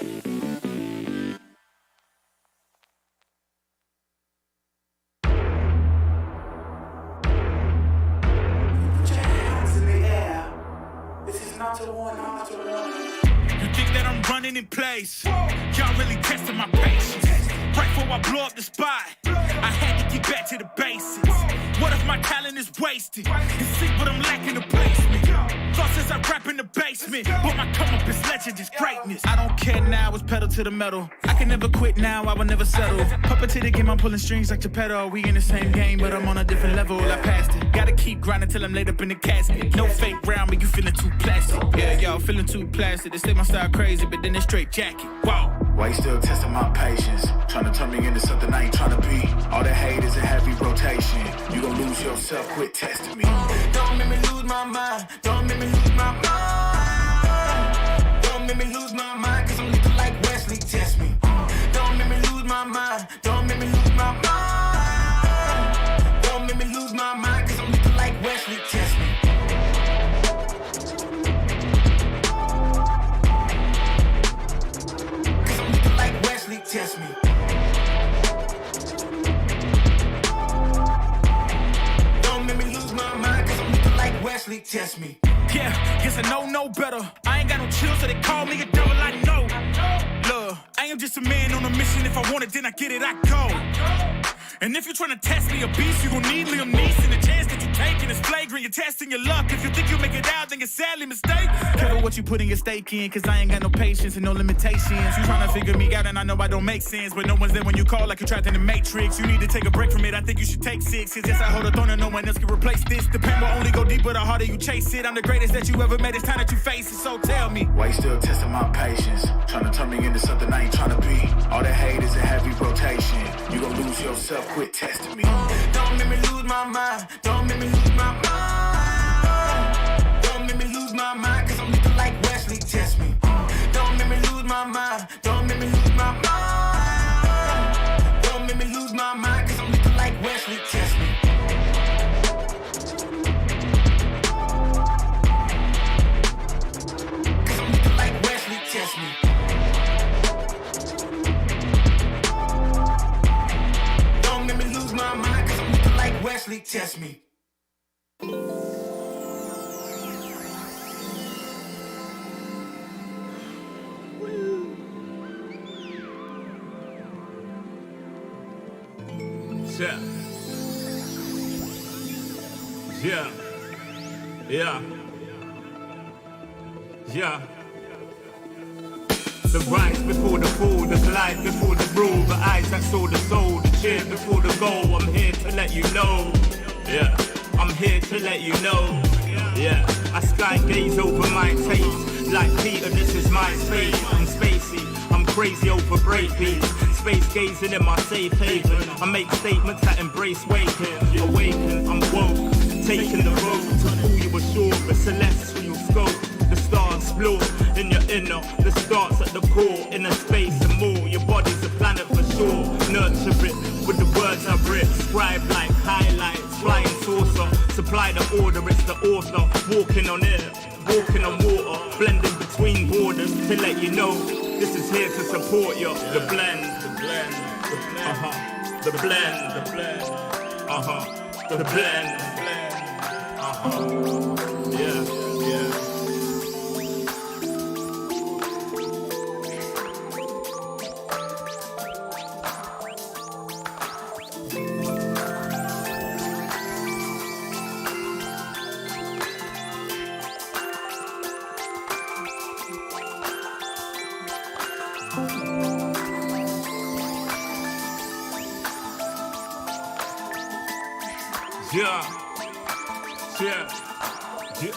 You think that I'm running in place? Y'all really testing my patience. Right before I blow up the spot, I had to get back to the basics. What if my talent is wasted? And see what I'm lacking to place me. Thought since I rap in the basement, but my come up is legend, is greatness. I don't care now, it's pedal to the metal. I can never quit now, I will never settle. Puppet to the game, I'm pulling strings like Geppetto. We in the same game, but I'm on a different level. I passed it. Gotta keep grinding till I'm laid up in the casket. No fake round, but you feeling too plastic. Yeah, y'all feeling too plastic. They say my style crazy, but then it's straight jacket. Wow. Why you still testing my patience? Trying to turn me into something I ain't trying to be. All the hate is a heavy rotation. You gon' lose yourself, quit testing me. Don't make me lose my mind. Don't make me lose my mind. Don't make me lose my mind, cause I'm looking like Wesley, test me. Don't make me lose my mind. Don't make me lose my mind. Don't make me lose my mind, cause I'm looking like Wesley, test me. Cause I'm looking like Wesley, test me. Don't make me lose my mind, cause I'm looking like Wesley, test me. Yeah, guess I know no better. I ain't got no chill, so they call me a devil, I know. Look, I am just a man on a mission. If I want it, then I get it, I go. And if you're trying to test me a beast, you gon' need Liam Neeson. The chance that you taking is flagrant. You're testing your luck. If you think you make it out, then you're sadly mistaken. Careful what you putting your stake in, cause I ain't got no patience and no limitations. You trying to figure me out, and I know I don't make sense, but no one's there when you call like you're trapped in the Matrix. You need to take a break from it. I think you should take 6. Cause yes, I hold a throne and no one else can replace this. The pain will only go deeper the harder you chase it. I'm the greatest that you ever made. It's time that you face it. So tell me, why you still testing my patience? Trying to turn me into something I ain't trying to be. All the hate is a heavy rotation. You gon' lose yourself, quit testing me. Don't make me lose my mind. Don't make me lose my mind. Don't make me lose my mind, cause I'm looking like Wesley, test me. Don't make me lose my mind. Don't make me lose my mind. Don't make me lose my mind, cause I'm looking like Wesley, test me. Cause I'm looking like Wesley, test me. Don't make me lose my mind, cause I'm looking like Wesley, test me. Yeah. Yeah. Yeah. Yeah. The rise before the fall, the glide before the rule, the eyes that saw the soul, the cheer before the goal. I'm here to let you know. Yeah. I'm here to let you know. Yeah. I sky gaze over my taste. Like Peter, this is my space. I'm spacey. I'm crazy over breakbeats. Space gazing in my safe haven. I make statements that embrace waking. Awaken, I'm woke. Taking the road to pull you ashore. The celestial scope. The stars explore in your inner. The starts at the core. Inner space and more. Your body's a planet for sure. Nurture it with the words I writ. Scribe like highlights. Flying saucer. Supply the order, it's the author. Walking on air. Walking on water, blending between borders to let you know this is here to support you. The blend, the blend, the blend, the blend, the blend, the blend, yeah, yeah. Yeah, yeah, yeah.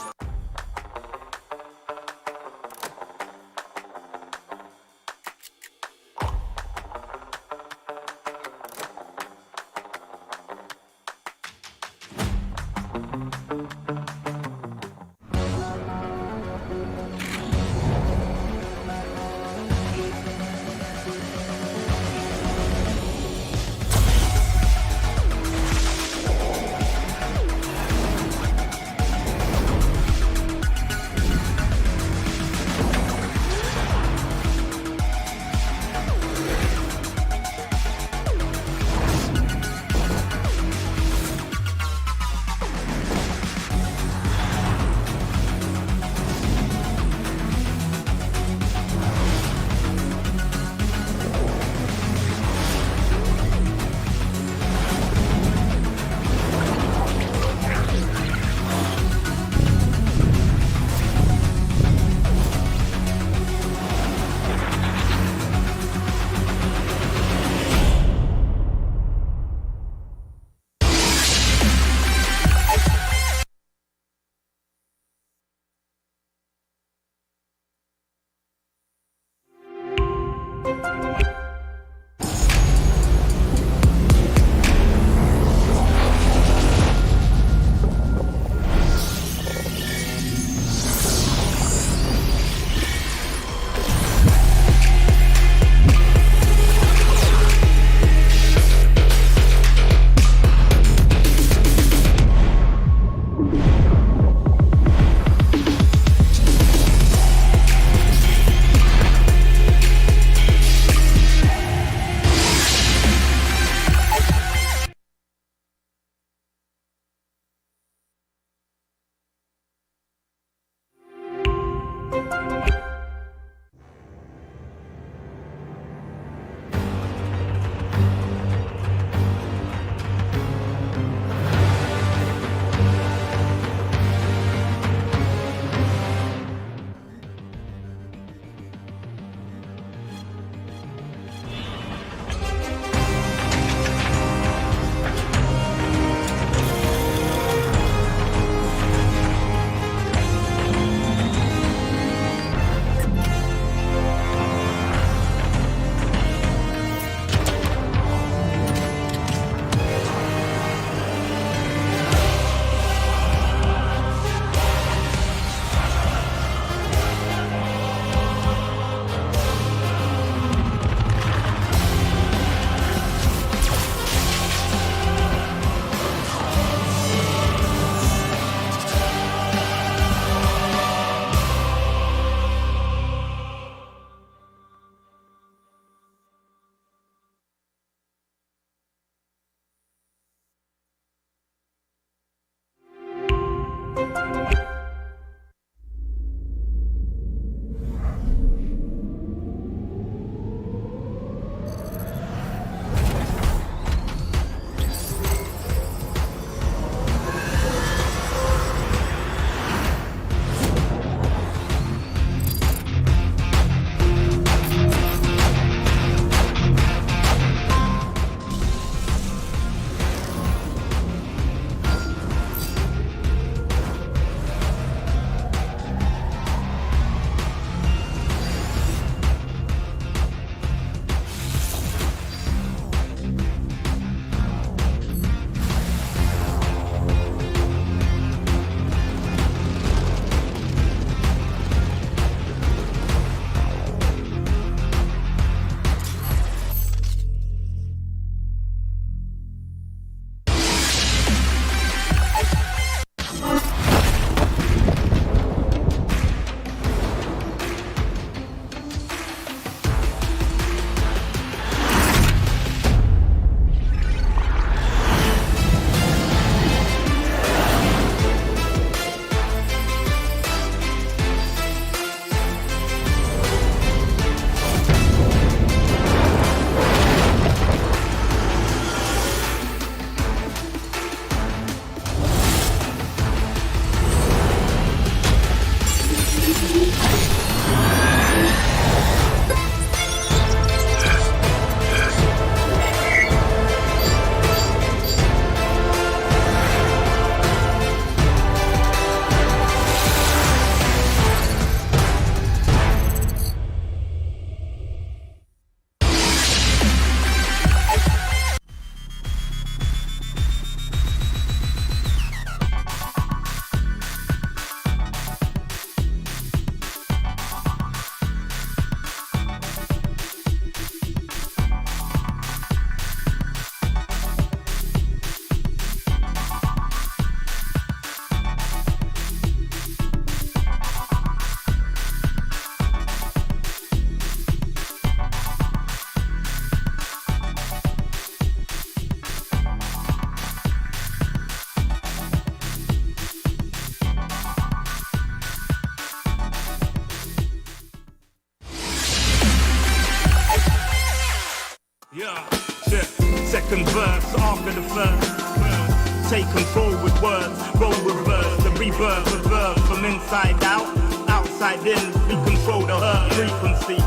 Second verse after the first. Take control with words, roll reverse, the rebirth of verb from inside out, outside in. We control the earth frequency.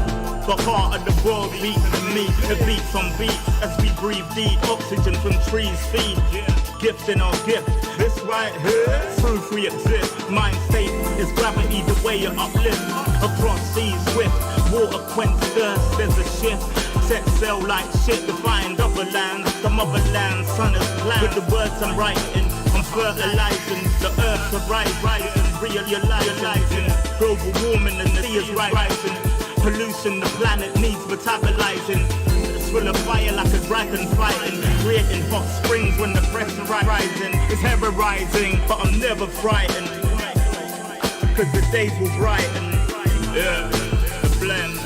The heart of the world beats for me. It beats on beats as we breathe deep. Oxygen from trees feed. Gifts in our gift. This right here, proof we exist. Mind state is gravity, the way you uplift. Across seas swift. water quench thirst, there's a shift. Set sail like shit to find other lands. The motherland, sun is planned. With the words I'm writing, I'm fertilizing the earth to rising, realizing global warming and the sea is rising. Pollution, the planet needs metabolizing. It's full of fire like a dragon fighting, creating hot springs when the pressure rising. It's ever rising, but I'm never frightened, cause the days will brighten. Yeah, the blend.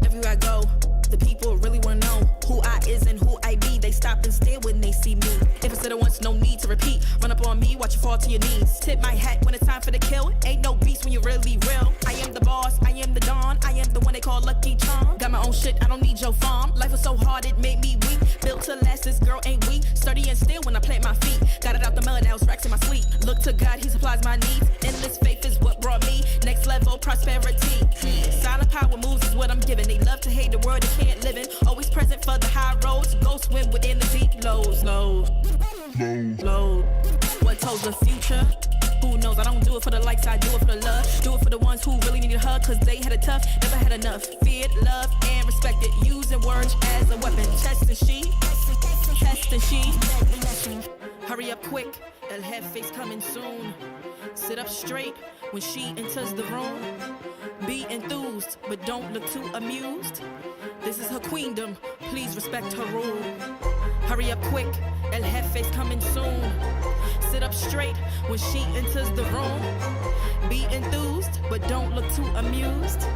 Everywhere I go, the people really wanna know who I is and who I be. They stop and stare when they see me. If I said it once, no need to repeat. Run up on me, watch you fall to your knees. Tip my hat when it's time for the kill. Ain't no beast when you're really real. I am the boss, I am the dawn. I am the one they call Lucky Charm. Got my own shit, I don't need your farm. Life was so hard, it made me weak. Built to last, this girl ain't weak. Sturdy and still when I plant my feet. Got it out the mud, now it's racks in my sleep. Look to God, he supplies my needs. Endless faith is what brought me next level prosperity. Silent power moves is what I'm giving. They love to hate the world they can't live in. Always present for the high roads. Go swim within the deep lows. Low. What told the future? Who knows? I don't do it for the likes, I do it for the love. Do it for the ones who really need a hug, cause they had it tough, never had enough. Feared, loved, and respected. Using words as a weapon. Test and she. Hurry up quick, El Jefe's coming soon. Sit up straight when she enters the room. Be enthused, but don't look too amused. This is her queendom, please respect her rule. Hurry up quick, El Jefe's coming soon. Sit up straight when she enters the room. Be enthused, but don't look too amused.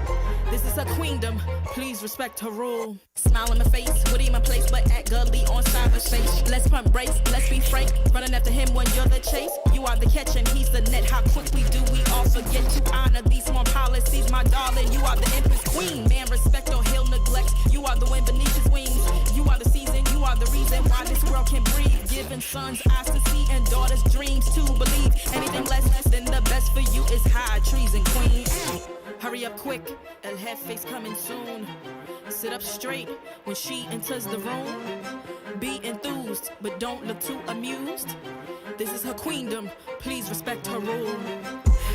This is her queendom, please respect her rule. Smile in my face, Woody in my place, but act gully on cyberspace. Let's pump brakes, let's be frank. Running after him when you're the chase. You are the catch and he's the net. How quickly do we all forget to honor these small policies, my darling? You are the empress queen. Man, respect or he'll neglect. You are the wind beneath his wings. You are the season, you are the reason why this world can breathe. Giving sons eyes to see and daughters dreams to believe. Anything less than the best for you is high treason, queen. Hurry up quick, El Jefe's coming soon. Sit up straight when she enters the room. Be enthused, but don't look too amused. This is her queendom, please respect her rule.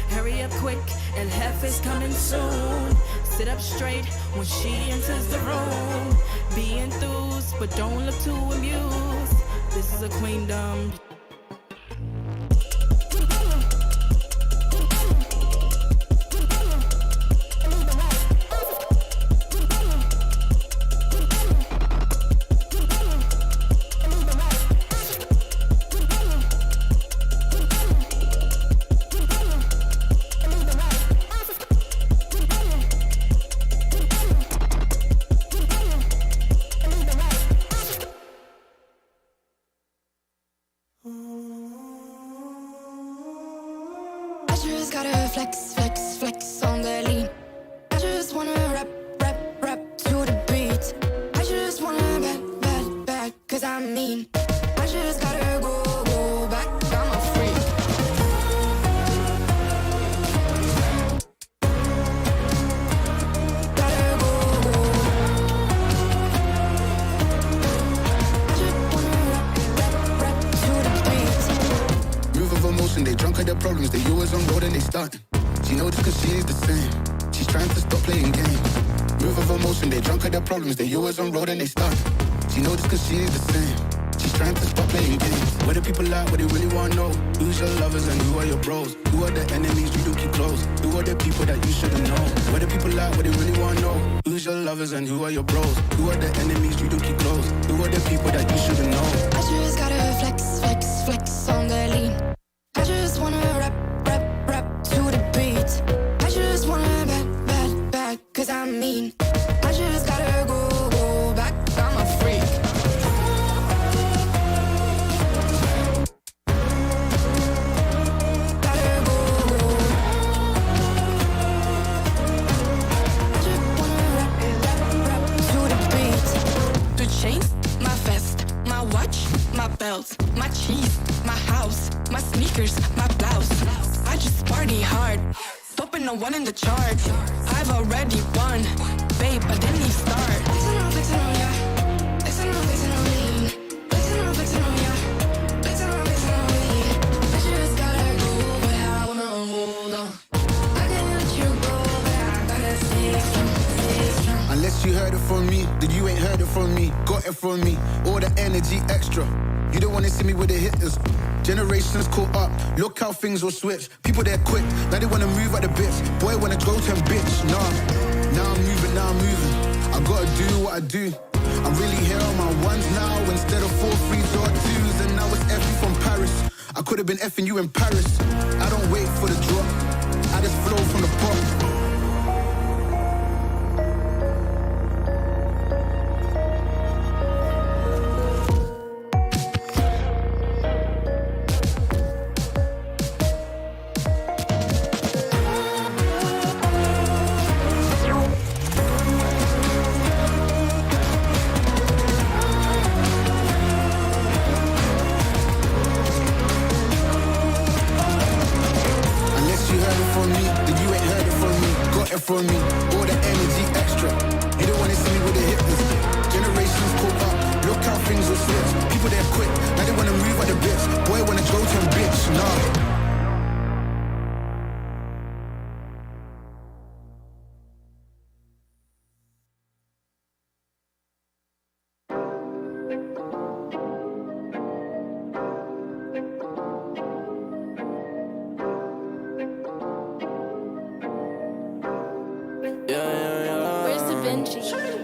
Hurry up quick, El Jefe's coming soon. Sit up straight when she enters the room. Be enthused, but don't look too amused. This is a queendom. Flex on the lean. I just wanna rap to the beat. I just wanna back, cause I mean, I just gotta go back, I'm a freak. Gotta go. I just wanna rap to the beat. Move of emotion, they drunk at their problems, they always on road and they starting. She knows this cause she's the same. She's trying to stop playing games. Move of emotion, they drunk at their problems, they always on road and they start. She know this cause she is the same. She's trying to stop playing games. Where the people at, what they really want to know? Who's your lovers and who are your bros? Who are the enemies you do keep close? Who are the people that you shouldn't know? Where the people at, what they really want to know? Who's your lovers and who are your bros? Who are the enemies you do keep close? Who are the people that you shouldn't know? I just gotta flex, flex, flex on the lean. I just wanna rap, rap, rap to the beat. I just wanna back, cause I'm mean. I just gotta go back, I'm a freak. My belt, my cheese, my house, my sneakers, my blouse. I just party hard, popping the one in the chart. I've already won, babe, I didn't even start. Flexing on ya, flexing on me, flexing on ya, flexing on me. I just gotta go, but I wanna hold on. I can't let you go, but I gotta stay strong. Unless you heard it from me, then you ain't heard it from me. Got it from me, all the energy extra. You don't wanna see me with the hitters. Generations caught up, look how things will switch. People they're quick, now they wanna move at the bits. Boy wanna go to bitch, nah. Now I'm moving. I gotta do what I do. I'm really here on my ones now instead of 4 3s or 2s. And now it's F from Paris. I could've been effing you in Paris. I don't wait for the drop, I just flow from the pop. From me, all the energy extra. You don't wanna see me with the hitters. Generations caught up, look how things will switch. People they're quick, now they wanna move at the bits. Boy wanna go to bitch, nah.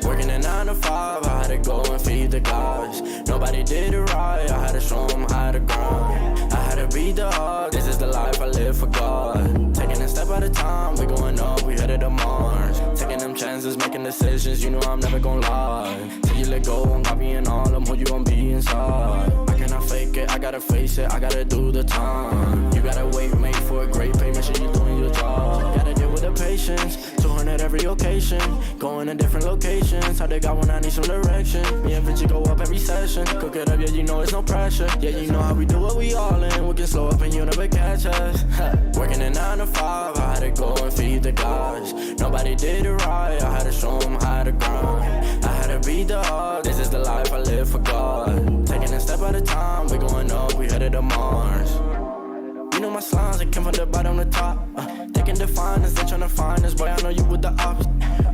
Working a 9 to 5, I had to go and feed the guys. Nobody did it right, I had to show them how to grind. I had to beat the odds, this is the life I live for God. Taking a step at a time, we going up, we headed to Mars. Taking them chances, making decisions, you know I'm never gonna lie. Till you let go, I'm copying all them, who you gon' be inside. I cannot fake it, I gotta face it, I gotta do the time. You gotta wait, mate, for a great pay, make sure you're doing your job. Gotta deal with the patience, 200 every occasion. Going to different locations, how they got when I need some direction. Me and Vinci go up every session. Cook it up, yeah, you know it's no pressure. Yeah, you know how we do what we all in. We can slow up and you never catch us. Working a 9 to 5, I had to go and feed the guys. Nobody did it right, I had to show them how to grind. I had to beat the odds, this is the life I live for God. Taking a step at a time, we going up, we headed to Mars. You know my slimes, I came from the bottom to top. They can define us, they tryna find us. Boy, I know you with the ops.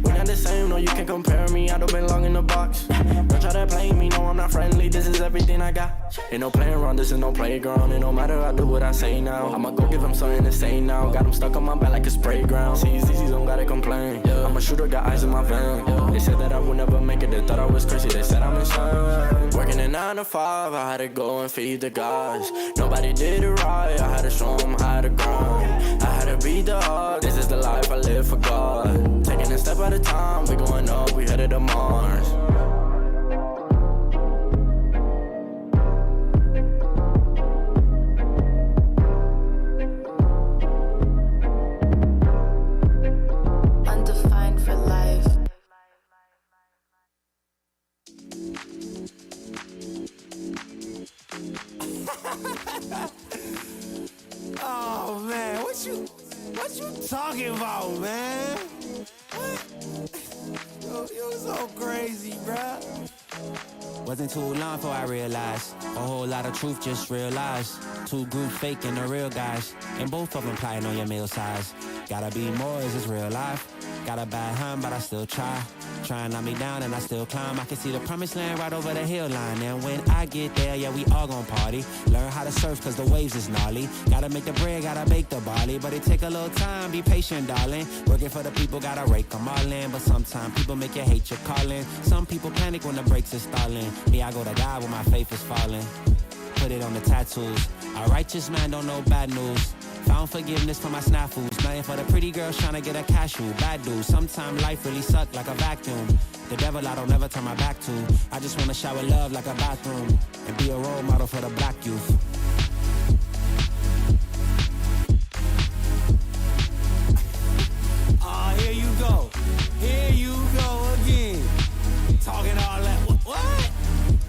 We're not the same, no, you can't compare me. I don't belong in the box. Don't try to play me, no, I'm not friendly. This is everything I got. Ain't no playing around, this is no playground. It no matter, I do what I say now. I'ma go give them something to say now. Got them stuck on my back like a spray ground. See, it's easy, don't gotta complain. I'm a shooter, got eyes in my vein. They said that I would never make it, they thought I was crazy. They said I'm insane. Working a 9 to 5, I had to go and feed the guys. Nobody did it right, I had to show them how to grind. I had to beat the odds, this is the life I live for God. Taking a step at a time, we going up, we headed to Mars. Undefined for life. Oh man, what you talking about, man? What? You so crazy, bruh. Wasn't too long before I realized a whole lot of truth just realized. Two groups faking the real guys, and both of them plotting on your meal size. Gotta be more, is this real life? Gotta bad hand, but I still try. Try and knock me down and I still climb. I can see the promised land right over the hill line. And when I get there, yeah, we all gon' party. Learn how to surf cause the waves is gnarly. Gotta make the bread, gotta bake the barley. But it take a little time, be patient, darling. Working for the people, gotta rake them all in. But sometimes people make you hate your calling. Some people panic when the brakes is stalling. Me, I go to God when my faith is falling. Put it on the tattoos. A righteous man don't know bad news. Found forgiveness for my snafus. Nothing for the pretty girls trying to get a cashew. Bad dude. Sometimes life really suck like a vacuum. The devil I don't never turn my back to. I just wanna shower love like a bathroom. And be a role model for the black youth. Oh, here you go. Here you go again. Talking all that. What?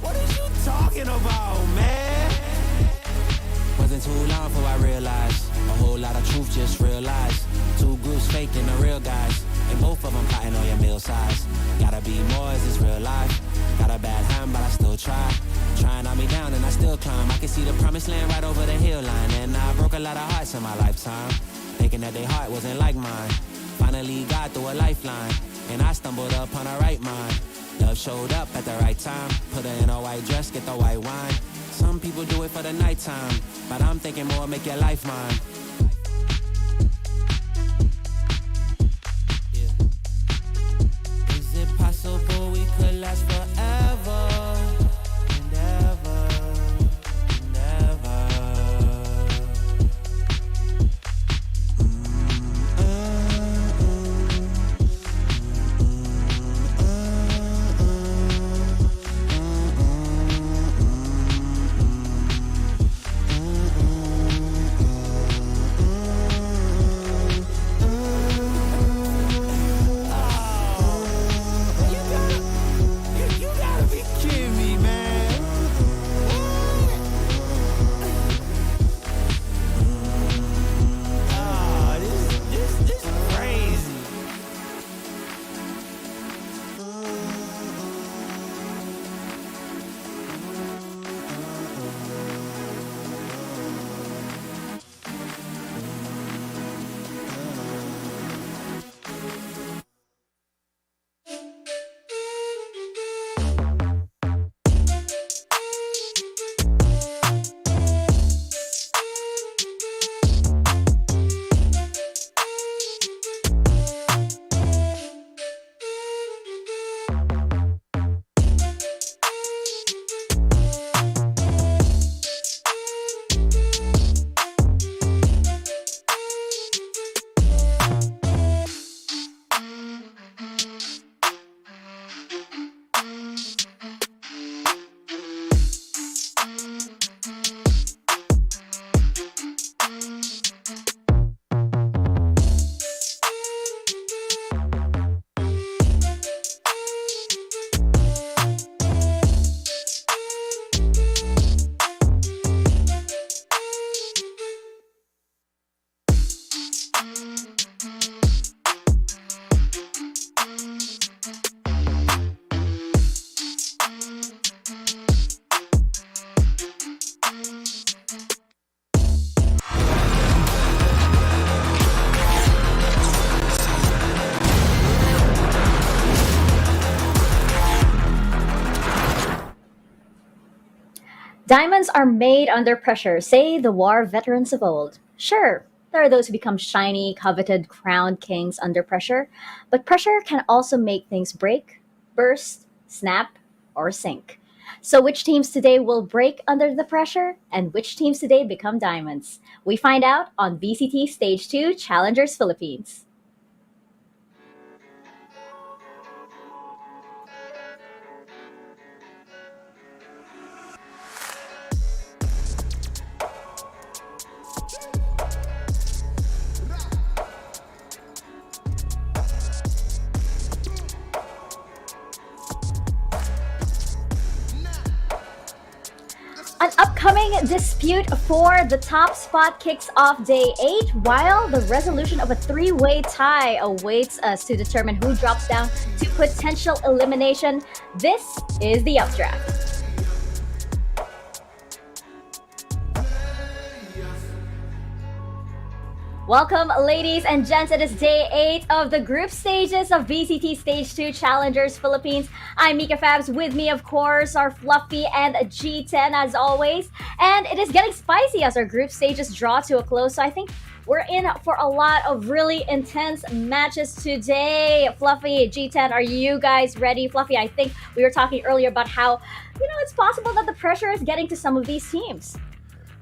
What is you talking about, man? Wasn't too long before I realized a whole lot of truth just realized. Two groups faking the real guys. And both of them plotting on your meal size. Gotta be more, is this real life? Got a bad hand, but I still try. Trying on me down and I still climb. I can see the promised land right over the hill line. And I broke a lot of hearts in my lifetime. Thinking that their heart wasn't like mine. Finally got through a lifeline. And I stumbled upon a right mind. Love showed up at the right time. Put her in a white dress, get the white wine. Some people do it for the nighttime. But I'm thinking more, make your life mine. Is it possible we could last forever and ever and ever? Diamonds are made under pressure, say the war veterans of old. Sure, there are those who become shiny, coveted, crowned kings under pressure, but pressure can also make things break, burst, snap, or sink. So which teams today will break under the pressure, and which teams today become diamonds? We find out on VCT Stage 2 Challengers Philippines. An upcoming dispute for the top spot kicks off day 8, while the resolution of a 3-way tie awaits us to determine who drops down to potential elimination. This is the updraft. Welcome, ladies and gents. It is day 8 of the group stages of VCT Stage 2 Challengers Philippines. I'm Mika Fabs. With me, of course, are Fluffy and G10 as always. And it is getting spicy as our group stages draw to a close. So I think we're in for a lot of really intense matches today. Fluffy, G10, are you guys ready? Fluffy, I think we were talking earlier about how, it's possible that the pressure is getting to some of these teams.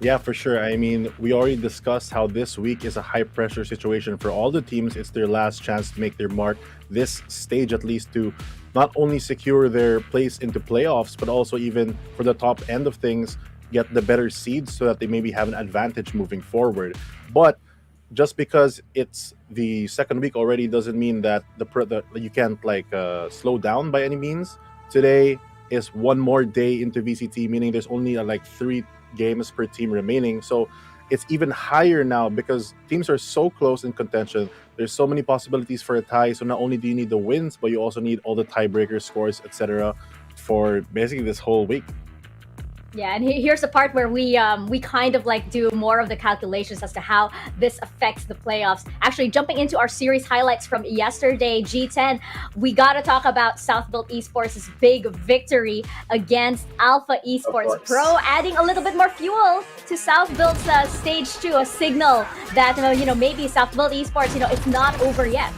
Yeah, for sure. I mean, we already discussed how this week is a high-pressure situation for all the teams. It's their last chance to make their mark this stage, at least, to not only secure their place into playoffs, but also even for the top end of things, get the better seeds so that they maybe have an advantage moving forward. But just because it's the second week already doesn't mean that you can't slow down by any means. Today is one more day into VCT, meaning there's only 3 games per team remaining, so it's even higher now because teams are so close in contention. There's so many possibilities for a tie, so not only do you need the wins, but you also need all the tiebreaker scores, etc., for basically this whole week. Yeah, and here's the part where we kind of do more of the calculations as to how this affects the playoffs. Actually, jumping into our series highlights from yesterday, G10, we got to talk about South Built Esports' big victory against Alpha Esports Pro, adding a little bit more fuel to South Built's Stage 2, a signal that, maybe South Built Esports, it's not over yet.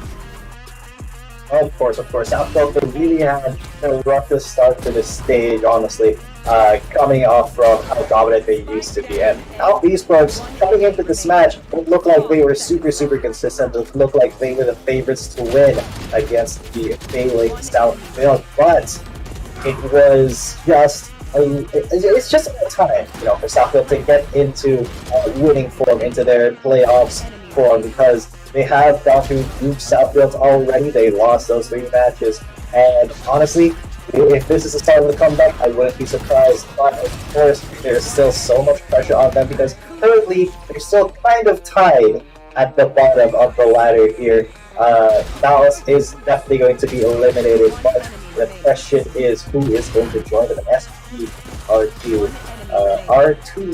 Of course. South Built really had the roughest start to the stage, honestly, coming off from how dominant they used to be. And Alpha Esports, coming into this match, it looked like they were super consistent. It looked like they were the favorites to win against the failing South Built. But it was just it's just about time, for South Built to get into winning form, into their playoffs form, because they have gone through group South Built already. They lost those 3 matches, and honestly, if this is the start of the comeback, I wouldn't be surprised. But of course, there's still so much pressure on them because currently they're still kind of tied at the bottom of the ladder here. Dallas is definitely going to be eliminated, but the question is who is going to join them. SP are 2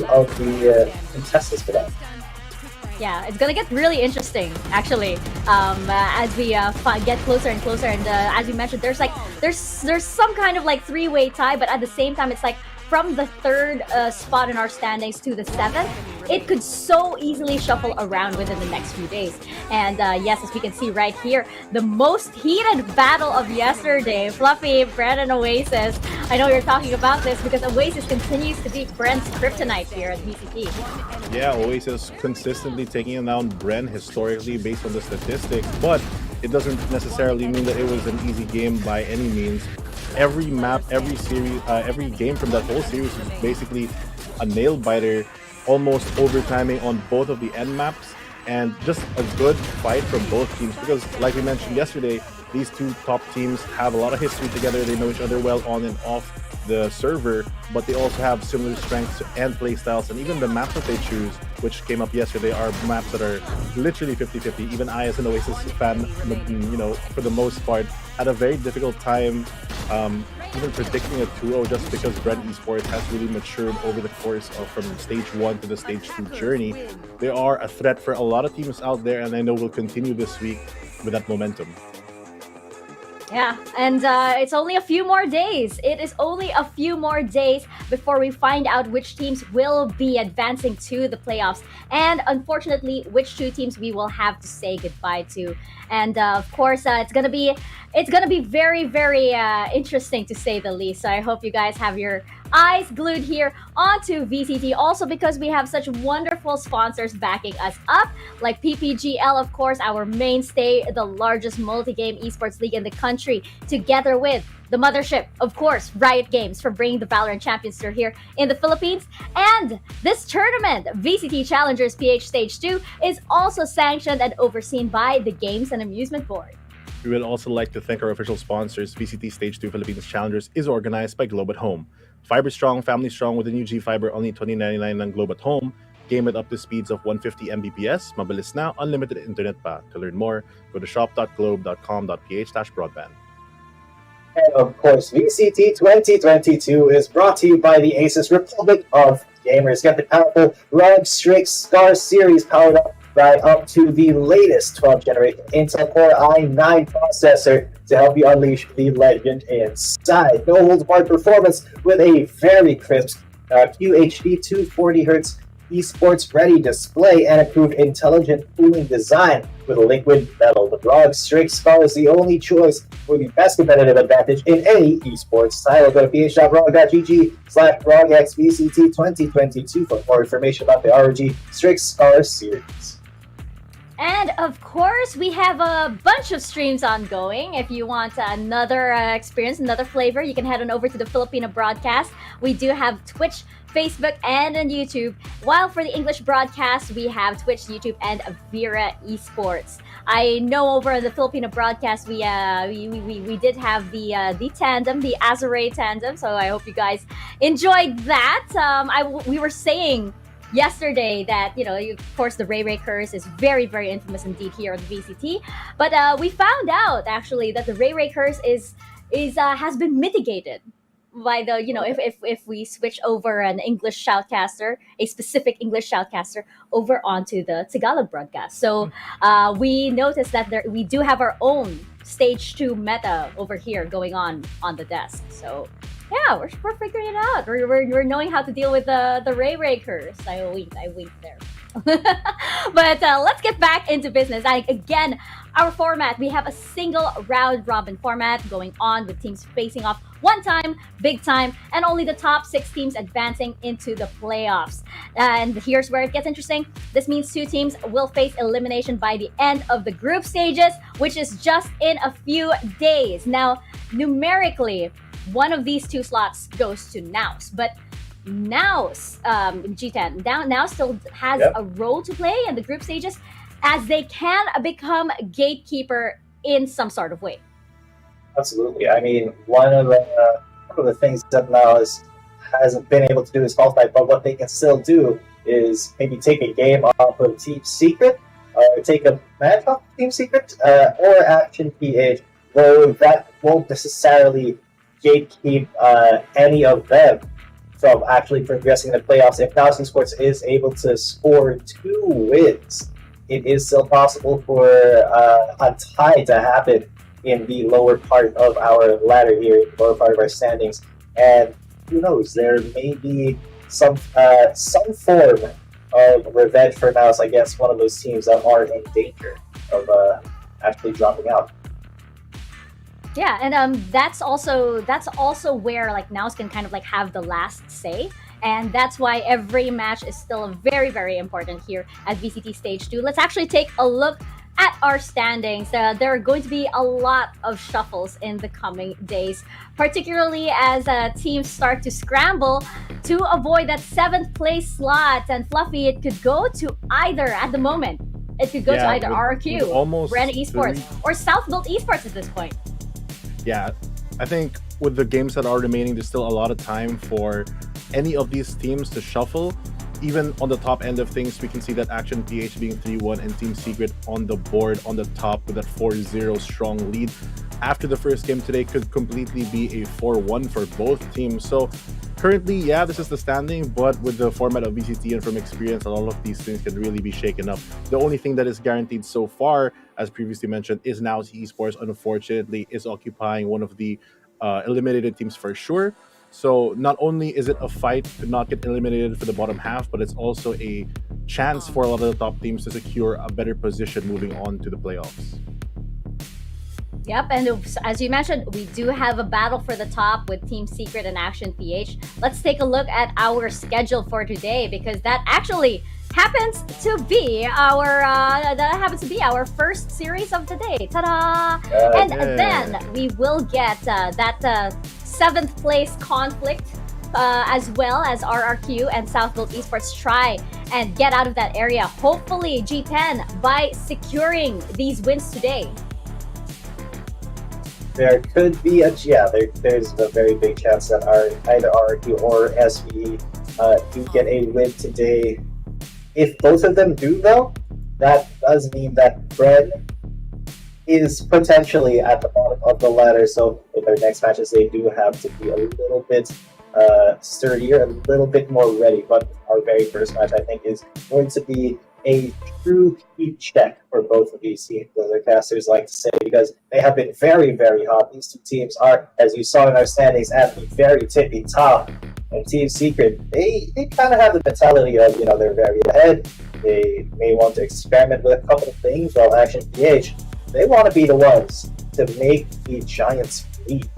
of the contestants for that. Yeah, it's gonna get really interesting, actually, as we get closer and closer. And as you mentioned, there's some kind of 3-way tie, but at the same time, it's from the 3rd spot in our standings to the 7th, it could so easily shuffle around within the next few days. And yes, as we can see right here, the most heated battle of yesterday, Fluffy, Brent, and Oasis. I know you're talking about this because Oasis continues to be Brent's kryptonite here at VCT. Yeah, Oasis consistently taking down Brent historically based on the statistics, but it doesn't necessarily mean that it was an easy game by any means. Every map, every series, every game from that whole series is basically a nail biter, almost overtiming on both of the end maps, and just a good fight from both teams because, like we mentioned yesterday, these 2 top teams have a lot of history together. They know each other well on and off the server, but they also have similar strengths and playstyles, and even the maps that they choose, which came up yesterday, are maps that are literally 50-50. Even I, as an Oasis fan, for the most part, had a very difficult time even predicting a 2-0 just because Brent Esports has really matured over the course of from stage 1 to the stage 2 journey. They are a threat for a lot of teams out there, and I know will continue this week with that momentum. Yeah, and it's only a few more days. It is only a few more days before we find out which teams will be advancing to the playoffs, and unfortunately, which 2 teams we will have to say goodbye to. And of course, it's gonna be very, very interesting to say the least. So I hope you guys have your eyes glued here onto VCT, also because we have such wonderful sponsors backing us up, like PPGL, of course, our mainstay, the largest multi-game esports league in the country, together with the mothership, of course, Riot Games, for bringing the Valorant champions tour here in the Philippines. And this tournament, VCT Challengers PH Stage 2, is also sanctioned and overseen by the Games and Amusement Board. We would also like to thank our official sponsors. VCT Stage 2 Philippines Challengers is organized by Globe at Home. Fiber strong, family strong with the new G Fiber, only $20.99 ng Globe at Home. Game it up to speeds of 150 Mbps. Mabilis na, unlimited internet pa. To learn more, go to shop.globe.com.ph/broadband. And of course, VCT 2022 is brought to you by the Asus Republic of Gamers. Get the powerful Rug Strix Scar series powered up right up to the latest 12th generation Intel Core i9 processor to help you unleash the legend inside. No holds barred performance with a very crisp QHD 240Hz Esports ready display and improved intelligent cooling design with a liquid metal. The ROG Strix Scar is the only choice for the best competitive advantage in any esports title. Go to ph.rog.gg/ROGXVCT 2022 for more information about the ROG Strix Scar series. And of course, we have a bunch of streams ongoing. If you want another experience, another flavor, you can head on over to the Filipino broadcast. We do have Twitch, Facebook, and on YouTube. While for the English broadcast, we have Twitch, YouTube, and Vera Esports. I know over on the Filipino broadcast, we did have the tandem, the Azure tandem. So I hope you guys enjoyed that. We were saying yesterday that, of course, the Ray curse is very, very infamous indeed here on the VCT. But we found out actually that the Ray curse has been mitigated by the, if we switch over an English shoutcaster, a specific English shoutcaster, over onto the Tagalog broadcast. So we noticed that we do have our own Stage 2 meta over here going on the desk. So yeah, we're figuring it out. We're knowing how to deal with the Ray curse. I winked there. But let's get back into business. Again, our format, we have a single round robin format going on with teams facing off one time, big time, and only the top 6 teams advancing into the playoffs. And here's where it gets interesting. This means 2 teams will face elimination by the end of the group stages, which is just in a few days. Now, numerically, one of these 2 slots goes to Naus, but Naus, G10, now still has a role to play in the group stages, as they can become gatekeeper in some sort of way. Absolutely. I mean, one of the things that Naus hasn't been able to do is qualify, but what they can still do is maybe take a game off of Team Secret, or take a match off of Team Secret, or Action PH, though that won't necessarily gatekeep any of them from actually progressing in the playoffs. If Naus Esports is able to score 2 wins, it is still possible for a tie to happen in the lower part of our ladder here, the lower part of our standings. And who knows, there may be some form of revenge for Naus against one of those teams that are in danger of actually dropping out. Yeah, and that's also where like Naus can kind of like have the last say, and that's why every match is still very, very important here at VCT Stage 2. Let's actually take a look at our standings. There are going to be a lot of shuffles in the coming days, particularly as teams start to scramble to avoid that 7th place slot. And Fluffy, it could go to either at the moment. It could go to either RRQ, Brand Esports, or Southbolt Esports at this point. Yeah, I think with the games that are remaining, there's still a lot of time for any of these teams to shuffle. Even on the top end of things, we can see that Action PH being 3-1 and Team Secret on the board on the top with that 4-0 strong lead. After the first game today, could completely be a 4-1 for both teams. So currently, yeah, this is the standing, but with the format of VCT and from experience, a lot of these things can really be shaken up. The only thing that is guaranteed so far, as previously mentioned, is Naus Esports, unfortunately, is occupying one of the eliminated teams for sure. So not only is it a fight to not get eliminated for the bottom half, but it's also a chance for a lot of the top teams to secure a better position moving on to the playoffs. Yep, and as you mentioned, we do have a battle for the top with Team Secret and Action PH. Let's take a look at our schedule for today, because that actually happens to be our first series of the day. Ta-da! And then we will get that 7th place conflict, as well as RRQ and Southbolt Esports try and get out of that area, hopefully G10, by securing these wins today. There could be there's a very big chance that either RRQ or SVE do get a win today. If both of them do, though, that does mean that Bren is potentially at the bottom of the ladder. So in their next matches, they do have to be a little bit sturdier, a little bit more ready. But our very first match, I think, is going to be a true heat check for both of these teams, as our casters like to say, because they have been very, very hot. These two teams are, as you saw in our standings, at the very tippy top. And Team Secret, they kind of have the mentality of, they're very ahead. They may want to experiment with a couple of things, while Action PH, they want to be the ones to make the Giants bleed.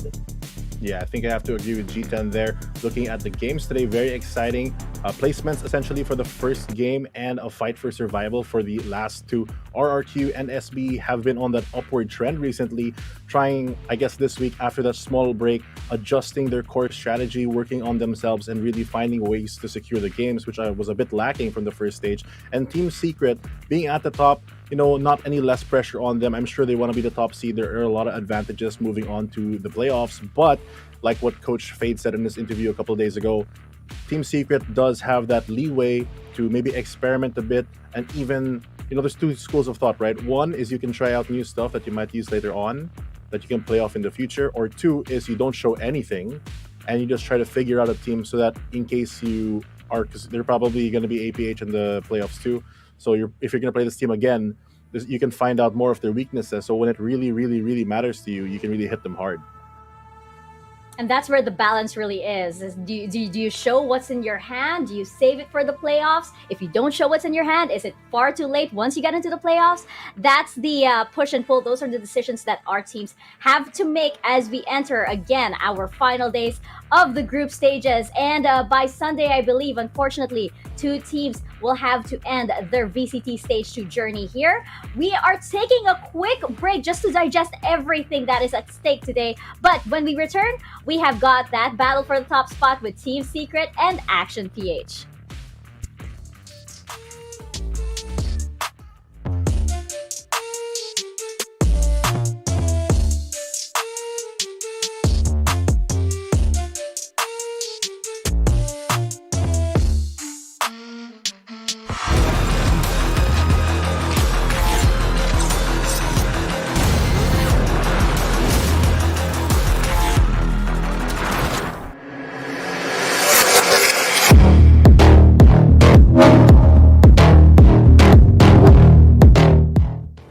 Yeah, I think I have to agree with G10 there. Looking at the games today, very exciting. Placements essentially for the first game and a fight for survival for the last two. RRQ and SB have been on that upward trend recently, trying, I guess this week after that small break, adjusting their core strategy, working on themselves, and really finding ways to secure the games, which was a bit lacking from the first stage. And Team Secret being at the top, not any less pressure on them. I'm sure they want to be the top seed. There are a lot of advantages moving on to the playoffs. But like what Coach Fade said in this interview a couple of days ago, Team Secret does have that leeway to maybe experiment a bit. And even, there's two schools of thought, right? One is you can try out new stuff that you might use later on that you can play off in the future. Or two is you don't show anything and you just try to figure out a team so that in case you are, because they're probably going to be APH in the playoffs too. So if you're going to play this team again, you can find out more of their weaknesses. So when it really, really, really matters to you, you can really hit them hard. And that's where the balance really is do you show what's in your hand? Do you save it for the playoffs? If you don't show what's in your hand, is it far too late once you get into the playoffs? That's the push and pull. Those are the decisions that our teams have to make as we enter, again, our final days of the group stages. And by Sunday, I believe, unfortunately, two teams will have to end their VCT Stage 2 journey here. We are taking a quick break just to digest everything that is at stake today. But when we return, we have got that battle for the top spot with Team Secret and Action PH.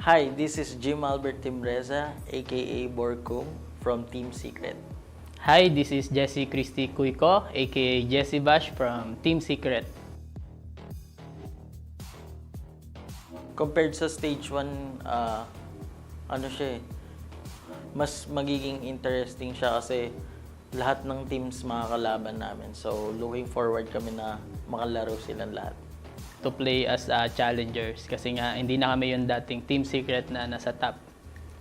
Hi, this is Jim Albert Timbreza, aka Borkum, from Team Secret. Hi, this is Jesse Christy Cuico, aka Jesse Bash from Team Secret. Compared sa Stage 1, mas magiging interesting siya kasi lahat ng teams makakalaban namin. So, looking forward kami na makalaro silang lahat. To play as challengers kasi nga hindi na kami yung dating Team Secret na nasa top.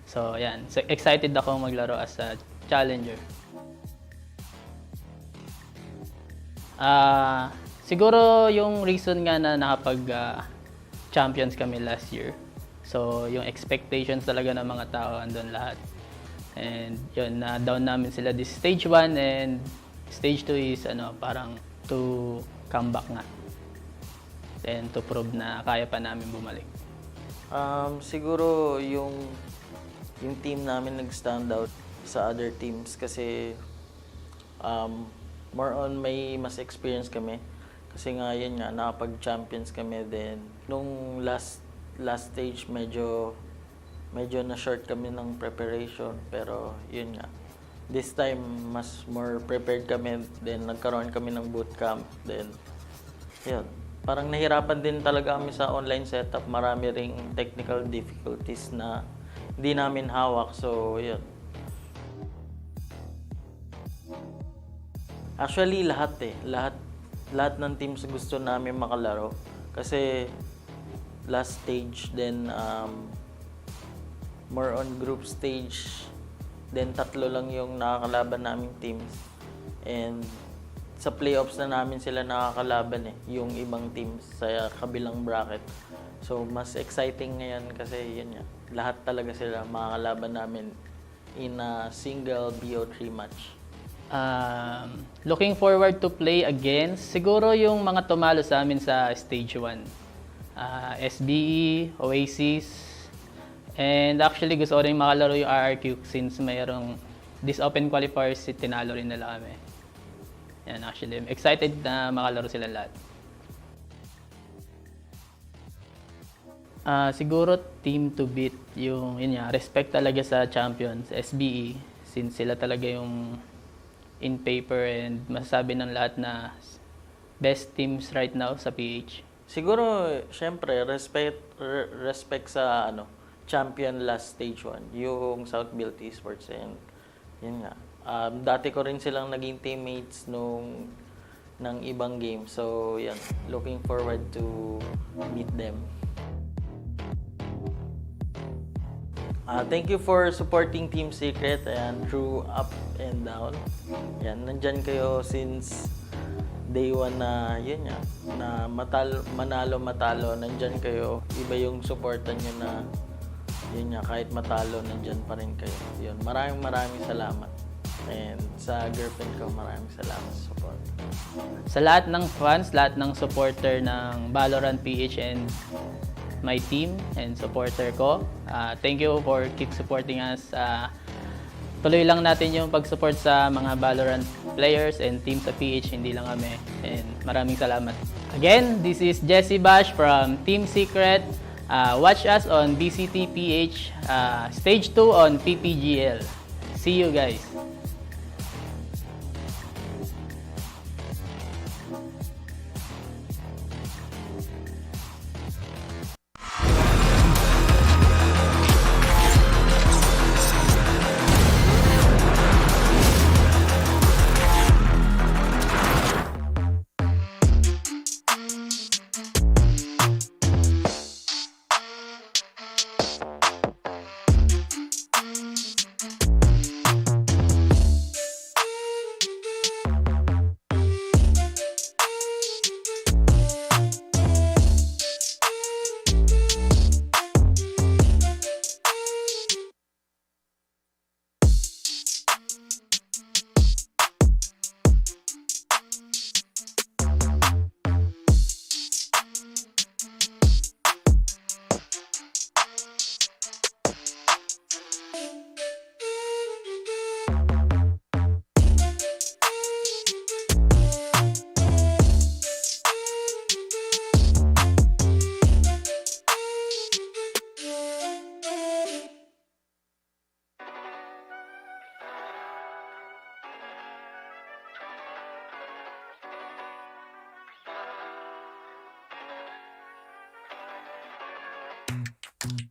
So yan, so excited ako maglaro as a challenger. Siguro yung reason nga na nakapag champions kami last year. So yung expectations talaga ng mga tao andun lahat. And yun, na down namin sila this stage 1 and stage 2 is parang to come back nga. And to prove na kaya pa namin bumalik. Siguro yung team namin nag-stand out sa other teams kasi more on may mas experience kami. Kasi nga yun nga, nakapag-champions kami then nung last stage medyo na-short kami ng preparation pero yun nga. This time mas more prepared kami then nagkaroon kami ng bootcamp then yun. Parang nahirapan din talaga kami sa online setup. Marami ring technical difficulties na hindi namin hawak. So, yun. Actually, lahat Lahat ng teams gusto namin makalaro. Kasi last stage, then more on group stage. Then 3 lang yung nakakalaban naming teams. And sa playoffs na namin sila nakakalaban yung ibang teams sa kabilang bracket. So, mas exciting ngayon kasi yun nga, lahat talaga sila makakalaban namin in a single BO3 match. Looking forward to play against, siguro yung mga tumalo sa amin sa Stage 1. SBE, Oasis, and actually gusto ko rin makalaro yung RRQ since mayroong this open qualifiers, tinalo rin nila kami. Yan, actually, I'm excited na makalaro sila lahat. Siguro team to beat, yung yun nga, respect talaga sa champions, SBE, since sila talaga yung in paper and masasabi ng lahat na best teams right now sa PH. Siguro, syempre, respect sa champion last stage 1, yung South Built Esports, and yun nga. Dati ko rin silang naging teammates ng ibang game. So, yan, looking forward to meet them. Thank you for supporting Team Secret and through up and down. Yan, nandyan kayo since day 1 na yun nga, na manalo-matalo, nandyan kayo. Iba yung supportan nyo na yun nga, kahit matalo, nandyan pa rin kayo. Yun, maraming salamat. And sa girlfriend ko, maraming salamat sa support. Sa lahat ng fans, lahat ng supporter ng Valorant PH and my team and supporter ko, thank you for keep supporting us. Tuloy lang natin yung pag-support sa mga Valorant players and team sa PH, hindi lang kami. And maraming salamat. Again, this is Jesse Bash from Team Secret. Watch us on VCTPH Stage 2 on PPGL. See you guys.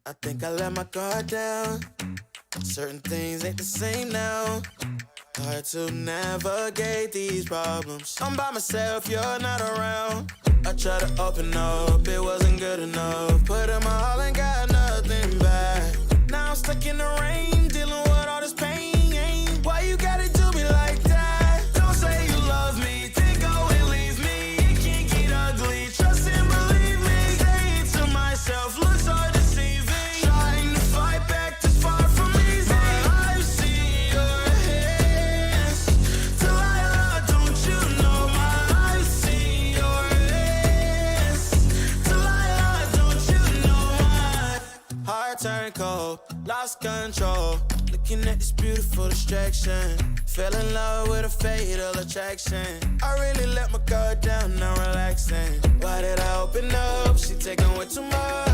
I think I let my guard down. Certain things ain't the same now. Hard to navigate these problems. I'm by myself, you're not around. I tried to open up, it wasn't good enough. Put in my all and got nothing back. Now I'm stuck in the rain, dealing with all this pain. Why you gotta do me like that? Don't say you love me, then go and leave me. It can't get ugly, trust and believe me. Say it to myself, looks so deceiving. Trying to fight back this far from easy. My life's in your hands. Delilah, don't you know my life's in your hands? Delilah, don't you know my heart turned cold, lost control. Looking at this beautiful distraction. Fell in love with a fatal attraction. I really let my guard down, now relaxing. Why did I open up? She taking way too much.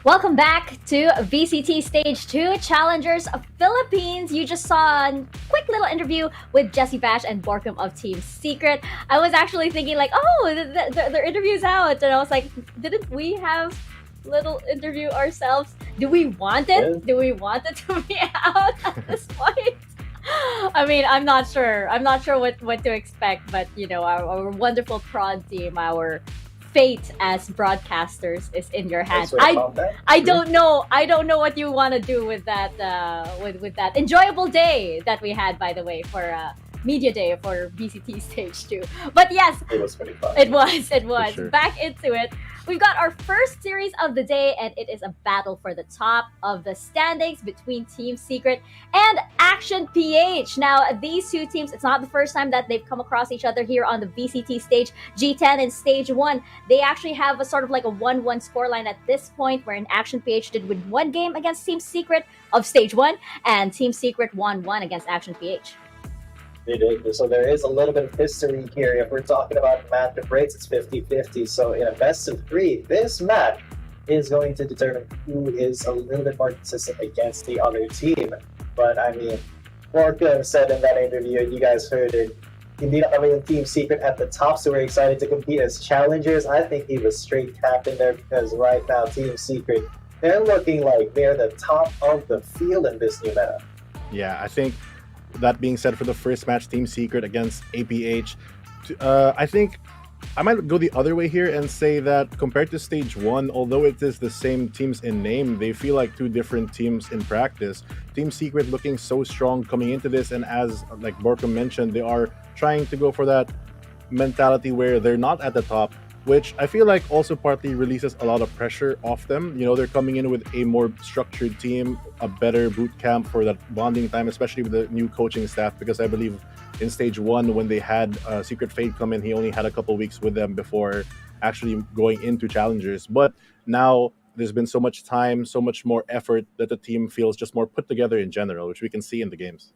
Welcome back to VCT Stage 2 Challengers of Philippines. You just saw a quick little interview with Jesse Bash and Borkum of Team Secret. I was actually thinking like, oh, their interview's out. And I was like, didn't we have little interview ourselves? Do we want it? Yeah. Do we want it to be out at this point? I mean, I'm not sure. I'm not sure what to expect. But, you know, our wonderful prod team, our fate as broadcasters is in your hands. I don't know. I don't know what you want to do with that with that enjoyable day that we had, by the way, for media day for VCT Stage 2. But yes, It was pretty fun. it was. It was. sure. Back into it. We've got our first series of the day, and it is a battle for the top of the standings between Team Secret and Action PH. Now, these two teams, it's not the first time that they've come across each other here on the VCT stage, G10 and Stage 1. They actually have a sort of like a 1-1 scoreline at this point, wherein Action PH did win one game against Team Secret of Stage 1, and Team Secret won one against Action PH. They did. So there is a little bit of history here. If we're talking about matchup rates, it's 50-50. So in a best of 3, this match is going to determine who is a little bit more consistent against the other team. But I mean, Regum said in that interview, and you guys heard it, hindi na kami yung Team Secret at the top, so we're excited to compete as challengers. I think he was straight captain there because right now Team Secret, they're looking like they're the top of the field in this new meta. Yeah, I think that being said, for the first match, Team Secret against APH, I think I might go the other way here and say that compared to Stage 1, although it is the same teams in name, they feel like two different teams in practice. Team Secret looking so strong coming into this, and as like Borkum mentioned, they are trying to go for that mentality where they're not at the top, which I feel like also partly releases a lot of pressure off them. You know, they're coming in with a more structured team, a better boot camp for that bonding time, especially with the new coaching staff, because I believe in Stage 1, when they had Secret Fade come in, he only had a couple weeks with them before actually going into Challengers. But now there's been so much time, so much more effort that the team feels just more put together in general, which we can see in the games.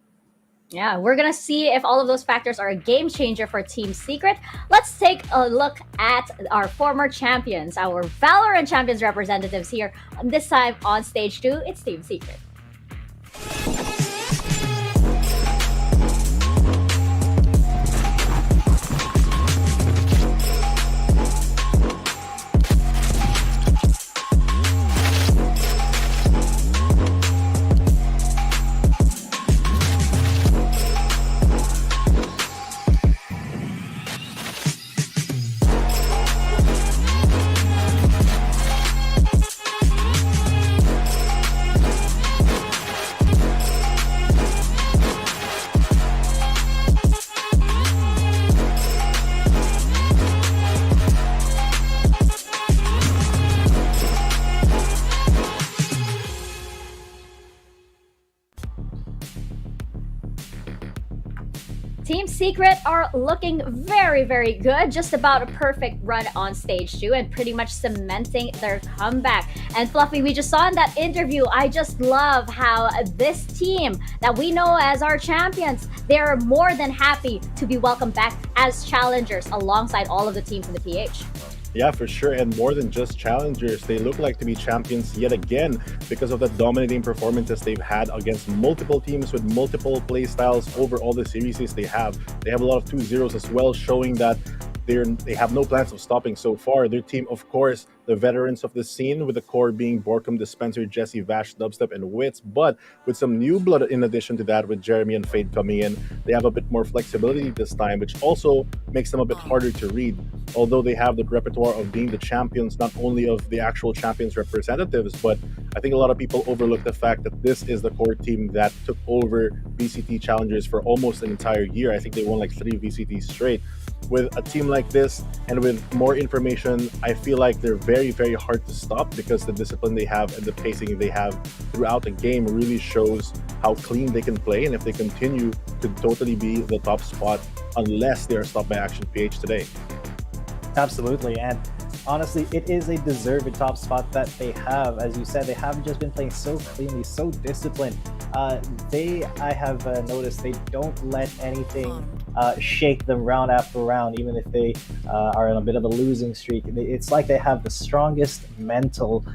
Yeah, we're going to see if all of those factors are a game changer for Team Secret. Let's take a look at our former champions, our Valorant champions representatives here. This time on Stage 2, it's Team Secret. Team Secret are looking very, very good. Just about a perfect run on Stage 2 and pretty much cementing their comeback. And Fluffy, we just saw in that interview, I just love how this team that we know as our champions, they're more than happy to be welcomed back as challengers alongside all of the teams in the PH. Yeah, for sure. And more than just challengers, they look like to be champions yet again because of the dominating performances they've had against multiple teams with multiple play styles over all the series they have. They have a lot of 2-0s as well, showing that they have no plans of stopping so far. Their team, of course, the veterans of the scene, with the core being Borkum, Dispenser, Jesse, Vash, Dubstep, and Wits, but with some new blood in addition to that, with Jeremy and Fade coming in, they have a bit more flexibility this time, which also makes them a bit harder to read. Although they have the repertoire of being the champions, not only of the actual champions representatives, but I think a lot of people overlook the fact that this is the core team that took over VCT Challengers for almost an entire year. I think they won like 3 VCTs straight. With a team like this and with more information, I feel like they're very, very hard to stop because the discipline they have and the pacing they have throughout the game really shows how clean they can play, and if they continue to totally be the top spot unless they are stopped by Action PH today. Absolutely, and honestly, it is a deserved top spot that they have. As you said, they haven't just been playing so cleanly, so disciplined. I have noticed they don't let anything shake them round after round, even if they are on a bit of a losing streak. It's like they have the strongest mental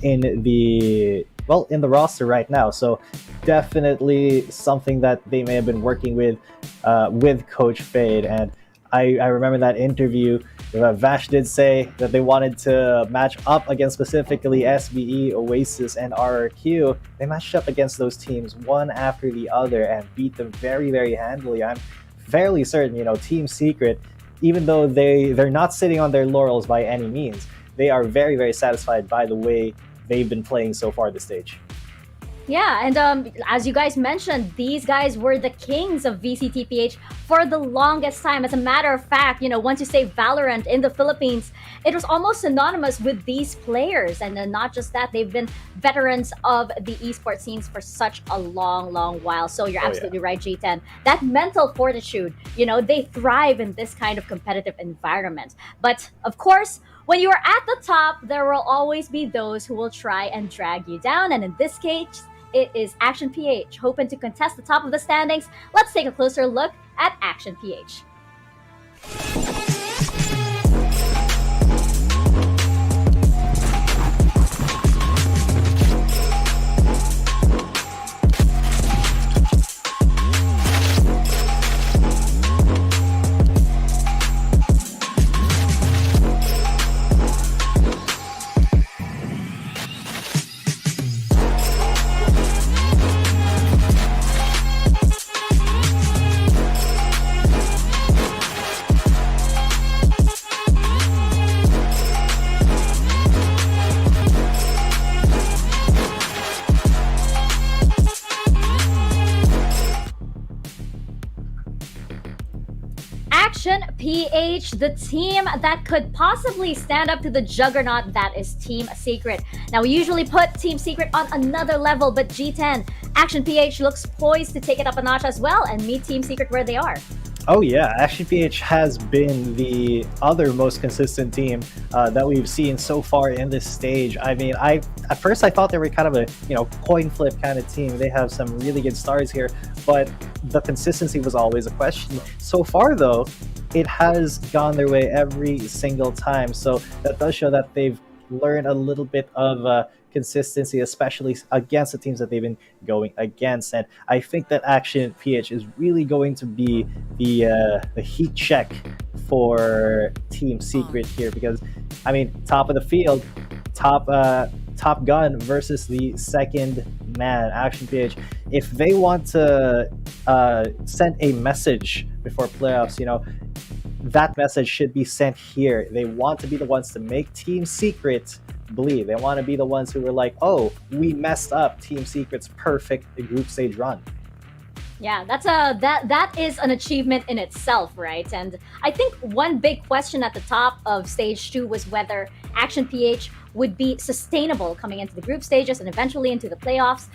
in the roster right now. So definitely something that they may have been working with Coach Fade. And I remember that interview. Vash did say that they wanted to match up against specifically SBE, Oasis, and RRQ. They matched up against those teams one after the other and beat them very, very handily. I'm fairly certain, Team Secret, even though they're not sitting on their laurels by any means, they are very, very satisfied by the way they've been playing so far this stage. Yeah, and as you guys mentioned, these guys were the kings of VCTPH for the longest time. As a matter of fact, once you say Valorant in the Philippines, it was almost synonymous with these players. And then not just that, they've been veterans of the esports scenes for such a long, long while. So you're absolutely right, G10. That mental fortitude, they thrive in this kind of competitive environment. But of course, when you are at the top, there will always be those who will try and drag you down. And in this case, it is Action PH, hoping to contest the top of the standings. Let's take a closer look at Action PH. Action PH, the team that could possibly stand up to the juggernaut that is Team Secret. Now, we usually put Team Secret on another level, but G10, Action PH looks poised to take it up a notch as well and meet Team Secret where they are. Oh yeah, Action PH has been the other most consistent team that we've seen so far in this stage. I mean, at first I thought they were kind of a coin flip kind of team. They have some really good stars here, but the consistency was always a question. So far though, it has gone their way every single time. So that does show that they've learned a little bit of consistency, especially against the teams that they've been going against. And I think that Action PH is really going to be the heat check for Team Secret here, because I mean, top of the field, top gun versus the second man, Action PH. If they want to send a message before playoffs, that message should be sent here. They want to be the ones to make Team Secret believe. They want to be the ones who were like, oh, we messed up Team Secret's perfect group stage run. Yeah, that is an achievement in itself, right? And I think one big question at the top of stage 2 was whether Action PH would be sustainable coming into the group stages and eventually into the playoffs.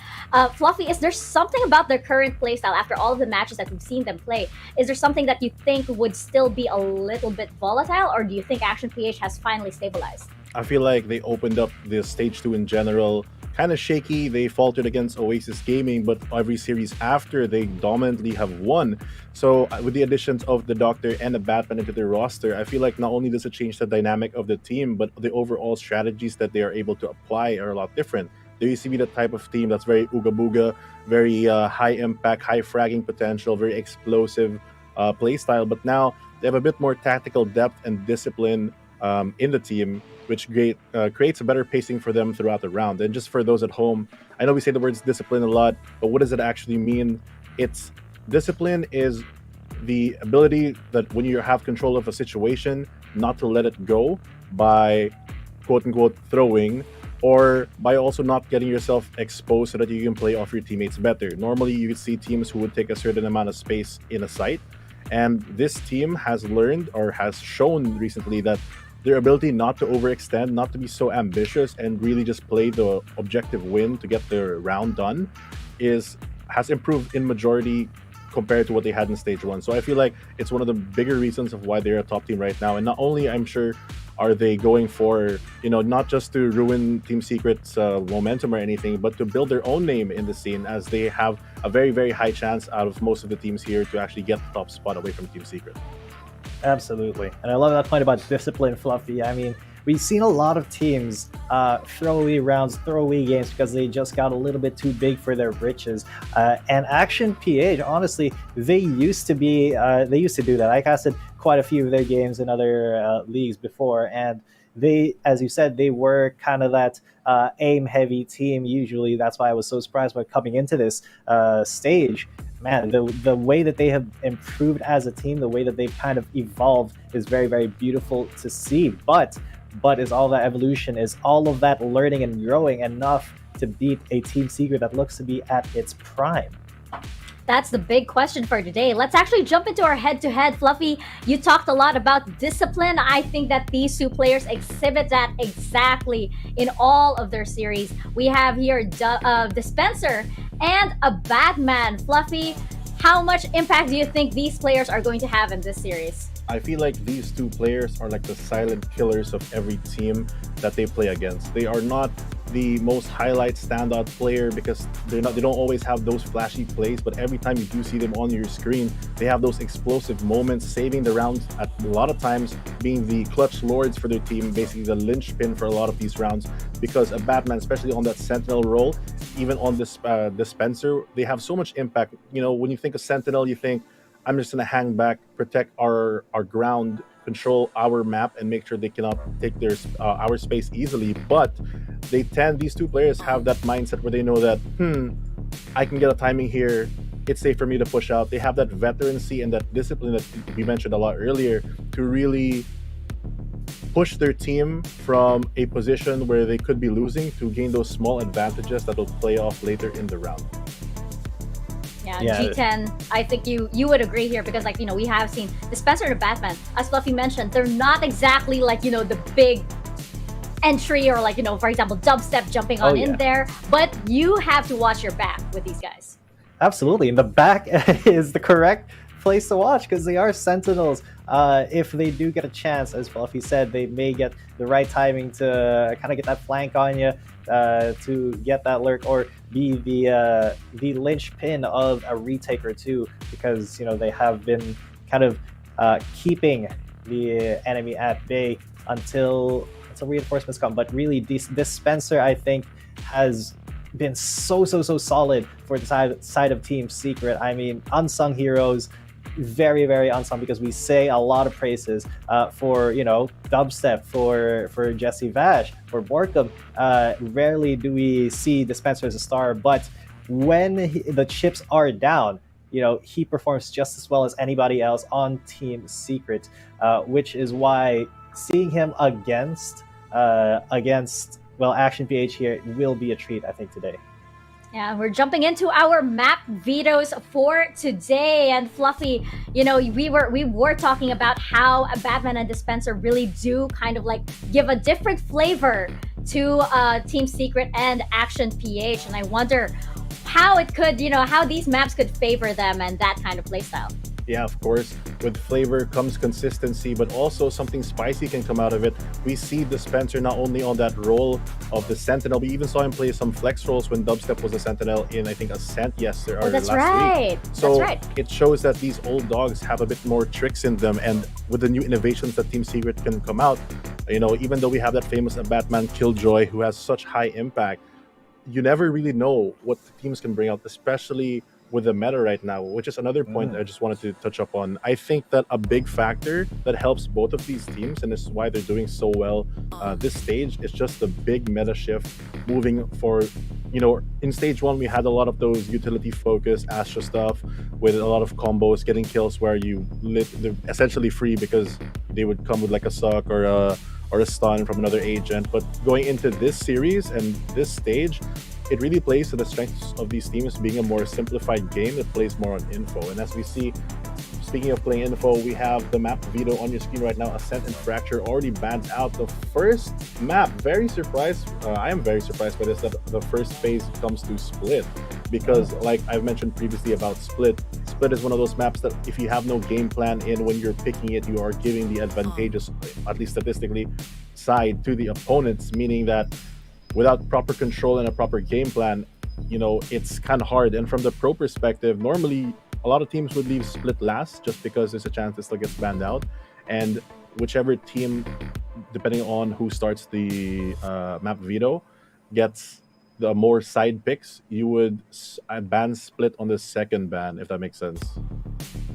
Fluffy, is there something about their current playstyle after all of the matches that we've seen them play? Is there something that you think would still be a little bit volatile, or do you think Action PH has finally stabilized? I feel like they opened up the stage 2 in general kind of shaky. They faltered against Oasis Gaming, but every series after, they dominantly have won. So with the additions of the Doctor and the Batman into their roster, I feel like not only does it change the dynamic of the team, but the overall strategies that they are able to apply are a lot different. They used to be the type of team that's very ooga booga, very high impact, high fragging potential, very explosive play style, but now they have a bit more tactical depth and discipline in the team, which creates a better pacing for them throughout the round. And just for those at home, I know we say the words discipline a lot, but what does it actually mean? Discipline is the ability that when you have control of a situation, not to let it go by quote-unquote throwing, or by also not getting yourself exposed so that you can play off your teammates better. Normally, you would see teams who would take a certain amount of space in a site, and this team has learned or has shown recently that their ability not to overextend, not to be so ambitious, and really just play the objective win to get their round done has improved in majority compared to what they had in stage 1. So I feel like it's one of the bigger reasons of why they're a top team right now. And not only, I'm sure, are they going for, not just to ruin Team Secret's momentum or anything, but to build their own name in the scene, as they have a very, very high chance out of most of the teams here to actually get the top spot away from Team Secret. Absolutely. And I love that point about discipline, Fluffy. I mean, we've seen a lot of teams throw away rounds, throw away games because they just got a little bit too big for their britches. And Action PH, honestly, they used to do that. I casted quite a few of their games in other leagues before, and they, as you said, they were kind of that aim-heavy team usually. That's why I was so surprised by coming into this stage. Man, the way that they have improved as a team, the way that they've kind of evolved is very, very beautiful to see. But is all that evolution, is all of that learning and growing enough to beat a Team Secret that looks to be at its prime? That's the big question for today. Let's actually jump into our head-to-head. Fluffy, you talked a lot about discipline. I think that these two players exhibit that exactly in all of their series. We have here Dispenser and a Batman. Fluffy, how much impact do you think these players are going to have in this series? I feel like these two players are like the silent killers of every team that they play against. They are not the most highlight standout player because they don't always have those flashy plays, but every time you do see them on your screen, they have those explosive moments, saving the rounds at a lot of times, being the clutch lords for their team, basically the linchpin for a lot of these rounds. Because a Batman, especially on that Sentinel role, even on this Dispenser, they have so much impact. You know, when you think of Sentinel, you think, I'm just going to hang back, protect our ground, control our map, and make sure they cannot take their our space easily. But these two players have that mindset where they know that, I can get a timing here. It's safe for me to push out. They have that veterancy and that discipline that we mentioned a lot earlier to really push their team from a position where they could be losing to gain those small advantages that will play off later in the round. Yeah, G10, I think you would agree here because, like, you know, we have seen Dispenser and Batman, as Fluffy mentioned, they're not exactly like, you know, the big entry or like, you know, for example, dubstep jumping on in there, but you have to watch your back with these guys. Absolutely, and the back is the correct place to watch because they are Sentinels. If they do get a chance, as Fluffy said, they may get the right timing to kind of get that flank on you, to get that lurk or be the linchpin of a retake or two, because you know they have been kind of keeping the enemy at bay until reinforcements come. But really, this Dispenser, I think, has been so solid for the side of Team Secret. I mean, unsung heroes, very unsung, because we say a lot of praises for, you know, dubstep, for Jesse Vash, for Borkum. Rarely do we see Dispenser as a star, but when the chips are down, you know, he performs just as well as anybody else on Team Secret, which is why seeing him against Action PH here will be a treat, I think, today. Yeah, we're jumping into our map vetoes for today. And Fluffy, you know, we were talking about how a Batman and Dispenser really do kind of like give a different flavor to Team Secret and Action PH. And I wonder how it could, you know, how these maps could favor them and that kind of playstyle. Yeah, of course. With flavor comes consistency, but also something spicy can come out of it. We see Dispenser not only on that role of the Sentinel, we even saw him play some flex roles when Dubstep was a Sentinel in, I think, Ascent last week. So it shows that these old dogs have a bit more tricks in them, and with the new innovations that Team Secret can come out, you know, even though we have that famous Batman Killjoy who has such high impact, you never really know what the teams can bring out, especially with the meta right now, which is another point I just wanted to touch up on. I think that a big factor that helps both of these teams, and this is why they're doing so well this stage, is just the big meta shift moving for, you know, in stage one, we had a lot of those utility focused Astra stuff with a lot of combos, getting kills where they're essentially free because they would come with like a suck or a stun from another agent. But going into this series and this stage, it really plays to the strengths of these teams being a more simplified game that plays more on info. And as we see, speaking of playing info, we have the map veto on your screen right now. Ascent and Fracture already banned out. The first map, very surprised. I am very surprised by this, that the first phase comes to Split. Because like I've mentioned previously about Split is one of those maps that if you have no game plan in when you're picking it, you are giving the advantageous, at least statistically, side to the opponents, meaning that without proper control and a proper game plan, you know, it's kind of hard. And from the pro perspective, normally a lot of teams would leave Split last just because there's a chance it still gets banned out. And whichever team, depending on who starts the map veto, gets the more side picks, you would ban Split on the second ban, if that makes sense.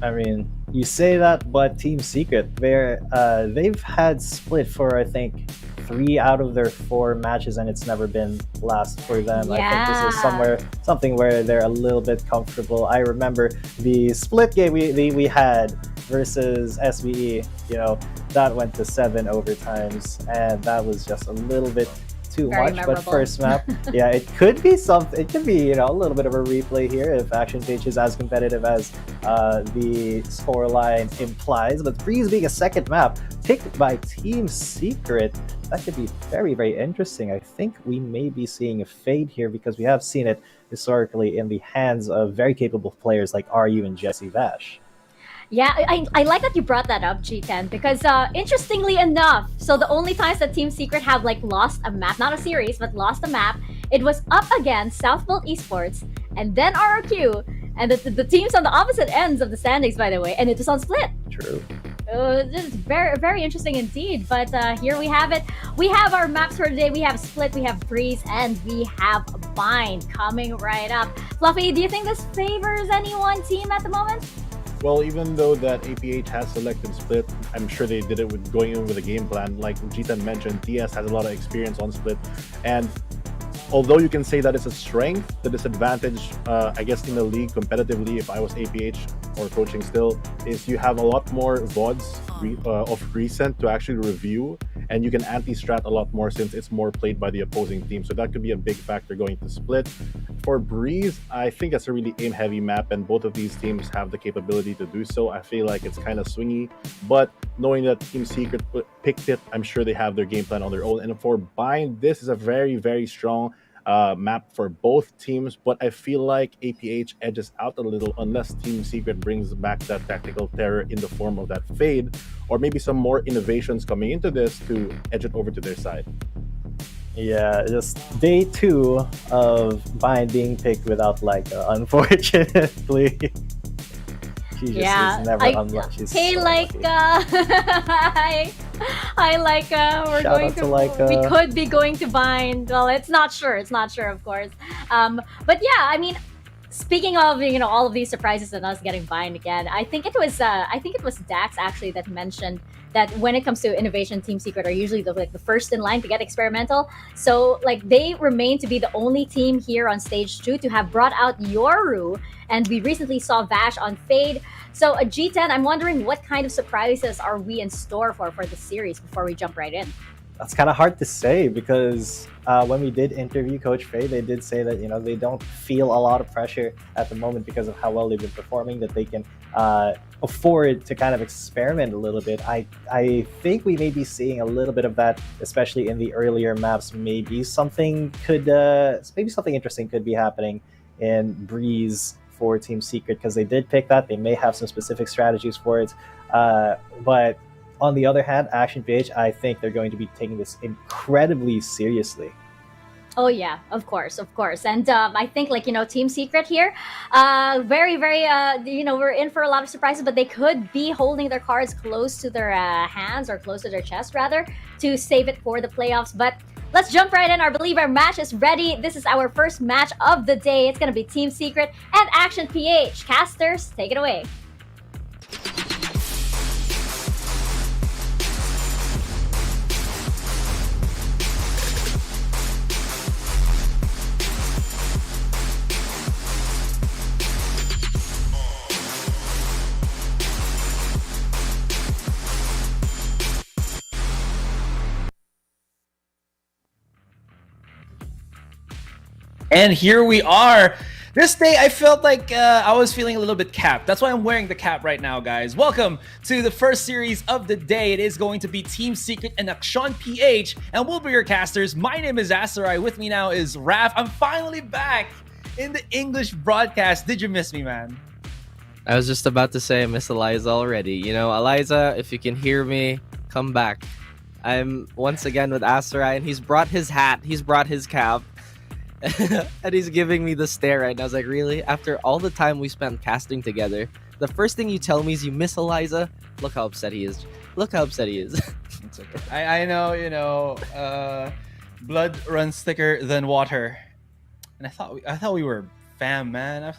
I mean, you say that, but Team Secret, they've had Split for, I think, 3 out of their 4 matches, and it's never been last for them. Yeah. I think this is something where they're a little bit comfortable. I remember the Split game we had versus SVE, you know, that went to 7 overtimes, and that was just a little bit too Very much. memorable. But first map, yeah, it could be something. It could be a little bit of a replay here if Action PH is as competitive as the scoreline implies. But Breeze being a second map picked by Team Secret, that could be very, very interesting. I think we may be seeing a fade here because we have seen it historically in the hands of very capable players like RU and Jesse Vash. Yeah, I like that you brought that up, G10, because interestingly enough, so the only times that Team Secret have lost a map, not a series, but lost a map, it was up against Southbolt Esports and then RRQ, and the teams on the opposite ends of the standings, by the way, and it was on Split. True. This is very, very interesting indeed. But here we have it. We have our maps for today. We have Split, we have Breeze, and we have Bind coming right up. Fluffy, do you think this favors any one team at the moment? Well, even though that APH has selected Split, I'm sure they did it with going in with a game plan. Like Jitan mentioned, TS has a lot of experience on Split, and although you can say that it's a strength, the disadvantage, I guess, in the league competitively, if I was APH or coaching still, is you have a lot more VODs of recent to actually review, and you can anti-strat a lot more since it's more played by the opposing team. So that could be a big factor going to Split. For Breeze, I think that's a really aim-heavy map, and both of these teams have the capability to do so. I feel like it's kind of swingy, but knowing that Team Secret picked it, I'm sure they have their game plan on their own. And for Bind, this is a very, very strong map for both teams, but I feel like APH edges out a little unless Team Secret brings back that tactical terror in the form of that fade, or maybe some more innovations coming into this to edge it over to their side. Yeah, just day 2 of Bind being picked without Leica, unfortunately. She just is never unlucky. Hey, Leica! Hi, Leica. We're Shout going out to Leica. We could be going to Bind. Well, it's not sure. It's not sure, of course. But yeah, I mean, speaking of all of these surprises and us getting Bind again, I think it was Dax actually that mentioned that when it comes to innovation, Team Secret are usually the first in line to get experimental. So they remain to be the only team here on stage 2 to have brought out Yoru, and we recently saw Vash on Fade. So G10, I'm wondering what kind of surprises are we in store for the series before we jump right in? That's kind of hard to say because when we did interview Coach Faye, they did say that they don't feel a lot of pressure at the moment because of how well they've been performing, that they can afford to kind of experiment a little bit. I think we may be seeing a little bit of that, especially in the earlier maps. Maybe something interesting could be happening in Breeze for Team Secret because they did pick that. They may have some specific strategies for it, but on the other hand, Action PH, I think they're going to be taking this incredibly seriously. Oh yeah, of course, and I think Team Secret here, very, very, we're in for a lot of surprises, but they could be holding their cards close to their hands, or close to their chest rather, to save it for the playoffs. But let's jump right in. I believe our match is ready. This is our first match of the day. It's gonna be Team Secret and Action PH. Casters, take it away. And here we are. This day, I felt like I was feeling a little bit capped. That's why I'm wearing the cap right now, guys. Welcome to the first series of the day. It is going to be Team Secret and Qeon PH, and we'll be your casters. My name is Asarai. With me now is Raf. I'm finally back in the English broadcast. Did you miss me, man? I was just about to say I miss Eliza already. Eliza, if you can hear me, come back. I'm once again with Asarai, and he's brought his hat. He's brought his cap. And he's giving me the stare right now. I was like, really? After all the time we spent casting together, the first thing you tell me is you miss Eliza? Look how upset he is. Look how upset he is. It's okay. I know, blood runs thicker than water. And I thought we were fam, man.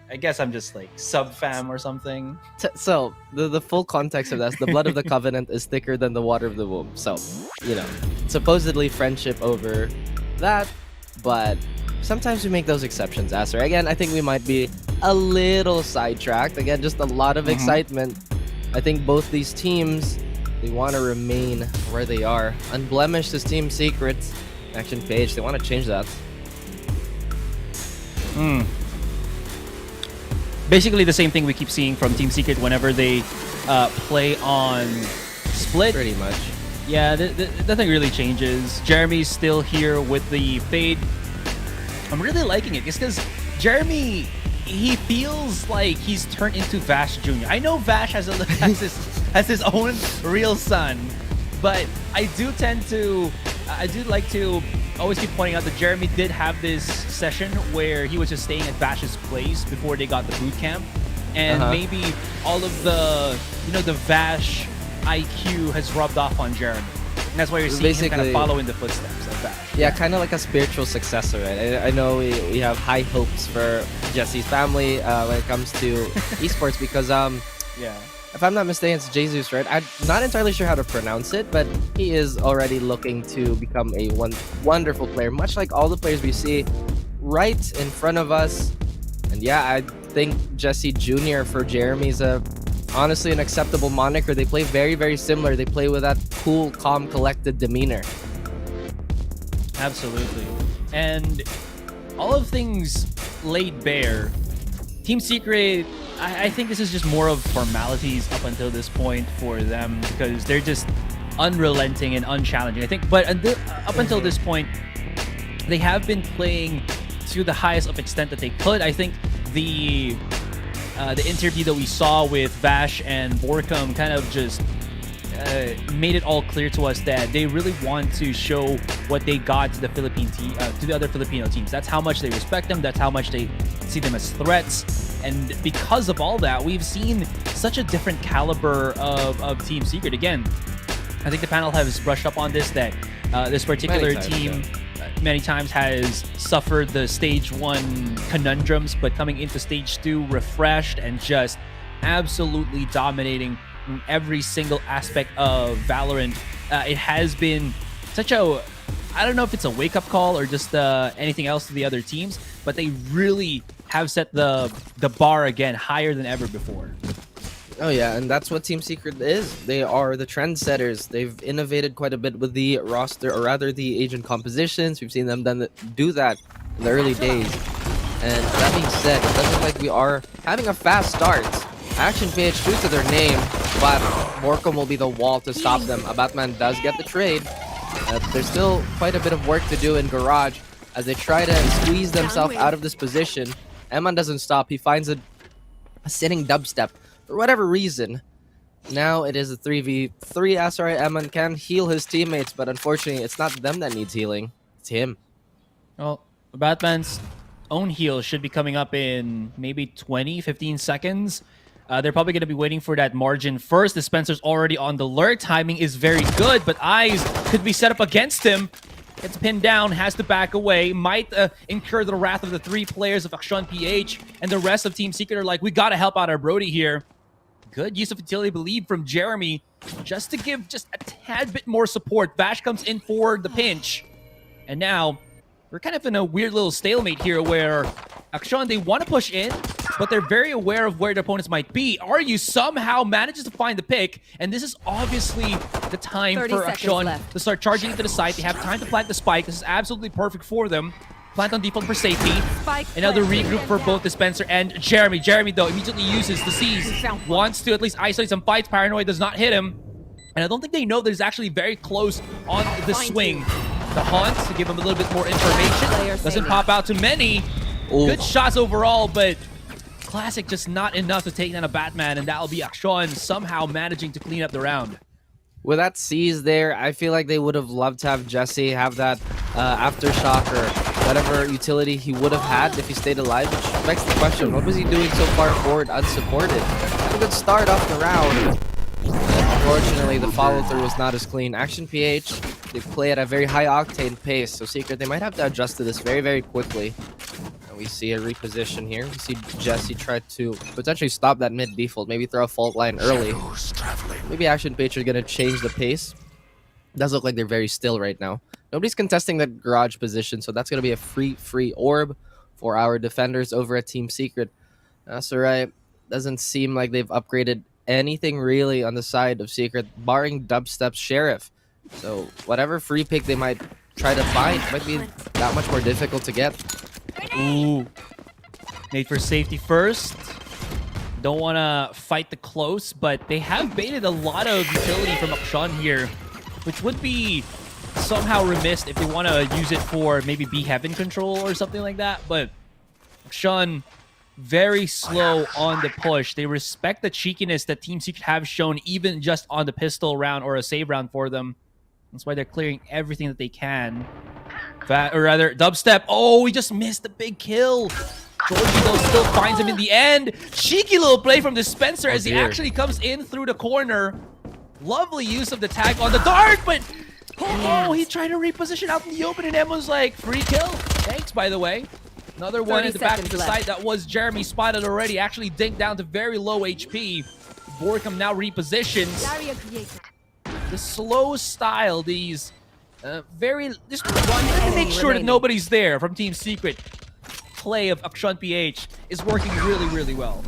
I guess I'm just like sub fam or something. So the full context of that is the blood of the covenant is thicker than the water of the womb. So, supposedly friendship over that. But sometimes we make those exceptions, Aster. Again, I think we might be a little sidetracked. Again, just a lot of excitement. I think both these teams, they want to remain where they are. Unblemished is Team Secret, Action PH, they want to change that. Basically the same thing we keep seeing from Team Secret whenever they play on split. Pretty much. Yeah, nothing really changes. Jeremy's still here with the fade. I'm really liking it. It's because Jeremy, he feels like he's turned into Vash Jr. I know Vash has his own real son, but I do like to always keep pointing out that Jeremy did have this session where he was just staying at Vash's place before they got the boot camp, and maybe all of the the Vash IQ has rubbed off on Jeremy. And that's why you're seeing him kind of follow in the footsteps of Vash. Yeah, kind of like a spiritual successor, right? I know we have high hopes for Jesse's family when it comes to esports because if I'm not mistaken, it's Jesus, right? I'm not entirely sure how to pronounce it, but he is already looking to become a wonderful player, much like all the players we see right in front of us. And yeah, I think Jesse Jr. for Jeremy's honestly an acceptable moniker. They play very, very similar. They play with that cool, calm, collected demeanor. Absolutely. And all of things laid bare, Team Secret, I think this is just more of formalities up until this point for them because they're just unrelenting and unchallenging. I think, but up until this point, they have been playing to the highest of extent that they could. I think the interview that we saw with Vash and Borkum kind of just made it all clear to us that they really want to show what they got to the to the other Filipino teams. That's how much they respect them. That's how much they see them as threats. And because of all that, we've seen such a different caliber of Team Secret. Again, I think the panel has brushed up on this, that this particular team many times has suffered the stage 1 conundrums, but coming into stage 2 refreshed and just absolutely dominating in every single aspect of Valorant. It has been such a, I don't know if it's a wake-up call or just anything else to the other teams, but they really have set the bar again higher than ever before. Oh yeah, and that's what Team Secret is. They are the trendsetters. They've innovated quite a bit with the roster, or rather the agent compositions. We've seen them do that in the early days. And that being said, it does look like we are having a fast start. Action PH true to their name, but Borkum will be the wall to stop them. A Batman does get the trade. There's still quite a bit of work to do in Garage as they try to squeeze themselves out of this position. Eman doesn't stop. He finds a sitting dubstep for whatever reason. Now it is a 3v3. SRI Eman can heal his teammates, but unfortunately it's not them that needs healing. It's him. Well, Batman's own heal should be coming up in maybe 15 seconds. They're probably going to be waiting for that margin first. The Spencer's already on the lurk. Timing is very good, but eyes could be set up against him. Gets pinned down, has to back away, might incur the wrath of the 3 players of Qeon PH, and the rest of Team Secret are like, we got to help out our Brody here. Good use of utility, believe, from Jeremy, just to give just a tad bit more support. Vash comes in for the pinch, and now we're kind of in a weird little stalemate here where Qeon, they want to push in, but they're very aware of where their opponents might be. Aryu somehow manages to find the pick, and this is obviously the time for Qeon to start charging into the site. They have time to plant the spike. This is absolutely perfect for them. Plant on default for safety. Another regroup for both Dispenser and Jeremy. Jeremy, though, immediately uses the seize. Wants to at least isolate some fights. Paranoid does not hit him. And I don't think they know that he's actually very close on the swing. The Haunt to give him a little bit more information. Doesn't pop out too many. Good shots overall, but Classic just not enough to take down a Batman, and that'll be Qeon somehow managing to clean up the round. With that seize there, I feel like they would have loved to have Jesse have that aftershock or whatever utility he would have had if he stayed alive, which begs the question, what was he doing so far forward unsupported? Had a good start off the round. Unfortunately, the follow-through was not as clean. Action PH, they play at a very high-octane pace, so Secret, they might have to adjust to this very, very quickly. And we see a reposition here. We see Jesse try to potentially stop that mid default, maybe throw a fault line early. Maybe Action PH are going to change the pace. It does look like they're very still right now. Nobody's contesting that garage position, so that's going to be a free orb for our defenders over at Team Secret. That's alright. Doesn't seem like they've upgraded anything really on the side of Secret, barring Dubstep's Sheriff. So whatever free pick they might try to find. Might be that much more difficult to get. Ooh. Made for safety first. Don't want to fight the close, but they have baited a lot of utility from Qeon here, which would be somehow remiss if they want to use it for maybe B Heaven control or something like that. But Qeon, very slow on the push. They respect the cheekiness that Team Secret have shown even just on the pistol round or a save round for them. That's why they're clearing everything that they can. Or rather, dubstep. Oh, he just missed the big kill. Georgie, though, still finds him in the end. Cheeky little play from Dispenser as he actually comes in through the corner. Lovely use of the tag on the dart, but oh, he tried to reposition out in the open, and Emma's like, free kill. Thanks, by the way. Another one in the back of the side. That was Jeremy spotted already. Actually dinked down to very low HP. Borkham now repositions. The slow style, these very... Just want to make sure that nobody's there from Team Secret. Play of TPH is working really, really well.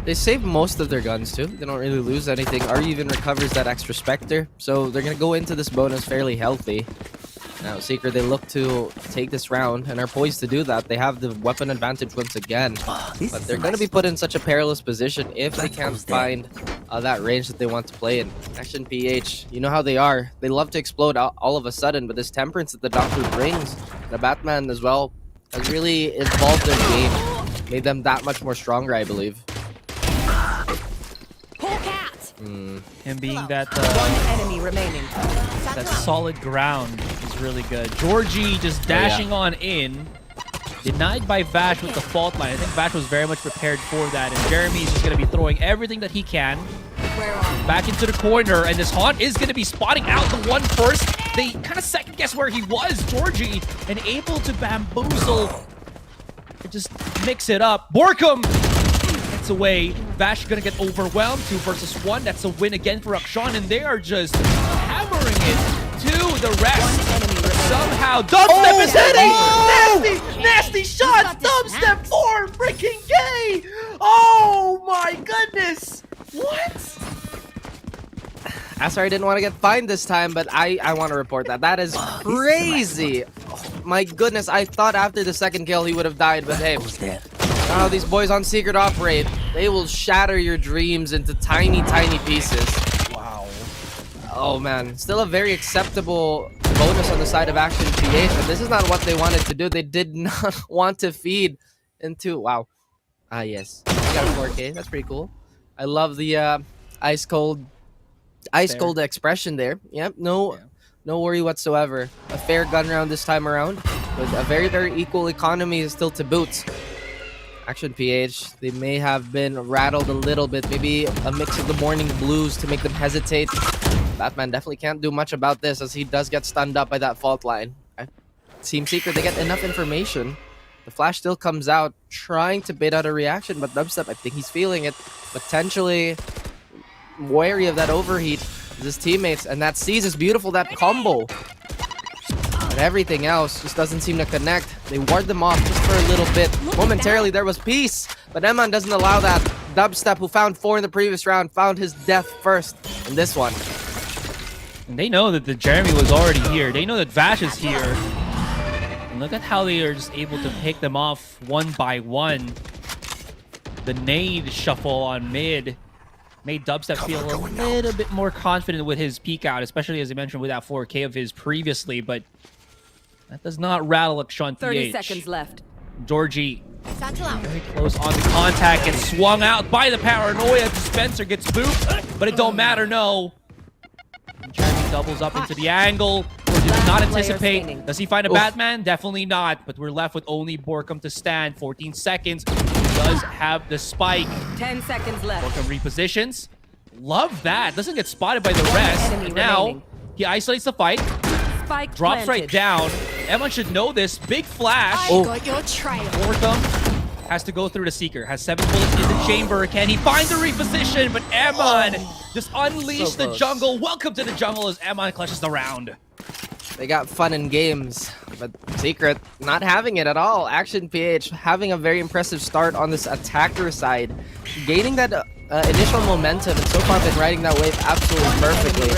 They save most of their guns too. They don't really lose anything. Ari even recovers that extra Spectre. So they're going to go into this bonus fairly healthy. Now, Secret, they look to take this round and are poised to do that. They have the weapon advantage once again. But they're going to be put in such a perilous position if they can't find that range that they want to play in. Action PH, you know how they are. They love to explode all of a sudden, but this temperance that the Doctor brings, the Batman as well, has really evolved their game. Made them that much more stronger, I believe. Him being that enemy remaining. That solid ground is really good. Georgie just dashing on in. Denied by Vash with the fault line. I think Vash was very much prepared for that. And Jeremy's just going to be throwing everything that he can. Back into the corner. And this Haunt is going to be spotting out the one first. They kind of second guess where he was. Georgie and able to bamboozle. Just mix it up. Borkham gets away. Vash gonna get overwhelmed. 2 versus 1. That's a win again for Qeon, and they are just hammering it to the rest. Somehow, Dubstep is hitting! Nasty shots! Dubstep 4 freaking gay! Oh my goodness! What? Sorry, I didn't want to get fined this time, but I want to report that. That is crazy. Oh, my goodness, I thought after the second kill he would have died, but hey. How these boys on Secret operate. They will shatter your dreams into tiny, tiny pieces. Wow. Oh, man. Still a very acceptable bonus on the side of Action PH, but this is not what they wanted to do. They did not want to feed into... Wow. Yes. We got a 4K. That's pretty cool. I love the ice cold expression there. Yep. No worry whatsoever. A fair gun round this time around. With a very, very equal economy still to boot. Action PH, they may have been rattled a little bit. Maybe a mix of the morning blues to make them hesitate. Batman definitely can't do much about this as he does get stunned up by that fault line. Team Secret, they get enough information. The flash still comes out, trying to bait out a reaction, but Dubstep, I think he's feeling it. Potentially wary of that overheat of his teammates, and that Seize is beautiful, that combo. But everything else just doesn't seem to connect. They ward them off just for a little bit. Momentarily, there was peace, but Eman doesn't allow that. Dubstep, who found 4 in the previous round, found his death first in this one. And they know that the Jeremy was already here. They know that Vash is here. And look at how they are just able to pick them off one by one. The nade shuffle on mid made Dubstep feel a little bit more confident with his peek out, especially as I mentioned with that 4K of his previously, but that does not rattle Qeon 30 seconds left. Georgie very close on the contact, gets swung out by the paranoia. Dispenser gets booped, but it don't matter, no. Jeremy doubles up into the angle. Georgie does not anticipate. Does he find a Batman? Definitely not, but we're left with only Borkham to stand. 14 seconds. He does have the spike. 10 seconds left. Borkham repositions. Love that. Doesn't get spotted by the rest. And now he isolates the fight. Spike drops planted. right down. Emon should know this. Big flash. Got your trail. Borkham has to go through the Seeker. Has 7 bullets in the chamber. Can he find the reposition? But Emon just unleashed the jungle. Welcome to the jungle as Emon clutches the round. They got fun in games, but Secret not having it at all. Action PH having a very impressive start on this attacker side, gaining that initial momentum, and so far been riding that wave absolutely perfectly.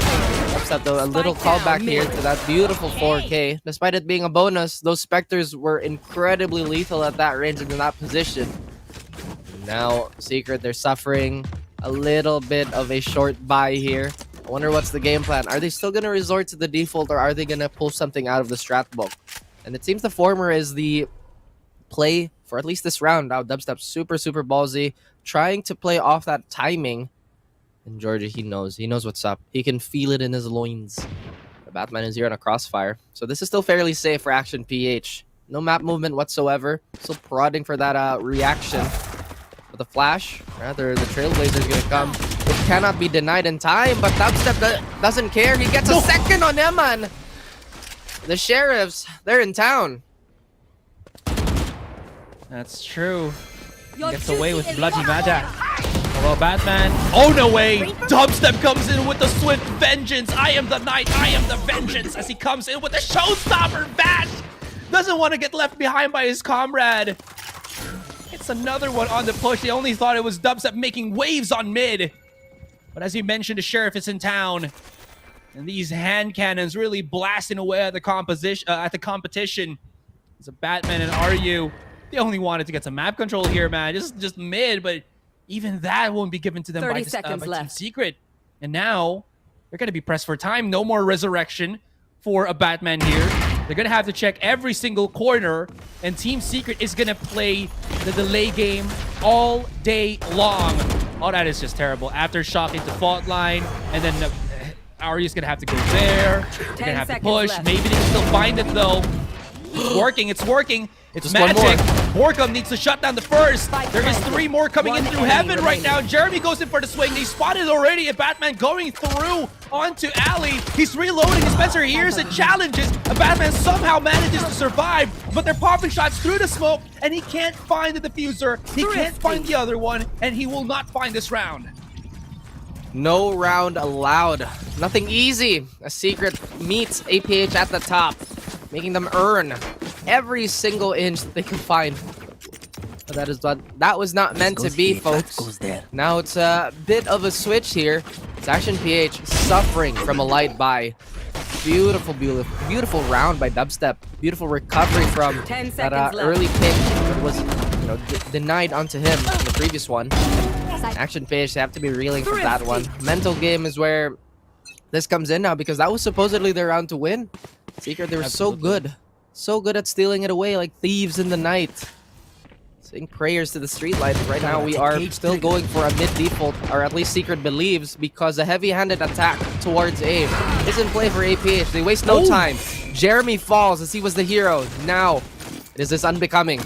Dubstep though. A little callback here to that beautiful 4K. Despite it being a bonus, those Spectres were incredibly lethal at that range and in that position. Now, Secret, they're suffering a little bit of a short buy here. I wonder what's the game plan. Are they still going to resort to the default, or are they going to pull something out of the strat book? And it seems the former is the play for at least this round. Now, Dubstep super ballsy, trying to play off that timing. And Georgia, he knows what's up. He can feel it in his loins. The Batman is here on a crossfire. So this is still fairly safe for Action PH. No map movement whatsoever. Still prodding for that reaction. But the flash, rather the Trailblazer is going to come. It cannot be denied in time, but Dubstep doesn't care. He gets a second on Eman. The Sheriffs, they're in town. That's true. He gets away with bloody magic. Hello, Batman. Oh, no way. Dubstep comes in with the swift vengeance. I am the knight. I am the vengeance. As he comes in with the showstopper bash. Doesn't want to get left behind by his comrade. It's another one on the push. They only thought it was Dubstep making waves on mid. But as you mentioned, the Sheriff is in town. And these hand cannons really blasting away at the competition. It's a Batman and RU. They only wanted to get some map control here, man. Just mid, but even that won't be given to them by Team Secret. And now they're going to be pressed for time. No more resurrection for a Batman here. They're going to have to check every single corner, and Team Secret is going to play the delay game all day long. Oh, that is just terrible. Aftershock into fault line, and then Ari's going to have to go there. They're going to have to push. Maybe they can still find it, though. It's working. It's working. It's magic. Regum needs to shut down the first. There is 3 more coming in through heaven right now. Jeremy goes in for the swing. They spotted already a Batman going through onto Ali. He's reloading. Spencer hears it, challenges. A Batman somehow manages to survive, but they're popping shots through the smoke, and he can't find the diffuser. He can't find the other one, and he will not find this round. No round allowed. Nothing easy. A Secret meets APH at the top, making them earn every single inch that they can find. But that was not meant to be, folks. Now it's a bit of a switch here. It's Action PH suffering from a light buy. Beautiful round by Dubstep. Beautiful recovery from that early pick that was denied onto him in the previous one. Action PH, they have to be reeling from that one. Mental game is where this comes in now, because that was supposedly their round to win. Secret, they were so good at stealing it away like thieves in the night. Saying prayers to the streetlight. Right now we are still going for a mid default, or at least Secret believes, because a heavy-handed attack towards A is in play for APH. They waste no time. Jeremy falls as he was the hero. Now it is this unbecoming.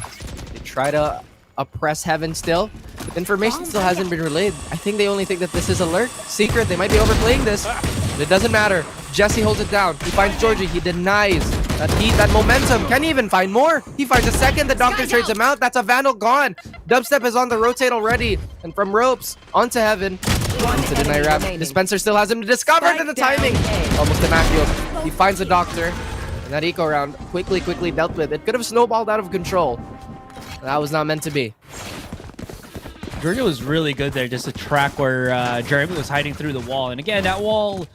They try to oppress heaven still. Information still hasn't been relayed. I think they only think that this is alert. Secret, they might be overplaying this, but it doesn't matter. Jesse holds it down. He finds Georgie. He denies that heat, that momentum. Can he even find more? He finds a second. The Doctor trades him out. That's a Vandal gone. Dubstep is on the rotate already. And from ropes onto heaven. Onto deny wrap. Dispenser still has him discovered in the timing. Almost immaculate. He finds the Doctor. And that eco round quickly dealt with. It could have snowballed out of control. That was not meant to be. Georgia was really good there, just a track where Jeremy was hiding through the wall. And again, that wall,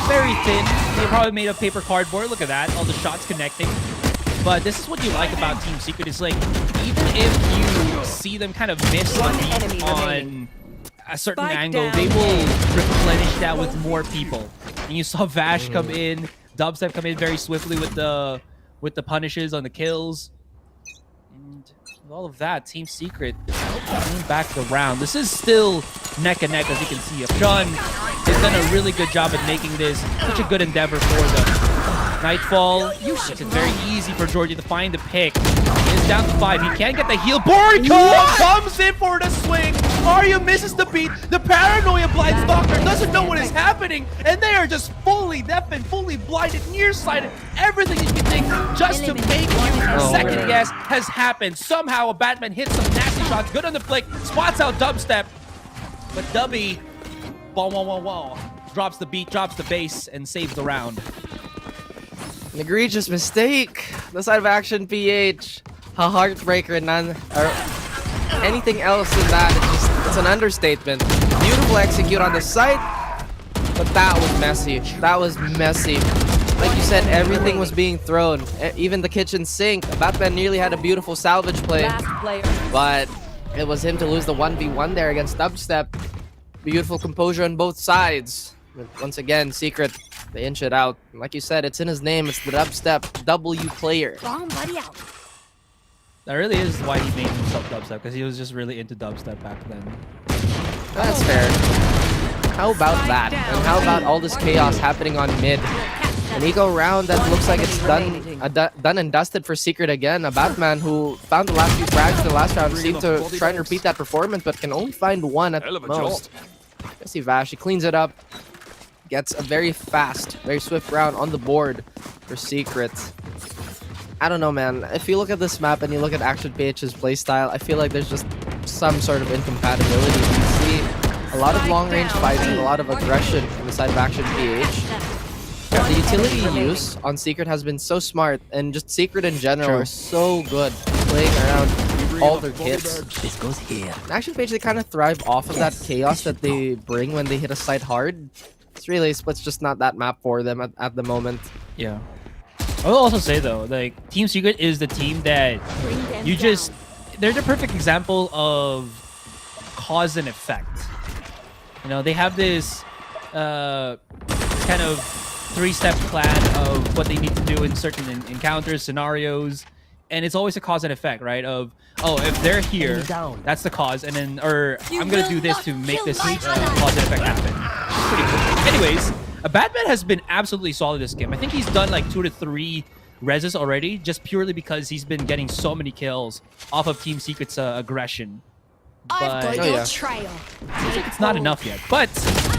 very thin. They probably made of paper cardboard. Look at that, all the shots connecting. But this is what you like about Team Secret. It's like, even if you see them kind of miss on a certain angle, they will replenish that with more people. And you saw Vash come in, Dubstep come in very swiftly with the punishes on the kills. With all of that, Team Secret bringing back the round. This is still neck and neck, as you can see. Qeon has done a really good job at making this such a good endeavor for them. Nightfall makes it very easy for Georgie to find the pick. He is down to 5. He can't get the heal. Boricom comes in for the swing. Arya misses the beat. The paranoia blinds Doctor, doesn't know what is happening, and they are just fully deafened, fully blinded, nearsighted. Everything you can think just to make you second guess has happened. Somehow a Batman hits some nasty shots, good on the flick, spots out Dubstep, but Dubby, drops the beat, drops the bass, and saves the round. An egregious mistake. The side of Action PH. A heartbreaker, or anything else than that. It's an understatement. Beautiful execute on the site. But that was messy. That was messy. Like you said, everything was being thrown. Even the kitchen sink. Batman nearly had a beautiful salvage play. But it was him to lose the 1v1 there against Dubstep. Beautiful composure on both sides. But once again, Secret, they inch it out. Like you said, it's in his name. It's the Dubstep W player. That really is why he named himself Dubstep, because he was just really into Dubstep back then. That's fair. How about that? And how about all this chaos happening on mid? An eco round that looks like it's done and dusted for Secret again. A Batman who found the last few frags in the last round seemed to try and repeat that performance, but can only find one at most. Jesse Vash, he cleans it up. Gets a very fast, very swift round on the board for Secret. I don't know, man. If you look at this map and you look at Action PH's playstyle, I feel like there's just some sort of incompatibility. You see a lot of long-range fights and a lot of aggression on the side of Action PH. The utility use on Secret has been so smart, and just Secret in general are so good playing around all their kits. This goes here. Action PH, they kind of thrive off of that chaos that they bring when they hit a site hard. It's really, Split's just not that map for them at the moment. Yeah. I will also say though, like Team Secret is the team that you just, they're the perfect example of cause and effect. You know, they have this kind of 3-step plan of what they need to do in certain encounters, scenarios, and it's always a cause and effect, right? Of, oh, if they're here, that's the cause, and then, or I'm gonna do this to make this cause and effect happen. It's pretty cool. Anyways, Batman has been absolutely solid this game. I think he's done like 2 to 3 reses already, just purely because he's been getting so many kills off of Team Secret's aggression. But seems like it's not enough yet. But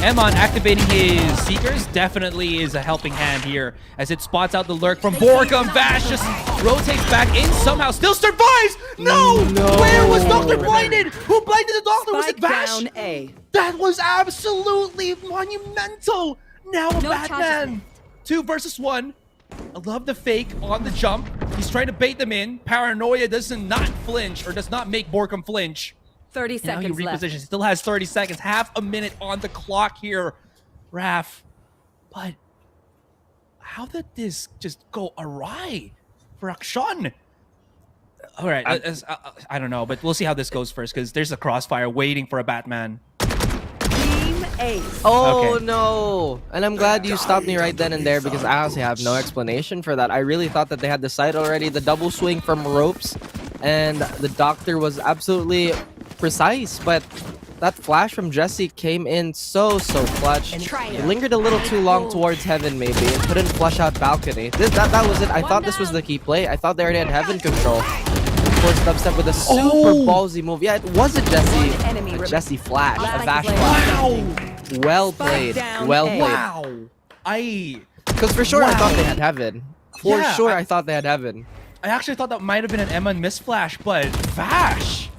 Emon activating his Seekers definitely is a helping hand here, as it spots out the lurk from Borgum. Vash just rotates back in somehow, still survives. No! Where was Doctor blinded? Who blinded the Doctor? Was it Vash? That was absolutely monumental. Now a Batman 2 versus 1. I love the fake on the jump. He's trying to bait them in. Paranoia does not flinch, or does not make Borgum flinch. 30 seconds now he repositions. left. Still has 30 seconds. Half a minute on the clock here, Raph. But how did this just go awry for Qeon? All right, I don't know, but we'll see how this goes first, because there's a crossfire waiting for a Batman. Team Ace. Oh, okay. No. And I'm glad you stopped me right then and there, because I honestly have no explanation for that. I really thought that they had the site already. The double swing from ropes, and the Doctor was absolutely precise, but that flash from Jesse came in so clutch. It lingered a little too long towards Heaven, maybe, and couldn't flush out Balcony. That was it. I thought this was the key play. I thought they already had Heaven control. Of course, Dubstep with a super ballsy move. Yeah, it was a Jesse flash, a Vash flash. Well played. Well played. Wow. Because for sure I thought they had Heaven. For sure I thought they had Heaven. I actually thought that might have been an Emon misflash, but Vash.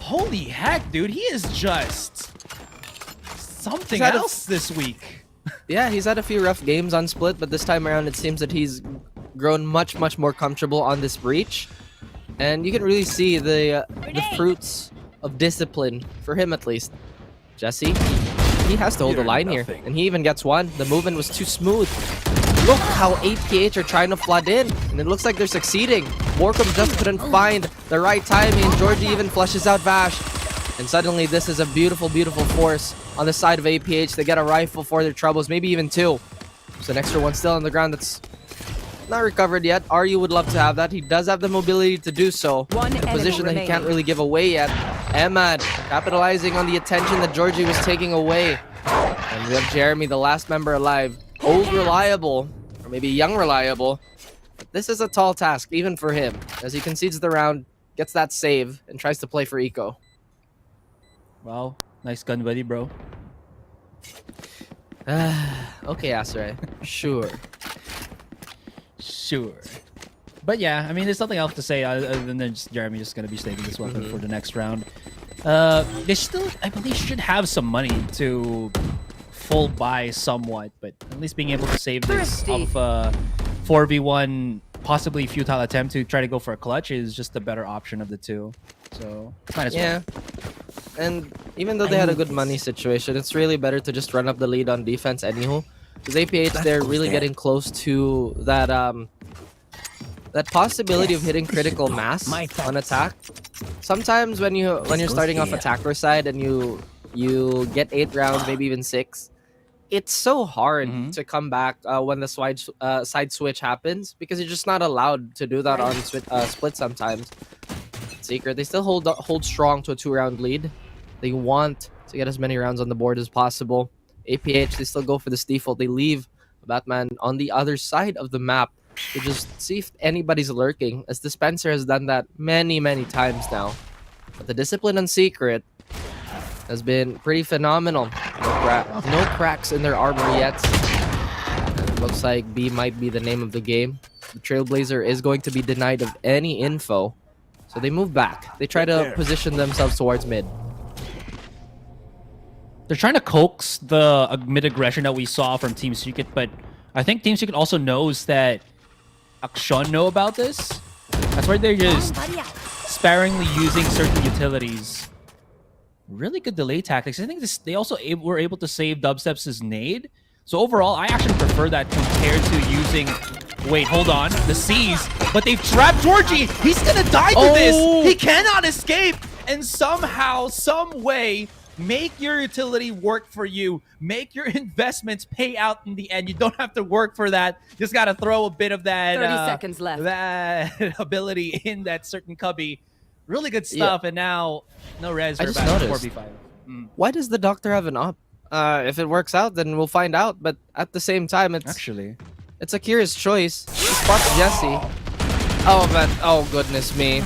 Holy heck, dude, he is just something else this week. Yeah, he's had a few rough games on Split, but this time around it seems that he's grown much more comfortable on this breach. And you can really see the fruits of discipline, for him at least. Jesse, he has to hold the line here, and he even gets one. The movement was too smooth. Look how APH are trying to flood in, and it looks like they're succeeding. Borgum just couldn't find the right timing, and Georgie even flushes out Vash. And suddenly this is a beautiful force on the side of APH. They get a rifle for their troubles, maybe even 2. There's an extra one still on the ground that's not recovered yet. Aryu would love to have that. He does have the mobility to do so. In a position that he can't really give away yet. Emad capitalizing on the attention that Georgie was taking away. And we have Jeremy, the last member alive. Old Reliable, or maybe Young Reliable. But this is a tall task, even for him, as he concedes the round, gets that save, and tries to play for Eco. Wow, nice gun buddy, bro. Okay, Asarai. Sure. But yeah, I mean, there's nothing else to say other than just Jeremy just going to be saving this weapon for the next round. They still, I believe, should have some money to full buy somewhat, but at least being able to save this off 4v1 possibly futile attempt to try to go for a clutch is just the better option of the two. So might as well. And even though they had a good money situation, it's really better to just run up the lead on defense anywho. Because APH, they're really getting close to that that possibility of hitting critical mass on attack. Sometimes when you're starting off attacker side and you get 8 rounds, maybe even 6, it's so hard to come back when the side switch happens, because you're just not allowed to do that on split sometimes. Secret, they still hold strong to a 2-round lead. They want to get as many rounds on the board as possible. APH, they still go for this default. They leave Batman on the other side of the map to just see if anybody's lurking, as Dispenser has done that many times now. But the discipline on Secret has been pretty phenomenal. No cracks in their armor yet. And it looks like B might be the name of the game. The Trailblazer is going to be denied of any info, so they move back. They try to position themselves towards mid. They're trying to coax the mid aggression that we saw from Team Secret, but I think Team Secret also knows that Qeon know about this. That's why they're just sparingly using certain utilities. Really good delay tactics. I think they also were able to save Dubstep's nade. So overall, I actually prefer that compared to using... Wait, hold on. The C's. But they've trapped Georgie. He's gonna die to this. He cannot escape. And somehow, some way, make your utility work for you. Make your investments pay out in the end. You don't have to work for that. Just gotta throw a bit of that 30 seconds left. That ability in that certain cubby. Really good stuff. And now no res for just noticed. 4v5. Why does the Doctor have an up? If it works out, then we'll find out. But at the same time, it's a curious choice. He spots Jesse. Oh goodness me. I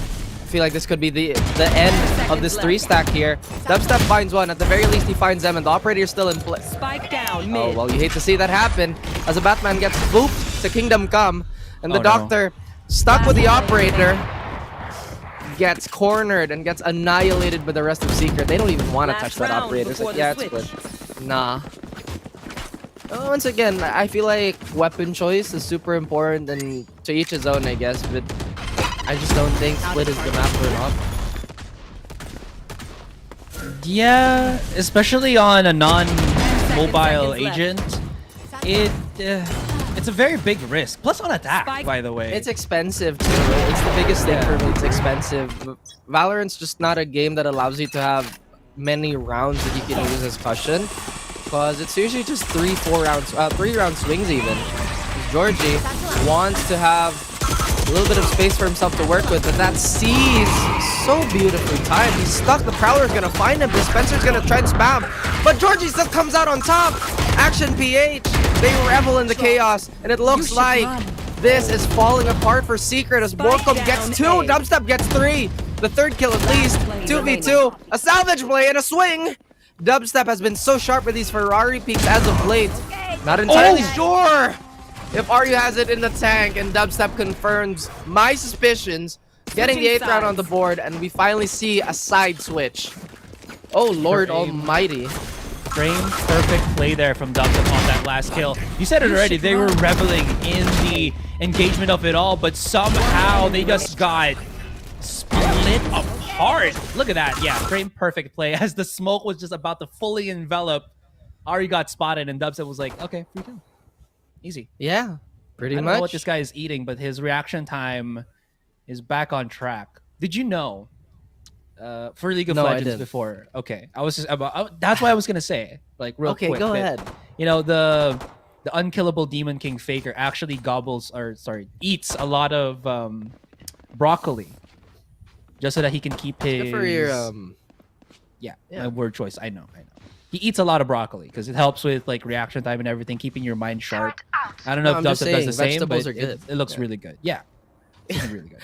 feel like this could be the end of this 3-stack here. Dubstep finds one. At the very least, he finds them, and the operator is still in play. Spike down mid. Oh, well, you hate to see that happen, as a Batman gets booped to Kingdom Come, and the Doctor, stuck with the operator, gets cornered and gets annihilated by the rest of Secret. They don't even want to touch that operator. It's like, yeah, it's good. Nah. Once again, I feel like weapon choice is super important, and to each his own, I guess, but I just don't think split is the map for an op. Yeah, especially on a non-mobile agent, it's a very big risk. Plus on attack, by the way. It's expensive too. It's the biggest thing for me. It's expensive. Valorant's just not a game that allows you to have many rounds that you can use as cushion, because it's usually just 3-4 rounds, 3-round swings even. Georgie wants to have a little bit of space for himself to work with, and that sees so beautifully timed. He's stuck. The Prowler's gonna find him. Dispenser's gonna try and spam, but Georgie still comes out on top. Action PH, they revel in the chaos, and it looks like this is falling apart for Secret as Borkom gets 2, Dubstep gets 3. The third kill at least. 2v2, a salvage play and a swing. Dubstep has been so sharp with these Ferrari peaks as of late. Not entirely sure if Aryu has it in the tank, and Dubstep confirms my suspicions, getting the 8th round on the board, and we finally see a side switch. Oh Lord almighty. Frame perfect play there from Dubstep on that last kill. You said it already, they were reveling in the engagement of it all, but somehow they just got split apart. Look at that. Yeah, frame perfect play. As the smoke was just about to fully envelop, Ari got spotted, and Dubstep was like, okay, free kill. Easy. Yeah, pretty much. I don't know what this guy is eating, but his reaction time is back on track. Did you know for League of Legends before? Okay, I was just about. That's what I was gonna say. Like real quick. Okay, go ahead. You know, the unkillable Demon King Faker actually eats a lot of broccoli, just so that he can keep his. Good for your yeah, my word choice. I know. He eats a lot of broccoli because it helps with like reaction time and everything, keeping your mind sharp. I don't know if Dubstep does the same, but it looks really good. Yeah, it's really good.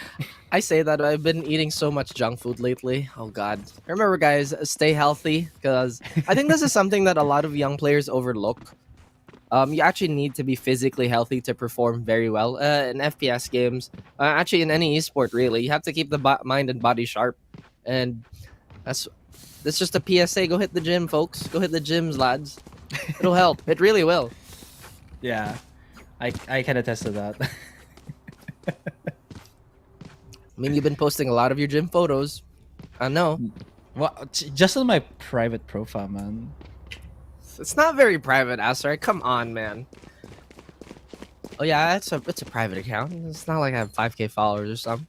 I say that I've been eating so much junk food lately. Oh God! Remember, guys, stay healthy, because I think this is something that a lot of young players overlook. You actually need to be physically healthy to perform very well in FPS games. Actually, in any esport, really, you have to keep the mind and body sharp, and that's just a PSA. Go hit the gym, folks. Go hit the gyms, lads. It'll help. It really will. Yeah, I can attest to that. I mean, you've been posting a lot of your gym photos. I know. Well, just on my private profile, man. It's not very private, Aster. Come on, man. Oh yeah, it's a private account. It's not like I have 5K followers or something.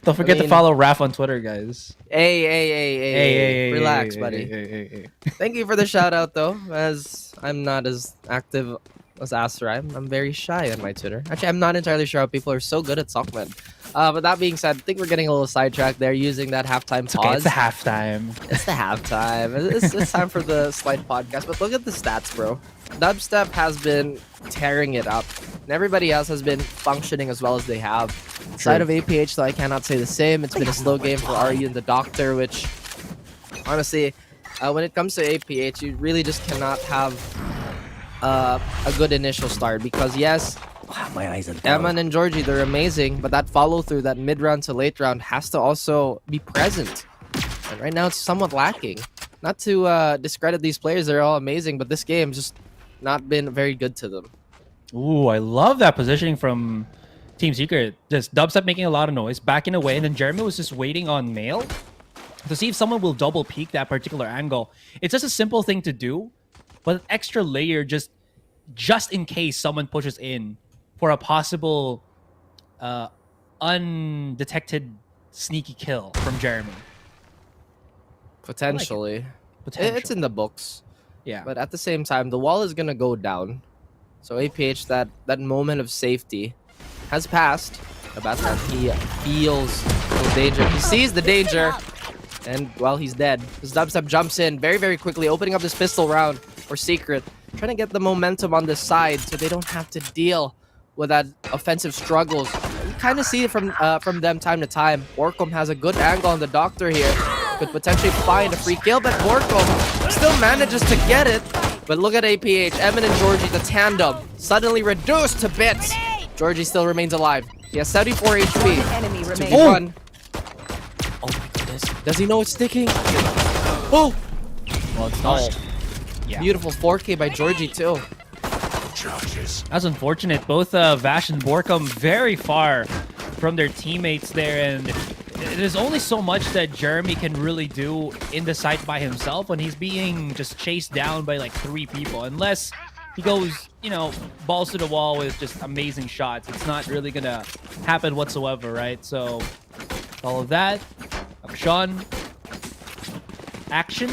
Don't forget to follow Raph on Twitter, guys. Hey, relax, buddy. Hey. Thank you for the shout out, though, as I'm not as active as Aster. I'm very shy on my Twitter. Actually, I'm not entirely sure how people are so good at Sockman. But that being said, I think we're getting a little sidetracked there using that halftime pause. Okay, it's the halftime. It's the halftime. It's time for the Slide podcast. But look at the stats, bro. Dubstep has been tearing it up. And everybody else has been functioning as well as they have. Side of APH, though, I cannot say the same. It's been a slow game for RU and the Doctor, which, honestly, when it comes to APH, you really just cannot have a good initial start. Because, yes, my eyes are Eman and Georgie, they're amazing. But that follow-through, that mid-round to late round, has to also be present. And right now, it's somewhat lacking. Not to discredit these players, they're all amazing. But this game just not been very good to them. Ooh, I love that positioning from Team Secret. Just Dubstep making a lot of noise, backing away, and then Jeremy was just waiting on Mail to see if someone will double peek that particular angle. It's just a simple thing to do, but an extra layer just in case someone pushes in for a possible undetected sneaky kill from Jeremy. Potentially. It's in the books. Yeah. But at the same time, the wall is going to go down. So APH, that moment of safety has passed. About that, he feels the danger. He sees the danger. And, well, he's dead. His Dubstep jumps in very, very quickly, opening up this pistol round for Secret. Trying to get the momentum on this side so they don't have to deal with that offensive struggles. You kind of see it from them time to time. Borkum has a good angle on the Doctor here. Could potentially find a free kill, but Borkum still manages to get it. But look at APH, Emin and Georgie, the tandem, suddenly reduced to bits. Georgie still remains alive. He has 74 HP. Enemy To remaining. Oh my goodness. Does he know it's sticking? Oh! Well, it's not. Yeah. Beautiful 4K by Georgie too. That's unfortunate. Both Vash and Borkum very far from their teammates there, and there's only so much that Jeremy can really do in the site by himself when he's being just chased down by like 3 people. Unless he goes, you know, balls to the wall with just amazing shots. It's not really gonna happen whatsoever, right? So, all of that. Qeon. Action.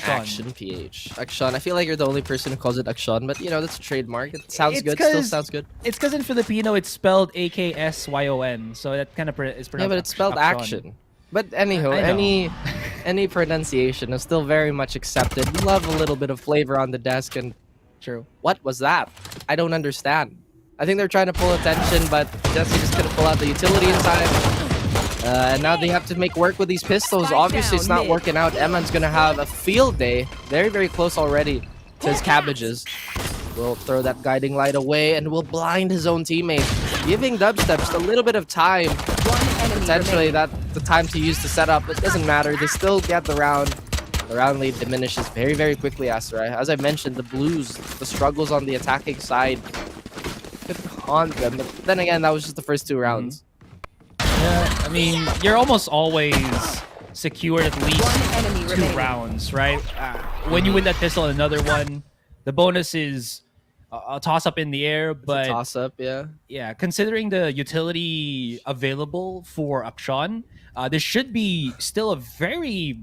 Action PH. Action. I feel like you're the only person who calls it Action, but you know, that's a trademark. It sounds good. Still sounds good. It's because in Filipino it's spelled AKSYON, so that kind of is pronounced. Yeah, but it's spelled action. But anyhow, any pronunciation is still very much accepted. We love a little bit of flavor on the desk, and true. What was that? I don't understand. I think they're trying to pull attention, but Jesse just couldn't pull out the utility in time. And now they have to make work with these pistols. Obviously, it's not working out. Eman's gonna have a field day. Very, very close already to his cabbages. Will throw that guiding light away and will blind his own teammate, giving Dubstep just a little bit of time. Potentially, that's the time to use to set up. It doesn't matter. They still get the round. The round lead diminishes very, very quickly, Aster. As I mentioned, the Blues, the struggles on the attacking side could haunt them. But then again, that was just the first 2 rounds. Yeah, I mean, you're almost always secured at least 2 rounds, right? When you win that pistol and another one, the bonus is a toss-up in the air, but... toss-up, yeah. Yeah, considering the utility available for Qeon, this should be still a very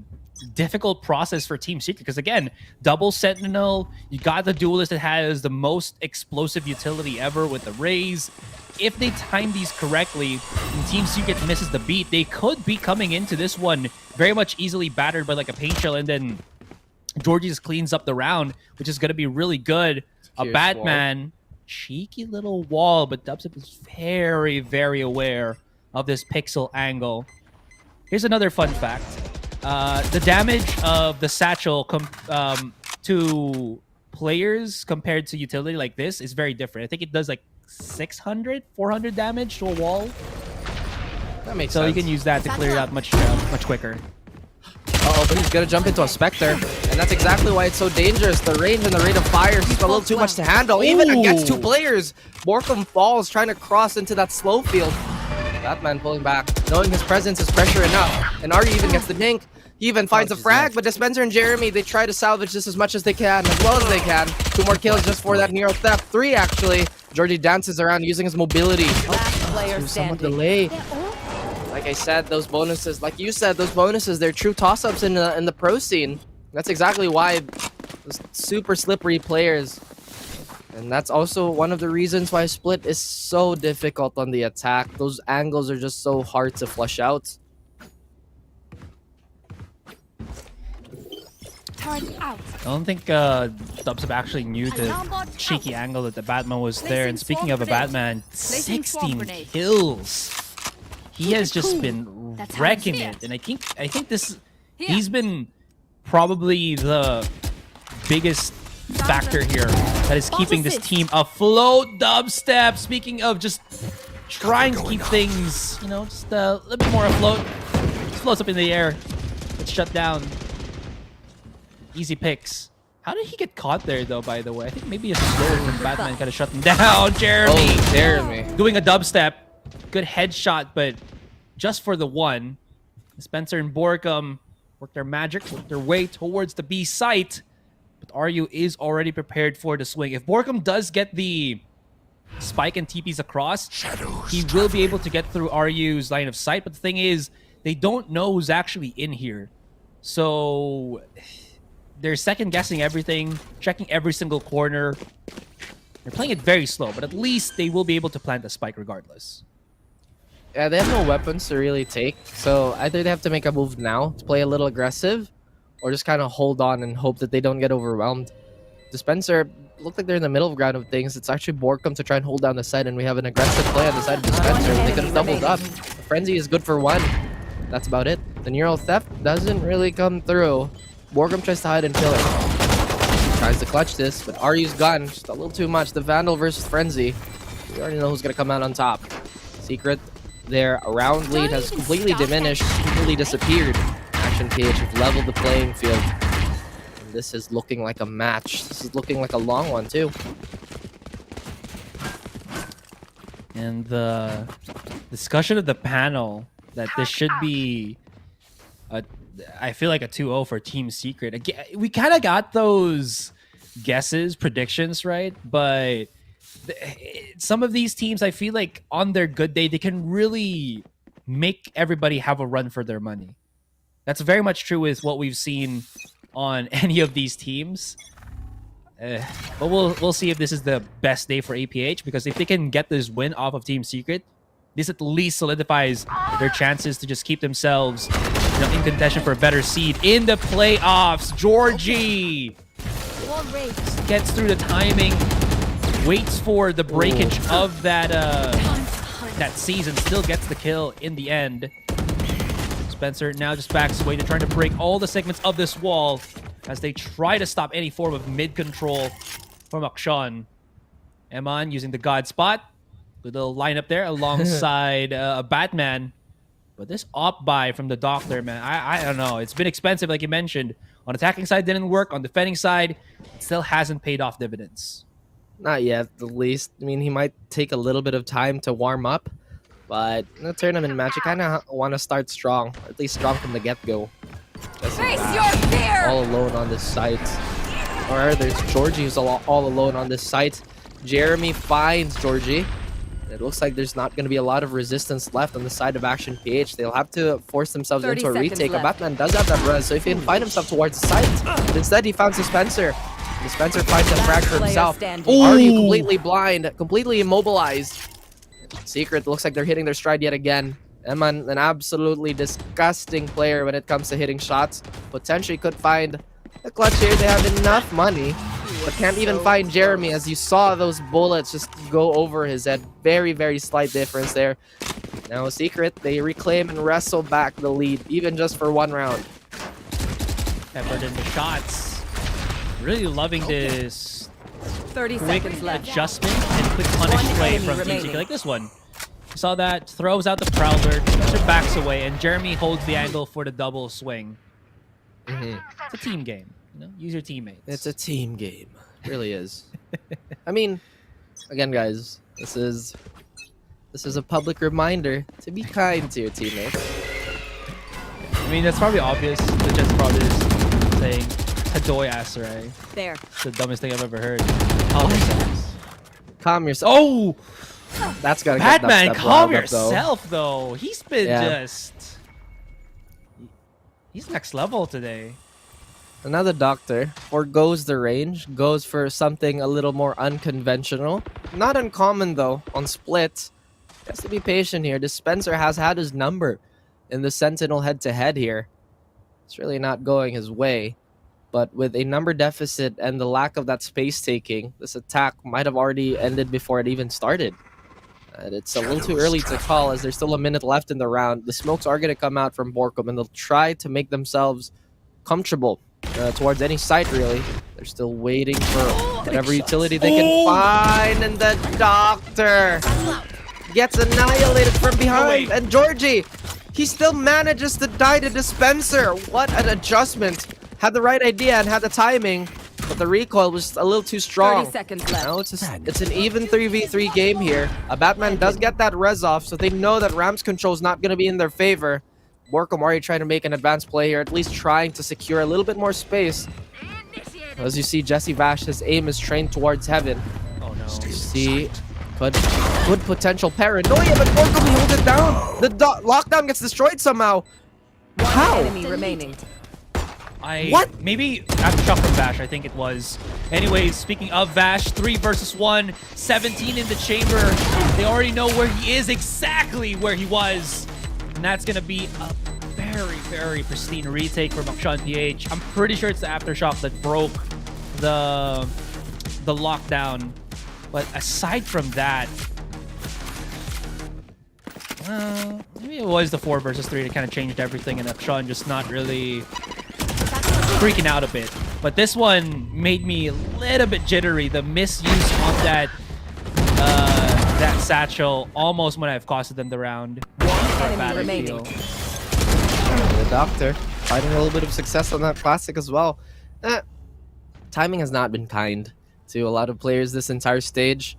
difficult process for Team Secret, because again, double Sentinel, you got the duelist that has the most explosive utility ever with the Raze. If they time these correctly and Team Secret misses the beat, they could be coming into this one very much easily battered by like a paint shell, and then Georgie just cleans up the round, which is going to be really good. A Batman, cheeky little wall, but Dubstep is very, very aware of this pixel angle. Here's another fun fact. The damage of the satchel to players compared to utility like this is very different. I think it does like 600, 400 damage to a wall. That makes sense. So you can use that to clear it out much quicker. Uh-oh, but he's gonna jump into a Spectre, and that's exactly why it's so dangerous. The range and the rate of fire is a little too much to handle, even against 2 players. Borkum falls, trying to cross into that slow field. Batman pulling back, knowing his presence is pressure enough. And Ari even gets the dink. He even finds a frag, but Dispenser and Jeremy, they try to salvage this as much as they can, as well as they can. 2 more kills just for that Nero theft. 3, actually. Georgie dances around using his mobility. Last player To somewhat standing. delay. Like I said, those bonuses, like you said, those bonuses, they're true toss-ups in the pro scene. That's exactly why those super slippery players. And that's also one of the reasons why Split is so difficult on the attack. Those angles are just so hard to flush out. I don't think Dubsub actually knew the cheeky angle that the Batman was there. And speaking of a Batman, 16 kills. He has just been wrecking it. And I think this he's been probably the biggest factor here that is keeping this team afloat. Dubstep, speaking of just trying to keep things, you know, just a little bit more afloat. Just floats up in the air. It's shut down. Easy picks. How did he get caught there, though, by the way? I think maybe a slow from Batman kind of shut him down. Jeremy. Oh, Jeremy. Doing a dubstep. Good headshot, but just for the one. Spencer and Borkum work their magic, work their way towards the B site. But RU is already prepared for the swing. If Borkum does get the spike and TPs across, he will be able to get through RU's line of sight. But the thing is, they don't know who's actually in here. So they're second-guessing everything, checking every single corner. They're playing it very slow, but at least they will be able to plant a spike regardless. Yeah, they have no weapons to really take. So either they have to make a move now to play a little aggressive, or just kind of hold on and hope that they don't get overwhelmed. Dispenser look like they're in the middle ground of things. It's actually Borkum to try and hold down the side, and we have an aggressive play on the side of Dispenser. They could have doubled up. The Frenzy is good for 1. That's about it. The Neural Theft doesn't really come through. Borkum tries to hide and kill it. Tries to clutch this, but Ryu's gone. Just a little too much. The Vandal versus Frenzy. We already know who's going to come out on top. Secret, their round lead has completely diminished, completely disappeared. Action PH have leveled the playing field. And this is looking like a match. This is looking like a long one, too. And the discussion of the panel that this should be I feel like a 2-0 for Team Secret. Again, we kind of got those guesses, predictions, right? But some of these teams, I feel like on their good day, they can really make everybody have a run for their money. That's very much true with what we've seen on any of these teams. But we'll see if this is the best day for APH, because if they can get this win off of Team Secret, this at least solidifies their chances to just keep themselves, you know, in contention for a better seed in the playoffs. Georgie gets through the timing, waits for the breakage of that that season, still gets the kill in the end. Spencer now just backs away. They're trying to break all the segments of this wall as they try to stop any form of mid control from Qeon. Eman using the God Spot. Good little lineup there alongside a Batman. But this op buy from the Doctor, man, I don't know. It's been expensive, like you mentioned. On attacking side, didn't work. On defending side, it still hasn't paid off dividends. Not yet, at least. I mean, he might take a little bit of time to warm up. But in the tournament match, you kind of want to start strong. Or at least strong from the get-go. Face your fear! All alone on this site. Or there's Georgie who's all alone on this site. Jeremy finds Georgie. It looks like there's not going to be a lot of resistance left on the side of Action PH. They'll have to force themselves into a retake. A Batman does have that res, so if he can find himself towards the site. But instead, he found Dispenser. Dispenser finds a frag for himself. Already completely blind, completely immobilized. Secret looks like they're hitting their stride yet again. Eman, an absolutely disgusting player when it comes to hitting shots. Potentially could find a clutch here. They have enough money, but can't even find Jeremy, as you saw those bullets just go over his head. Very, very slight difference there. Now Secret, they reclaim and wrestle back the lead, even just for 1 round. Peppered in the shots. Really loving this 30 quick seconds left. adjustment and quick punish play from Team Secret. Like this one. Saw that, throws out the Prowler, Spencer backs away, and Jeremy holds the angle for the double swing. It's a team game. You know, use your teammates. It's a team game. It really is. I mean, again, guys, this is This is a public reminder to be kind to your teammates. I mean, that's probably obvious. The Jets probably just saying Tadoy Asarai. There. It's the dumbest thing I've ever heard. Oh, calm yourself. Oh! That's gotta Batman, get calm riled up, though. yourself, though. He's been Yeah. just... He's next level today. Another doctor forgoes the range, goes for something a little more unconventional. Not uncommon, though, on split. Has to be patient here. Dispenser has had his number in the Sentinel head-to-head here. It's really not going his way. But with a number deficit and the lack of that space taking, this attack might have already ended before it even started. And it's a little too early to call as there's still a minute left in the round. The smokes are going to come out from Borkum and they'll try to make themselves comfortable towards any site, really. They're still waiting for whatever utility they can find. And the doctor gets annihilated from behind. And Georgie, he still manages to die to Dispenser. What an adjustment. Had the right idea and had the timing, but the recoil was a little too strong. 30 seconds left. Now it's an even 3v3 game here. A Batman does get that res off, so they know that Ram's control is not going to be in their favor. Borkum already trying to make an advanced play here, at least trying to secure a little bit more space. As you see, Jesse Vash, his aim is trained towards heaven. Oh no. You see, but good potential paranoia, but Borkum holds it down. The lockdown gets destroyed somehow. How? Enemy remaining. What? Maybe aftershock from Vash, I think it was. Anyways, speaking of Vash, 3 versus 1, 17 in the chamber. They already know where he is, exactly where he was. And that's going to be a very, very pristine retake for Qeon PH. I'm pretty sure it's the aftershock that broke the lockdown. But aside from that, maybe it was the 4 versus 3 that kind of changed everything, and Qeon just not really freaking out a bit. But this one made me a little bit jittery. The misuse of that satchel almost might have costed them the round. Enemy remaining. The doctor finding a little bit of success on that classic as well. Timing has not been kind to a lot of players this entire stage.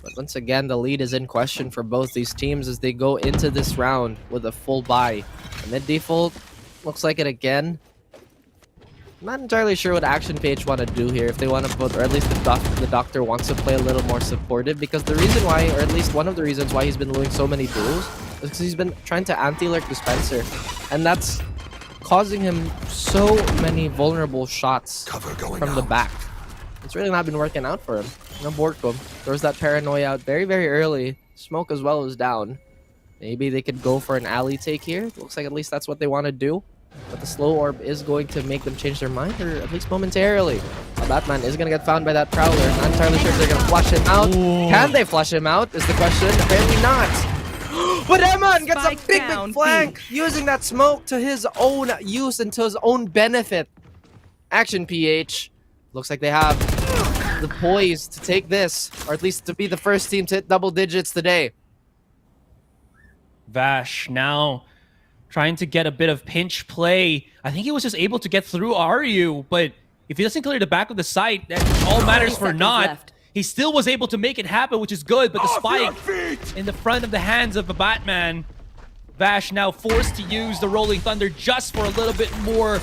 But once again, the lead is in question for both these teams as they go into this round with a full buy. The mid default looks like it again. I'm not entirely sure what Action PH want to do here, if they want to put, or at least the doctor wants to play a little more supportive, because the reason why, or at least one of the reasons why he's been losing so many duels is because he's been trying to anti-lurk Dispenser, and that's causing him so many vulnerable shots from the back. It's really not been working out for him. No Borkum throws that paranoia out very, very early. Smoke as well is down. Maybe they could go for an alley take here. Looks like at least that's what they want to do. But the slow orb is going to make them change their mind, or at least momentarily. Batman is going to get found by that Prowler. Not entirely sure if they're going to flush him out. Ooh. Can they flush him out is the question. Apparently not. But Eman gets a big flank, using that smoke to his own use and to his own benefit. Action PH. Looks like they have the poise to take this, or at least to be the first team to hit double digits today. Vash now trying to get a bit of pinch play. I think he was just able to get through Ryu, but if he doesn't clear the back of the site, that all matters for naught. Left. He still was able to make it happen, which is good, but the spike in the front of the hands of the Batman. Vash now forced to use the Rolling Thunder just for a little bit more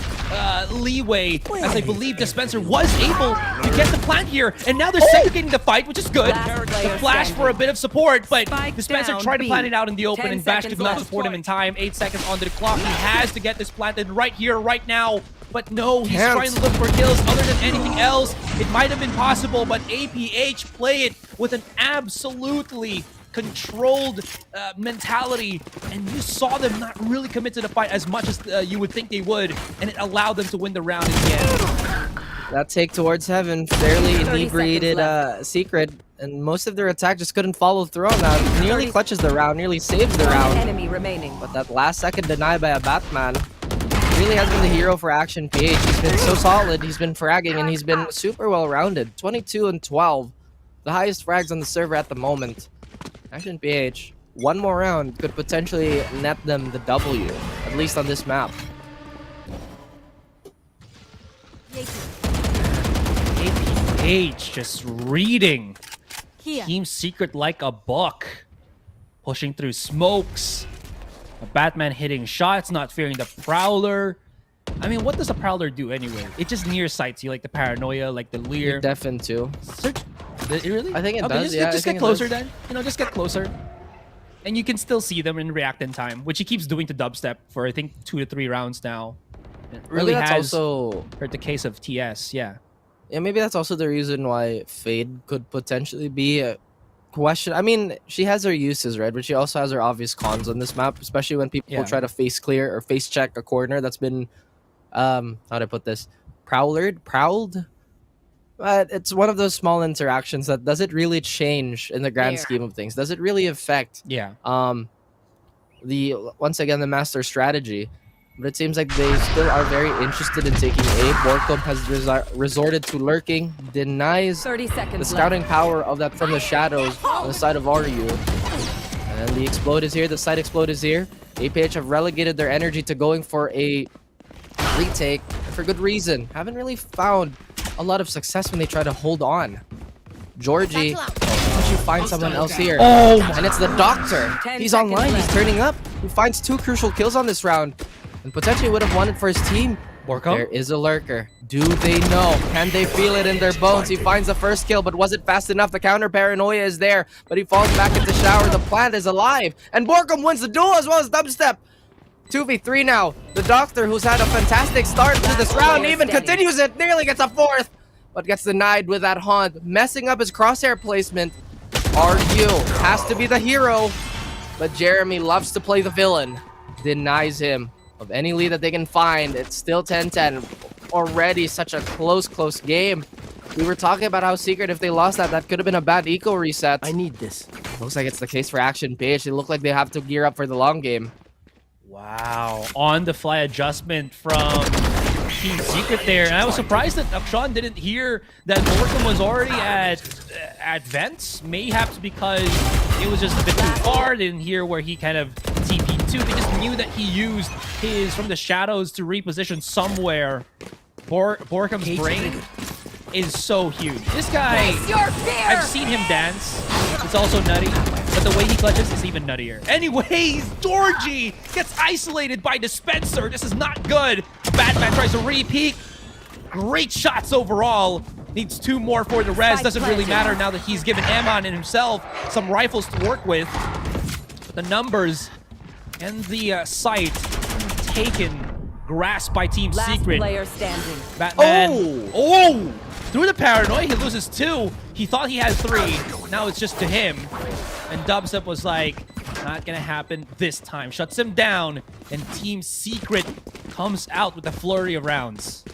leeway, as I believe Dispenser was able to get the plant here, and now they're segregating the fight, which is good. The flash for a bit of support, but Dispenser tried to plant it out in the open, and Vash did not support him in time. 8 seconds onto the clock. He has to get this planted right here, right now. But no, he's trying to look for kills other than anything else. It might have been possible, but APH play it with an absolutely controlled mentality, and you saw them not really commit to the fight as much as you would think they would, and it allowed them to win the round in the end. That take towards heaven, fairly inebriated Secret, and most of their attack just couldn't follow through on that. Nearly clutches the round, nearly saves the round. Enemy remaining. But that last second deny by a Batman really has been the hero for Action PH. He's been so solid, he's been fragging, and he's been super well-rounded. 22 and 12, the highest frags on the server at the moment. Action PH, one more round could potentially net them the W, at least on this map. APH just reading Qeon. Team Secret like a book. pushing through smokes. A Batman hitting shots, not fearing the Prowler. I mean, what does a Prowler do anyway? It just near sights you, like the Paranoia, like the Leer. Deafen too. Really? I think it does. Just get closer then. You know, just get closer. And you can still see them in react in time, which he keeps doing to dubstep for I think 2 to 3 rounds now. It really that's has also hurt the case of TS, yeah. Yeah, maybe that's also the reason why Fade could potentially be a question. I mean, she has her uses, right? But she also has her obvious cons on this map, especially when people try to face clear or face check a corner that's been, how do I put this? Prowled? But it's one of those small interactions that does it really change in the grand scheme of things? Does it really affect once again the master strategy? But it seems like they still are very interested in taking A. Borkum has resorted to lurking, denies 30 seconds the scouting power of that from the shadows on the side of RU. And the explode is here, the side explode is here. APH have relegated their energy to going for a retake, and for good reason. Haven't really found a lot of success when they try to hold on. Georgie, you find someone else here. And it's the Doctor. He's online, he's turning up. He finds 2 crucial kills on this round. And potentially would have won it for his team. There is a lurker. Do they know? Can they feel it in their bones? He finds the first kill, but was it fast enough? The counter Paranoia is there, but he falls back into shower. The plant is alive. And Borkum wins the duel as well as dubstep. 2v3 now. The Doctor, who's had a fantastic start to this round, even continues it. Nearly gets a 4th, but gets denied with that haunt. Messing up his crosshair placement. RU has to be the hero, but Jeremy loves to play the villain. Denies him of any lead that they can find. It's still 10-10. Already such a close game. We were talking about how Secret, if they lost that could have been a bad eco reset. I need this. Looks like it's the case for Action PH. They look like they have to gear up for the long game. Wow. On the fly adjustment from Team Secret there. And I was surprised that Qeon didn't hear that Borkum was already at vents. Mayhaps because it was just a bit too far. Didn't hear where he kind of TP'd to. They just knew that he used his from the shadows to reposition somewhere. Borkum's brain is so huge. This guy, I've seen him dance. It's also nutty, but the way he clutches is even nuttier. Anyways, Georgie gets isolated by Dispenser. This is not good. Batman tries to repeat. Great shots overall. Needs 2 more for the res. Doesn't really matter now that he's given Amon and himself some rifles to work with. The numbers and the site taken, grasped by Team Secret. Player standing. Batman. Through the Paranoia, he loses 2. He thought he had 3. Now it's just to him. And Dubstep was like, not gonna happen this time. Shuts him down. And Team Secret comes out with a flurry of rounds.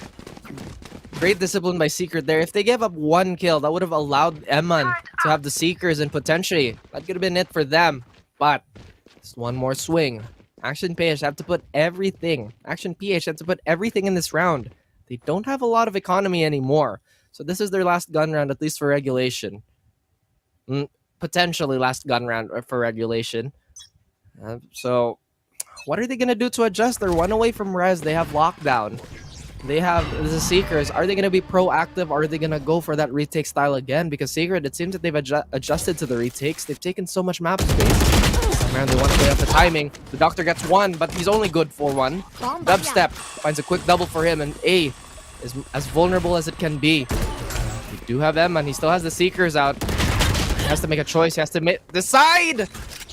Great discipline by Secret there. If they gave up 1 kill, that would have allowed Eman to have the Seekers, and potentially that could have been it for them. But just 1 more swing. Action PH have to put everything. Action PH have to put everything in this round. They don't have a lot of economy anymore. So this is their last gun round, at least for regulation. Potentially last gun round for regulation. So what are they going to do to adjust? They're 1 away from res. They have lockdown. They have the Seekers. Are they going to be proactive? Or are they going to go for that retake style again? Because Secret, it seems that they've adjusted to the retakes. They've taken so much map space. Man, they want to play off the timing. The Doctor gets 1, but he's only good for 1. Dubstep finds a quick double for him, and A is as vulnerable as it can be. They do have Emma, and he still has the Seekers out. He has to make a choice. He has to decide!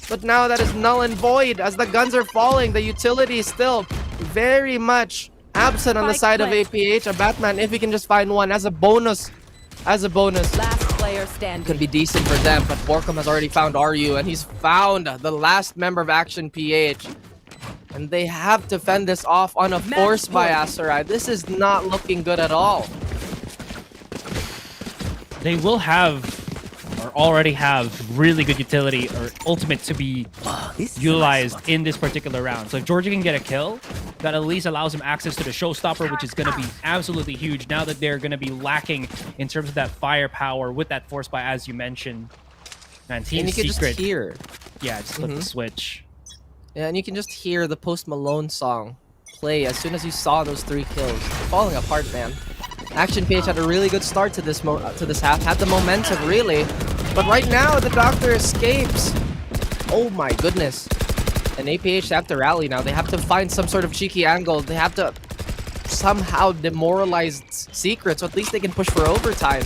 But now that is null and void. As the guns are falling, the utility is still very much absent on the side of APH. A Batman, if he can just find 1 as a bonus. Last player standing. Could be decent for them, but Borkum has already found RU, and he's found the last member of Action PH. And they have to fend this off on a force by Aserai. This is not looking good at all. They will have, or already have, really good utility or ultimate to be utilized in this particular round. So if Georgie can get a kill, that at least allows him access to the showstopper, which is going to be absolutely huge now that they're going to be lacking in terms of that firepower with that force buy, as you mentioned. And Team you can Secret, just hear. Yeah, just flip the switch. Yeah, and you can just hear the Post Malone song play as soon as you saw those 3 kills. They're falling apart, man. Action PH had a really good start to this half, had the momentum really, but right now the Doctor escapes. Oh my goodness. And APH have to rally now. They have to find some sort of cheeky angle. They have to somehow demoralize Secret, so at least they can push for overtime.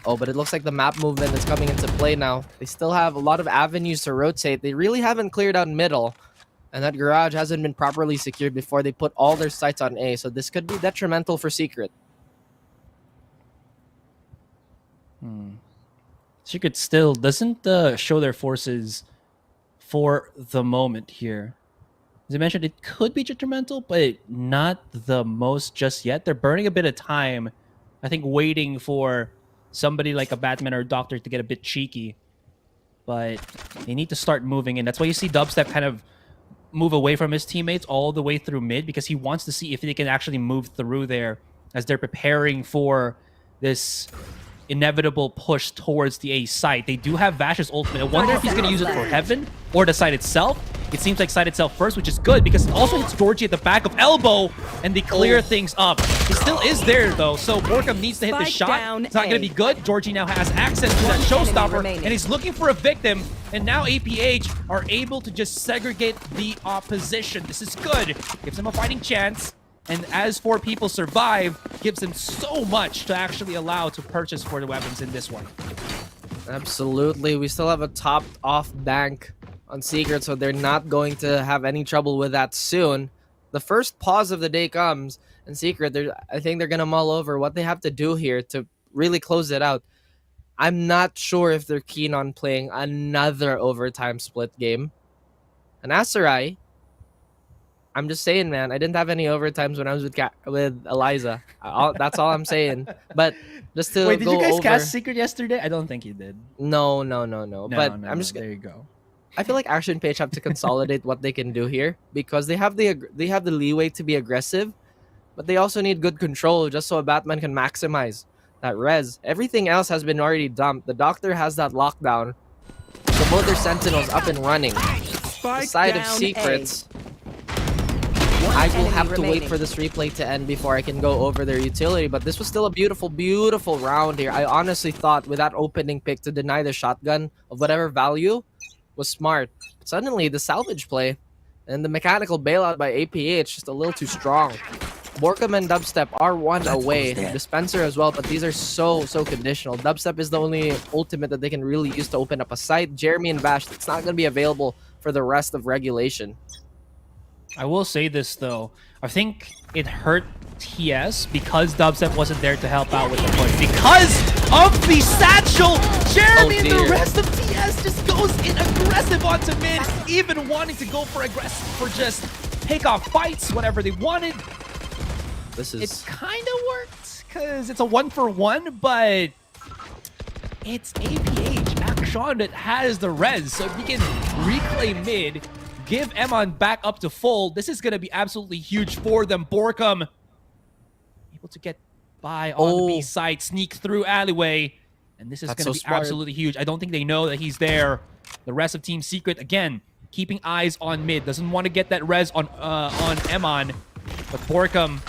Oh, but it looks like the map movement is coming into play now. They still have a lot of avenues to rotate. They really haven't cleared out middle. And that garage hasn't been properly secured before they put all their sights on A. So this could be detrimental for Secret. Secret still doesn't show their forces for the moment here. As I mentioned, it could be detrimental, but not the most just yet. They're burning a bit of time, I think, waiting for somebody like a Batman or a Doctor to get a bit cheeky. But they need to start moving in. That's why you see Dubstep kind of move away from his teammates all the way through mid, because he wants to see if they can actually move through there as they're preparing for this inevitable push towards the A site. They do have Vash's ultimate. I wonder if he's going to use it for Heaven or the site itself. It seems like site itself first, which is good because it also hits Georgie at the back of elbow and they clear things up. He still is there though, so Borkum needs to hit the shot. It's not going to be good. Georgie now has access to that showstopper and he's looking for a victim. And now APH are able to just segregate the opposition. This is good. Gives them a fighting chance. And as 4 people survive, gives them so much to actually allow to purchase for the weapons in this one. Absolutely. We still have a topped off bank on Secret, so they're not going to have any trouble with that soon. The first pause of the day comes, and Secret, I think they're going to mull over what they have to do here to really close it out. I'm not sure if they're keen on playing another overtime split game. And Asarai, I'm just saying, man, I didn't have any overtimes when I was with Eliza. That's all I'm saying. But just to Wait, did you guys over... cast Secret yesterday? I don't think you did. No. But I'm just there you go. I feel like Action Page have to consolidate what they can do here because they have the leeway to be aggressive, but they also need good control just so a Batman can maximize that res. Everything else has been already dumped. The Doctor has that lockdown. So both their Sentinels up and running. The side of Secrets. I will have to wait for this replay to end before I can go over their utility, but this was still a beautiful, beautiful round here. I honestly thought with that opening pick to deny the shotgun of whatever value was smart. But suddenly, the salvage play and the mechanical bailout by APH just a little too strong. Borkum and Dubstep are one away. Dispenser as well, but these are so conditional. Dubstep is the only ultimate that they can really use to open up a site. Jeremy and Vash, it's not going to be available for the rest of regulation. I will say this though. I think it hurt TS because Dubstep wasn't there to help out with the push. Because of the satchel, Jeremy and the rest of TS just goes in aggressive onto mid, even wanting to go for aggressive for just pick off fights, whatever they wanted. It kind of worked because it's a 1-for-1, but it's APH Action that has the res, so if you can reclaim mid, give Emon back up to full, this is going to be absolutely huge for them. Borkum able to get by on the B side, sneak through alleyway, and this is going to be absolutely huge. I don't think they know that he's there. The rest of Team Secret, again, keeping eyes on mid. Doesn't want to get that res on Emon, but Borkum,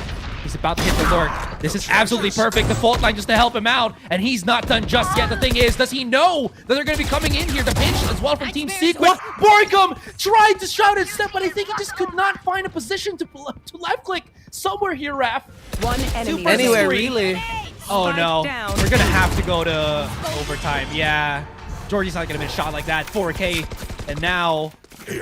he's about to hit the lurk. This is absolutely perfect. The fault line just to help him out, and he's not done just yet. The thing is, does he know that they're going to be coming in here? The pinch as well from Team Secret. Borkum tried to shout at step, but I think he just could not find a position to left click somewhere here, Raph. One enemy. Anywhere, really. Oh no, we're going to have to go to overtime. Yeah, Georgie's not going to be shot like that. 4K, and now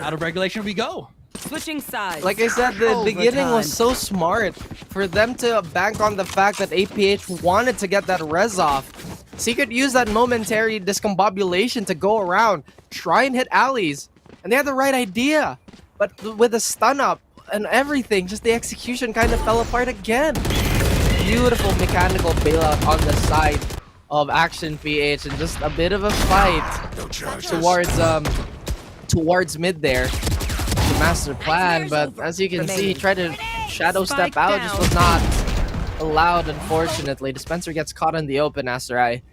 out of regulation we go. Switching sides. Like I said, the beginning was so smart for them to bank on the fact that APH wanted to get that res off. Secret used that momentary discombobulation to go around, try and hit alleys, and they had the right idea. But with the stun up and everything, just the execution kind of fell apart again. Beautiful mechanical bailout on the side of Action PH and just a bit of a fight towards mid there. The master plan, but as you can see, he tried to shadow step out, just was not allowed, unfortunately. Dispenser gets caught in the open, Asarai.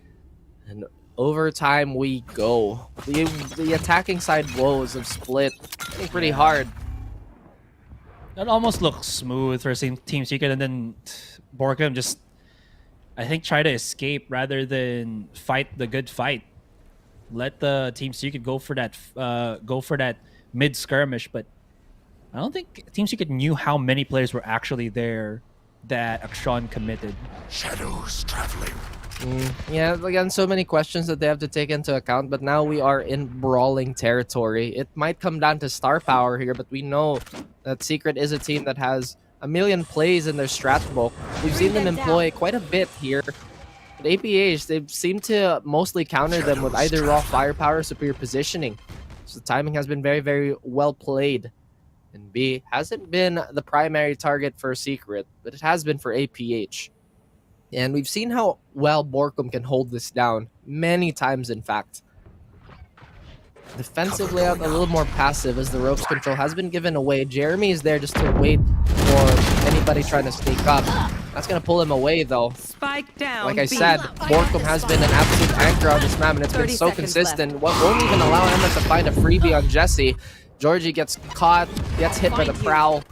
And overtime we go. The attacking side woes of split pretty hard. That almost looks smooth for Team Secret, and then Borkum just, I think, try to escape rather than fight the good fight. let the Team Secret go for that mid skirmish, but I don't think Team Secret knew how many players were actually there that Qeon committed. Shadows traveling. Yeah, again, so many questions that they have to take into account, but now we are in brawling territory. It might come down to star power here, but we know that Secret is a team that has a million plays in their strat book. We've seen them employ quite a bit here. But APH, they seem to mostly counter them with either raw firepower or superior positioning. So the timing has been very, very well played. And B hasn't been the primary target for Secret, but it has been for APH. And we've seen how well Borkum can hold this down many times, in fact. Defensive layout a little more passive as the ropes control has been given away. Jeremy is there just to wait for anybody trying to sneak up. That's going to pull him away, though. Spike down. Like I said, Borkum has been an absolute anchor on this map, and it's been so consistent. What won't even allow Emma to find a freebie on Jesse. Georgie gets caught, gets hit by the prowl.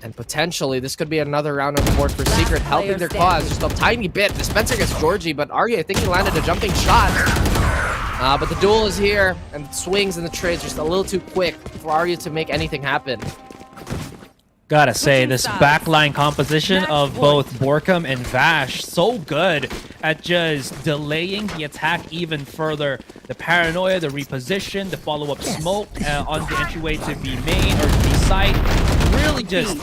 And potentially, this could be another round on the board for Secret, helping their cause just a tiny bit. Dispenser gets Georgie, but Arya, I think he landed a jumping shot. But the duel is here, and the swings and the trades just a little too quick for Arya to make anything happen. Gotta say, this backline composition of both Borkum and Vash, so good at just delaying the attack even further. The paranoia, the reposition, the follow-up smoke on the entryway to B main or B site, really just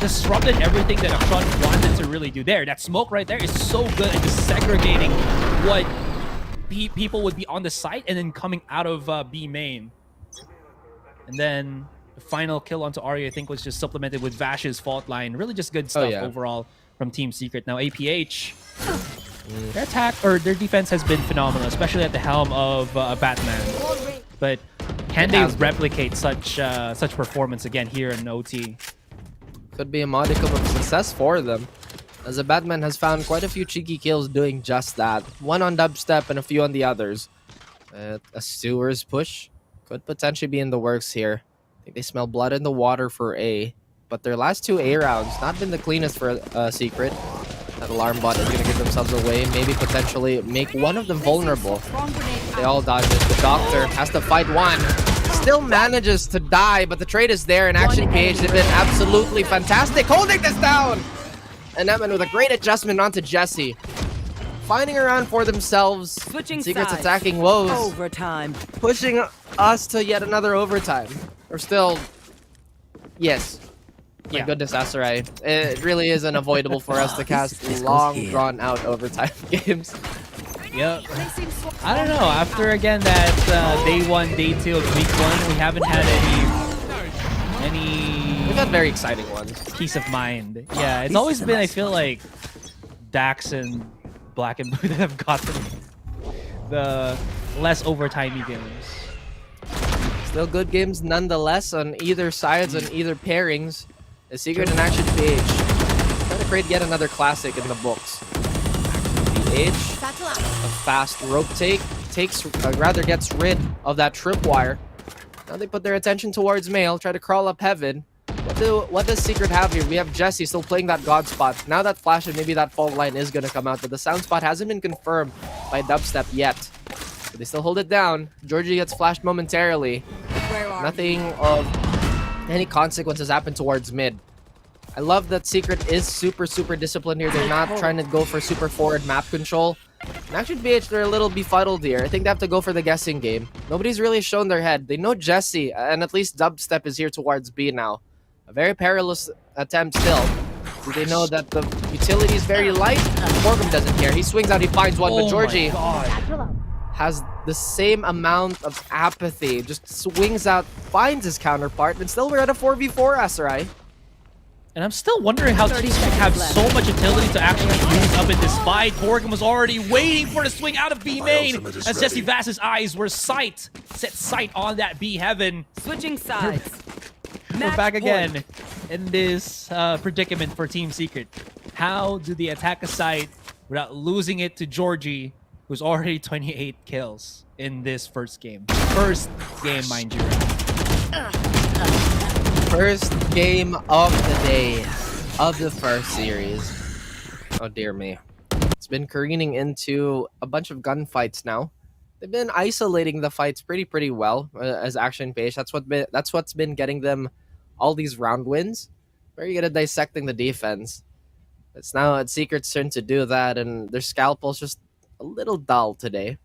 disrupted everything that Qeon wanted to really do there. That smoke right there is so good at just segregating what people would be on the site and then coming out of B main. And then the final kill onto Arya, I think, was just supplemented with Vash's fault line. Really just good stuff overall from Team Secret. Now APH, their attack or their defense has been phenomenal, especially at the helm of Batman. But can they replicate such performance again here in OT? Could be a modicum of success for them, as the Batman has found quite a few cheeky kills doing just that. One on dubstep and a few on the others. A Stewar's push could potentially be in the works here. I think they smell blood in the water for A, but their last two A rounds not been the cleanest for Secret. That alarm bot is going to give themselves away, maybe potentially make one of them vulnerable. They all dodge it. The Doctor has to fight one. Still manages to die, but the trade is there, and Action PH has been absolutely fantastic holding this down. And Evan with a great adjustment onto Jesse. Finding around for themselves. Secret's attacking woes. Overtime. Pushing us to yet another overtime. Or still, yes. My goodness, Asarai. It really is unavoidable for us to cast long, drawn-out overtime games. Yep. I don't know. After, again, that day 1, day 2 of week 1, we haven't had any... We've had very exciting ones. Peace of mind. Yeah, it's always been, I feel like, Dax and Black and Blue that have gotten the less overtimey games. Still good games nonetheless on either sides, on either pairings. The Secret and Action PH trying to create yet another classic in the books. PH, a fast rope rather gets rid of that tripwire. Now they put their attention towards Mail, try to crawl up heaven. What does Secret have here? We have Jesse still playing that God spot. Now that flash and maybe that fault line is going to come out, but the sound spot hasn't been confirmed by Dubstep yet. But they still hold it down. Georgie gets flashed momentarily. Nothing of any consequences happen towards mid. I love that Secret is super disciplined here. They're not trying to go for super forward map control. And Action PH, they're a little befuddled here. I think they have to go for the guessing game. Nobody's really shown their head. They know Jesse, and at least Dubstep is here towards B now. A very perilous attempt still. Do they know that the utility is very light? Borkum doesn't care. He swings out, he finds one, but Georgie has the same amount of apathy. Just swings out, finds his counterpart, and still we're at a 4v4, Asarai. And I'm still wondering how Team Secret have so much utility to actually use up in this fight. Borkum was already waiting for the swing out of B main as Jesse Vass's eyes were set sight on that B heaven. Switching sides. We're back again in this predicament for Team Secret. How do they attack a site without losing it to Georgie, who's already 28 kills in this first game? First game, mind you. First game of the day of the first series. Oh dear me. It's been careening into a bunch of gunfights now. they've been isolating the fights pretty well as Action PH. That's what's been getting them all these round wins. Very good at dissecting the defense. It's now at Secret's turn to do that, and their scalpel's just a little dull today.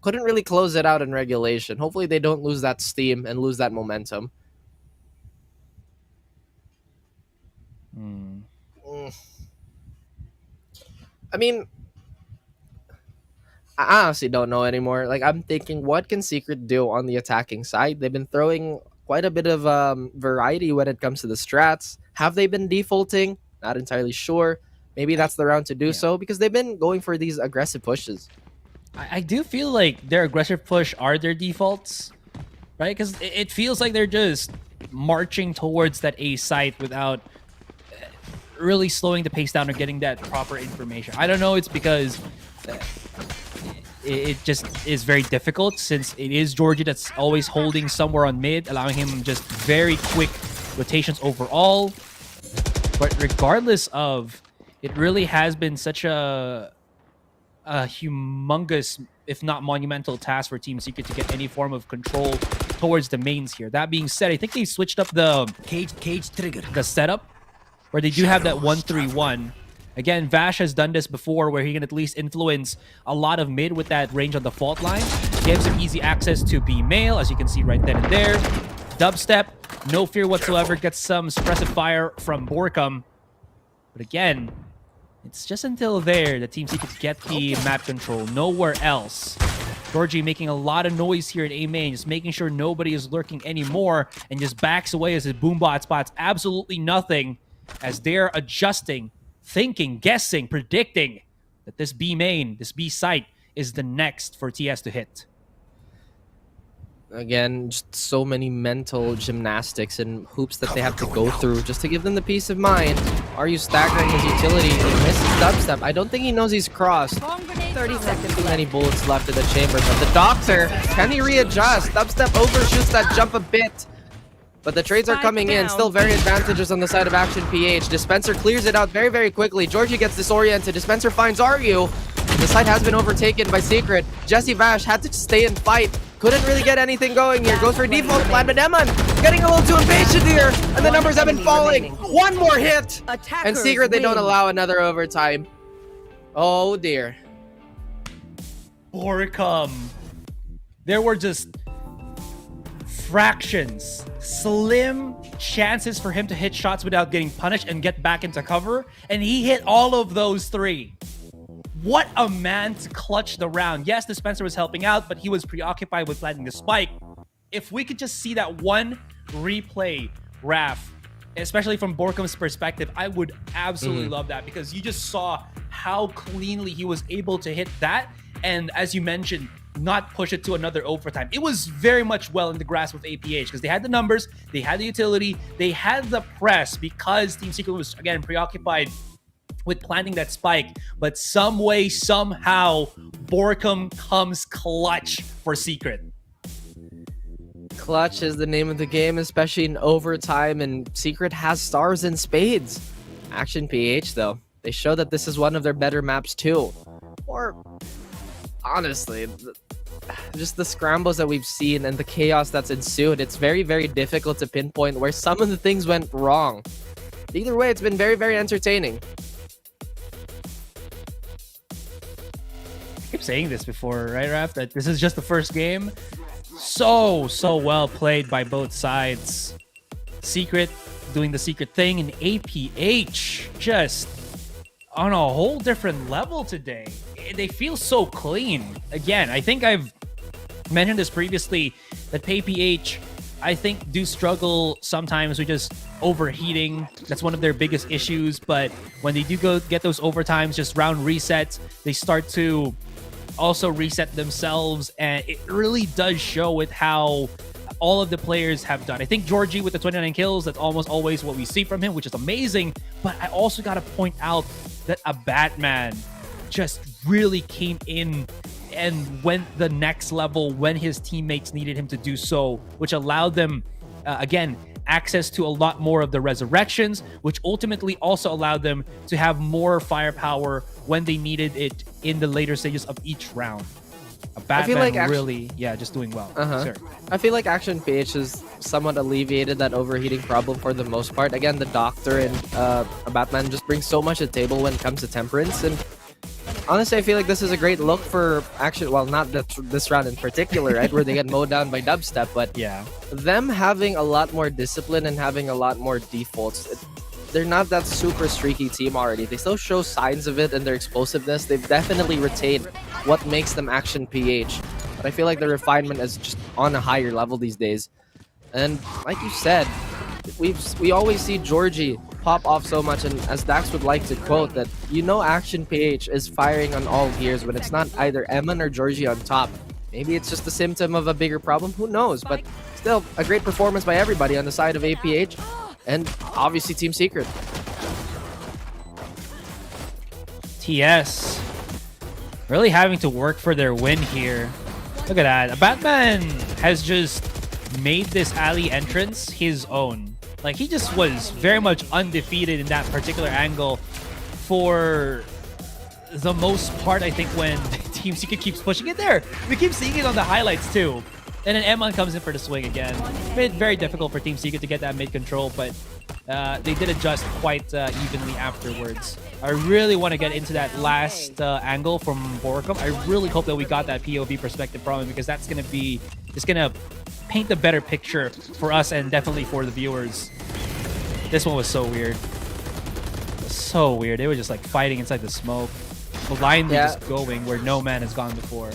Couldn't really close it out in regulation. Hopefully they don't lose that steam and lose that momentum. I mean, I honestly don't know anymore. Like, I'm thinking, what can Secret do on the attacking side? They've been throwing quite a bit of variety when it comes to the strats. Have they been defaulting? Not entirely sure. Maybe that's the round to do so, because they've been going for these aggressive pushes. I do feel like their aggressive push are their defaults, right? Because it feels like they're just marching towards that A site without really slowing the pace down or getting that proper information. I don't know. It's because it just is very difficult, since it is Georgie that's always holding somewhere on mid, allowing him just very quick rotations overall. But regardless of, it really has been such a humongous, if not monumental, task for Team Secret to get any form of control towards the mains here. That being said, I think they switched up the cage trigger, the setup, where they do have that 1-3-1. Again, Vash has done this before, where he can at least influence a lot of mid with that range on the fault line. Gives him easy access to B mail, as you can see right then and there. Dubstep, no fear whatsoever, gets some suppressive fire from Borkum. But again, it's just until there that Team Secret get the map control, nowhere else. Georgie making a lot of noise here at A main, just making sure nobody is lurking anymore, and just backs away as his boombot spots absolutely nothing, as they're adjusting, thinking, guessing, predicting that this B main, this B site, is the next for TS to hit. Again, just so many mental gymnastics and hoops that they have to go through just to give them the peace of mind. Are you staggering his utility? He misses dubstep. I don't think he knows he's crossed. 30 seconds Too many bullets left in the chamber, but the doctor, can he readjust? Dubstep overshoots that jump a bit. But the trades are coming in. Still very advantageous on the side of Action PH. Dispenser clears it out very quickly. Georgie gets disoriented. Dispenser finds Ryu. The site has been overtaken by Secret. Jesse Vash had to stay and fight. Couldn't really get anything going here. Goes for default plan, but Eman getting a little too impatient here. And the numbers have been falling. One more hit. And Secret, they don't allow another overtime. Oh dear. Borkum. There were just fractions, slim chances for him to hit shots without getting punished and get back into cover, and he hit all of those three. What a man to clutch the round. Yes, Dispenser was helping out, but he was preoccupied with planting the spike. If we could just see that one replay, Raph, especially from Borkum's perspective, I would absolutely love that, because you just saw how cleanly he was able to hit that, and as you mentioned, not push it to another overtime. It was very much well in the grasp of APH, because they had the numbers, they had the utility, they had the press, because Team Secret was, again, preoccupied with planting that spike. But some way, somehow, Borkum comes clutch for Secret. Clutch is the name of the game, especially in overtime, and Secret has stars in spades. Action PH, though, they show that this is one of their better maps too. Or, honestly, just the scrambles that we've seen and the chaos that's ensued, it's very difficult to pinpoint where some of the things went wrong. Either way, it's been very entertaining. I keep saying this before, right, Raph? That this is just the first game. So well played by both sides. Secret doing the Secret thing, and APH just on a whole different level today. They feel so clean. Again, I think I've mentioned this previously, that APH, I think, do struggle sometimes with just overheating. That's one of their biggest issues. But when they do go get those overtimes, just round resets, they start to also reset themselves, and it really does show with how all of the players have done. I think Georgie with the 29 kills, that's almost always what we see from him, which is amazing. But I also got to point out that a Batman just really came in and went the next level when his teammates needed him to do so, which allowed them, again, access to a lot more of the resurrections, which ultimately also allowed them to have more firepower when they needed it in the later stages of each round. Batman feel like really, just doing well. Sure. I feel like Action PH has somewhat alleviated that overheating problem for the most part. Again, the Doctor and Batman just bring so much to the table when it comes to Temperance, and honestly, I feel like this is a great look for Action. Well, not this round in particular, right, where they get mowed down by Dubstep, but them having a lot more discipline and having a lot more defaults. They're not that super streaky team already. They still show signs of it in their explosiveness. They've definitely retained what makes them Action PH. But I feel like the refinement is just on a higher level these days. And like you said, we always see Georgie pop off so much, and as Dax would like to quote, that Action PH is firing on all gears when it's not either Eman or Georgie on top. Maybe it's just a symptom of a bigger problem, who knows? But still, a great performance by everybody on the side of APH. And obviously Team Secret. TS really having to work for their win here. Look at that. Batman has just made this alley entrance his own. Like, he just was very much undefeated in that particular angle for the most part, I think, when Team Secret keeps pushing it there. We keep seeing it on the highlights too. And then M1 comes in for the swing again. Made it very difficult for Team Secret to get that mid control, but they did adjust quite evenly afterwards. I really want to get into that last angle from Borkum. I really hope that we got that POV perspective from him, because that's going to be just going to paint a better picture for us and definitely for the viewers. This one was so weird. So weird. They were just like fighting inside the smoke, blindly just going where no man has gone before.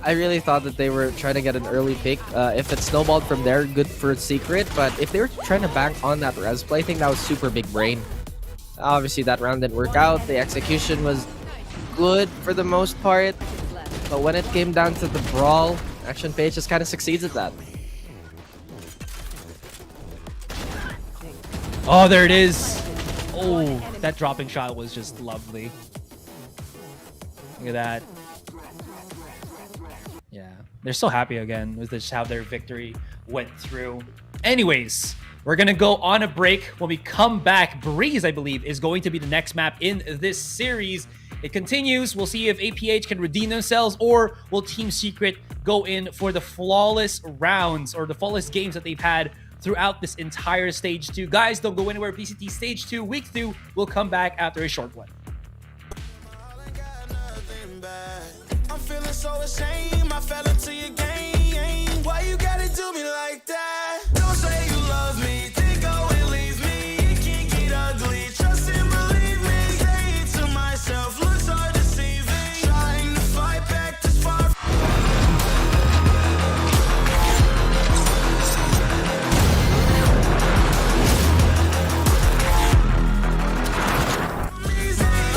I really thought that they were trying to get an early pick. If it snowballed from there, good for Secret. But if they were trying to bank on that res play, I think that was super big brain. Obviously, that round didn't work out. The execution was good for the most part. But when it came down to the brawl, Action PH just kind of succeeds at that. Oh, there it is. Oh, that dropping shot was just lovely. Look at that. Yeah, they're so happy again with just how their victory went through. Anyways, we're going to go on a break. When we come back, Breeze, I believe, is going to be the next map in this series. It continues. We'll see if APH can redeem themselves, or will Team Secret go in for the flawless rounds or the flawless games that they've had throughout this entire Stage 2. Guys, don't go anywhere. VCT Stage 2, Week 2 will come back after a short one. I'm feeling so ashamed. I fell into your game. Why you gotta do me like that? Don't say you love me, then go and leave me. It can get ugly. Trust and believe me. Say it to myself. Looks so deceiving. Trying to fight back this far.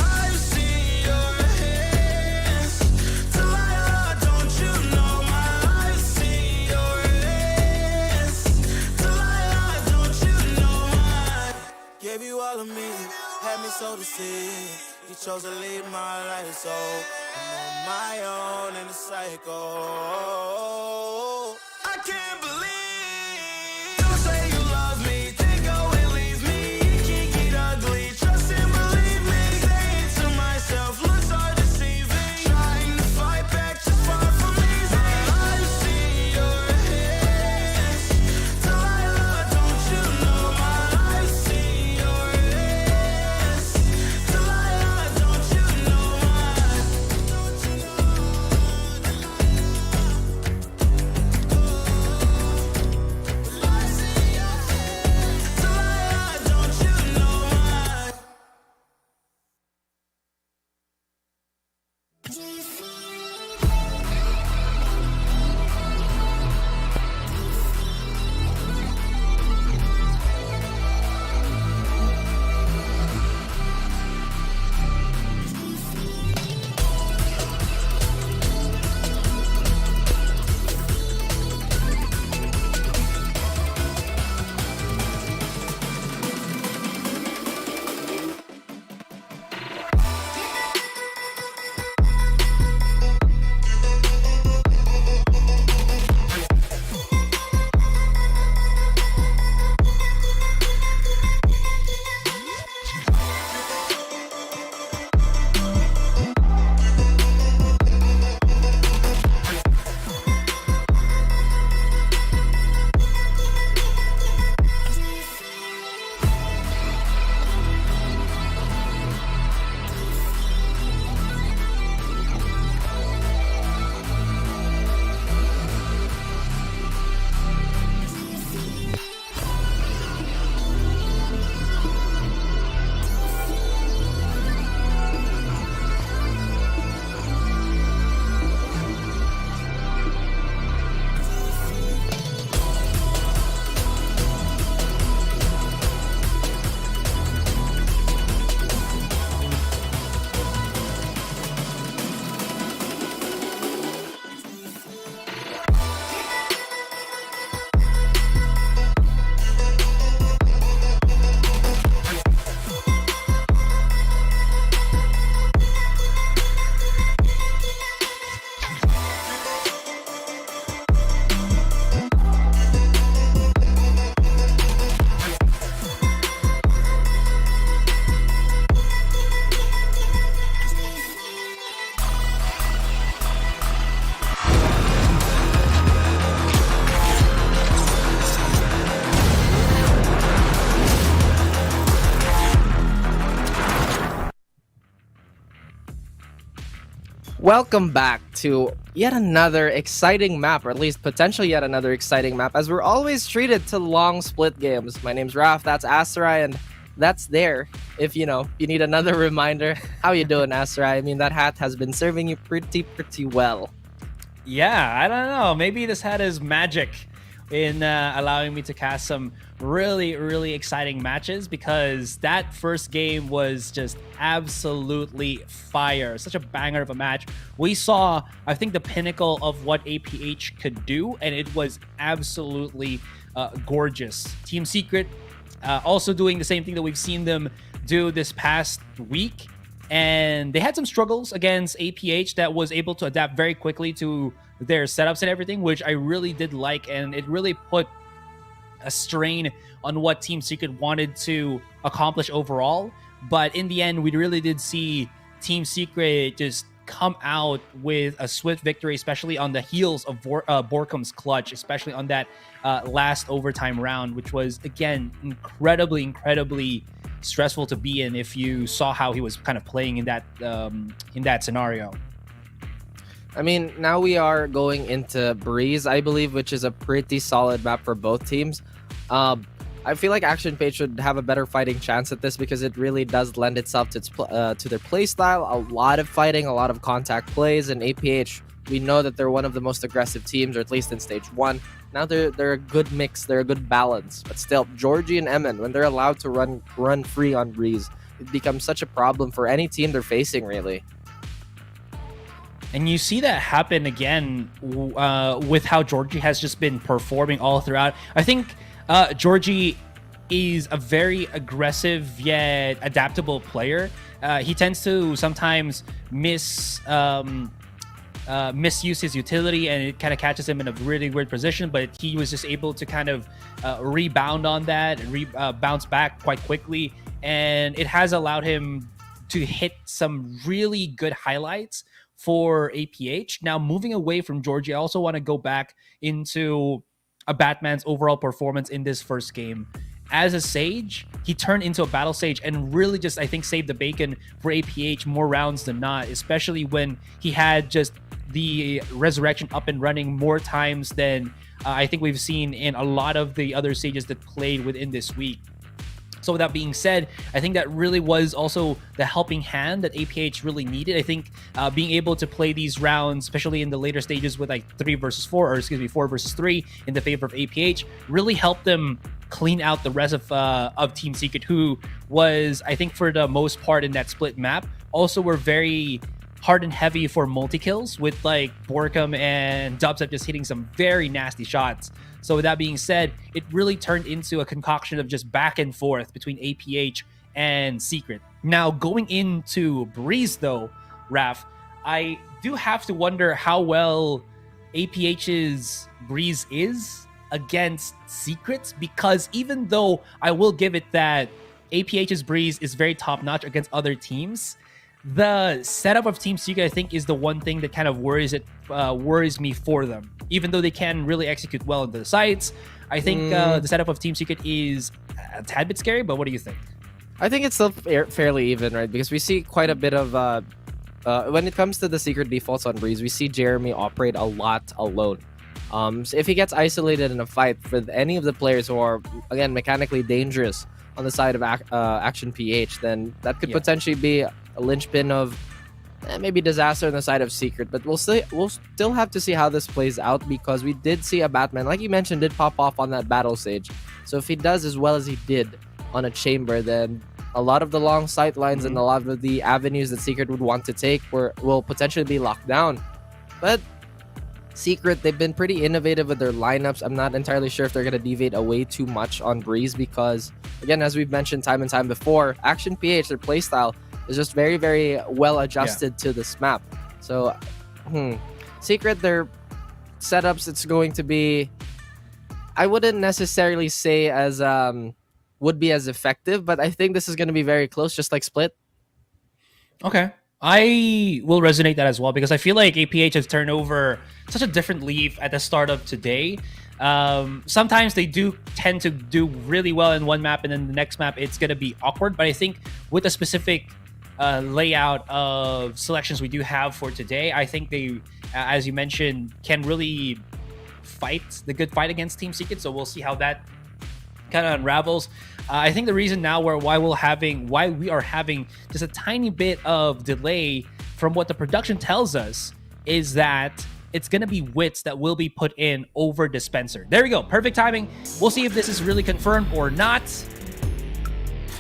I've seen your hands. Delilah, don't you know I've seen your hands. Delilah, don't you know I gave you all of me, had me so deceived. You chose to leave my life, so I'm on my own in the cycle. I can't believe. Don't say you love me, then go and leave me. It can get ugly. Trust and believe me. Say it to myself. Looks so deceiving. Trying to fight back, just far from easy. I've seen your hands. Delilah, don't you know I've seen your hands. Delilah, don't you know Welcome back to yet another exciting map, or at least potentially yet another exciting map, as we're always treated to long split games. My name's Raf, that's Asarai, and that's there. If you need another reminder. How you doing, Asarai? I mean, that hat has been serving you pretty well. Yeah, I don't know. Maybe this hat is magic in allowing me to cast some really exciting matches, because that first game was just absolutely fire. Such a banger of a match. We saw, I think, the pinnacle of what APH could do, and it was absolutely gorgeous. Team Secret also doing the same thing that we've seen them do this past week, and they had some struggles against APH that was able to adapt very quickly to their setups and everything, which I really did like, and it really put a strain on what Team Secret wanted to accomplish overall. But in the end, we really did see Team Secret just come out with a swift victory, especially on the heels of Borkum's clutch, especially on that last overtime round, which was, again, incredibly stressful to be in if you saw how he was kind of playing in that scenario. I mean, now we are going into Breeze, I believe, which is a pretty solid map for both teams. I feel like Action Page should have a better fighting chance at this, because it really does lend itself to their play style. A lot of fighting, a lot of contact plays, and APH, we know that they're one of the most aggressive teams, or at least in Stage 1. Now they're a good mix, they're a good balance. But still, Georgie and Emin, when they're allowed to run free on Breeze, it becomes such a problem for any team they're facing, really. And you see that happen again with how Georgie has just been performing all throughout. I think Georgie is a very aggressive yet adaptable player. He tends to sometimes misuse his utility, and it kind of catches him in a really weird position, but he was just able to kind of rebound on that and bounce back quite quickly. And it has allowed him to hit some really good highlights for APH. Now, moving away from Georgie, I also want to go back into a Batman's overall performance in this first game. As a Sage, he turned into a Battle Sage and really just, I think, saved the bacon for APH more rounds than not, especially when he had just the Resurrection up and running more times than I think we've seen in a lot of the other Sages that played within this week. So with that being said, I think that really was also the helping hand that APH really needed. I think being able to play these rounds, especially in the later stages with like 4 versus 3 in the favor of APH, really helped them clean out the rest of Team Secret, who was, I think, for the most part in that split map, also were very hard and heavy for multi-kills, with like Borkum and Dubstep just hitting some very nasty shots. So with that being said, it really turned into a concoction of just back and forth between APH and Secret. Now, going into Breeze though, Raf, I do have to wonder how well APH's Breeze is against Secrets, because even though I will give it that APH's Breeze is very top-notch against other teams, the setup of Team Secret, I think, is the one thing that kind of worries me for them. Even though they can really execute well into the sites, I think the setup of Team Secret is a tad bit scary, but what do you think? I think it's still fairly even, right? Because we see quite a bit of... when it comes to the Secret defaults on Breeze, we see Jeremy operate a lot alone. So if he gets isolated in a fight with any of the players who are, again, mechanically dangerous on the side of Action PH, then that could potentially be a linchpin of maybe disaster on the side of Secret. But we'll still have to see how this plays out, because we did see a Batman, like you mentioned, did pop off on that Battle Stage. So if he does as well as he did on a Chamber, then a lot of the long sight lines and a lot of the avenues that Secret would want to take will potentially be locked down. But Secret, they've been pretty innovative with their lineups. I'm not entirely sure if they're going to deviate away too much on Breeze, because, again, as we've mentioned time and time before, Action PH, their playstyle, is just very well adjusted to this map. So, Secret, their setups, it's going to be, I wouldn't necessarily say as would be as effective, but I think this is going to be very close, just like Split. Okay. I will resonate that as well, because I feel like APH has turned over such a different leaf at the start of today. Sometimes they do tend to do really well in one map, and then the next map it's going to be awkward. But I think with a specific layout of selections we do have for today. I think they, as you mentioned, can really fight the good fight against Team Secret. So we'll see how that kind of unravels. I think the reason now why we are having just a tiny bit of delay from what the production tells us is that it's going to be Wits that will be put in over Dispenser. There we go. Perfect timing. We'll see if this is really confirmed or not.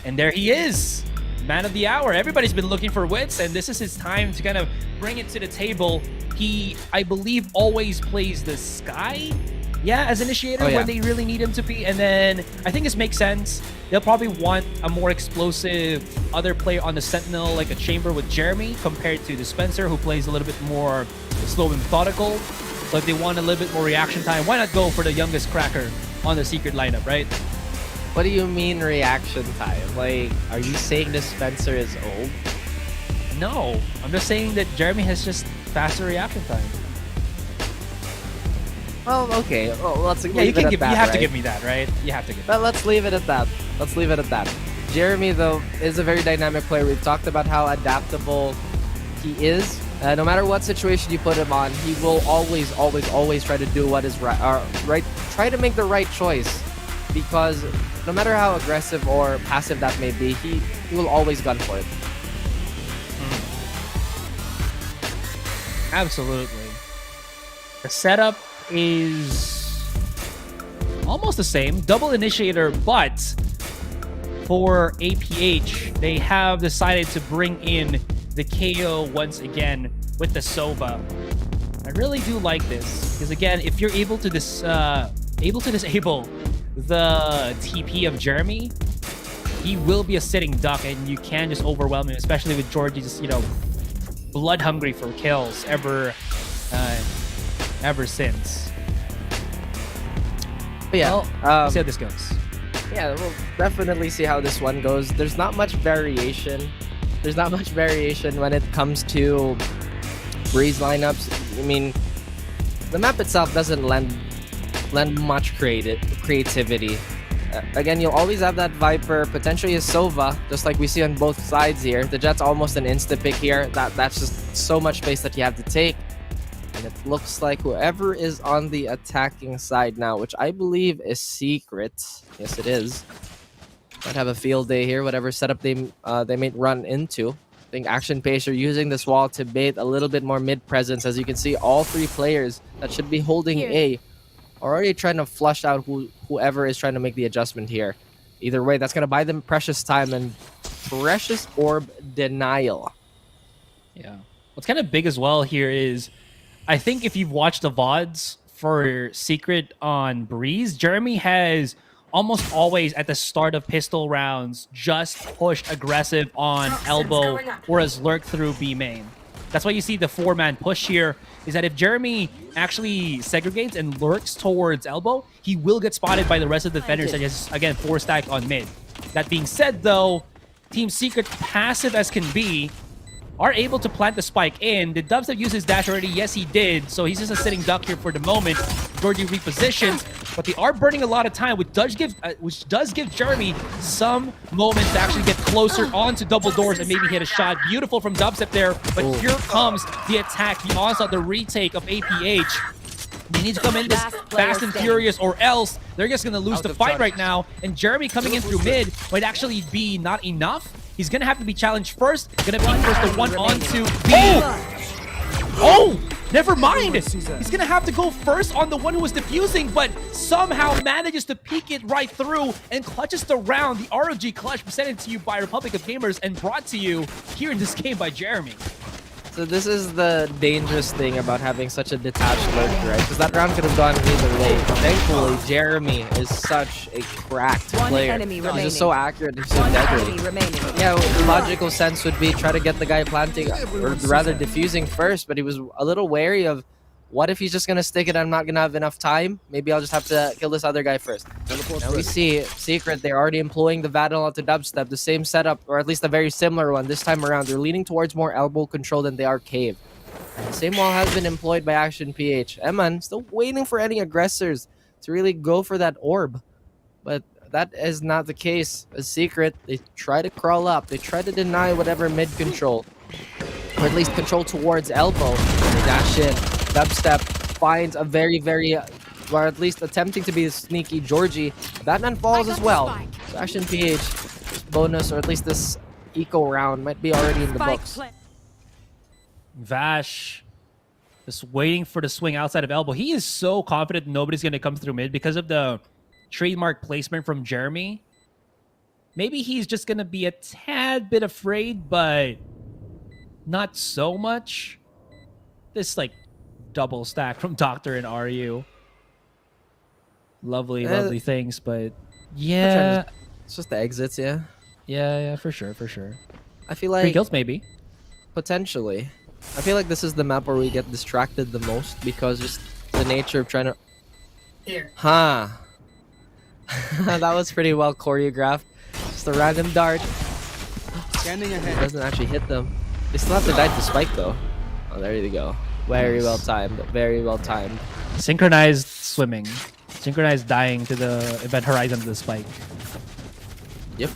And there he is. Man of the hour. Everybody's been looking for Wits, and this is his time to kind of bring it to the table. He, I believe, always plays the Sky, as initiator when they really need him to be. And then I think this makes sense. They'll probably want a more explosive other player on the Sentinel, like a Chamber with Jeremy, compared to Dispenser, who plays a little bit more slow and methodical. So if they want a little bit more reaction time, why not go for the youngest cracker on the Secret lineup, right? What do you mean reaction time? Like, are you saying Dispenser is old? No, I'm just saying that Jeremy has just faster reaction time. Well, okay. Well, let's leave you it can at give. that, You have right? to give me that, right? You have to give. But let's leave it at that. Let's leave it at that. Jeremy, though, is a very dynamic player. We've talked about how adaptable he is. No matter what situation you put him on, he will always, always, always try to do what is right. Try to make the right choice, because no matter how aggressive or passive that may be, he will always gun for it. Absolutely. The setup is almost the same. Double initiator, but for APH, they have decided to bring in the KO once again with the Sova. I really do like this, because again, if you're able to disable the TP of Jeremy, he will be a sitting duck, and you can just overwhelm him, especially with Georgie's, blood hungry for kills ever since. But yeah, well, see how this goes. Yeah, we'll definitely see how this one goes. There's not much variation. There's not much variation when it comes to Breeze lineups. I mean, the map itself doesn't lend much creativity. Again, you'll always have that Viper, potentially a Sova, just like we see on both sides here. The Jet's almost an insta-pick here. That's just so much space that you have to take. And it looks like whoever is on the attacking side now, which I believe is Secret. Yes, it is. Might have a field day here, whatever setup they may run into. I think Action Pace are using this wall to bait a little bit more mid-presence. As you can see, all three players that should be holding A are already trying to flush out whoever is trying to make the adjustment here. Either way, that's going to buy them precious time and precious orb denial. Yeah. What's kind of big as well here is, I think if you've watched the VODs for Secret on Breeze, Jeremy has almost always at the start of pistol rounds just pushed aggressive on elbow or has lurked through B main. That's why you see the 4-man push here, is that if Jeremy actually segregates and lurks towards elbow, he will get spotted by the rest of the defenders that just, again, 4-stack on mid. That being said, though, Team Secret, passive as can be, are able to plant the spike in. Did Dubstep use his dash already? Yes, he did. So he's just a sitting duck here for the moment. Georgie repositions, but they are burning a lot of time, which does give Jeremy some moments to actually get closer onto double doors and maybe hit a shot. Beautiful from Dubstep there, but here comes the attack, the onslaught, the retake of APH. They need to come in this fast and furious, or else they're just going to lose the fight right now. And Jeremy coming in through mid might actually be not enough. He's going to have to be challenged first. Going to be first the one onto B. Oh, never mind. He's going to have to go first on the one who was defusing, but somehow manages to peek it right through and clutches the round. The ROG clutch presented to you by Republic of Gamers and brought to you here in this game by Jeremy. So this is the dangerous thing about having such a detached lurker, right? Because that round could have gone either way. Thankfully, Jeremy is such a cracked player. He's just so accurate and so deadly. Yeah, the logical sense would be try to get the guy planting, or rather diffusing first, but he was a little wary of, what if he's just going to stick it and I'm not going to have enough time? Maybe I'll just have to kill this other guy first. Now we see Secret, they're already employing the Vadal onto Dubstep, the same setup, or at least a very similar one this time around. They're leaning towards more elbow control than they are cave. And the same wall has been employed by Action PH. Eman still waiting for any aggressors to really go for that orb. But that is not the case. A Secret, they try to crawl up. They try to deny whatever mid control, or at least control towards elbow. They dash in. Dubstep finds a very, or at least attempting to be a sneaky Georgie. Batman falls as well. So Action PH, this bonus, or at least this eco round, might be already in the books. Vash just waiting for the swing outside of elbow. He is so confident nobody's going to come through mid because of the trademark placement from Jeremy. Maybe he's just going to be a tad bit afraid, but not so much. This, like, double stack from Doctor and RU. Lovely things, but yeah. It's just the exits, yeah. Yeah, for sure. I feel like... 3 kills, maybe. Potentially. I feel like this is the map where we get distracted the most because just the nature of trying to... Here. Huh. That was pretty well choreographed. Just a random dart. Standing ahead. Doesn't actually hit them. They still have to dive to spike though. Oh, there you go. Very well timed. Very well timed. Synchronized swimming. Synchronized dying to the event horizon of the spike. Yep.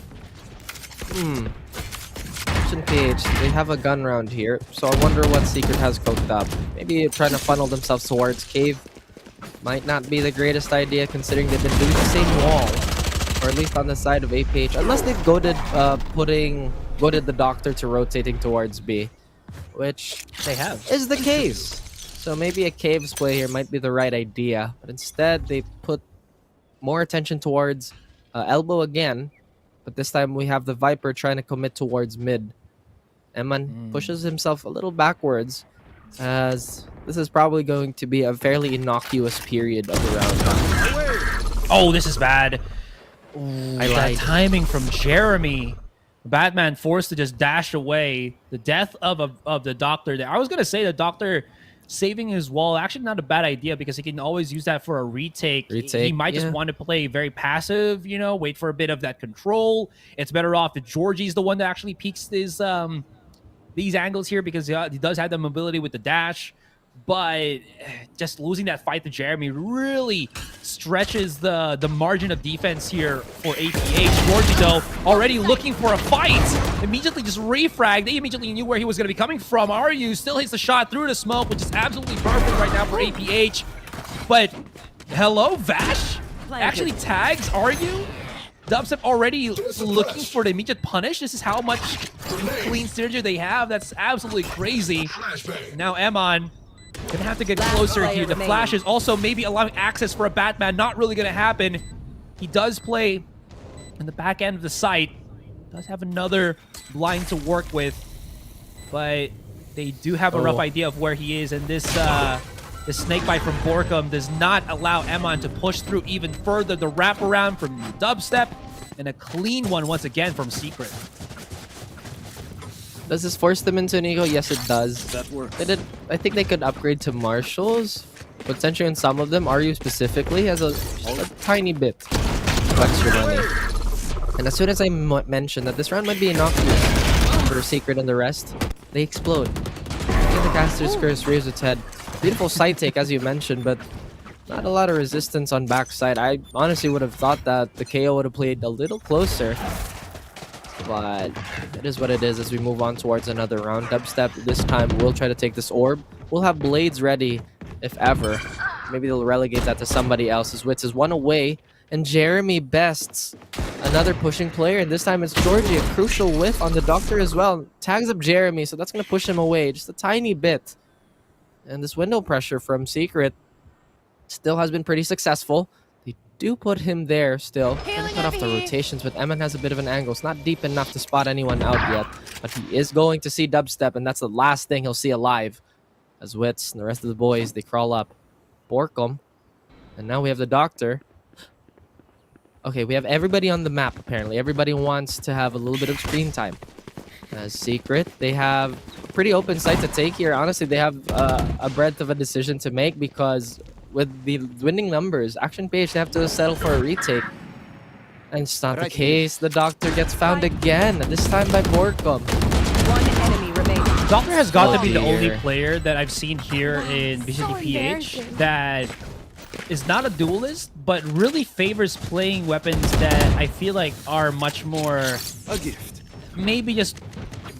Action PH, they have a gun round here, so I wonder what Secret has cooked up. Maybe trying to funnel themselves towards cave. Might not be the greatest idea considering they've been doing the same wall. Or at least on the side of APH. Unless they've goaded the Doctor to rotating towards B. Which they have. Is the case. So maybe a caves play here might be the right idea. But instead they put more attention towards elbow again. But this time we have the Viper trying to commit towards mid. Eman pushes himself a little backwards, as this is probably going to be a fairly innocuous period of the round. Oh, this is bad. Ooh, that timing from Jeremy. Batman forced to just dash away. The death of the Doctor there. I was going to say the Doctor saving his wall, actually not a bad idea because he can always use that for a retake. He might just want to play very passive, you know, wait for a bit of that control. It's better off if Georgie's the one that actually peaks these angles here because he does have the mobility with the dash. But just losing that fight to Jeremy really stretches the margin of defense here for APH. Georgie, though, already looking for a fight. Immediately just refragged. They immediately knew where he was going to be coming from. RU still hits the shot through the smoke, which is absolutely perfect right now for APH. But, hello, Vash actually tags RU. Dubstep already looking for the immediate punish. This is how much clean synergy they have. That's absolutely crazy. Now, Emon gonna have to get closer here. The flash is also maybe allowing access for a Batman. Not really gonna happen. He does play in the back end of the site. Does have another blind to work with, but they do have a rough idea of where he is. And this snake bite from Borkum does not allow Emon to push through even further. The wraparound from Dubstep and a clean one once again from Secret. Does this force them into an eco? Yes, it does. That works. I think they could upgrade to marshals. Potentially on some of them. RU specifically has a tiny bit of extra money. And as soon as I mentioned that this round might be innocuous for Secret and the rest, they explode. The caster's curse rears its head. Beautiful side take, as you mentioned, but not a lot of resistance on backside. I honestly would have thought that the KO would have played a little closer. But it is what it is as we move on towards another round. Dubstep this time will try to take this orb. We'll have blades ready, if ever. Maybe they'll relegate that to somebody else. His wits is one away. And Jeremy bests another pushing player. And this time it's Georgie. A crucial whiff on the Doctor as well. Tags up Jeremy, so that's going to push him away just a tiny bit. And this window pressure from Secret still has been pretty successful. They do put him there still. Cut off the rotations, but Eman has a bit of an angle. It's not deep enough to spot anyone out yet. But he is going to see Dubstep, and that's the last thing he'll see alive. As Wits and the rest of the boys, they crawl up. Borkum. And now we have the Doctor. Okay, we have everybody on the map, apparently. Everybody wants to have a little bit of screen time. As Secret, they have a pretty open site to take here. Honestly, they have a breadth of a decision to make because with the winning numbers, Action PH, they have to settle for a retake. And it's not the case. The Doctor gets found again, this time by Borkum. One enemy remaining. Doctor has got to be the only player that I've seen here in VCTPH that is not a duelist, but really favors playing weapons that I feel like are much more A gift. maybe just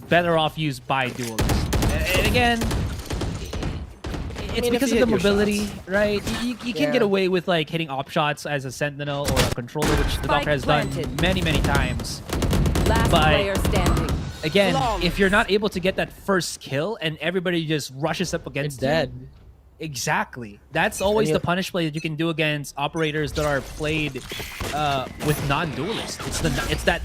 better off used by duelists. And again, it's because of the mobility, right? You can get away with like hitting op shots as a sentinel or a controller, which the Doctor has done many times. Last But player standing. again, Flawless. if you're not able to get that first kill and everybody just rushes up against you, dead. exactly. That's always the punish play that you can do against operators that are played with non-duelists. It's that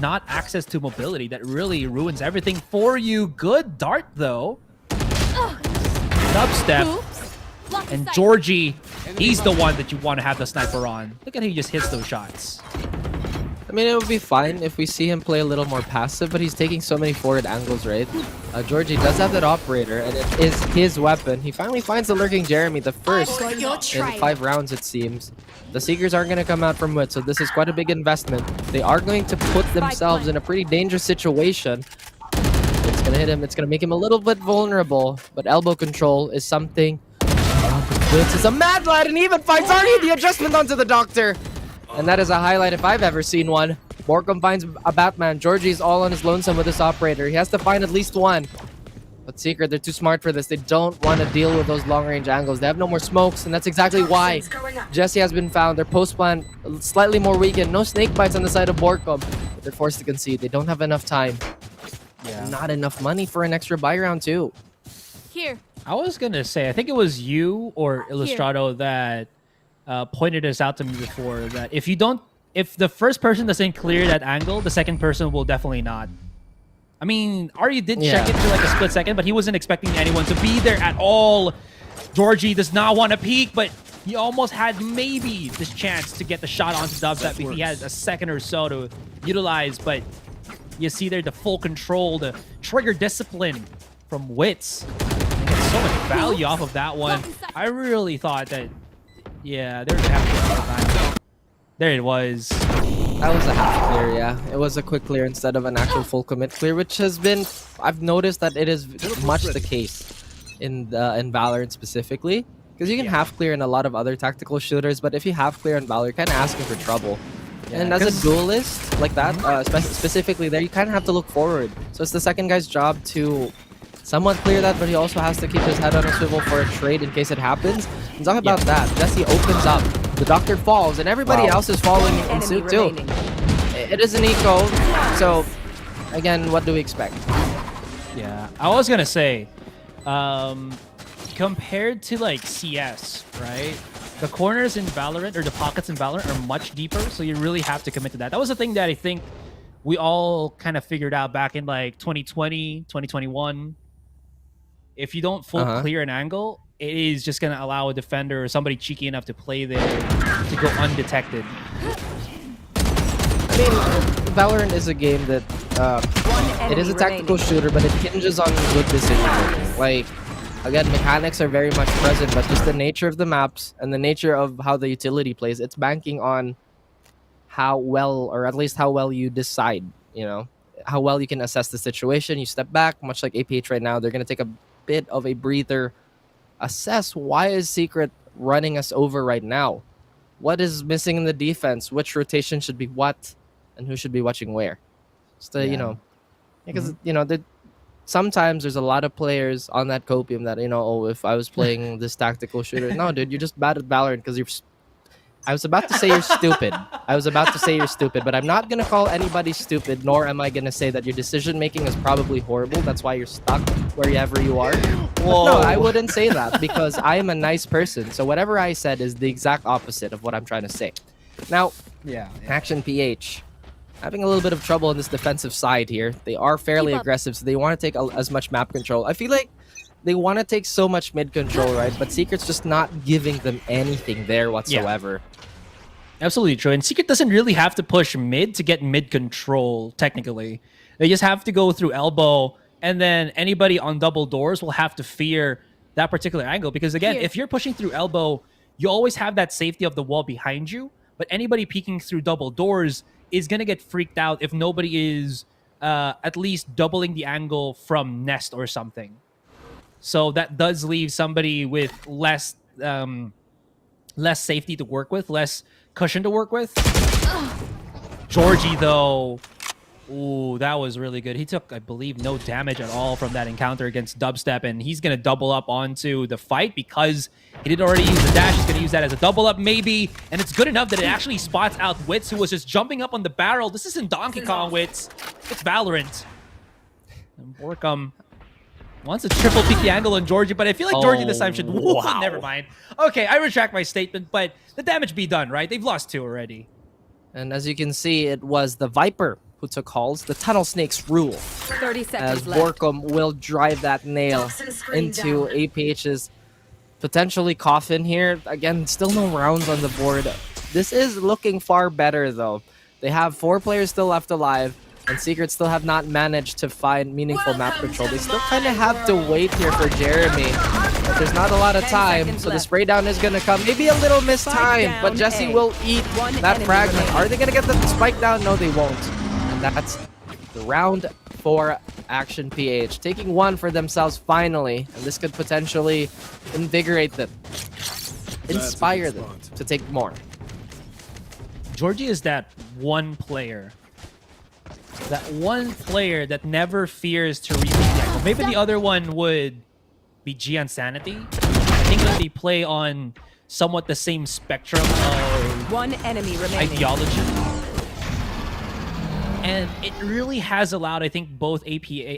not access to mobility that really ruins everything for you. Good dart though. Dubstep. And Georgie, he's the one that you want to have the sniper on. Look at how he just hits those shots. I mean, it would be fine if we see him play a little more passive, but he's taking so many forward angles, right? Georgie does have that operator, and it is his weapon. He finally finds the lurking Jeremy, the first in 5 rounds, it seems. The Seekers aren't going to come out from mid, so this is quite a big investment. They are going to put themselves in a pretty dangerous situation. It's going to hit him. It's going to make him a little bit vulnerable, but elbow control is something. This is a mad lad, and he even finds Arnie the adjustment onto the Doctor. And that is a highlight if I've ever seen one. Borkum finds a Batman. Georgie's all on his lonesome with this operator. He has to find at least one. But Secret, they're too smart for this. They don't want to deal with those long-range angles. They have no more smokes, and that's exactly why Jesse has been found. Their post plan slightly more weakened. No snake bites on the side of Borkum. But they're forced to concede. They don't have enough time. Yeah. Not enough money for an extra buy round, too. Here. I was going to say, I think it was you or Illustrato that pointed this out to me before, that if the first person doesn't clear that angle, the second person will definitely not. I mean, Ari did check it for like a split second, but he wasn't expecting anyone to be there at all. Georgie does not want to peek, but he almost had maybe this chance to get the shot onto Dubstep if he had a second or so to utilize, but you see there the full control, the trigger discipline from Wits. They get so much value off of that one. I really thought that, yeah, they're gonna have to get more time. There it was. That was a half clear, yeah. It was a quick clear instead of an actual full commit clear, which has been... I've noticed that it is much the case in Valorant specifically. Because you can half clear in a lot of other tactical shooters, but if you half clear in Valor, you're kind of asking for trouble. Yeah, and as a duelist like that, specifically there, you kind of have to look forward. So it's the second guy's job to somewhat clear that, but he also has to keep his head on a swivel for a trade in case it happens. And talk about that. Jesse opens up. The Doctor falls, and everybody else is following in suit too. It is an eco, so again, what do we expect? Yeah, I was gonna say, compared to like CS, right? The corners in Valorant, or the pockets in Valorant, are much deeper, so you really have to commit to that. That was the thing that I think we all kind of figured out back in like 2020, 2021. If you don't full clear an angle, it is just going to allow a defender or somebody cheeky enough to play there to go undetected. I mean, Valorant is a game that it is a tactical shooter, but it hinges on good decision making. Like, again, mechanics are very much present, but just the nature of the maps and the nature of how the utility plays, it's banking on how well, or at least how well you decide, you know, how well you can assess the situation. You step back, much like APH right now, they're going to take a bit of a breather, assess why is Secret running us over right now? What is missing in the defense? Which rotation should be what? And who should be watching where? So, you know, because, you know, sometimes there's a lot of players on that copium that, you know, oh, if I was playing this tactical shooter. No, dude, you're just bad at Valorant because you're... I was about to say you're stupid. I was about to say you're stupid, but I'm not going to call anybody stupid, nor am I going to say that your decision-making is probably horrible. That's why you're stuck wherever you are. No, I wouldn't say that because I am a nice person. So whatever I said is the exact opposite of what I'm trying to say. Now, Action PH. Having a little bit of trouble on this defensive side here. They are fairly aggressive, so they want to take as much map control. I feel like they want to take so much mid control, right? But Secret's just not giving them anything there whatsoever. Absolutely true. And Secret doesn't really have to push mid to get mid control, technically. They just have to go through elbow, and then anybody on double doors will have to fear that particular angle. Because again, if you're pushing through elbow, you always have that safety of the wall behind you. But anybody peeking through double doors is going to get freaked out if nobody is at least doubling the angle from nest or something. So that does leave somebody with less less safety to work with, less cushion to work with. Georgie, though, ooh, that was really good. He took, I believe, no damage at all from that encounter against Dubstep, and he's going to double up onto the fight because he did already use the dash. He's going to use that as a double up, maybe, and it's good enough that it actually spots out Wits, who was just jumping up on the barrel. This isn't Donkey Kong, Wits. It's Valorant. And Borkum wants a triple peeky angle on Georgie, but I feel like Georgie this time should... wow. Never mind. Okay, I retract my statement, but the damage be done, right? They've lost 2 already. And as you can see, it was the Viper who took halls. The Tunnel Snakes rule. 30 As seconds left. Borkum will drive that nail into APH's potentially coffin here. Again, still no rounds on the board. This is looking far better, though. They have 4 players still left alive, and Secret still have not managed to find meaningful map control. They still kind of have to wait here for Jeremy, but there's not a lot of time, so the spray down is going to come. Maybe a little mistimed, but Jesse will eat that fragment. Are they going to get the spike down? No, they won't. And that's the round for Action PH, taking 1 for themselves finally, and this could potentially invigorate them, inspire them to take more. Georgie is that one player that never fears to repeat the angle. Maybe the other one would be Qeon Sanity. I think that they play on somewhat the same spectrum of 1 enemy remaining. ideology. And it really has allowed, I think, both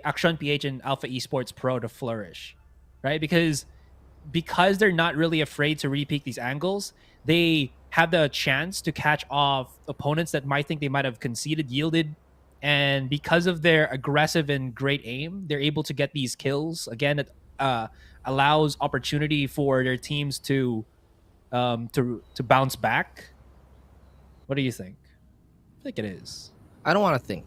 Action PH and Alpha Esports Pro to flourish, right? Because they're not really afraid to repeat these angles, they have the chance to catch off opponents that might think they might have conceded, yielded, and because of their aggressive and great aim, they're able to get these kills. Again, it allows opportunity for their teams to bounce back. What do you think? I think it is. I don't want to think.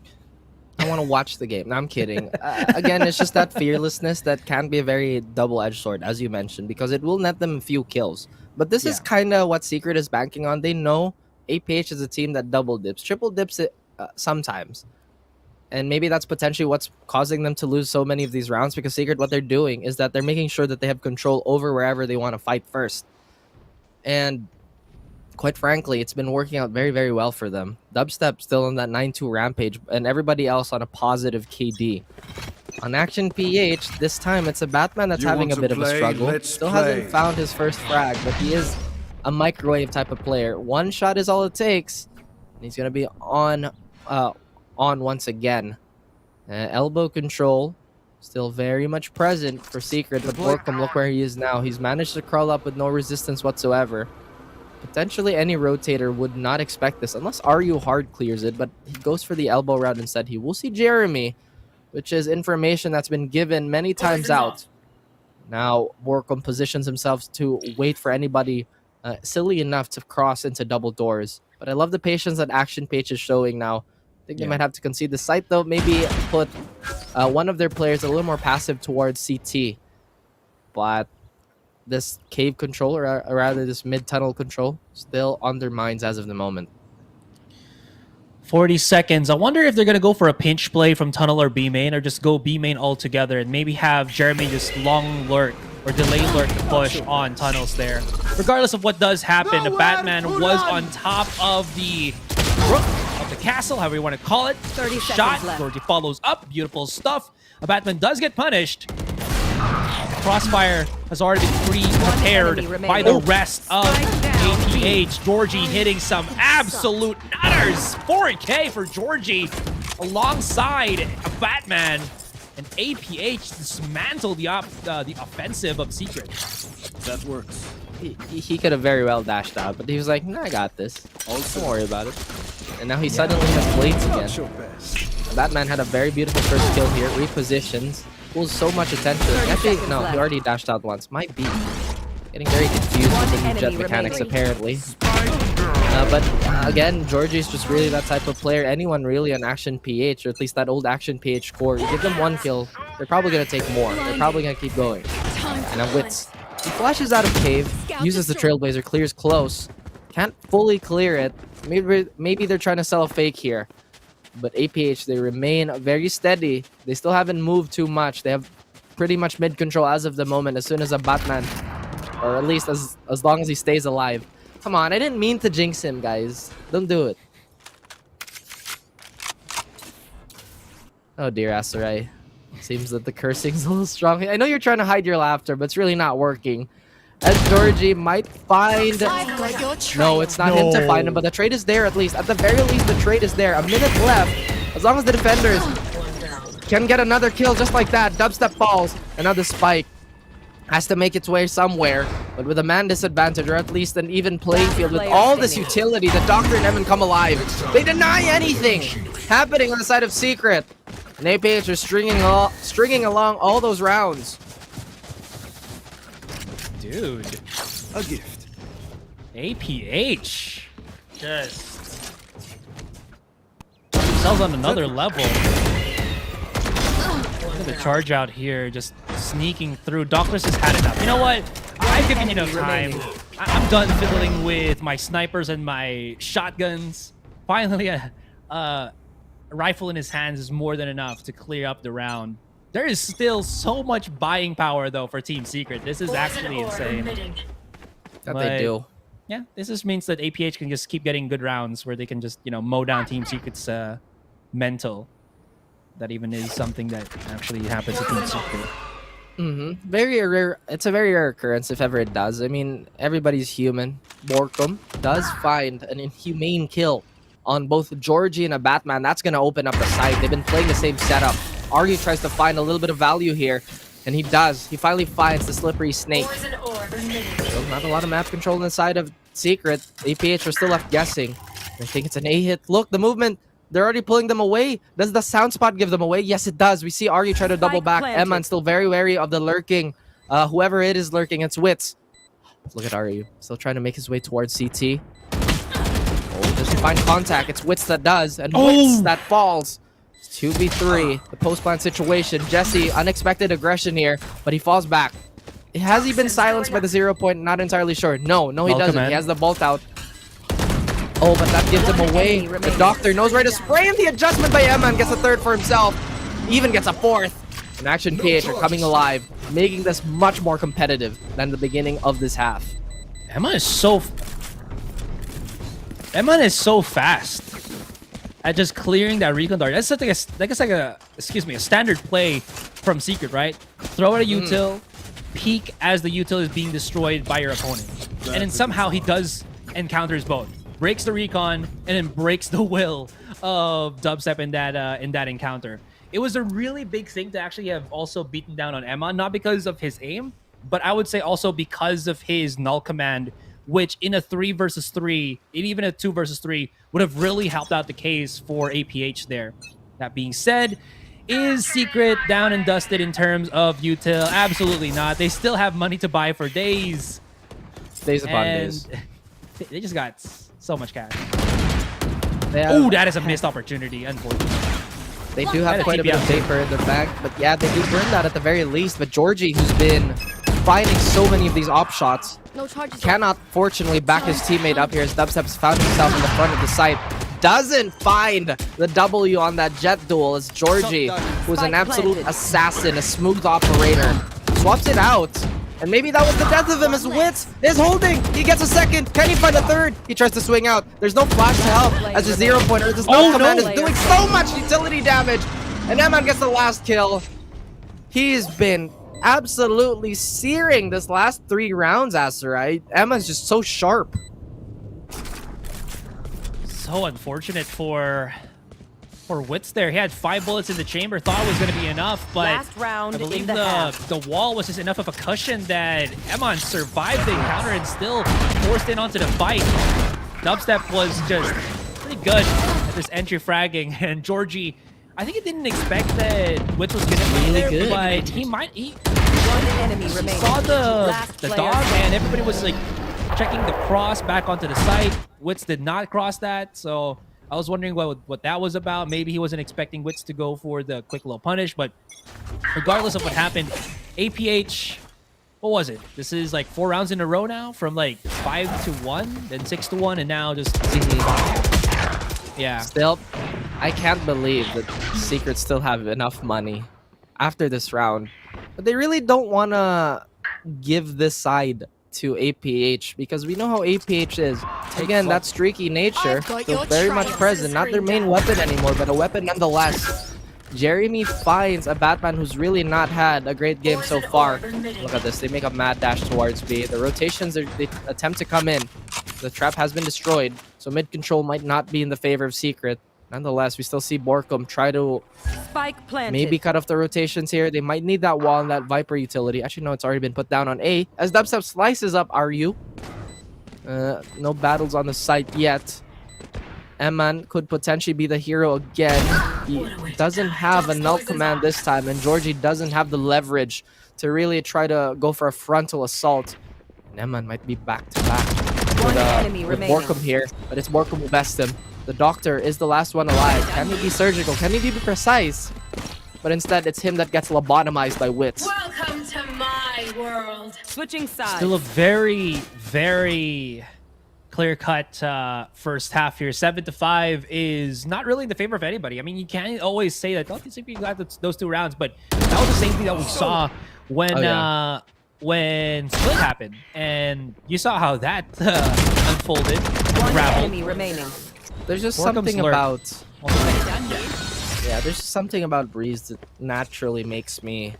I want to watch the game. No, I'm kidding. Again, it's just that fearlessness that can be a very double-edged sword, as you mentioned, because it will net them a few kills. But this is kind of what Secret is banking on. They know APH is a team that double dips, triple dips it sometimes. And maybe that's potentially what's causing them to lose so many of these rounds, because Secret, what they're doing is that they're making sure that they have control over wherever they want to fight first. And quite frankly, it's been working out very, very well for them. Dubstep still on that 9-2 rampage, and everybody else on a positive KD. On Action PH, this time it's a Batman that's having a bit of a struggle. Still hasn't found his first frag, but he is a microwave type of player. 1 shot is all it takes, and he's going to be on once again. Elbow control still very much present for Secret, but Borkum, look where he is now. He's managed to crawl up with no resistance whatsoever. Potentially any rotator would not expect this unless RU hard clears it, but he goes for the elbow route instead. He will see Jeremy, which is information that's been given many times out. Now Borkum positions himself to wait for anybody silly enough to cross into double doors. But I love the patience that Action PH is showing now. I think they might have to concede the site, though. Maybe put one of their players a little more passive towards CT. But this cave control, or rather this mid-tunnel control, still on their minds as of the moment. 40 seconds. I wonder if they're going to go for a pinch play from tunnel or B main, or just go B main altogether and maybe have Jeremy just long lurk or delay lurk to push on tunnels there. Regardless of what does happen, the Batman was on top of the roof of the castle, however you want to call it. 30 Shot. seconds left. Georgie follows up. Beautiful stuff. A Batman does get punished. Crossfire has already been pre-prepared by the rest of APH. Georgie hitting some absolute nutters. 4K for Georgie alongside a Batman. And APH dismantled the offensive of Secret. That works. He could have very well dashed out, but he was like, nah, I got this. Don't worry about it. And now he suddenly has blades again. Batman had a very beautiful first kill here. Repositions. Pulls so much attention. Actually, no, he already dashed out once. Might be. Getting very confused with the new jet mechanics, apparently. But again, Georgie's just really that type of player. Anyone really on Action PH, or at least that old Action PH core, you give them 1 kill, they're probably going to take more. They're probably going to keep going. And now Wits, he flashes out of cave, uses the Trailblazer, clears close. Can't fully clear it. Maybe they're trying to sell a fake here. But APH, they remain very steady. They still haven't moved too much. They have pretty much mid control as of the moment. As soon as a Batman or at least as long as he stays alive. Come on, I didn't mean to jinx him, guys. Don't do it. Oh dear, Asarai. Seems that the cursing's a little strong. I know you're trying to hide your laughter, but it's really not working. As Georgie might find... No, it's not him to find him, but the trade is there at least. At the very least, the trade is there. A minute left. As long as the defenders can get another kill just like that. Dubstep falls. Another spike. Has to make its way somewhere. But with a man disadvantage, or at least an even playing field, with all this utility, the Doctor and Evan come alive. They deny anything happening on the side of Secret. And APH are stringing along all those rounds. Dude. A gift. APH. Just themselves on another level. Look at the charge out here, just sneaking through. Dockless has had enough. You know what? I've given enough time. I'm done fiddling with my snipers and my shotguns. Finally, a rifle in his hands is more than enough to clear up the round. There is still so much buying power, though, for Team Secret. This is actually insane. That they do. Yeah, this just means that APH can just keep getting good rounds where they can just, you know, mow down Team Secret's mental. That even is something that actually happens to Team Secret. Very rare. It's a very rare occurrence if ever it does. I mean, everybody's human. Borkum does find an inhumane kill on both Georgie and a Batman. That's going to open up the site. They've been playing the same setup. Argue tries to find a little bit of value here, and he does. He finally finds the slippery snake. So not a lot of map control inside of Secret. APH are still left guessing. I think it's an A hit. Look, the movement. They're already pulling them away. Does the sound spot give them away? Yes, it does. We see Argue try to double back. Emman still very wary of the lurking. Whoever it is lurking, it's Wits. Look at Aryu. Still trying to make his way towards CT. Oh, does he find contact? It's Wits that does. And Wits that falls. 2v3, the post-plant situation. Jesse, unexpected aggression here, but he falls back. Has he been silenced by the 0 point? Not entirely sure. No, he doesn't. He has the bolt out. Oh, but that gives him away. The Doctor knows where to spray, and the adjustment by Emman gets a third for himself. Even gets a fourth. And Action PH are coming alive, making this much more competitive than the beginning of this half. Emman is so fast at just clearing that recon dart. That's something a standard play from Secret, right? Throw at a util, peek as the util is being destroyed by your opponent, and then somehow he does encounters both, breaks the recon, and then breaks the will of Dubstep in that encounter. It was a really big thing to actually have also beaten down on Emman, not because of his aim, but I would say also because of his null command, which in a 3 versus 3, and even a 2 versus 3, would have really helped out the case for APH there. That being said, is Secret down and dusted in terms of util? Absolutely not. They still have money to buy for days. Days upon days. They just got so much cash. Oh, that is a missed opportunity, unfortunately. They do have quite a bit of paper in their bag, but yeah, they do burn that at the very least. But Georgie, who's been finding so many of these op shots, cannot fortunately back his teammate up here as Dubstep's found himself in the front of the site. Doesn't find the W on that jet duel as Georgie, who's an absolute assassin, a smooth operator, swaps it out. And maybe that was the death of him as Wits is holding. He gets a second. Can he find a third? He tries to swing out. There's no flash to help as the 0 pointer. This null command is doing so much utility damage. And Emman gets the last kill. He's been absolutely searing this last 3 rounds, Asteroid. Emman's just so sharp. So unfortunate for Wits there. He had 5 bullets in the chamber, thought it was going to be enough, but Last round I believe in the the wall was just enough of a cushion that Emman survived the encounter and still forced in onto the fight. Dubstep was just pretty good at this entry fragging, and Georgie, I think he didn't expect that Wits was going to be there, but he saw the dog, and everybody was like checking the cross back onto the site. Wits did not cross that, so I was wondering what that was about. Maybe he wasn't expecting Wits to go for the quick little punish, but regardless of what happened, APH, what was it? This is like 4 rounds in a row now, from like 5-1, then 6-1, and now just 6-5. Yeah. Still, I can't believe that Secret still have enough money after this round, but they really don't want to give this side to APH because we know how APH is. Again, that streaky nature still very much present. Not their main weapon anymore, but a weapon nonetheless. Jeremy finds a Batman who's really not had a great game so far. Look at this. They make a mad dash towards B. The rotations, they attempt to come in. The trap has been destroyed, so mid control might not be in the favor of Secret. Nonetheless, we still see Borkum try to Spike planted. maybe cut off the rotations here. They might need that wall and that Viper utility. Actually, no, it's already been put down on A. As Dubstep slices up RU. No battles on the site yet. Eman could potentially be the hero again. He doesn't have a null command this time, and Georgie doesn't have the leverage to really try to go for a frontal assault. And Eman might be back to back with Borkum here, but it's Borkum who bests him. The doctor is the last one alive. Can he be surgical? Can he be precise? But instead, it's him that gets lobotomized by Wits. Welcome to my world. Switching sides. Still a very, very clear-cut first half here. 7-5 is not really in the favor of anybody. I mean, you can't always say that, oh, you got those 2 rounds, but that was the same thing that we saw when when Split happened. And you saw how that unfolded. One enemy remaining. There's just something about... Yeah, there's something about Breeze that naturally makes me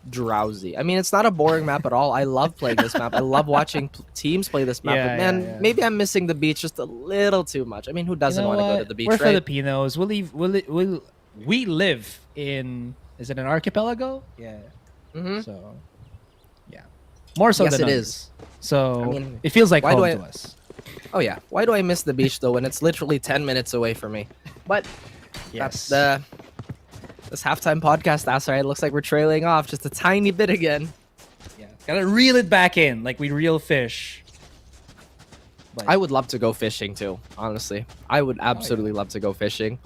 drowsy. I mean, it's not a boring map at all. I love playing this map. I love watching teams play this map. But man, maybe I'm missing the beach just a little too much. I mean, who doesn't want to go to the beach, We're right? Filipinos. We live in... Is it an archipelago? Yeah. So, yeah. More so Yes, than it others. is. So, I mean, it feels like why home do I- to us. Oh yeah, why do I miss the beach though when it's literally 10 minutes away from me? But that's this halftime podcast, Asar. It looks like we're trailing off just a tiny bit again. Yeah, gotta reel it back in like we reel fish. But I would love to go fishing too, honestly. I would absolutely love to go fishing.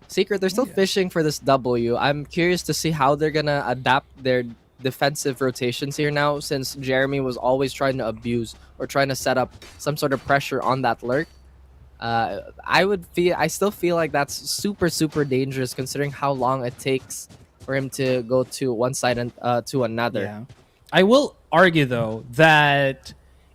Secret, they're still fishing for this W. I'm curious to see how they're gonna adapt their defensive rotations here now, since Jeremy was always trying to abuse or trying to set up some sort of pressure on that lurk. I still feel like that's super dangerous considering how long it takes for him to go to one side and to another. Yeah. I will argue though that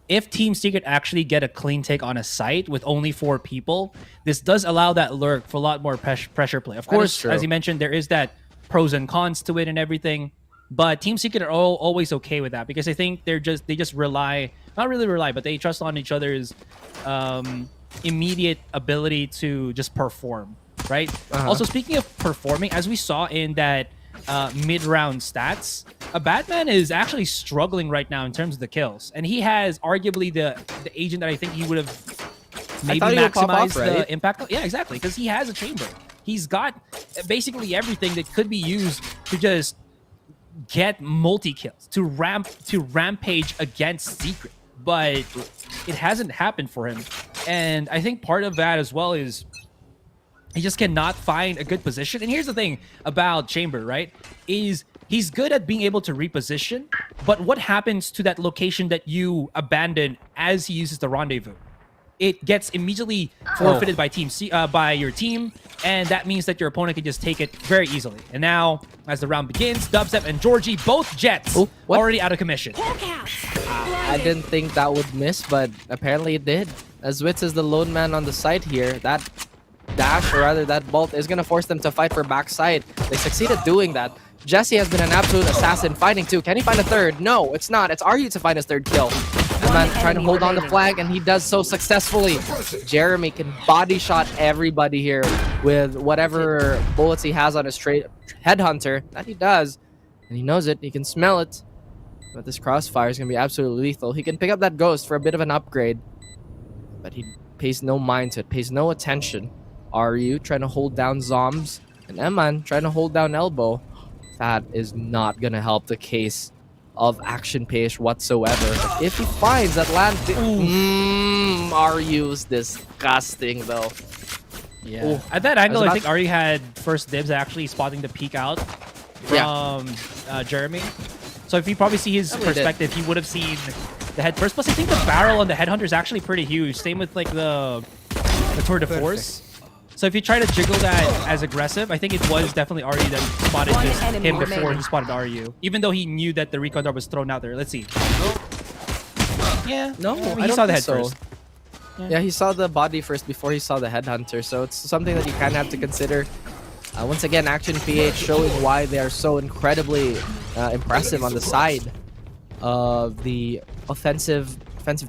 if Team Secret actually get a clean take on a site with only 4 people, this does allow that lurk for a lot more pressure play. Of course, as you mentioned, there is that pros and cons to it and everything. But Team Secret are always okay with that because I think they just rely, not really rely, but they trust on each other's immediate ability to just perform, right? Also, speaking of performing, as we saw in that mid-round stats, a Batman is actually struggling right now in terms of the kills, and he has arguably the agent that I think he would have maybe maximized the impact. Yeah, exactly, because he has a chamber. He's got basically everything that could be used to just get multi-kills, to rampage against Secret, but it hasn't happened for him. And I think part of that as well is he just cannot find a good position. And here's the thing about Chamber, right, is he's good at being able to reposition, but what happens to that location that you abandon as he uses the rendezvous? It gets immediately forfeited by your team, and that means that your opponent can just take it very easily. And now, as the round begins, Dubstep and Georgie, both Jets, already out of commission. I didn't think that would miss, but apparently it did. As Wits is the lone man on the side here, that dash, or rather that bolt, is going to force them to fight for backside. They succeeded doing that. Jesse has been an absolute assassin fighting too. Can he find a third? No, it's not. It's Aryu to find his third kill. Man trying to hold on the flag, and he does so successfully. Jeremy can body shot everybody here with whatever bullets he has on his headhunter. That he does, and he knows it. He can smell it. But this crossfire is going to be absolutely lethal. He can pick up that ghost for a bit of an upgrade, but he pays no mind to it, pays no attention. Aryu trying to hold down Zombs, and Eman trying to hold down Elbow. That is not going to help the case of Action Page whatsoever. If he finds that land... Aryu's disgusting though. Yeah. Ooh. At that angle, I think Aryu had first dibs actually spotting the peek out from Jeremy. So if you probably see his perspective, he would have seen the head first. Plus, I think the barrel on the headhunter is actually pretty huge. Same with like the tour de force. So if you try to jiggle that as aggressive, I think it was definitely Aryu that spotted him before he spotted Aryu. Even though he knew that the recon dart was thrown out there. Let's see. Yeah. No, I mean, I he don't saw the think head so. first. Yeah, he saw the body first before he saw the headhunter, so it's something that you kind of have to consider. Once again, Action PH showing why they are so incredibly impressive on the side of the offensive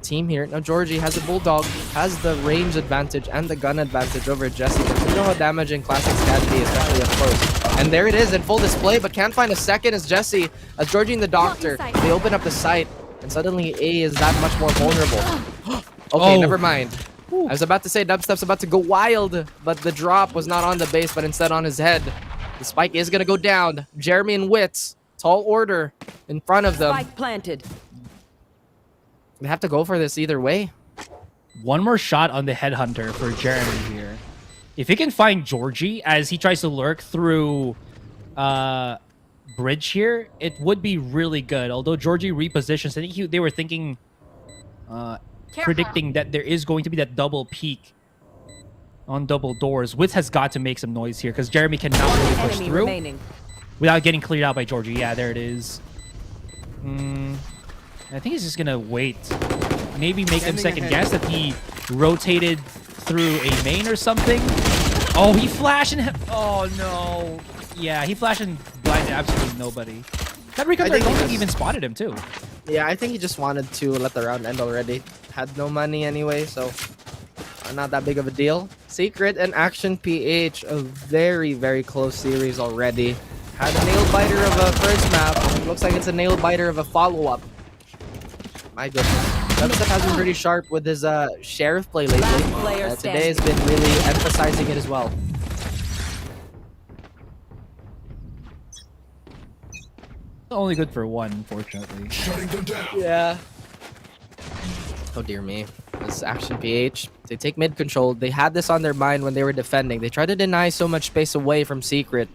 team here. Now Georgie has a Bulldog, has the range advantage and the gun advantage over Jesse, but you know how damaging Classics can be, especially up close. And there it is in full display, but can't find a second as Jesse, as Georgie and the Doctor, they open up the site, and suddenly A is that much more vulnerable. Okay, never mind. I was about to say Dubstep's about to go wild, but the drop was not on the base, but instead on his head. The spike is going to go down. Jeremy and Wits, tall order in front of them. Spike planted. They have to go for this either way. One more shot on the headhunter for Jeremy here. If he can find Georgie as he tries to lurk through bridge here, it would be really good. Although Georgie repositions, I think they were thinking, predicting that there is going to be that double peek on double doors. Wits has got to make some noise here because Jeremy cannot really push through without getting cleared out by Georgie. Yeah, there it is. I think he's just gonna wait. Maybe make him second guess that he rotated through a main or something. Oh, he flashed and oh no. Yeah, he flashed and blinded absolutely nobody. That recon I don't think he even spotted him too. Yeah, I think he just wanted to let the round end already. Had no money anyway, so not that big of a deal. Secret and Action PH, a very, very close series already. Had a nail biter of a first map. It looks like it's a nail biter of a follow-up. My goodness. Dubstep has been pretty sharp with his Sheriff play lately. Today has been really emphasizing it as well. Only good for one, unfortunately. Yeah. Oh dear me. This Action PH. They take mid control. They had this on their mind when they were defending. They tried to deny so much space away from Secret.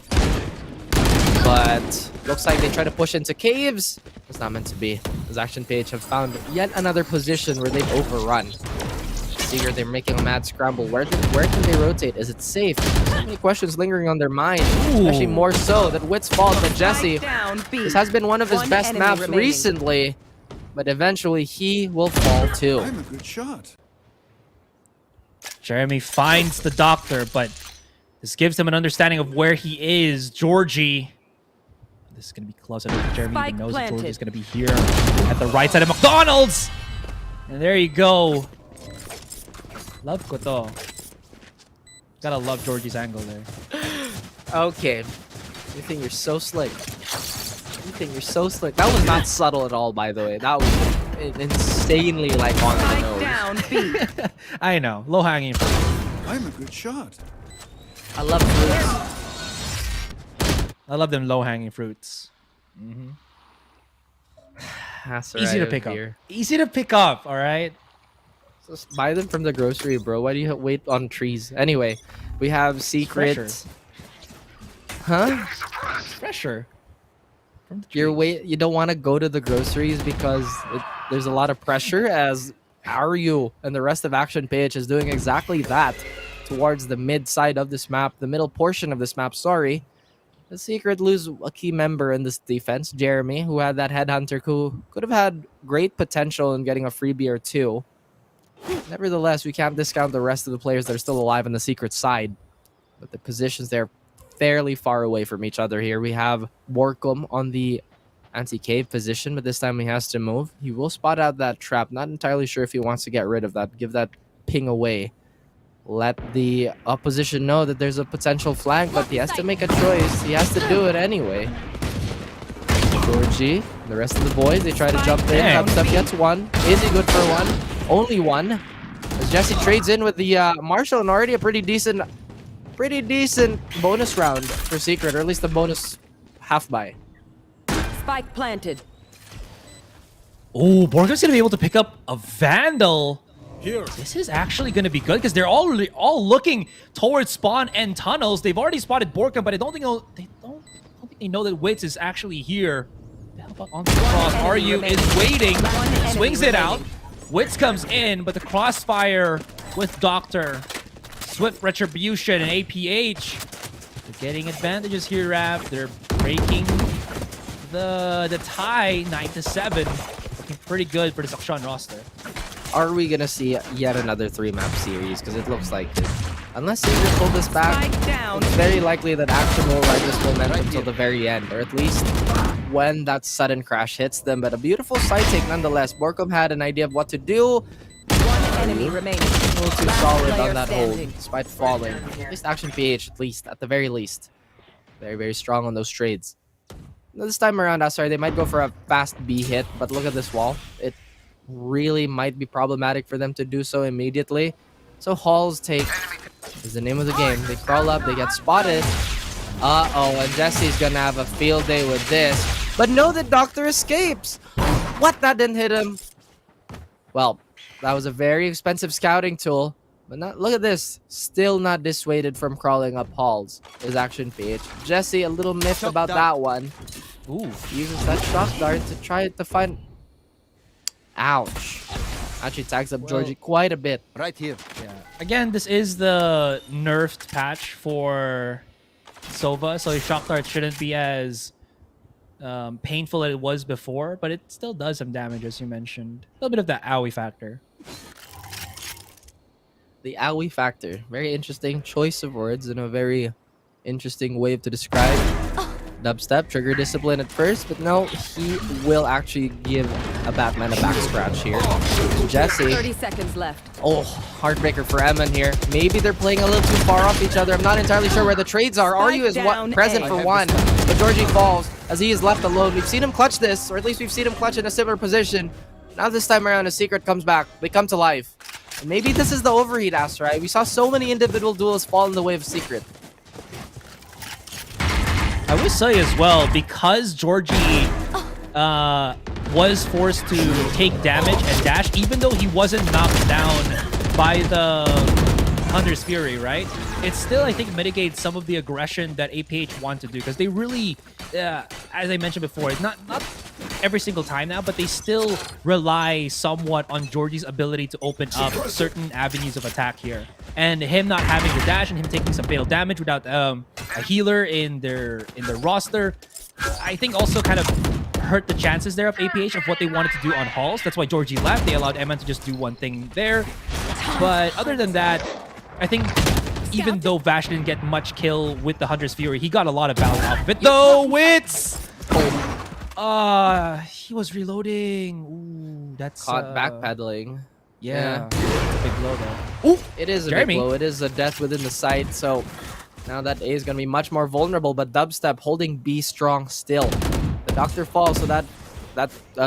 But looks like they try to push into caves. It's not meant to be. As Action PH have found yet another position where they've overrun. Secret, they're making a mad scramble. Where can they rotate? Is it safe? So many questions lingering on their mind. Especially more so that Wit's fault than Jesse. This has been one of his best maps recently. But eventually he will fall too. I'm a good shot. Jeremy finds the Doctor, but this gives him an understanding of where he is. Georgie. This is going to be close. I don't think Jeremy even knows that Georgie is going to be here at the right side of McDonald's. And there you go. Love ko to. Gotta love Georgie's angle there. Okay. You think you're so slick. You think you're so slick. That was not subtle at all, by the way. That was insanely like on the nose. Down, I know. Low hanging fruit. I'm a good shot. I love fruits. I love them low hanging fruits. That's Easy to pick up. Easy to pick up, alright? Just buy them from the grocery, bro. Why do you wait on trees? Anyway, we have Secret. Huh? Fresher. You don't want to go to the groceries because there's a lot of pressure, as Aryu and the rest of Action PH is doing exactly that towards the mid side of this map, the middle portion of this map, sorry. The Secret lose a key member in this defense, Jeremy, who had that headhunter who could have had great potential in getting a freebie or two. Nevertheless, we can't discount the rest of the players that are still alive on the Secret side. But the positions there fairly far away from each other here. We have Borkum on the anti-cave position, but this time he has to move. He will spot out that trap. Not entirely sure if he wants to get rid of that. Give that ping away. Let the opposition know that there's a potential flank, but he has to make a choice. He has to do it anyway. Georgie, the rest of the boys, they try to jump in. Dubstep gets one. Is he good for one? Only one. As Jesse trades in with the Marshall, and already a pretty decent bonus round for Secret, or at least the bonus half buy. Spike planted. Oh, Borkum's gonna be able to pick up a Vandal. Here. This is actually gonna be good because they're all looking towards spawn and tunnels. They've already spotted Borkum, but I don't think they know that Wits is actually here. How about on the cross? Aryu is waiting, swings it out. Wits comes in, but the crossfire with Doctor. Swift Retribution and APH. They're getting advantages here, Rav. They're breaking the tie 9-7. Looking pretty good for the Sakshan roster. are we gonna see yet another 3-map series? Because it looks like it. Unless Secret pull this back, it's very likely that Action will ride this momentum until the very end, or at least when that sudden crash hits them. But a beautiful side take nonetheless. Borkum had an idea of what to do. One enemy remaining. A little too solid player on that hold, standing. despite falling. At least Action PH, at the very least. Very, very strong on those trades. Now, this time around, sorry, they might go for a fast B hit, but look at this wall. It really might be problematic for them to do so immediately. So Hall's take is the name of the game. They crawl up, they get spotted. Uh-oh, and Jesse's gonna have a field day with this. But no, the Doctor escapes! What? That didn't hit him. Well, that was a very expensive scouting tool. But look at this. Still not dissuaded from crawling up halls. Is Action PH. Jesse, a little miffed about that one. Ooh, uses that shock dart to try to find... Ouch. Actually tags up Georgie quite a bit. Right here. Yeah. Again, this is the nerfed patch for Sova, so his shock dart shouldn't be as painful as it was before, but it still does some damage, as you mentioned. A little bit of that owie factor. The owie factor. Very interesting choice of words and a very interesting way to describe Dubstep. Trigger discipline at first, but no, he will actually give a Batman a back scratch here. Jesse. 30 seconds left. Oh, heartbreaker for Eman here. Maybe they're playing a little too far off each other. I'm not entirely sure where the trades are. Aryu is present for one, but Georgie falls as he is left alone. We've seen him clutch this, or at least we've seen him clutch in a similar position. Now this time around, a Secret comes back. They come to life. And maybe this is the overheat, Asterai. We saw so many individual duels fall in the way of Secret. I would say as well, because Georgie was forced to take damage and dash, even though he wasn't knocked down by the Hunter's Fury, right? It still, I think, mitigates some of the aggression that APH want to do, because they really, as I mentioned before, not every single time now, but they still rely somewhat on Georgie's ability to open up certain avenues of attack here. And him not having the dash and him taking some fatal damage without a healer in their roster, I think also kind of hurt the chances there of APH of what they wanted to do on halls. That's why Georgie left. They allowed Eman to just do one thing there. But other than that, I think even though Vash didn't get much kill with the Hunter's Fury, he got a lot of value off of it. Though Wits! He was reloading. Ooh, that's caught backpedaling. Yeah. It's a big blow though. Ooh, it is a big blow. It is a death within the site. So now that A is going to be much more vulnerable, but Dubstep holding B strong still. The Doctor falls, so that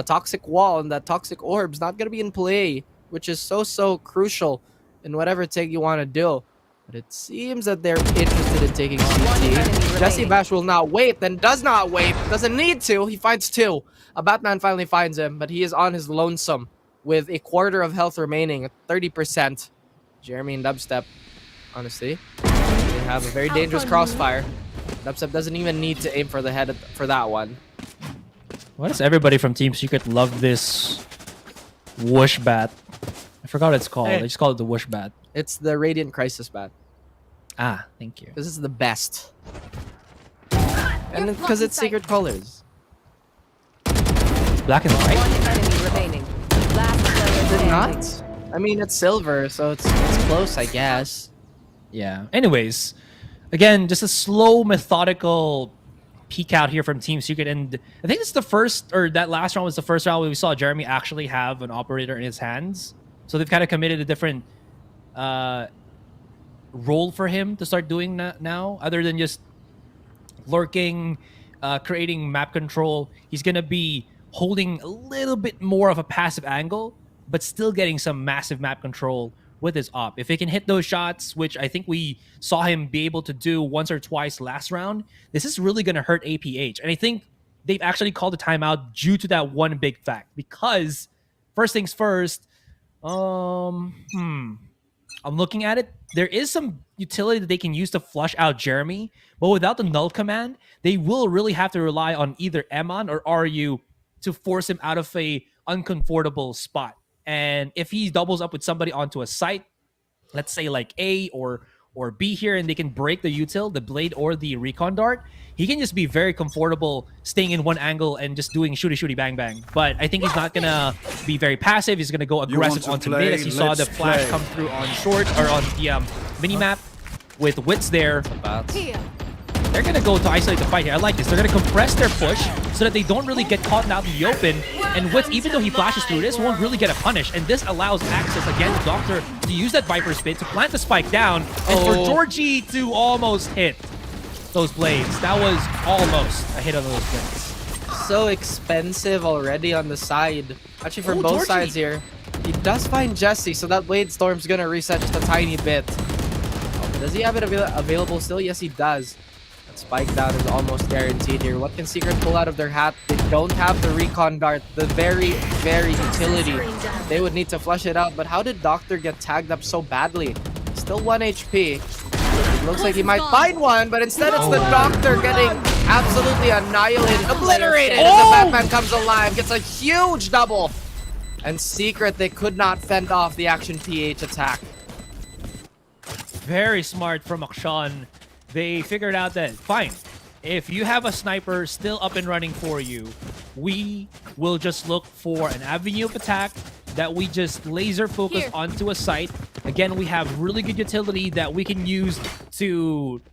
toxic wall and that toxic orb's not going to be in play, which is so crucial in whatever take you want to do. But it seems that they're interested in taking CT. Jesse Bash will not wait, then does not wait. Doesn't need to. He finds two. A Batman finally finds him, but he is on his lonesome with a quarter of health remaining at 30%. Jeremy and Dubstep, honestly, they have a very dangerous crossfire. Dubstep doesn't even need to aim for the head for that one. Why does everybody from Team Secret love this whoosh bat? I forgot what it's called. They just call it the whoosh bat. It's the Radiant Crisis bat. Ah, thank you. This is the best. And because it's Secret colors. It's black and white. One enemy remaining. Last player Is it standing. not? I mean, it's silver, so it's close, I guess. Yeah. Anyways, again, just a slow, methodical peek out here from Team Secret. And I think this is the first, or that last round was the first round where we saw Jeremy actually have an operator in his hands. So they've kind of committed a different role for him to start doing that now, other than just lurking, creating map control. He's going to be holding a little bit more of a passive angle, but still getting some massive map control with his op. If he can hit those shots, which I think we saw him be able to do once or twice last round, this is really going to hurt APH. And I think they've actually called a timeout due to that one big fact. Because, first things first, I'm looking at it. There is some utility that they can use to flush out Jeremy, but without the null command, they will really have to rely on either Eman or Ryu to force him out of a uncomfortable spot. And if he doubles up with somebody onto a site, let's say like A or or be here and they can break the util, the blade or the recon dart, he can just be very comfortable staying in one angle and just doing shooty bang bang. But I think he's not gonna be very passive. He's gonna go aggressive onto mid, as you saw the flash come through on short or on the mini map with Wits there. They're going to go to isolate the fight here. I like this. They're going to compress their push so that they don't really get caught out in the open. And Wits, even though he flashes through this, won't really get a punish. And this allows access again to Doctor to use that Viper spin to plant the spike down. And for Georgie to almost hit those blades. That was almost a hit on those blades. So expensive already on the side. Actually, for both sides here. He does find Jesse, so that Blade Storm's going to reset just a tiny bit. Does he have it available still? Yes, he does. Spike down is almost guaranteed here. What can Secret pull out of their hat? They don't have the recon dart, the very utility. They would need to flush it out, but how did Doctor get tagged up so badly? Still 1 HP. It looks like he might find one, but instead it's the Doctor getting absolutely annihilated, obliterated as the Batman comes alive, gets a huge double. And Secret, they could not fend off the Action PH attack. Very smart from Qeon. They figured out that, fine, if you have a sniper still up and running for you, we will just look for an avenue of attack that we just laser focus onto a site. Again, we have really good utility that we can use to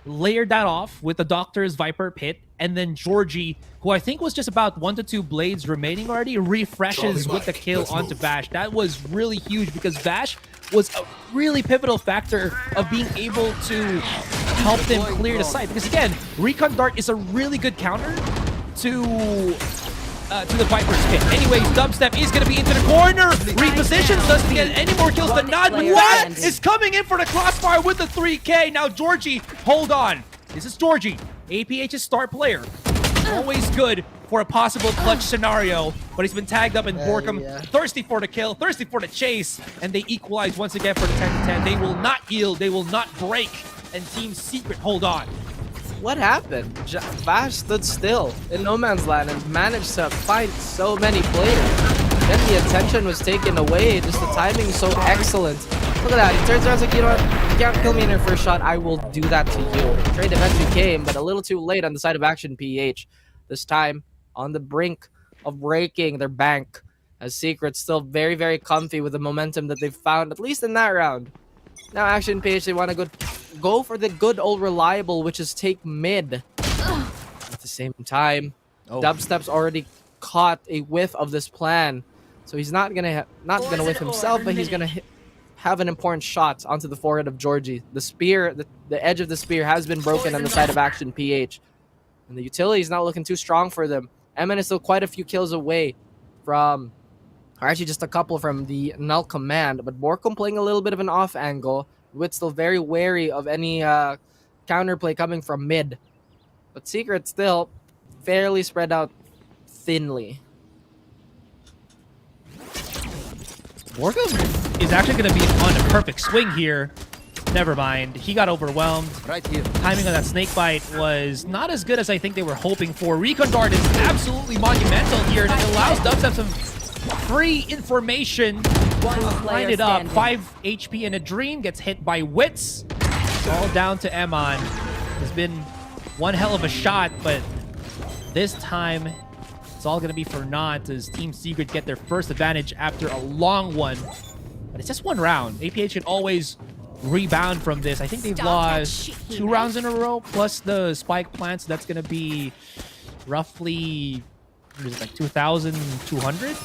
layer that off with the Doctor's Viper Pit. And then Georgie, who I think was just about 1 to 2 blades remaining already, refreshes with the kill onto Vash. That was really huge because Vash was a really pivotal factor of being able to help them clear the site. Because again, Recon Dart is a really good counter to the Viper's pit. Anyways, Dubstep is going to be into the corner. Repositions, doesn't get any more kills than not. What is coming in for the crossfire with the 3K? Now Georgie, hold on. This is Georgie, APH's star player. Always good for a possible clutch scenario, but he's been tagged up in Borkum, thirsty for the kill, thirsty for the chase, and they equalize once again for the 10-10. They will not yield, they will not break, and Team Secret hold on. What happened? Vash stood still in no man's land and managed to fight so many players. Then the attention was taken away, just the timing is so excellent. Look at that, he turns around and like, you know what, you can't kill me in your first shot, I will do that to you. Trade eventually came, but a little too late on the side of Action PH. This time, on the brink of breaking their bank, as Secret still very comfy with the momentum that they've found, at least in that round. Now Action PH, they want to go for the good old reliable, which is take mid. At the same time, Dubstep's already caught a whiff of this plan, so he's not gonna whiff himself, but he's gonna have an important shot onto the forehead of Georgie. The spear, the edge of the spear has been broken on the side of Action PH. And the utility is not looking too strong for them. Emin is still quite a few kills away from, or actually just a couple from the null command. But Borkum playing a little bit of an off angle. Wit still very wary of any counterplay coming from mid. But Secret still fairly spread out thinly. Borkum is actually going to be on a perfect swing here. Never mind. He got overwhelmed. Right here. Timing on that snake bite was not as good as I think they were hoping for. Recon Dart is absolutely monumental here, and it allows Dubstep some free information to line it up. 5 HP in a dream, gets hit by Wits. All down to Emon. It's been one hell of a shot, but this time it's all going to be for naught as Team Secret get their first advantage after a long one. But it's just one round. APH can always rebound from this. I think they've lost 2 rounds in a row, plus the spike plants. That's going to be roughly, what is it, like 2,200?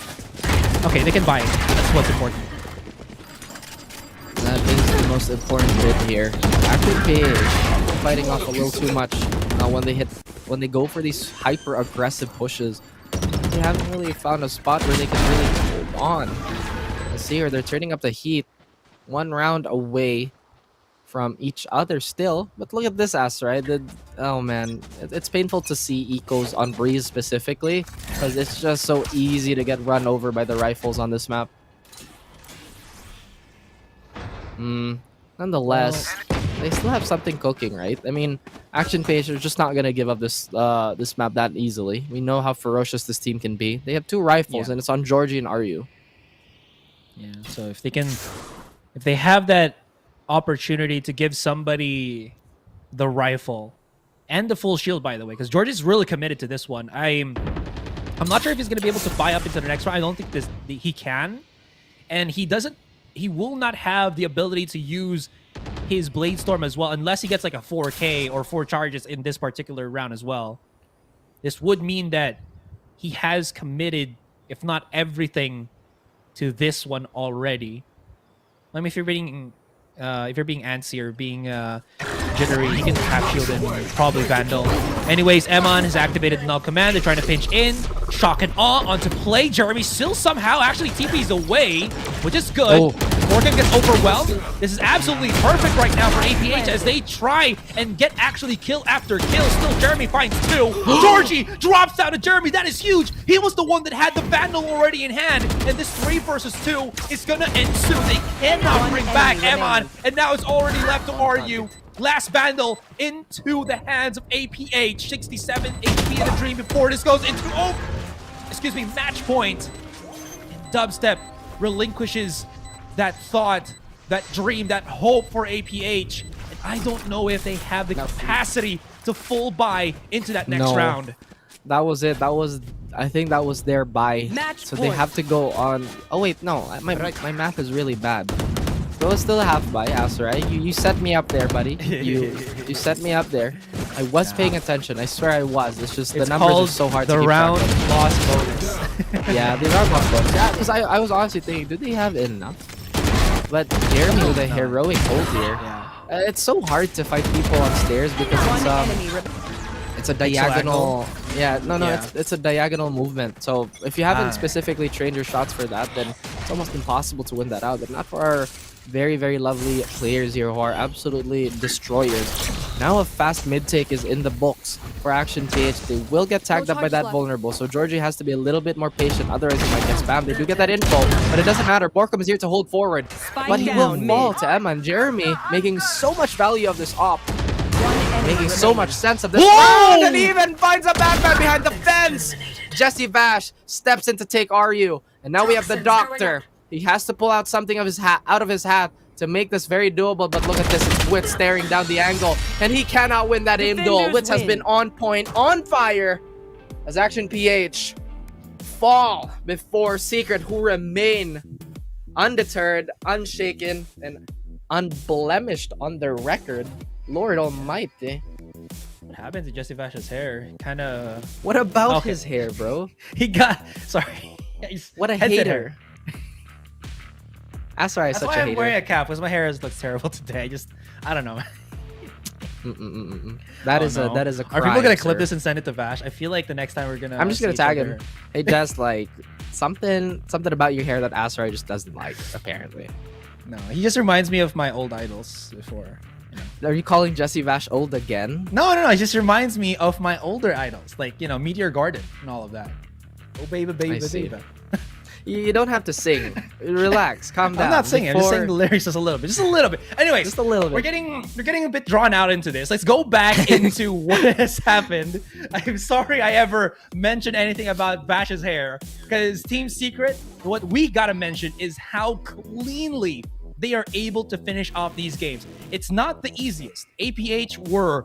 Okay, they can buy it. That's what's important. That is the most important bit here. Action PH fighting off a little too much. Now when they go for these hyper aggressive pushes, they haven't really found a spot where they can really hold on. Let's see here, they're turning up the heat. 1 round away from each other still. But look at this ass, right? Oh man, it's painful to see ecos on Breeze specifically, because it's just so easy to get run over by the rifles on this map. Nonetheless, they still have something cooking, right? I mean, Action PH are just not gonna give up this this map that easily. We know how ferocious this team can be. They have 2 rifles, and it's on Georgie and Ryu. Yeah, so if they have that opportunity to give somebody the rifle and the full shield, by the way, because George is really committed to this one. I'm not sure if he's going to be able to buy up into the next round. I don't think he can, and he will not have the ability to use his Blade Storm as well unless he gets like a 4K or 4 charges in this particular round as well. This would mean that he has committed, if not everything, to this one already. I mean, if you're being antsy or being jittery, he can tap shield and probably Vandal. Anyways, Eman has activated Null Command. They're trying to pinch in. Shock and Awe onto play. Jeremy still somehow actually TP's away, which is good. Morgan gets overwhelmed. This is absolutely perfect right now for APH as they try and get actually kill after kill. Still, Jeremy finds 2. Georgie drops down to Jeremy. That is huge. He was the one that had the Vandal already in hand. And this 3 versus 2 is going to end soon. They cannot bring back Eman. And now it's already left to RU. Last Vandal into the hands of APH. 67 HP in the dream before this goes into, match point. And Dubstep relinquishes that thought, that dream, that hope for APH. And I don't know if they have the capacity to full buy into that next round. That was it. I think that was their buy. So they have to go on. Oh wait, no, my math is really bad. So it's still a half buy, Asarai. You set me up there, buddy. You set me up there. I was paying attention. I swear I was. It's just the numbers are so hard to keep track of. The round loss bonus. Yeah, the round loss bonus. Yeah, because I was honestly thinking, do they have enough? But Jeremy with a heroic ult here. It's so hard to fight people on stairs because it's a diagonal. It's a diagonal movement. So if you haven't specifically trained your shots for that, then it's almost impossible to win that out. But not for our very, very lovely players here who are absolutely destroyers. Now a fast mid take is in the books for Action TH. They will get tagged up by that vulnerable, so Georgie has to be a little bit more patient, otherwise he might get spammed. They do get that info, but it doesn't matter. Borkum is here to hold forward, but he will fall to Emma and Jeremy, making so much value of this op. Making so much sense of this round, and he even finds a Batman behind the fence! Jesse Vash steps in to take RU, and now we have the Doctor. He has to pull out something of his out of his hat to make this very doable, but look at this. It's Witz staring down the angle, and he cannot win that aim duel. Witz has been on point, on fire, as Action PH fall before Secret, who remain undeterred, unshaken, and unblemished on their record. Lord almighty. What happened to Jesse Vash's hair? Kind of... What about his hair, bro? He got... Sorry. What a hater. That's why I'm wearing a cap, because my hair looks terrible today. I don't know. That is a crime. Are people gonna clip this and send it to Vash? I feel like the next time we're gonna... I'm just gonna tag him. Hey, just like something about your hair that Asarai just doesn't like, apparently. No, he just reminds me of my old idols before. Are you calling Jesse Vash old again? No. It just reminds me of my older idols, like, Meteor Garden and all of that. Oh, baby. You don't have to sing. Relax, calm down. I'm not singing. I'm just saying the lyrics just a little bit. Anyways, just a little bit. We're getting a bit drawn out into this. Let's go back into what has happened. I'm sorry I ever mentioned anything about Vash's hair, because Team Secret, what we gotta mention is how cleanly they are able to finish off these games. It's not the easiest. APH were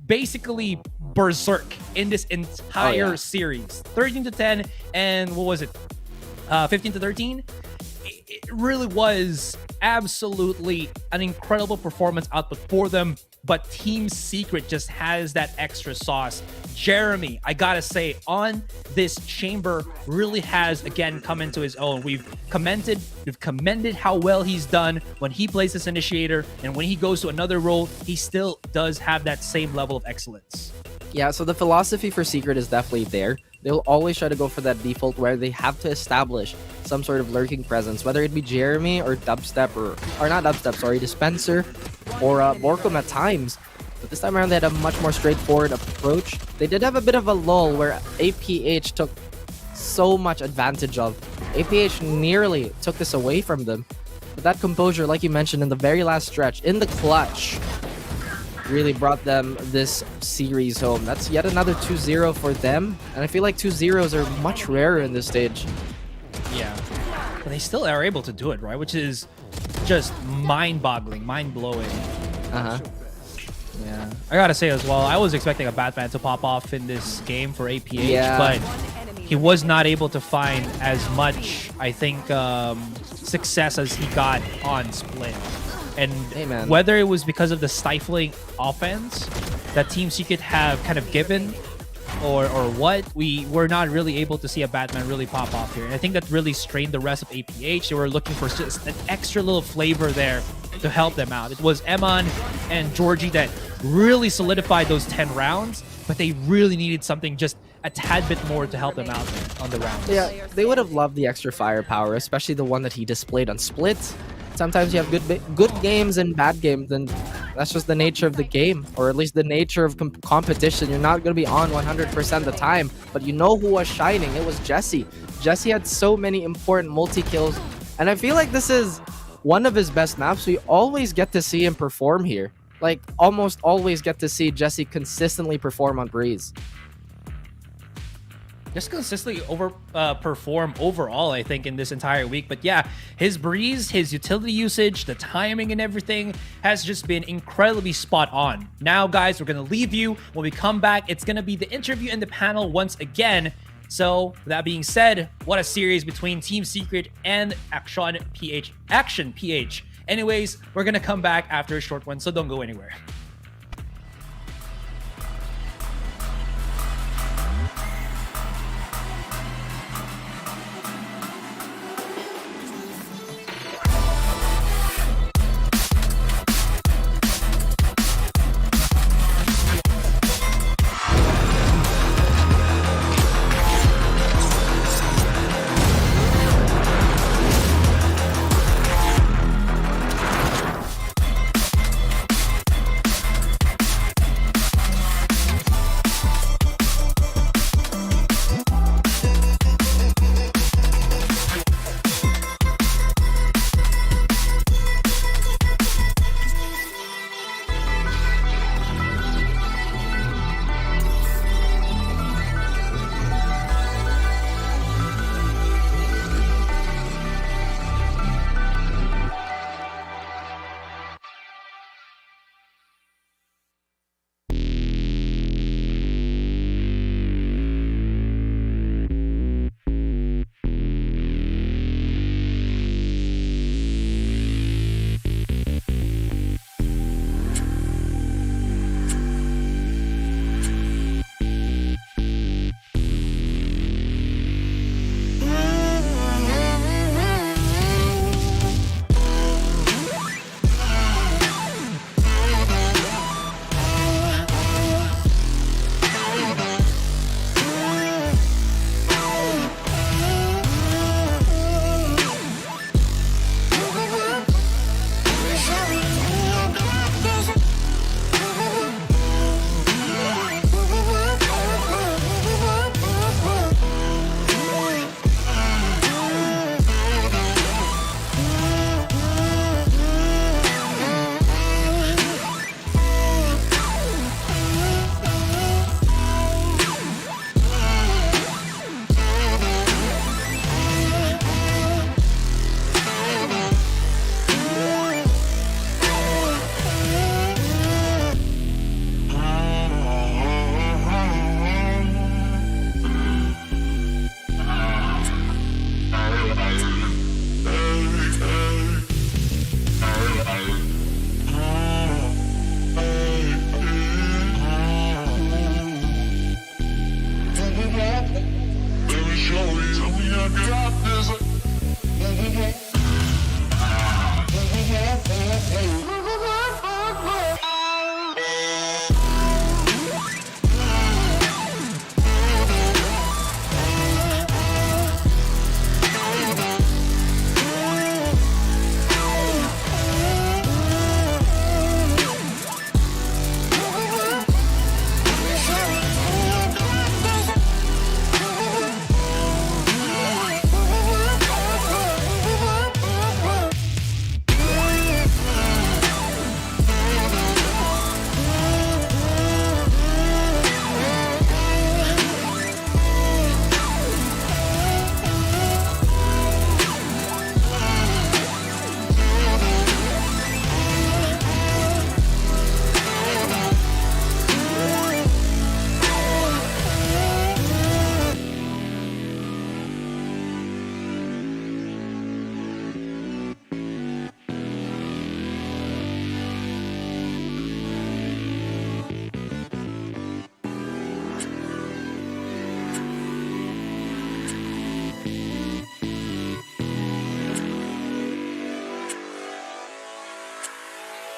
basically berserk in this entire series. 13-10, and what was it? 15-13. It really was absolutely an incredible performance output for them, but Team Secret just has that extra sauce. Jeremy, I gotta say, on this chamber really has again come into his own. We've commended how well he's done when he plays this initiator, and when he goes to another role, he still does have that same level of excellence. Yeah, so the philosophy for Secret is definitely there. They'll always try to go for that default where they have to establish some sort of lurking presence, whether it be Jeremy or Dubstep or not Dubstep, sorry, Dispenser or Borkum at times. But this time around, they had a much more straightforward approach. They did have a bit of a lull where APH took so much advantage of. APH nearly took this away from them. But that composure, like you mentioned in the very last stretch, in the clutch, really brought them this series home. That's yet another 2-0 for them, and I feel like 2-0s are much rarer in this stage. Yeah, but they still are able to do it, right? Which is just mind-boggling, mind-blowing. Yeah. I gotta say as well, I was expecting a Batman to pop off in this game for APH, Yeah. but he was not able to find as much, I think, success as he got on Split. And man. whether it was because of the stifling offense that Team Secret have kind of given, or what, we were not really able to see a Batman really pop off here. And I think that really strained the rest of APH. They were looking for just an extra little flavor there to help them out. It was Eman and Georgie that really solidified those 10 rounds, but they really needed something just a tad bit more to help them out on the rounds. Yeah, they would have loved the extra firepower, especially the one that he displayed on Split. Sometimes you have good games and bad games, and that's just the nature of the game, or at least the nature of competition. You're not going to be on 100% of the time, but you know who was shining. It was Jesse. Jesse had so many important multi-kills, and I feel like this is one of his best maps. We always get to see him perform here. Like, almost always get to see Jesse consistently perform on Breeze. Just consistently perform overall, I think, in this entire week. But yeah, his Breeze, his utility usage, the timing and everything has just been incredibly spot on. Now, guys, we're going to leave you. When we come back, it's going to be the interview and the panel once again. So, with that being said, what a series between Team Secret and Action PH. Anyways, we're going to come back after a short one, so don't go anywhere.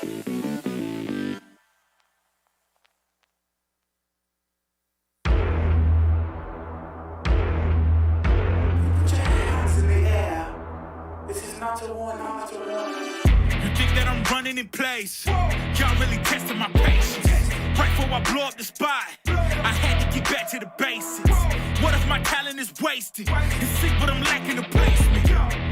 You think that I'm running in place? Y'all really testing my patience. Right before I blow up the spot, I had to get back to the basics. What if my talent is wasted? And see what I'm lacking the placement.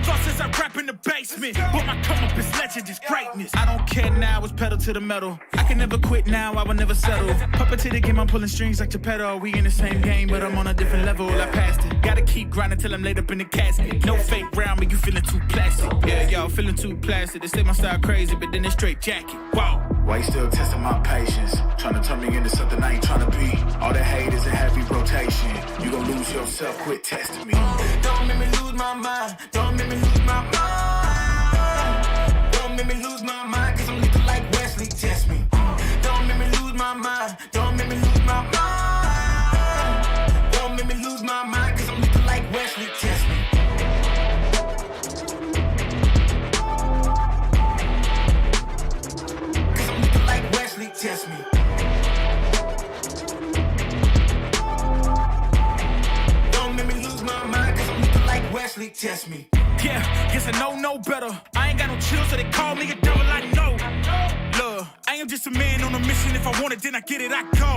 Thought since I rap in the basement, but my come up is legend, is greatness. I don't care now, it's pedal to the metal. I can never quit now, I will never settle. Puppet to the game, I'm pulling strings like Geppetto. We in the same game, but I'm on a different level. I passed it. Gotta keep grinding till I'm laid up in the casket. No fake round, but you feeling too plastic. Yeah, y'all feeling too plastic. They say my style crazy, but then it's straight jacket. Wow. Why you still testing my patience? Trying to turn me into something I ain't trying to be. All that hate is a heavy rotation. You gon' lose yourself, quit testing me. Don't make me lose my mind. Don't make me lose my mind. Don't make me lose my mind, cause I'm looking like Wesley, test me. Don't make me lose my mind. Don't make me lose my mind. Don't make me lose my mind, cause I'm looking like Wesley, test me. Test me. Don't make me lose my mind, cause I'm looking like Wesley, test me. Yeah, guess I know no better. I ain't got no chill, so they call me a devil, I know. Look, I am just a man on a mission. If I want it, then I get it, I go.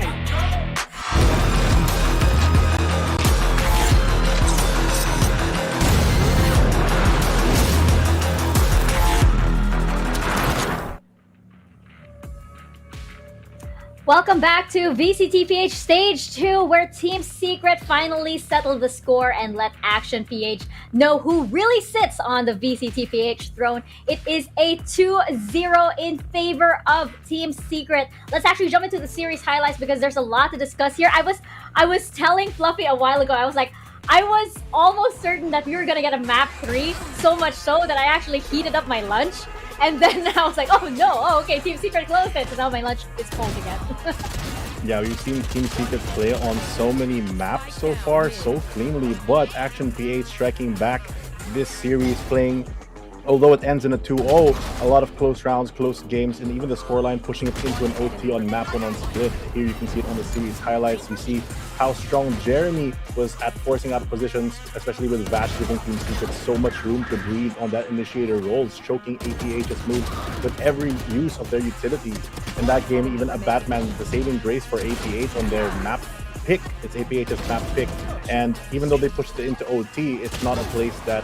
Welcome back to VCTPH Stage 2, where Team Secret finally settled the score and let Action PH know who really sits on the VCTPH throne. It is a 2-0 in favor of Team Secret. Let's actually jump into the series highlights because there's a lot to discuss here. I was telling Fluffy a while ago, I was like, I was almost certain that we were gonna get a map 3, so much so that I actually heated up my lunch. And then I was like, oh no, oh okay, Team Secret closed it, so now my lunch is cold again. Yeah, we've seen Team Secret play on so many maps so far, so cleanly, but Action PH striking back this series, playing, although it ends in a 2-0, a lot of close rounds, close games, and even the scoreline pushing it into an OT on map 1 on split. Here you can see it on the series highlights. You see how strong Jeremy was at forcing out positions, especially with Vash giving Team Secret so much room to breathe on that initiator roles, choking APH's moves with every use of their utility. In that game, even a Batman, the saving grace for APH on their map pick. It's APH's map pick, and even though they pushed it into OT, it's not a place that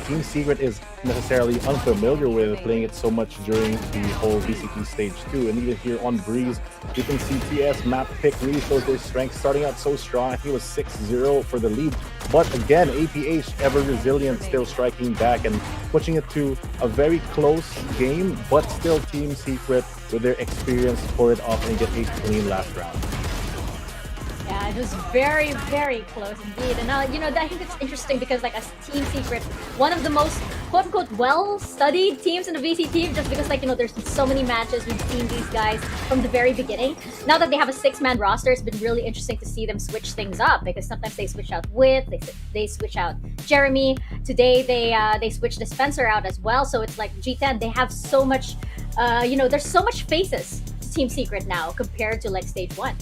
Team Secret is necessarily unfamiliar with, playing it so much during the whole VCT Stage 2. And even here on Breeze, you can see TS map pick really shows their strength, starting out so strong. I think it was 6-0 for the lead. But again, APH ever resilient, still striking back and pushing it to a very close game, but still Team Secret with their experience pull it off and get a clean last round. Yeah, it was very, very close indeed. And I think it's interesting because, like, as Team Secret, one of the most quote-unquote well-studied teams in the VCT, just because, there's been so many matches, we've seen these guys from the very beginning. Now that they have a 6-man roster, it's been really interesting to see them switch things up, because sometimes they switch out Wit, they switch out Jeremy. Today, they switched the Spencer out as well, so it's like G10, they have so much, there's so much faces to Team Secret now compared to, like, Stage 1.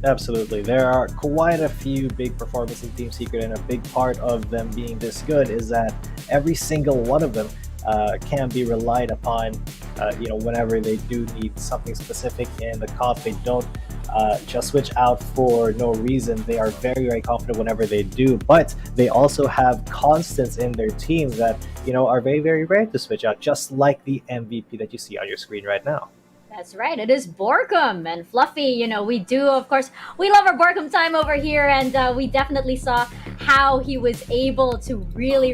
Absolutely. There are quite a few big performances in Team Secret, and a big part of them being this good is that every single one of them can be relied upon, whenever they do need something specific in the comp. They don't just switch out for no reason. They are very, very confident whenever they do, but they also have constants in their teams that, are very, very rare to switch out, just like the MVP that you see on your screen right now. That's right, it is Borkum and Fluffy. We do, of course, we love our Borkum time over here, and we definitely saw how he was able to really,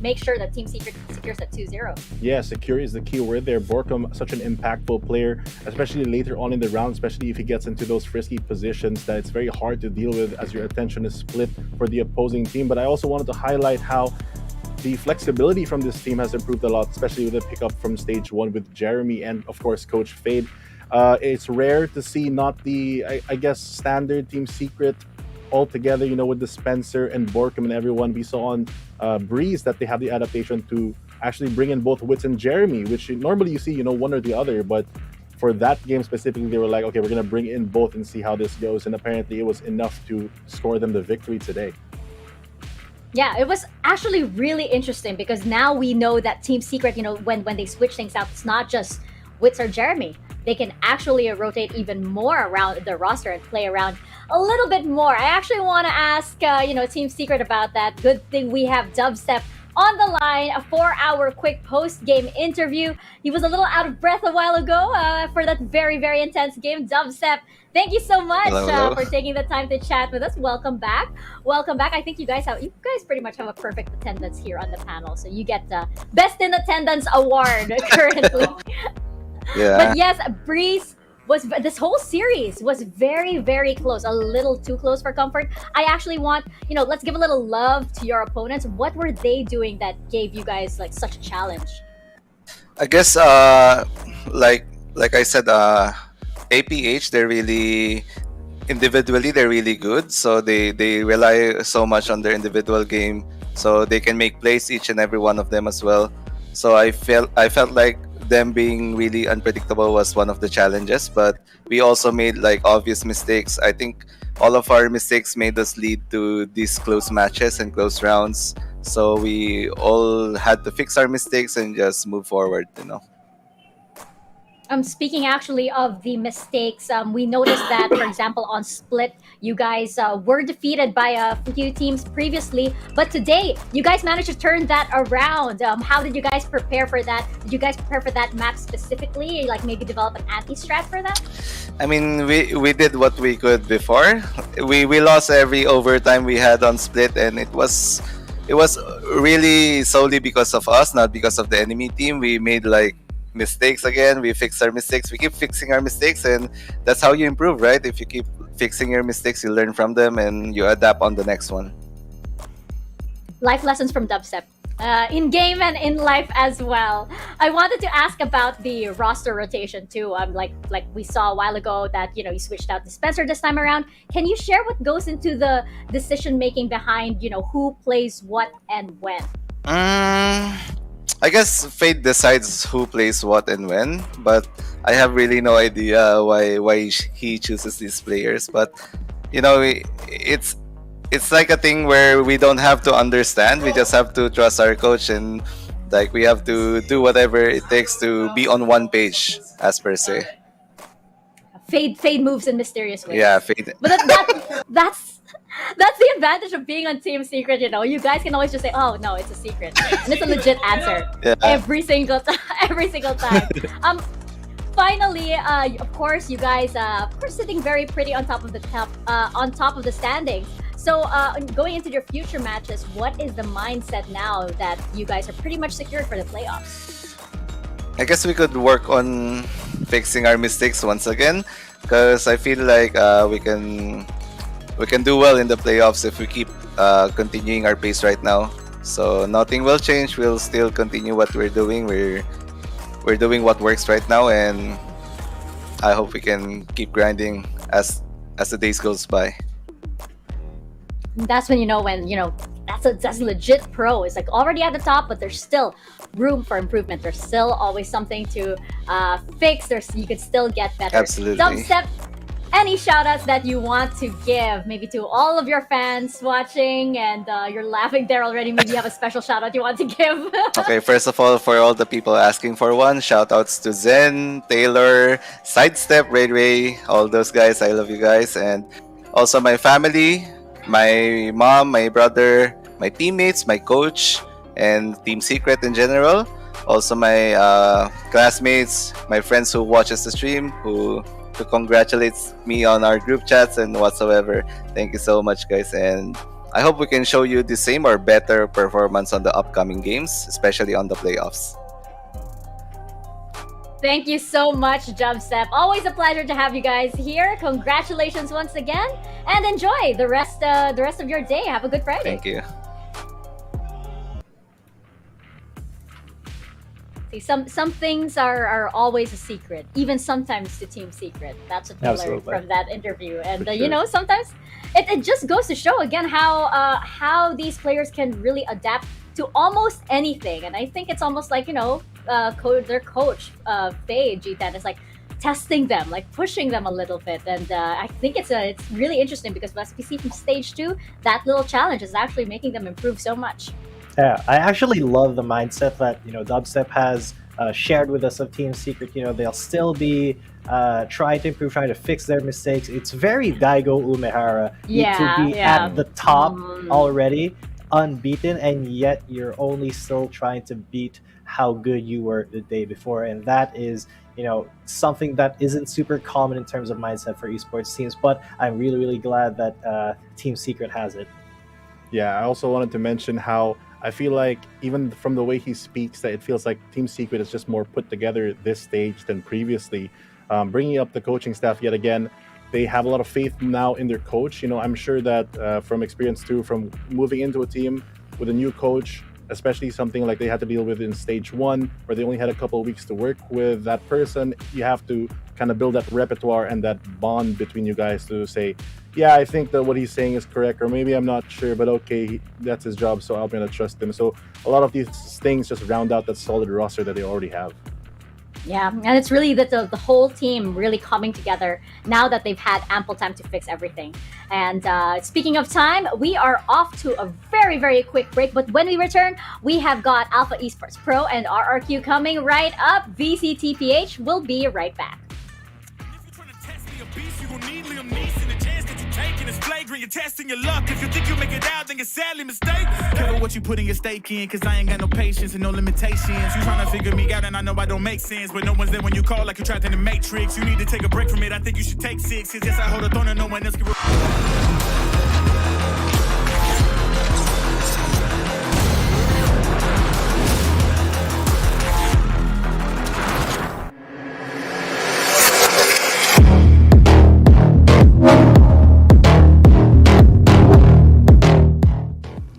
make sure that Team Secret secures that 2-0. Yeah, secure is the key word there. Borkum, such an impactful player, especially later on in the round, especially if he gets into those frisky positions that it's very hard to deal with as your attention is split for the opposing team. But I also wanted to highlight how the flexibility from this team has improved a lot, especially with the pickup from Stage 1 with Jeremy and, of course, Coach Fade. It's rare to see not the, I guess, standard Team Secret all together, with the Spencer and Borkum and everyone. We saw on Breeze that they have the adaptation to actually bring in both Wits and Jeremy, which normally you see, one or the other, but for that game specifically, they were like, okay, we're going to bring in both and see how this goes. And apparently it was enough to score them the victory today. Yeah, it was actually really interesting because now we know that Team Secret, when they switch things out, it's not just Wits or Jeremy. They can actually rotate even more around the roster and play around a little bit more. I actually want to ask, Team Secret about that. Good thing we have Dubstep on the line, a 4-hour quick post-game interview. He was a little out of breath a while ago for that very, very intense game. Dubstep, thank you so much Hello. for taking the time to chat with us. Welcome back. I think you guys pretty much have a perfect attendance here on the panel. So you get the Best in Attendance award currently. Yeah. But yes, Breeze this whole series was very, very close, a little too close for comfort. I actually want, let's give a little love to your opponents. What were they doing that gave you guys like such a challenge? I guess like I said, APH, they're really individually they're really good, so they rely so much on their individual game, so they can make plays, each and every one of them as well. So I felt like them being really unpredictable was one of the challenges, but we also made like obvious mistakes. I think all of our mistakes made us lead to these close matches and close rounds, so we all had to fix our mistakes and just move forward. Speaking actually of the mistakes, we noticed that, for example, on Split, you guys were defeated by a few teams previously, but today you guys managed to turn that around. How did you guys prepare for that? Did you guys prepare for that map specifically? Like maybe develop an anti-strat for that? I mean, we did what we could before. We lost every overtime we had on Split, and it was really solely because of us, not because of the enemy team. We made like mistakes again. We fixed our mistakes. We keep fixing our mistakes, and that's how you improve, right? If you keep fixing your mistakes, you learn from them and you adapt on the next one. Life lessons from Dubstep. In game and in life as well. I wanted to ask about the roster rotation too. Like we saw a while ago that you switched out Dispenser this time around. Can you share what goes into the decision making behind who plays what and when? I guess fate decides who plays what and when, but I have really no idea why he chooses these players. But it's like a thing where we don't have to understand. We just have to trust our coach, and like we have to do whatever it takes to be on one page, as per se. Fade moves in mysterious ways. Yeah, fate. But that's the advantage of being on Team Secret. You guys can always just say, "Oh no, it's a secret," and it's a legit answer every single time. Finally, of course, you guys, sitting very pretty on top of the standings. So, going into your future matches, what is the mindset now that you guys are pretty much secured for the playoffs? I guess we could work on fixing our mistakes once again, because I feel like we can do well in the playoffs if we keep continuing our pace right now. So nothing will change. We'll still continue what we're doing. We're doing what works right now, and I hope we can keep grinding as the days goes by. That's when that's a legit pro. It's like already at the top, but there's still room for improvement. There's still always something to fix. You could still get better. Absolutely. Dubstep, any shout outs that you want to give, maybe to all of your fans watching, and you're laughing there already. Maybe you have a special shout out you want to give. Okay, first of all, for all the people asking for one, shout outs to Zen, Taylor, Sidestep, Ray, all those guys. I love you guys. And also my family, my mom, my brother, my teammates, my coach, and Team Secret in general. Also my classmates, my friends who watches the stream, who congratulates me on our group chats and whatsoever. Thank you so much, guys, and I hope we can show you the same or better performance on the upcoming games, especially on the playoffs. Thank you so much, Dubstep. Always a pleasure to have you guys here. Congratulations once again, and enjoy the rest of your day. Have a good Friday. Thank you. See, some things are always a secret, even sometimes to Team Secret. That's what we learned from that interview. And sometimes it just goes to show again how these players can really adapt to almost anything. And I think it's almost like, their coach, Faye G10, is like testing them, like pushing them a little bit. And I think it's really interesting because as we see from stage 2, that little challenge is actually making them improve so much. Yeah, I actually love the mindset that Dubstep has shared with us of Team Secret. They'll still be trying to improve, trying to fix their mistakes. It's very Daigo Umehara. To be at the top already, unbeaten, and yet you're only still trying to beat how good you were the day before. And that is something that isn't super common in terms of mindset for esports teams, but I'm really, really glad that Team Secret has it. Yeah, I also wanted to mention how I feel like even from the way he speaks, that it feels like Team Secret is just more put together this stage than previously. Bringing up the coaching staff yet again, they have a lot of faith now in their coach. I'm sure that from experience too, from moving into a team with a new coach, especially something like they had to deal with in stage 1, where they only had a couple of weeks to work with that person, you have to kind of build that repertoire and that bond between you guys to say, yeah, I think that what he's saying is correct, or maybe I'm not sure, but okay, that's his job, so I'm going to trust him. So a lot of these things just round out that solid roster that they already have. Yeah, and it's really the whole team really coming together now that they've had ample time to fix everything. And speaking of time, we are off to a very, very quick break. But when we return, we have got Alpha Esports Pro and RRQ coming right up. VCTPH will be right back. It's flagrant, you're testing your luck. If you think you make it out, then you're sadly mistaken. Careful what you putting your stake in, cause I ain't got no patience and no limitations. You trying to figure me out and I know I don't make sense, but no one's there when you call like you're trapped in the matrix. You need to take a break from it, I think you should take 6. Cause yes, I hold a throne and no one else can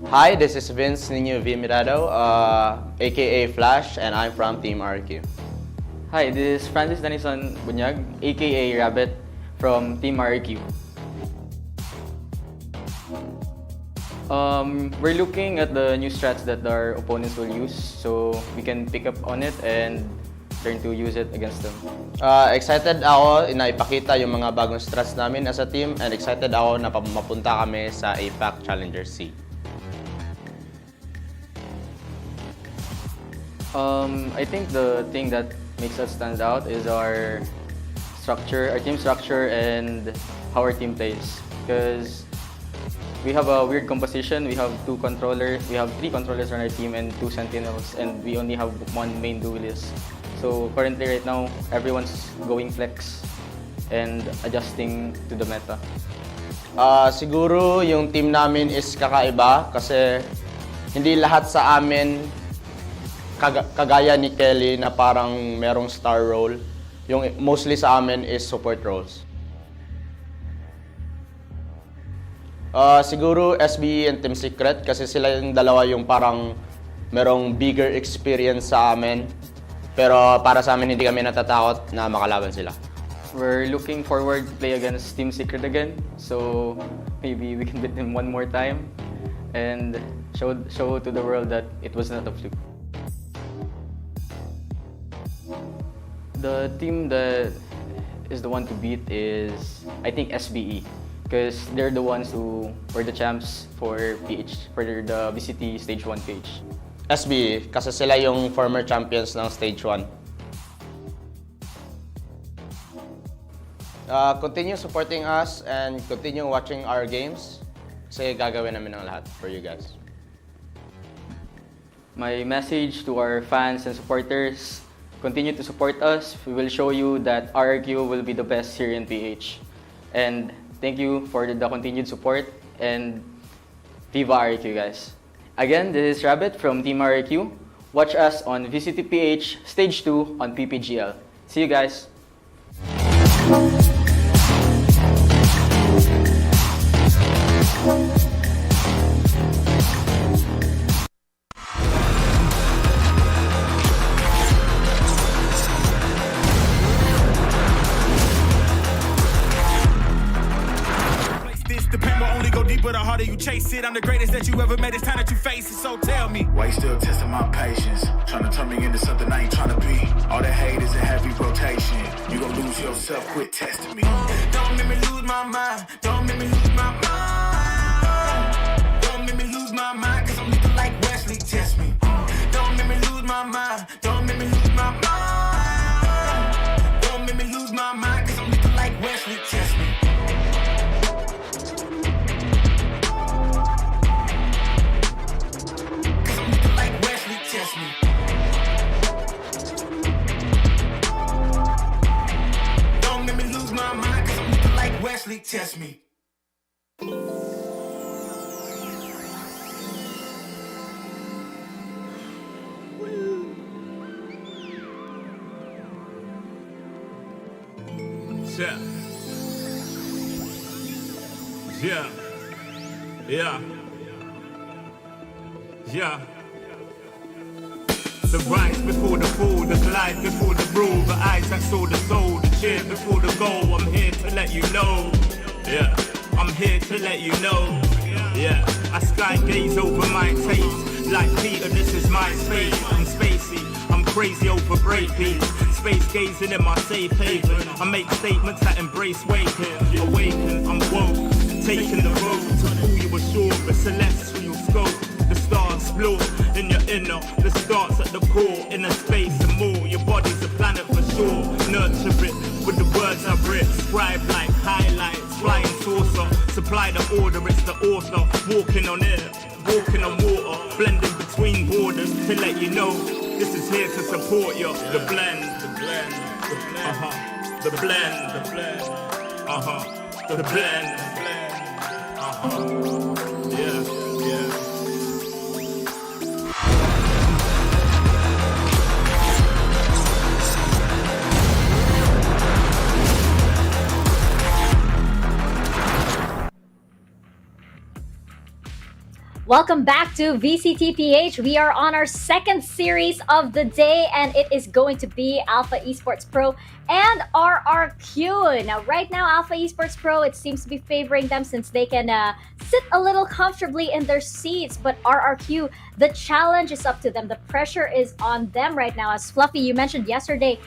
Hi, this is Vince Nino V. Mirado, aka Flash, and I'm from Team RQ. Hi, this is Francis Danison Bunyag, aka Rabbit, from Team RQ. We're looking at the new strats that our opponents will use, so we can pick up on it and turn to use it against them. Excited ako na ipakita yung mga bagong strats namin as a team, and excited ako na mapunta kami sa APAC Challengers C. I think the thing that makes us stand out is our structure, our team structure, and how our team plays. Because we have a weird composition. We have 3 controllers on our team and 2 sentinels, and we only have 1 main duelist. So currently right now, everyone's going flex and adjusting to the meta. Siguro yung team namin is kakaiba kasi hindi lahat sa amin kagaya ni Kelly na parang merong star role. Yung mostly sa amin is support roles. Siguro SBE and Team Secret kasi sila yung dalawa yung parang merong bigger experience sa amin. Pero para sa amin hindi kami natatakot na makalaban sila. We're looking forward to play against Team Secret again. So maybe we can beat them one more time and show to the world that it was not a fluke. The team that is the one to beat is, I think, SBE, because they're the ones who were the champs for PH, for the VCT Stage 1 PH. SBE, kasi sila yung former champions ng Stage 1. Continue supporting us and continue watching our games kasi gagawin namin ang lahat for you guys. My message to our fans and supporters: continue to support us. We will show you that RRQ will be the best here in PH. And thank you for the continued support, and Viva RRQ, guys. Again, this is Rabbit from Team RRQ. Watch us on VCTPH Stage 2 on PPGL. See you guys. The pain will only go deeper the harder you chase it. I'm the greatest that you ever met. It's time that you face it, so tell me. Why you still testing my patience? Trying to turn me into something I ain't trying to be. All that hate is a heavy rotation. You gon' lose yourself, quit testing me. Don't make me lose my mind. Don't make me lose my mind. Don't make me lose my mind, cause I'm looking like Wesley, test me. Don't make me lose my mind. Don't make me lose my mind. Don't make me lose my mind, cause I'm looking like Wesley, test me. Cause I'm looking like Wesley, test me. Don't make me lose my mind, cause I'm looking like Wesley, test me. Yeah. The rise before the fall, the glide before the rule, the eyes that saw the soul, the cheer before the goal. I'm here to let you know. Yeah, I'm here to let you know. Yeah, I sky gaze over my taste. Like Peter, this is my space. I'm spacey, I'm crazy over breakbeats. Space gazing in my safe haven. I make statements that embrace waking. Awaken, I'm woke. Taking the road to fool you ashore. The celestial scope. The stars explore in your inner. The starts at the core. Inner space and more. Your body's a planet for sure. Nurture it with the words I've written. Scribe like highlights. Flying saucer. Supply the order, it's the author. Walking on air. Walking on water. Blending between borders to let you know. This is here to support you. The blend. The blend. The blend. The blend. The blend. The blend. Yeah. Welcome back to VCTPH. We are on our second series of the day, and it is going to be Alpha Esports Pro and RRQ. Now, right now, Alpha Esports Pro, it seems to be favoring them since they can sit a little comfortably in their seats. But RRQ, the challenge is up to them. The pressure is on them right now. As Fluffy, you mentioned yesterday,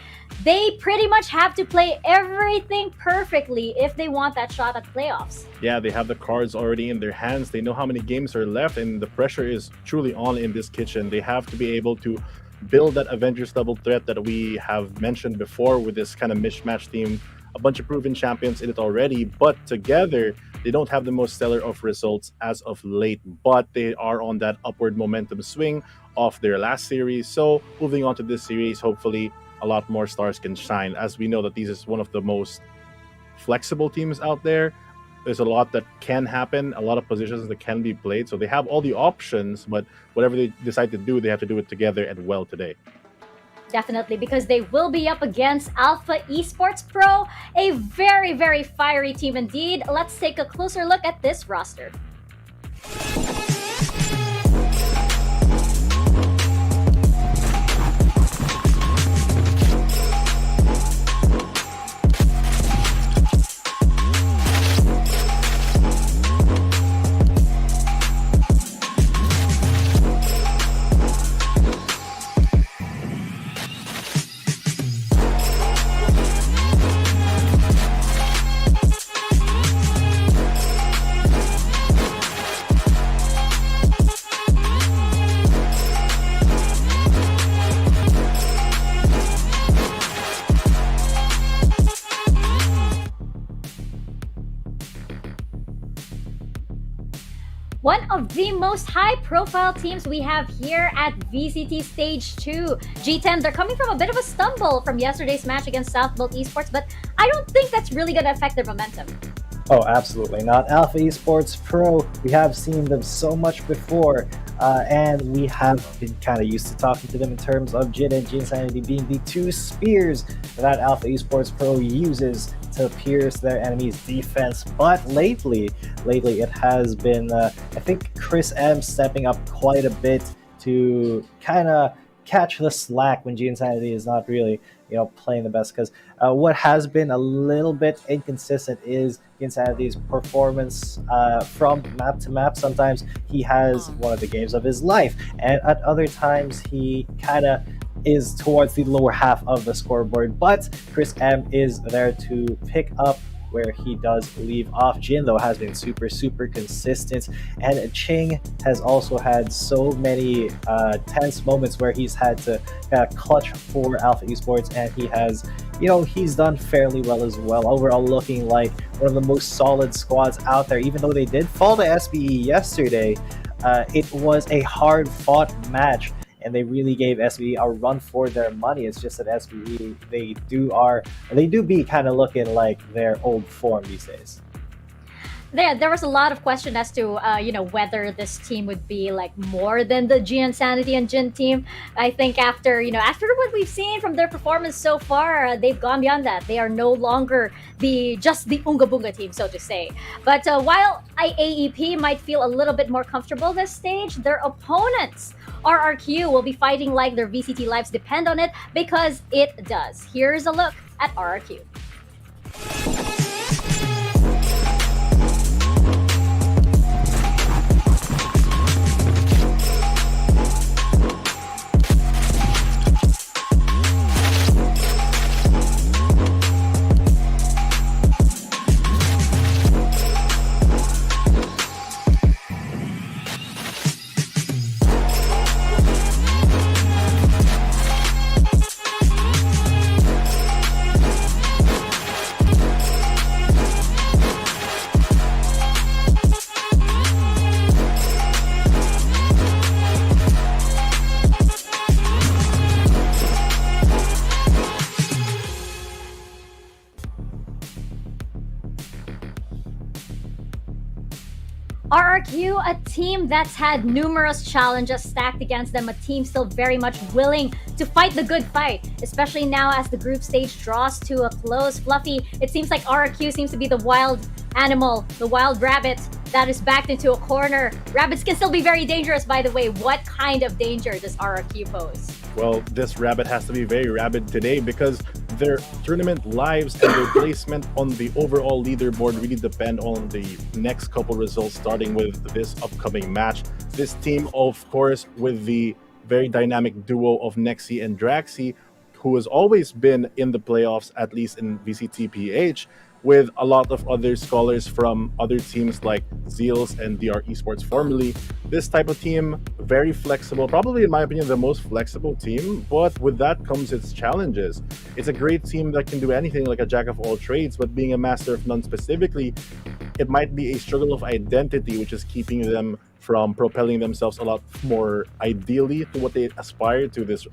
they pretty much have to play everything perfectly if they want that shot at playoffs. Yeah, they have the cards already in their hands. They know how many games are left, and the pressure is truly on in this kitchen. They have to be able to build that Avengers double threat that we have mentioned before with this kind of mismatch team. A bunch of proven champions in it already, but together they don't have the most stellar of results as of late, but they are on that upward momentum swing of their last series. So moving on to this series, hopefully a lot more stars can shine, as we know that this is one of the most flexible teams out there. There's a lot that can happen, a lot of positions that can be played, so they have all the options, but whatever they decide to do, they have to do it together and well today. Definitely, because they will be up against Alpha Esports Pro, a very, very fiery team indeed. Let's take a closer look at this roster. One of the most high-profile teams we have here at VCT Stage 2. G10, they're coming from a bit of a stumble from yesterday's match against South Bolt Esports, but I don't think that's really going to affect their momentum. Oh, absolutely not. Alpha Esports Pro, we have seen them so much before, and we have been kind of used to talking to them in terms of Jin and Jinsanity being the two spears that Alpha Esports Pro uses to pierce their enemy's defense. But lately it has been, I think, Chris M stepping up quite a bit to kind of catch the slack when Insanity is not really, playing the best. Because what has been a little bit inconsistent is Insanity's performance from map to map. Sometimes he has one of the games of his life, and at other times he kind of is towards the lower half of the scoreboard. But Chris M is there to pick up where he does leave off. Jin, though, has been super consistent, and Ching has also had so many tense moments where he's had to clutch for Alpha Esports, and he has, he's done fairly well as well. Overall, looking like one of the most solid squads out there. Even though they did fall to SBE yesterday, it was a hard-fought match, and they really gave SBE a run for their money. It's just that SBE, they do be kind of looking like their old form these days. There was a lot of question as to whether this team would be like more than the Insanity and Jin team. I think after what we've seen from their performance so far, they've gone beyond that. They are no longer just the Unga Bunga team, so to say. But while AEP might feel a little bit more comfortable this stage, their opponents, RRQ, will be fighting like their VCT lives depend on it, because it does. Here's a look at RRQ. RRQ, a team that's had numerous challenges stacked against them, a team still very much willing to fight the good fight, especially now as the group stage draws to a close. Fluffy, it seems like RRQ seems to be the wild animal, the wild rabbit that is backed into a corner. Rabbits can still be very dangerous, by the way. What kind of danger does RRQ pose? Well, this rabbit has to be very rabid today, because their tournament lives and their placement on the overall leaderboard really depend on the next couple results, starting with this upcoming match. This team, of course, with the very dynamic duo of Nexi and Draxi, who has always been in the playoffs, at least in VCTPH, with a lot of other scholars from other teams like Zeals and DR Esports formerly. This type of team, very flexible, probably in my opinion the most flexible team, but with that comes its challenges. It's a great team that can do anything, like a jack of all trades, but being a master of none specifically, it might be a struggle of identity, which is keeping them from propelling themselves a lot more ideally to what they aspire to this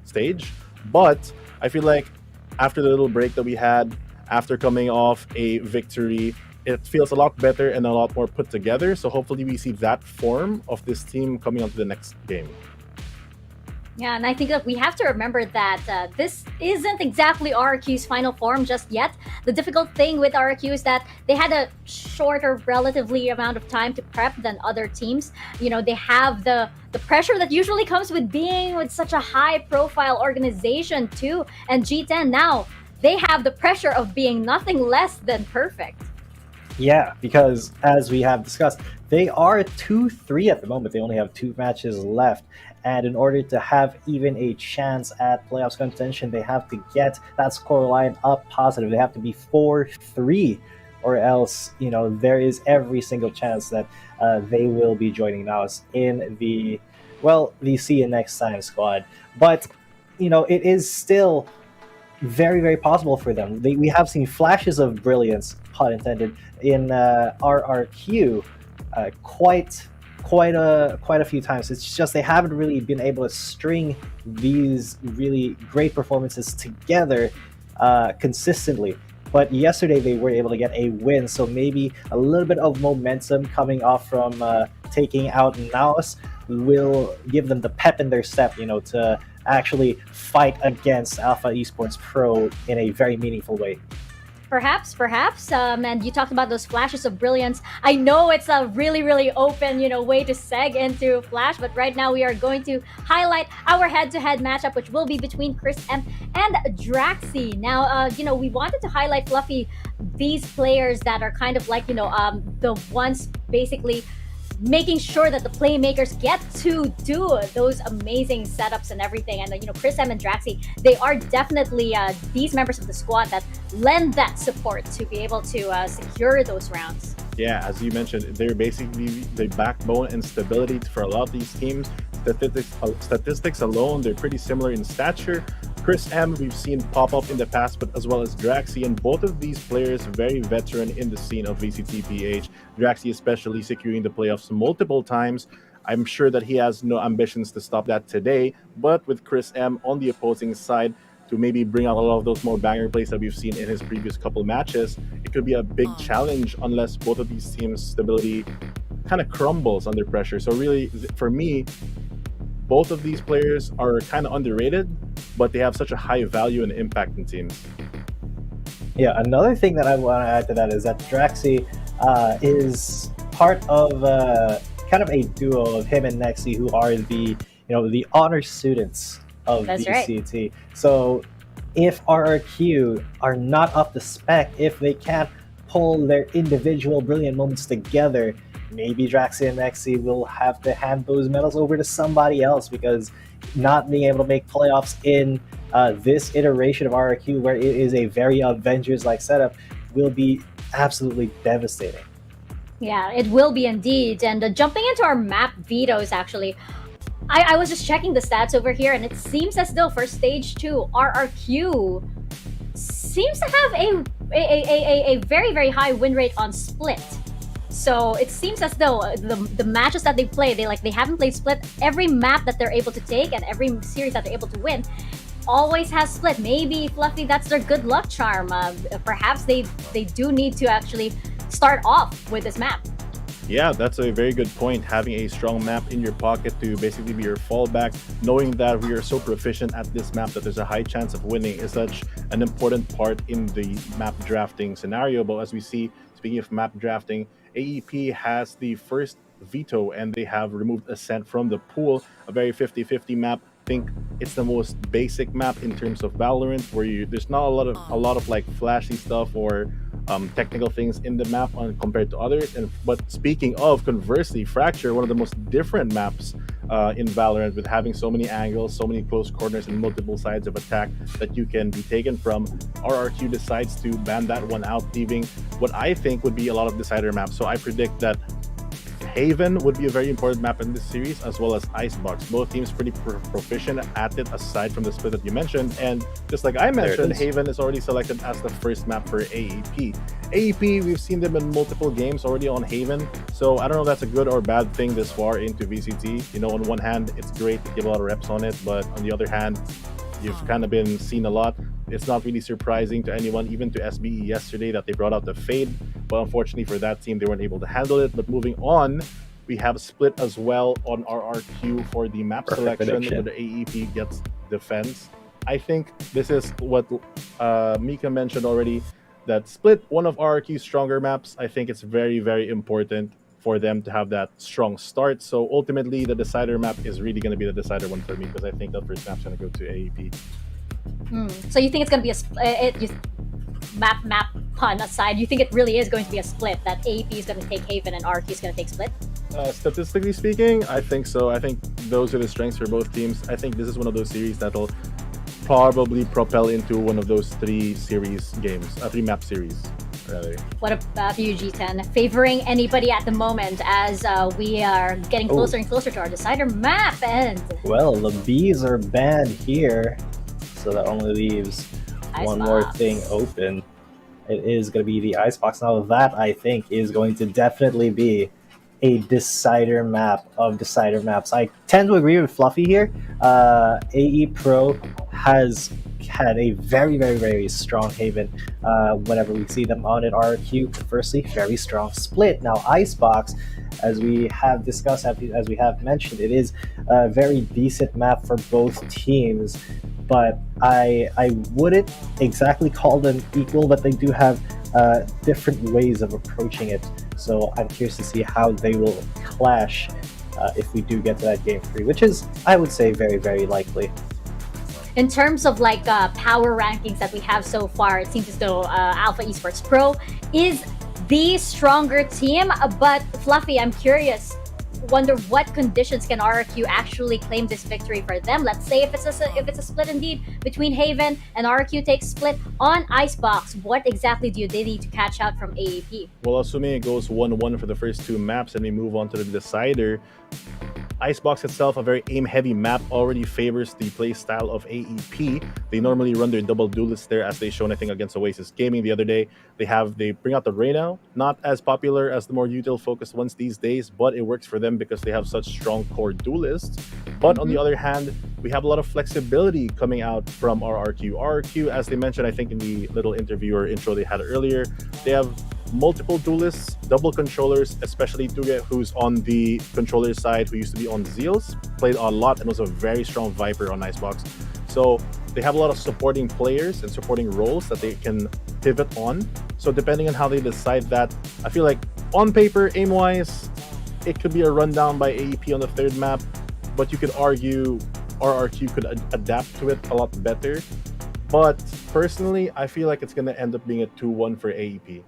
stage. But I feel like after the little break that we had, after coming off a victory, it feels a lot better and a lot more put together. So hopefully we see that form of this team coming on to the next game. Yeah, and I think that we have to remember that this isn't exactly RRQ's final form just yet. The difficult thing with RRQ is that they had a shorter, relatively amount of time to prep than other teams. They have the pressure that usually comes with being with such a high-profile organization too. And G10 now, they have the pressure of being nothing less than perfect. Yeah, because as we have discussed, they are 2-3 at the moment. They only have 2 matches left. And in order to have even a chance at playoffs contention, they have to get that scoreline up positive. They have to be 4-3, or else, there is every single chance that they will be joining Naos in the See You Next Time squad. But, it is still very, very possible for them. We have seen flashes of brilliance, pun intended, in RRQ quite a few times. It's just they haven't really been able to string these really great performances together consistently. But yesterday they were able to get a win, so maybe a little bit of momentum coming off from taking out Naos will give them the pep in their step, to actually fight against Alpha Esports Pro in a very meaningful way. Perhaps. And you talked about those flashes of brilliance. I know it's a really, really open, way to seg into Flash, but right now we are going to highlight our head-to-head matchup, which will be between Chris M and Draxi. Now, we wanted to highlight, Fluffy, these players that are kind of like, the ones basically making sure that the playmakers get to do those amazing setups and everything. And Chris M and Draxi, they are definitely these members of the squad that lend that support to be able to secure those rounds. Yeah, as you mentioned, they're basically the backbone and stability for a lot of these teams. Statistics alone, they're pretty similar in stature. Chris M, we've seen pop up in the past, but as well as Draxi, and both of these players very veteran in the scene of VCTPH. Draxi especially securing the playoffs multiple times. I'm sure that he has no ambitions to stop that today, but with Chris M on the opposing side to maybe bring out a lot of those more banger plays that we've seen in his previous couple matches, it could be a big challenge unless both of these teams' stability kind of crumbles under pressure. So really, for me, both of these players are kind of underrated, but they have such a high value and impact in teams. Yeah, another thing that I want to add to that is that Draxi is part of kind of a duo of him and Nexi, who are the honor students of That's VCT. right. So if RRQ are not up to spec, if they can't pull their individual brilliant moments together, maybe Draxi and Nexi will have to hand those medals over to somebody else, because not being able to make playoffs in this iteration of RRQ, where it is a very Avengers-like setup, will be absolutely devastating. Yeah, it will be indeed. And jumping into our map vetoes, actually, I was just checking the stats over here, and it seems as though for Stage 2, RRQ seems to have a very, very high win rate on Split. So it seems as though the matches that they play, they haven't played Split. Every map that they're able to take and every series that they're able to win always has Split. Maybe, Fluffy, that's their good luck charm. Perhaps they do need to actually start off with this map. Yeah, that's a very good point. Having a strong map in your pocket to basically be your fallback, knowing that we are so proficient at this map that there's a high chance of winning, is such an important part in the map drafting scenario. But as we see, speaking of map drafting, AEP has the first veto, and they have removed Ascent from the pool, a very 50-50 map. I think it's the most basic map in terms of Valorant, where there's not a lot of like flashy stuff or technical things in the map compared to others. But speaking of, conversely, Fracture, one of the most different maps in Valorant, with having so many angles, so many close corners, and multiple sides of attack that you can be taken from. RRQ decides to ban that one out, leaving what I think would be a lot of decider maps. So I predict that Haven would be a very important map in this series, as well as Icebox. Both teams pretty proficient at it, aside from the split that you mentioned. And just like I mentioned, Haven is already selected as the first map for AEP. AEP, we've seen them in multiple games already on Haven, so I don't know if that's a good or bad thing this far into VCT. On one hand, it's great to give a lot of reps on it, but on the other hand, you've kind of been seen a lot. It's not really surprising to anyone, even to SBE yesterday, that they brought out the Fade. But unfortunately for that team, they weren't able to handle it. But moving on, we have Split as well on RRQ for the map selection, where the AEP gets defense. I think this is what Mika mentioned already, that Split, one of RRQ's stronger maps. I think it's very, very important for them to have that strong start. So ultimately, the decider map is really going to be the decider one for me, because I think that first map's going to go to AEP. So you think it's going to be a split? Map pun aside, you think it really is going to be a split, that AEP is going to take Haven and RQ is going to take Split? Statistically speaking, I think so. I think those are the strengths for both teams. I think this is one of those series that'll probably propel into one of those three map series. Rather. What about you, G10? Favoring anybody at the moment as we are getting closer and closer to our decider map end? Well, the Bees are banned here, so that only leaves one more thing open. It is going to be the Icebox. Now that, I think, is going to definitely be a decider map of decider maps. I tend to agree with Fluffy here. AE Pro has had a very, very, very strong Haven whenever we see them on an RQ. Conversely, very strong Split. Now Icebox, as we have discussed, as we have mentioned, it is a very decent map for both teams. but I wouldn't exactly call them equal, but they do have different ways of approaching it. So I'm curious to see how they will clash if we do get to that game 3, which is, I would say, very, very likely. In terms of like power rankings that we have so far, it seems as though Alpha Esports Pro is the stronger team. But Fluffy, I'm curious. Wonder what conditions can RRQ actually claim this victory for them. Let's say if it's a split indeed between Haven and RRQ takes split on Icebox, what exactly do they need to catch out from AAP? Well, assuming it goes 1-1 for the first 2 maps and we move on to the decider, Icebox itself, a very aim-heavy map, already favors the play style of AEP. They normally run their double duelists there, as they shown, I think, against Oasis Gaming the other day. They bring out the Reyna, not as popular as the more util-focused ones these days, but it works for them because they have such strong core duelists. But on the other hand, we have a lot of flexibility coming out from RRQ. RRQ, as they mentioned, I think in the little interview or intro they had earlier, they have multiple duelists, double controllers, especially Tuge, who's on the controller side, who used to be on Zeals, played a lot and was a very strong Viper on Icebox. So they have a lot of supporting players and supporting roles that they can pivot on. So depending on how they decide that, I feel like on paper, aim-wise, it could be a rundown by AEP on the 3rd map, but you could argue RRQ could adapt to it a lot better. But personally, I feel like it's going to end up being a 2-1 for AEP.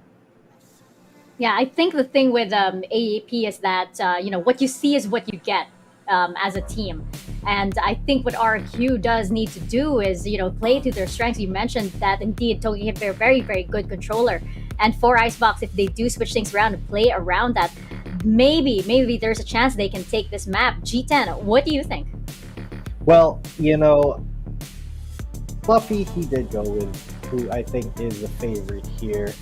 Yeah, I think the thing with AAP is that what you see is what you get as a team, and I think what RQ does need to do is play to their strengths. You mentioned that indeed Togi hit a very, very good controller, and for Icebox, if they do switch things around and play around that, maybe there's a chance they can take this map. G10, what do you think? Well, Fluffy, he did go with who I think is the favorite here.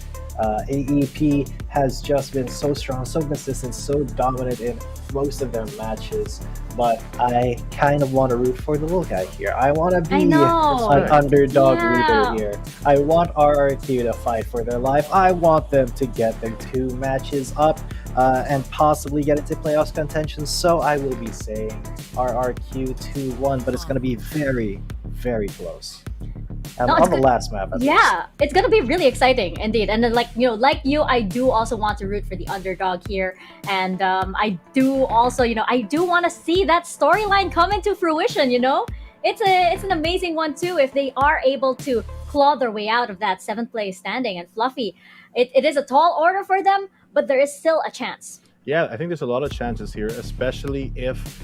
AEP has just been so strong, so consistent, so dominant in most of their matches, but I kind of want to root for the little guy here. I want to be an underdog leader here. I want RRQ to fight for their life. I want them to get their 2 matches up and possibly get into playoffs contention, so I will be saying RRQ 2-1, but it's going to be very, very close. On the last map. Yeah, it's gonna be really exciting indeed. And then, like you, I do also want to root for the underdog here, and I do also, I do want to see that storyline come into fruition. It's an amazing one too if they are able to claw their way out of that 7th place standing. And Fluffy, it is a tall order for them, but there is still a chance. Yeah, I think there's a lot of chances here, especially if,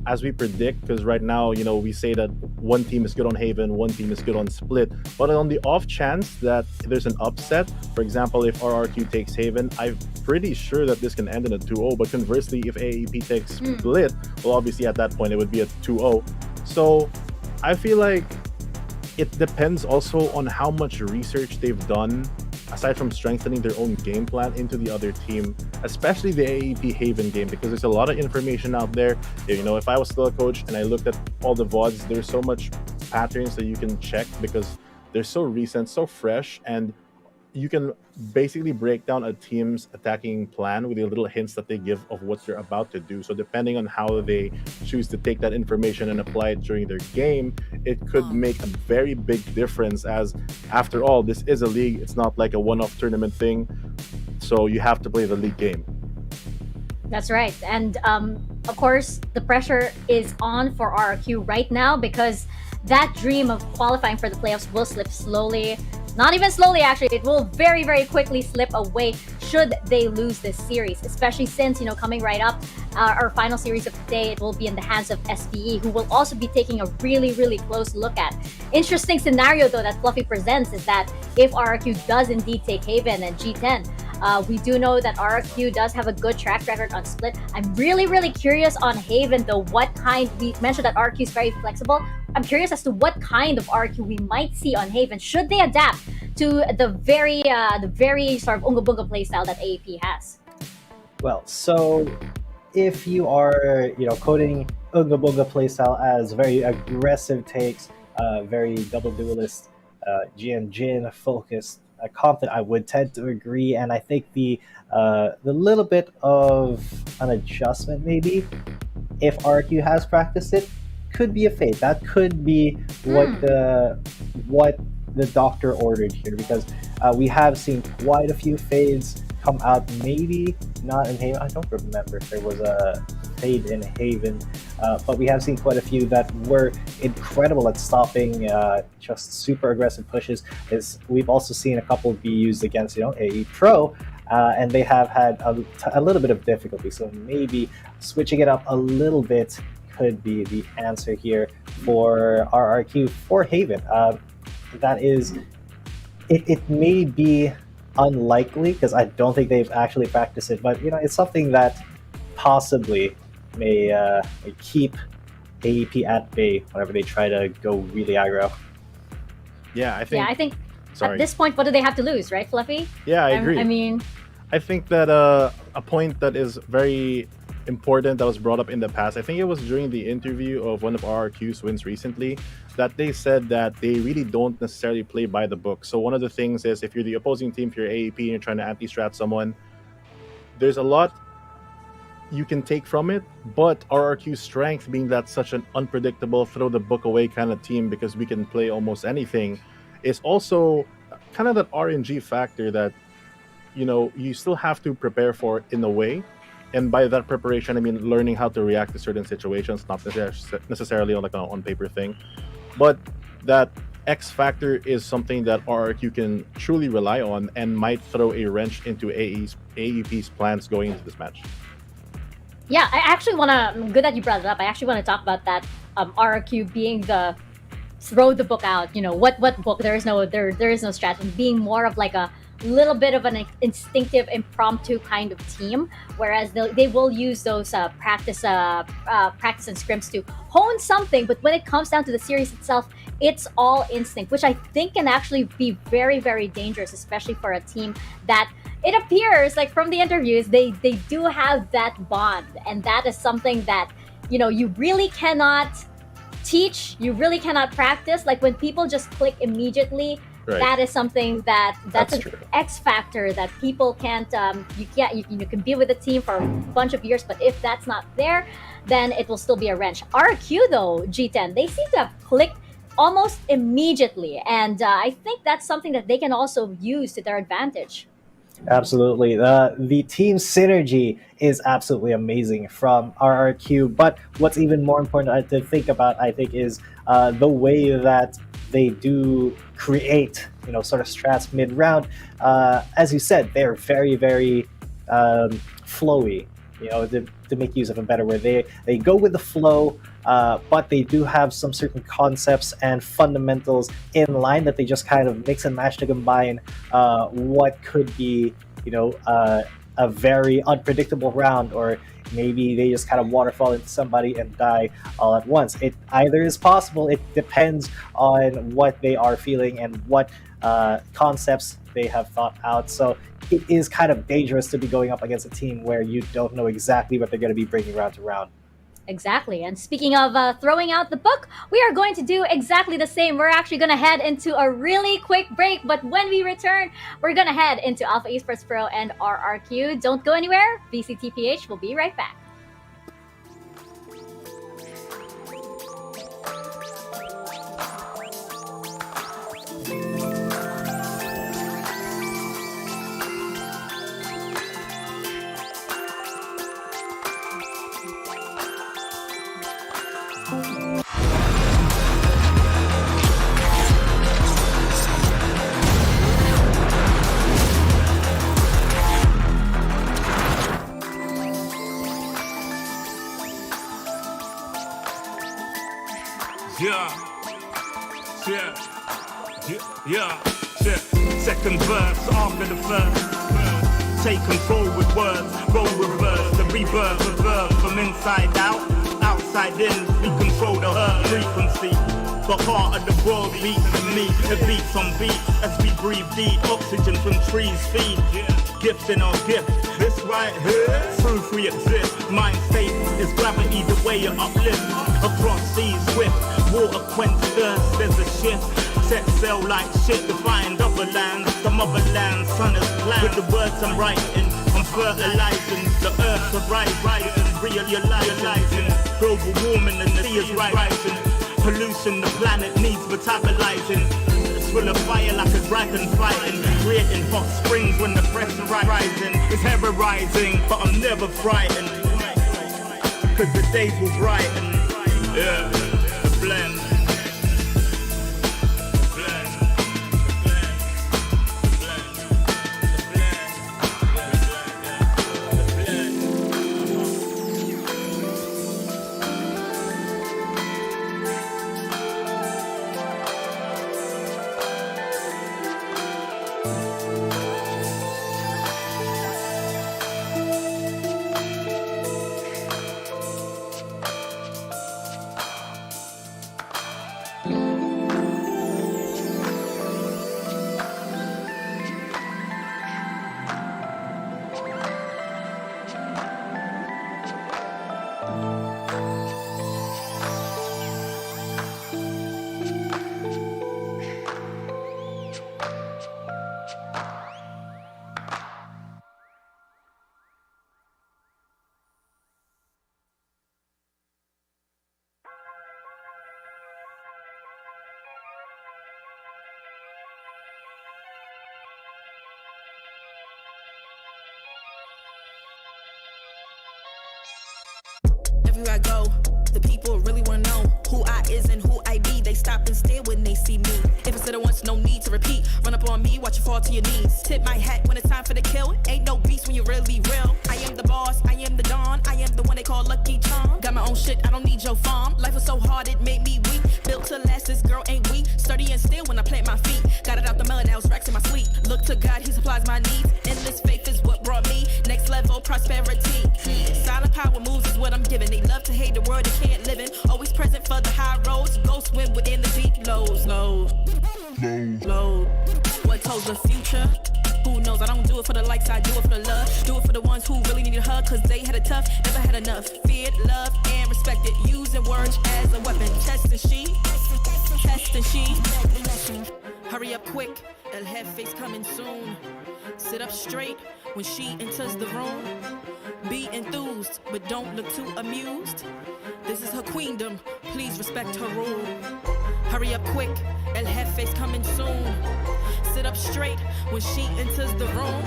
as we predict, because right now, we say that one team is good on Haven, one team is good on Split, but on the off chance that there's an upset, for example, if RRQ takes Haven, I'm pretty sure that this can end in a 2-0, but conversely, if AEP takes Split, well, obviously at that point, it would be a 2-0. So I feel like it depends also on how much research they've done, aside from strengthening their own game plan into the other team, especially the AEP Haven game, because there's a lot of information out there. If I was still a coach and I looked at all the VODs, there's so much patterns that you can check because they're so recent, so fresh, and you can basically break down a team's attacking plan with the little hints that they give of what they're about to do. So depending on how they choose to take that information and apply it during their game, it could make a very big difference, as after all, this is a league. It's not like a one-off tournament thing. So you have to play the league game. That's right. And of course, the pressure is on for RRQ right now because that dream of qualifying for the playoffs will slip slowly. Not even slowly, actually. It will very, very quickly slip away should they lose this series, especially since, coming right up, our final series of the day, it will be in the hands of SPE, who will also be taking a really, really close look at. Interesting scenario, though, that Fluffy presents is that if RRQ does indeed take Haven and G10, we do know that RRQ does have a good track record on Split. I'm really, really curious on Haven, though. We mentioned that RRQ is very flexible. I'm curious as to what kind of RRQ we might see on Haven. Should they adapt to the very sort of unga bunga playstyle that AAP has? Well, so if you are, coding unga bunga playstyle as very aggressive takes, very double duelist, Qeon Jin focused content, I would tend to agree, and I think the little bit of an adjustment maybe, if RQ has practiced it, could be a fade. That could be what the doctor ordered here, because we have seen quite a few fades come out. Maybe not in Haven. I don't remember if there was a fade in Haven, but we have seen quite a few that were incredible at stopping just super aggressive pushes. We've also seen a couple be used against AE Pro, and they have had a little bit of difficulty. So maybe switching it up a little bit could be the answer here for RRQ for Haven. That is, it may be unlikely because I don't think they've actually practiced it, but it's something that possibly may keep AEP at bay whenever they try to go really aggro. Yeah, I think. Yeah, I think Sorry. at this point, what do they have to lose, right, Fluffy? Yeah, I agree. I mean, I think that a point that is very important that was brought up in the past, I think it was during the interview of one of RRQ's wins recently, that they said that they really don't necessarily play by the book. So one of the things is, if you're the opposing team, if you're AEP and you're trying to anti-strat someone, there's a lot you can take from it, but RRQ's strength being that such an unpredictable throw the book away kind of team, because we can play almost anything, is also kind of that RNG factor that you still have to prepare for in a way. And by that preparation, I mean learning how to react to certain situations, not necessarily on on paper thing. But that X factor is something that RRQ can truly rely on and might throw a wrench into AEP's plans going into this match. yeah, I actually want to. Good that you brought it up. I actually want to talk about that. RRQ being the throw the book out. What book? There is no strategy. Being more of like a little bit of an instinctive, impromptu kind of team, whereas they will use those practice and scrims to hone something. But when it comes down to the series itself, it's all instinct, which I think can actually be very, very dangerous, especially for a team that it appears like from the interviews they do have that bond, and that is something that you really cannot teach, you really cannot practice. Like when people just click immediately. Right. That is something that's an true. X factor that people can't. You can be with a team for a bunch of years, but if that's not there, then it will still be a wrench. RQ though, G10, they seem to have clicked almost immediately, and I think that's something that they can also use to their advantage. Absolutely. The team synergy is absolutely amazing from RRQ, but what's even more important to think about, I think, is the way that they do create, sort of strats mid-round. As you said, they're very, very flowy, to make use of a better word. They go with the flow, but they do have some certain concepts and fundamentals in line that they just kind of mix and match to combine what could be, a very unpredictable round, or maybe they just kind of waterfall into somebody and die all at once. It either is possible. It depends on what they are feeling and what concepts they have thought out. So it is kind of dangerous to be going up against a team where you don't know exactly what they're going to be bringing round to round. Exactly. And speaking of throwing out the book, we are going to do exactly the same. We're actually going to head into a really quick break, but when we return, we're going to head into Alpha Esports Pro and RRQ. Don't go anywhere. VCTPH will be right back. Yeah. Second verse after the first. Take control with words, roll reverse, the rebirth of verb from inside out, outside in. We control the hurt frequency. The heart of the world beats in me. It beats on beats as we breathe deep. Oxygen from trees feed. Gifts in our gift. This right here, proof we exist. Mind state is gravity, the way you uplift. Across seas swift, water quench thirst. There's a shift. Set sail like shit to find other lands. The motherland, sun is planned. With the words I'm writing, I'm fertilizing the earth to rising, realizing global warming and the sea is rising. Pollution the planet needs metabolizing. It's full of fire like a dragon fighting, creating hot springs when the pressure rising. It's terrorizing, but I'm never frightened, cause the days will brighten. Yeah, the blend. Everywhere I go, the people really wanna know who I is and who I be. They stop and stare when they see me. If I said it once, no need to repeat. Run up on me, watch you fall to your knees. Tip my hat when it's time for the kill. Ain't no beast when you're really real. I am the boss, I am the dawn. I am the one they call Lucky Charm. Got my own shit, I don't need your farm. Life was so hard, it made me weak. Built to last, this girl ain't weak. Sturdy and still when I plant my feet. Got it out the mud, now it's racks in my sleep. Look to God, he supplies my needs. Endless faith is what brought me next level prosperity. Silent power moves is what I'm giving. They love to hate the world they can't live in. Always present for the high roads. Go swim within the deep lows. Low. What told the future? Who knows? I don't do it for the likes, I do it for the love. Do it for the ones who really need a hug, cause they had it tough, never had enough. Feared, loved, and respected. Using words as a weapon. Test and she. Hurry up quick, El Jefe's coming soon. Sit up straight when she enters the room. Be enthused, but don't look too amused. This is her queendom, please respect her rule. Hurry up quick, El Jefe's coming soon. Sit up straight when she enters the room.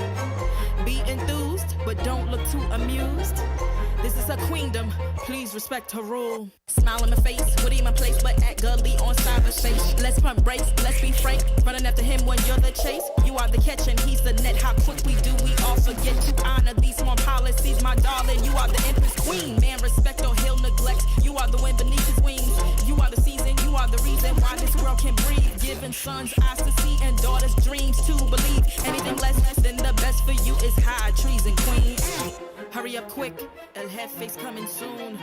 Be enthused, but don't look too amused. This is her queendom, please respect her rule. Smile in my face, would in my place, but act gully on cyberspace. Let's pump brakes, let's be frank. Running after him when you're the chase. You are the catch and he's the net. How quickly do we all forget to honor these small policies, my darling? You are the empress queen. Man, respect or he'll neglect. You are the wind beneath his wings. You are the season, you are the reason why this world can breathe. Giving sons eyes to see and daughters dreams to believe. Anything less than the best for you is high treason, queen. Hurry up quick, El Jefe's coming soon.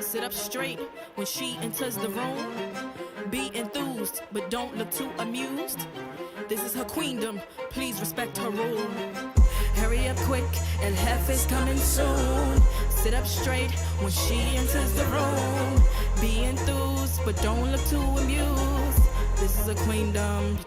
Sit up straight when she enters the room. Be enthused, but don't look too amused. This is her queendom, please respect her rule. Hurry up quick, El Jefe's coming soon. Sit up straight when she enters the room. Be enthused, but don't look too amused. This is a queendom.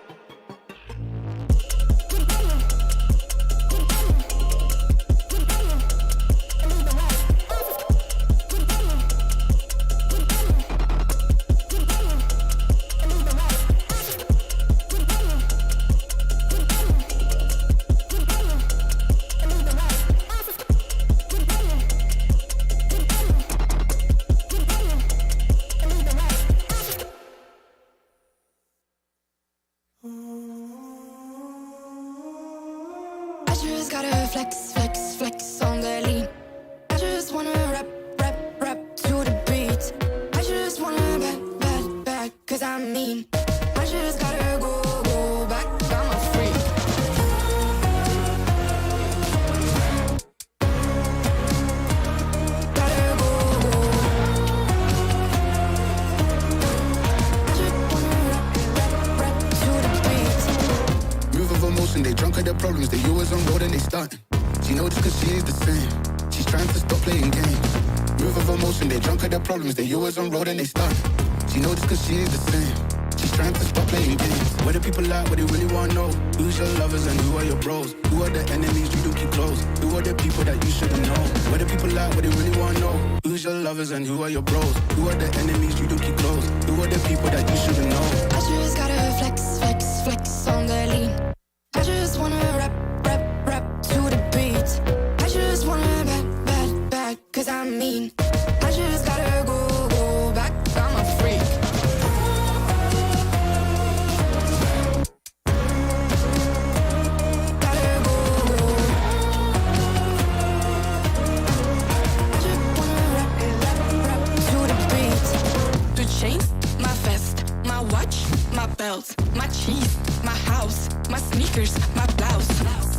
They drunk at their problems, they always on road and they starting. She knows cause she is the same. She's trying to stop playing games. Move of emotion, they drunk at their problems, they always on road and they starting. She knows cause she is the same. She's trying to stop playing games. Where the people at, what they really want to know. Who's your lovers and who are your bros? Who are the enemies you do keep close? Who are the people that you shouldn't know? Where the people at, what they really want to know. Who's your lovers and who are your bros? Who are the enemies you do keep close? Who are the people that you shouldn't know? I just gotta flex, flex, flex on the lean. I just wanna rap, rap, rap to the beat. I just wanna back, cause I'm mean. I just gotta go back, I'm a freak. Gotta go. I just wanna rap to the beat. The chains, my vest, my watch, my belt, my cheese, my house, my sneakers, my blouse.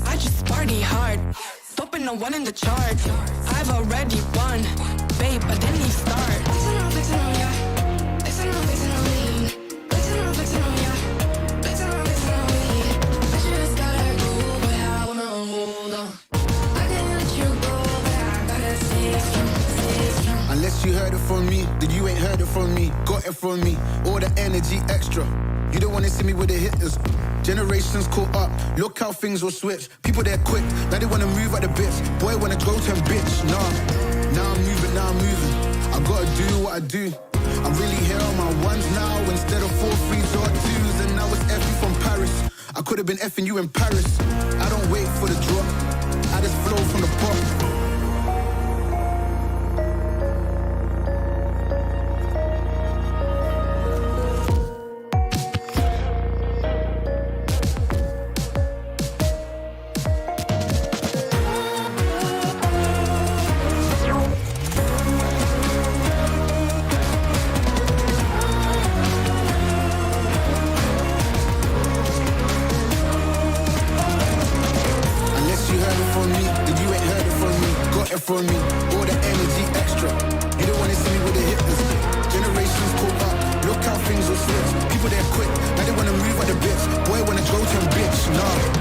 I just party hard, topping the one in the chart. I've already won, babe, but then you start. Flexing on ya, flexing on lean. Flexing on ya, flexing on lean. I just gotta go, but I wanna hold on. I can't let you go, but I gotta stay strong. Unless you heard it from me, then you ain't heard it from me. Got it from me, all the energy extra. You don't wanna see me with the hitters. Generations caught up, look how things will switch. People they're quick, now they wanna move at the bits. Boy wanna go to bitch, nah. Now I'm moving. I gotta do what I do. I'm really here on my ones now instead of 4 3s or 2s. And now it's F from Paris. I could have been effing you in Paris. I don't wait for the drop, I just flow from the pot. From me, all the energy extra. You don't wanna see me with the hitters. Generations caught up, look how things will switch. People they're quick, now they wanna move at the bits. Boy wanna go to bitch, nah.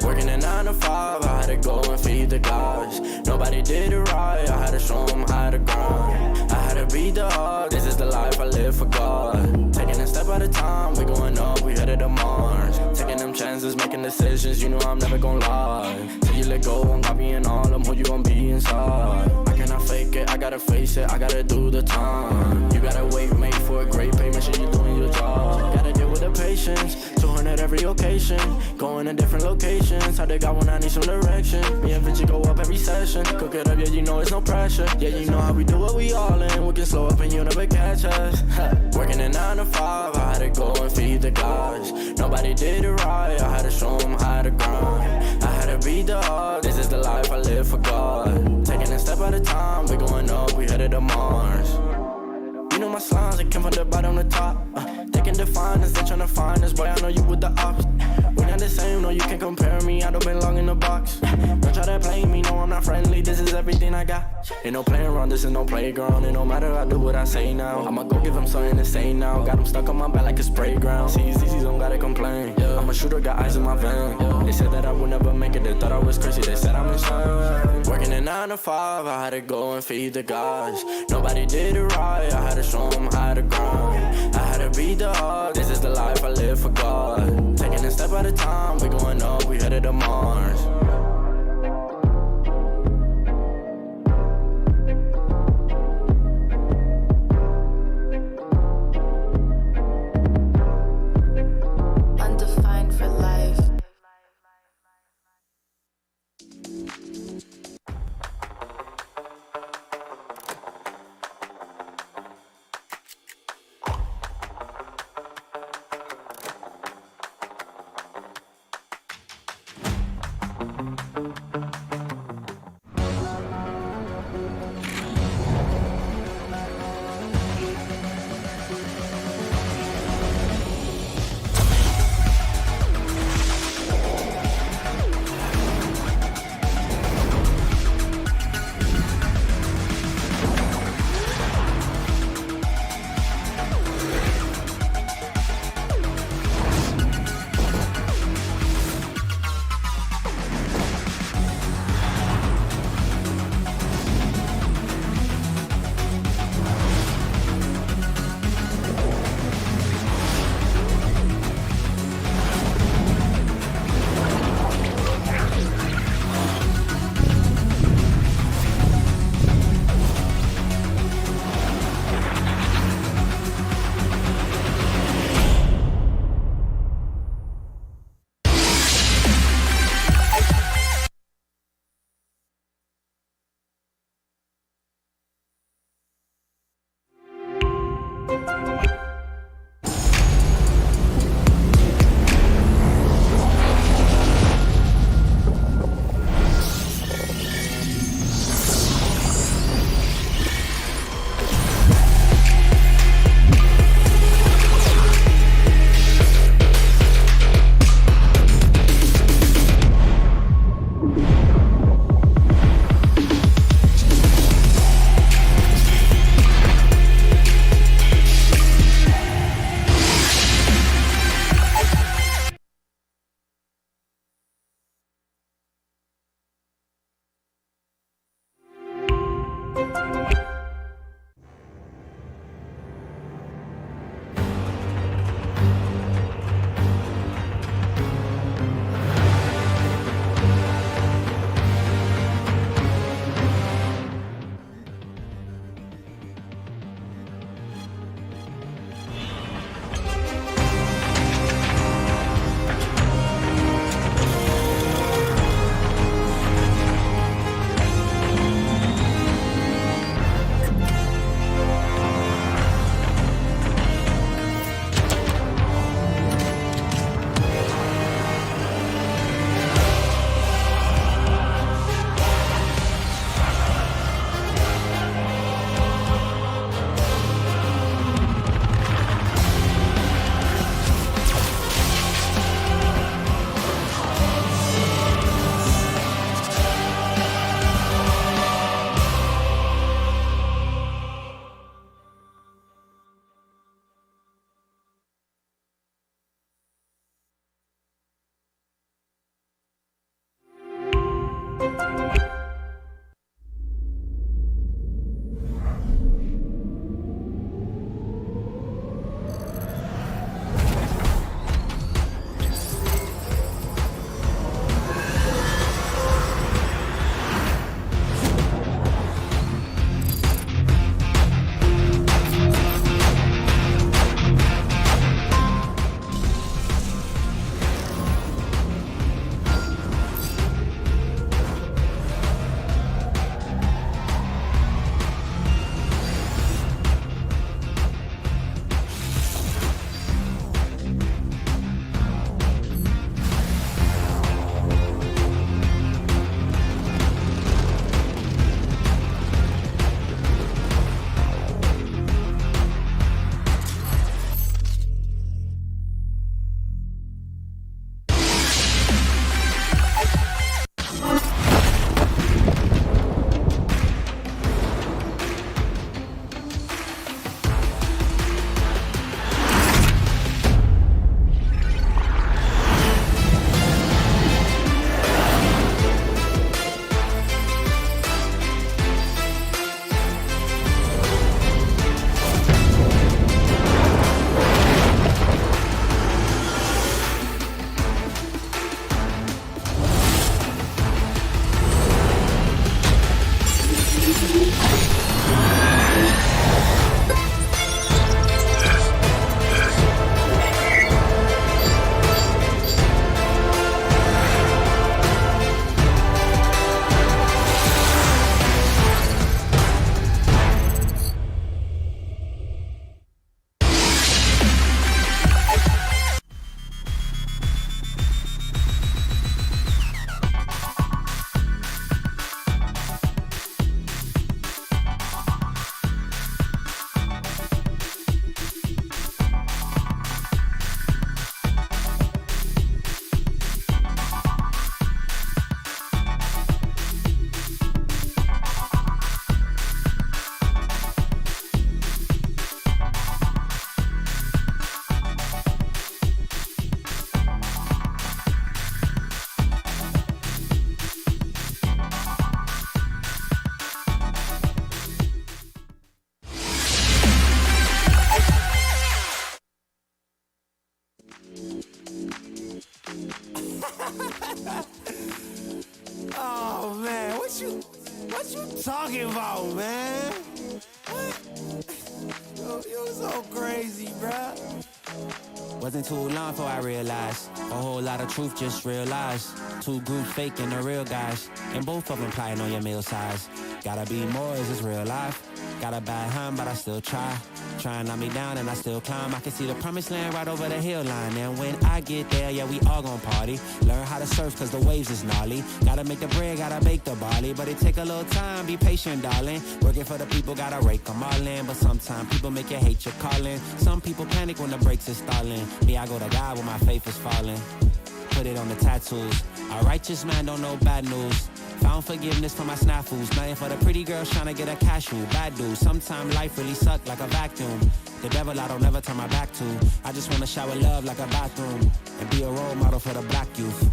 Working a 9 to 5, I had to go and feed the guys. Nobody did it right, I had to show them how to grind. I had to beat the odds, this is the life I live for God. Taking a step at a time, we going up, we headed to Mars. Taking them chances, making decisions, you know I'm never gonna lie. Till you let go, I'm copying all them, who you gon' be inside. I cannot fake it, I gotta face it, I gotta do the time. You gotta wait, mate, for a great pay, make sure you're doing your job. Gotta deal with the patience, 200 every occasion. Going to different locations, how they got when I need some direction. Me and Vinci go up every session. Cook it up, yeah, you know it's no pressure. Yeah, you know how we do it, we all in. We can slow up and you never catch us. Working a 9 to 5, I had to go and feed the guys. Nobody did it right, I had to show them how to grind. I had to beat the odds, this is the life I live for God. Taking a step at a time, we going up, we headed to Mars. You know my slimes, they came from the bottom to top. They can define us, they tryna find us. Boy, I know you with the ops. We're not the same, no, you can't compare me. I don't belong in the box. Don't try to play me, no, I'm not friendly. This is everything I got. Ain't no playing around, this is no playground. It no matter, I do what I say now. I'ma go give them something to say now. Got them stuck on my back like a spray ground. See, easy, don't gotta complain. I'm a shooter, got eyes in my vein. They said that I would never make it, they thought I was crazy. They said I'm insane. Working a 9 to 5, I had to go and feed the guys. Nobody did it right, I had to show them how to grind. I had to beat the odds, this is the life I live for God. Taking a step at a time, we going up, we headed to Mars. Undefined for life. go crazy, bruh. Wasn't too long before I realized a whole lot of truth just realized. Two groups faking the real guys, and both of them plotting on your meal size. Gotta be more, is this real life? Got a bad hand, but I still try. Try and knock me down and I still climb. I can see the promised land right over the hill line. And when I get there, yeah, we all gon' party. Learn how to surf cause the waves is gnarly. Gotta make the bread, gotta bake the barley. But it take a little time, be patient, darling. Working for the people, gotta rake them all in. But sometimes people make you hate your calling. Some people panic when the brakes is stalling. Me, I go to God when my faith is falling. Put it on the tattoos. A righteous man don't know bad news. Found forgiveness for my snafus. Nothing for the pretty girls trying to get a cashew. Bad dude. Sometimes life really suck like a vacuum. The devil I don't never turn my back to. I just wanna shower love like a bathroom. And be a role model for the black youth.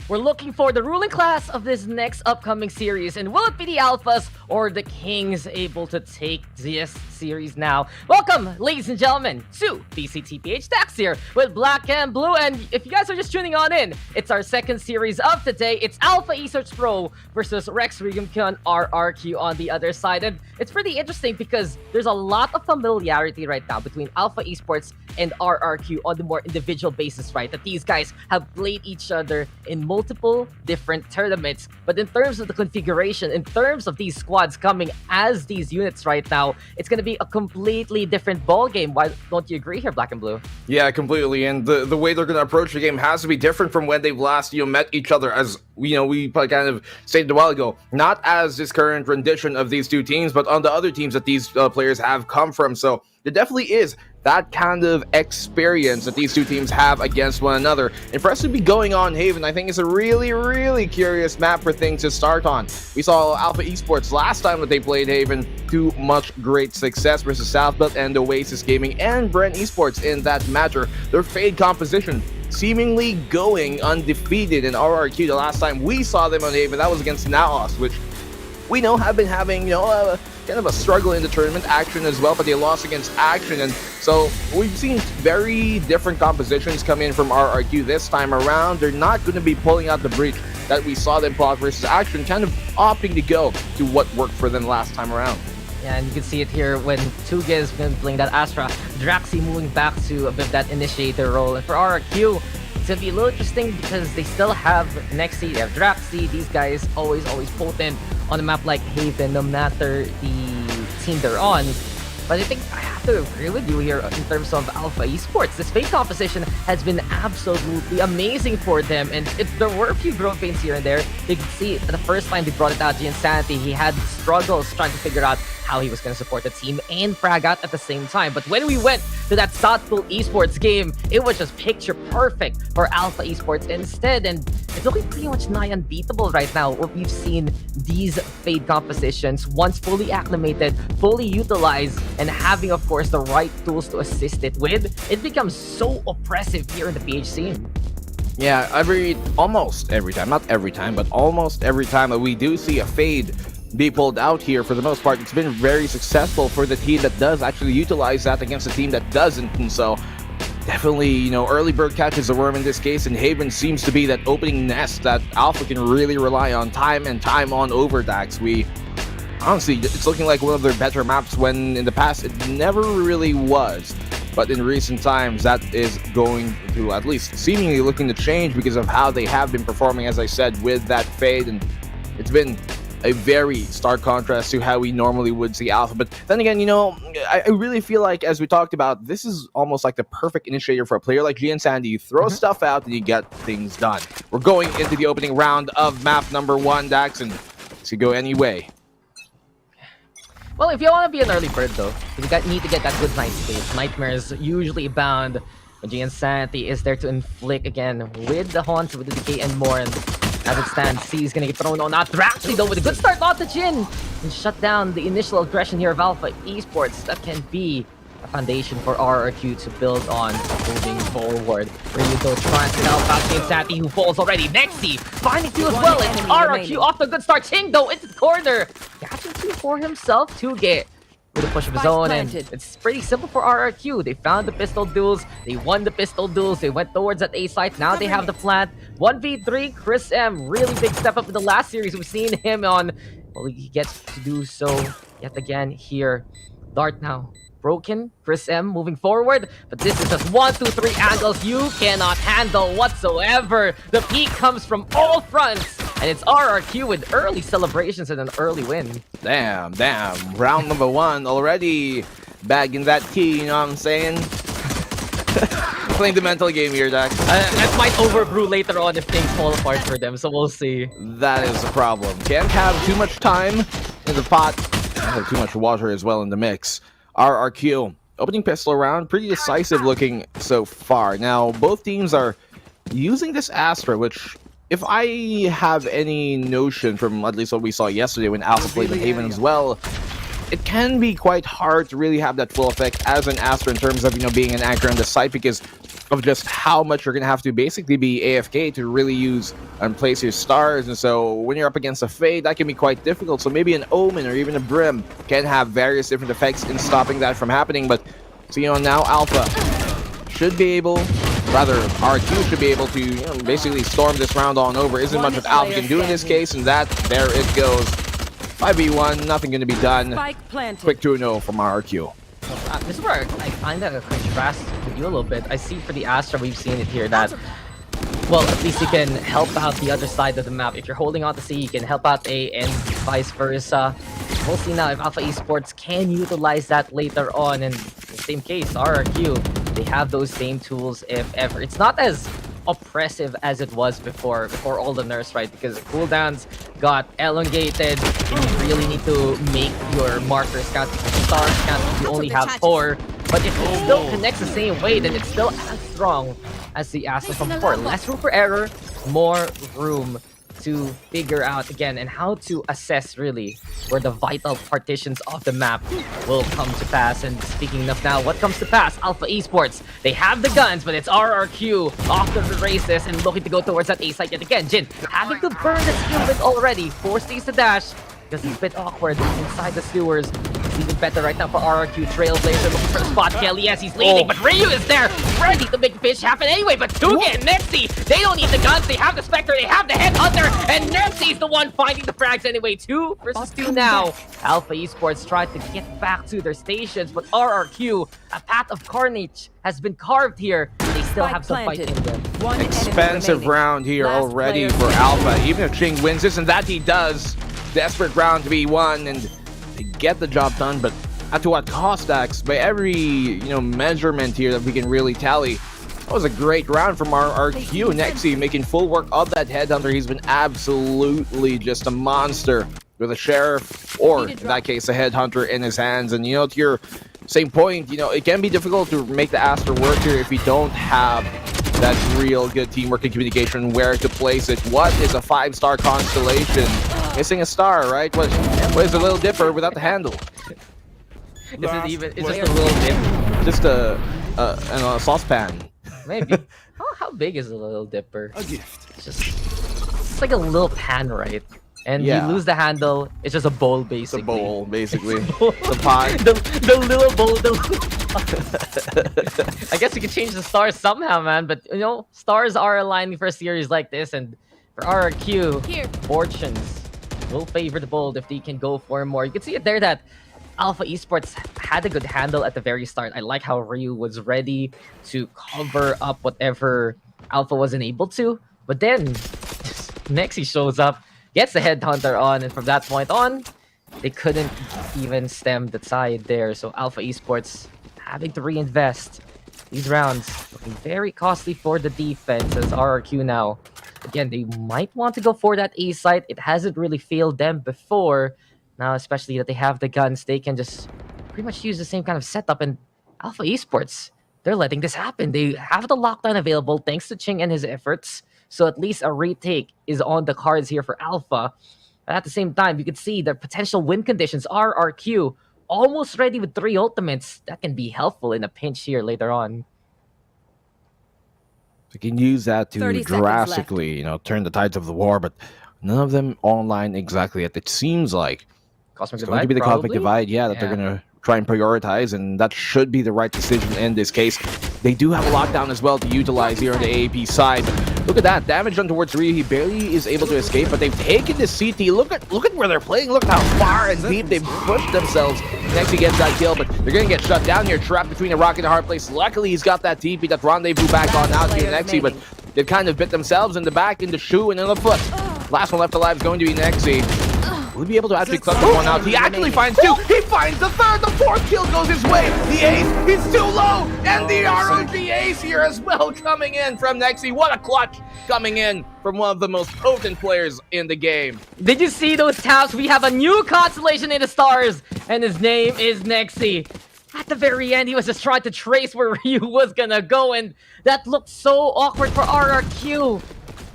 We're looking for the ruling class of this next upcoming series, and will it be the Alphas or the Kings able to take this series now? Welcome, ladies and gentlemen, to VCTPH Tax here with Black and Blue, and if you guys are just tuning on in, it's our second series of today. It's Alpha Esports Pro versus Rex Regum Qeon RRQ on the other side, and it's pretty interesting because there's a lot of familiarity right now between Alpha Esports and RRQ on the more individual basis, right? That these guys have played each other in multiple different tournaments. But in terms of the configuration, in terms of these squads coming as these units right now, it's going to be a completely different ball game. Why don't you agree here, Black and Blue? Yeah, completely. And the way they're going to approach the game has to be different from when they've last, met each other, as we kind of stated a while ago. Not as this current rendition of these two teams, but on the other teams that these players have come from. So there definitely is that kind of experience that these two teams have against one another. And for us to be going on Haven, I think it's a really, really curious map for things to start on. We saw Alpha Esports last time that they played Haven to much great success versus Southbelt and Oasis Gaming and Brent Esports in that matter. Their Fade composition seemingly going undefeated in RRQ. The last time we saw them on Haven, that was against Naos, which we know have been having, kind of a struggle in the tournament. Action as well, but they lost against Action, and so we've seen very different compositions come in from RRQ this time around. They're not going to be pulling out the breach that we saw them pull out versus Action, kind of opting to go to what worked for them last time around. Yeah, and you can see it here when Tuga has been playing that Astra, Draxi moving back to a bit of that initiator role, and for RRQ, it's gonna be a little interesting because they still have Nexi, they have Draxi, these guys always potent on a map like Haven, no matter the team they're on. But I think I have to agree with you here in terms of Alpha Esports. This Fade composition has been absolutely amazing for them, and there were a few growth pains here and there. You can see the first time they brought it out, Insanity, he had struggles trying to figure out how he was going to support the team and frag out at the same time. But when we went to that Southpool Esports game, it was just picture perfect for Alpha Esports instead, and it's looking pretty much nigh unbeatable right now. We've seen these Fade compositions once fully acclimated, fully utilized, and having, of course, the right tools to assist it with, it becomes so oppressive here in the PH scene. Yeah, almost every time, not every time, but almost every time that we do see a Fade be pulled out here, for the most part, it's been very successful for the team that does actually utilize that against a team that doesn't. And so definitely, early bird catches the worm in this case, and Haven seems to be that opening nest that Alpha can really rely on time and time on over Dax. Honestly, it's looking like one of their better maps when in the past it never really was. But in recent times, that is going to, at least seemingly looking to change because of how they have been performing, as I said, with that Fade. And it's been a very stark contrast to how we normally would see Alpha. But then again, I really feel like, as we talked about, this is almost like the perfect initiator for a player like Qeon Sandy. You throw stuff out and you get things done. We're going into the opening round of map number 1, Dax, and it could go any way. Well, if you want to be an early bird, though, you need to get that good night state. Nightmares usually abound. But Insanity is there to inflict again with the Haunt, with the Decay, and more. And As it stands, C is gonna get thrown on. Not Draxley though with a good start off the chin and shut down the initial aggression here of Alpha Esports. That can be a foundation for RRQ to build on moving forward. Ryuto trying to help out Insanity, who falls already. Nexi finding two as well, and RRQ off to a good start. Ching though into the corner, catching two for himself to get with a push of his own, and it's pretty simple for RRQ. They found the pistol duels, they won the pistol duels, they went towards that A site, now they have the plant. 1v3, Chris M, really big step up in the last series. We've seen him on, well, he gets to do so yet again here. Dart now broken, Chris M moving forward, but this is just 1, 2, 3 angles you cannot handle whatsoever. The peak comes from all fronts, and it's RRQ with early celebrations and an early win. Damn. Round number 1 already bagging that key, you know what I'm saying? Playing the mental game here, Dax. That might overbrew later on if things fall apart for them, so we'll see. That is a problem. Can't have too much time in the pot. Can't have too much water as well in the mix. RRQ, opening pistol round, pretty decisive looking so far. Now, both teams are using this Astra, which, if I have any notion from at least what we saw yesterday when Alpha played the Haven as well, it can be quite hard to really have that full effect as an Astra in terms of, you know, being an anchor on the site because of just how much you're going to have to basically be AFK to really use and place your stars. And so when you're up against a Fade, that can be quite difficult. So maybe an Omen or even a Brim can have various different effects in stopping that from happening. But, so, you know, now Alpha should be able, rather RQ should be able to, you know, basically storm this round on over. Isn't much what Alpha can do in this case, and that, there it goes. 5v1, nothing going to be done. Quick 2-0 from RQ. This is where I kind of contrast with you a little bit. I see for the Astra, we've seen it here that, well, at least you can help out the other side of the map. If you're holding on to C, you can help out A and vice versa. We'll see now if Alpha Esports can utilize that later on. And in the same case, RRQ, they have those same tools if ever. It's not as oppressive as it was before all the nerfs, right? Because the cooldowns got elongated, and you really need to make your markers count, stars count. You only have 4, but if it still connects the same way, then it's still as strong as the Astra from before. Less room for error, more room to figure out again and how to assess really where the vital partitions of the map will come to pass. And speaking of now, what comes to pass? Alpha Esports, they have the guns, but it's RRQ off to the races and looking to go towards that A site yet again. Jin having to burn the skill bit already, forced to dash because he's a bit awkward inside the sewers. It's even better right now for RRQ. Trailblazer looking for the spot kill. Yes, he's leading, but Ryu is there, ready to make the pitch happen anyway. But Tuga and Nexi, they don't need the guns. They have the Spectre, they have the Headhunter, and Nexi's the one finding the frags anyway. 2 versus 2 now. Alpha Esports tried to get back to their stations, but RRQ, a path of carnage has been carved here. They still have some fight in them. Expensive round here already for Alpha. Even if Ching wins this, and that he does. Desperate round to be won, and they get the job done, but at to what cost, Dax? By every, you know, measurement here that we can really tally, that was a great round from our Q. Nexi making full work of that Headhunter. He's been absolutely just a monster with a Sheriff, or in that case, a Headhunter in his hands. And, you know, to your same point, you know, it can be difficult to make the Astra work here if you don't have that real good teamwork and communication where to place it. What is a 5-star constellation? Missing a star, right? What is a little dipper without the handle? Is it even? It's just a little dip. Just a saucepan. Maybe. How big is a little dipper? A gift. It's like a little pan, right? And you lose the handle. It's just a bowl, basically. It's a bowl, basically. The pie. The little bowl. I guess you can change the stars somehow, man. But you know, stars are aligning for a series like this, and for RRQ, fortunes will favor the bold if they can go for more. You can see it there that Alpha Esports had a good handle at the very start. I like how Ryu was ready to cover up whatever Alpha wasn't able to. But then Nexi shows up, gets the Headhunter on, and from that point on, they couldn't even stem the tide there. So Alpha Esports having to reinvest these rounds, looking very costly for the defense as RRQ now. Again, they might want to go for that A site. It hasn't really failed them before. Now, especially that they have the guns, they can just pretty much use the same kind of setup. And Alpha Esports, they're letting this happen. They have the lockdown available thanks to Ching and his efforts. So at least a retake is on the cards here for Alpha. But at the same time, you can see the potential win conditions are RQ almost ready with 3 ultimates. That can be helpful in a pinch here later on. They can use that to 30 seconds drastically, turn the tides of the war, but none of them online exactly yet. It seems like Cosmic it's going to be the Divide, Cosmic probably? Divide, that they're Yeah. going to try and prioritize, and that should be the right decision in this case. They do have a lockdown as well to utilize here on the AAP side. Look at that damage done towards Ryu. He barely is able to escape, but they've taken the CT. Look at where they're playing. Look how far and deep they've pushed themselves. Next he gets that kill, but they're going to get shut down here, trapped between a rock and a hard place. Luckily, he's got that TP, that rendezvous back on out here Nexi, but they kind of bit themselves in the back, in the shoe, and in the foot. Last one left alive is going to be Nexi. Will he be able to actually clutch this one out? He actually finds 2. He finds the 3rd. The 4th kill goes his way. The ace, he's too low. And the ROG ace here as well coming in from Nexi. What a clutch coming in from one of the most potent players in the game. Did you see those taps? We have a new constellation in the stars, and his name is Nexi. At the very end, he was just trying to trace where Ryu was gonna go, and that looked so awkward for RRQ.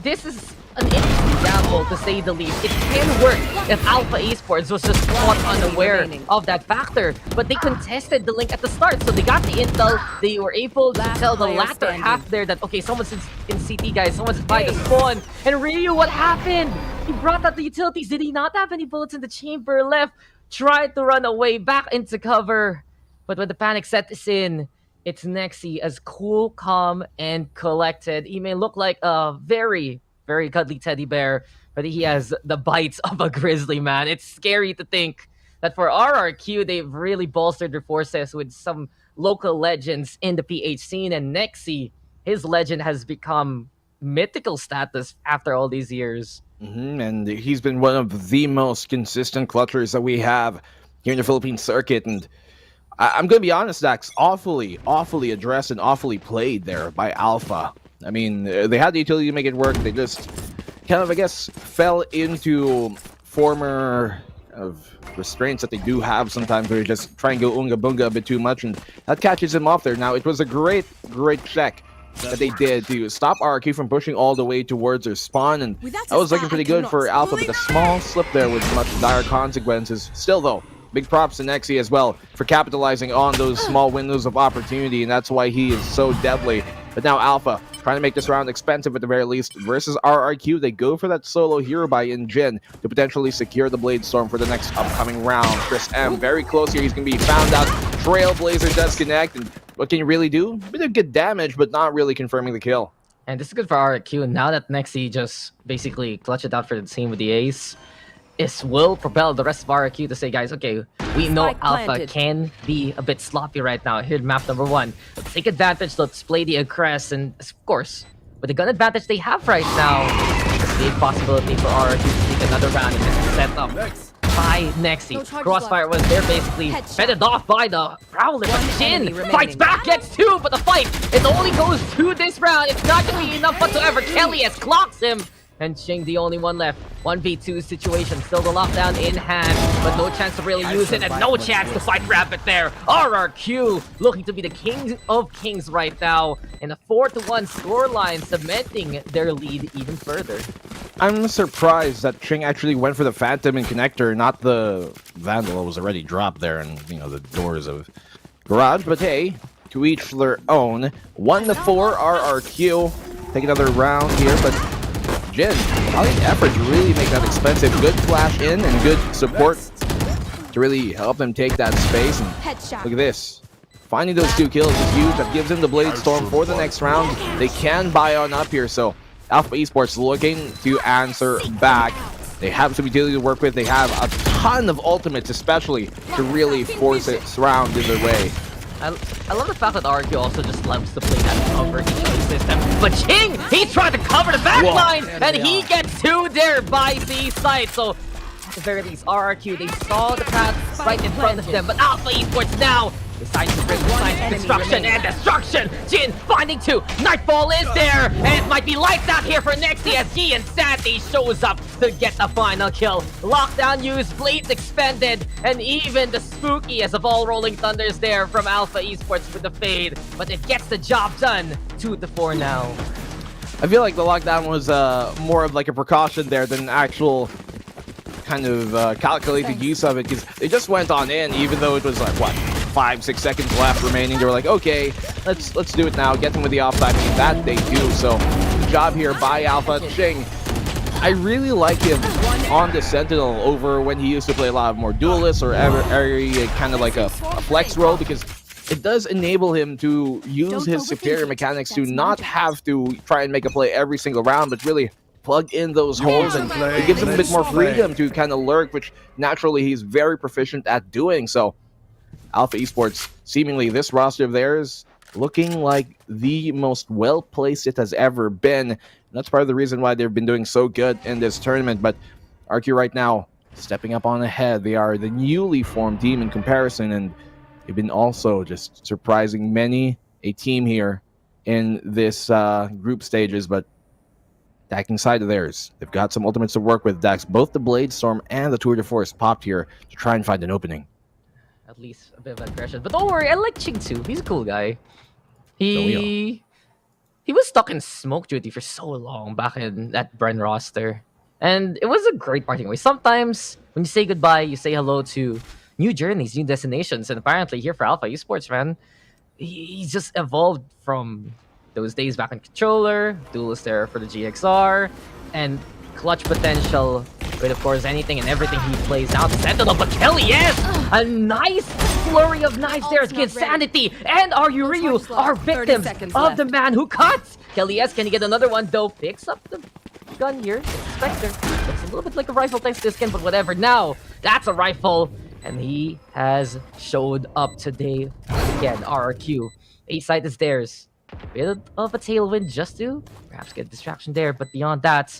This is an interesting gamble, to say the least. It can work if Alpha Esports was just caught unaware of that factor, but they contested the link at the start, so they got the intel. They were able to tell the latter half there that, okay, someone's in CT, guys, someone's by the spawn. And Ryu, what happened? He brought out the utilities. Did he not have any bullets in the chamber left? Tried to run away back into cover, but when the panic sets in, it's Nexi as cool, calm, and collected. He may look like a very cuddly teddy bear, but he has the bites of a grizzly, man. It's scary to think that for RRQ, they've really bolstered their forces with some local legends in the PH scene, and Nexi, his legend has become mythical status after all these years. And he's been one of the most consistent clutchers that we have here in the Philippine circuit, and I'm going to be honest, Dax, awfully addressed and awfully played there by Alpha. I mean, they had the utility to make it work. They just kind of, I guess, fell into former restraints that they do have sometimes, where they just try and go unga bunga a bit too much, and that catches him off there. Now, it was a great check that they did to stop RRQ from pushing all the way towards their spawn, and that was looking pretty good for Alpha, but a small slip there with much dire consequences. Still, though, big props to Nexi as well for capitalizing on those small windows of opportunity, and that's why he is so deadly. But now Alpha trying to make this round expensive at the very least. Versus RRQ, they go for that solo hero buy in Jin to potentially secure the Blade Storm for the next upcoming round. Chris M very close here. He's going to be found out. Trailblazer does connect, and what can you really do? A bit of good damage, but not really confirming the kill. And this is good for RRQ. Now that Nexi just basically clutched it out for the team with the ace, this will propel the rest of RRQ to say, guys, okay, we know Alpha can be a bit sloppy right now. Here's map number 1. Let's take advantage, let's play the aggress, and of course, with the gun advantage they have right now, it's a big possibility for RRQ to take another round in this setup by Nexi. Crossfire was there basically fended off by the Prowler, but Jin fights back, gets 2, but the fight, it only goes to this round. It's not going to be enough whatsoever. Kelly has clocks him, and Ching the only one left. 1v2 situation, still the lockdown in hand, but no chance to really use it, and no chance to fight Rabbit there. RRQ looking to be the king of kings right now, in a 4-1 scoreline, cementing their lead even further. I'm surprised that Ching actually went for the Phantom and Connector, not the Vandal. It was already dropped there in, the doors of Garage, but hey, to each their own. 1-4 RRQ. Take another round here, but Jin, a lot of effort to really make that expensive. Good flash in and good support to really help them take that space. And look at this. Finding those 2 kills is huge. That gives them the Blade Storm for the next round. They can buy on up here, so Alpha Esports looking to answer back. They have some utility to work with. They have a ton of ultimates, especially to really force this round in their way. I love the fact that RQ also just loves to play that cover each system. But Ching, he's trying to cover the backline, and he gets 2 there by the side. So at the very least, RRQ, they saw the path right in front of them, but Alpha Esports now decides to bring the signs of destruction and destruction. Jin finding 2. Nightfall is there, and it might be lights out here for Nexi as G and Sandy shows up to get the final kill. Lockdown used, blades expended, and even the spookiest of all Rolling Thunders there from Alpha Esports with the fade. But it gets the job done. 2-4 now. I feel like the lockdown was more of like a precaution there than an actual kind of calculated use of it, because they just went on in, even though it was like, what, 5-6 seconds left remaining. They were like, okay, let's do it now, get them with the offside, and that they do. So good job here by Alpha. Ching, I really like him on the Sentinel over when he used to play a lot of more duelists or kind of like a flex role, because it does enable him to use his superior mechanics to not have to try and make a play every single round, but really plug in those holes, and it gives him a bit more freedom to kind of lurk, which naturally he's very proficient at doing. So Alpha Esports, seemingly this roster of theirs looking like the most well-placed it has ever been. And that's part of the reason why they've been doing so good in this tournament. But RQ right now stepping up on ahead. They are the newly formed team in comparison, and they've been also just surprising many a team here in this group stages. But attacking side of theirs, they've got some ultimates to work with. Dax, both the Blade Storm and the Tour de Force popped here to try and find an opening. At least a bit of aggression. But don't worry, I like Ching too. He's a cool guy. He was stuck in smoke duty for so long back in that Bren roster. And it was a great parting way. Sometimes when you say goodbye, you say hello to new journeys, new destinations. And apparently here for Alpha Esports, man, he's just evolved from those days back in controller, duelist there for the GXR, and clutch potential with, of course, anything and everything he plays out. Sentinel, but Kelly, yes! A nice flurry of knives there against Sanity and our Ryu are victims of the man who cuts. Kelly, yes, can he get another one though? Picks up the gun here. Spectre. Looks a little bit like a rifle thanks to this skin, but whatever. Now, that's a rifle. And he has showed up today again. RRQ. A-side is theirs. Bit of a tailwind just to perhaps get a distraction there, but beyond that,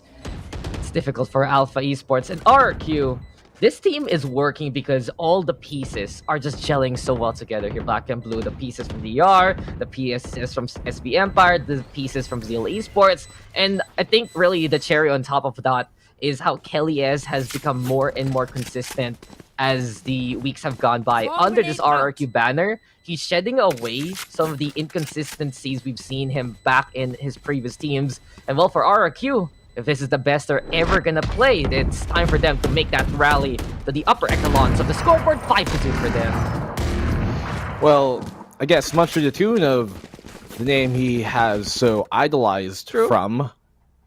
it's difficult for Alpha Esports. And RRQ, this team is working because all the pieces are just gelling so well together here. Black and Blue, the pieces from DR, the pieces from SB Empire, the pieces from Zeal Esports, and I think really the cherry on top of that is how Kelly has become more and more consistent as the weeks have gone by. Under this RRQ banner, he's shedding away some of the inconsistencies we've seen him back in his previous teams. And well, for RRQ, if this is the best they're ever gonna play, it's time for them to make that rally to the upper echelons of the scoreboard. 5-2 for them. Well, I guess much to the tune of the name he has so idolized from.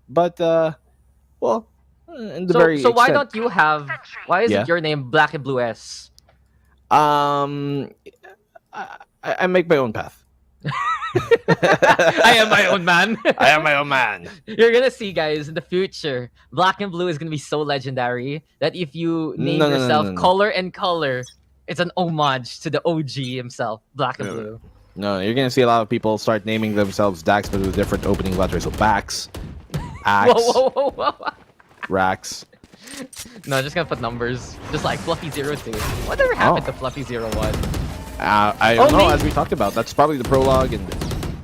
But, well, in the very So why extent... don't you have... Why isn't your name Black and Blue S? I make my own path. I am my own man. I am my own man. You're gonna see, guys, in the future, Black and Blue is gonna be so legendary that if you name yourself Color and Color, it's an homage to the OG himself, Black and Blue. No, you're gonna see a lot of people start naming themselves Dax, but with different opening letters. So Bax, Axe, whoa. Rax. No, just gonna put numbers, just like Fluffy 02. Whatever happened to Fluffy 01? I don't know, as we talked about. That's probably the prologue. And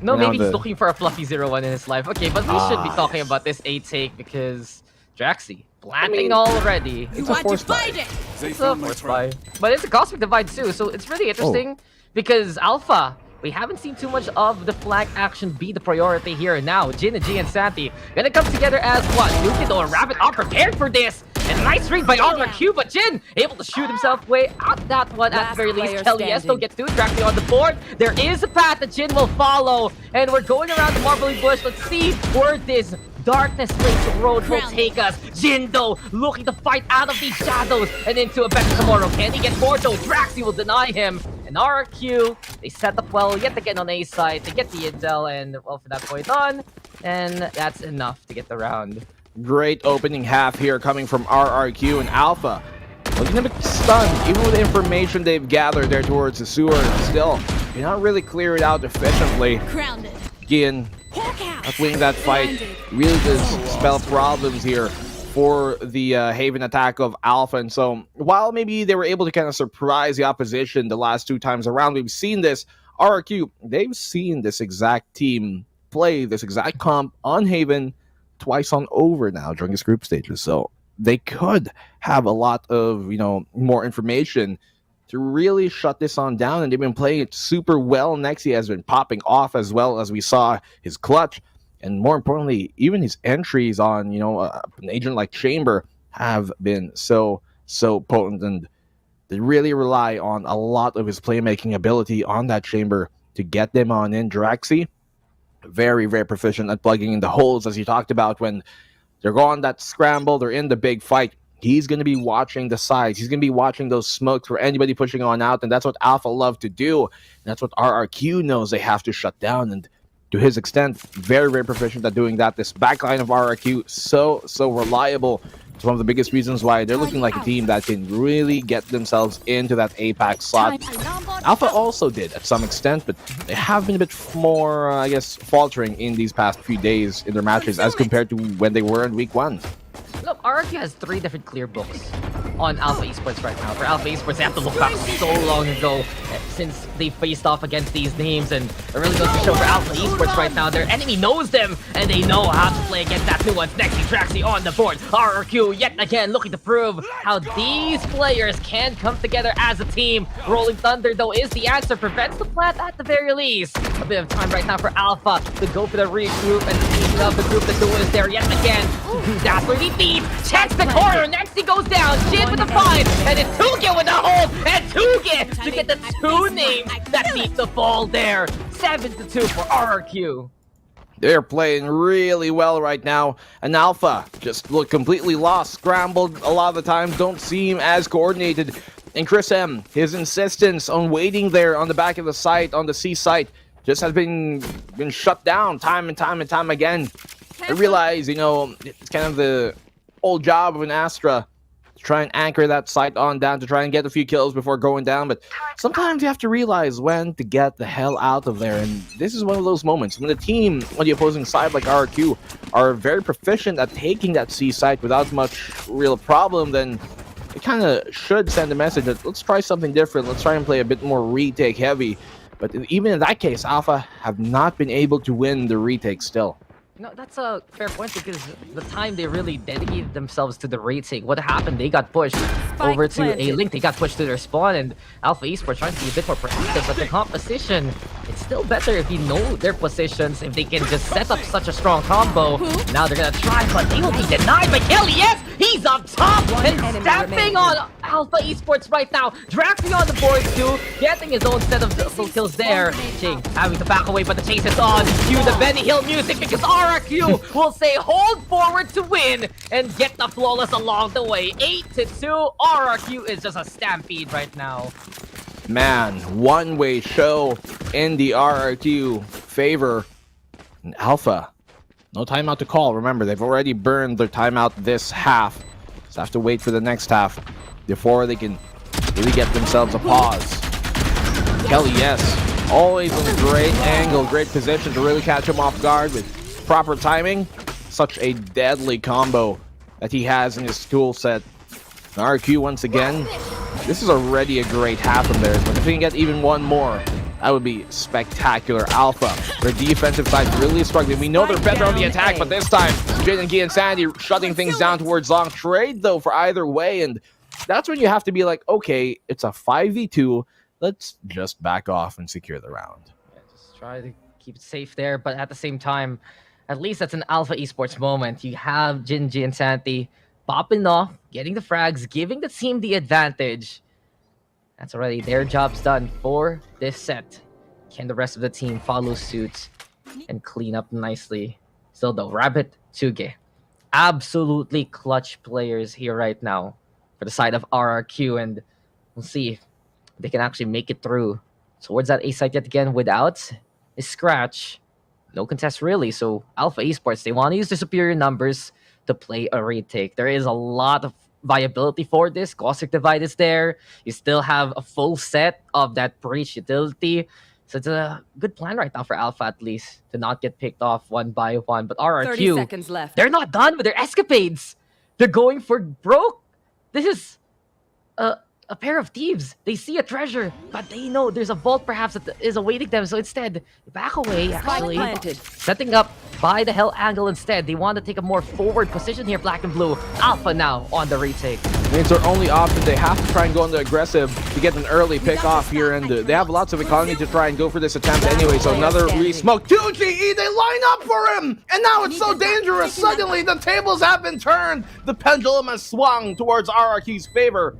no, maybe he's looking for a Fluffy 01 in his life. Okay, but we should be talking about this A-take because Draxi planting already. It's a force buy. It's a force buy. But it's a Cosmic Divide too, so it's really interesting because Alpha, we haven't seen too much of the flag action be the priority here. Now, Jin and G and Santi gonna come together as what? Nuke or Rabbit are prepared for this. And a nice read by RRQ, but Jin able to shoot himself way out that one at the very least. Kelly Esto gets through, Draxi on the board. There is a path that Jin will follow. And we're going around the Marbly Bush. Let's see where this darkness-laced road will take us. Jin, though, looking to fight out of these shadows and into a better tomorrow. Can he get more, though? Draxi will deny him. And RRQ, they set up well yet again on A side to get the intel, and well, for that point on, and that's enough to get the round. Great opening half here coming from RRQ and Alpha. Looking a bit stunned, even with the information they've gathered there towards the sewer. Still, you're not really clear it out efficiently. Qeon, not winning that fight really does spell problems here for the Haven attack of Alpha. And so, while maybe they were able to kind of surprise the opposition the last 2 times around, we've seen this. RRQ, they've seen this exact team play this exact comp on Haven twice on over now during this group stages. So they could have a lot of, more information to really shut this on down. And they've been playing it super well. Nexi has been popping off as well, as we saw his clutch And more importantly, even his entries on, an agent like Chamber have been so potent, and they really rely on a lot of his playmaking ability on that Chamber to get them on in. Draxi, very, very proficient at plugging in the holes, as you talked about, when they're going that scramble, they're in the big fight. He's going to be watching the sides. He's going to be watching those smokes for anybody pushing on out, and that's what Alpha love to do. And that's what RRQ knows they have to shut down, and to his extent, very, very proficient at doing that. This backline of RRQ, so reliable. It's one of the biggest reasons why they're looking like a team that can really get themselves into that APAC slot. Alpha also did at some extent, but they have been a bit more, faltering in these past few days in their matches as compared to when they were in week 1. Look, RRQ has 3 different clear books on Alpha Esports right now. For Alpha Esports, they have to look back so long ago since they faced off against these names, and it really goes to show for Alpha Esports right now, their enemy knows them, and they know how to play against that nuance. Nexi, Draxi on the board. RRQ yet again looking to prove how these players can come together as a team. Rolling Thunder, though, is the answer. Prevents the plant at the very least. A bit of time right now for Alpha to go for the regroup, and speaking of the group, the duel is there yet again. Dazzler, the thief, checks the corner. Nexi goes down. Jin with the find, and it's Tuge with the hold, and Tuge to get the 2 names that beat the fall there. 7-2 for RRQ. They're playing really well right now, and Alpha just look completely lost, scrambled a lot of the time, don't seem as coordinated. And Chris M, his insistence on waiting there on the back of the site, on the C site, just has been shut down time and time again. I realize, it's kind of the old job of an Astra to try and anchor that site on down, to try and get a few kills before going down, but sometimes you have to realize when to get the hell out of there, and this is one of those moments when the team on the opposing side like RRQ are very proficient at taking that C site without much real problem. Then it kind of should send a message that let's try something different, let's try and play a bit more retake heavy. But even in that case, Alpha have not been able to win the retake still. No, that's a fair point, because the time they really dedicated themselves to the retake, what happened? They got pushed over to A Link. They got pushed to their spawn, and Alpha Esports trying to be a bit more proactive, but the composition, it's still better if you know their positions, if they can just set up such a strong combo. Now they're gonna try, but they will be denied by Kelly. Yes, he's up top and stamping on Alpha Esports right now. Draxi on the board too, getting his own set of full kills there. Ching having to back away, but the chase is on. Cue the Benny Hill music, because RRQ will say hold forward to win and get the flawless along the way. 8-2. RRQ is just a stampede right now. Man, one-way show in the RRQ favor. And Alpha, no timeout to call. Remember, they've already burned their timeout this half. So have to wait for the next half before they can really get themselves a pause. Kelly, yes, always in a great angle, great position to really catch him off guard with proper timing. Such a deadly combo that he has in his tool set. RQ once again. This is already a great half of theirs, but if we can get even one more, that would be spectacular. Alpha, their defensive side really struggling. We know they're better on the attack, but this time, Jin and Qeon Sandy shutting things down towards long trade, though, for either way. And that's when you have to be like, okay, it's a 5v2. Let's just back off and secure the round. Yeah, just try to keep it safe there, but at the same time, at least that's an Alpha Esports moment. You have Jin and Sandy popping off, getting the frags, giving the team the advantage. That's already their job's done for this set. Can the rest of the team follow suit and clean up nicely? Still though, Rabbit, Tuge, absolutely clutch players here right now for the side of RRQ, and we'll see if they can actually make it through towards that A site yet again without a scratch. No contest really, so Alpha Esports, they want to use the superior numbers to play a retake. There is a lot of viability for this. Caustic Divide is there. You still have a full set of that Breach utility. So it's a good plan right now for Alpha, at least, to not get picked off one by one. But 30 seconds left. They're not done with their escapades. They're going for broke. This is a pair of thieves. They see a treasure, but they know there's a vault perhaps that is awaiting them. So instead, back away, actually, setting up buy the hell angle instead. They want to take a more forward position here, Black and Blue. Alpha now on the retake. It's their only option. They have to try and go on the aggressive to get an early pick off here, and they have lots of economy to try and go for this attempt anyway. So another re-smoke. 2GE, they line up for him! And now it's so dangerous. Suddenly the tables have been turned. The pendulum has swung towards RRQ's favor.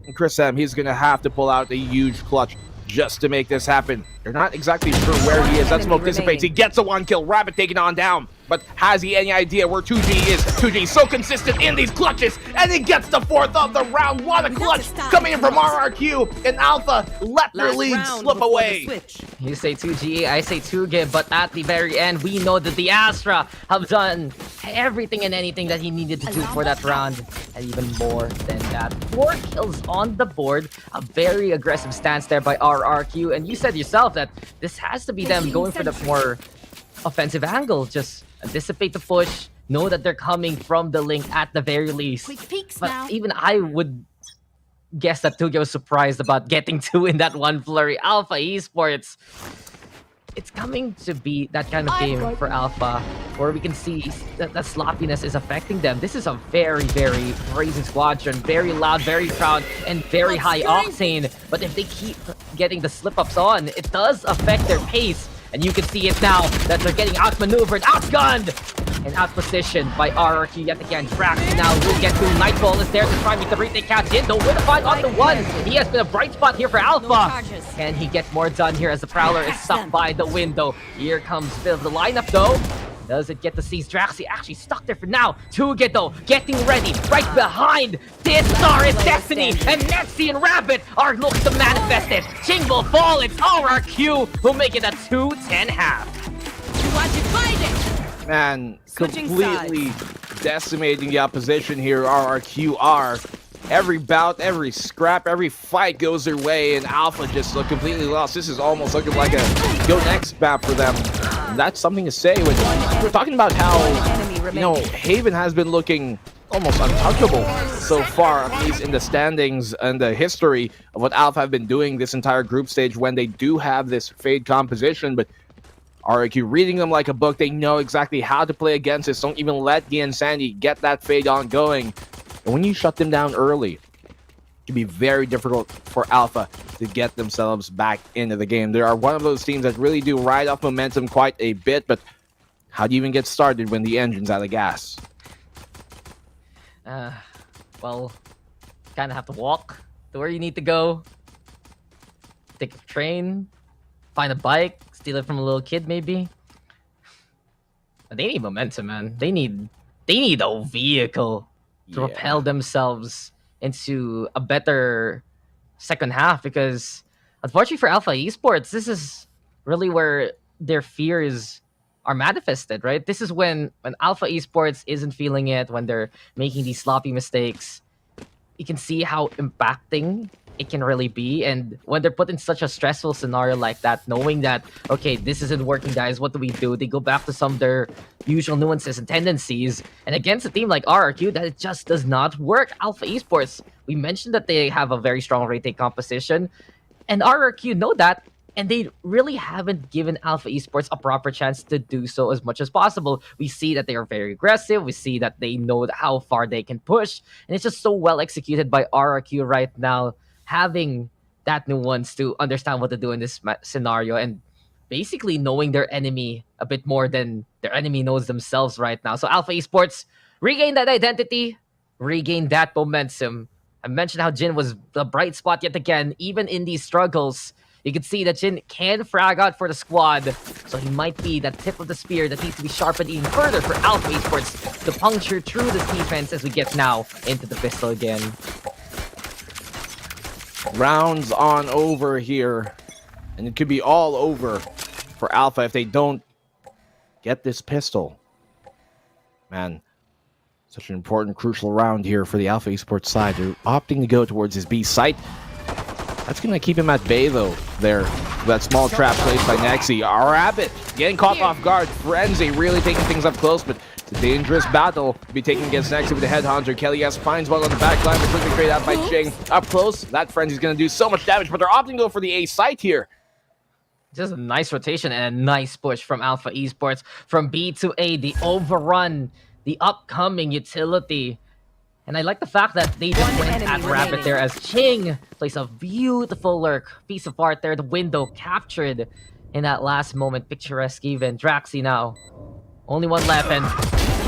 And Chris M, he's going to have to pull out a huge clutch just to make this happen. They're not exactly sure where he is. That smoke dissipates. He gets a 1 kill. Rabbit taken on down. But has he any idea where 2G is? 2G so consistent in these clutches, and he gets the 4th of the round. What a clutch coming in from RRQ, and Alpha let their lead slip away. You say 2G, I say 2G, but at the very end, we know that the Astra have done everything and anything that he needed to do for that round, and even more than that. 4 kills on the board, a very aggressive stance there by RRQ, and you said yourself that this has to be them going for the more offensive angle. Just anticipate the push, know that they're coming from the link at the very least. But even I would guess that 2G was surprised about getting 2 in that one flurry. Alpha Esports, it's coming to be that kind of game for Alpha, where we can see that the sloppiness is affecting them. This is a very, very crazy squadron, very loud, very proud, and very high octane. But if they keep getting the slip-ups on, it does affect their pace. And you can see it now that they're getting outmaneuvered, outgunned, and outpositioned by RRQ yet again. Drax now will get through. Nightfall is there to try and make the retake catch in. Though with a fight on the 1, he has been a bright spot here for Alpha. Can he get more done here as the Prowler is stuck by the window? Here comes Phil. The lineup though. Does it get to seize? Draxi actually stuck there for now. 2G though, getting ready right behind. This star is Destiny, and Nexi and Rabbit are looking to manifest it. Ching will fall. It's RRQ who make it a 2-10 half. Man, completely decimating the opposition here. RRQ are. Every bout, every scrap, every fight goes their way, and Alpha just look completely lost. This is almost looking like a go next map for them. And that's something to say when we're talking about how, you know, Haven has been looking almost untouchable so far, at least in the standings and the history of what Alpha have been doing this entire group stage when they do have this Fade composition. But RRQ reading them like a book, they know exactly how to play against this. Don't even let Qeon and Sandy get that Fade on going. And when you shut them down early, it can be very difficult for Alpha to get themselves back into the game. They are one of those teams that really do ride off momentum quite a bit, but how do you even get started when the engine's out of gas? Well, kind of have to walk to where you need to go. Take a train, find a bike, steal it from a little kid maybe. But they need momentum, man. They need a vehicle to propel themselves into a better second half, because unfortunately for Alpha Esports, this is really where their fears are manifested, right? This is when Alpha Esports isn't feeling it, when they're making these sloppy mistakes. You can see how impacting it can really be, and when they're put in such a stressful scenario like that, knowing that, okay, this isn't working, guys, what do we do? They go back to some of their usual nuances and tendencies, and against a team like RRQ, that it just does not work. Alpha Esports, we mentioned that they have a very strong retake composition, and RRQ know that, and they really haven't given Alpha Esports a proper chance to do so as much as possible. We see that they are very aggressive. We see that they know how far they can push, and it's just so well executed by RRQ right now, having that nuance to understand what to do in this scenario, and basically knowing their enemy a bit more than their enemy knows themselves right now. So Alpha Esports, regain that identity, regain that momentum. I mentioned how Jin was the bright spot yet again, even in these struggles. You can see that Jin can frag out for the squad, so he might be that tip of the spear that needs to be sharpened even further for Alpha Esports to puncture through this defense as we get now into the pistol again. Rounds on over here, and it could be all over for Alpha if they don't get this pistol. Man, such an important, crucial round here for the Alpha Esports side. They're opting to go towards his B site. That's going to keep him at bay, though, there. That small trap placed by Nexi. Rabbit getting caught off guard. Frenzy really taking things up close, but it's a dangerous battle to be taken against Nexi with the Headhunter. Kelly S finds one on the back line, but quickly straight out by Ching. Up close, that Frenzy's going to do so much damage, but they're opting to go for the A site here. Just a nice rotation and a nice push from Alpha Esports. From B to A, the overrun, the upcoming utility. And I like the fact that they just went at rapid there as Ching plays a beautiful lurk. Piece of art there, the window captured in that last moment. Picturesque even. Draxi now. Only one left, and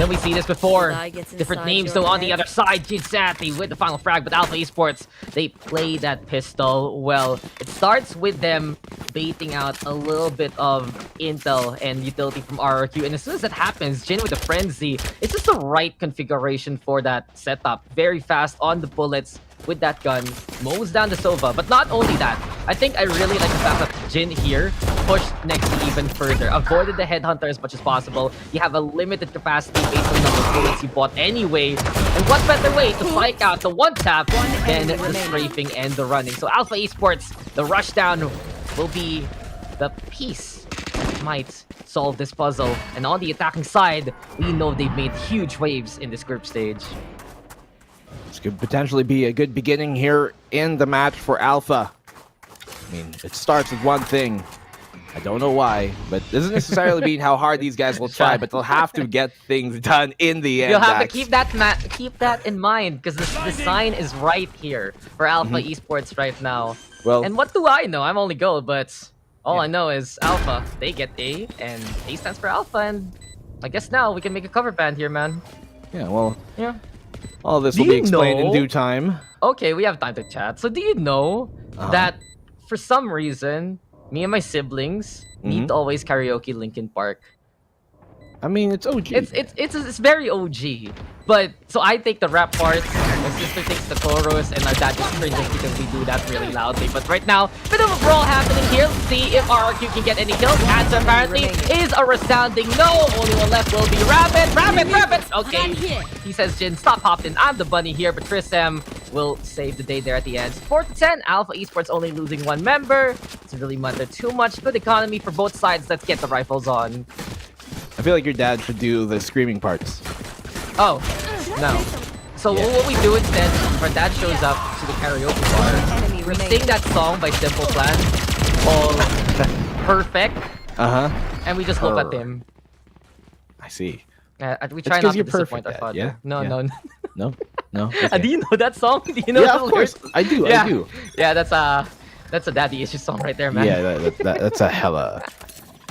then we see this before. Different names though on the other side. Jinsati with the final frag, but Alpha Esports, they play that pistol well. It starts with them baiting out a little bit of intel and utility from RRQ, and as soon as that happens, Jin with the frenzy, it's just the right configuration for that setup. Very fast on the bullets with that gun, mows down the Sova. But not only that, I think I really like the fact that Jin here pushed Nexi even further, avoided the headhunter as much as possible. You have a limited capacity based on the number of bullets you bought anyway. And what better way to spike out the one tap than the strafing and the running? So Alpha Esports, the rush down will be the piece that might solve this puzzle. And on the attacking side, we know they've made huge waves in this group stage. This could potentially be a good beginning here in the match for Alpha. I mean, it starts with one thing. I don't know why, but doesn't necessarily mean how hard these guys will try, but they'll have to get things done in the end. You'll have to keep that in mind, because the sign is right here for Alpha Esports right now. Well, and what do I know? I'm only gold, but all I know is Alpha. They get A, and A stands for Alpha, and I guess now we can make a cover band here, man. Yeah, well, yeah. All this will be explained in due time. Okay, we have time to chat. So do you know that for some reason, me and my siblings need to always karaoke Linkin Park? I mean, it's OG. It's very OG. But so I take the rap parts, my sister takes the chorus, and our dad just cringes because we do that really loudly. But right now, bit of a brawl happening here. Let's see if RRQ can get any kills. Answer apparently is a resounding no. Only one left will be Rabbit. Rabbit. Okay, he says, Jin, stop hopping. I'm the bunny here, but Trisem will save the day there at the end. 4-10. Alpha Esports only losing one member. Doesn't really matter too much. Good economy for both sides. Let's get the rifles on. I feel like your dad should do the screaming parts. Oh, no. So what we do instead, our dad shows up to the karaoke bar. We sing that song by Simple Plan called Perfect. And we just look at him. I see. We try not to disappoint our father. Yeah? No. Okay. Do you know that song? Do you know yeah, the of course. lyrics? I do. Yeah, that's a daddy issue song right there, man. Yeah, that's a hella...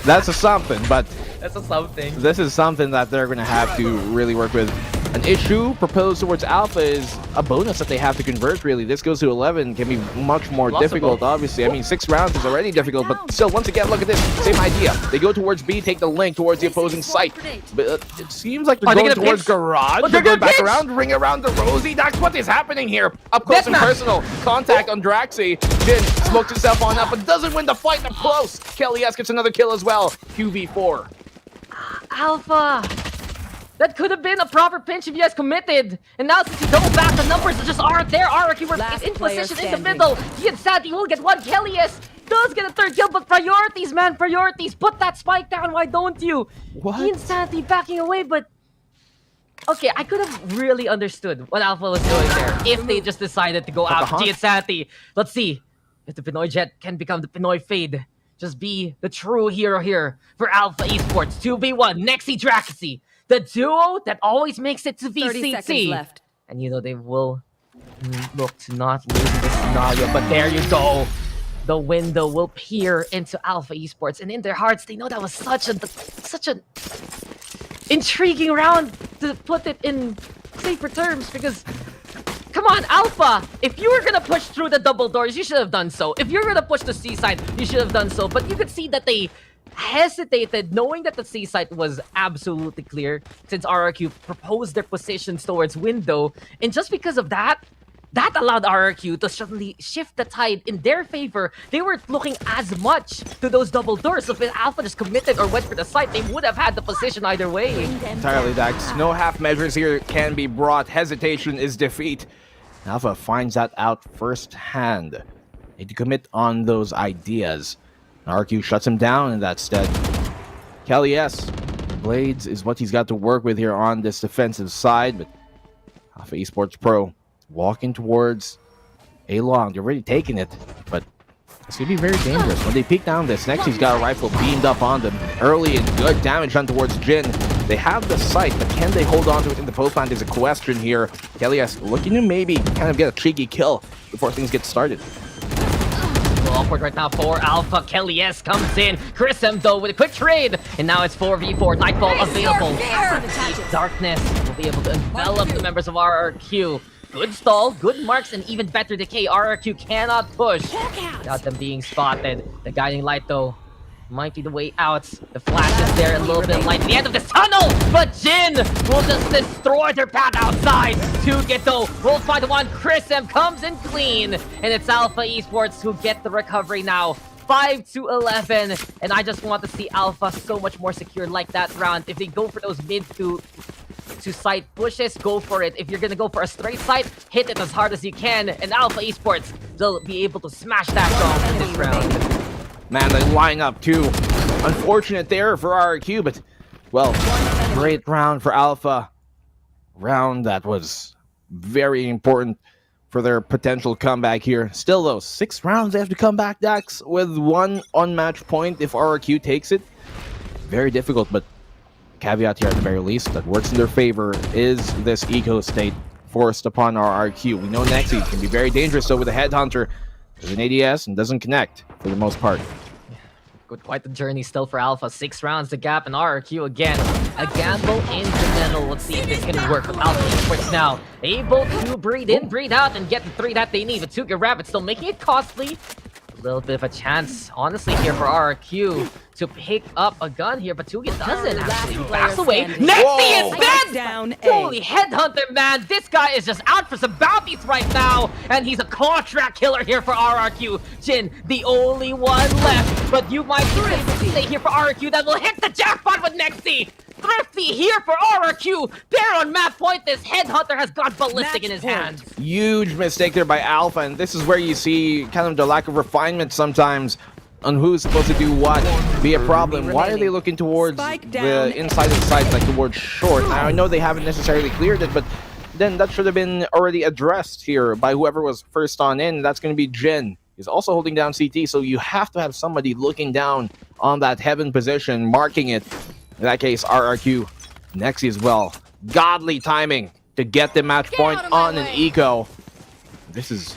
That's a something, but... That's a something. This is something that they're going to have to really work with. An issue proposed towards Alpha is a bonus that they have to convert, really. This goes to 11, can be much more difficult, obviously. I mean, 6 rounds is already difficult, but still, once again, look at this. Same idea. They go towards B, take the link towards the opposing site. But it seems like they're going towards Garage. They're going back around, ring around the Rosie. That's what is happening here. Up close and personal. Contact on Draxi. Jin smokes himself on up, but doesn't win the fight up close. Kelly S gets another kill as well. QV4. Alpha! That could have been a proper pinch if you guys committed. And now since you double back, the numbers just aren't there. RRQ were in position in the middle. Jinsati will get one. Kelly S does get a third kill, but priorities, man, priorities. Put that spike down, why don't you? What? Jinsati backing away, but... Okay, I could have really understood what Alpha was doing there if they just decided to go out Jinsati. Let's see if the Pinoy Jet can become the Pinoy Fade. Just be the true hero here for Alpha Esports. 2v1, Nexi Draxi. The duo that always makes it to 30 seconds VCT. left. And you know they will look to not lose in this scenario. But there you go. The window will peer into Alpha Esports. And in their hearts, they know that was such a intriguing round, to put it in safer terms. Because, come on, Alpha! If you were gonna push through the double doors, you should have done so. If you're gonna push the C side, you should have done so. But you could see that they hesitated, knowing that the C site was absolutely clear since RRQ proposed their positions towards window, and just because of that allowed RRQ to suddenly shift the tide in their favor. They weren't looking as much to those double doors, so if Alpha just committed or went for the site, they would have had the position either way. Entirely, Dax. No half measures here can be brought. Hesitation is defeat. Alpha finds that out firsthand. Need to commit on those ideas. RQ shuts him down in that stead. Kelly S. Blades is what he's got to work with here on this defensive side, but Alpha Esports Pro walking towards A long. They're already taking it, but It's going to be very dangerous. When they peek down this, Nexi's got a rifle beamed up on them. Early and good damage done towards Jin. They have the sight, but can they hold on to it in the post plant is a question here. Kelias looking to maybe kind of get a cheeky kill before things get started. Awkward right now for Alpha. Kelias comes in. Chrism though with a quick trade. And now it's 4v4. Nightfall available. Darkness will be able to envelop the members of RRQ. Good stall, good marks, and even better decay. RRQ cannot push without them being spotted. The guiding light though might be the way out. The flash is there, a little bit light at the end of this tunnel, but Jin will just destroy their path outside. Tuget though will find the one. Chrism comes in clean, and it's Alpha Esports who get the recovery now. 5-11, and I just want to see Alpha so much more secure like that round. If they go for those mid to site pushes, go for it. If you're gonna go for a straight site, hit it as hard as you can, and Alpha Esports, they'll be able to smash that zone in this round. Man, they line up too. Unfortunate there for RRQ, but, well, great round for Alpha. Round that was very important for their potential comeback here. Still though, 6 rounds they have to come back, Dax, with 1 unmatched point if RRQ takes it. Very difficult, but caveat here at the very least that works in their favor is this eco state forced upon RRQ. We know Nexi can be very dangerous though with a headhunter. There's an ADS and doesn't connect for the most part. Quite the journey still for Alpha. 6 rounds to gap, and RRQ again. A gamble in the middle. Let's see if this can work with Alpha Esports now. Able to breathe in, breathe out, and get the 3 that they need. But Tuga Rabbit still making it costly. A little bit of a chance, honestly, here for RRQ to pick up a gun here, but Tuga doesn't actually. He backs away. Nexi is dead! Down Holy headhunter, man! This guy is just out for some bounties right now, and he's a contract killer here for RRQ. Jin, the only one left, but you might be able to stay here for RRQ that will hit the jackpot with Nexi. Thrifty here for RRQ. There on map point, this headhunter has gone ballistic in his hands. Huge mistake there by Alpha, and this is where you see kind of the lack of refinement sometimes on who's supposed to do what be a problem. Why are they looking towards the inside of the site, like towards short? Now, I know they haven't necessarily cleared it, but then that should have been already addressed here by whoever was first on in. That's going to be Jin. He's also holding down CT, so you have to have somebody looking down on that heaven position, marking it. In that case, RRQ, Nexi as well. Godly timing to get the match point on an eco. This is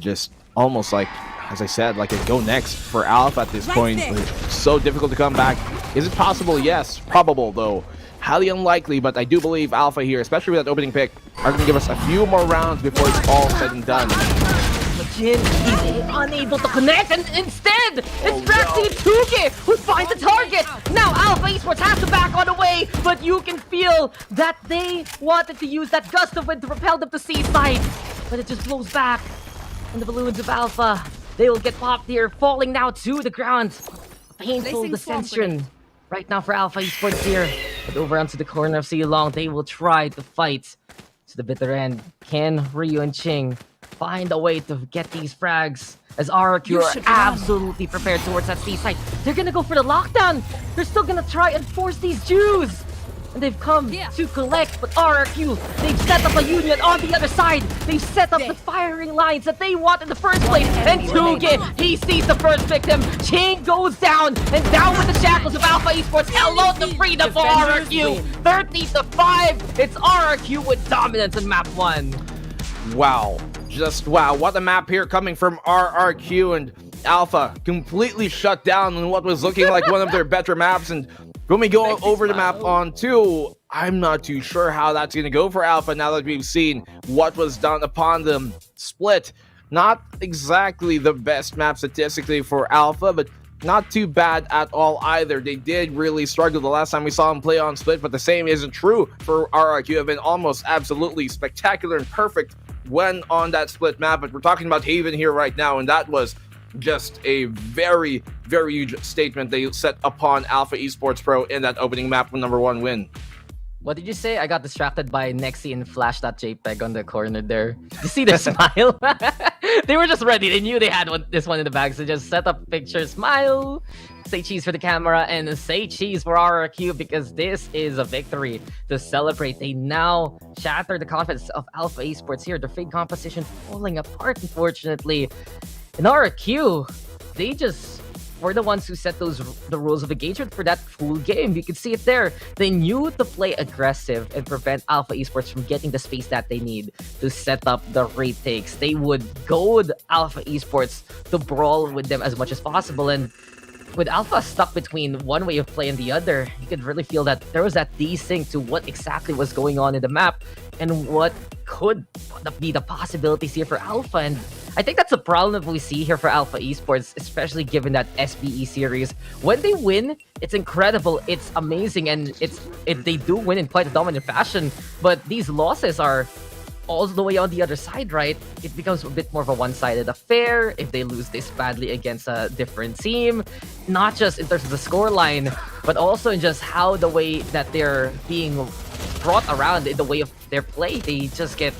just almost like, as I said, like a go next for Alpha at this point. It's so difficult to come back. Is it possible? Yes. Probable, though. Highly unlikely, but I do believe Alpha here, especially with that opening pick, are going to give us a few more rounds before it's all said and done. But Jin, he's unable to connect, and instead, it's Draxi and Tuge who find the target. Now Alpha Esports has to back on the way, but you can feel that they wanted to use that gust of wind to propel them to seaside. But it just blows back, and the balloons of Alpha, they will get popped here, falling now to the ground. Painful descension right now for Alpha Esports here. But over onto the corner of Silong, they will try to fight to the bitter end. Can Ryu and Ching find a way to get these frags as RRQ are absolutely prepared towards that seaside? They're gonna go for the lockdown. They're still gonna try and force these Jews. And they've come to collect, but RRQ, they've set up a union on the other side. They've set up the firing lines that they want in the first place. And Tuge, he sees the first victim. Ching goes down, and down with the shackles of Alpha Esports. Hello to freedom for RRQ. 30-5. It's RRQ with dominance in map 1. Wow. Just wow. What a map here coming from RRQ, and Alpha completely shut down on what was looking like one of their better maps. And when we go over the map on 2, I'm not too sure how that's going to go for Alpha now that we've seen what was done upon them. Split, not exactly the best map statistically for Alpha, but not too bad at all either. They did really struggle the last time we saw them play on Split, but the same isn't true for RRQ. Have been almost absolutely spectacular and perfect when on that Split map. But we're talking about Haven here right now, and that was just a very, very huge statement they set upon Alpha Esports Pro in that opening map number 1 win. What did you say? I got distracted by Nexi and flash that JPEG on the corner there. You see the smile? They were just ready. They knew they had this one in the bag, so just set up picture, smile, say cheese for the camera, and say cheese for RRQ, because this is a victory to celebrate. They now shatter the confidence of Alpha Esports here. Their fate composition falling apart, unfortunately. And RRQ, they just were the ones who set the rules of engagement for that full game. You can see it there. They knew to play aggressive and prevent Alpha Esports from getting the space that they need to set up the retakes. They would goad Alpha Esports to brawl with them as much as possible, and with Alpha stuck between one way of play and the other, you could really feel that there was that desync to what exactly was going on in the map and what could be the possibilities here for Alpha. And I think that's the problem that we see here for Alpha Esports, especially given that SBE series. When they win, it's incredible, it's amazing, and they do win in quite a dominant fashion. But these losses are all the way on the other side, right? It becomes a bit more of a one-sided affair if they lose this badly against a different team, not just in terms of the scoreline, but also in just how the way that they're being brought around in the way of their play. They just get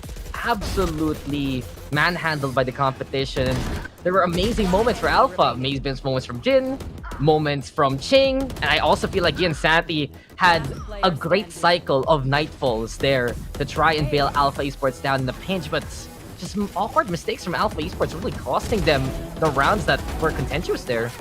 absolutely manhandled by the competition. There were amazing moments for Alpha, amazing moments from Jin, moments from Ching, and I also feel like Ian Santi had a great cycle of Nightfalls there to try and bail Alpha Esports down in the pinch, but just awkward mistakes from Alpha Esports really costing them the rounds that were contentious there.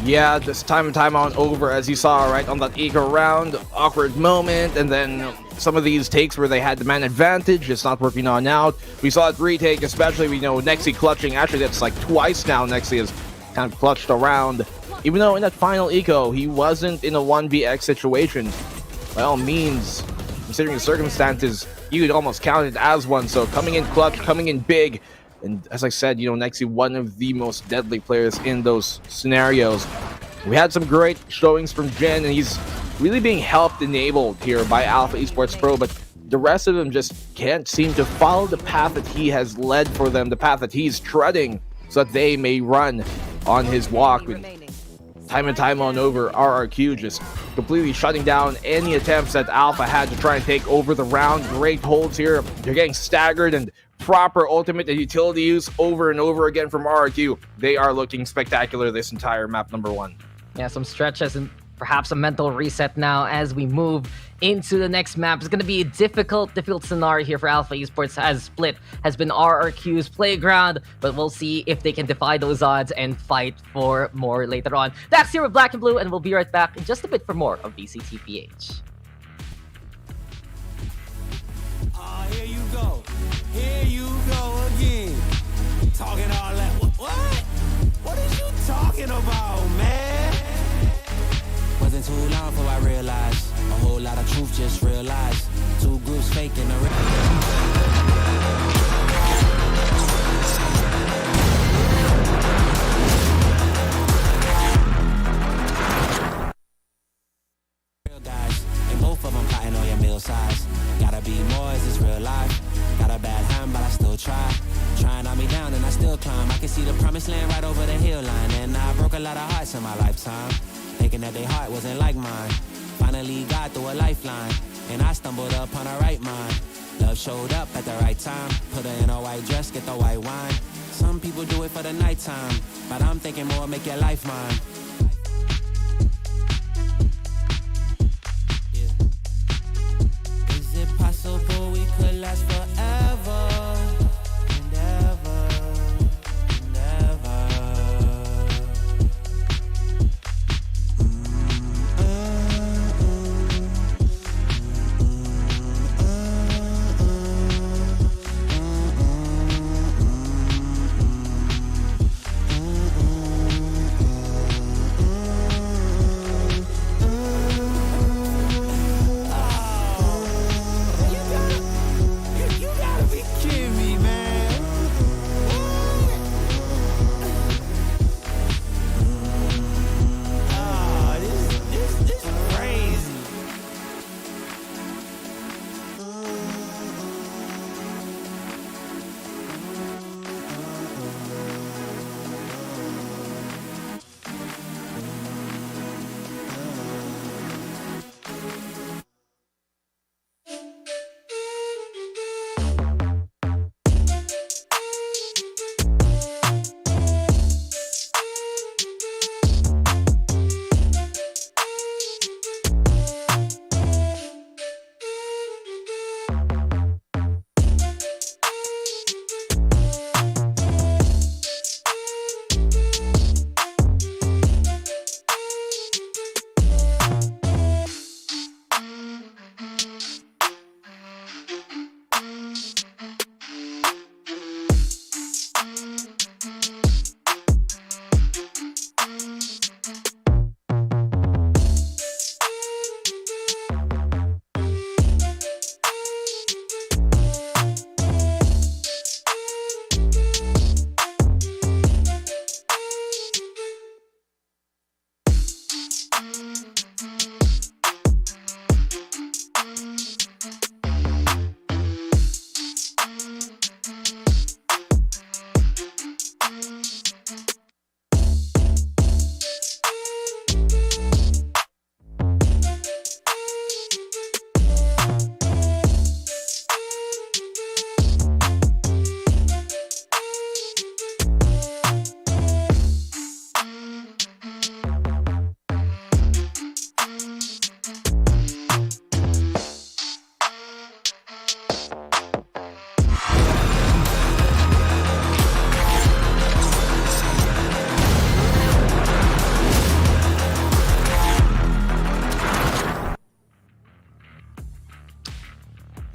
Yeah, just time and time on over, as you saw right on that eco round. Awkward moment, and then some of these takes where they had the man advantage, it's not working on out. We saw it retake, especially, Nexi clutching. Actually, that's like twice now Nexi has kind of clutched around. Even though in that final eco, he wasn't in a 1vx situation. By all means, considering the circumstances, you could almost count it as one. So coming in clutch, coming in big. And as I said, Nexi, one of the most deadly players in those scenarios. We had some great showings from Jin, and he's really being helped, enabled here by Alpha Esports Pro, but the rest of them just can't seem to follow the path that he has led for them, the path that he's treading, so that they may run on his walk. With time and time on over, RRQ just completely shutting down any attempts that Alpha had to try and take over the round. Great holds here. They're getting staggered, and proper ultimate and utility use over and over again from RRQ. They are looking spectacular this entire map number 1. Yeah, some stretches and perhaps a mental reset now as we move into the next map. It's going to be a difficult scenario here for Alpha Esports, as Split has been RRQ's playground, but we'll see if they can defy those odds and fight for more later on. That's here with Black and Blue, and we'll be right back in just a bit for more of VCTPH. Here you go. Here you go again. Talking all that. What? What are you talking about, man? Wasn't too long before I realized a whole lot of truth just realized. Two groups faking the real guys, and both of them plotting on your meal size. Gotta be more, is this real life? Got a bad hand, but I still try. Trying on me down and I still climb. I can see the promised land right over the hill line. And I broke a lot of hearts in my lifetime, thinking that their heart wasn't like mine. Finally got through a lifeline, and I stumbled upon a right mind. Love showed up at the right time. Put her in a white dress, get the white wine. Some people do it for the nighttime, but I'm thinking more, make your life mine. Is it possible we could last forever? And ever, and ever.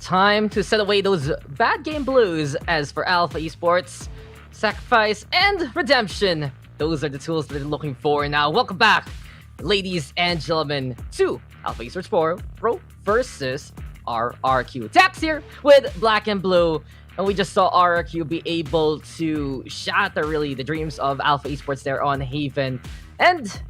time to set away those bad game blues. As for Alpha Esports, sacrifice and redemption, those are the tools that they're looking for. Now, welcome back, ladies and gentlemen, to Alpha Esports Pro versus RRQ. Taps here with Black and Blue. And we just saw RRQ be able to shatter really the dreams of Alpha Esports there on Haven and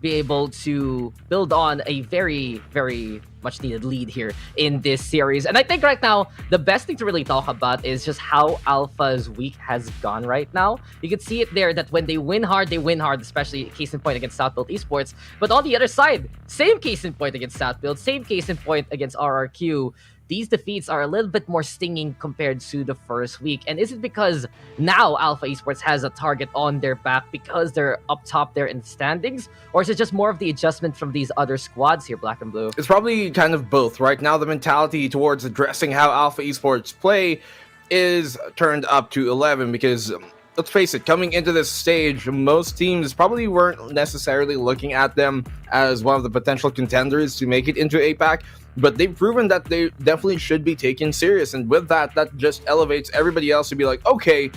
be able to build on a very, very much needed lead here in this series. And I think right now, the best thing to really talk about is just how Alpha's week has gone right now. You can see it there that when they win hard, especially case in point against Southfield Esports. But on the other side, same case in point against Southfield, same case in point against RRQ. These defeats are a little bit more stinging compared to the first week. And is it because now Alpha Esports has a target on their back because they're up top there in the standings? Or is it just more of the adjustment from these other squads here, Black and Blue? It's probably kind of both. Right now, the mentality towards addressing how Alpha Esports play is turned up to 11 because, let's face it, coming into this stage, most teams probably weren't necessarily looking at them as one of the potential contenders to make it into APAC. But they've proven that they definitely should be taken serious. And with that, that just elevates everybody else to be like, okay,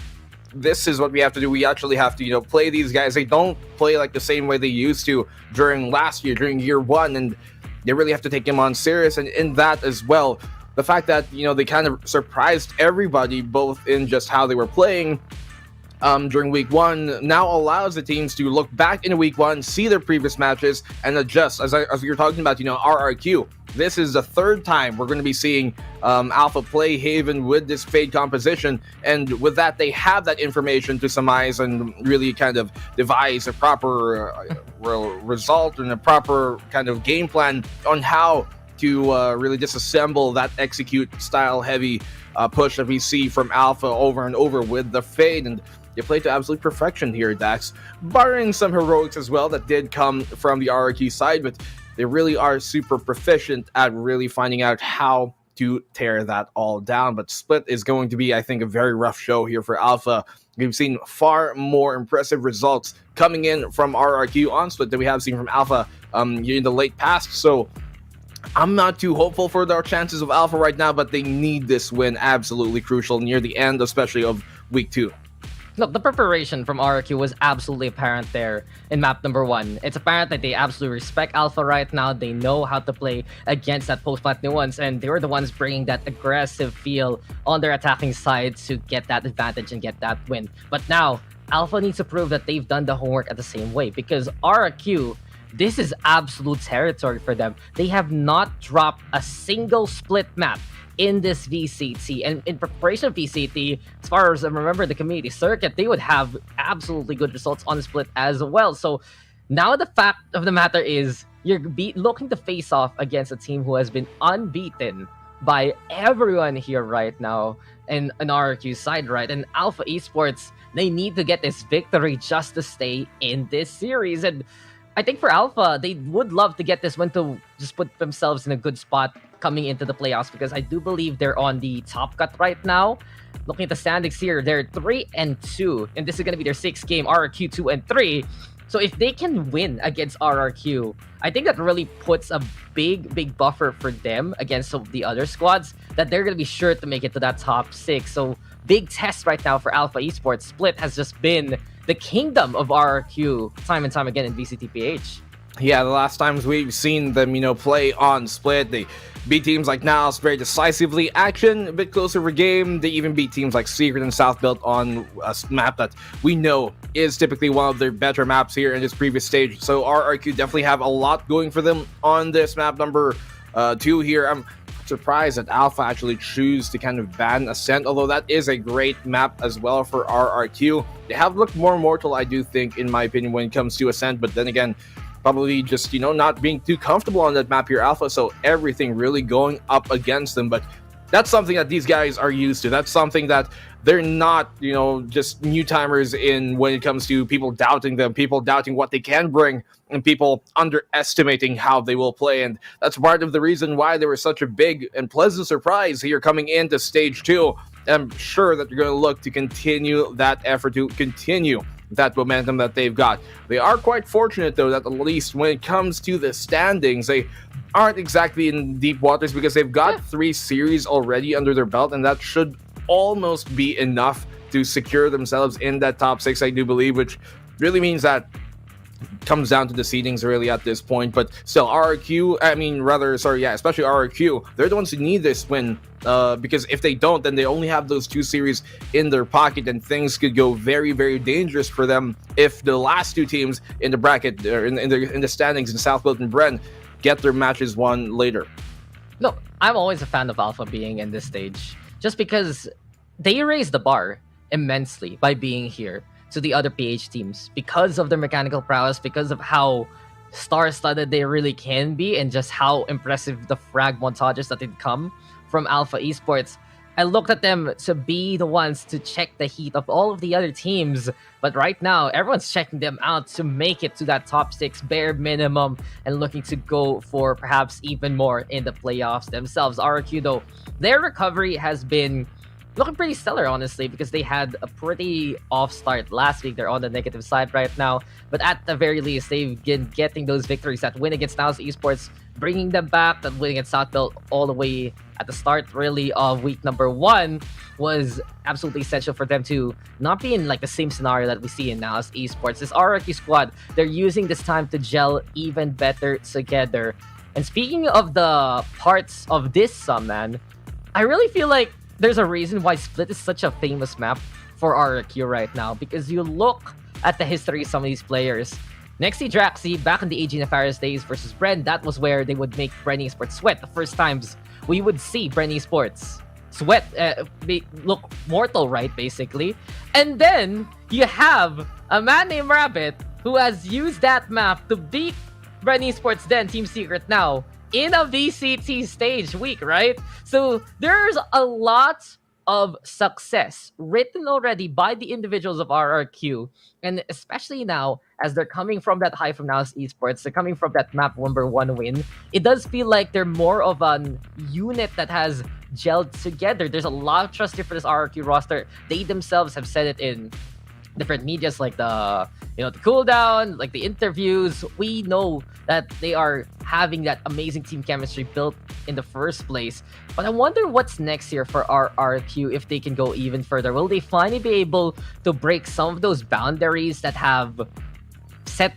this is what we have to do. We actually have to, play these guys. They don't play like the same way they used to during last year, during year one. And they really have to take them on serious. And in that as well, the fact that, they kind of surprised everybody, both in just how they were playing during week one, now allows the teams to look back into week one, see their previous matches, and adjust. As you're talking about, RRQ, this is the third time we're going to be seeing Alpha play Haven with this Fade composition, and with that, they have that information to surmise and really kind of devise a proper result and a proper kind of game plan on how to really disassemble that execute style heavy push that we see from Alpha over and over with the Fade. And they played to absolute perfection here, Dax, barring some heroics as well that did come from the RRQ side, but they really are super proficient at really finding out how to tear that all down. But Split is going to be, I think, a very rough show here for Alpha. We've seen far more impressive results coming in from RRQ on Split than we have seen from Alpha in the late past, so I'm not too hopeful for their chances of Alpha right now, but they need this win absolutely crucial near the end, especially of week 2. Look, the preparation from RRQ was absolutely apparent there in map number 1. It's apparent that they absolutely respect Alpha right now. They know how to play against that post-plant nuance, and they were the ones bringing that aggressive feel on their attacking side to get that advantage and get that win. But now, Alpha needs to prove that they've done the homework at the same way, because RRQ, this is absolute territory for them. They have not dropped a single split map in this VCT. And in preparation of VCT, as far as I remember the community circuit, they would have absolutely good results on the split as well. So now the fact of the matter is you're looking to face off against a team who has been unbeaten by everyone here right now in an RRQ side, right? And Alpha Esports, they need to get this victory just to stay in this series. And I think for Alpha, they would love to get this win to just put themselves in a good spot coming into the playoffs, because I do believe they're on the top cut right now. Looking at the standings here, they're 3-2, and this is going to be their 6th game. RRQ 2-3. So if they can win against RRQ, I think that really puts a big buffer for them against some of the other squads, that they're going to be sure to make it to that top 6. So big test right now for Alpha Esports. Split has just been the kingdom of RRQ time and time again in VCTPH. Yeah, the last times we've seen them, play on Split, they beat teams like Niles very decisively. Action, a bit closer for game. They even beat teams like Secret and Southbuilt on a map that we know is typically one of their better maps here in this previous stage. So RRQ definitely have a lot going for them on this map number 2 here. I'm surprised that Alpha actually choose to kind of ban Ascent, although that is a great map as well for RRQ. They have looked more mortal, I do think, in my opinion, when it comes to Ascent, but then again, probably just, not being too comfortable on that map here, Alpha, so everything really going up against them. But that's something that these guys are used to. That's something that they're not, just new timers in when it comes to people doubting them, people doubting what they can bring, and people underestimating how they will play. And that's part of the reason why they were such a big and pleasant surprise here coming into Stage 2. I'm sure that they're going to look to continue that effort, to continue that momentum that they've got. They are quite fortunate, though, that at least when it comes to the standings, they aren't exactly in deep waters because they've got 3 series already under their belt, and that should almost be enough to secure themselves in that top 6, I do believe, which really means that comes down to the seedings really at this point. But still, especially RRQ, they're the ones who need this win, because if they don't, then they only have those 2 series in their pocket, and things could go very, very dangerous for them if the last 2 teams in the bracket, or in the standings in Southfield and Bren, get their matches won later. No, I'm always a fan of Alpha being in this stage, just because they raise the bar immensely by being here to the other PH teams because of their mechanical prowess, because of how star-studded they really can be, and just how impressive the frag montages that did come from Alpha Esports. I looked at them to be the ones to check the heat of all of the other teams, but right now everyone's checking them out to make it to that top 6 bare minimum and looking to go for perhaps even more in the playoffs themselves. RRQ, though, their recovery has been looking pretty stellar, honestly, because they had a pretty off start last week. They're on the negative side right now, but at the very least, they've been getting those victories. That win against Naus Esports, bringing them back. That win against Southfield all the way at the start, really, of week number 1 was absolutely essential for them to not be in like the same scenario that we see in Naus Esports. This RRQ squad, they're using this time to gel even better together. And speaking of the parts of this man, I really feel like there's a reason why Split is such a famous map for RRQ right now, because you look at the history of some of these players. Nexi Draxi, back in the AG Nefaris days versus Bren, that was where they would make Bren Esports sweat. The first times we would see Bren Esports sweat, look mortal, right, basically. And then you have a man named Rabbit who has used that map to beat Bren Esports, then Team Secret now, in a VCT stage week, right? So there's a lot of success written already by the individuals of RRQ, and especially now as they're coming from that high from Naus Esports, they're coming from that map number 1 win. It does feel like they're more of an unit that has gelled together. There's a lot of trust here for this RRQ roster. They themselves have said it in different medias, like the cooldown, like the interviews. We know that they are having that amazing team chemistry built in the first place. But I wonder what's next here for RRQ, if they can go even further. Will they finally be able to break some of those boundaries that have set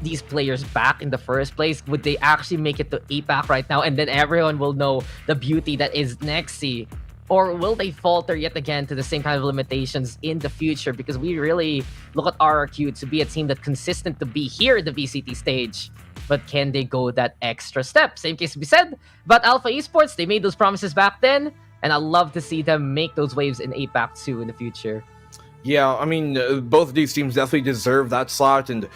these players back in the first place? Would they actually make it to APAC right now, and then everyone will know the beauty that is Nexi? Or will they falter yet again to the same kind of limitations in the future? Because we really look at RRQ to be a team that's consistent to be here at the VCT stage. But can they go that extra step? Same case to be said about Alpha Esports. They made those promises back then, and I love to see them make those waves in APAC too in the future. Yeah, I mean, both of these teams definitely deserve that slot, and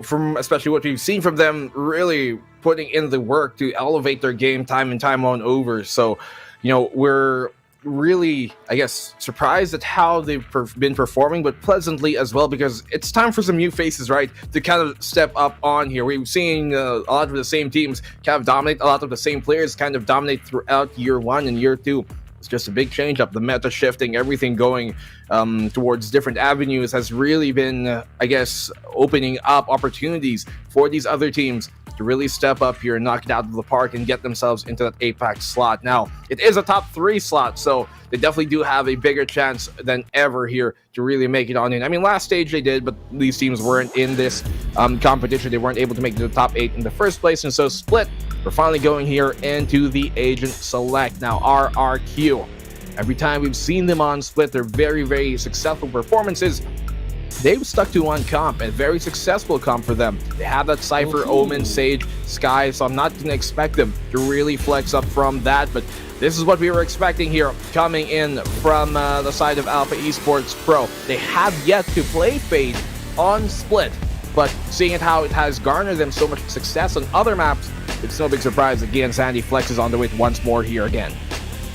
from especially what we've seen from them, really putting in the work to elevate their game time and time on over. So, we're really, I guess, surprised at how they've been performing, but pleasantly as well, because it's time for some new faces, right, to kind of step up on here. We've seen a lot of the same teams kind of dominate, a lot of the same players kind of dominate throughout year 1 and year 2. It's just a big change up. The meta shifting, everything going towards different avenues has really been, I guess, opening up opportunities for these other teams to really step up here and knock it out of the park and get themselves into that APAC slot. Now, it is a top 3 slot, so they definitely do have a bigger chance than ever here to really make it on in. I mean, last stage they did, but these teams weren't in this competition. They weren't able to make the top 8 in the first place, and so Split, we're finally going here into the Agent Select. Now, RRQ, every time we've seen them on Split, they're very, very successful performances. They've stuck to one comp, a very successful comp for them. They have that Cypher, Omen, Sage, Sky, so I'm not going to expect them to really flex up from that, but this is what we were expecting here, coming in from the side of Alpha Esports Pro. They have yet to play Fade on Split, but seeing how it has garnered them so much success on other maps, it's no big surprise that Gian Sandy flexes on the way once more here again.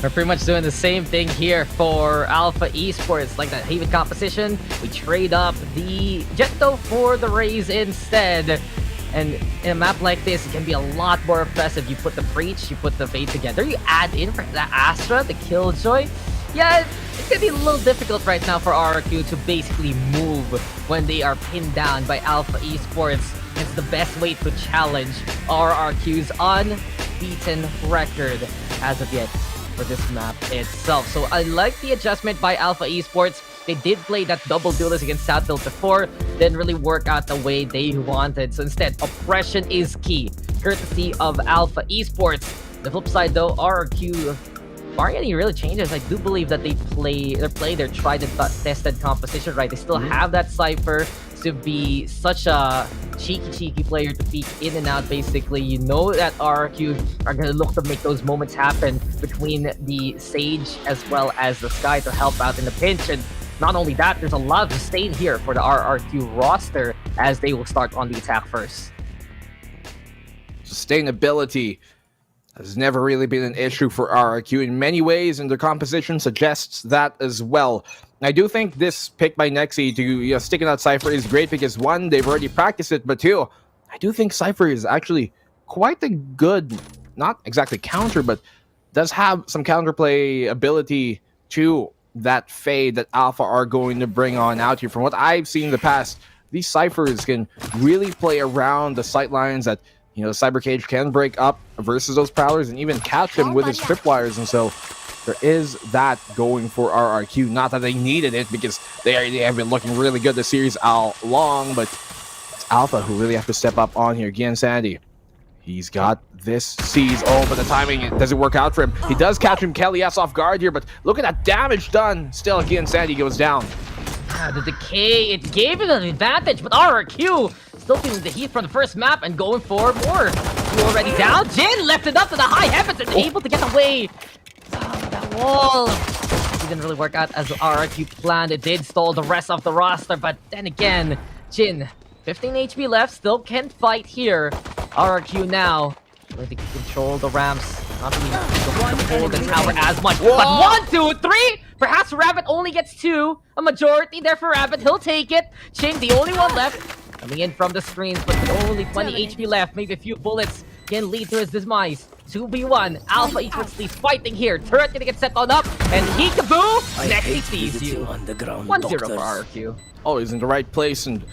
We're pretty much doing the same thing here for Alpha Esports, like that Haven composition. We trade up the Jetto for the Raze instead. And in a map like this, it can be a lot more impressive. You put the Breach, you put the Fade together, you add in for the Astra, the Killjoy. Yeah, it's gonna be a little difficult right now for RRQ to basically move when they are pinned down by Alpha Esports. It's the best way to challenge RRQ's unbeaten record as of yet for this map itself. So I like the adjustment by Alpha Esports. They did play that double duelist against Southfield before, didn't really work out the way they wanted. So instead, oppression is key, courtesy of Alpha Esports. The flip side though, RRQ, barring any really changes, I do believe that they play their tried and tested composition, right? They still have that Cypher to be such a cheeky player to peek in and out. Basically, you know that RRQ are going to look to make those moments happen between the Sage as well as the Sky to help out in the pinch. And not only that, there's a lot of sustain here for the RRQ roster as they will start on the attack first. Sustainability has never really been an issue for RRQ in many ways, and their composition suggests that as well. I do think this pick by Nexi to stick in that Cypher is great because, one, they've already practiced it, but two, I do think Cypher is actually quite a good, not exactly counter, but does have some counterplay ability to that fade that Alpha are going to bring on out here. From what I've seen in the past, these Cyphers can really play around the sightlines that the Cyber Cage can break up versus those Prowlers and even catch them with his tripwires. And so there is that going for RRQ. Not that they needed it because they have been looking really good this series all long, but it's Alpha who really have to step up on here. Again, Sandy, he's got this seize. Oh, but the timing, it doesn't work out for him. He does catch him, Kelly S off guard here, but look at that damage done. Still, again, Sandy goes down. The decay, it gave him an advantage, but RRQ still feeling the heat from the first map and going for more. Two already down. Jin left it up to the high heavens and able to get away. That wall. It didn't really work out as RRQ planned. It did stall the rest of the roster, but then again, Jin, 15 HP left, still can't fight here. RRQ now going to control the ramps. Not really able to hold the tower as much. Whoa. But 1, 2, 3! Perhaps Rabbit only gets 2. A majority there for Rabbit. He'll take it. Ching, the only one left. Coming in from the screens, but with only 20 HP left. Maybe a few bullets can lead to his demise. 2v1. Alpha Esports leads fighting here. Turret gonna get set on up. And he kaboo! Next he sees you. 1-0 for RRQ. Always in the right place, and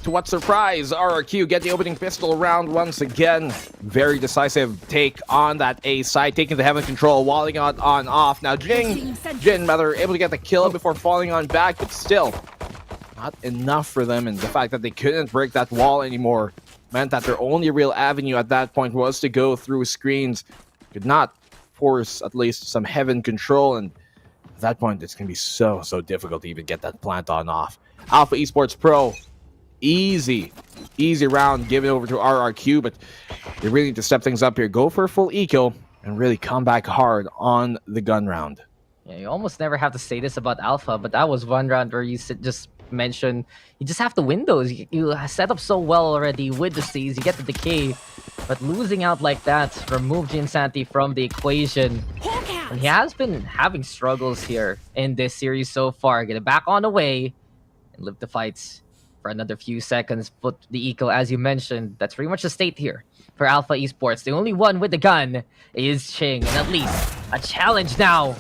to what surprise, RRQ get the opening pistol round once again. Very decisive take on that A side, taking the heaven control, walling on off. Now Jin rather able to get the kill before falling on back, but still not enough for them. And the fact that they couldn't break that wall anymore meant that their only real avenue at that point was to go through screens. Could not force at least some heaven control, and at that point it's going to be so difficult to even get that plant on off. Alpha Esports Pro, easy round given over to RRQ, but they really need to step things up here, go for a full eco, and really come back hard on the gun round. Yeah, you almost never have to say this about Alpha, but that was one round where you just mentioned you just have to win those. You set up so well already with the C's, you get the decay, but losing out like that removed Jinsanti from the equation. And he has been having struggles here in this series so far. Get it back on the way and live the fights for another few seconds. Put the eco, as you mentioned. That's pretty much the state here for Alpha Esports. The only one with the gun is Ching, and at least a challenge now.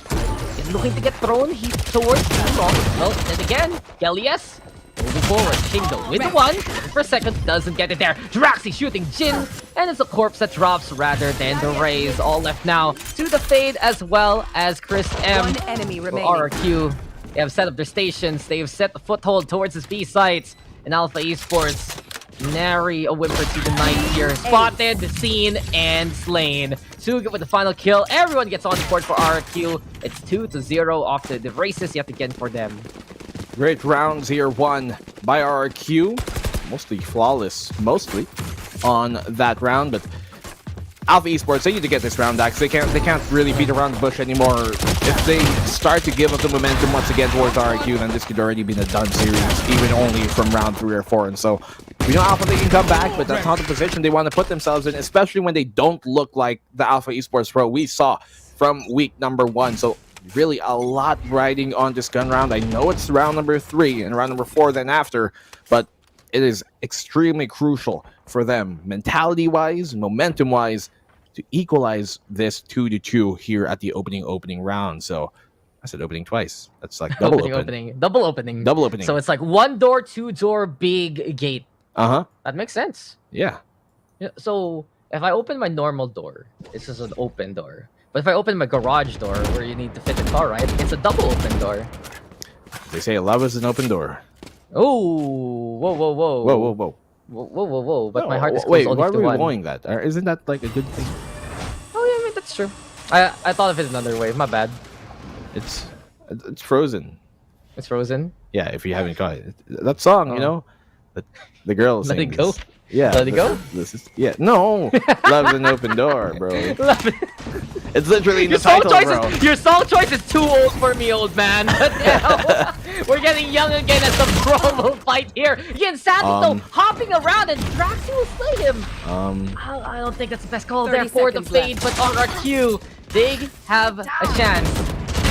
Is looking to get thrown towards too long. Well, then again, Kelly S moving forward. Ching though with the one. For a second, doesn't get it there. Draxi shooting Jin, and it's a corpse that drops rather than the raise. All left now to the fade as well as Chris M. One enemy remaining. RRQ. They have set up their stations. They have set the foothold towards his B sites. And Alpha Esports, nary a whimper to the night here. Spotted, seen, and slain. Suga with the final kill. Everyone gets on the board for RRQ. It's 2-0 off the races yet again for them. Great rounds here won by RRQ. Mostly flawless, on that round, but Alpha Esports, they need to get this round back. They can't really beat around the bush anymore. If they start to give up the momentum once again towards RRQ, then this could already be a done series, even only from round 3 or 4. And so we know Alpha, they can come back, but that's not the position they want to put themselves in, especially when they don't look like the Alpha Esports Pro we saw from week number 1. So really a lot riding on this gun round. I know it's round number 3 and round number 4 then after, but it is extremely crucial for them, mentality-wise, momentum-wise, to equalize this 2-2 here at the opening round. So I said opening twice. That's like double Double opening. Double opening. So it's like 1 door, 2 door, big gate. Uh-huh. That makes sense. Yeah. So if I open my normal door, this is an open door. But if I open my garage door where you need to fit the car, right? It's a double open door. They say love is an open door. Oh, whoa. But my heart is closed Wait, only why are to we one. blowing that? Isn't that like a good thing? Oh yeah, I mean that's true. I thought of it another way. My bad. It's Frozen. It's Frozen. Yeah, if you haven't caught it, that song, you know, the girl Let it sings. go. Yeah, Let it go. No, love's an open door, bro. It's literally in the Your song title, choice bro. your song choice is too old for me, old man. But now, we're getting young again as the promo fight here. Again, Sandy though hopping around and Draxi will slay him. I don't think that's the best call 30 there for the seconds Fade, but RRQ, they have a chance to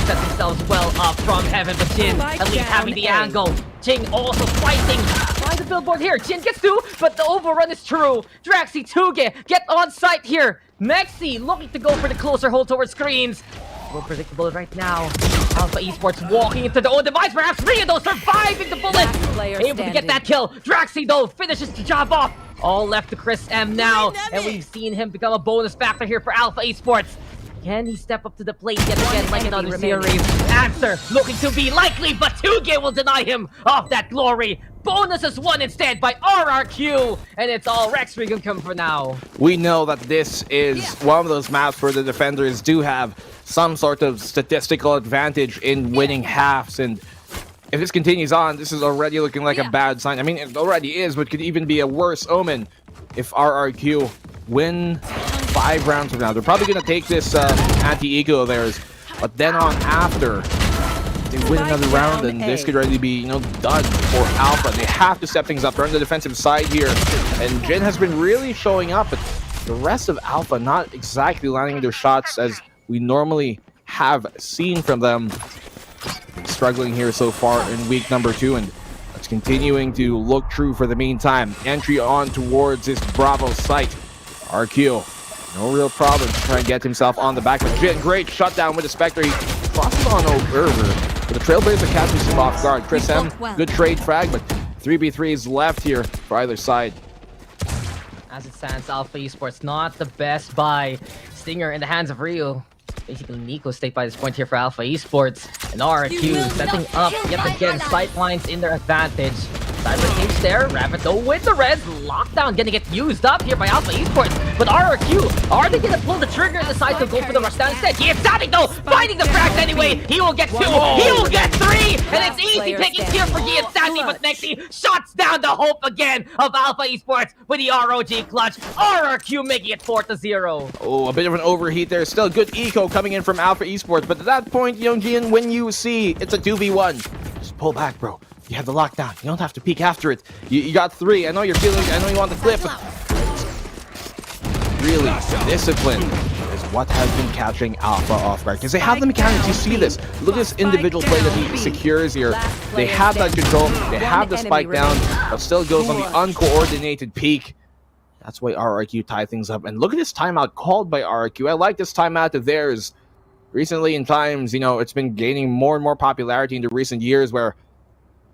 set themselves well up from heaven. But Jin at least having the angle. Jing also fighting by the billboard here. Jin gets 2, but the overrun is true. Draxi, Tuge get on site here. Mexi looking to go for the closer hold towards screens. More predictable right now. Alpha Esports walking into their own device. Perhaps 3 of those surviving the bullet. Able to get that kill. Draxi though finishes the job off. All left to Chris M now. And we've seen him become a bonus factor here for Alpha Esports. Can he step up to the plate yet again like another series? Answer looking to be likely, but Tuge will deny him of that glory. Bonus is won instead by RRQ, and it's all Rex Regum come for now. We know that this is one of those maps where the defenders do have some sort of statistical advantage in winning halves, and if this continues on, this is already looking like a bad sign. I mean, it already is, but could even be a worse omen if RRQ win 5 rounds from now. They're probably going to take this anti-ego of theirs, but then on after, they win another round, and this could already be, done for Alpha. They have to step things up. They're on the defensive side here, and Jin has been really showing up, but the rest of Alpha not exactly landing their shots as we normally have seen from them. Struggling here so far in week number 2, and it's continuing to look true for the meantime. Entry on towards this Bravo site. RQ, no real problem to try and get himself on the back of Jin. Great shutdown with the Spectre. He crosses on over, but the Trailblazer catches him off guard. Chris M, good trade frag, but 3v3 is left here for either side. As it stands, Alpha Esports not the best buy. Stinger in the hands of Rio. Basically, Nico stayed by this point here for Alpha Esports. And RQ setting up yet again sightlines in their advantage. Cyber Cage there, Rabbit though with the res. Lockdown gonna get used up here by Alpha Esports. But RRQ, are they gonna pull the trigger and decide to go for the rushdown instead? He is standing though, finding the frags anyway. He will get 2, he will get 3, and it's easy pickings here for Gian Sandy, but Nexi shuts down the hope again of Alpha Esports with the ROG clutch. RRQ making it 4-0. Oh, a bit of an overheat there. Still good eco coming in from Alpha Esports, but at that point, Gian, when you see it's a 2v1, just pull back, bro. You have the lockdown. You don't have to peek after it. You got 3. I know you're feeling. I know you want the clip. But really, discipline is what has been catching Alpha off guard because they have the mechanics. You see this. Look at this individual play that he secures here. They have that control. They have the spike down, but still goes on the uncoordinated peak. That's why RRQ tie things up. And look at this timeout called by RRQ. I like this timeout of theirs. Recently, in times, it's been gaining more and more popularity in the recent years where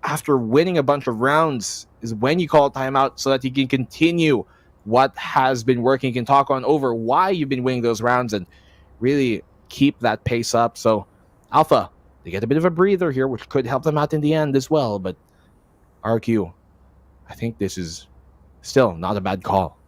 after winning a bunch of rounds is when you call timeout so that you can continue what has been working. You can talk on over why you've been winning those rounds and really keep that pace up. So Alpha, they get a bit of a breather here, which could help them out in the end as well. But RQ, I think this is still not a bad call.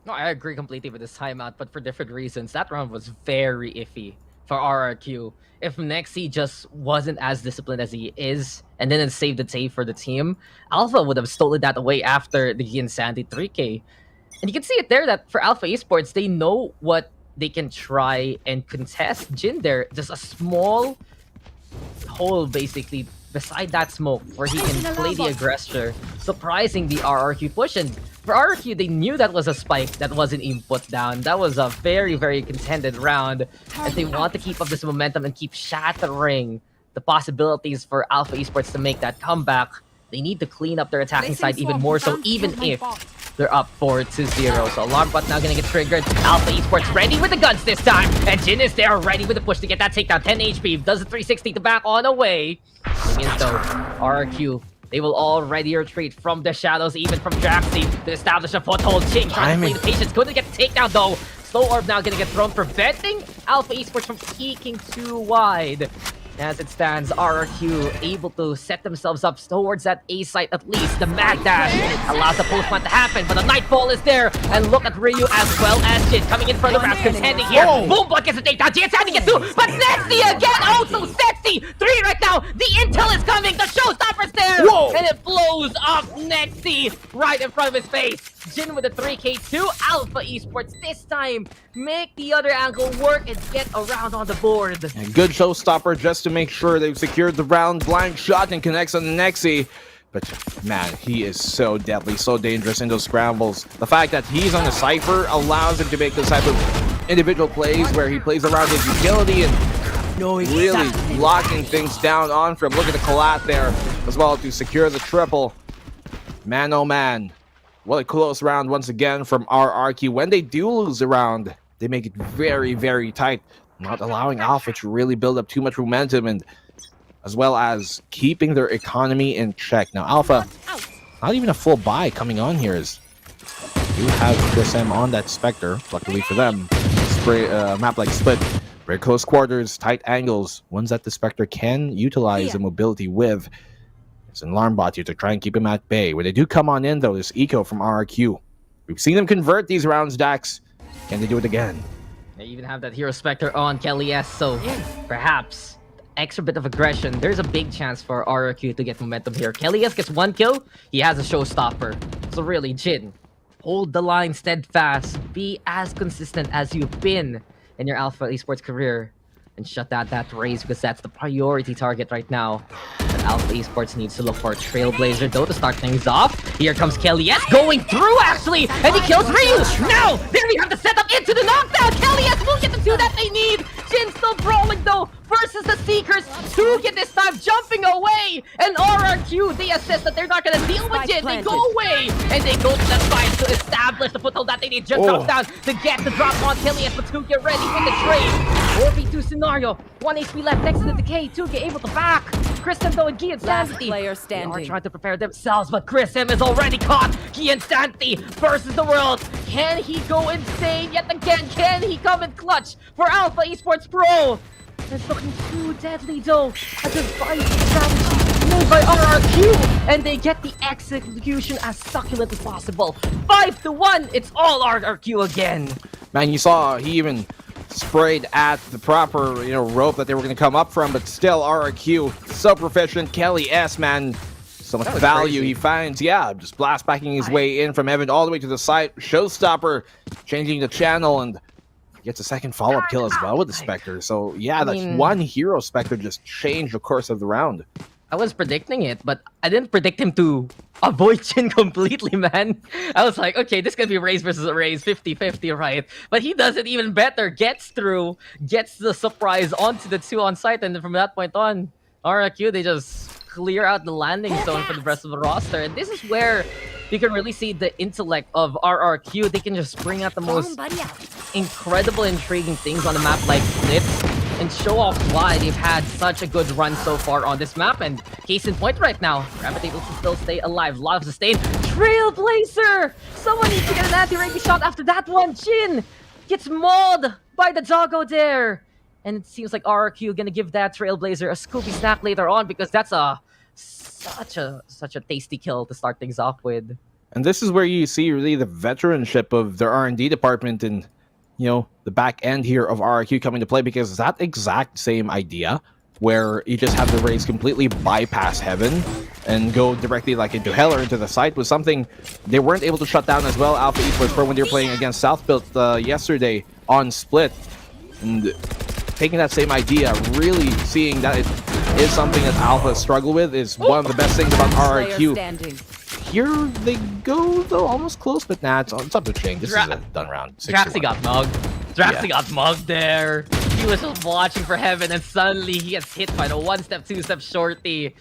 No, I agree completely with this timeout, but for different reasons. That round was very iffy for RRQ. If Nexi just wasn't as disciplined as he is and didn't save the day for the team, Alpha would have stolen that away after the Gian Sandy 3K. And you can see it there that for Alpha Esports, they know what they can try and contest. Jin there, just a small hole basically beside that smoke where he can play the aggressor, surprising the RRQ push. And for RRQ, they knew that was a spike that wasn't even put down. That was a very, very contended round. As they want to keep up this momentum and keep shattering the possibilities for Alpha Esports to make that comeback, they need to clean up their attacking side even more so, even if They're up 4-0. So alarm bot now gonna get triggered. Alpha Esports ready with the guns this time. And Jin is there ready with the push to get that takedown. 10 HP. Does a 360 to back on away. Thing is though, RRQ, they will already retreat from the shadows, even from Draxi, to establish a foothold. Jin trying to play the patience. Going to get the takedown though. Slow Orb now gonna get thrown, preventing Alpha Esports from peeking too wide. As it stands, RRQ able to set themselves up towards that A site at least. The Mag Dash allows the postman to happen, but the Nightfall is there. And look at Ryu as well as Jin coming in for the round, contending here. Boom Blood gets a takedown. Jin's having to get 2, but Nexy again! Oh, so sexy! 3 right now. The intel is coming. The showstopper's there. Whoa. And it blows up Nexy right in front of his face. Jin with a 3K2. Alpha Esports this time make the other angle work and get around on the board. A good showstopper just to make sure they've secured the round. Blind shot and connects on the Nexy. But man, he is so deadly, so dangerous in those scrambles. The fact that he's on the Cypher allows him to make those type of individual plays where he plays around his utility and really locking things down on from. Look at the collat there as well to secure the triple. Man, oh man. What a close round once again from RRQ. When they do lose a round, they make it very, very tight, not allowing Alpha to really build up too much momentum and as well as keeping their economy in check. Now, Alpha, not even a full buy coming on here is you have Chris M on that Spectre. Luckily for them, map like Split, very close quarters, tight angles, ones that the Spectre can utilize the mobility with. It's an alarm bot here to try and keep him at bay. When they do come on in, though, this eco from RRQ. We've seen them convert these rounds, Dax. Can they do it again? They even have that Hero Spectre on Kelly S, so perhaps extra bit of aggression. There's a big chance for RRQ to get momentum here. Kelly S gets 1 kill. He has a showstopper. So really, Jin, hold the line steadfast. Be as consistent as you've been in your Alpha Esports career. And shut down that race because that's the priority target right now. But Alpha Esports needs to look for a Trailblazer though to start things off. Here comes Kelly S going through actually, and he kills Ryu. Now, there we have the setup into the knockdown. Kelly S will get the 2 that they need. Jin still brawling though versus the Seekers. 2 get this time jumping away, and RRQ they assist that they're not gonna deal with Jin. They go away and they go to the side to establish the foothold that they need. Jin drops down to get the drop on Kelly S, but 2 get ready with the trade. 4v2 scenario. 1 HP left next to the decay. 2 get able to back. Kristen though and Qeon Sanity. Player They standing. are trying to prepare themselves, but Chris M is already caught. Qeon Sanity versus the world. Can he go insane yet again? Can he come in clutch for Alpha Esports Pro? It's looking too deadly though. A divisive strategy made by RRQ, and they get the execution as succulent as possible. 5-1. It's all RRQ again. Man, you saw he even sprayed at the proper, rope that they were going to come up from, but still RRQ so proficient. Kelly S, man, so much value he finds. Yeah, just blast backing his way in from Evan all the way to the side. Showstopper changing the channel and gets a second follow-up kill as well with the Spectre. So yeah, that one hero Spectre just changed the course of the round. I was predicting it, but I didn't predict him to avoid Jin completely, man. I was like, okay, this can be Raze versus a Raze, 50-50, right? But he does it even better, gets through, gets the surprise onto the 2 on site, and then from that point on, RRQ, they just clear out the landing zone for the rest of the roster. And this is where you can really see the intellect of RRQ. They can just bring out the most incredible, intriguing things on a map like this and show off why they've had such a good run so far on this map. And case in point right now, Rabbit able to still stay alive. A lot of sustain. Trailblazer! Someone needs to get an anti-range shot after that one. Jin gets mauled by the doggo there. And it seems like RRQ gonna give that Trailblazer a Scooby snack later on, because that's such a tasty kill to start things off with. And this is where you see really the veteranship of their R&D department and the back end here of RRQ coming to play, because that exact same idea where you just have the Raze completely bypass Heaven and go directly like into Hell or into the site was something they weren't able to shut down as well. Alpha Esports Pro when they were playing against South Built yesterday on Split, and taking that same idea, really seeing that it is something that Alpha struggle with is one of the best things about RRQ. Here they go, though, almost close, but nah, it's up to change. This is a done round. Draxi got mugged. Draxi got mugged there. He was just watching for Heaven, and suddenly he gets hit by the 1-step, 2-step shorty.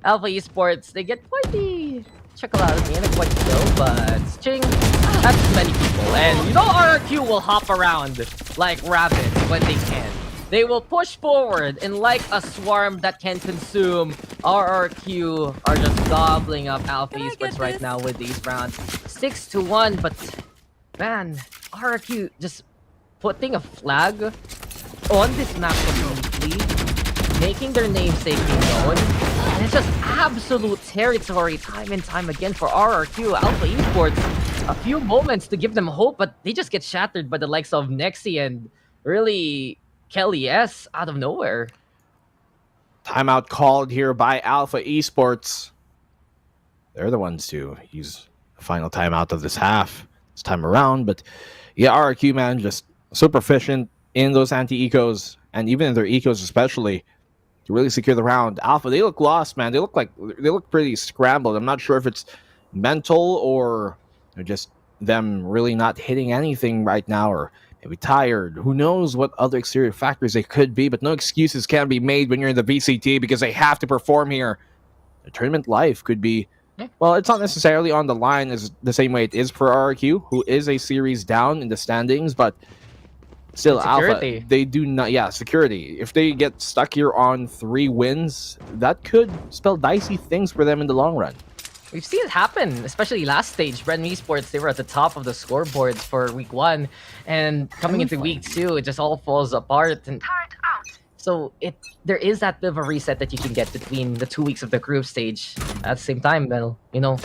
Alpha Esports, they get quite the check a lot of me in a quick kill, but Ching, that's many people. And you know RRQ will hop around like rabbits when they can. They will push forward and like a swarm that can consume. RRQ are just gobbling up Alpha Esports right now with these rounds. 6-1, but man, RRQ just putting a flag on this map completely, making their namesake be known. And it's just absolute territory time and time again for RRQ. Alpha Esports, a few moments to give them hope, but they just get shattered by the likes of Nexi and really Kelly S out of nowhere. Timeout called here by Alpha Esports. They're the ones to use the final timeout of this half this time around. But yeah, RRQ, man, just so proficient in those anti-ecos, and even in their ecos especially, to really secure the round. Alpha, they look lost, man. They look pretty scrambled. I'm not sure if it's mental or just them really not hitting anything right now, or maybe tired. Who knows what other exterior factors they could be, but no excuses can be made when you're in the VCT because they have to perform here. The tournament life could be, well, it's not necessarily on the line as the same way it is for RRQ, who is a series down in the standings, but still Alpha, they do not, security. If they get stuck here on 3 wins, that could spell dicey things for them in the long run. We've seen it happen, especially last stage. Regum Esports, they were at the top of the scoreboards for week 1, and coming into week 2, it just all falls apart. And so there is that bit of a reset that you can get between the 2 weeks of the group stage. At the same time, well, you know,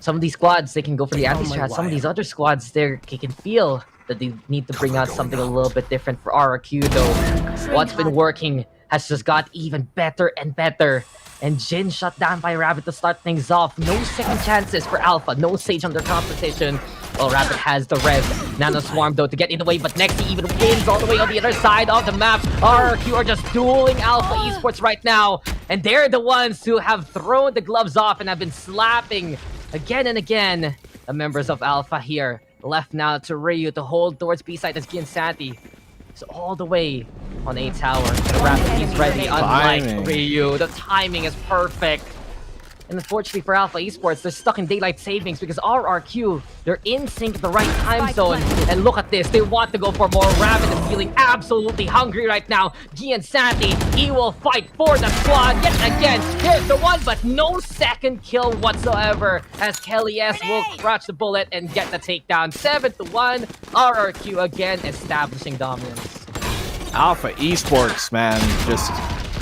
some of these squads, they can go for the anti-strat. Some of these other squads, they can feel that they need to bring out something a little bit different for RRQ, though. What's been working has just got even better and better. And Jin shut down by Rabbit to start things off. No second chances for Alpha. No Sage under competition. Well, Rabbit has the res. Nano Swarm, though, to get in the way, but Nexi even wins all the way on the other side of the map. RRQ are just dueling Alpha Esports right now. And they're the ones who have thrown the gloves off and have been slapping again and again the members of Alpha here. Left now to Ryu to hold towards B-side as Qeon Santi. So all the way on A tower. The Rapid, he's ready, unlike Ryu. The timing is perfect. And unfortunately for Alpha Esports, they're stuck in daylight savings because RRQ, they're in sync at the right time zone. And look at this, they want to go for more. Rabbit is feeling absolutely hungry right now. Qeon Santi, he will fight for the squad yet again. Here's the one, but no second kill whatsoever as Kelly S will crouch the bullet and get the takedown. 7-1, RRQ again establishing dominance. Alpha Esports, man, just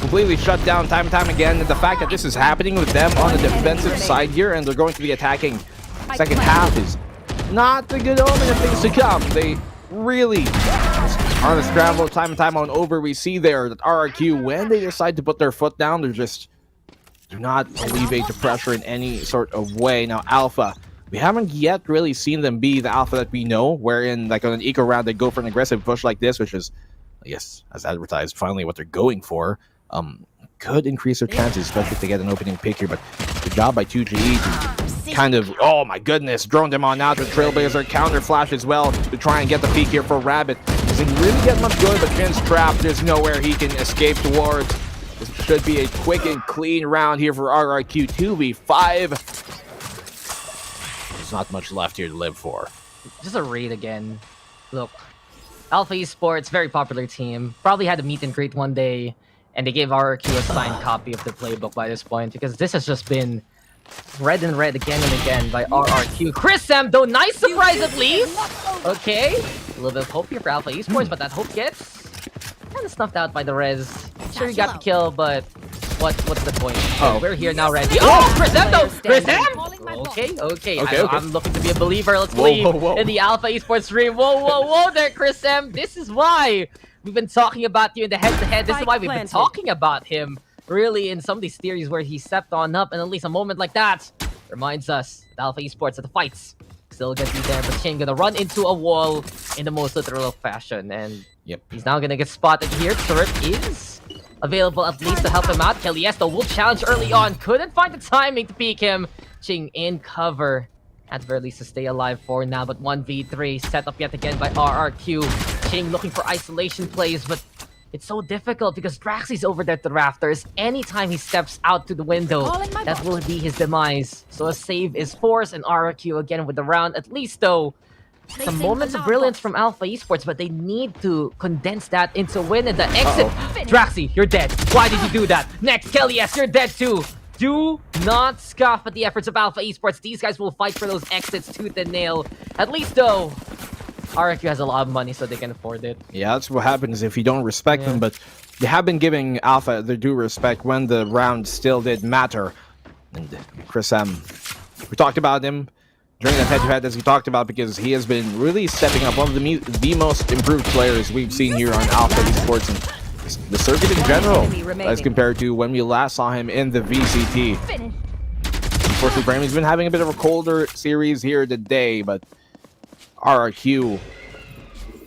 completely shut down time and time again. And the fact that this is happening with them on the defensive side here and they're going to be attacking second half is not a good omen of things to come. They really are on a scramble time and time on over. We see there that RRQ, when they decide to put their foot down, they just do not alleviate the pressure in any sort of way. Now Alpha, we haven't yet really seen them be the Alpha that we know, wherein like on an eco round they go for an aggressive push like this, which is, yes, as advertised, finally what they're going for. Could increase their chances, especially if they get an opening pick here, but good job by 2GE to kind of, oh my goodness, drone them on out to Trailblazer, counter flash as well to try and get the peek here for Rabbit. Doesn't really get much going, but Jin's trapped. There's nowhere he can escape towards. This should be a quick and clean round here for RRQ 2v5. There's not much left here to live for. Just a raid again. Look, Alpha Esports, very popular team. Probably had a meet and greet one day, and they gave RRQ a signed copy of the playbook by this point, because this has just been read and read again and again by RRQ. Chris M, though, nice surprise at least. Okay, a little bit of hope here for Alpha Esports, but that hope gets kind of snuffed out by the res. Sure, you got the kill, but what's the point? Oh, we're here now, ready. Oh, Chris M, though! Chris M! Okay. I'm looking to be a believer. Let's believe in the Alpha Esports stream. Whoa there, Chris M. This is why we've been talking about you in the head-to-head. This is why we've been talking about him, really, in some of these theories where he stepped on up, and at least a moment like that reminds us that Alpha Esports at the fights still gonna be there, but Qeon gonna run into a wall in the most literal fashion, and he's now gonna get spotted here. Turret is available at least to help him out. Kelly S, though, will challenge early on. Couldn't find the timing to peek him. Qeon in cover. At the very least to stay alive for now, but 1v3 set up yet again by RRQ. Qeon looking for isolation plays, but It's so difficult because Draxy's over there at the rafters. Anytime he steps out to the window, that will be his demise. So a save is forced, and RRQ again with the round. At least though, some moments of brilliance from Alpha Esports, but they need to condense that into a win. And the exit, Draxy, you're dead. Why did you do that? Next, Kelly, yes, you're dead too. Do not scoff at the efforts of Alpha Esports. These guys will fight for those exits tooth and nail. At least though, RRQ has a lot of money, so they can afford it. Yeah, that's what happens if you don't respect them, but they have been giving Alpha their due respect when the round still did matter. And Chris M, we talked about him during that head-to-head, as we talked about, because he has been really stepping up, one of the most improved players we've seen here on Alpha Esports and the circuit in general, as compared to when we last saw him in the VCT. Unfortunately for him, he's been having a bit of a colder series here today, but RRQ,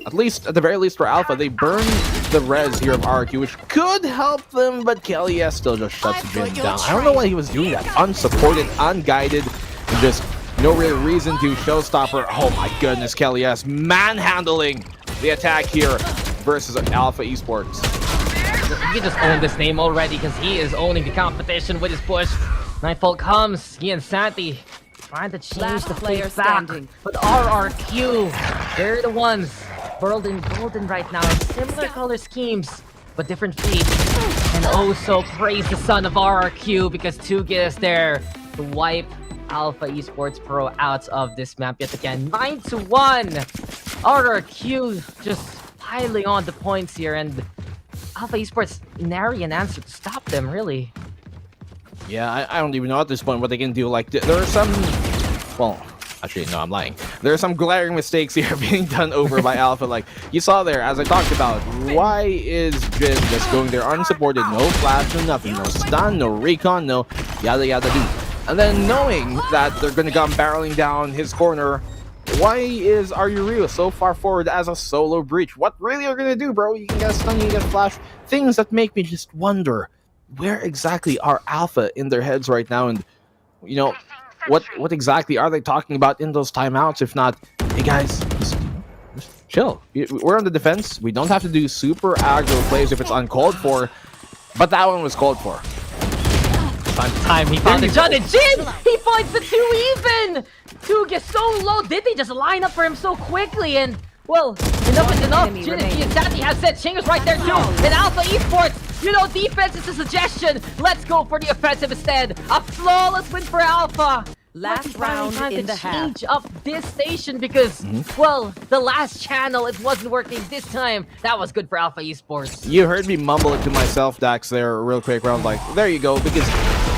at the very least for Alpha, they burn the res here of RRQ, which could help them, but Kelly still just shuts Jin down. I don't know why he was doing that. Unsupported, unguided, and just no real reason to showstopper. Oh my goodness, Kelly manhandling the attack here versus Alpha Esports. He just owned this name already because he is owning the competition with his push. Nightfall comes, he and Santi trying to change the fate back, but RRQ, they're the ones golden right now in similar color schemes, but different feats. And also praise the son of RRQ because Tuga is there to wipe Alpha Esports Pro out of this map yet again. 9-1. RRQ just piling on the points here, and Alpha Esports nary an answer to stop them, really. Yeah, I don't even know at this point what they can do. Like, there are some... Well, actually, no, I'm lying. There are some glaring mistakes here being done over by Alpha. Like, you saw there, as I talked about, why is Jin just going there unsupported? No flash, no nothing. No stun, no recon, no yada yada do. And then knowing that they're going to come barreling down his corner, why is Aryuryu so far forward as a solo breach? What really are you going to do, bro? You can get stun, you can get flash. Things that make me just wonder, where exactly are Alpha in their heads right now? And, you know, what exactly are they talking about in those timeouts? If not, hey guys, just chill. We're on the defense. We don't have to do super aggro plays if it's uncalled for, but that one was called for. Time he found the shot, and Jin! He finds the 2 even! 2 gets so low. Did they just line up for him so quickly? And, well, enough is enough. Jin and Gianzatti has said Ching is right there too. And Alpha Esports, you know, defense is a suggestion. Let's go for the offensive instead. A flawless win for Alpha. Last round in the half. Change up this station because, well, the last channel, it wasn't working this time. That was good for Alpha Esports. You heard me mumble it to myself, Dax, there real quick. Around like, there you go, because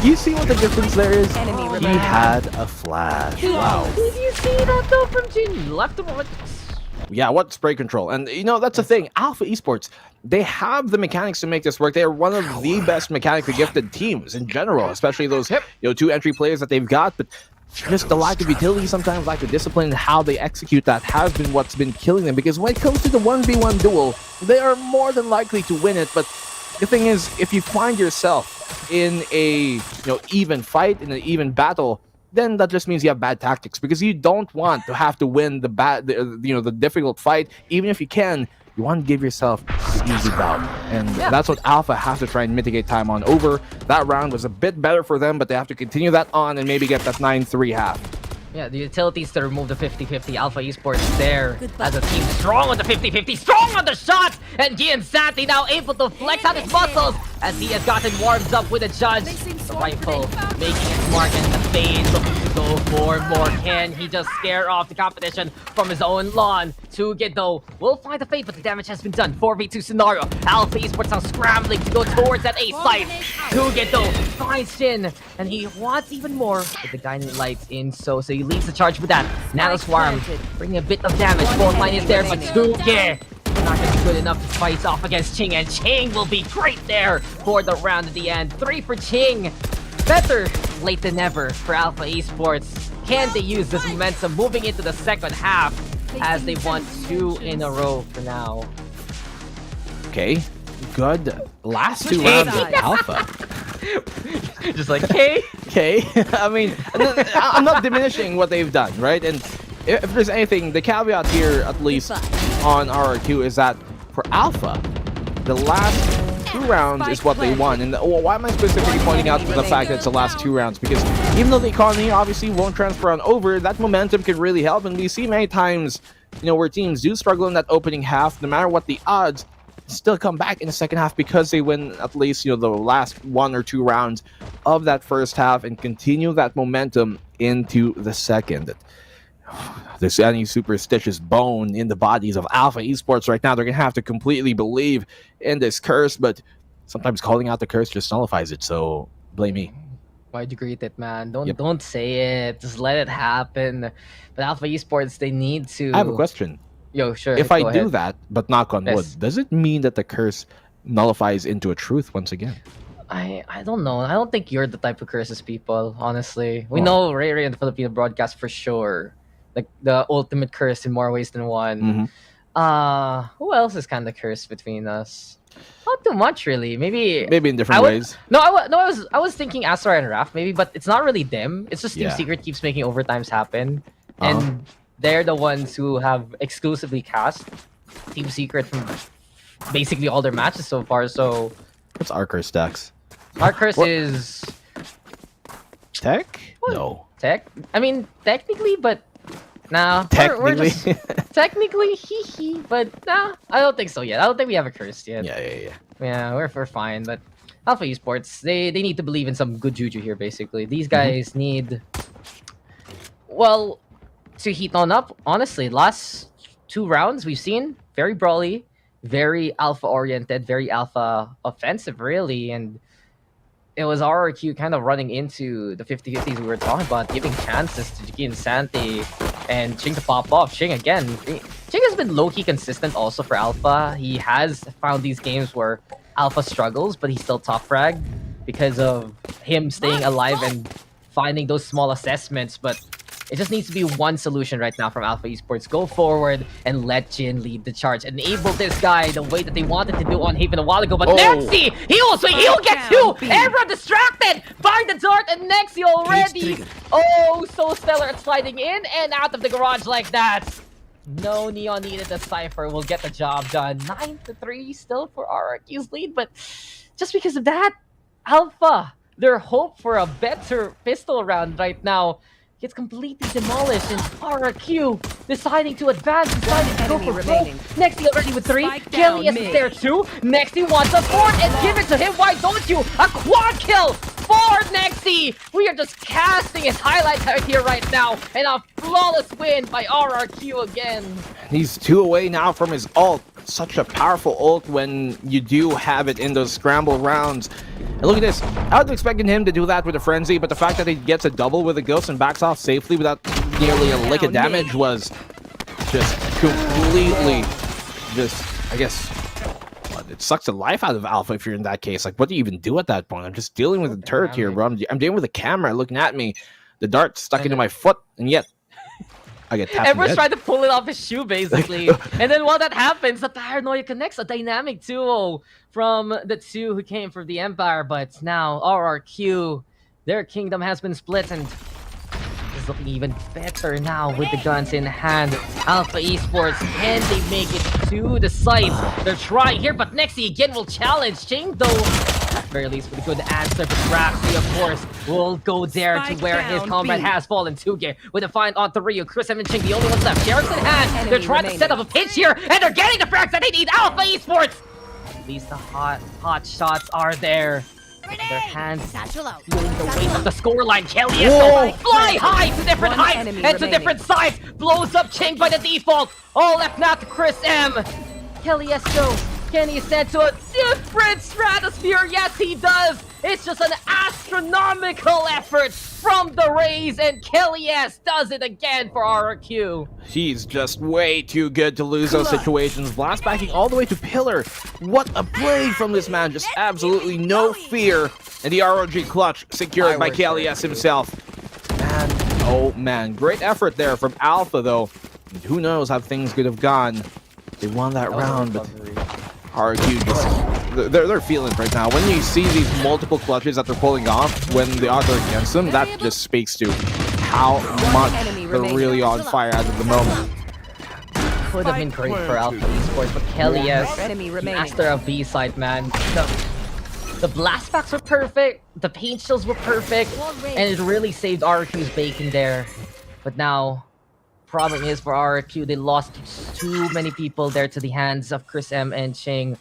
you see what the difference there is? He had a flash. Wow. Did you see that though from Jin? Left him on. Yeah, what spray control? And you know, that's the thing. Alpha Esports, they have the mechanics to make this work. They are one of the best mechanically gifted teams in general, especially those 2 entry players that they've got. But just the lack of utility, sometimes lack of discipline, and how they execute that has been what's been killing them. Because when it comes to the 1v1 duel, they are more than likely to win it. But the thing is, if you find yourself in a even fight, in an even battle, then that just means you have bad tactics, because you don't want to have to win the difficult fight. Even if you can, you want to give yourself the easy bout, and that's what Alpha have to try and mitigate time on. Over that round was a bit better for them, but they have to continue that on and maybe get that 9-3 half. Yeah, the utilities to remove the 50-50. Alpha Esports there as a team, strong on the 50-50, strong on the shot, and Gianzatti now able to flex out his muscles as he has gotten warmed up with a judge. The rifle making his mark, and the fade looking to go for more. Can he just scare off the competition from his own lawn? Tuga though will find the fade, but the damage has been done. 4v2 scenario. Alpha Esports now scrambling to go towards that A site. Tuga though finds Jin, and he wants even more with the guiding lights in, so he leads the charge with that. Nano Swarm bringing a bit of damage. 4 line is there, but Tuga not gonna be good enough to fight off against Ching, and Ching will be great there for the round at the end. 3 for Ching. Better late than never for Alpha Esports. Can they use this momentum moving into the second half as they won 2 in a row for now? Okay, good last 2 rounds of Alpha. Just like, okay. I mean, I'm not diminishing what they've done, right? And if there's anything, the caveat here, at least on RRQ, is that for Alpha, the last 2 rounds is what they won. And why am I specifically pointing out the fact that it's the last 2 rounds? Because even though the economy obviously won't transfer on over, that momentum can really help. And we see many times, where teams do struggle in that opening half, no matter what the odds, still come back in the second half because they win at least, the last 1 or 2 rounds of that first half and continue that momentum into the second. There's any superstitious bone in the bodies of Alpha Esports right now. They're going to have to completely believe in this curse, but sometimes calling out the curse just nullifies it, so blame me. Why'd you greet it, man? Don't say it. Just let it happen. But Alpha Esports, they need to... I have a question. Yo, sure. If I do that, but knock on wood, Yes. does it mean that the curse nullifies into a truth once again? I don't know. I don't think you're the type who curses people, honestly. We know Ray in the Filipino broadcast for sure. Like the ultimate curse in more ways than one. Who else is kind of cursed between us? Not too much, really. Maybe in different ways. I was thinking Astra and Raph, maybe, but it's not really them. It's just Team Yeah. Secret keeps making overtimes happen, and they're the ones who have exclusively cast Team Secret from basically all their matches so far. So what's our curse stacks? our curse is Tech? No. Tech. I mean, technically, but nah. We're just technically, but nah. I don't think so yet. I don't think we have a curse yet. Yeah, we're fine. But Alpha Esports, they need to believe in some good juju here. Basically, these guys need, well, to heat on up. Honestly, last 2 rounds we've seen very brawly, very alpha oriented, very alpha offensive, really, and it was RRQ kind of running into the 50-50s we were talking about, giving chances to Jiki and Santi and Ching to pop off. Ching again. Ching has been low-key consistent also for Alpha. He has found these games where Alpha struggles, but he's still top frag because of him staying alive and finding those small assessments. But it just needs to be one solution right now from Alpha Esports. Go forward and let Jin lead the charge. Enable this guy the way that they wanted to do on Haven a while ago. But Nexi, he'll get 2! Everyone distracted! Find the dart and Nexi already! Oh, so stellar at sliding in and out of the garage like that. No Neon needed. The Cypher will get the job done. 9-3 still for RRQ's lead, but just because of that, Alpha, their hope for a better pistol round right now gets completely demolished, and RRQ deciding to advance, deciding to go for remaining. Nexi already with 3. Kelly is there too. Nexi wants a 4th and give it to him. Why don't you? A quad kill for Nexi. We are just casting his highlights out here right now, and a flawless win by RRQ again. He's 2 away now from his ult. Such a powerful ult when you do have it in those scramble rounds. And look at this. I was expecting him to do that with a frenzy, but the fact that he gets a double with a ghost and backs off safely without nearly a lick of damage was just completely I guess, it sucks the life out of Alpha if you're in that case. Like, what do you even do at that point? I'm just dealing with a turret here, bro. I'm dealing with a camera looking at me. The dart stuck into my foot, and yet I get tapped. Everyone's trying to pull it off his shoe, basically. And then while that happens, the Paranoia connects a dynamic duo from the 2 who came from the Empire. But now RRQ, their kingdom has been split, and is looking even better now with the guns in hand. Alpha Esports, can they make it to the site? They're trying here, but Nexi again will challenge Ching, though. At very least with a good answer, but Raxi, of course, will go there to where his comrade has fallen. Tuge with a find on 3. Chris and Ching, the only ones left. Sheriff's in hand. They're trying to set up a pinch here, and they're getting the frags that they need. Alpha Esports! At least the hot shots are there. Their hands feeling the weight of the scoreline. Kelly is so fly high to different heights and to different sides. Blows up Ching by the default. All left now to Chris M. Kelly Esco. Can he send to a different stratosphere? Yes, he does. It's just an astronomical effort from the Rays, and Kelly S does it again for RRQ. He's just way too good to lose those situations. Blast backing all the way to Pillar. What a play from this man. Just absolutely no fear. And the ROG clutch secured by Kelly S himself. Man, oh man. Great effort there from Alpha, though. And who knows how things could have gone. They won that round, but RRQ just, they're feeling it right now. When you see these multiple clutches that they're pulling off when the odds are against them, that just speaks to how much they're really on fire as of the moment. could have been great for Alpha Esports, but Kelly as Enemy remaining. master of B side, man. The blast packs were perfect, the paint shields were perfect, and it really saved RQ's bacon there. But now, problem is for RQ, they lost too many people there to the hands of Chris M and Ching.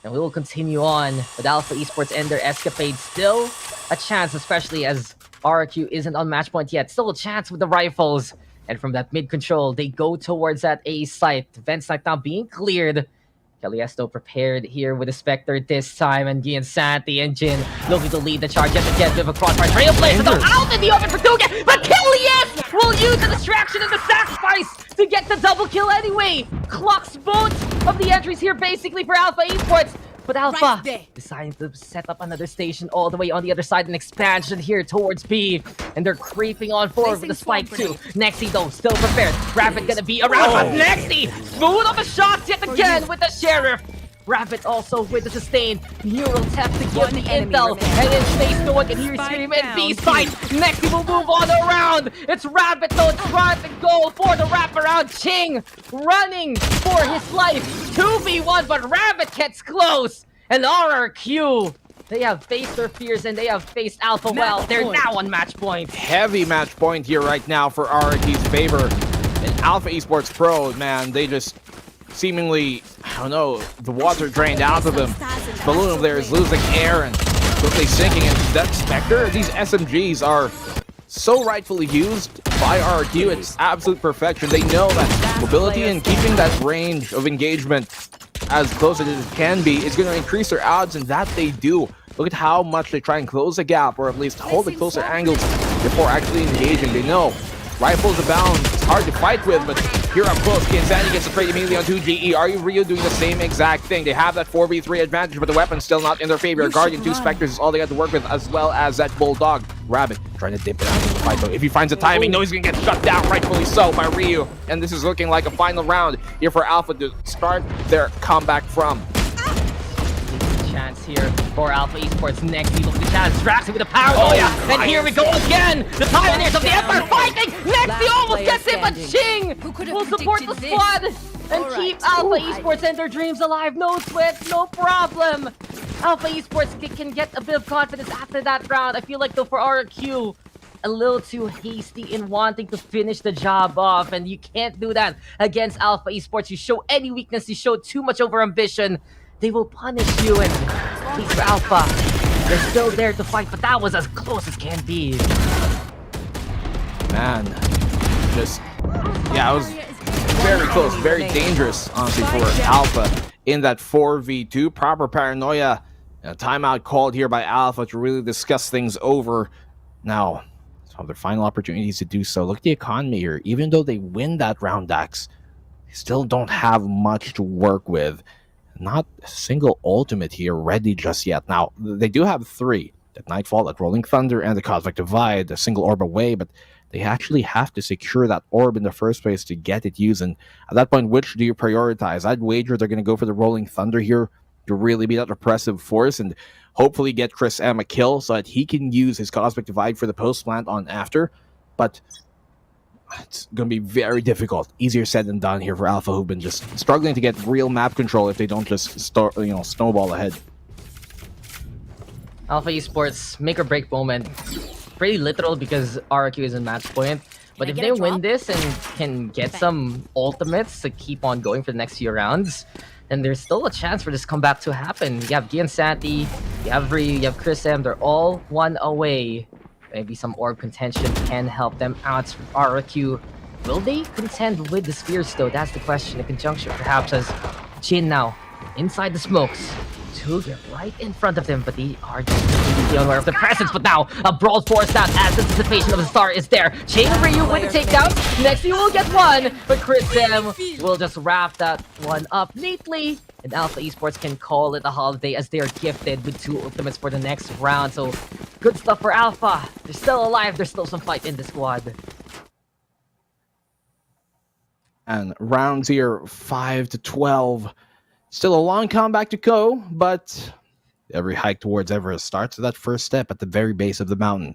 And we will continue on with Alpha Esports and their escapade. Still a chance, especially as RQ isn't on match point yet. Still a chance with the rifles. And from that mid control, they go towards that A site. Vent site now being cleared. Caliesto prepared here with a Spectre this time, and Qeon, Santi, and Jin looking to lead the charge yet again with a crossfire trailblazer. So out in the open for Tugan, but Kilias will use the distraction and the sacrifice to get the double kill anyway. Clocks both of the entries here basically for Alpha Esports. But Alpha deciding to set up another station all the way on the other side, an expansion here towards B. And they're creeping on forward with the spike too. Nexi though, still prepared. Rapid gonna be around, but Nexi smooth off the shots yet again with the Sheriff. Rapid also with the sustained neural tap to give the intel. And in space, no one can hear scream and B side. Nexi will move on around. It's Rapid though trying to go for the wraparound. Ching running for his life. 2v1, but Rabbit gets close. And RRQ, they have faced their fears and they have faced Alpha well. They're now on match point. Heavy match point here right now for RRQ's favor. And Alpha Esports Pro, man, they just seemingly, I don't know, the water drained out of them. Balloon over there is losing air and quickly sinking. And that Spectre, these SMGs are so rightfully used by RRQ. It's absolute perfection. They know that mobility and keeping that range of engagement as close as it can be is going to increase their odds, and that they do. Look at how much they try and close the gap, or at least hold the closer angles before actually engaging. They know rifles abound. It's hard to fight with, but here up close, Kinsani gets a trade immediately on 2GE. Are you Rio doing the same exact thing? They have that 4v3 advantage, but the weapon's still not in their favor. Guardian, 2 Spectres is all they got to work with, as well as that Bulldog. Rabbit trying to dip it out of the fight, though. If he finds the timing, no, he's going to get shut down, rightfully so, by Ryu. And this is looking like a final round here for Alpha to start their comeback from. Chance here for Alpha Esports. Next, he looks at the chance. Draxi with the power. Oh, yeah. And here we go again. The Pioneers of the Empire fighting. Next, he almost gets it, but Ching will support the squad and keep Alpha Esports and their dreams alive. No sweat, no problem. Alpha Esports can get a bit of confidence after that round. I feel like, though, for RQ, a little too hasty in wanting to finish the job off, and you can't do that against Alpha Esports. You show any weakness, you show too much over ambition, they will punish you. And at least for Alpha, they're still there to fight, but that was as close as can be. Man, just, yeah, it was very close, very dangerous, honestly, for Alpha in that 4v2. Proper paranoia. A timeout called here by Alpha to really discuss things over. Now, some of their final opportunities to do so. Look at the economy here. Even though they win that round X, they still don't have much to work with. Not a single ultimate here ready just yet. Now, they do have 3. That Nightfall, that Rolling Thunder, and the Cosmic Divide, a single orb away, but they actually have to secure that orb in the first place to get it used. And at that point, which do you prioritize? I'd wager they're going to go for the Rolling Thunder here to really be that oppressive force and hopefully get Chris M a kill so that he can use his Cosmic Divide for the post plant on after. But it's going to be very difficult. Easier said than done here for Alpha, who've been just struggling to get real map control if they don't just snowball ahead. Alpha Esports make or break moment. Pretty literal because RQ is in match point. But if they win this and can get some ultimates to keep on going for the next few rounds, then there's still a chance for this comeback to happen. You have Qeon, Santi, you have Ryu, you have Chris M. They're all 1 away. Maybe some orb contention can help them out. RQ, will they contend with the Spheres though? That's the question. In conjunction perhaps as Jin now inside the smokes. Tuga right in front of them, but they are just completely unaware of the presence. But now a brawl forced out as anticipation of the star is there. Chain of Ryu with the takedown. Next he will get one, but Chris M will just wrap that one up neatly. And Alpha Esports can call it a holiday as they are gifted with 2 ultimates for the next round. So good stuff for Alpha. They're still alive. There's still some fight in the squad. And rounds here 5 to 12. Still a long comeback to go, but every hike towards Everest starts with that first step at the very base of the mountain.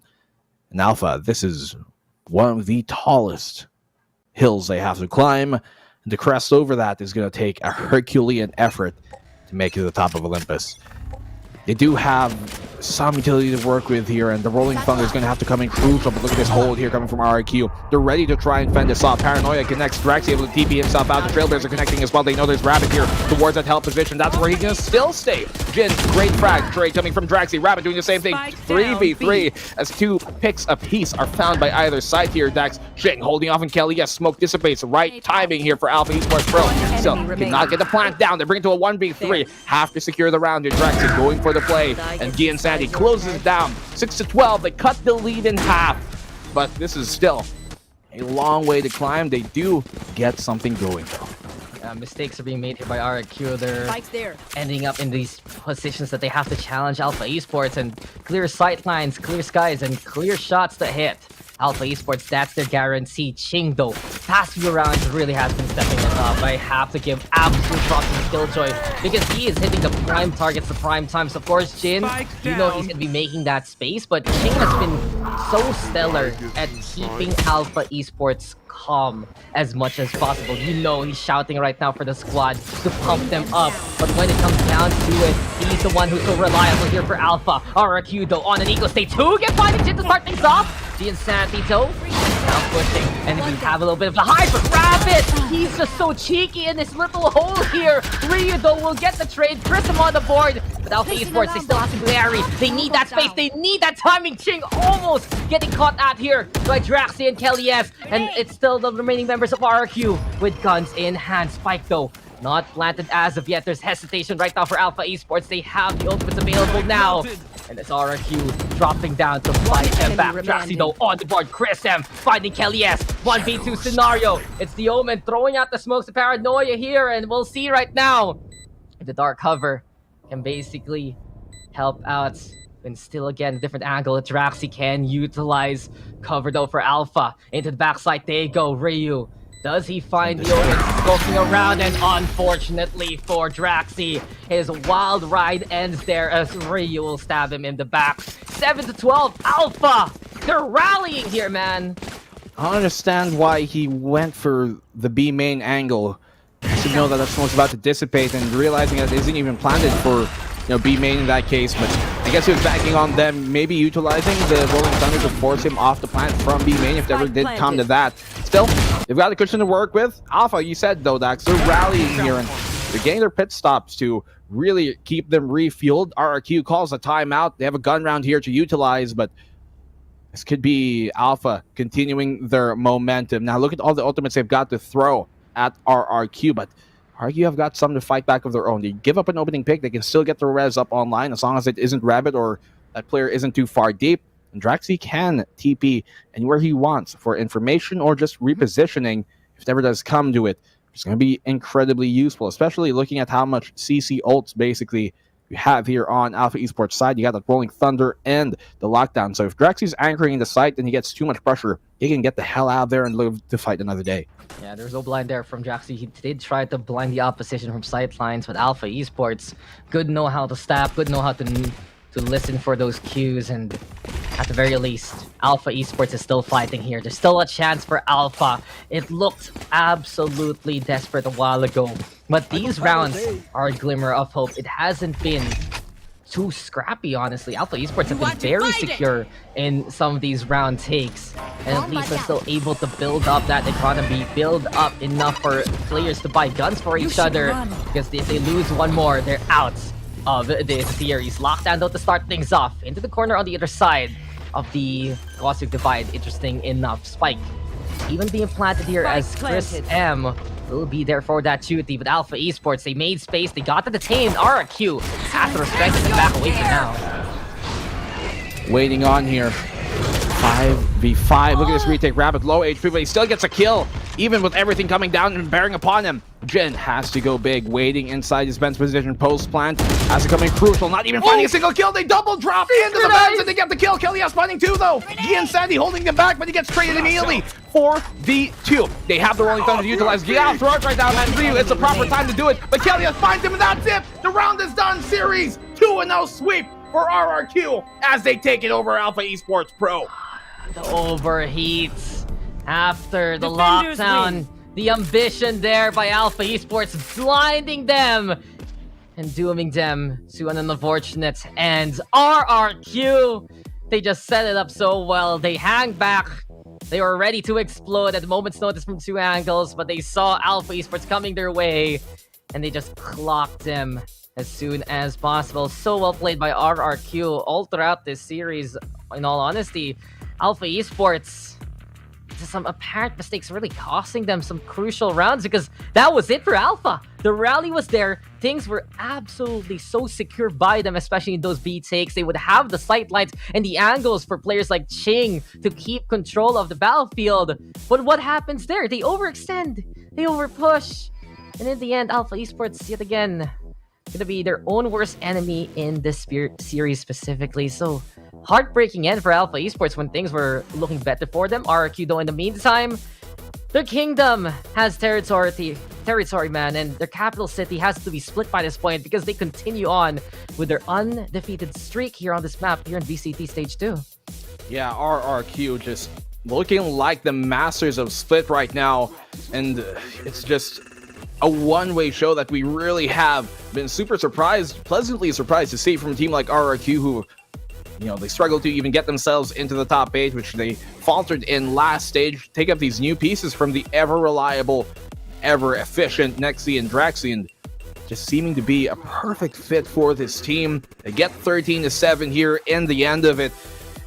And Alpha, this is one of the tallest hills they have to climb. The crest over that is going to take a Herculean effort to make it to the top of Olympus. They do have some utility to work with here, and the Rolling Thunder is going to have to come in crucial. But look at this hold here coming from RRQ. They're ready to try and fend this off. Paranoia connects. Drax able to TP himself out. The Trailblazers are connecting as well. They know there's Rabbit here towards that help position. That's where he's going to still stay. Jin, great frag trade coming from Draxi. Rabbit doing the same thing. 3v3 as 2 picks apiece are found by either side here. Dax Shing holding off on Kelly. Yes, smoke dissipates. Right timing here for Alpha Esports Pro. Still cannot get the plant down. They bring it to a 1v3. Have to secure the round here. Draxi going for the play. And Qeon Sandy closes it down. 6-12. They cut the lead in half. But this is still a long way to climb. They do get something going though. Mistakes are being made here by RQ. They're ending up in these positions that they have to challenge Alpha Esports, and clear sight lines, clear skies, and clear shots to hit. Alpha Esports, that's their guarantee. Ching, though, past few rounds really has been stepping it up. I have to give absolute props to Killjoy because he is hitting the prime targets, the prime times. Of course, Jin, you know he's going to be making that space, but Ching has been so stellar at keeping Alpha Esports calm as much as possible. You know he's shouting right now for the squad to pump them up, but when it comes down to it, he's the one who's so reliable here for Alpha. RRQ, though, on an eagle stage 2, get finding Jin to start things off. The Insanity, though, now pushing, and we have a little bit of a high for Rabbit. He's just so cheeky in this little hole here. Ryu, though, will get the trade. Chris him on the board. But Alpha Esports, they still have to parry. They need that space. They need that timing. Ching almost getting caught out here by Draxi and Kelly S. And it's still the remaining members of RRQ with guns in hand. Spike, though, not planted as of yet. There's hesitation right now for Alpha Esports. They have the ultimates available now. And it's RRQ dropping down to fight them back. Draxi, though, on the board. Chris M finding Kelly S. 1v2 scenario. It's the Omen throwing out the smokes of Paranoia here. And we'll see right now if the dark cover can basically help out. And still, again, a different angle that Draxi can utilize. Cover, though, for Alpha. Into the backside they go. Ryu. Does he find the Omen scoping around? And unfortunately for Draxi, his wild ride ends there as Ryu will stab him in the back. 7-12, Alpha! They're rallying here, man! I don't understand why he went for the B main angle. He should know that that smoke's about to dissipate, and realizing that it isn't even planted for B main in that case, but I guess he was banking on them maybe utilizing the Rolling Thunder to force him off the plant from B main if it ever did come to that. Still, they've got a cushion to work with. Alpha, you said though, Dax, they're rallying here and they're getting their pit stops to really keep them refueled. RRQ calls a timeout. They have a gun round here to utilize, but this could be Alpha continuing their momentum. Now look at all the ultimates they've got to throw at RRQ, but RRQ have got something to fight back of their own. They give up an opening pick, they can still get the res up online as long as it isn't Rabbit or that player isn't too far deep. And Draxi can TP anywhere he wants for information or just repositioning if it ever does come to it. It's going to be incredibly useful, especially looking at how much CC ults basically you have here on Alpha Esports side. You got the Rolling Thunder and the Lockdown. So if Draxi's anchoring in the site and he gets too much pressure, he can get the hell out of there and live to fight another day. Yeah, there's no blind there from Draxi. He did try to blind the opposition from sidelines, but Alpha Esports, good know how to stab, good know how to listen for those cues, and at the very least, Alpha Esports is still fighting here. There's still a chance for Alpha. It looked absolutely desperate a while ago, but these rounds are a glimmer of hope. It hasn't been too scrappy, honestly. Alpha Esports have been very secure in some of these round takes, and at least they're still able to build up that economy, build up enough for players to buy guns for each other, because if they lose one more, they're out of this series. Lockdown, though, to start things off. Into the corner on the other side of the Cosmic Divide. Interesting enough. Spike even being planted here as Chris M will be there for that duty. But Alpha Esports, they made space, they got to detain RRQ. Has to respect it and back away from now. Waiting on here. 5v5. Look at this retake. Rabbit low HP, but he still gets a kill, even with everything coming down and bearing upon him. Jin has to go big, waiting inside his bench position. Post plant has to come in crucial, not even finding a single kill. They double drop into the bench and they get the kill. Kelly has finding two though. Qeon Sandy holding them back, but he gets traded immediately. 4v2. They have the Rolling Thunder to utilize. Qeon throw it right down and Ryu. It's the proper time to do it, but Kelly finds him and that's it. The round is done. Series 2-0 sweep for RRQ as they take it over Alpha Esports Pro. The overheats after the lockdown. The ambition there by Alpha Esports, blinding them and dooming them to an unfortunate end. RRQ, they just set it up so well. They hang back. They were ready to explode at a moment's notice from 2 angles, but they saw Alpha Esports coming their way, and they just clocked them as soon as possible. So well played by RRQ all throughout this series, in all honesty. Alpha Esports, some apparent mistakes really costing them some crucial rounds, because that was it for Alpha. The rally was there. Things were absolutely so secure by them, especially in those B takes. They would have the sight lines and the angles for players like Ching to keep control of the battlefield. But what happens there? They overextend. They overpush. And in the end, Alpha Esports, yet again, gonna be their own worst enemy in this series specifically. So heartbreaking end for Alpha Esports when things were looking better for them. RRQ, though, in the meantime, their kingdom has territory, man, and their capital city has to be split by this point because they continue on with their undefeated streak here on this map here in VCT Stage 2. Yeah, RRQ just looking like the masters of split right now, and it's just a one-way show that we really have been super surprised, pleasantly surprised to see from a team like RRQ, who, you know, they struggled to even get themselves into the top 8, which they faltered in last stage. Take up these new pieces from the ever-reliable, ever-efficient Nexi and Draxi, and just seeming to be a perfect fit for this team. They get 13-7 here in the end of it,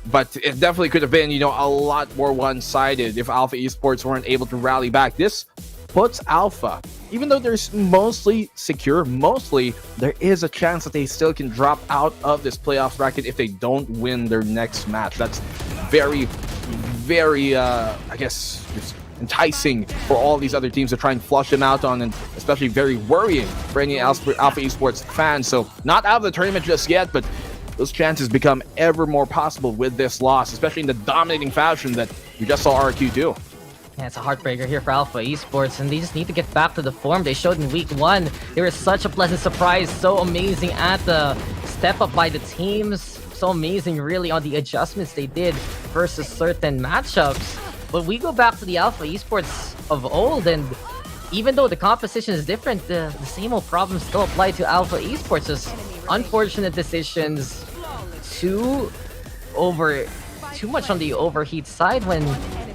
but it definitely could have been, you know, a lot more one-sided if Alpha Esports weren't able to rally back. This puts Alpha, even though they're mostly secure, there is a chance that they still can drop out of this playoffs bracket if they don't win their next match. That's very, very, I guess, just enticing for all these other teams to try and flush them out on, and especially very worrying for any Alpha Esports fans. So not out of the tournament just yet, but those chances become ever more possible with this loss, especially in the dominating fashion that we just saw RQ do. Yeah, it's a heartbreaker here for Alpha Esports, and they just need to get back to the form they showed in week 1. They were such a pleasant surprise, so amazing at the step up by the teams, so amazing really on the adjustments they did versus certain matchups. But we go back to the Alpha Esports of old, and even though the composition is different, the same old problems still apply to Alpha Esports. Just unfortunate decisions, too much on the overheat side when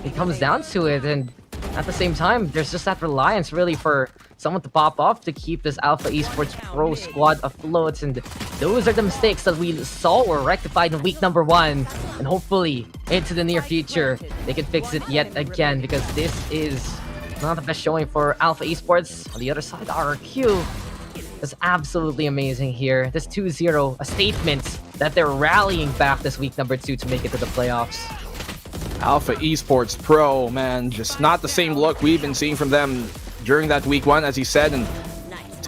it comes down to it, and at the same time, there's just that reliance really for someone to pop off to keep this Alpha Esports Pro squad afloat, and those are the mistakes that we saw were rectified in week number 1, and hopefully into the near future they can fix it yet again, because this is not the best showing for Alpha Esports. On the other side, RRQ is absolutely amazing here. This 2-0, a statement that they're rallying back this week number 2 to make it to the playoffs. Alpha Esports Pro, man, just not the same look we've been seeing from them during that week 1, as he said, and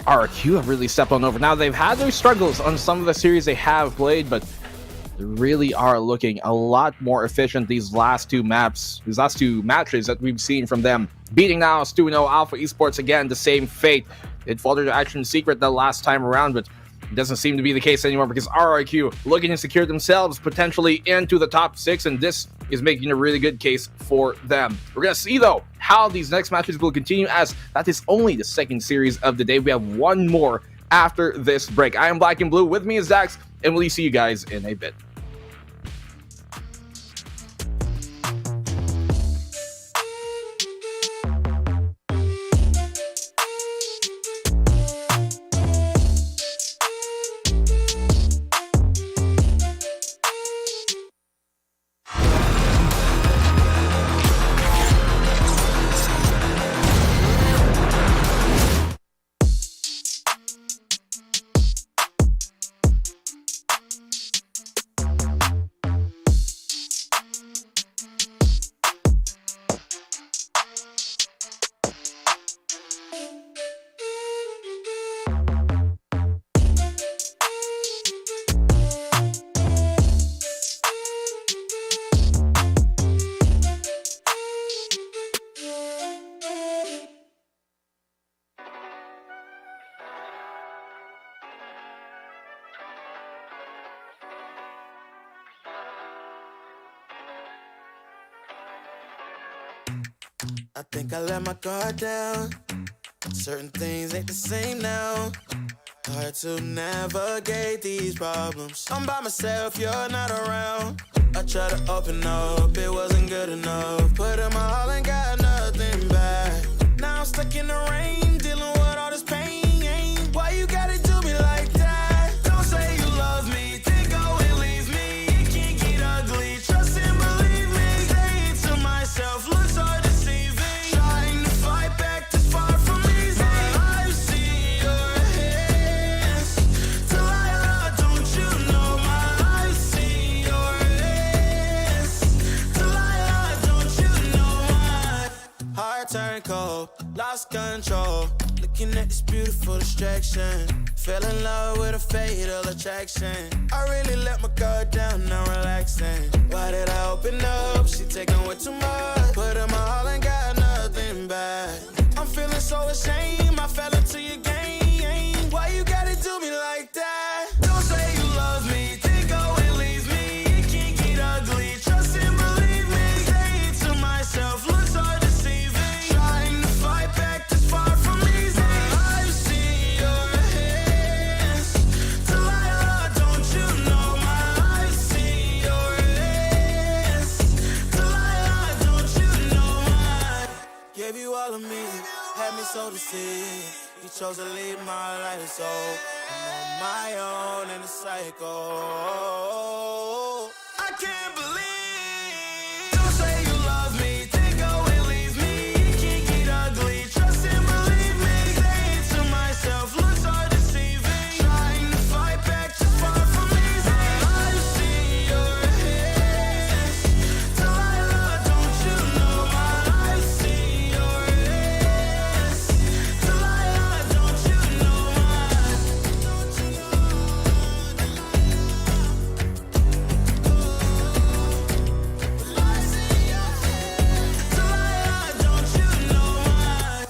RQ have really stepped on over. Now, they've had their struggles on some of the series they have played, but they really are looking a lot more efficient these last two matches that we've seen from them. Beating now 2-0 Alpha Esports, again, the same fate. It faltered to Action Secret the last time around, but it doesn't seem to be the case anymore because RRQ looking to secure themselves potentially into the top 6, and this is making a really good case for them. We're going to see, though, how these next matches will continue, as that is only the second series of the day. We have one more after this break. I am Black and Blue. With me is Dax, and we'll see you guys in a bit. I think I let my guard down. Certain things ain't the same now. Hard to navigate these problems. I'm by myself, you're not around. I tried to open up, it wasn't good enough. Put in my all and got nothing back. Now I'm stuck in the rain, dealing with all this pain. Why you gotta do me like that? Don't say you love me, then go and leave me. It can't get ugly, trust and believe me. Saying to myself, looks so deceiving. Trying to fight back this far from easy. I've seen your hands. Delilah, don't you know my I've seen your hands. Delilah, don't you know my heart turned cold, lost control. Looking at this beautiful distraction. Fell in love with a fatal attraction. I really let my guard down, now relaxing. Why did I open up? She taking way too much. Put in my all and got nothing back. I'm feeling so ashamed, I fell into your game. Why you gotta do me like that? Don't say you love me, then go and leave me. It can't get ugly, trust and believe me. Saying to myself, looks so deceiving. Trying to fight back this far from easy. I've seen your hands. Delilah, don't you know my I've seen your hands. Delilah, don't you know my gave you all of me, had me so deceived. You chose to leave my life, so I'm on my own in the cycle. I can't believe. Don't say you love me, then go and leave me. It can't get ugly, trust and believe me. Saying to myself, looks so deceiving. Trying to fight back just far from easy. I've seen your hands. Delilah, don't you know my I've seen your hands. Delilah, don't you know my don't you know I've seen your hands. Delilah, don't you know my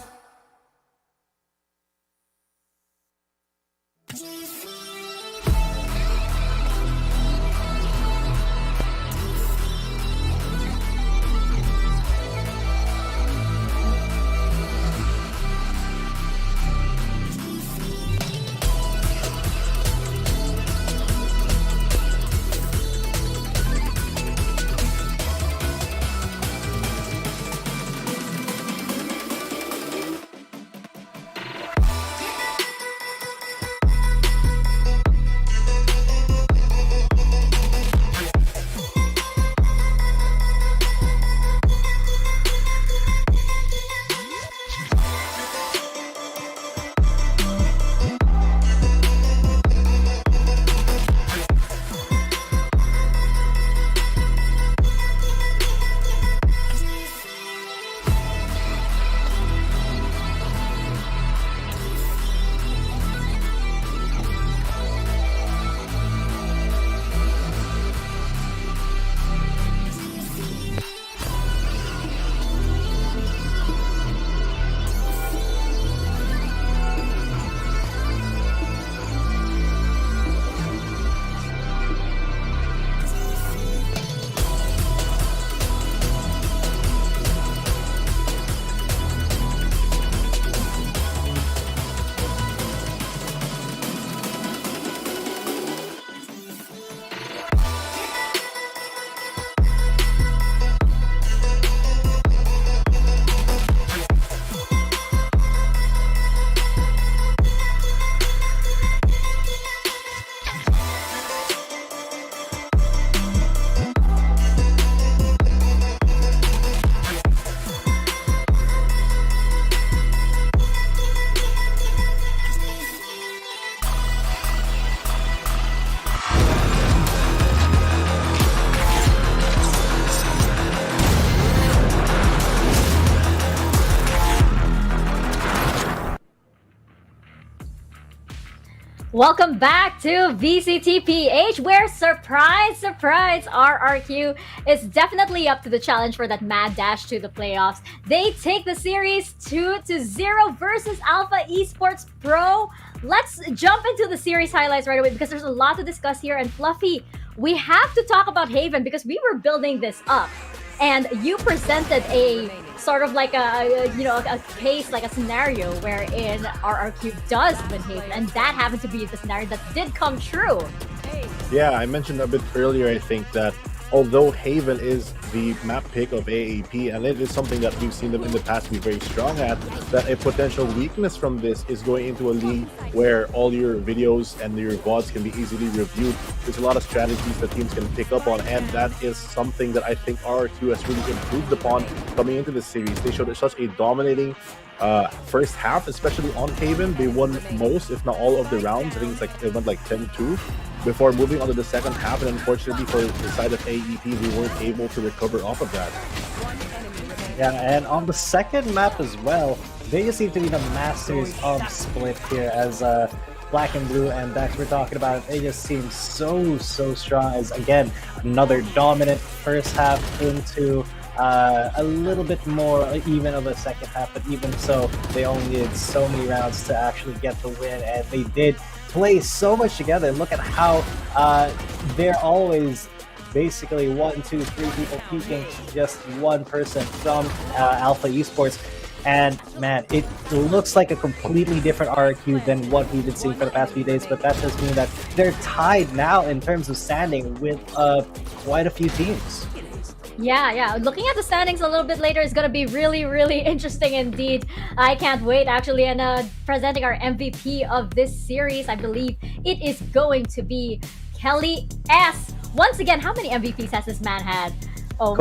Welcome back to VCTPH, where surprise, surprise, RRQ is definitely up to the challenge for that mad dash to the playoffs. They take the series 2-0 versus Alpha Esports Pro. Let's jump into the series highlights right away because there's a lot to discuss here. And Fluffy, we have to talk about Haven because we were building this up. and you presented a sort of like a case, like a scenario wherein RRQ does win Haven, and that happened to be the scenario that did come true. Yeah, I mentioned a bit earlier, I think, that although Haven is the map pick of AAP, and it is something that we've seen them in the past be very strong at, that a potential weakness from this is going into a league where all your videos and your VODs can be easily reviewed. There's a lot of strategies that teams can pick up on, and that is something that I think RRQ has really improved upon coming into this series. They showed such a dominating first half, especially on Haven. They won most, if not all, of the rounds. I think it went like 10-2 before moving on to the second half, and unfortunately for the side of AEP, they weren't able to recover off of that. Yeah, and on the second map as well, they just seem to be the masters of split here, as Black and Blue and Dex were talking about it. They just seem so strong, as again, another dominant first half into a little bit more even of a second half, but even so, they only needed so many rounds to actually get the win, and they did play so much together. Look at how they're always basically 1, 2, 3 people peeking just one person from Alpha Esports. And man, it looks like a completely different RRQ than what we've been seeing for the past few days, but that does mean that they're tied now in terms of standing with quite a few teams. Yeah. Looking at the standings a little bit later is going to be really interesting indeed. I can't wait, actually. And presenting our MVP of this series, I believe it is going to be Kelly S. Once again, how many MVPs has this man had? Oh,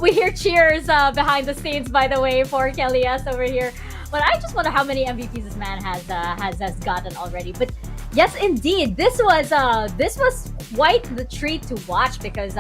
we hear cheers behind the scenes, by the way, for Kelly S over here. But I just wonder how many MVPs this man has gotten already. But yes, indeed, this was quite the treat to watch, because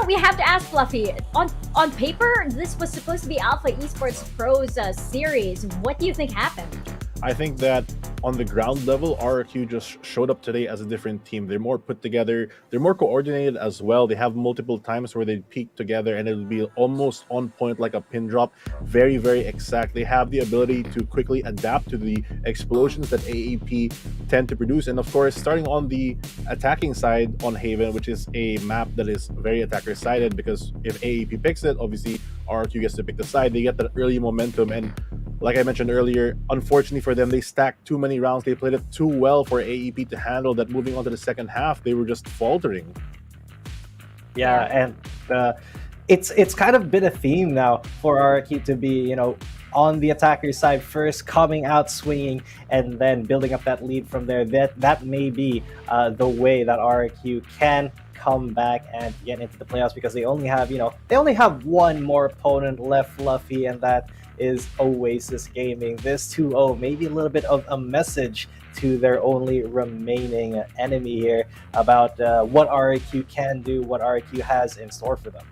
we have to ask Fluffy, on paper, this was supposed to be Alpha Esports Pros series. What do you think happened? I think that on the ground level, RRQ just showed up today as a different team. They're more put together. They're more coordinated as well. They have multiple times where they peak together and it'll be almost on point like a pin drop. Very exact. They have the ability to quickly adapt to the explosions that AEP tend to produce. And of course, starting on the attacking side on Haven, which is a map that is very attacker-sided, because if AEP picks it, obviously RRQ gets to pick the side. They get that early momentum, and like I mentioned earlier, unfortunately for them, they stacked too many rounds. They played it too well for AEP to handle that. Moving on to the second half, they were just faltering. Yeah, and it's kind of been a theme now for RRQ to be, on the attacker side first, coming out swinging, and then building up that lead from there. That may be the way that RRQ can come back and get into the playoffs, because they only have one more opponent left, Fluffy, and that is Oasis Gaming. This 2-0 maybe a little bit of a message to their only remaining enemy here about what RRQ can do, what RRQ has in store for them.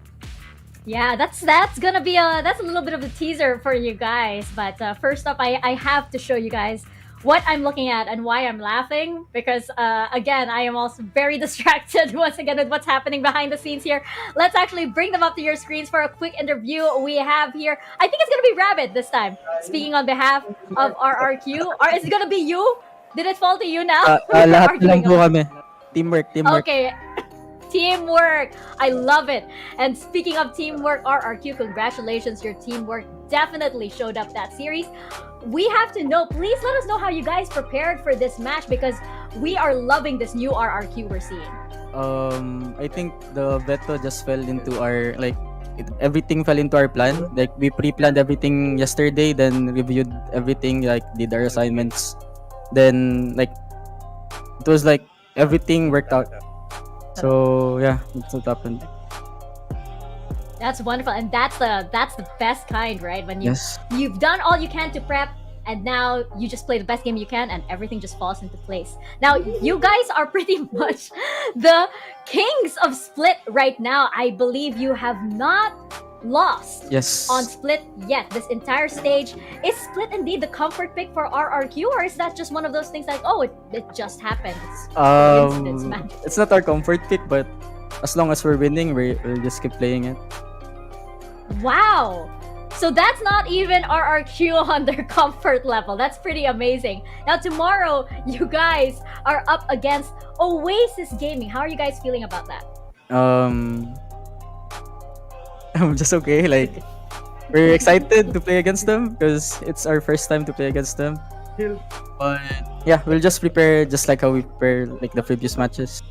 Yeah, that's gonna be that's a little bit of a teaser for you guys. But first up, I have to show you guys what I'm looking at and why I'm laughing, because again, I am also very distracted once again with what's happening behind the scenes here. Let's actually bring them up to your screens for a quick interview we have here. I think it's gonna be Rabbit this time, speaking on behalf of RRQ. Or is it gonna be you? Did it fall to you now? Lahat lang po kami. Teamwork. Okay. Teamwork! I love it. And speaking of teamwork, RRQ, congratulations. Your teamwork definitely showed up that series. We have to know, please let us know how you guys prepared for this match, because we are loving this new RRQ we're seeing. I think the veto just fell into our, everything fell into our plan. Like, we pre-planned everything yesterday, then reviewed everything, did our assignments. Then, it was like everything worked out. So yeah, that's what happened. That's wonderful, and that's the best kind, right? When Yes. you've done all you can to prep, and now you just play the best game you can, and everything just falls into place. Now, you guys are pretty much the kings of Split right now. I believe you have not lost Yes. on Split yet. This entire stage, is Split indeed the comfort pick for RRQ, or is that just one of those things like, oh, it just happened? It's coincidence, man. It's not our comfort pick, but as long as we're winning, we'll just keep playing it. Wow! So that's not even RRQ on their comfort level. That's pretty amazing. Now tomorrow, you guys are up against Oasis Gaming. How are you guys feeling about that? I'm just okay. Like, we're excited to play against them because it's our first time to play against them. But yeah, we'll just prepare just like how we prepare like the previous matches.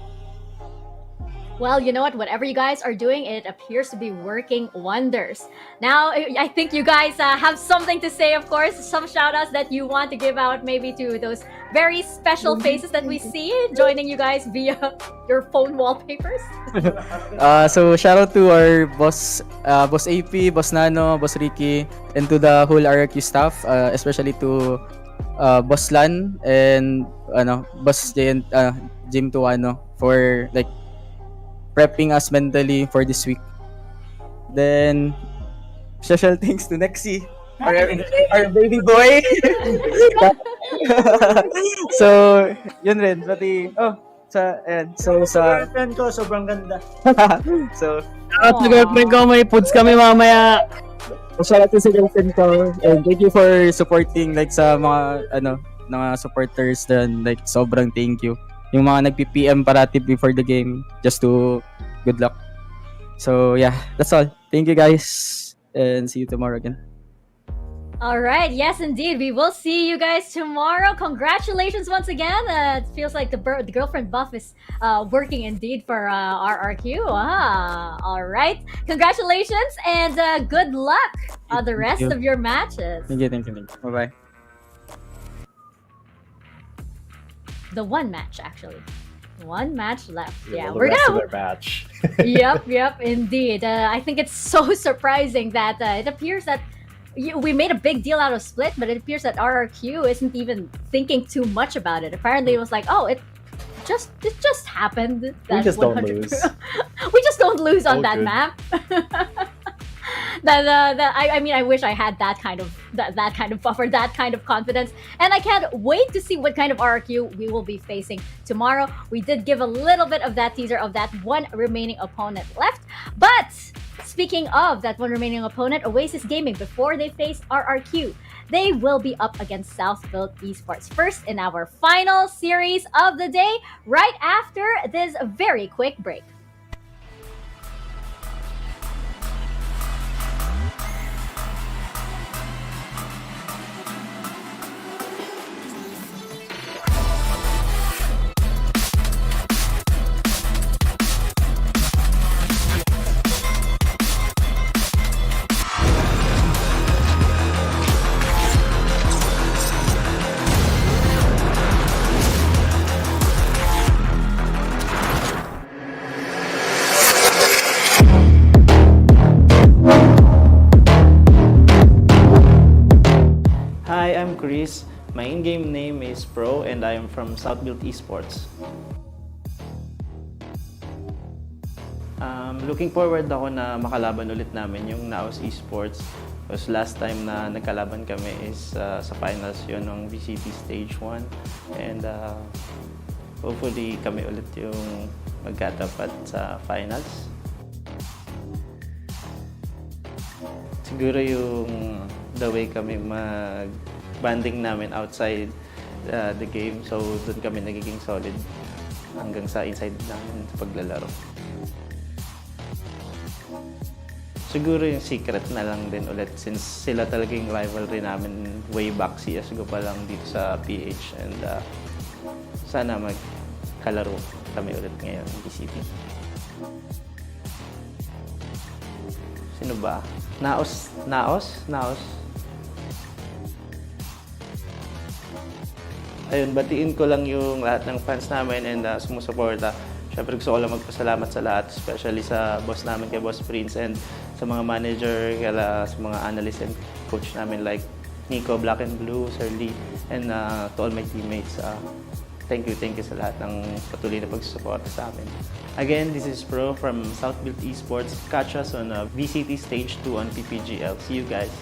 Well, you know what? Whatever you guys are doing, it appears to be working wonders. Now, I think you guys have something to say, of course. Some shout-outs that you want to give out maybe to those very special faces that we see joining you guys via your phone wallpapers. So shout out to our boss, boss AP, boss Nano, boss Ricky, and to the whole RRQ staff, especially to boss Lan and boss Jay and Jim Tuano for like prepping us mentally for this week. Then special thanks to Nexi, our baby boy. So yun rin, pati sa girlfriend ko, sobrang ganda. so shout out to girlfriend ko, may foods kami mamaya. Shout out to sa girlfriend ko, and thank you for supporting like sa mga mga supporters then like sobrang thank you. Yung mga nagpi-PM parati before the game just to good luck. So yeah, that's all. Thank you guys and see you tomorrow again. All right, yes, indeed. We will see you guys tomorrow. Congratulations once again. It feels like the girlfriend buff is working indeed for RRQ. All right. Congratulations and good luck on the rest of your matches. Thank you. Bye-bye. The one match, actually. One match left. Yeah, the we're rest gonna. of their batch. Yep, indeed. I think it's so surprising that it appears that we made a big deal out of Split, but it appears that RRQ isn't even thinking too much about it. Apparently, it was like, oh, it just happened. We just don't lose. We just don't lose on Oh, that good. map. I mean, I wish I had that kind of buffer, that kind of confidence, and I can't wait to see what kind of RRQ we will be facing tomorrow. We did give a little bit of that teaser of that one remaining opponent left, but speaking of that one remaining opponent, Oasis Gaming, before they face RRQ, they will be up against Southfield Esports first in our final series of the day, right after this very quick break. Hi, I'm Chris. My in-game name is Pro and I am from Southfield Esports. Looking forward ako na makalaban ulit namin yung Naos Esports. Because last time na nagkalaban kami is sa finals yun ng VCT Stage 1. And hopefully kami ulit yung magkatapat sa finals. Siguro yung the way kami mag-banding namin outside the game. So doon kami nagiging solid hanggang sa inside namin sa paglalaro. Siguro yung secret na lang din ulit since sila talaga yung rivalry namin way back CSGO pa lang dito sa PH and sana magkalaro kami ulit ngayon ng VCT. Sino ba? Naos? Ayun, batiin ko lang yung lahat ng fans namin and sumusuporta. Siyempre gusto ko lang magpasalamat sa lahat, especially sa boss namin kay Boss Prince and sa mga manager, sa mga analyst and coach namin like Nico, Black and Blue, Sir Lee, and to all my teammates. Thank you sa lahat ng patuloy na pagsusuporta sa amin. Again, this is Pro from Southfield Esports. Catch us on VCT Stage 2 on PPGL. See you guys.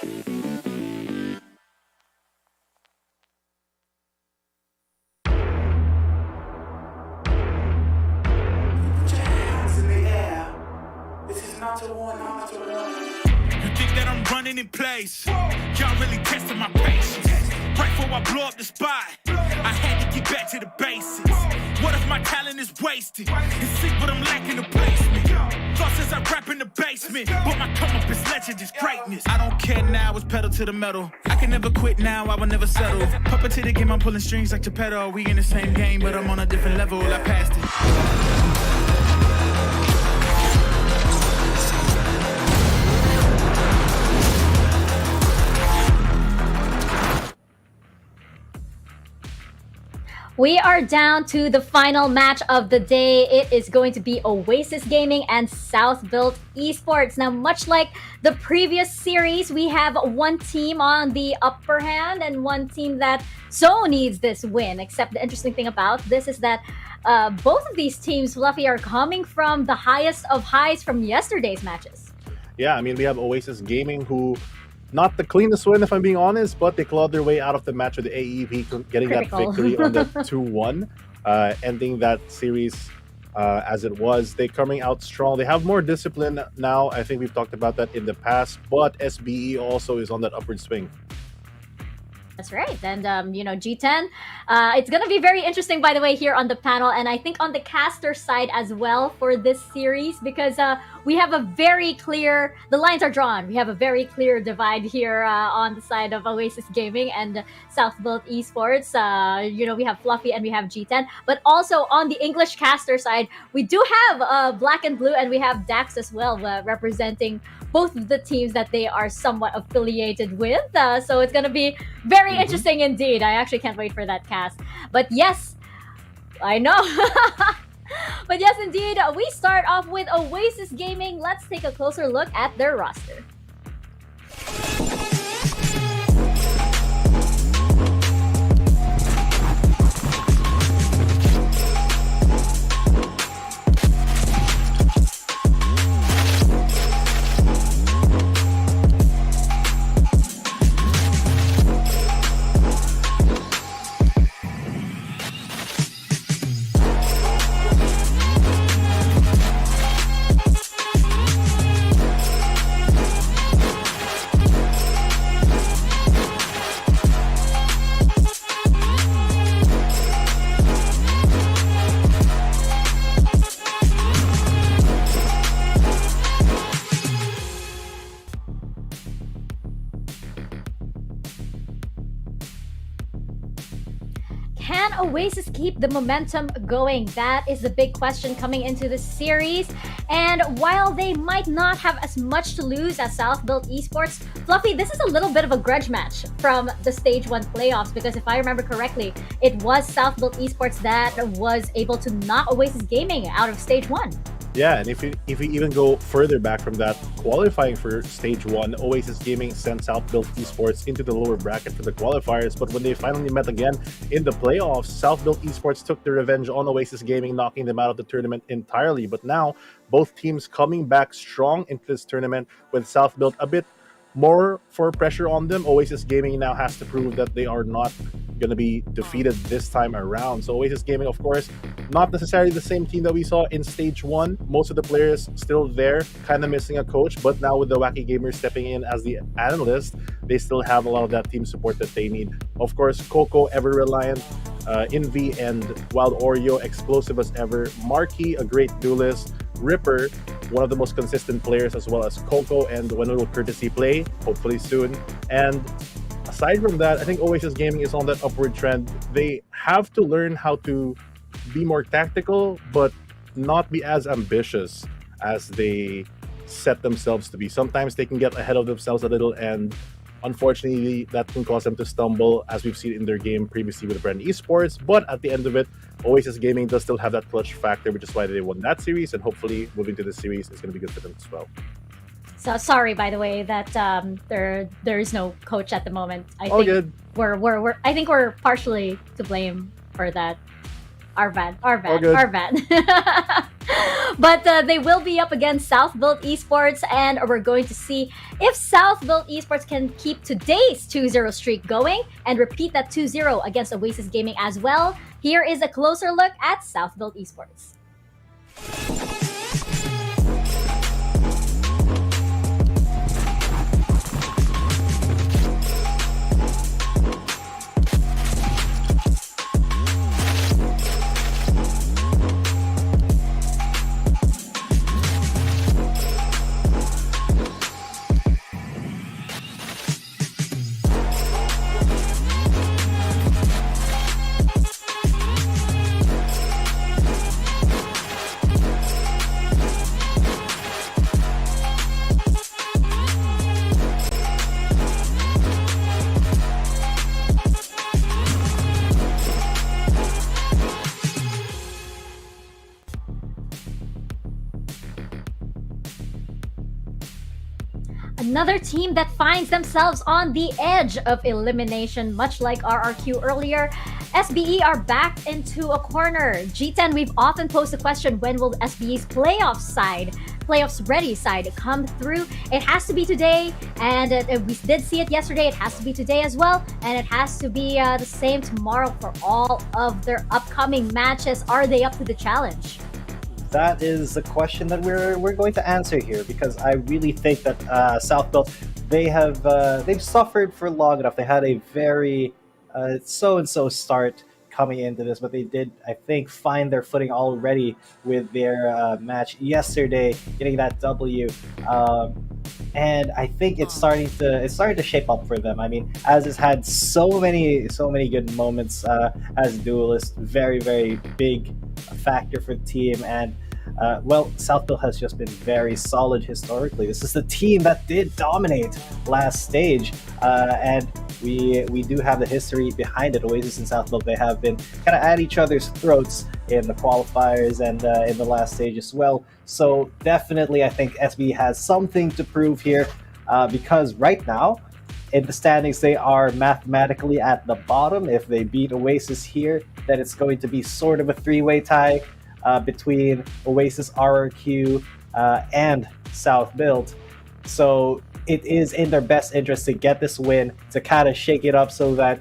You think that I'm running in place? Y'all really testing my patience. Right before I blow up the spot, I had to get back to the basics. What if my talent is wasted? And see what I'm lacking the placement. Thought since I rap in the basement, but my come up is legend, is greatness. I don't care now, it's pedal to the metal. I can never quit now, I will never settle. Puppet to the game, I'm pulling strings like Geppetto. We in the same game, but I'm on a different level. I passed it. We are down to the final match of the day. It is going to be Oasis Gaming and South Built Esports. Now, much like the previous series, we have one team on the upper hand and one team that so needs this win. Except the interesting thing about this is that both of these teams, Fluffy, are coming from the highest of highs from yesterday's matches. Yeah, I mean, we have Oasis Gaming, who not the cleanest win, if I'm being honest, but they clawed their way out of the match with the AEP, getting Critical. that victory on the 2-1, ending that series as it was. They're coming out strong. They have more discipline now. I think we've talked about that in the past, but SBE also is on that upward swing. That's right. And, G10, it's going to be very interesting, by the way, here on the panel. And I think on the caster side as well for this series, because we have a very clear, the lines are drawn. We have a very clear divide here on the side of Oasis Gaming and South Built Esports. We have Fluffy and we have G10. But also on the English caster side, we do have Black and Blue and we have Dax as well, representing both of the teams that they are somewhat affiliated with. So it's going to be very interesting indeed. I actually can't wait for that cast. But yes, I know. But yes, indeed, we start off with Oasis Gaming. Let's take a closer look at their roster. Can Oasis keep the momentum going? That is the big question coming into the series. And while they might not have as much to lose as South Built Esports, Fluffy, this is a little bit of a grudge match from the Stage 1 playoffs, because if I remember correctly, it was South Built Esports that was able to knock Oasis Gaming out of Stage 1. Yeah, and if we even go further back from that, qualifying for Stage 1, Oasis Gaming sent South Built Esports into the lower bracket for the qualifiers, but when they finally met again in the playoffs, South Built Esports took their revenge on Oasis Gaming, knocking them out of the tournament entirely. But now, both teams coming back strong into this tournament, with South Built a bit more for pressure on them. Oasis Gaming now has to prove that they are not going to be defeated this time around. So Oasis Gaming, of course, not necessarily the same team that we saw in Stage 1. Most of the players still there, kind of missing a coach, but now with the Wacky Gamers stepping in as the analyst, they still have a lot of that team support that they need. Of course, Coco, ever reliant, Envy and Wild Oreo, explosive as ever, Marky, a great duelist, Ripper, one of the most consistent players, as well as Coco, and when will Courtesy play, hopefully soon. And aside from that, I think Oasis Gaming is on that upward trend. They have to learn how to be more tactical, but not be as ambitious as they set themselves to be. Sometimes they can get ahead of themselves a little, and unfortunately, that can cause them to stumble, as we've seen in their game previously with Brand Esports. But at the end of it, Oasis Gaming does still have that clutch factor, which is why they won that series, and hopefully moving to this series is going to be good for them as well. So sorry, by the way, that there is no coach at the moment. I All think good. I think we're partially to blame for that. Our bad. All good. Our bad. But they will be up against South Built Esports, and we're going to see if South Built Esports can keep today's 2-0 streak going and repeat that 2-0 against Oasis Gaming as well. Here is a closer look at South Built Esports. Another team that finds themselves on the edge of elimination, much like RRQ earlier. SBE are backed into a corner. G10, we've often posed the question, when will SBE's playoffs ready side come through? It has to be today, and we did see it yesterday. It has to be today as well, and it has to be the same tomorrow for all of their upcoming matches. Are they up to the challenge? That is the question that we're going to answer here, because I really think that South Built, they've suffered for long enough. They had a very so-and-so start coming into this, but they did, I think, find their footing already with their match yesterday, getting that W. And I think it's starting to shape up for them. I mean, Az has had so many good moments as duelist, very, very big factor for the team, and Southville has just been very solid historically. This is the team that did dominate last stage, and we do have the history behind it. Oasis and Southville, they have been kind of at each other's throats in the qualifiers and in the last stage as well. So definitely, I think SB has something to prove here, because right now, in the standings, they are mathematically at the bottom. If they beat Oasis here, then it's going to be sort of a three-way tie between Oasis, RRQ, and South Build. So it is in their best interest to get this win, to kind of shake it up so that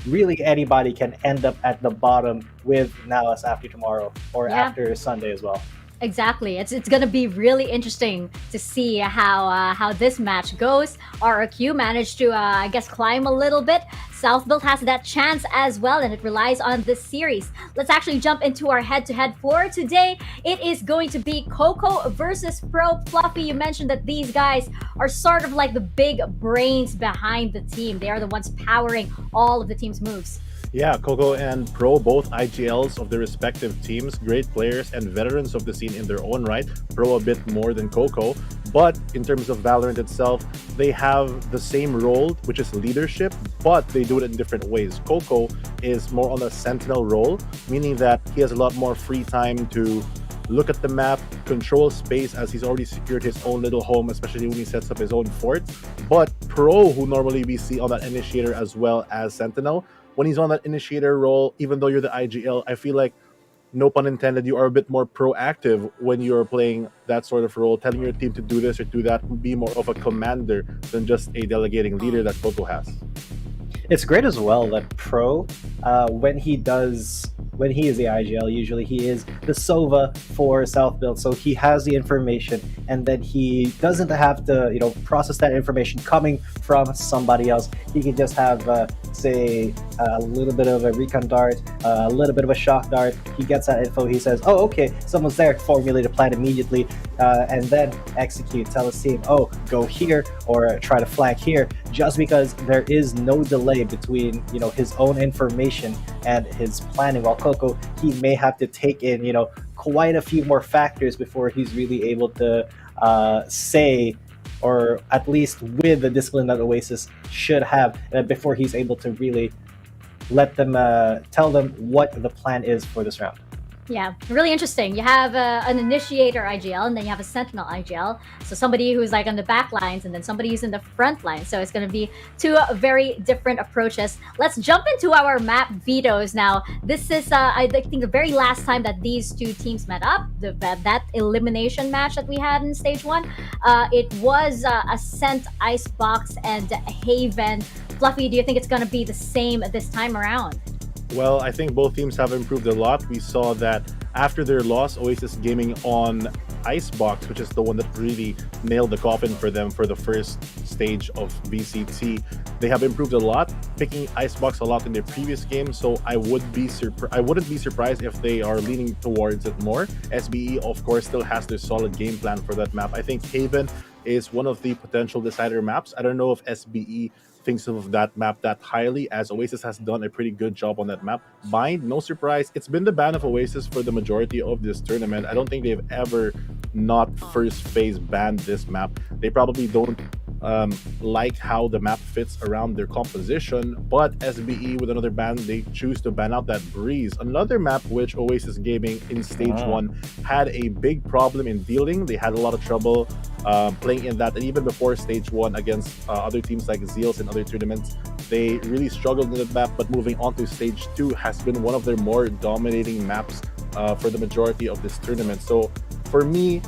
really anybody can end up at the bottom with Nalas after tomorrow or after Sunday as well. Exactly. It's going to be really interesting to see how this match goes. RRQ managed to, I guess, climb a little bit. Southbuilt has that chance as well, and it relies on this series. Let's actually jump into our head-to-head for today. It is going to be Coco versus Pro. Fluffy, you mentioned that these guys are sort of like the big brains behind the team. They are the ones powering all of the team's moves. Yeah, Coco and Pro, both IGLs of their respective teams, great players and veterans of the scene in their own right. Pro a bit more than Coco, but in terms of Valorant itself, they have the same role, which is leadership, but they do it in different ways. Coco is more on a sentinel role, meaning that he has a lot more free time to look at the map, control space, as he's already secured his own little home, especially when he sets up his own fort. But Pro, who normally we see on that initiator as well as sentinel, when he's on that initiator role, even though you're the IGL, I feel like, no pun intended, you are a bit more proactive when you're playing that sort of role, telling your team to do this or do that, be more of a commander than just a delegating leader that Coco has. It's great as well that Pro, when he is the IGL, usually he is the Sova for South Build, so he has the information, and then he doesn't have to, process that information coming from somebody else. He can just have, say, a little bit of a recon dart, a little bit of a shock dart. He gets that info. He says, "Oh, okay, someone's there." Formulate a plan immediately, and then execute. Tell his team, "Oh, go here," or try to flank here. Just because there is no delay between his own information and his planning. While Coco, he may have to take in quite a few more factors before he's really able to say, or at least with the discipline that Oasis should have, before he's able to really let them tell them what the plan is for this round. Yeah, really interesting. You have an initiator IGL, and then you have a sentinel IGL. So somebody who's like on the back lines, and then somebody who's in the front line. So it's going to be two very different approaches. Let's jump into our map vetoes now. This is, I think, the very last time that these two teams met up. That elimination match that we had in stage 1. It was Ascent, Icebox, and Haven. Fluffy, do you think it's going to be the same this time around? Well, I think both teams have improved a lot. We saw that after their loss, Oasis Gaming on Icebox, which is the one that really nailed the coffin for them for the first stage of VCT. They have improved a lot, picking Icebox a lot in their previous game, so I wouldn't be surprised if they are leaning towards it more. SBE, of course, still has their solid game plan for that map. I think Haven is one of the potential decider maps. I don't know if SBE thinks of that map that highly, as Oasis has done a pretty good job on that map. Bind, no surprise, it's been the ban of Oasis for the majority of this tournament. I don't think they've ever not first phase banned this map. They probably don't like how the map fits around their composition, but SBE with another ban, they choose to ban out that Breeze, another map which Oasis Gaming in stage 1 had a big problem in dealing. They had a lot of trouble playing in that, and even before stage 1 against other teams like Zeals and other tournaments, they really struggled in the map. But moving on to stage 2 has been one of their more dominating maps for the majority of this tournament. So for me,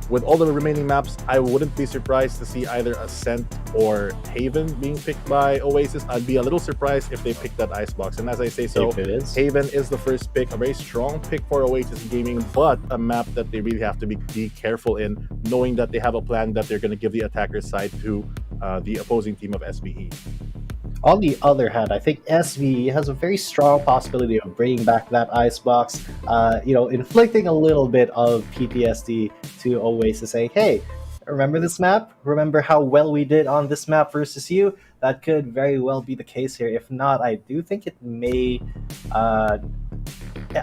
with all the remaining maps, I wouldn't be surprised to see either Ascent or Haven being picked by Oasis. I'd be a little surprised if they picked that Icebox. And as I say so, Haven is the first pick, a very strong pick for Oasis Gaming, but a map that they really have to be careful in, knowing that they have a plan that they're going to give the attacker side to the opposing team of SBE. On the other hand, I think SVE has a very strong possibility of bringing back that Icebox, inflicting a little bit of PTSD to Oasis, saying, hey, remember this map? Remember how well we did on this map versus you? That could very well be the case here. If not, I do think it may...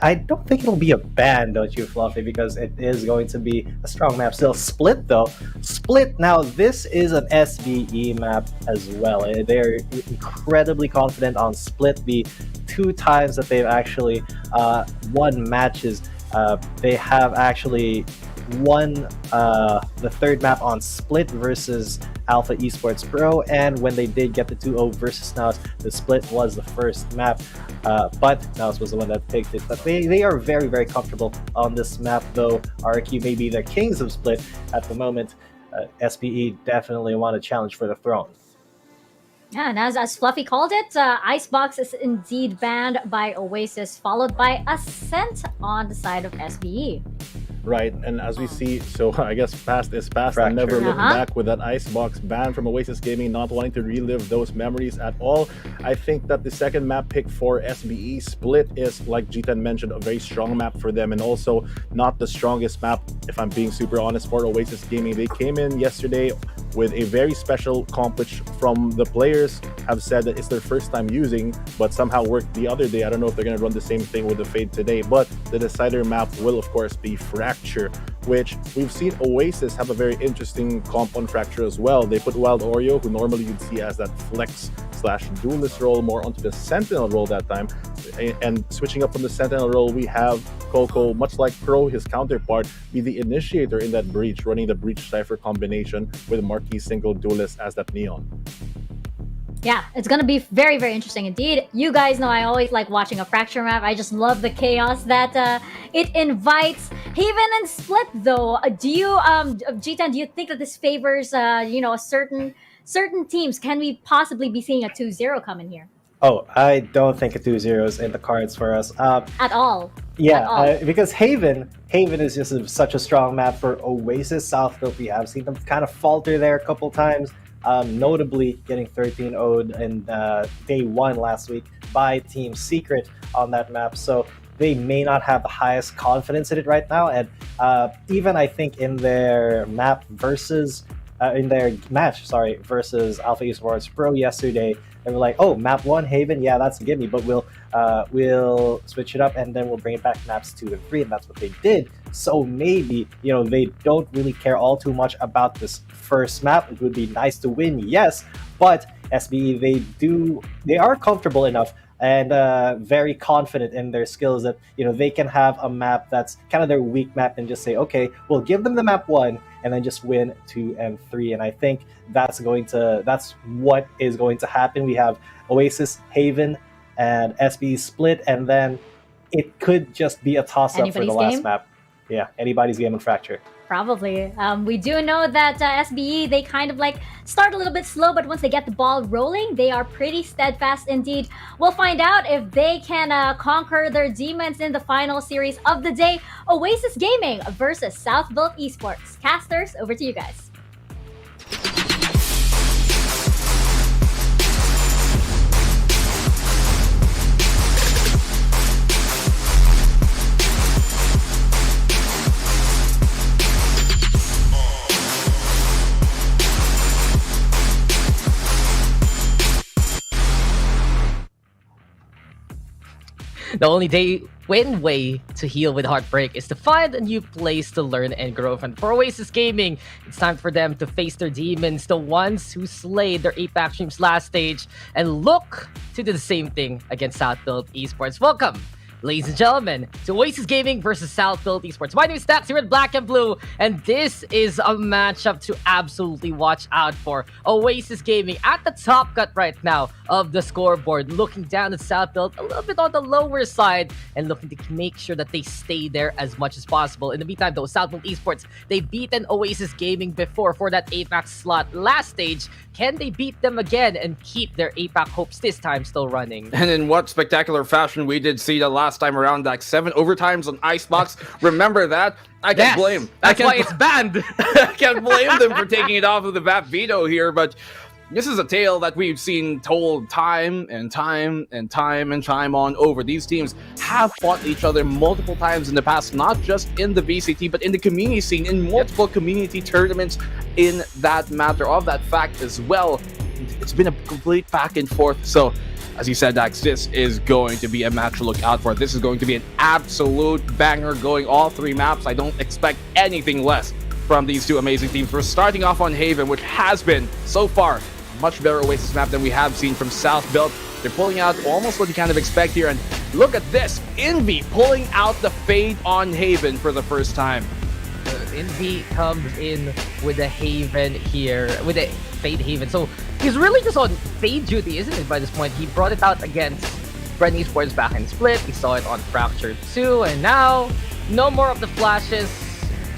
I don't think it'll be a ban, don't you, Fluffy? Because it is going to be a strong map still. Split, though. Split, now, this is an SBE map as well. They're incredibly confident on Split. The 2 times that they've actually won matches, they have actually won the 3rd map on Split versus Alpha Esports Pro, and when they did get the 2-0 versus Naus, the Split was the first map, but Naus was the one that picked it. But they are very, very comfortable on this map, though RQ may be the kings of Split at the moment. SBE definitely want a challenge for the throne. Yeah, and as Fluffy called it, Icebox is indeed banned by Oasis, followed by Ascent on the side of SBE. Right, and as we see, so I guess past is past, and never look back with that Icebox ban from Oasis Gaming, not wanting to relive those memories at all. I think that the second map pick for SBE, Split, is, like G10 mentioned, a very strong map for them, and also not the strongest map, if I'm being super honest, for Oasis Gaming. They came in yesterday with a very special comp, which from the players have said that it's their first time using, but somehow worked the other day. I don't know if they're going to run the same thing with the Fade today, but the decider map will, of course, be Fracture, which we've seen Oasis have a very interesting comp on Fracture as well. They put Wild Oreo, who normally you'd see as that flex/duelist role, more onto the Sentinel role that time. And switching up from the Sentinel role, we have Coco, much like Pro, his counterpart, be the initiator in that Breach, running the Breach Cypher combination with Marquis single duelist as that Neon. Yeah, it's gonna be very, very interesting indeed. You guys know I always like watching a Fracture map. I just love the chaos that it invites. Haven and Split, though, do you, G10, do you think that this favors, certain teams? Can we possibly be seeing a 2-0 coming here? Oh, I don't think a 2-0 is in the cards for us. At all. Yeah, At all. Because Haven is just such a strong map for Oasis. Southfield, we have seen them kind of falter there a couple times. Notably getting 13-0'd in day 1 last week by Team Secret on that map. So they may not have the highest confidence in it right now. And even I think in their map versus versus Alpha Esports Pro yesterday, they were like, oh, map 1 Haven, yeah, that's a gimme, but we'll switch it up and then we'll bring it back maps 2 and 3, and that's what they did. So maybe, they don't really care all too much about this first map. It would be nice to win, yes, but SBE, they are comfortable enough and very confident in their skills that they can have a map that's kind of their weak map and just say, okay, we'll give them the map 1 and then just win 2 and 3. And I think that's what is going to happen. We have Oasis, Haven, and SB split, and then it could just be a toss-up for the Anybody's last game? map. Yeah, anybody's game on Fracture. Probably. We do know that SBE, they kind of like start a little bit slow, but once they get the ball rolling, they are pretty steadfast indeed. We'll find out if they can conquer their demons in the final series of the day. Oasis Gaming versus Southbuilt Esports. Casters, over to you guys. The only way to heal with heartbreak is to find a new place to learn and grow. And for Oasis Gaming, it's time for them to face their demons, the ones who slayed their APAC Streams last stage, and look to do the same thing against Southbuilt Esports. Welcome, ladies and gentlemen, to Oasis Gaming versus Southbuilt Esports. My name is Dax here at Black and Blue, and this is a matchup to absolutely watch out for. Oasis Gaming at the top cut right now of the scoreboard, looking down at Southbuilt a little bit on the lower side and looking to make sure that they stay there as much as possible. In the meantime, though, Southbuilt Esports, they've beaten Oasis Gaming before for that APAC slot last stage. Can they beat them again and keep their APAC hopes this time still running? And in what spectacular fashion we did see the last time around, like 7 overtimes on Icebox. Remember that? I can't blame. That's why it's banned. I can't blame them for taking it off of the VAP veto here, but this is a tale that we've seen told time and time on over. These teams have fought each other multiple times in the past, not just in the VCT, but in the community scene, in multiple community tournaments in that matter of that fact as well. It's been a complete back and forth, so as you said, Dax, this is going to be a match to look out for. This is going to be an absolute banger going all 3 maps. I don't expect anything less from these 2 amazing teams. We're starting off on Haven, which has been, so far, a much better Oasis map than we have seen from Southbuilt. They're pulling out almost what you kind of expect here, and look at this! Envy pulling out the Fade on Haven for the first time. Envy comes in with a Haven here, with a Fade Haven. So he's really just on Fade duty, isn't it, by this point? He brought it out against Brent Esports back in Split. We saw it on Fracture 2, and now no more of the flashes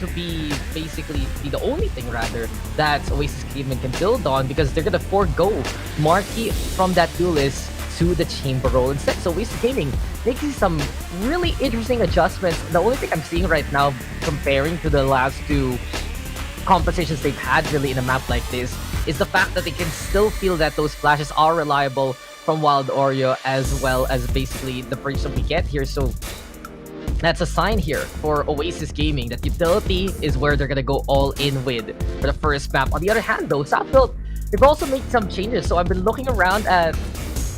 to be basically the only thing rather that Oasis Gaming can build on, because they're gonna forego Marky from that duelist to the chamber role instead. So Oasis Gaming making some really interesting adjustments. The only thing I'm seeing right now, comparing to the last 2 compositions they've had really in a map like this, is the fact that they can still feel that those flashes are reliable from Wild Oreo, as well as basically the bridge that we get here. So that's a sign here for Oasis Gaming that utility is where they're gonna go all in with for the first map. On the other hand, though, Southbuilt, they've also made some changes. So I've been looking around at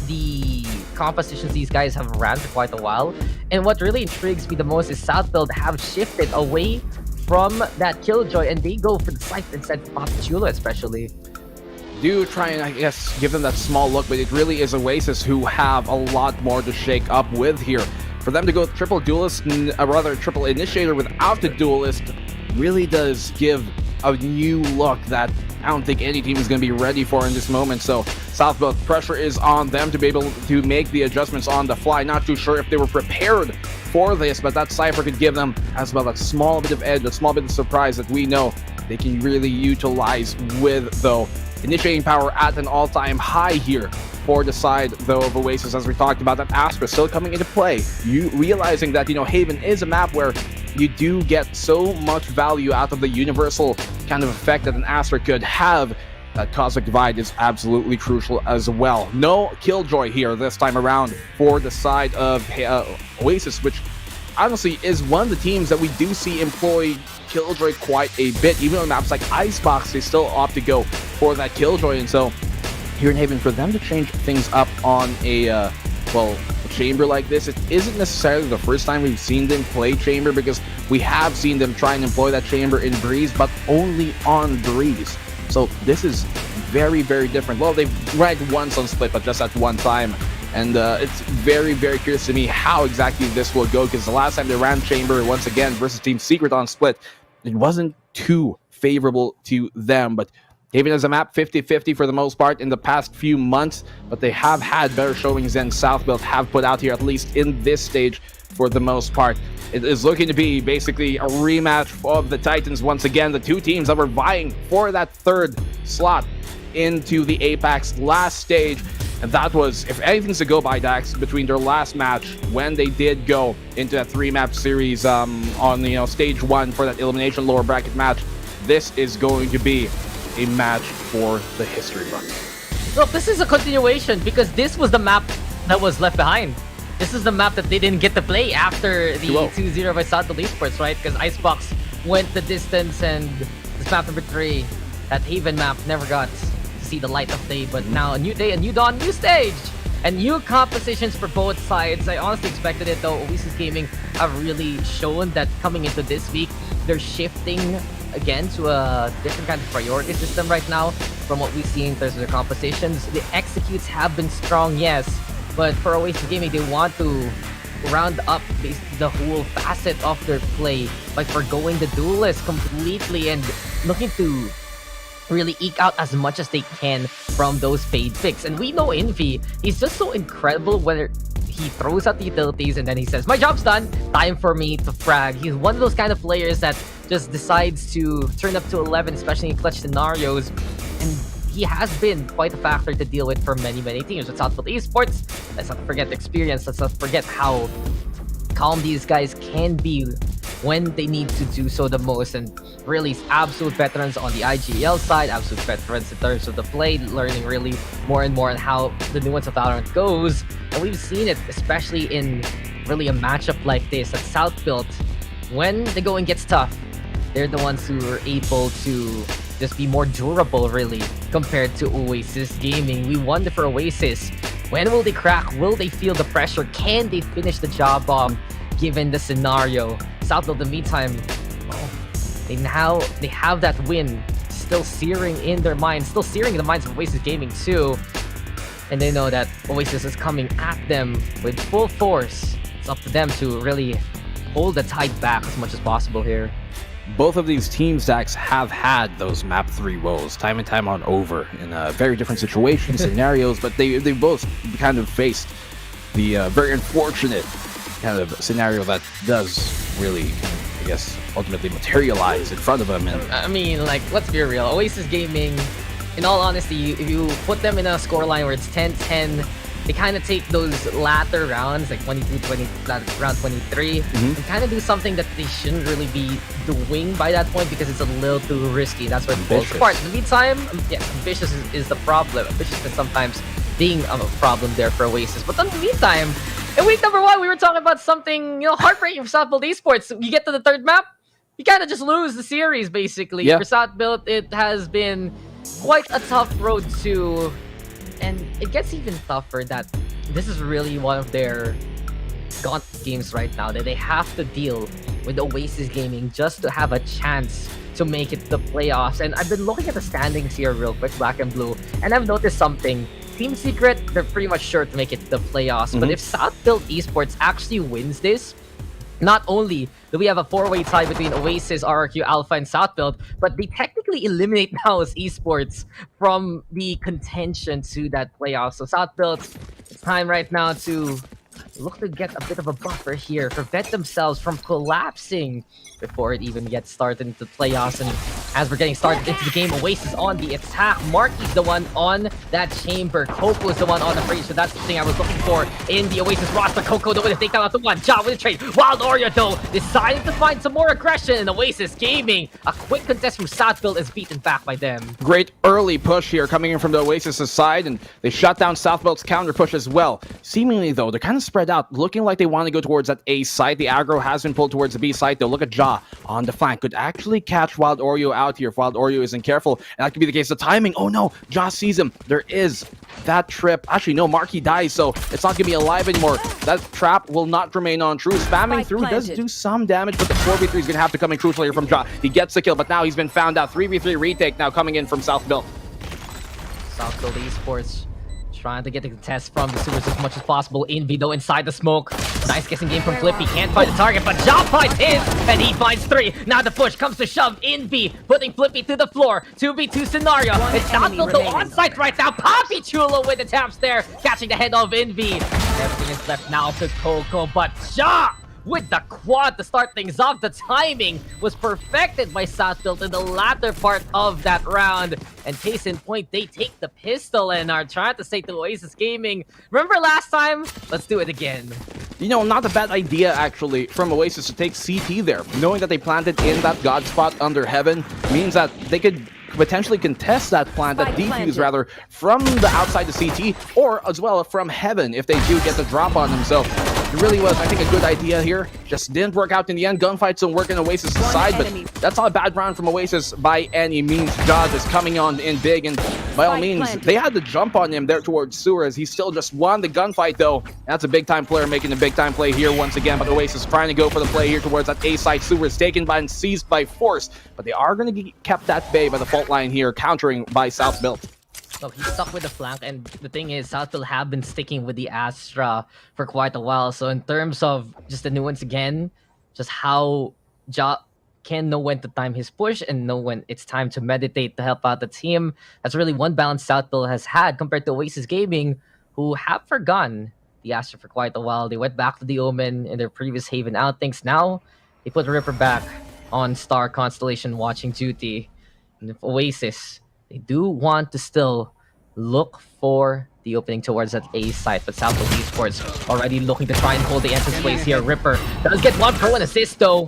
the compositions these guys have ran for quite a while, and what really intrigues me the most is Southbuilt have shifted away from that Killjoy, and they go for the Scythe instead of Popchula especially. Do try and, I guess, give them that small look, but it really is Oasis who have a lot more to shake up with here. For them to go triple duelist, rather triple initiator without the duelist, really does give a new look that I don't think any team is going to be ready for in this moment. So Southbuilt, pressure is on them to be able to make the adjustments on the fly. Not too sure if they were prepared for this, but that Cypher could give them as well a small bit of edge, a small bit of surprise that we know they can really utilize with, though. Initiating power at an all-time high here for the side, though, of Oasis, as we talked about. That Astra still coming into play. You realizing that, Haven is a map where you do get so much value out of the universal kind of effect that an Astra could have. That Cosmic Divide is absolutely crucial as well. No Killjoy here this time around for the side of Oasis, which honestly is one of the teams that we do see employ Killjoy quite a bit. Even on maps like Icebox, they still opt to go for that Killjoy. And so here in Haven, for them to change things up on a chamber like this, it isn't necessarily the first time we've seen them play chamber, because we have seen them try and employ that chamber in Breeze, but only on Breeze. So this is very, very different. Well, they've ranked once on Split, but just at one time. And it's very, very curious to me how exactly this will go, because the last time they ran Chamber once again versus Team Secret on Split, it wasn't too favorable to them. But Haven has a map 50-50 for the most part in the past few months, but they have had better showings than Southbuilt have put out here, at least in this stage for the most part. It is looking to be basically a rematch of the Titans once again, the two teams that were vying for that third slot into the APAC's last stage. And that was, if anything's to go by, Dax, between their last match when they did go into that 3-map series on stage 1 for that elimination lower bracket match, this is going to be a match for the history book. Look, this is a continuation because this was the map that was left behind. This is the map that they didn't get to play after the 2-0 by Southfield Esports, right? Because Icebox went the distance, and this map number 3, that Haven map, never got to see the light of day. But now a new day, a new dawn, new stage, and new compositions for both sides. I honestly expected it though. Oasis Gaming have really shown that coming into this week, they're shifting again to a different kind of priority system right now from what we see in terms of their compositions. The executes have been strong, yes, but for Oasis Gaming, they want to round up the whole facet of their play by forgoing the duelist completely and looking to really eke out as much as they can from those fade picks. And we know Envy, he's just so incredible whether he throws out the utilities and then he says, my job's done, time for me to frag. He's one of those kind of players that just decides to turn up to 11, especially in clutch scenarios. And he has been quite a factor to deal with for many, many teams. With Southfield Esports, let's not forget the experience. Let's not forget how calm these guys can be when they need to do so the most. And really absolute veterans on the IGL side, absolute veterans in terms of the play, learning really more and more on how the nuance of Valorant goes. And we've seen it, especially in really a matchup like this at Southfield. When the going gets tough, they're the ones who are able to just be more durable, really, compared to Oasis Gaming. We wonder for Oasis, when will they crack? Will they feel the pressure? Can they finish the job given the scenario? Southfield, in the meantime, they have that win still searing in their minds, still searing in the minds of Oasis Gaming too. And they know that Oasis is coming at them with full force. It's up to them to really hold the tide back as much as possible here. Both of these teams, Dax, have had those map 3 woes time and time on over in very different situations, scenarios, but they both kind of faced the very unfortunate kind of scenario that does really, I guess, ultimately materialize in front of them. And I mean, like, let's be real. Oasis Gaming, in all honesty, if you put them in a scoreline where it's 10-10, they kind of take those latter rounds, like 22-20, round 23, and kind of do something that they shouldn't really be doing by that point because it's a little too risky. That's where it falls apart. In the meantime, yes, ambitious is the problem. Ambitious is sometimes being a problem there for Oasis. But in the meantime, in week number 1, we were talking about something heartbreaking for Southfield Esports. You get to the third map, you kind of just lose the series, basically. Yeah. For Southfield, it has been quite a tough road to... And it gets even tougher that this is really one of their gauntlet games right now, that they have to deal with Oasis Gaming just to have a chance to make it to the playoffs. And I've been looking at the standings here real quick, black and blue, and I've noticed something. Team Secret, they're pretty much sure to make it to the playoffs. But if Southfield Esports actually wins this, not only do we have a 4-way tie between Oasis, RRQ, Alpha, and Southfield, but they technically eliminate now as Esports from the contention to that playoff. So Southfield, it's time right now to look to get a bit of a buffer here, prevent themselves from collapsing before it even gets started into the playoffs. And as we're getting started into the game, Oasis on the attack. Marky's the one on that chamber. Coco's the one on the freeze. So that's the thing I was looking for in the Oasis roster. Coco the way to take down out to one. Ja with the trade. Wild Oreo though decided to find some more aggression. And Oasis Gaming, a quick contest from Southfield is beaten back by them. great early push here coming in from the Oasis' side, and they shut down Southfield's counter push as well. Seemingly though, they're kind of spread out, looking like they want to go towards that A side. The aggro has been pulled towards the B side though. Look at Ja on the flank, could actually catch Wild Oreo out here if Wild Oreo isn't careful, and that could be the case. The timing, oh no, Ja sees him. There is that trip. Actually no, Marky dies, so it's not gonna be alive anymore. That trap will not remain on true. Spamming through does do some damage, but the 4v3 is gonna have to come in crucial here from Ja. He gets the kill, but now he's been found out. 3v3 retake now coming in from Southfield. Southfield Esports Trying to get the test from the sewers as much as possible. Envy though inside the smoke. Nice guessing game from Flippy. Can't find the target, but Ja finds his, and he finds 3. Now the push comes to shove. Envy putting Flippy to the floor. 2v2 scenario. It's Southfield though on site right now. Papi Chulo with the taps there, catching the head of Envy. Everything is left now to Coco, but Ja with the quad to start things off. The timing was perfected by Southfield in the latter part of that round. And case in point, they take the pistol and are trying to say to Oasis Gaming, remember last time? Let's do it again. You know, not a bad idea, actually, from Oasis to take CT there. Knowing that they planted in that God spot under Heaven means that they could potentially contest that plant, that defuse rather, from the outside the CT, or as well from Heaven if they do get the drop on them. So it really was, I think, a good idea here. Just didn't work out in the end. Gunfights don't work in Oasis' side, but that's not a bad round from Oasis by any means. Jod is coming on in big, and by all means, they had to jump on him there towards Sewer as he still just won the gunfight, though. That's a big-time player making a big-time play here once again, but Oasis trying to go for the play here towards that A side. Sewer is taken by and seized by force, but they are going to be kept at bay by the fault line here, countering by South Built. So he's stuck with the flank, and the thing is, Southfield have been sticking with the Astra for quite a while. So in terms of just the nuance again, just how Ja can know when to time his push and know when it's time to meditate to help out the team. That's really one balance Southfield has had compared to Oasis Gaming, who have forgotten the Astra for quite a while. They went back to the Omen in their previous Haven outings. Now they put Ripper back on Star Constellation watching duty. And if Oasis, they do want to still look for the opening towards that A site, but Southfield Esports already looking to try and hold the entrance ways here. Ripper does get 1 pro and assist though.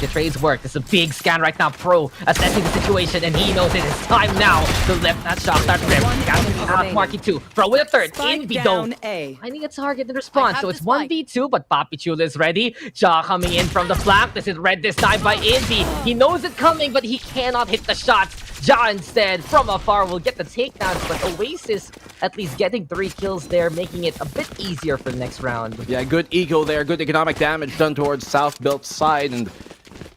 The trades work. It's a big scan right now. Pro assessing the situation, and he knows it is time now to lift that shot. That rip. Got Marky 2. Pro with a third. Envy though. Finding a target in response. So it's 1v2, but Papi Chulo is ready. Ja coming in from the flank. This is red this time by Envy. He knows it coming, but he cannot hit the shots. Ja instead from afar will get the takedowns, but Oasis at least getting 3 kills there, making it a bit easier for the next round. Yeah, good eco there, good economic damage done towards South Built side, and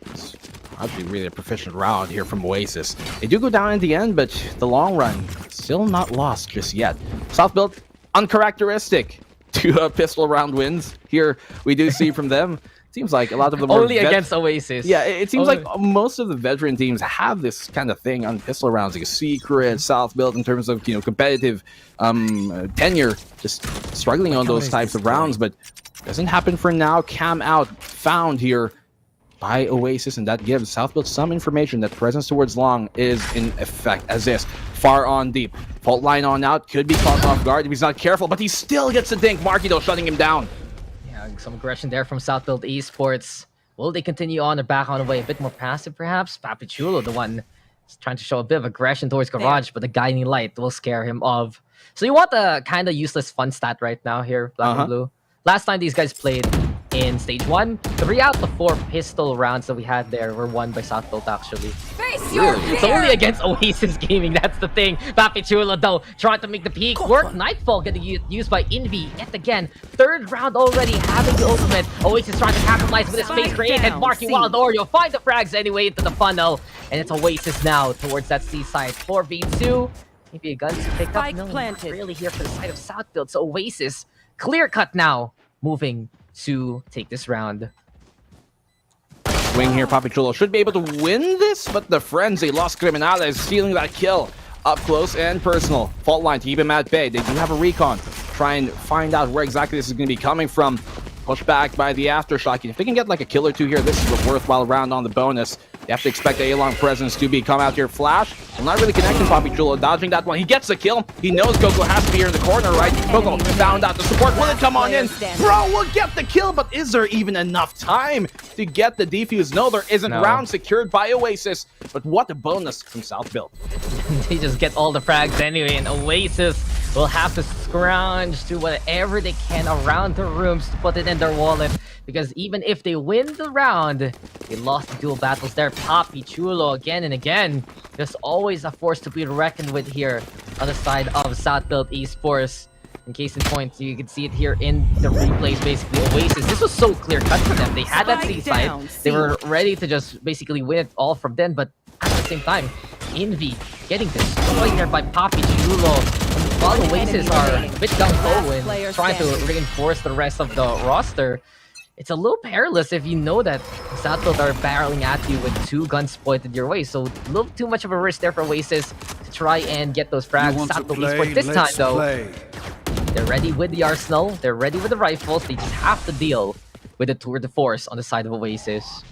it's probably really a proficient round here from Oasis. They do go down in the end, but the long run still not lost just yet. South Built uncharacteristic to pistol round wins here we do see from them. Seems like a lot of them only against Oasis. Yeah, it seems like most of the veteran teams have this kind of thing on pistol rounds, like a Secret, South Built in terms of competitive tenure, just struggling on those types of rounds, but doesn't happen for now. Cam out found here by Oasis, and that gives South Built some information that presence towards long is in effect, as this far on deep. Fault line on out, could be caught off guard if he's not careful, but he still gets a dink. Marky though shutting him down. Some aggression there from Southfield Esports. Will they continue on or back on the way? A bit more passive, perhaps? Papi Chulo, the one trying to show a bit of aggression towards Garage, but the guiding light will scare him off. So you want the kind of useless fun stat right now here, Black and Blue. Last time these guys played in Stage 1, 3 out of 4 pistol rounds that we had there were won by Southfield, actually. Really? It's only against Oasis Gaming, that's the thing. Papi Chulo, though, trying to make the peak work. Nightfall getting used by Envy yet again. 3rd round already, having the ultimate. Oasis trying to capitalize with his space created. Marky Wild Oreo find the frags anyway into the funnel. And it's Oasis now towards that C-side. 4v2. Maybe a gun to pick up. No, not really here for the side of Southfield. So Oasis, clear cut now, moving to take this round. Swing here, Papi Chulo should be able to win this, but the frenzy, Los Criminales stealing that kill up close and personal. Fault line to keep him at bay. They do have a recon. Try and find out where exactly this is going to be coming from. Pushed back by the Aftershock. If they can get like a kill or 2 here, this is a worthwhile round on the bonus. You have to expect the A-Long presence to be come out here. Flash, well, not really connecting Papi Chulo, dodging that one. He gets the kill. He knows Coco has to be here in the corner, right? Coco found out the support. Will it come on in? Bro will get the kill, but is there even enough time to get the defuse? No, there isn't. No. Round secured by Oasis, but what a bonus from South Built. They just get all the frags anyway, and Oasis will have to scrounge to whatever they can around the rooms to put it in their wallet. Because even if they win the round, they lost the dual battles there. Papi Chulo again and again. There's always a force to be reckoned with here on the side of Southfield Esports. In case in point, you can see it here in the replays, basically. Oasis, this was so clear cut for them. They had that C side. They were ready to just basically win it all from then, but at the same time, Envy getting destroyed there by Papi Chulo. While Oasis are a bit gung-ho and trying to reinforce the rest of the roster, it's a little perilous if you know that Southfield are barreling at you with 2 guns pointed your way. So a little too much of a risk there for Oasis to try and get those frags. Southfield Esports this time though, they're ready with the arsenal, they're ready with the rifles, they just have to deal with the tour de force on the side of Oasis.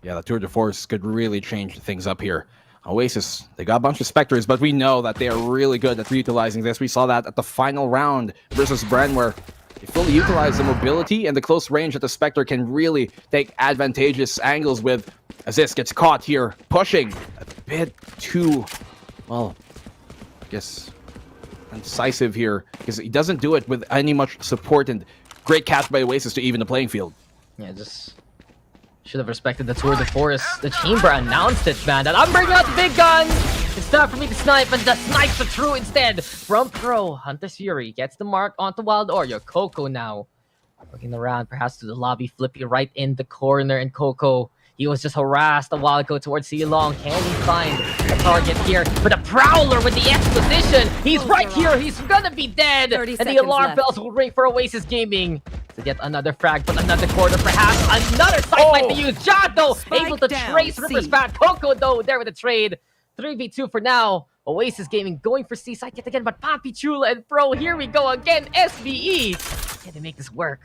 Yeah, the tour de force could really change things up here. Oasis, they got a bunch of Spectres, but we know that they are really good at utilizing this. We saw that at the final round versus Bren, where they fully utilize the mobility and the close range that the Spectre can really take advantageous angles with. As this gets caught here, pushing a bit too, well, I guess, incisive here, because he doesn't do it with any much support, and great catch by Oasis to even the playing field. Yeah, just should have respected the tour de force. The Chamber announced it, man, that I'm bringing out the big guns. It's time for me to snipe, and the snipes are true instead. From Pro, Hunter's Fury gets the mark onto Wild Oreo. Coco now looking around, perhaps to the lobby. Flippy right in the corner, and Coco, he was just harassed a while ago towards C-Long. Can he find a target here? But the Prowler with the exposition, he's right here. He's gonna be dead. And the alarm bells will ring for Oasis Gaming. To get another frag, but another quarter, perhaps another site might be used. Jado able to trace Ripper's back. Coco though there with the trade. 3v2 for now. Oasis Gaming going for C site yet again, but Papi Chula and Pro, here we go again. SBE. Can they make this work?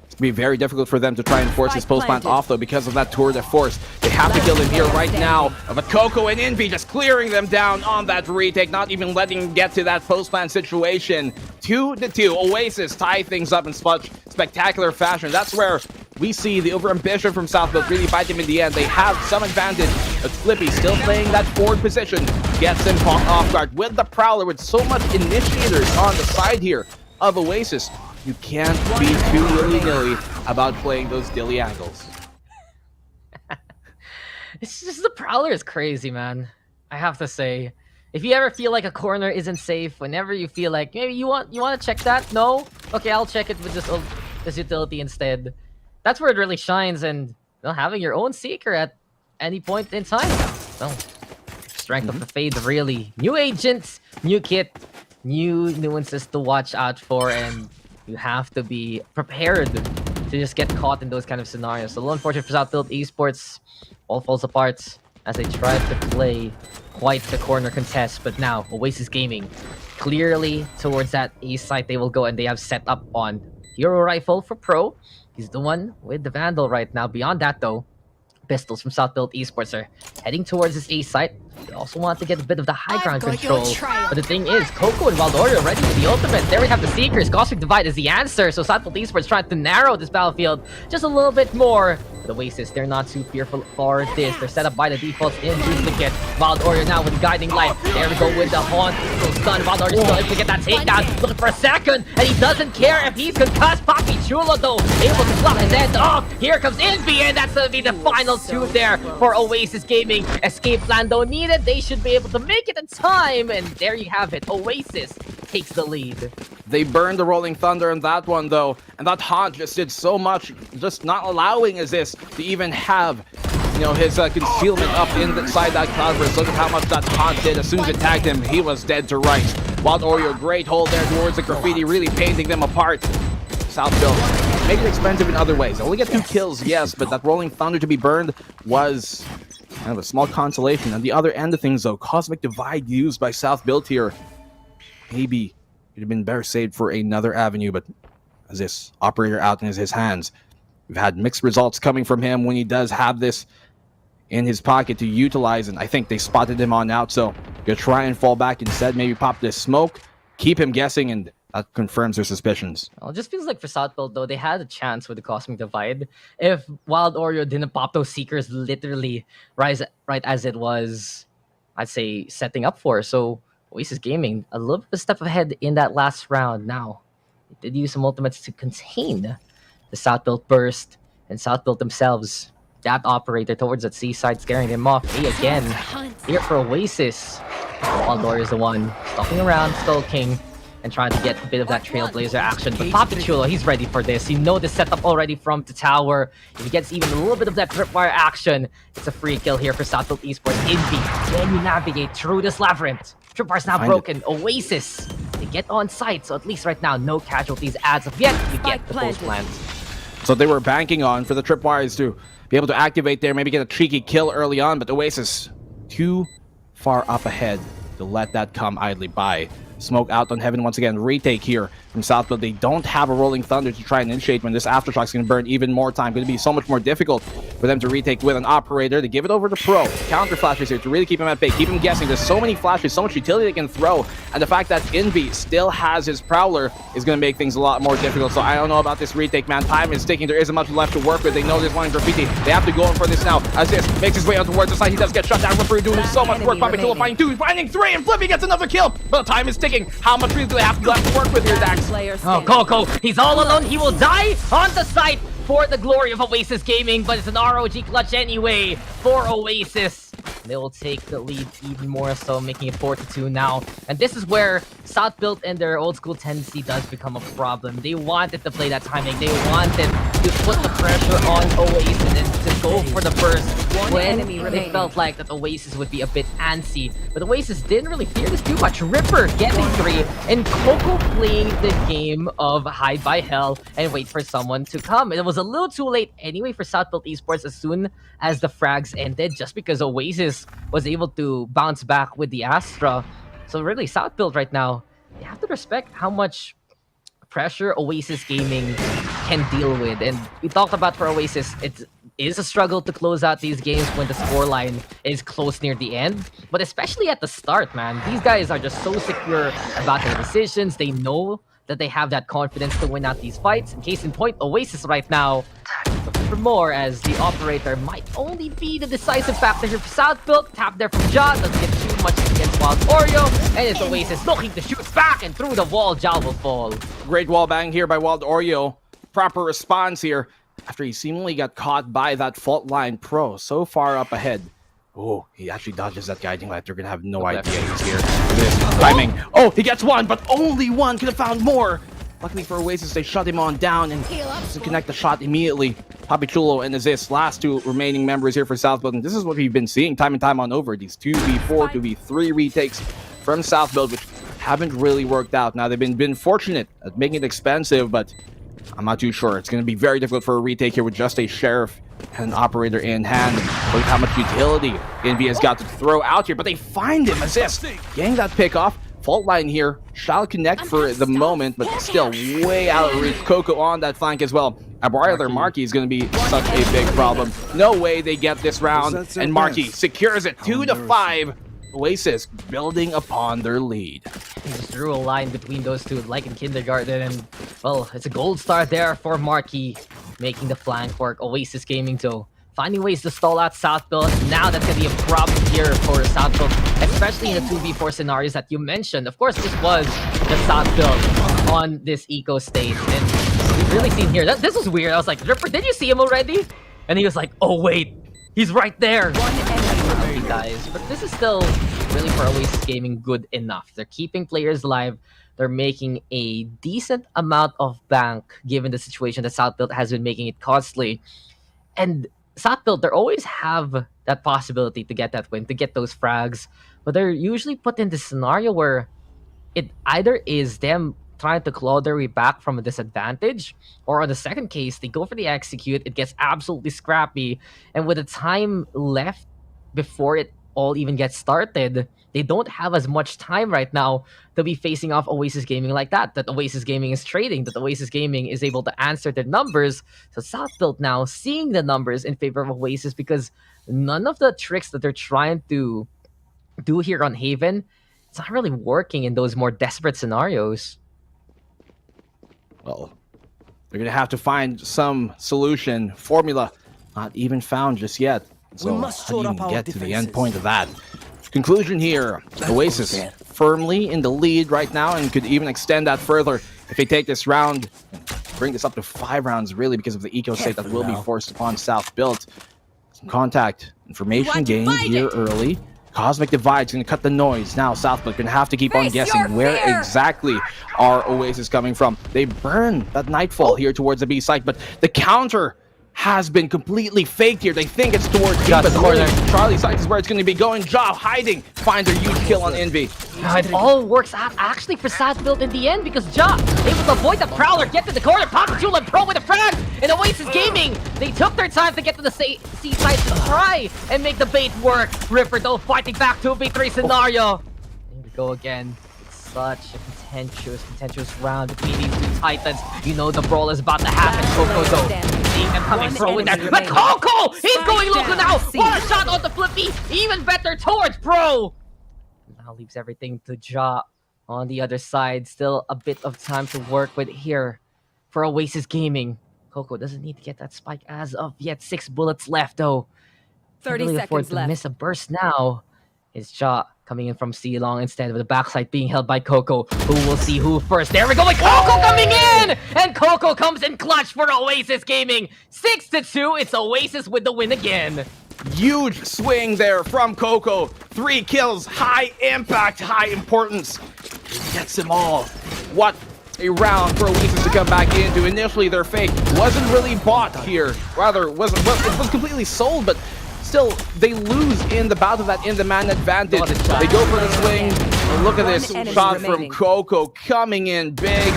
It's going to be very difficult for them to try and force his post plant off, though, because of that tour de force. They have to kill him here right now. But Coco and Envy just clearing them down on that retake, not even letting him get to that post plant situation. 2-2. Oasis tie things up in such spectacular fashion. That's where we see the overambition from Southfield really bite him in the end. They have some advantage, but Flippy still playing that forward position. Gets him caught off guard with the Prowler, with so much initiators on the side here of Oasis. You can't be too willy-nilly about playing those dilly angles. It's just the Prowler is crazy, man. I have to say. If you ever feel like a corner isn't safe, whenever you feel like maybe you want to check that, no? Okay, I'll check it with this utility instead. That's where it really shines, and having your own Seeker at any point in time. Well, strength of the Fade, really. New agents, new kit, new nuances to watch out for, and you have to be prepared to just get caught in those kind of scenarios. So, a little unfortunate for Southfield Esports. All falls apart as they try to play quite the corner contest. But now, Oasis Gaming, clearly towards that A site they will go, and they have set up on Hero Rifle for Pro. He's the one with the Vandal right now. Beyond that, though, pistols from Southfield Esports are heading towards this A site. They also want to get a bit of the high ground control. But the thing is, Coco and Valdorio ready with the ultimate. There we have the Seekers. Cosmic Divide is the answer. So Southfield Esports trying to narrow this battlefield just a little bit more. But Oasis, they're not too fearful for this. They're set up by the defaults in duplicate. Valdorio now with the guiding light. There we go with the haunt. So stun. Valdorio still able to get that takedown. Looking for a second. And he doesn't care if he's concussed. Papi Chulo though, able to flop his head off. Here comes Envy, and that's going to be the final two there for Oasis Gaming. Escape plan though needed. They should be able to make it in time. And there you have it. Oasis takes the lead. They burned the Rolling Thunder in that one, though. And that haunt just did so much, just not allowing Aziz to even have, his concealment up inside that cloudburst. Look at how much that haunt did. As soon as it tagged him, he was dead to rights. Wild Oreo, great hold there towards the graffiti, really painting them apart. Southfield, make it expensive in other ways. They only get 2 kills, yes, but that Rolling Thunder to be burned was kind of a small consolation. On the other end of things, though, Cosmic Divide used by Southfield here. Maybe it have been better saved for another avenue, but as this operator out in his hands, we've had mixed results coming from him when he does have this in his pocket to utilize, and I think they spotted him on out, so gonna try and fall back instead, maybe pop this smoke, keep him guessing, and that confirms their suspicions. Well, it just feels like for Southfield, though, they had a chance with the Cosmic Divide. If Wild Oreo didn't pop those Seekers literally right as it was, I'd say, setting up for. So Oasis Gaming, a little bit of a step ahead in that last round. Now, they did use some ultimates to contain the Southfield burst, and Southfield themselves, that operator towards that seaside, scaring them off. Hey, again, here for Oasis. Waldor is the one stalking around, Skull King, and trying to get a bit of that Trailblazer action. But Papichulo, he's ready for this. You know the setup already from the tower. If he gets even a little bit of that Tripwire action, it's a free kill here for Southfield Esports. Envy, can you navigate through this labyrinth? Tripwire's now broken. Oasis, they get on site, so at least right now, no casualties as of yet. You get the post plant. So they were banking on for the Tripwires to be able to activate there, maybe get a cheeky kill early on, but Oasis too far up ahead to let that come idly by. Smoke out on Heaven once again. Retake here from Southfield. They don't have a Rolling Thunder to try and initiate when this Aftershock's going to burn even more time. Going to be so much more difficult for them to retake with an Operator. They give it over to Pro. Counter flashes here to really keep him at bay. Keep him guessing. There's so many flashes, so much utility they can throw. And the fact that Envy still has his Prowler is going to make things a lot more difficult. So I don't know about this retake, man. Time is ticking. There isn't much left to work with. They know there's one in Graffiti. They have to go in for this now. As this makes his way out towards the side, he does get shut down. Ripper doing so much work. Papichulo finding 2, finding 3, and Flippy gets another kill. But the time is ticking. How much do they have left to work with here, Dax? Oh, Coco, he's all alone. He will die on the site for the glory of Oasis Gaming, but it's an ROG clutch anyway for Oasis. They will take the lead even more so, making it 4-2 now. And this is where Southfield and their old school tendency does become a problem. They wanted to play that timing. They wanted to put the pressure on Oasis and to go for the burst when they felt like that Oasis would be a bit antsy. But Oasis didn't really fear this too much. Ripper getting 3 and Coco playing the game of hide by hell and wait for someone to come. It was a little too late anyway for Southfield Esports as soon as the frags ended, just because Oasis was able to bounce back with the Astra. So really, Southfield right now, you have to respect how much pressure Oasis Gaming can deal with. And we talked about for Oasis, it is a struggle to close out these games when the scoreline is close near the end. But especially at the start, man, these guys are just so secure about their decisions. They know that they have that confidence to win out these fights. In case in point, Oasis right now looking for more, as the Operator might only be the decisive factor here for Southfield. Tap there from Ja, doesn't get too much against Wild Oreo, and it's Oasis looking to shoot back, and through the wall, Ja will fall. Great wall bang here by Wild Oreo. Proper response here after he seemingly got caught by that fault line Pro so far up ahead. Oh, he actually dodges that guiding light. They're gonna have no idea he's here. This timing. Oh, he gets one, but only one. Could have found more. Luckily for Oasis, they shut him on down and doesn't connect the shot immediately. Papichulo and Aziz, last 2 remaining members here for Southfield. And this is what we've been seeing time and time on over. These 2v4, 2v3 retakes from Southfield, which haven't really worked out. Now, they've been fortunate at making it expensive, but I'm not too sure. It's going to be very difficult for a retake here with just a Sheriff and an Operator in hand. Look at how much utility Envy has got to throw out here, but they find him. Assist, getting that pick off. Fault line here shall connect for the moment, but still way out of reach. Coco on that flank as well. Either Marky is going to be such a big problem. No way they get this round, and Marky secures it 2-5. Oasis building upon their lead. He just drew a line between those two like in kindergarten, and well, it's a gold star there for Marky, making the flank work. Oasis Gaming though finding ways to stall out Southfield. Now that's going to be a problem here for Southfield, especially in the 2v4 scenarios that you mentioned. Of course, this was the Southfield on this eco stage, and we've really seen here. This was weird. I was like, Ripper, did you see him already? And he was like, oh wait, he's right there. He dies, but this is still really for Oasis Gaming good enough. They're keeping players alive. They're making a decent amount of bank given the situation that Southfield has been making it costly. And Southfield, they always have that possibility to get that win, to get those frags, but they're usually put in this scenario where it either is them trying to claw their way back from a disadvantage, or on the second case, they go for the execute, it gets absolutely scrappy, and with the time left before it all even gets started, they don't have as much time right now to be facing off Oasis Gaming like that Oasis Gaming is trading, that Oasis Gaming is able to answer their numbers. So Southfield now seeing the numbers in favor of Oasis, because none of the tricks that they're trying to do here on Haven, it's not really working in those more desperate scenarios. Well, they're going to have to find some solution. Formula not even found just yet. So how do you even get to the end point of that? Conclusion here, Oasis firmly in the lead right now and could even extend that further if they take this round, bring this up to 5 rounds really, because of the eco state that will be forced upon Southfield. Some contact information gained here early. Cosmic Divide's gonna cut the noise. Now Southbuilt gonna have to keep on guessing where exactly are Oasis coming from. They burn that Nightfall here towards the B site, but the counter has been completely faked here. They think it's towards B, but corner. Charlie site is where it's going to be going. Ja hiding, finds a huge kill on Envy. Now it all works out actually for Southbuilt in the end because Ja able to avoid the Prowler, get to the corner, PPGL and Pro with a frag, and Oasis Gaming, they took their time to get to the C site to try and make the bait work. Ripper though fighting back 2v3 scenario. Here we go again. It's such a contentious round between these two titans. You know the brawl is about to happen. Coco though. Seeing them coming Pro in there. But Coco! He's going local now! What a shot on the flippy! Even better towards Pro! Now leaves everything to Ja on the other side. Still a bit of time to work with here for Oasis Gaming. Coco doesn't need to get that spike as of yet. 6 bullets left though. 30 really seconds to left. miss a burst now. It's Ja coming in from C long instead with the backside being held by Coco. Who will see who first? There we go with Coco coming in! And Coco comes in clutch for Oasis Gaming. 6-2, it's Oasis with the win again. Huge swing there from Coco. 3 kills, high impact, high importance. He gets them all. What a round for Oasis to come back into. Initially, their fake wasn't really bought here. Rather, it was completely sold, but still, they lose in the bout of that in-demand advantage. They go for the swing. And look at this shot from Coco coming in big.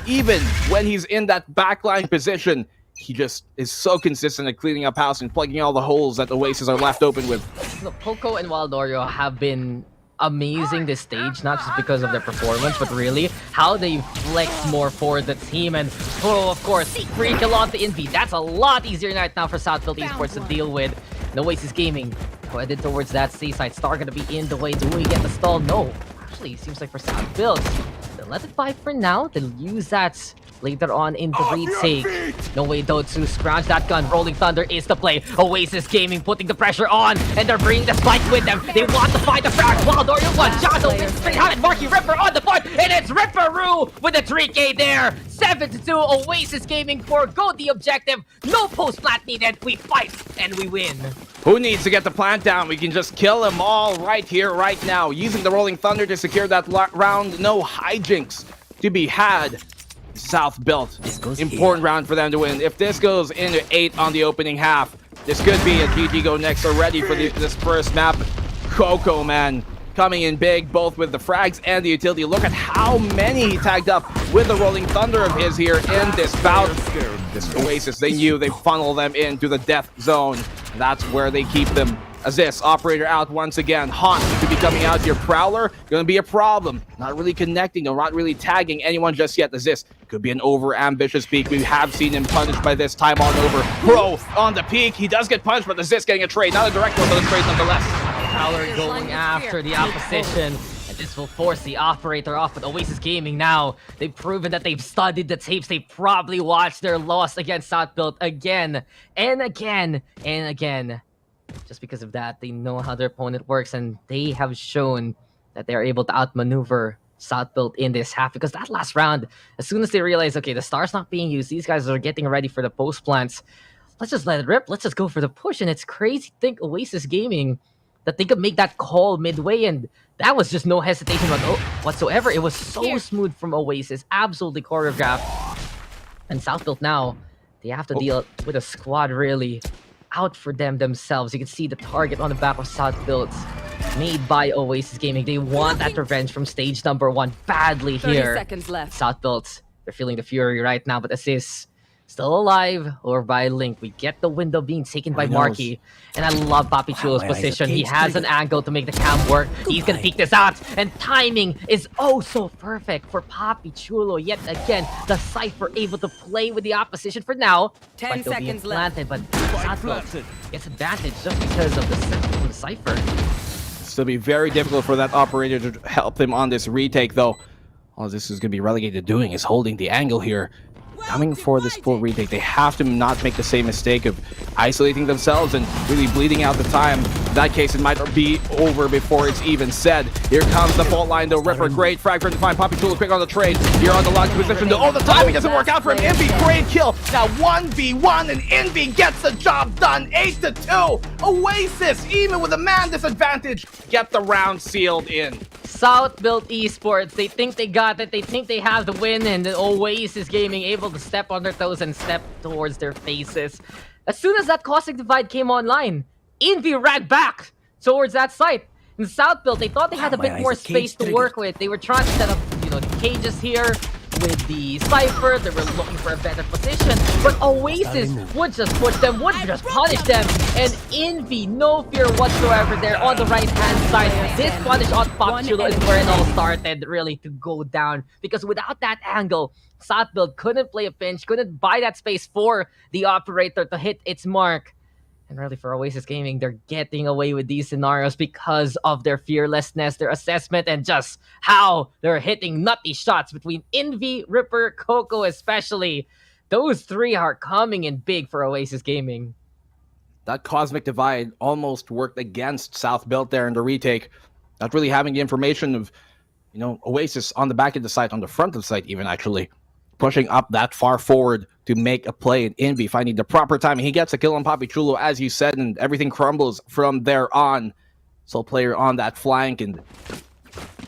Even when he's in that backline position, he just is so consistent at cleaning up house and plugging all the holes that the Oasis are left open with. So Coco and Waldorio have been amazing this stage, not just because of their performance, but really how they flex more for the team. And of course, free kill on the Envy. That's a lot easier right now for Southbuilt Esports to deal with. And Oasis Gaming headed towards that C side. Star gonna be in the way. Do we get the stall? No. Actually, it seems like for Southbuilt, they'll let it by for now. They'll use that later on in the retake. No way though to scrounge that gun. Rolling Thunder is the play. Oasis Gaming putting the pressure on, and they're bringing the spike with them. They want to find the frag. Waldorio one. Jono is straight out and Marky Ripper on the board, and it's Ripperoo with a 3K there. 7-2. Oasis Gaming forgo the objective. No post plant needed. We fight and we win. Who needs to get the plant down? We can just kill them all right here, right now. Using the Rolling Thunder to secure that round. No hijinks to be had. Southbuilt. Important round for them to win. If this goes into 8 on the opening half, this could be a GG go next already for this first map. Coco, man, coming in big, both with the frags and the utility. Look at how many he tagged up with the Rolling Thunder of his here in this bout. This Oasis, they knew they funnel them into the death zone. That's where they keep them. Aziz, operator out once again. Haunt could be coming out here. Prowler, gonna be a problem. Not really connecting, no, not really tagging anyone just yet. Aziz could be an over-ambitious peak. We have seen him punished by this time on over. Pro on the peak. He does get punished, but Aziz getting a trade. Not a direct one, but a trade nonetheless. Prowler going after the opposition. And this will force the operator off with Oasis Gaming now. They've proven that they've studied the tapes. They probably watched their loss against Southbuilt again and again and again. Just because of that, they know how their opponent works, and they have shown that they're able to outmaneuver Southbuilt in this half. Because that last round, as soon as they realize, okay, the star's not being used, these guys are getting ready for the post plants. Let's just let it rip. Let's just go for the push. And it's crazy to think Oasis Gaming that they could make that call midway, and that was just no hesitation whatsoever. It was so smooth from Oasis, absolutely choreographed. And Southbuilt now, they have to deal with a squad really out for themselves. You can see the target on the back of Southbuilt made by Oasis Gaming. They want that revenge from stage number 1 badly here. 30 seconds left. Southbuilt, they're feeling the fury right now, but Aziz still alive or by Link. We get the window being taken by Marky. And I love PPGL's position. He has an angle to make the cam work. He's gonna peek this out. And timing is oh so perfect for PPGL. Yet again, the Cypher able to play with the opposition for now. 10 seconds left. But Southbuilt gets advantage just because of the set from the Cypher. Still be very difficult for that operator to help him on this retake, though. All this is going to be relegated to doing is holding the angle here. Coming for this full retake, they have to not make the same mistake of isolating themselves and really bleeding out the time. that case, it might be over before it's even said. Here comes the fault line, though. Ripper, great frag for him to find. Poppy Chulo quick on the trade. Here on the locked position, though. Oh, the timing doesn't work out for him. Envy, great kill. Now 1v1, and Envy gets the job done. 8-2. Oasis, even with a man disadvantage, get the round sealed in. South built Esports. They think they got it. They think they have the win, and the Oasis Gaming able to step on their toes and step towards their faces. As soon as that Cosmic Divide came online, Envy ran back towards that site. In South build, they thought they had a bit more space to work with. They were trying to set up, the cages here with the Cypher. They were looking for a better position, but Oasis would just push them, would just punish them, and Envy, no fear whatsoever there on the right-hand side. This punish on Popchulo is where it all started, really, to go down, because without that angle, South build couldn't play a pinch, couldn't buy that space for the operator to hit its mark. And really, for Oasis Gaming, they're getting away with these scenarios because of their fearlessness, their assessment, and just how they're hitting nutty shots between Envy, Ripper, Coco especially. Those three are coming in big for Oasis Gaming. That Cosmic Divide almost worked against South Built there in the retake. Not really having the information of, Oasis on the back of the site, on the front of the site even, actually. Pushing up that far forward to make a play, and Envy finding the proper timing. He gets a kill on Poppy Chulo, as you said, and everything crumbles from there on. Sole player on that flank, and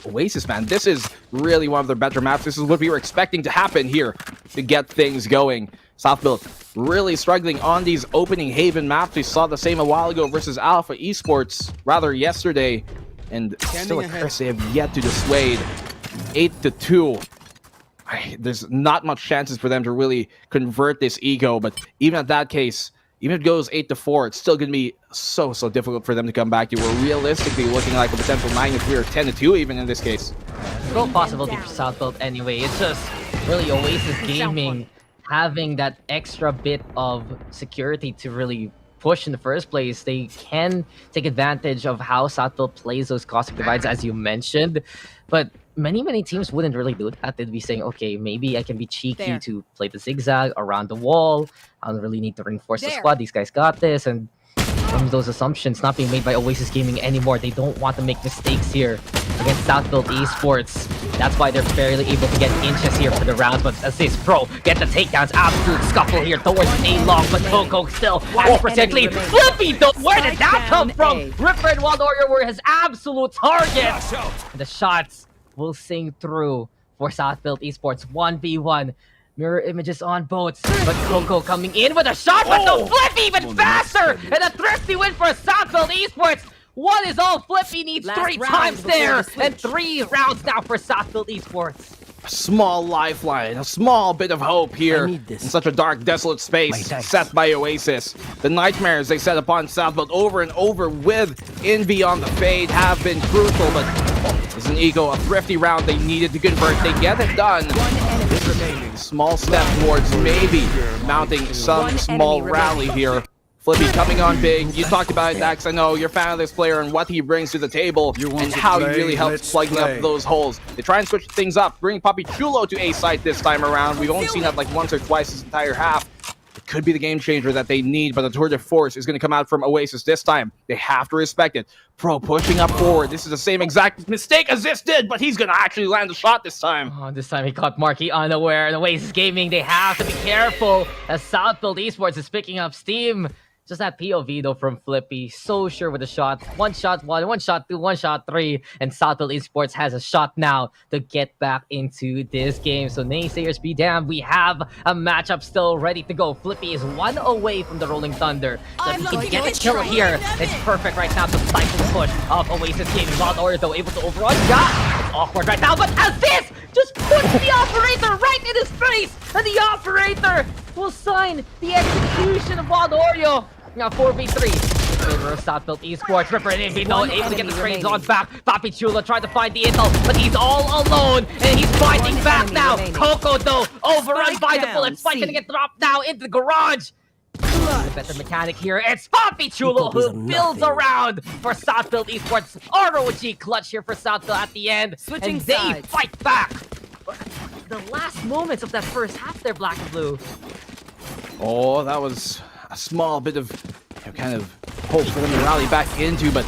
Oasis, man, this is really one of their better maps. This is what we were expecting to happen here to get things going. South Built really struggling on these opening Haven maps. We saw the same a while ago versus Alpha Esports, rather yesterday, and still a curse they have yet to dissuade. 8-2. There's not much chances for them to really convert this eco, but even at that case, even if it goes 8-4, it's still going to be so difficult for them to come back to. We're realistically looking like a potential 9-3 or 10-2 even in this case. No possibility for South Built anyway. It's just really Oasis Gaming having that extra bit of security to really push in the first place. They can take advantage of how South Built plays those Cosmic Divides, as you mentioned, but many teams wouldn't really do that. They'd be saying, okay, maybe I can be cheeky to play the zigzag around the wall. I don't really need to reinforce the squad. These guys got this. And from those assumptions not being made by Oasis Gaming anymore, they don't want to make mistakes here against South Built Esports. That's why they're barely able to get inches here for the round. But assist pro, get the takedowns. Absolute scuffle here towards A-Long, but Coco still has percent lead. Flippy, though, where did that come from? Ripper and Wild Warrior were his absolute targets. And the shots will sing through for South Built Esports. 1v1. Mirror images on boats, but Coco coming in with a shot, but the Flippy even faster! And a thrifty win for South Built Esports. What is all Flippy needs? 3 times there, and 3 rounds now for South Built Esports. A small lifeline, a small bit of hope here in such a dark, desolate space set by Oasis. The nightmares they set upon South Built over and over with Envy on the fade have been crucial, but it's an eco, a thrifty round they needed to convert. They get it done. Small step towards maybe mounting some small rally here. Flippy coming on big. You talked about it, Dax. I know you're a fan of this player and what he brings to the table and how he really helps plugging up those holes. They try and switch things up, bring Poppy Chulo to A site this time around. We've only seen that like once or twice this entire half. It could be the game changer that they need, but the tour de force is going to come out from Oasis this time. They have to respect it. Pro pushing up forward. This is the same exact mistake as this did, but he's going to actually land the shot this time. Oh, this time he caught Marky unaware. And Oasis Gaming, they have to be careful as South Built Esports is picking up steam. Just that POV though from Flippy, so sure with the shot. One shot 1, 1 shot 2, 1 shot 3, and South Built Esports has a shot now to get back into this game. So naysayers be damned, we have a matchup still ready to go. Flippy is 1 away from the Rolling Thunder. So if he can get a kill here, it's perfect right now to cycle push of Oasis Gaming. Wild Warrior though able to overrun. Yeah, it's awkward right now, but as this just puts the operator right in his face, and the operator will sign the execution of Wild Warrior. Now 4v3. Favor of South Built Esports. Ripper and Envy though able to get the trades on back. Poppy Chulo tried to find the intel, but he's all alone, and he's fighting back now. Coco though overrun by the bullet. Spike gonna get dropped now into the garage. The better mechanic here. It's Poppy Chulo who builds around for South Built Esports. ROG clutch here for South Built at the end, and they fight back. But the last moments of that first half there, Black and Blue. Oh, that was a small bit of kind of hope for them to rally back into, but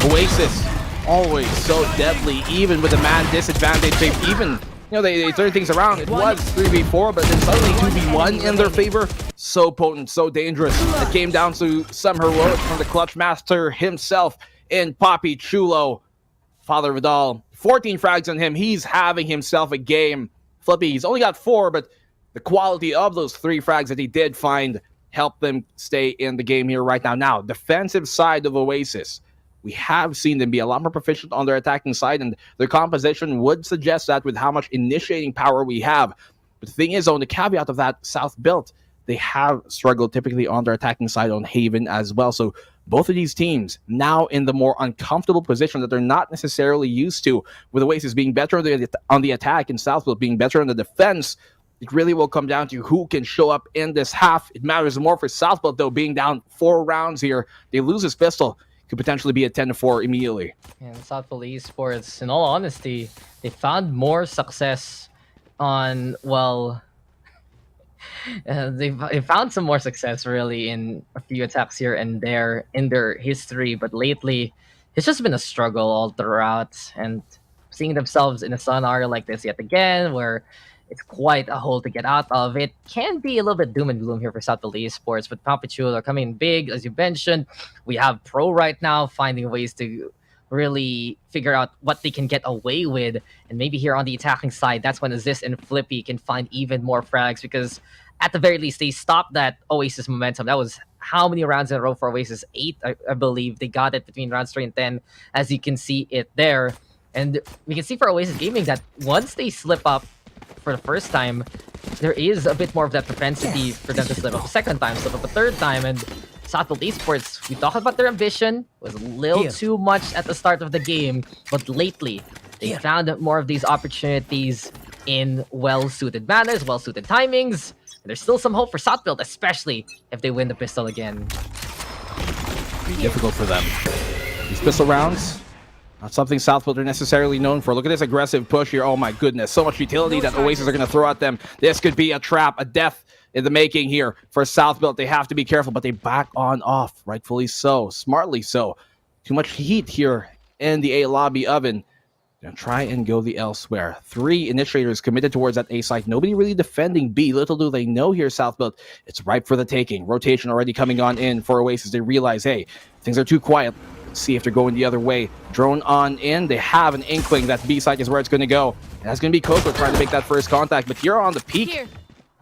Oasis always so deadly, even with the man disadvantage. They've even, they turn things around. It was 3v4, but then suddenly 2v1 in their favor. So potent, so dangerous. It came down to some heroics from the clutch master himself in Papi Chulo. Father Vidal, 14 frags on him. He's having himself a game. Flippy, he's only got 4, but the quality of those 3 frags that he did find helped them stay in the game here right now. Now, defensive side of Oasis, we have seen them be a lot more proficient on their attacking side, and their composition would suggest that with how much initiating power we have. But the thing is, on the caveat of that, South built, they have struggled typically on their attacking side on Haven as well. So both of these teams now in the more uncomfortable position that they're not necessarily used to, with Oasis being better on the attack and Southfield being better on the defense. It really will come down to who can show up in this half. It matters more for Southfield, though, being down 4 rounds here. They lose his pistol. Could potentially be a 10-4 immediately. And Southfield Esports, in all honesty, they found more success on, well, they found some more success really in a few attacks here and there in their history, but lately it's just been a struggle all throughout, and seeing themselves in a scenario like this yet again, where it's quite a hole to get out of, it can be a little bit doom and gloom here for Southfield Esports. But Papi Chulo are coming in big, as you mentioned. We have Pro right now finding ways to really figure out what they can get away with, and maybe here on the attacking side, that's when Aziz and Flippy can find even more frags, because at the very least, they stopped that Oasis momentum. That was how many rounds in a row for Oasis? 8, I believe. They got it between rounds 3 and 10, as you can see it there. And we can see for Oasis Gaming that once they slip up for the first time, there is a bit more of that propensity for them to slip up a second time, slip up a third time. And Southfield Esports, we talked about their ambition, was a little too much at the start of the game, but lately, they found more of these opportunities in well-suited manners, well-suited timings. There's still some hope for Southfield, especially if they win the pistol again. Be difficult for them. These pistol rounds, not something Southfield are necessarily known for. Look at this aggressive push here. Oh my goodness, so much utility that Oasis are going to throw at them. This could be a trap, a death in the making here for Southfield. They have to be careful, but they back on off, rightfully so, smartly so. Too much heat here in the A lobby oven. Gonna try and go the elsewhere. 3 initiators committed towards that A site. Nobody really defending B. Little do they know here, Southfield, it's ripe for the taking. Rotation already coming on in for Oasis. They realize, hey, things are too quiet. Let's see if they're going the other way. Drone on in. They have an inkling that B site is where it's going to go. And that's going to be Coco trying to make that first contact. But here on the peak,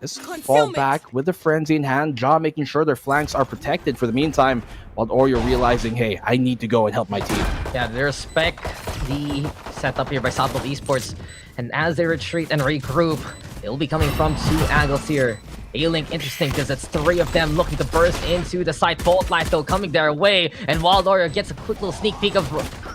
just fall back with the frenzy in hand. Jaw making sure their flanks are protected for the meantime, while Oreo realizing, hey, I need to go and help my team. Yeah, they respect the setup here by Southfield Esports. And as they retreat and regroup, they'll be coming from 2 angles here. A-Link, interesting, because it's 3 of them looking to burst into the site. Fault Life, though, coming their way. And Wild Oreo gets a quick little sneak peek of,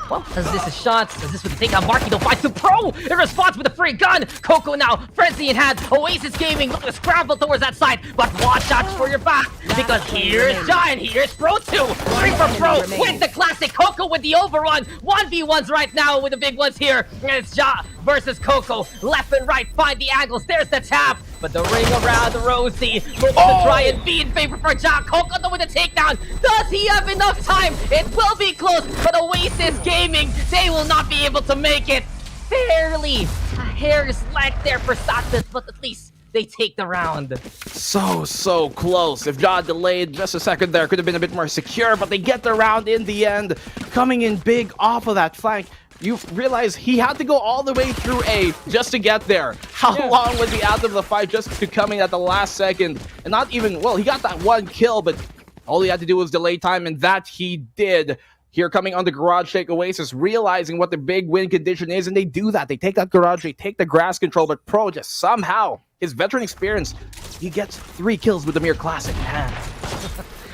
well, as this is shots. As this would take out Marky, they'll fight to Pro in response with a free gun. Coco now, frenzy in hand. Oasis Gaming looking to scramble towards that side. But watch out for your back, because here's Giant, here's Pro 2. 3 for Pro with the classic. Coco with the overrun. 1v1s right now with the big ones here. And it's Ja versus Coco. Left and right, find the angles. There's the tap. But the ring around Rosie looks to try and be in favor for Ja. Coco though with the takedown. Does he have enough time? It will be close, but Oasis Gaming, they will not be able to make it. Barely a hair's length there for Southfield, but at least they take the round. So close. If Ja delayed just a second there, could have been a bit more secure, but they get the round in the end. Coming in big off of that flank. You realize he had to go all the way through A just to get there. How long was he out of the fight just to come in at the last second? And not even, well, he got that 1 kill, but all he had to do was delay time, and that he did. Here coming on the Garage Shake, Oasis realizing what the big win condition is, and they do that. They take that Garage Shake, take the grass control, but Pro just somehow, his veteran experience, he gets 3 kills with the mere classic hand.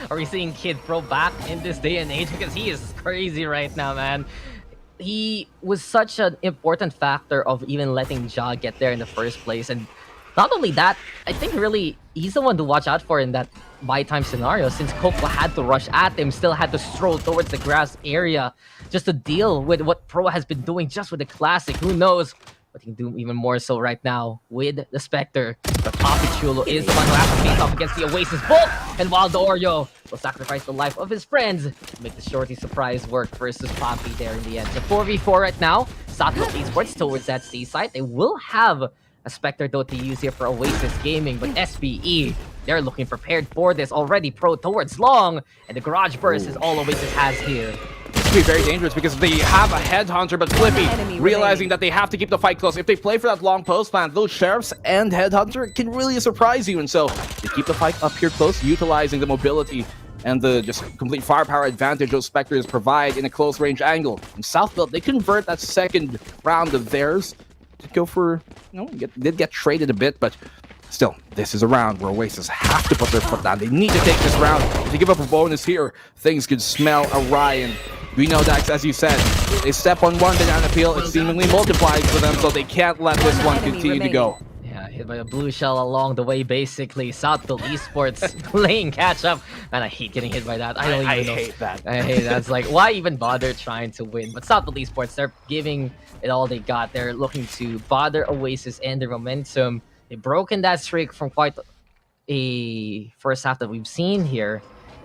Are we seeing Kid Pro back in this day and age? Because he is crazy right now, man. He was such an important factor of even letting Ja get there in the first place. And not only that, I think really he's the one to watch out for in that buy time scenario, since Coco had to rush at him, still had to stroll towards the grass area just to deal with what Pro has been doing just with the classic. Who knows but he can do even more so right now with the Spectre. But Poppy Chulo is the one who has to face off against the Oasis Bolt, and while the Oreo will sacrifice the life of his friends to make the Shorty surprise work versus Poppy there in the end. So 4v4 right now, Satellite Esports towards that C site. They will have a Spectre though to use here for Oasis Gaming, but SBE, they're looking prepared for this already. Pro towards long, and the Garage Burst is all Oasis has here. This could be very dangerous because they have a Headhunter, but Flippy, realizing that they have to keep the fight close. If they play for that long post plant, those Sheriffs and Headhunter can really surprise you, and so they keep the fight up here close, utilizing the mobility and the just complete firepower advantage those Spectres provide in a close range angle. And Southfield, they convert that second round of theirs to go for, did get traded a bit, but still, this is a round where Oasis have to put their foot down. They need to take this round. If they give up a bonus here, things could smell awry. And we know that, as you said, they step on one banana peel, it seemingly multiplies for them, so they can't let this one continue to go. Yeah, hit by a blue shell along the way, basically. Southfield Esports playing catch up. Man, I hate getting hit by that. I don't even know. Hate that. I hate that. It's like, why even bother trying to win? But Southfield Esports, they're giving it all they got. They're looking to bother Oasis and their momentum. They've broken that streak from quite a first half that we've seen here.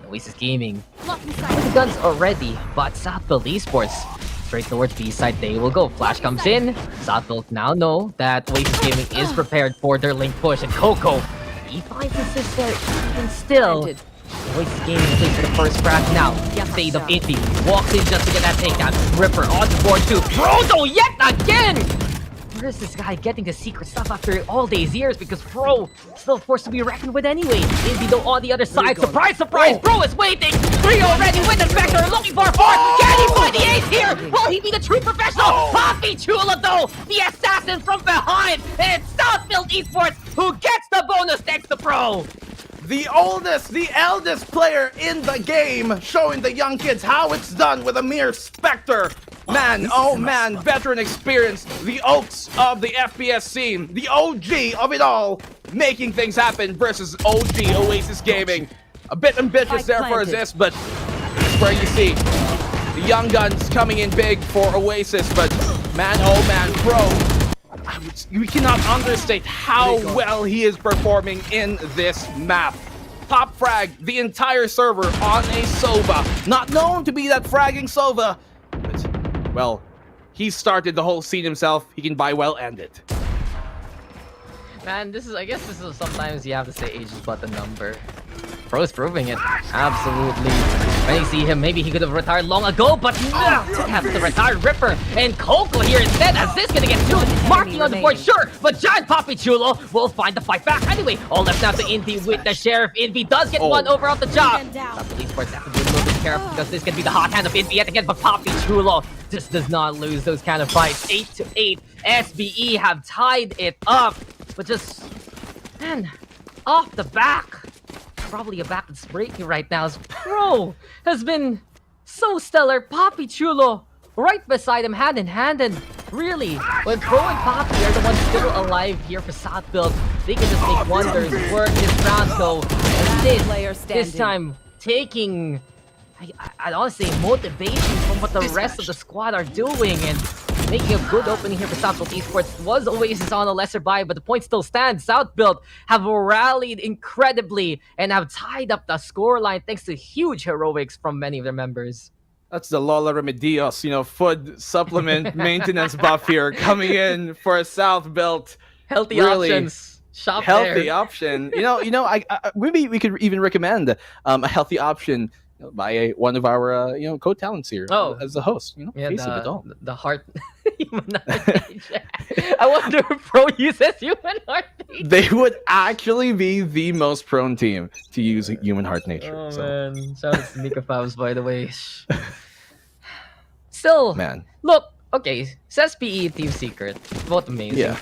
Oasis Gaming with the guns already, but Southfield Esports straight towards B side they will go. Flash comes in. Southfield now know that Oasis Gaming is prepared for their link push, and Coco E5 assists there even still. Oasis Gaming plays for the first crack now. Fade of Infi walks in just to get that takedown. Ripper on the board too. Frodo yet again! Where is this guy getting the secret stuff after all these years? Because Pro still forced to be reckoned with anyway. Indy though on the other side. Surprise, surprise! Pro is waiting. 3 already with the Spectre. Looking for a 4. Can he find the ace here? Will he be the true professional? Poppy Chula though, the assassin from behind. And it's Southfield Esports who gets the bonus thanks to Pro. The oldest, the eldest player in the game, showing the young kids how it's done with a mere Spectre. Man, oh man, veteran experience, the Oaks of the FPS scene, the OG of it all, making things happen versus OG Oasis Gaming. A bit ambitious there for Aziz, but that's where you see the young guns coming in big for Oasis, but man, oh man, Pro, we cannot understate how well he is performing in this map. Top frag the entire server on a Sova, not known to be that fragging Sova, but well, he started the whole scene himself. He can buy well end it. Man, I guess this is sometimes you have to say age is but a number. Pro's proving it. Absolutely. When you see him, maybe he could have retired long ago, but no! Have the retired Ripper and Coco here instead. As this gonna get 2 marking on the board, sure, but Giant Poppy Chulo will find the fight back anyway. All left now to Invi with the Sheriff. Invi does get 1 over off the job. Southfield Esports have to be a little bit careful because this can be the hot hand of Invi yet again, but Poppy Chulo just does not lose those kind of fights. 8-8. SBE have tied it up, but just, man, off the back. Probably a back that's breaking right now as Pro has been so stellar. Poppy Chulo right beside him, hand in hand, and really, when Pro and Poppy are the ones still alive here for Southfield, they can just make wonders work this round though. And this time taking, I'd honestly say, motivation from what the rest of the squad are doing, and making a good opening here for Southfield Esports. Was Oasis on a lesser buy, but the point still stands. Southfield have rallied incredibly and have tied up the scoreline thanks to huge heroics from many of their members. That's the Lola Remedios, food supplement maintenance buff here coming in for a Southfield. Healthy options. Shop healthy there. option. I maybe we could even recommend a healthy option by one of our co-talents here as the host. Yeah, face of it all. The heart human heart nature. I wonder if Pro uses human heart nature. They would actually be the most prone team to use human heart nature. Oh man, shout out to Mika Fabs, by the way. Still, man, look, okay, says PE Team Secret, both amazing. Yeah.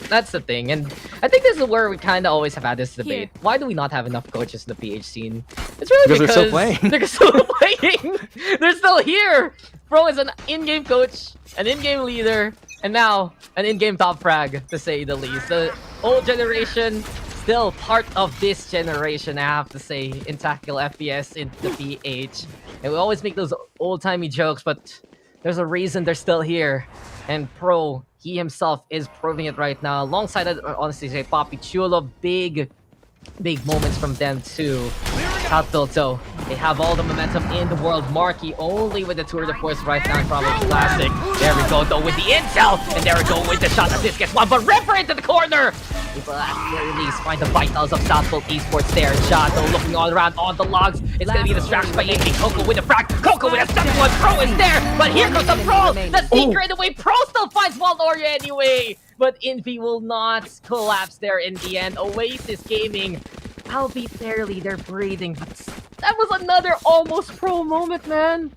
That's the thing, and I think this is where we kind of always have had this debate. Why do we not have enough coaches in the PH scene? It's really because they're still playing. They're still playing. They're still here. Pro is an in-game coach, an in-game leader, and now an in-game top frag, to say the least. The old generation, still part of this generation, I have to say, in tactical FPS in the PH. And we always make those old-timey jokes, but there's a reason they're still here. And Pro He himself is proving it right now. Alongside, honestly, say Poppy Chulo, big moments from them too. Southfield, so they have all the momentum in the world. Marky only with the tour de force right now in Province Classic. There we go though with the intel, and there we go with the shot as this gets one, but Ripper into the corner. People at the very least find the vitals of Southfield Esports there. Shadow looking all around on the logs. It's gonna be distracted by Indy. Coco with the frag. Coco with a second one. Pro is there, but here comes the Pro. The Seeker in the way. Pro still finds Valorant anyway, but Envy will not collapse there in the end. Oasis Gaming, albeit barely, they're breathing, but that was another almost Pro moment, man.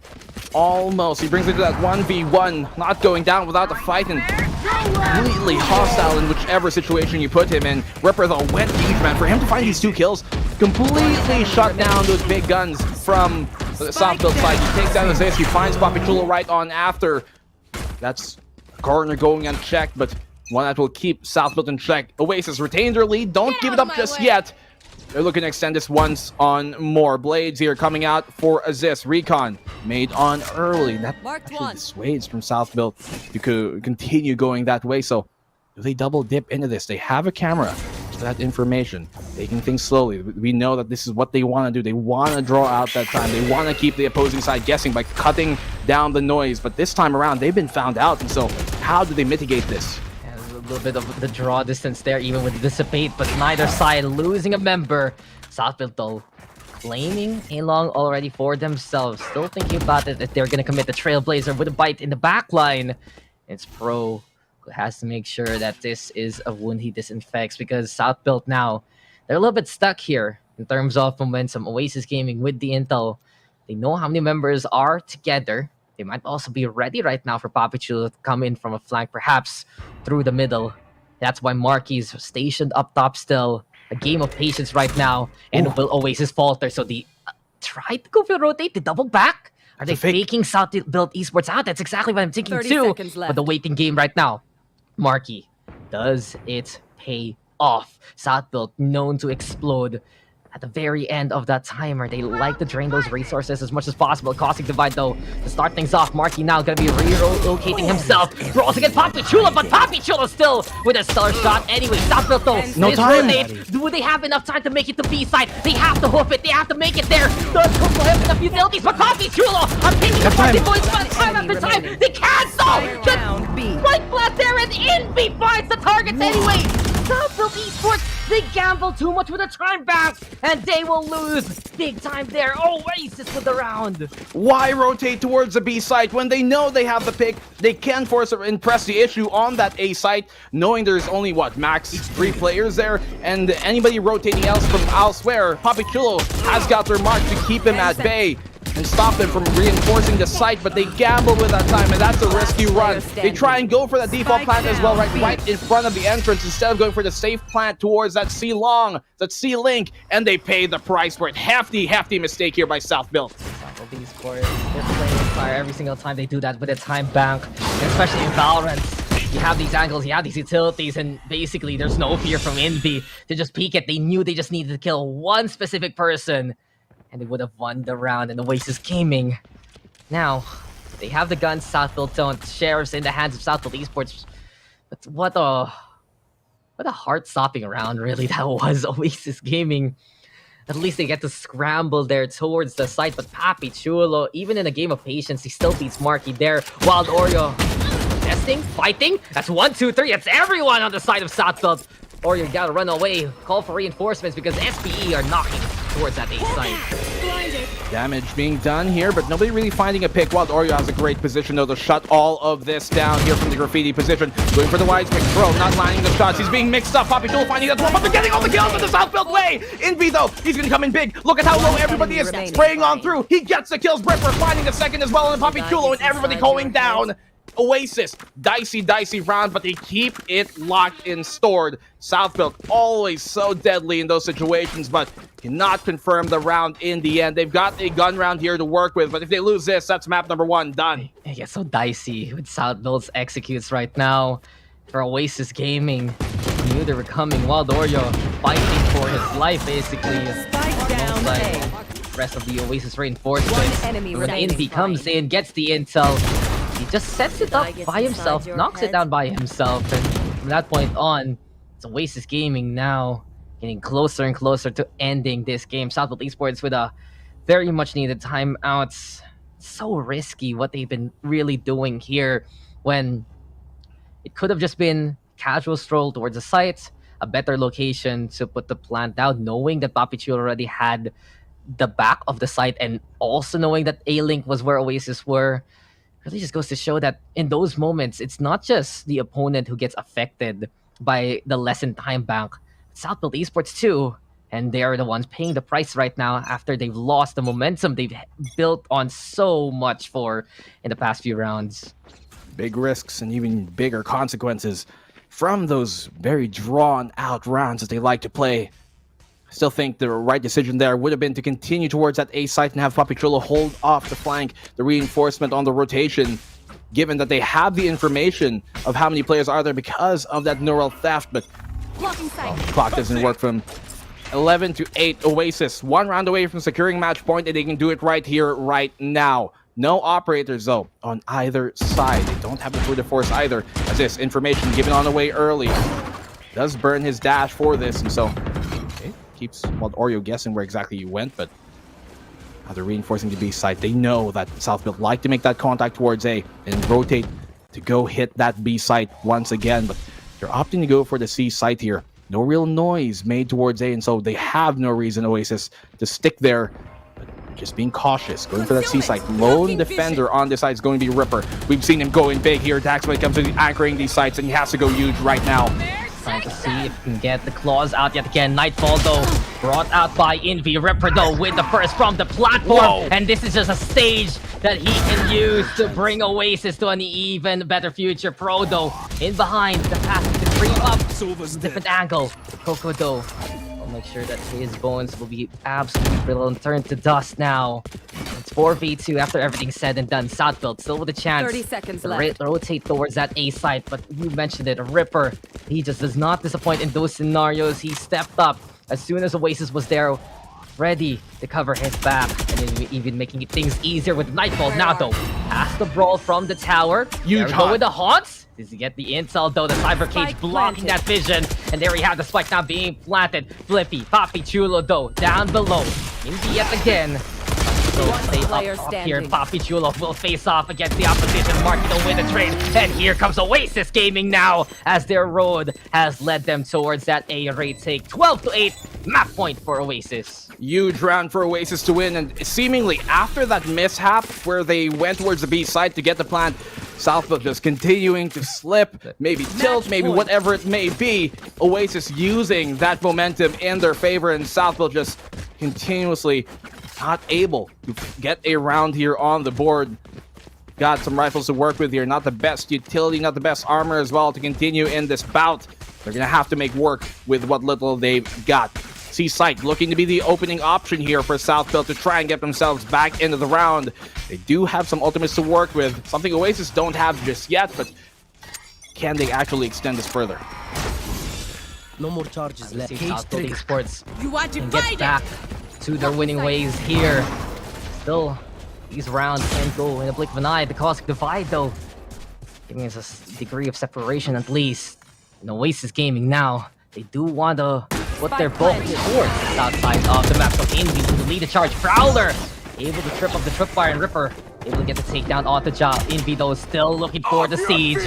Almost. He brings it to that 1v1, not going down without a fight, and completely hostile in whichever situation you put him in. Ripper though went huge, man. For him to find these 2 kills, completely shut down those big guns from the Southfield side. He takes down Oasis, he finds Poppy Chulo right on after. That's a corner going unchecked, but one that will keep Southfield in check. Oasis retained their lead, don't give it up just yet. They're looking to extend this once on more. Blades here coming out for Aziz. Recon made on early. That actually dissuades from Southfield to continue going that way. So do they double dip into this? They have a camera for that information. Taking things slowly. We know that this is what they want to do. They want to draw out that time. They want to keep the opposing side guessing by cutting down the noise. But this time around, they've been found out. And so how do they mitigate this? A little bit of the draw distance there, even with Dissipate, but neither side losing a member. Southfield though claiming a long already for themselves, still thinking about it if they're gonna commit the Trailblazer with a bite in the back line. It's Pro who has to make sure that this is a wound he disinfects, because Southfield now, they're a little bit stuck here in terms of momentum. Oasis Gaming with the intel, they know how many members are together. They might also be ready right now for Poppy Chulo to come in from a flank, perhaps through the middle. That's why Marky's stationed up top still. A game of patience right now, and will Oasis falter? So they try to go for rotate, they double back. Are they faking Southfield Esports out? That's exactly what I'm thinking 30 too. seconds left. But the waiting game right now. Marky, does it pay off? Southfield known to explode at the very end of that timer. They like to drain those resources as much as possible. Caustic Divide though, to start things off, Marky now gonna be relocating himself. Rolls against Poppy Chulo, but Poppy Chulo still with a stellar shot. Anyway, Southfield though, no time. Do they have enough time to make it to B side? They have to hoof it, they have to make it there. Does Coco have enough utilities? But Poppy Chulo, I'm taking the party boys time after time. They cancel! Just right blast there, and Envy finds the targets anyway. Southfield Esports, they gamble too much with a time back, and they will lose big time there. Oasis with the round. Why rotate towards the B site when they know they have the pick? They can force and press the issue on that A site, knowing there's only, what, max 3 players there, and anybody rotating else from elsewhere. Poppy Chulo has got their mark to keep him at bay and stop them from reinforcing the site, but they gamble with that time, and that's a risky run. They try and go for the default plant as well, right in front of the entrance, instead of going for the safe plant towards that C-Long, that C-Link, and they pay the price for it. Hefty mistake here by Southfield. Southfield Esports, they're playing with fire every single time they do that with a time bank, especially in Valorant. You have these angles, you have these utilities, and basically there's no fear from Envy to just peek it. They knew they just needed to kill one specific person, and they would have won the round in Oasis Gaming. Now, they have the guns, Southfield don't. Sheriffs in the hands of Southfield Esports. But what a heart-stopping round, really, that was Oasis Gaming. At least they get to scramble there towards the site, but Poppy Chulo, even in a game of patience, he still beats Marky there. Wild Oreo, testing, fighting. That's 1, 2, 3. That's everyone on the side of Southfield. Oreo gotta run away, call for reinforcements because SPE are knocking towards that A site. Damage being done here, but nobody really finding a pick. Wild Oreo has a great position though to shut all of this down here from the graffiti position. Going for the wide pick. Pro not lining the shots. He's being mixed up. Poppy Chulo finding that one, but they're getting all the kills in the Southfield way. Envy though, he's gonna come in big. Look at how low everybody is spraying on through. He gets the kills. Ripper finding the second as well, and Poppy Chulo and everybody going down. Oasis, dicey round, but they keep it locked and stored. Southfield always so deadly in those situations, but cannot confirm the round in the end. They've got a gun round here to work with, but if they lose this, that's map number 1 done. It gets so dicey with Southfield's executes right now. For Oasis Gaming, they knew they were coming. Wild Oreo fighting for his life, basically. Rest of the Oasis reinforcements. When Envy comes in, gets the intel, he just sets it up by himself, knocks it down by himself, and from that point on, it's Oasis Gaming now getting closer and closer to ending this game. Southfield Esports with a very much needed timeouts. So risky what they've been really doing here when it could have just been casual stroll towards the site, a better location to put the plant down, knowing that Papichulo already had the back of the site and also knowing that A-Link was where Oasis were. Really just goes to show that in those moments, it's not just the opponent who gets affected by the lessened time bank. Southfield Esports too, and they are the ones paying the price right now after they've lost the momentum they've built on so much for in the past few rounds. Big risks and even bigger consequences from those very drawn out rounds that they like to play. I still think the right decision there would have been to continue towards that A site and have Papichulo hold off the flank, the reinforcement on the rotation, given that they have the information of how many players are there because of that neural theft. But well, clock doesn't work from 11 to 8. Oasis, one round away from securing match point, and they can do it right here, right now. No operators, though, on either side. They don't have the tour de force either, as this information given on the way early does burn his dash for this, and so keeps Oreo guessing where exactly you went, but now they're reinforcing the B side. They know that Southfield like to make that contact towards A and rotate to go hit that B site once again, but they're opting to go for the C site here. No real noise made towards A, and so they have no reason, Oasis, to stick there. But just being cautious, going for that C site. Lone defender on this side is going to be Ripper. We've seen him go in big here. Dax, when it comes to anchoring these sites, and he has to go huge right now. Trying to see if he can get the claws out yet again. Nightfall, though, brought out by Envy. Ripper, though, with the first from the platform. Whoa. And this is just a stage that he can use to bring Oasis to an even better future. Pro, though, in behind, the path to creep up. Different angle. Coco, though, will make sure that his bones will be absolutely brittle and turn to dust now. It's 4v2 after everything's said and done. Southfield still with a chance 30 seconds to left. rotate towards that A site, but you mentioned it, Ripper. He just does not disappoint in those scenarios. He stepped up as soon as Oasis was there, ready to cover his back, and even making things easier with Nightfall. Now, though, has the brawl from the tower. Huge go with the haunts. Does he get the intel, though? The Cyber Cage blocking that vision. And there we have the spike now being planted. Flippy, Papichulo, though, down below. Indy yet again. So stay up here. Papichulo will face off against the opposition. Marky to win the trade. And here comes Oasis Gaming now, as their road has led them towards that A rate take. 12 to 8, map point for Oasis. Huge round for Oasis to win, and seemingly after that mishap where they went towards the B side to get the plant, Southfield just continuing to slip, maybe tilt, maybe whatever it may be. Oasis using that momentum in their favor, and Southfield just continuously not able to get a round here on the board. Got some rifles to work with here, not the best utility, not the best armor as well to continue in this bout. They're gonna have to make work with what little they've got. C-Site looking to be the opening option here for Southfield to try and get themselves back into the round. They do have some ultimates to work with, something Oasis don't have just yet, but can they actually extend this further? No more charges left. Southfield Esports You are can divided. get back to their winning ways here. Still, these rounds can go in a blink of an eye. The Cosmic Divide, though, giving us a degree of separation at least. And Oasis Gaming now, they do want to put their bulk towards the south side of the map. So Envy to lead the charge. Prowler able to trip up the tripwire, and Ripper able to get the takedown on the job. Envy, though, still looking for the siege.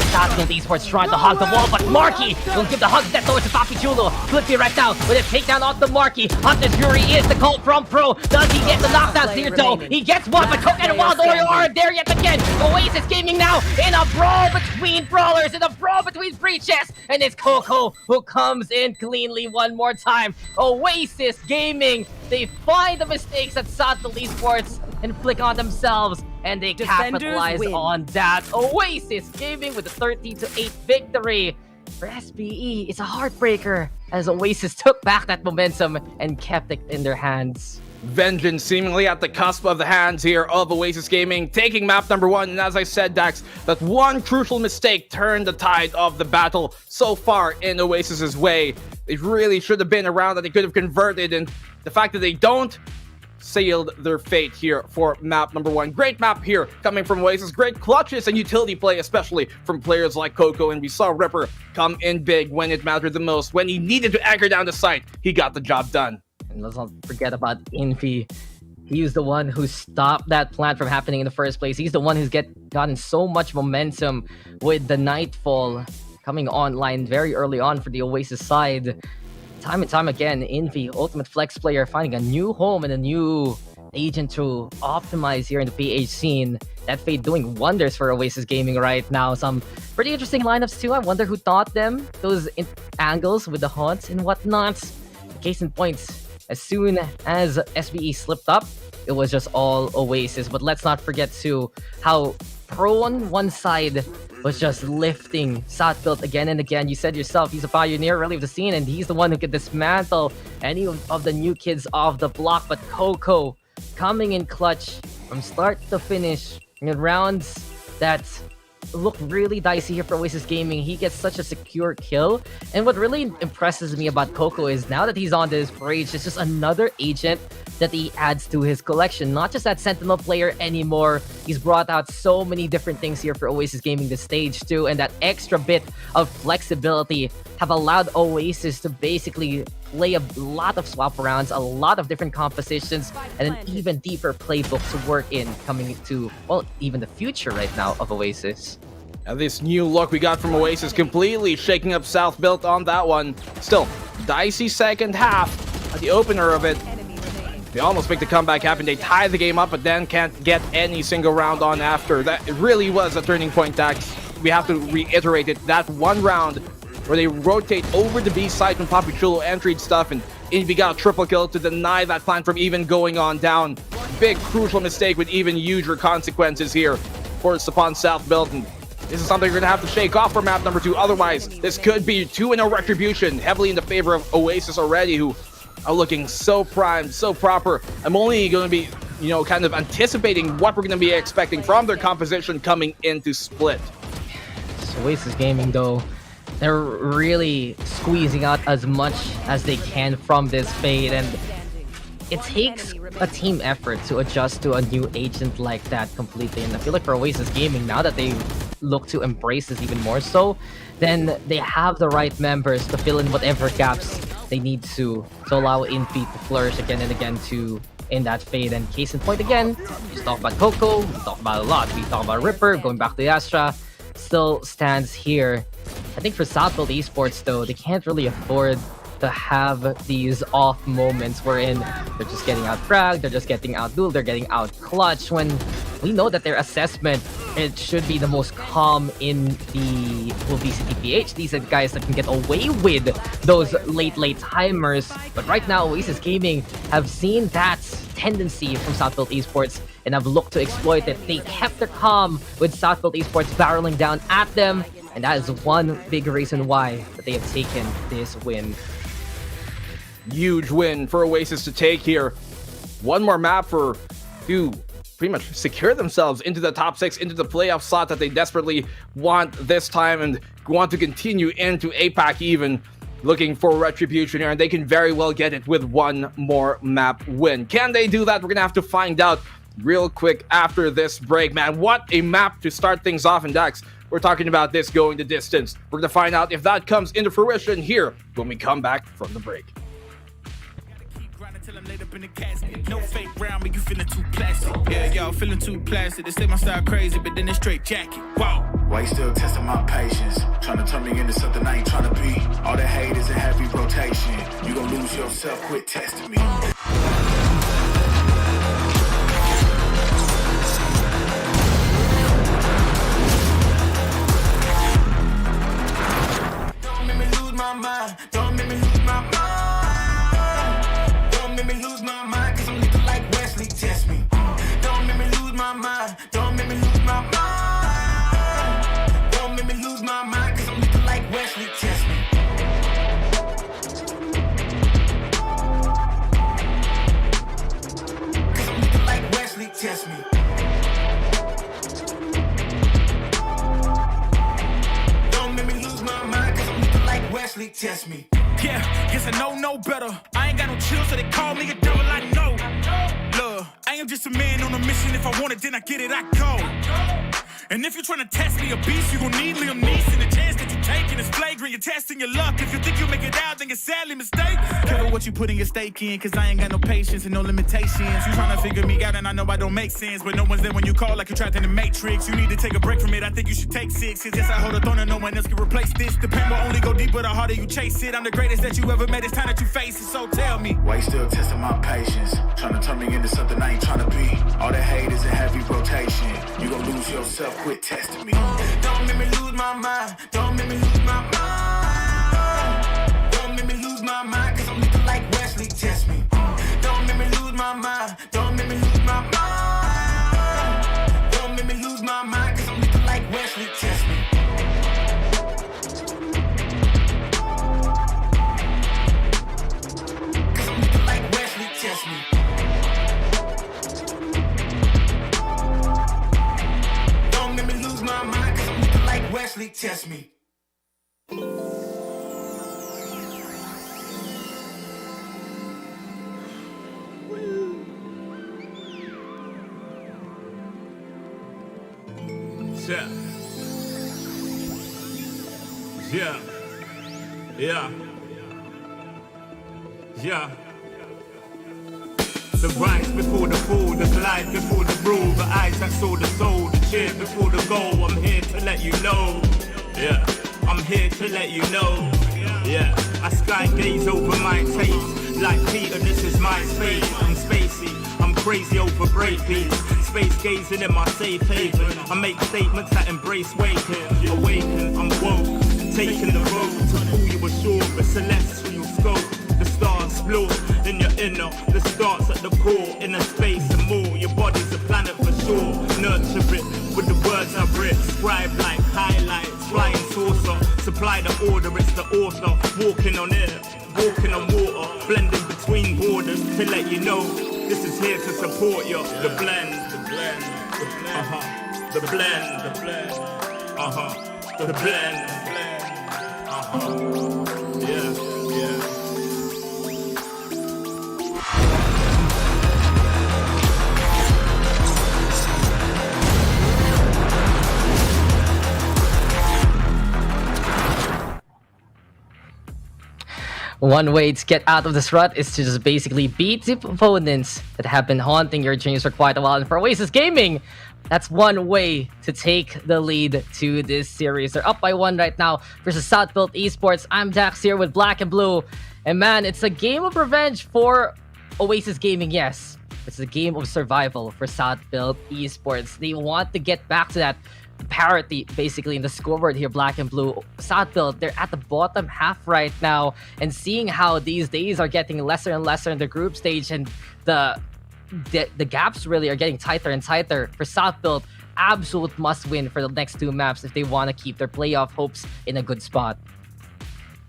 Southfield Esports trying to hug the wall, but Marky will give the hug that towards to Papichulo. Flippy right now with a takedown off the Marky. Hunter's Fury is the call from Pro. Does he get the knockdown here, though? He gets one, but Coke and Wild Oreo aren't there yet again. Oasis Gaming now in a brawl between brawlers, in a brawl between breaches, and it's Coco who comes in cleanly one more time. Oasis Gaming, they find the mistakes that Southfield Esports and flick on themselves, and they capitalize on that. Oasis Gaming with a 30-8 victory. For SBE, it's a heartbreaker as Oasis took back that momentum and kept it in their hands. Vengeance seemingly at the cusp of the hands here of Oasis Gaming, taking map number 1. And as I said, Dax, that one crucial mistake turned the tide of the battle so far in Oasis's way. It really should have been a round that they could have converted, and the fact that they don't, sealed their fate here for map number 1. Great map here coming from Oasis. Great clutches and utility play, especially from players like Coco. And we saw Ripper come in big when it mattered the most. When he needed to anchor down the site, he got the job done. And let's not forget about Infi. He was the one who stopped that plant from happening in the first place. He's the one who's gotten so much momentum with the Nightfall coming online very early on for the Oasis side. Time and time again, Infi, ultimate flex player, finding a new home and a new agent to optimize here in the PH scene. That Fate doing wonders for Oasis Gaming right now. Some pretty interesting lineups too. I wonder who taught them those angles with the haunts and whatnot. Case in point, as soon as SBE slipped up, it was just all Oasis. But let's not forget too how Pro on one side was just lifting Southfield again and again. You said yourself, he's a pioneer really of the scene, and he's the one who could dismantle any of the new kids off the block. But Coco coming in clutch from start to finish in rounds that look really dicey here for Oasis Gaming. He gets such a secure kill. And what really impresses me about Coco is now that he's on this bridge, it's just another agent that he adds to his collection. Not just that Sentinel player anymore. He's brought out so many different things here for Oasis Gaming this stage too. And that extra bit of flexibility have allowed Oasis to basically play a lot of swap rounds, a lot of different compositions, and an even deeper playbook to work in coming into, well, even the future right now of Oasis. And this new look we got from Oasis completely shaking up South Built on that one. Still, dicey second half at the opener of it. They almost make the comeback happen. They tie the game up, but then can't get any single round on after. That it really was a turning point, Dax. We have to reiterate it. That one round where they rotate over the B side when Papichulo entered stuff, and Invi got a triple kill to deny that plan from even going on down. Big crucial mistake with even huger consequences here for Sapan South Built. And this is something you're going to have to shake off for map number 2. Otherwise, this could be 2-0 retribution, heavily in the favor of Oasis already, who are looking so primed, so proper. I'm only going to be, kind of anticipating what we're going to be expecting from their composition coming into Split. So Oasis Gaming, though, they're really squeezing out as much as they can from this fade, and it takes a team effort to adjust to a new agent like that completely. And I feel like for Oasis Gaming, now that they look to embrace this even more so, then they have the right members to fill in whatever gaps they need to allow Infi to flourish again and again in that fade. And case in point again, just talk about Coco, we talk about a lot. We talk about Ripper, going back to Astra, still stands here. I think for Southfield Esports though, they can't really afford to have these off moments wherein they're just getting out fragged, they're just getting out dueled, they're getting out clutch, when we know that their assessment, it should be the most calm in the VCTPH. These are the guys that can get away with those late timers. But right now, Oasis Gaming have seen that tendency from Southfield Esports and have looked to exploit it. They kept their calm with Southfield Esports barreling down at them, and that is one big reason why that they have taken this win. Huge win for Oasis to take here. One more map to pretty much secure themselves into the top 6, into the playoff slot that they desperately want this time, and want to continue into APAC even, looking for retribution here, and they can very well get it with one more map win. Can they do that? We're gonna have to find out real quick after this break, man. What a map to start things off in Dax. We're talking about this going the distance. We're gonna find out if that comes into fruition here when we come back from the break. Till I'm laid up in the casket. No fake round, but you feeling too plastic. Yeah, y'all feeling too plastic. They say my style crazy, but then it's straight jacket. Wow. Why you still testing my patience? Trying to turn me into something I ain't trying to be. All the hate is in heavy rotation. You gon' lose yourself, quit testing me. Don't make me lose my mind. Don't make me lose my mind. Don't make me lose my mind, cause I'm looking like Wesley, test me. Don't make me lose my mind. Don't make me lose my mind. Don't make me lose my mind, cause I'm looking like Wesley, test me. Cause I'm looking like Wesley, test me. Don't make me lose my mind, cause I'm looking like Wesley, test me. Yeah, guess I know no better. I ain't got no chill, so they call me a devil, I know. I am just a man on a mission. If I want it, then I get it, I go. And if you're trying to test me a beast, you gon' need Liam Neeson. The chance that you taking is flagrant. You're testing your luck. If you think you make it out, then you're sadly mistaken. Careful what you putting your stake in, cause I ain't got no patience and no limitations. You trying to figure me out and I know I don't make sense, but no one's there when you call like you're trapped in the Matrix. You need to take a break from it. I think you should take 6. Cause yes, I hold a throne and no one else can replace this. The pain will only go deeper the harder you chase it. I'm the greatest that you ever met. It's time that you face it. So tell me, why you still testing my patience? Trying to turn me into something I ain't trying to be. All that hate is a heavy rotation. You gon' lose yourself, quit testing me. Don't make me lose my mind. Don't make me lose my mind. Don't make me lose my mind, cause I'm looking like Wesley, test me. Don't make me lose my mind. Don't make me lose my mind. Don't make me lose my mind, cause I'm looking like Wesley, test me. Cause I'm looking like Wesley, test me. Don't make me lose my mind, cause I'm looking like Wesley, test me. yeah. Yeah. Yeah. Yeah. The rise before the fall, the glide before the rule, the eyes that saw the soul, the cheer before the goal. I'm here to let you know. Yeah. I'm here to let you know. Yeah. I sky gaze over my taste. Like Peter, this is my space. I'm spacey. I'm crazy over breakbeats. Space gazing in my safe haven. I make statements that embrace waking. Awaken, I'm woke. Taking the road to pull you ashore. A celestial scope. The stars blow in your inner. The starts at the core. Inner space and more. Your body's a planet for sure. Nurture it with the words I writ. Scribe like highlights. Flying saucer. Supply the order. It's the author. Walking on air. Walking on water. Blending between borders to let you know. This is here to support you. The blend. The blend. The blend. Uh-huh. The blend. The blend. Uh-huh. The blend. The blend. Uh-huh. Yeah. Yeah. One way to get out of this rut is to just basically beat the opponents that have been haunting your dreams for quite a while. And for Oasis Gaming, that's one way to take the lead to this series. They're up by 1 right now versus Southbuilt Esports. I'm Dax here with Black and Blue. And man, it's a game of revenge for Oasis Gaming, yes. It's a game of survival for Southbuilt Esports. They want to get back to that parity basically in the scoreboard here. Black and Blue, Southbuilt, they're at the bottom half right now, and seeing how these days are getting lesser and lesser in the group stage, and the gaps really are getting tighter and tighter for Southbuilt. Absolute must win for the next 2 maps if they want to keep their playoff hopes in a good spot.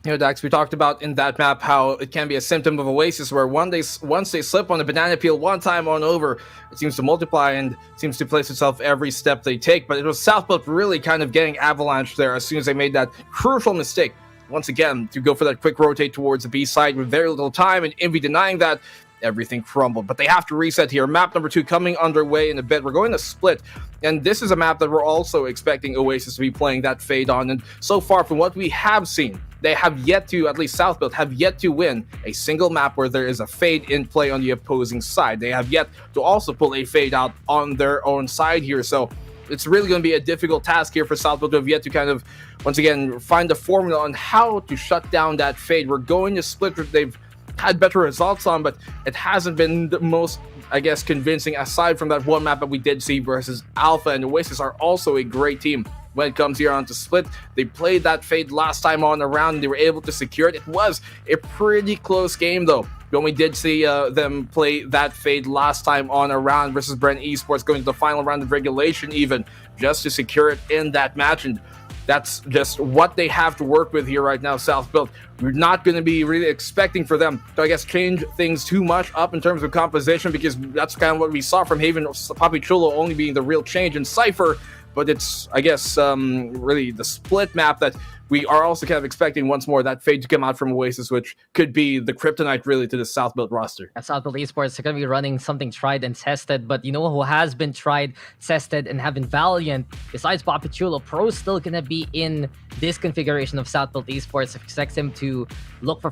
You know, Dax, we talked about in that map how it can be a symptom of Oasis, where once they slip on the banana peel one time on over, it seems to multiply and seems to place itself every step they take. But it was Southbuilt really kind of getting avalanched there as soon as they made that crucial mistake, once again, to go for that quick rotate towards the B side with very little time, and Envy denying that, everything crumbled. But they have to reset here. Map number 2 coming underway in a bit. We're going to split, and this is a map that we're also expecting Oasis to be playing that fade on. And so far, from what we have seen, they have yet to, at least Southbuilt, have yet to win a single map where there is a fade in play on the opposing side. They have yet to also pull a fade out on their own side here. So it's really going to be a difficult task here for Southbuilt to have yet to kind of, once again, find the formula on how to shut down that fade. We're going to split. They've had better results on, but it hasn't been the most, I guess, convincing, aside from that one map that we did see versus Alpha. And Oasis are also a great team when it comes here on to split. They played that fade last time on around, and they were able to secure it. It was a pretty close game though when we did see them play that fade last time on around versus Brent Esports, going to the final round of regulation even just to secure it in that match. And that's just what they have to work with here right now, Southbuilt. We're not going to be really expecting for them to, I guess, change things too much up in terms of composition, because that's kind of what we saw from Haven, Papi Chulo only being the real change in Cypher. but it's, I guess, really the split map that we are also kind of expecting once more that fade to come out from Oasis, which could be the kryptonite really to the South Build roster. At South Build Esports, they're going to be running something tried and tested, but you know who has been tried, tested, and have been valiant? Besides Papichulo, Pro's still going to be in this configuration of South Build Esports. Expects him to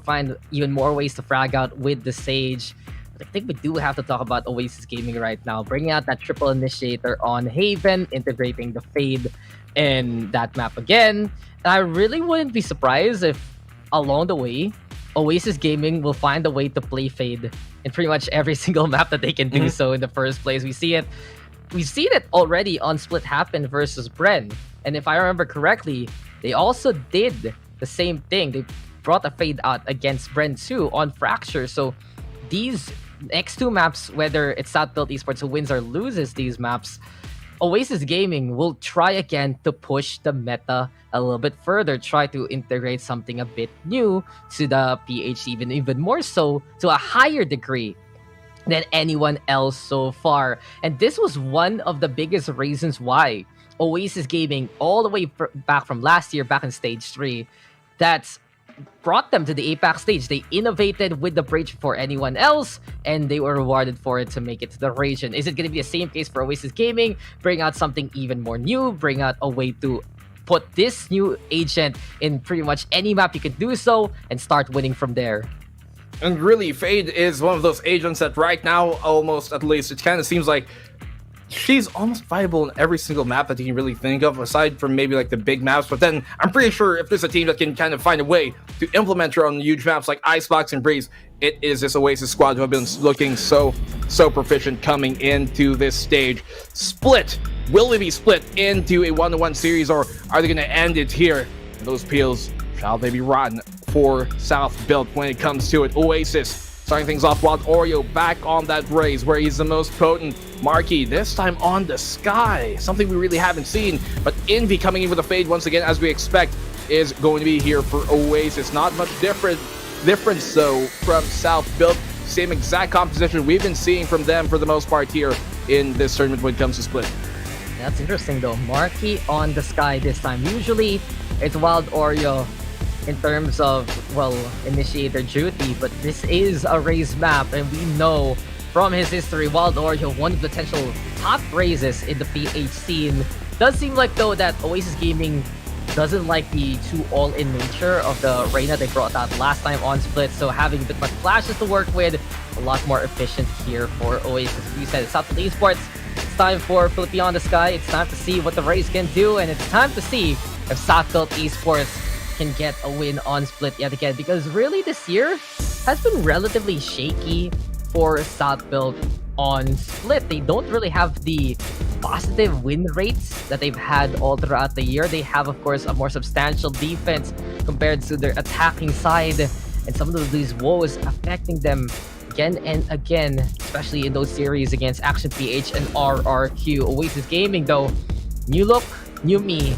find even more ways to frag out with the Sage. But I think we do have to talk about Oasis Gaming right now, bringing out that triple initiator on Haven, integrating the Fade in that map again. And I really wouldn't be surprised if along the way, Oasis Gaming will find a way to play Fade in pretty much every single map that they can do so in the first place. We've seen it already on Split Happen versus Bren. And if I remember correctly, they also did the same thing. They brought a Fade out against Bren too on Fracture. So these next two maps, whether it's South Build Esports who wins or loses these maps, Oasis Gaming will try again to push the meta a little bit further, try to integrate something a bit new to the PH, even more so to a higher degree than anyone else so far. And this was one of the biggest reasons why Oasis Gaming, all the way back from last year, back in Stage 3, that's brought them to the APAC stage. They innovated with the bridge before anyone else, and they were rewarded for it to make it to the region. Is it going to be the same case for Oasis Gaming? Bring out something even more new, bring out a way to put this new agent in pretty much any map you can do so, and start winning from there. And really, Fade is one of those agents that right now, almost at least, it kind of seems like she's almost viable in every single map that you can really think of, aside from maybe like the big maps. But then I'm pretty sure if there's a team that can kind of find a way to implement her on huge maps like Icebox and Breeze, it is this Oasis squad who have been looking so proficient coming into this stage. Split. Will they be split into a 1-1 series, or are they going to end it here? And those peels, shall they be rotten for South Build when it comes to it? Oasis starting things off, Wild Oreo back on that Raze where he's the most potent. Marky this time on the Sky, something we really haven't seen. But Envy coming in with a Fade once again, as we expect, is going to be here for Oasis. Not much difference though from South Build. Same exact composition we've been seeing from them for the most part here in this tournament when it comes to Split. That's interesting though. Marky on the Sky this time. Usually it's Wild Oreo in terms of, well, initiator duty, but this is a Raze map, and we know from his history, Wild Oreo, one of the potential top Razes in the PH scene. Does seem like though that Oasis Gaming doesn't like the too all-in nature of the Reyna they brought out last time on Split, so having a bit much flashes to work with, a lot more efficient here for Oasis. As you said, it's South Build Esports. It's time for Philippine on the Sky. It's time to see what the Raze can do, and it's time to see if South Build Esports can get a win on Split yet again, because really this year has been relatively shaky for South Build on Split. They don't really have the positive win rates that they've had all throughout the year. They have, of course, a more substantial defense compared to their attacking side, and some of these woes affecting them again and again, especially in those series against Action PH and RRQ. Oasis Gaming though, new look, new me,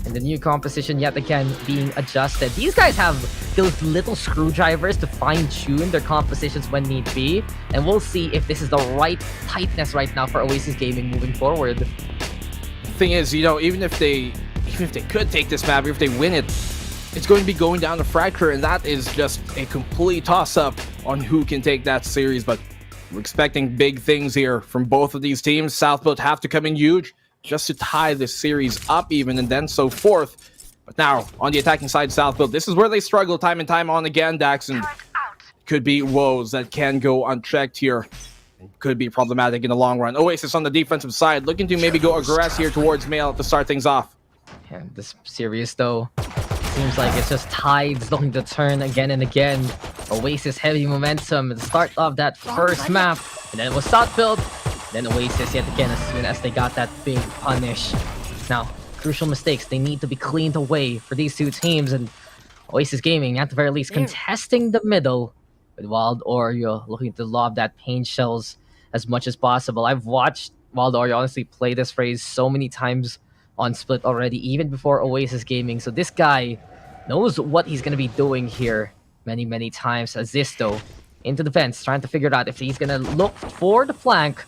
and the new composition yet again being adjusted. These guys have those little screwdrivers to fine-tune their compositions when need be, and we'll see if this is the right tightness right now for Oasis Gaming moving forward. The thing is, you know, even if they could take this map, if they win it, it's going to be going down to Fracture, and that is just a complete toss-up on who can take that series. But we're expecting big things here from both of these teams. South Build have to come in huge just to tie this series up even, and then so forth. But now, on the attacking side, South Build, this is where they struggle time and time on again, Dax, and could be woes that can go unchecked here. And could be problematic in the long run. Oasis on the defensive side, looking to maybe go aggressive here towards Mail to start things off. And this series, though, seems like it's just tides looking to turn again and again. Oasis heavy momentum at the start of that first map, and then it was South Build. Then Oasis yet again as soon as they got that big punish. Now, crucial mistakes, they need to be cleaned away for these two teams, and Oasis Gaming at the very least contesting the middle with Wild Oreo looking to lob that pain shells as much as possible. I've watched Wild Oreo honestly play this phrase so many times on Split already, even before Oasis Gaming, so this guy knows what he's going to be doing here many times. As this though, into the fence, trying to figure out if he's going to look for the flank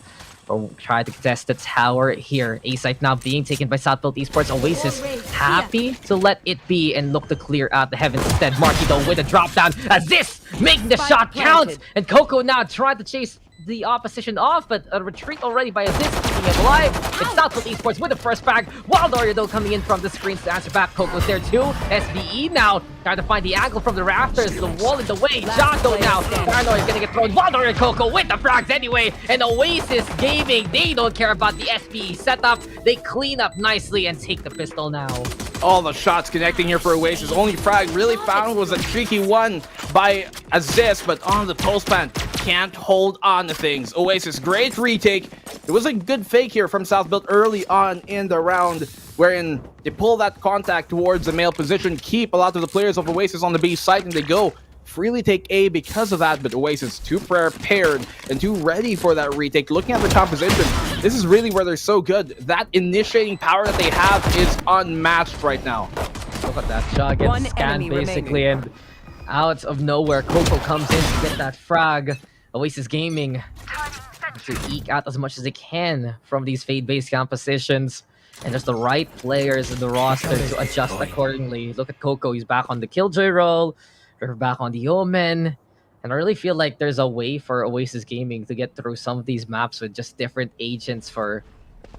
Try to contest the tower here. A site now being taken by Southfield Esports. Oasis happy to let it be and look to clear out the heavens instead. Marky though with a drop down as this making the shot count. And Coco now trying to chase the opposition off, but a retreat already by Aziz keeping him alive. It's Southfield Esports with the first frag. Wild Warrior though coming in from the screens to answer back. Coco's there too. SBE now trying to find the angle from the rafters. The wall in the way. Jato now. Paranoia is gonna get thrown. Wild Warrior Coco with the frags anyway. And Oasis Gaming, they don't care about the SBE setup. They clean up nicely and take the pistol now. All the shots connecting here for Oasis. Only frag really found was a tricky one by Aziz, but on the pulse plant can't hold on to things. Oasis, great retake. It was a good fake here from Southfield early on in the round, wherein they pull that contact towards the male position, keep a lot of the players of Oasis on the B site, and they go freely take A because of that, but Oasis too prepared and too ready for that retake. Looking at the composition, this is really where they're so good. That initiating power that they have is unmatched right now. Look at that shot gets scanned basically, and out of nowhere, Coco comes in to get that frag. Oasis Gaming to eke out as much as they can from these fade-based compositions. And there's the right players in the roster to adjust accordingly. Look at Coco, he's back on the Killjoy role. They're back on the Omen. And I really feel like there's a way for Oasis Gaming to get through some of these maps with just different agents for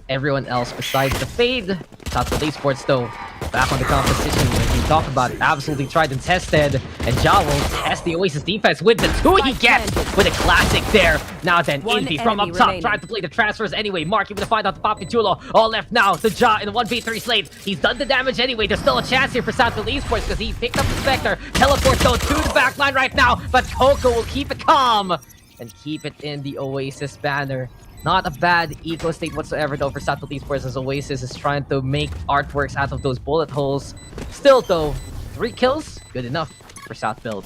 everyone else besides the Fade. Southfield Esports though, back on the competition as we talked about, absolutely tried and tested. And Ja will test the Oasis defense with the 2 he gets with a classic there. Now then, Indy from up top trying to play the transfers anyway. Marky with a find out the Papichulo. All left now to Ja in the 1v3 slate. He's done the damage anyway. There's still a chance here for Southfield Esports because he picked up the Spectre. Teleport though to the backline right now, but Coco will keep it calm and keep it in the Oasis banner. Not a bad eco state whatsoever though for Southfield Esports as Oasis is trying to make artworks out of those bullet holes. Still though, 3 kills, good enough for Southfield.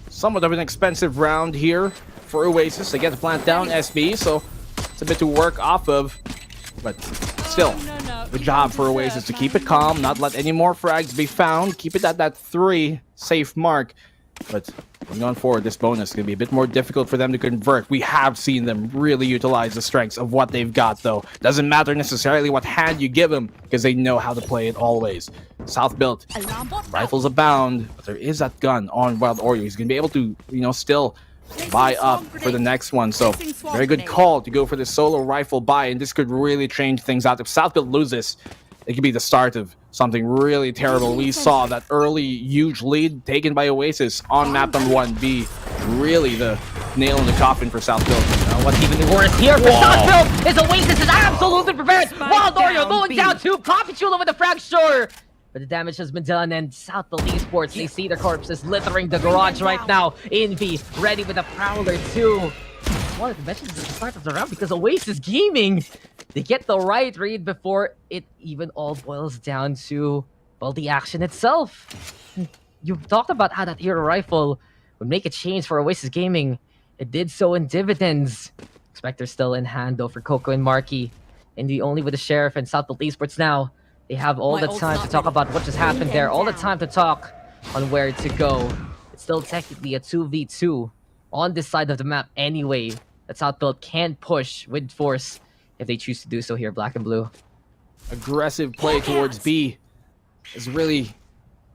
Somewhat of an expensive round here for Oasis. They get the plant down SB, so it's a bit to work off of. But still, good job for Oasis to keep it calm, not let any more frags be found. Keep it at that 3 safe mark. But going on forward, this bonus is going to be a bit more difficult for them to convert. We have seen them really utilize the strengths of what they've got, though. Doesn't matter necessarily what hand you give them, because they know how to play it always. South built, rifles abound, but there is that gun on Wild Warrior. He's going to be able to, still buy up for the next one. So, very good call to go for the solo rifle buy, and this could really change things out. If South built loses, it could be the start of something really terrible. We saw that early huge lead taken by Oasis on map number 1 be really the nail in the coffin for Southfield. What's even worse here for Southfield is Oasis is absolutely prepared. Wild Warrior going down to Papichulo with the frag, sure. But the damage has been done, and Southfield Esports, they see their corpses littering the garage right now. Envy ready with a Prowler too. I wanted to mention this at the start of the round because Oasis Gaming, they get the right read before it even all boils down to, well, the action itself. You've talked about how that hero rifle would make a change for Oasis Gaming. It did so in dividends. Spectre still in hand though for Coco and Marky. And the only with the Sheriff and Southfield Esports now. They have all the time to talk about what just happened there. All the time to talk on where to go. It's still technically a 2v2 on this side of the map anyway. That Southfield can push with force if they choose to do so here, black and blue. Aggressive play towards B is really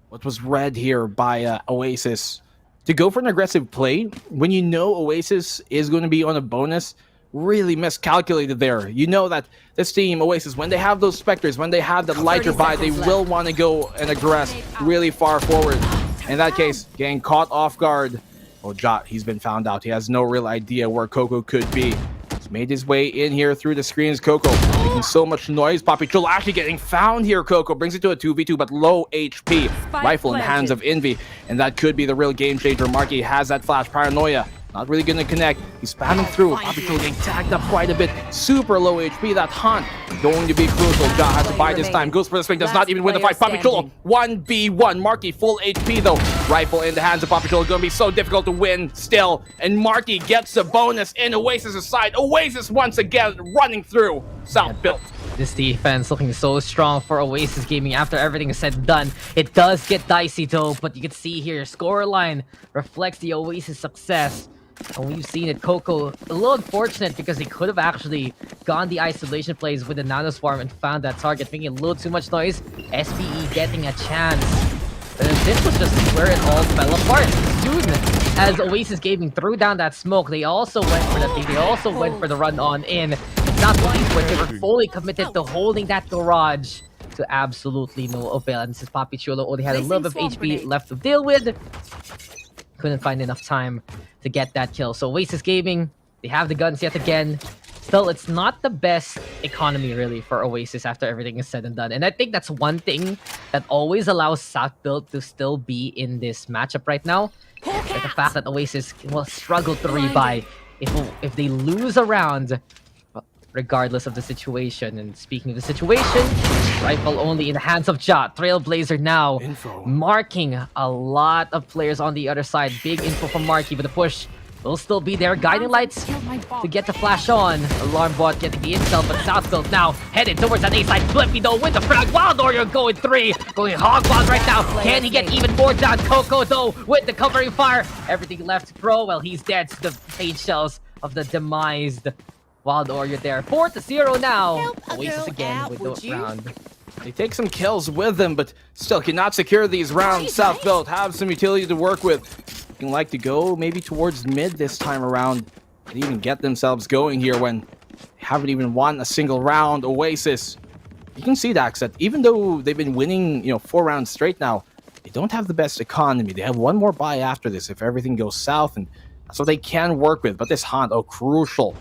what was read here by Oasis. To go for an aggressive play when you know Oasis is going to be on a bonus, really miscalculated there. You know that this team, Oasis, when they have those Spectres, when they have that lighter buy, they will want to go and aggress really far forward. In that case, getting caught off guard. Oh, Jot, he's been found out. He has no real idea where Coco could be. He's made his way in here through the screens. Coco making so much noise. Papichulo actually getting found here. Coco brings it to a 2v2, but low HP. Rifle in the hands of Envy, and that could be the real game changer. Marky has that flash. Paranoia not really going to connect. He's spamming through. Papichulo getting tagged up quite a bit. Super low HP. That hunt going to be crucial. Ja has to buy this time. Goes for the swing. Does not even win the fight. Papichulo 1v1. Marky full HP though. Rifle in the hands of Papichulo. Going to be so difficult to win still. And Marky gets a bonus in Oasis' side. Oasis once again running through South built. This defense looking so strong for Oasis Gaming after everything is said and done. It does get dicey though, but you can see here, scoreline reflects the Oasis success. And we've seen it, Coco, a little unfortunate because he could have actually gone the isolation plays with the Nano Swarm and found that target, making a little too much noise. SBE getting a chance. And this was just where it all fell apart. Soon as Oasis Gaming threw down that smoke, they also went for the peek. They also went for the run on in. It's not police, but they were fully committed to holding that garage to absolutely no avail. And since Papi Chulo only had a little bit of HP left to deal with, couldn't find enough time to get that kill. So Oasis Gaming, they have the guns yet again. Still, it's not the best economy really for Oasis after everything is said and done. And I think that's one thing that always allows South Build to still be in this matchup right now. Like the fact that Oasis will struggle to rebuy if they lose a round, regardless of the situation. And speaking of the situation, rifle only in the hands of Ja. Trailblazer now marking a lot of players on the other side. Big info from Marky, but the push will still be there. Guiding lights to get the flash on. Alarm bot getting the intel, but Southfield now headed towards that A side. Flippy though with the frag. Wild Warrior going 3. Going hog wild right now. Can he get even more down? Coco though with the covering fire. Everything left pro. Well, he's dead to the fade shells of the demised Wild Warrior there. 4-0 now. Oasis again with the round. They take some kills with them, but still cannot secure these rounds. South Belt have some utility to work with. Looking like to go maybe towards mid this time around and even get themselves going here when they haven't even won a single round. Oasis, you can see, Dax, that even though they've been winning, 4 rounds straight now, they don't have the best economy. They have one more buy after this if everything goes south, and that's what they can work with. But this hunt, crucial.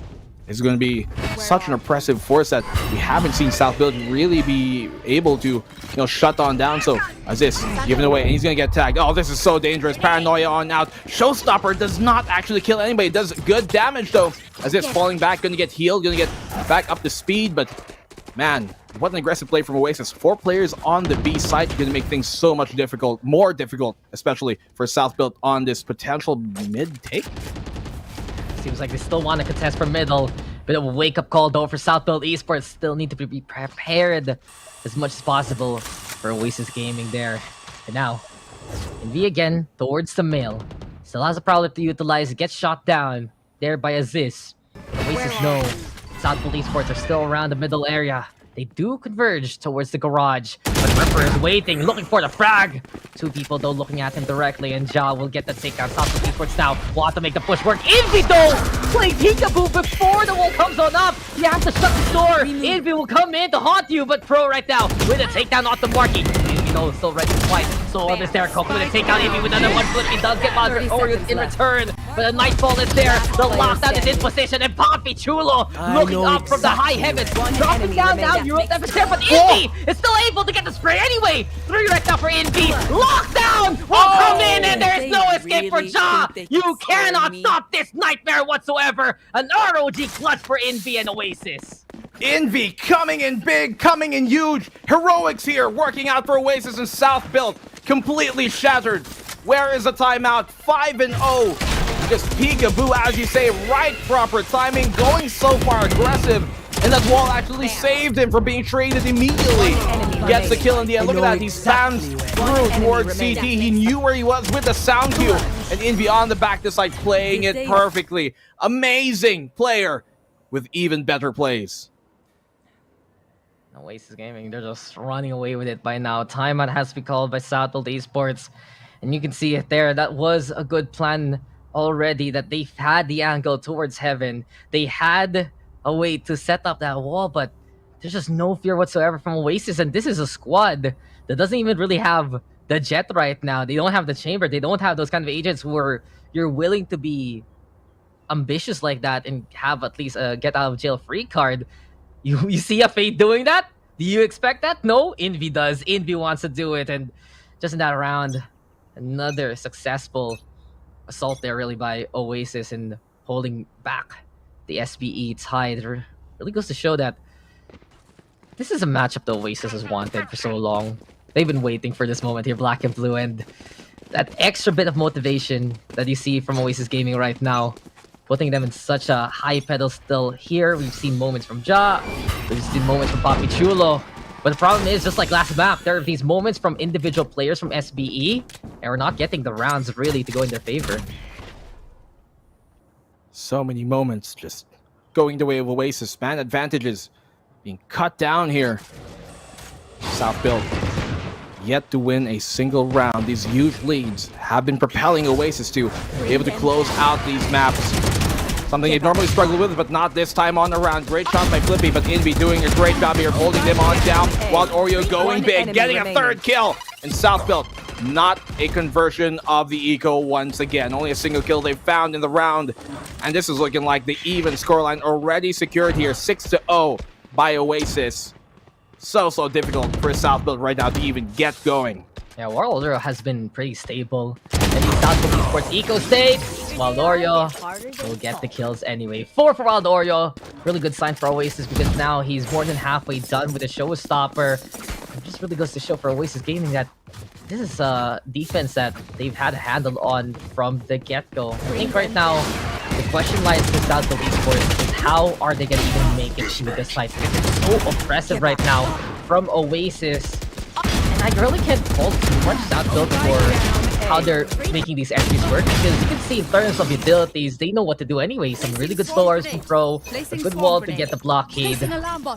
Is going to be such an oppressive force that we haven't seen South Build really be able to, shut on down. So as this giving away, and he's going to get tagged. Oh, this is so dangerous. Paranoia on out. Showstopper does not actually kill anybody. It does good damage though. As this falling back, going to get healed, going to get back up to speed. But man, what an aggressive play from Oasis. 4 players on the B side, going to make things so much more difficult, especially for South Build on this potential mid take. Seems like they still want to contest from middle. Bit of a wake-up call though for South Build Esports. Still need to be prepared as much as possible for Oasis Gaming there. And now, Envy again towards the mill. Still has a problem to utilize. Gets shot down there by Aziz. Oasis no. South Build Esports are still around the middle area. They do converge towards the garage, but Ripper is waiting, looking for the frag. 2 people though looking at him directly, and Ja will get the takedown. South Build Esports now will have to make the push work. Envy though playing peekaboo before the wall comes on up. You have to shut the door. Envy will come in to haunt you, but Pro right now with a takedown off the Marky. Envy though still ready to fight. So on this there, Coco with a takedown. Envy with another one flip. He does get Monster Orioles in return, but the Nightfall is there. The lockdown is in position, and Papi Chulo looking up from the high heavens, dropping down now. You're never there, but Envy is still able to get the spray anyway. 3 right now for Envy. Lockdown will come in, and there's no escape for Ja. You cannot stop this nightmare whatsoever. An ROG clutch for Envy and Oasis. Envy coming in big, coming in huge. Heroics here, working out for Oasis and South Build. Completely shattered. Where is the timeout? 5-0. Just peekaboo, as you say, right proper timing, going so far aggressive. And that wall actually saved him from being traded immediately. Gets the kill in the end. Look at that. He spams through towards CT. He knew where he was with the sound cue. And Envy on the back this side playing it perfectly. Amazing player with even better plays. Oasis Gaming, they're just running away with it by now. Timeout has to be called by South Build Esports. And you can see it there. That was a good plan already, that they've had the angle towards heaven. They had a way to set up that wall, but there's just no fear whatsoever from Oasis. And this is a squad that doesn't even really have the jet right now. They don't have the chamber. They don't have those kind of agents who are you're willing to be ambitious like that and have at least a get out of jail free card. You see a Fate doing that? Do you expect that? No, Envy does. Envy wants to do it, and just in that round, another successful assault there really by Oasis and holding back the SBE tide. Really goes to show that this is a matchup the Oasis has wanted for so long. They've been waiting for this moment here, Black and Blue, and that extra bit of motivation that you see from Oasis Gaming right now, putting them in such a high pedestal here. We've seen moments from Ja, we've seen moments from Papi Chulo, but the problem is, just like last map, there are these moments from individual players from SBE, and we're not getting the rounds really to go in their favor. So many moments just going the way of Oasis. Man advantages being cut down here. South Build yet to win a single round. These huge leads have been propelling Oasis to be able to close out these maps. Something they'd normally struggle with, but not this time on the round. Great shot by Flippy, but Invi doing a great job here, holding them on down. Wild Oreo going big, getting a third kill. And South Build, not a conversion of the eco once again. Only a single kill they found in the round. And this is looking like the even scoreline already secured here. 6-0 by Oasis. So difficult for South Build right now to even get going. Yeah, Wild Oreo has been pretty stable. And he's South Build Esports Eco Stage. Wild Oreo will get the kills anyway. 4 for Wild Oreo. Really good sign for Oasis because now he's more than halfway done with the showstopper. It just really goes to show for Oasis Gaming that this is a defense that they've had a handle on from the get-go. I think right now, the question lies with South Build Esports is how are they going to even make it through this fight? Because it's so oppressive right now from Oasis. And I really can't fault too much South Build for how they're making these entries work, because you can see in terms of utilities, they know what to do anyway. Some really good slow R's from Pro, a good wall to get the blockade,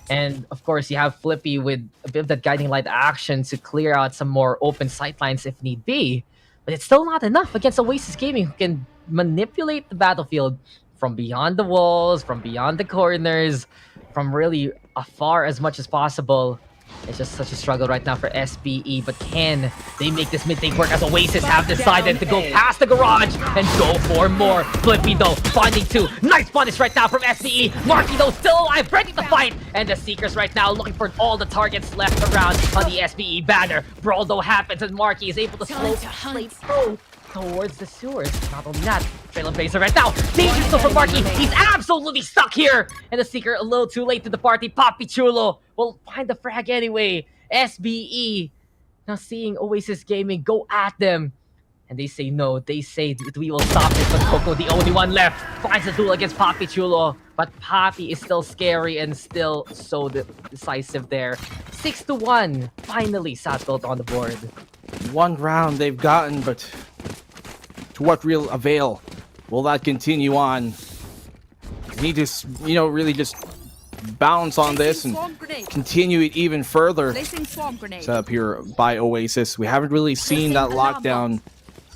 and of course you have Flippy with a bit of that guiding light action to clear out some more open sightlines if need be. But it's still not enough against Oasis Gaming, who can manipulate the battlefield from beyond the walls, from beyond the corners, from really afar as much as possible. It's just such a struggle right now for SBE, but can they make this mid-take work as Oasis have decided to go past the garage and go for more? Flippy though, finding 2. Nice punish right now from SBE. Marky though still alive, ready to fight. And the Seekers right now looking for all the targets left around on the SBE banner. Brawl though happens and Marky is able to slow Pro towards the sewers. Not only that, Trailblazer right now. Danger still from Marky. He's absolutely stuck here. And the Seeker a little too late to the party. Papi Chulo will find the frag anyway. SBE now seeing Oasis Gaming go at them. And they say no. They say that we will stop this. But Coco, the only one left, finds the duel against Papi Chulo. But Papi is still scary and still so decisive there. 6-1. Finally, South Build on the board. One round they've gotten, but to what real avail will that continue on? Need to, really just bounce on this and continue it even further. Set up here by Oasis. We haven't really seen that lockdown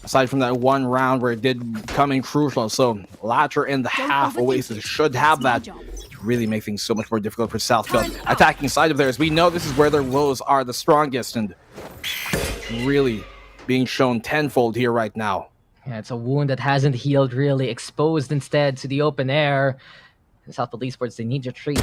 aside from that one round where it did come in crucial. So latter in the half, Oasis should have that to really make things so much more difficult for South Build. Attacking side of theirs, we know this is where their woes are the strongest and really being shown tenfold here right now. Yeah, it's a wound that hasn't healed really, exposed instead to the open air. South Build Esports, they need your treats.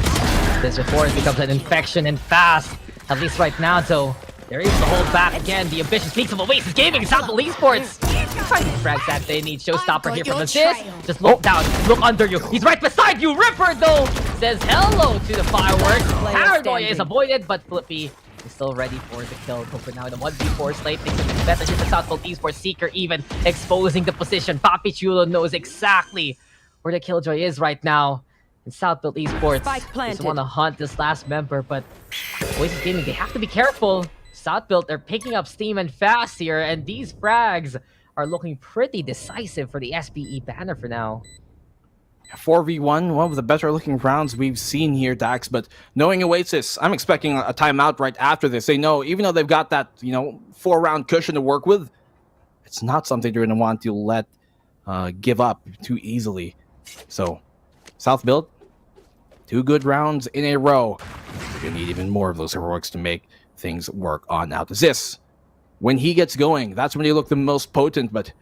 This before it becomes an infection and fast. At least right now, though, they're able to hold back again. The ambitious peaks of Oasis Gaming, South Build Esports. Finding frags that they need. Showstopper here from Assist. Just look down, look under you. He's right beside you. Ripper, though, says hello to the fireworks. Paranoia is avoided, but Flippy is still ready for the kill. Go for now in the 1v4 slate. Things are better here for South Build Esports. Seeker even exposing the position. Papi Chulo knows exactly where the Killjoy is right now. And South Build Esports just want to hunt this last member, but Oasis Gaming, they have to be careful. South Build, they're picking up steam and fast here, and these frags are looking pretty decisive for the SBE banner for now. 4v1, one of the better looking rounds we've seen here, Dax, but knowing Oasis, I'm expecting a timeout right after this. They know, even though they've got that, 4-round cushion to work with, it's not something they're going to want to let give up too easily. So, South Build, 2 good rounds in a row. You're going to need even more of those heroics to make things work on out. This, when he gets going, that's when he look the most potent, but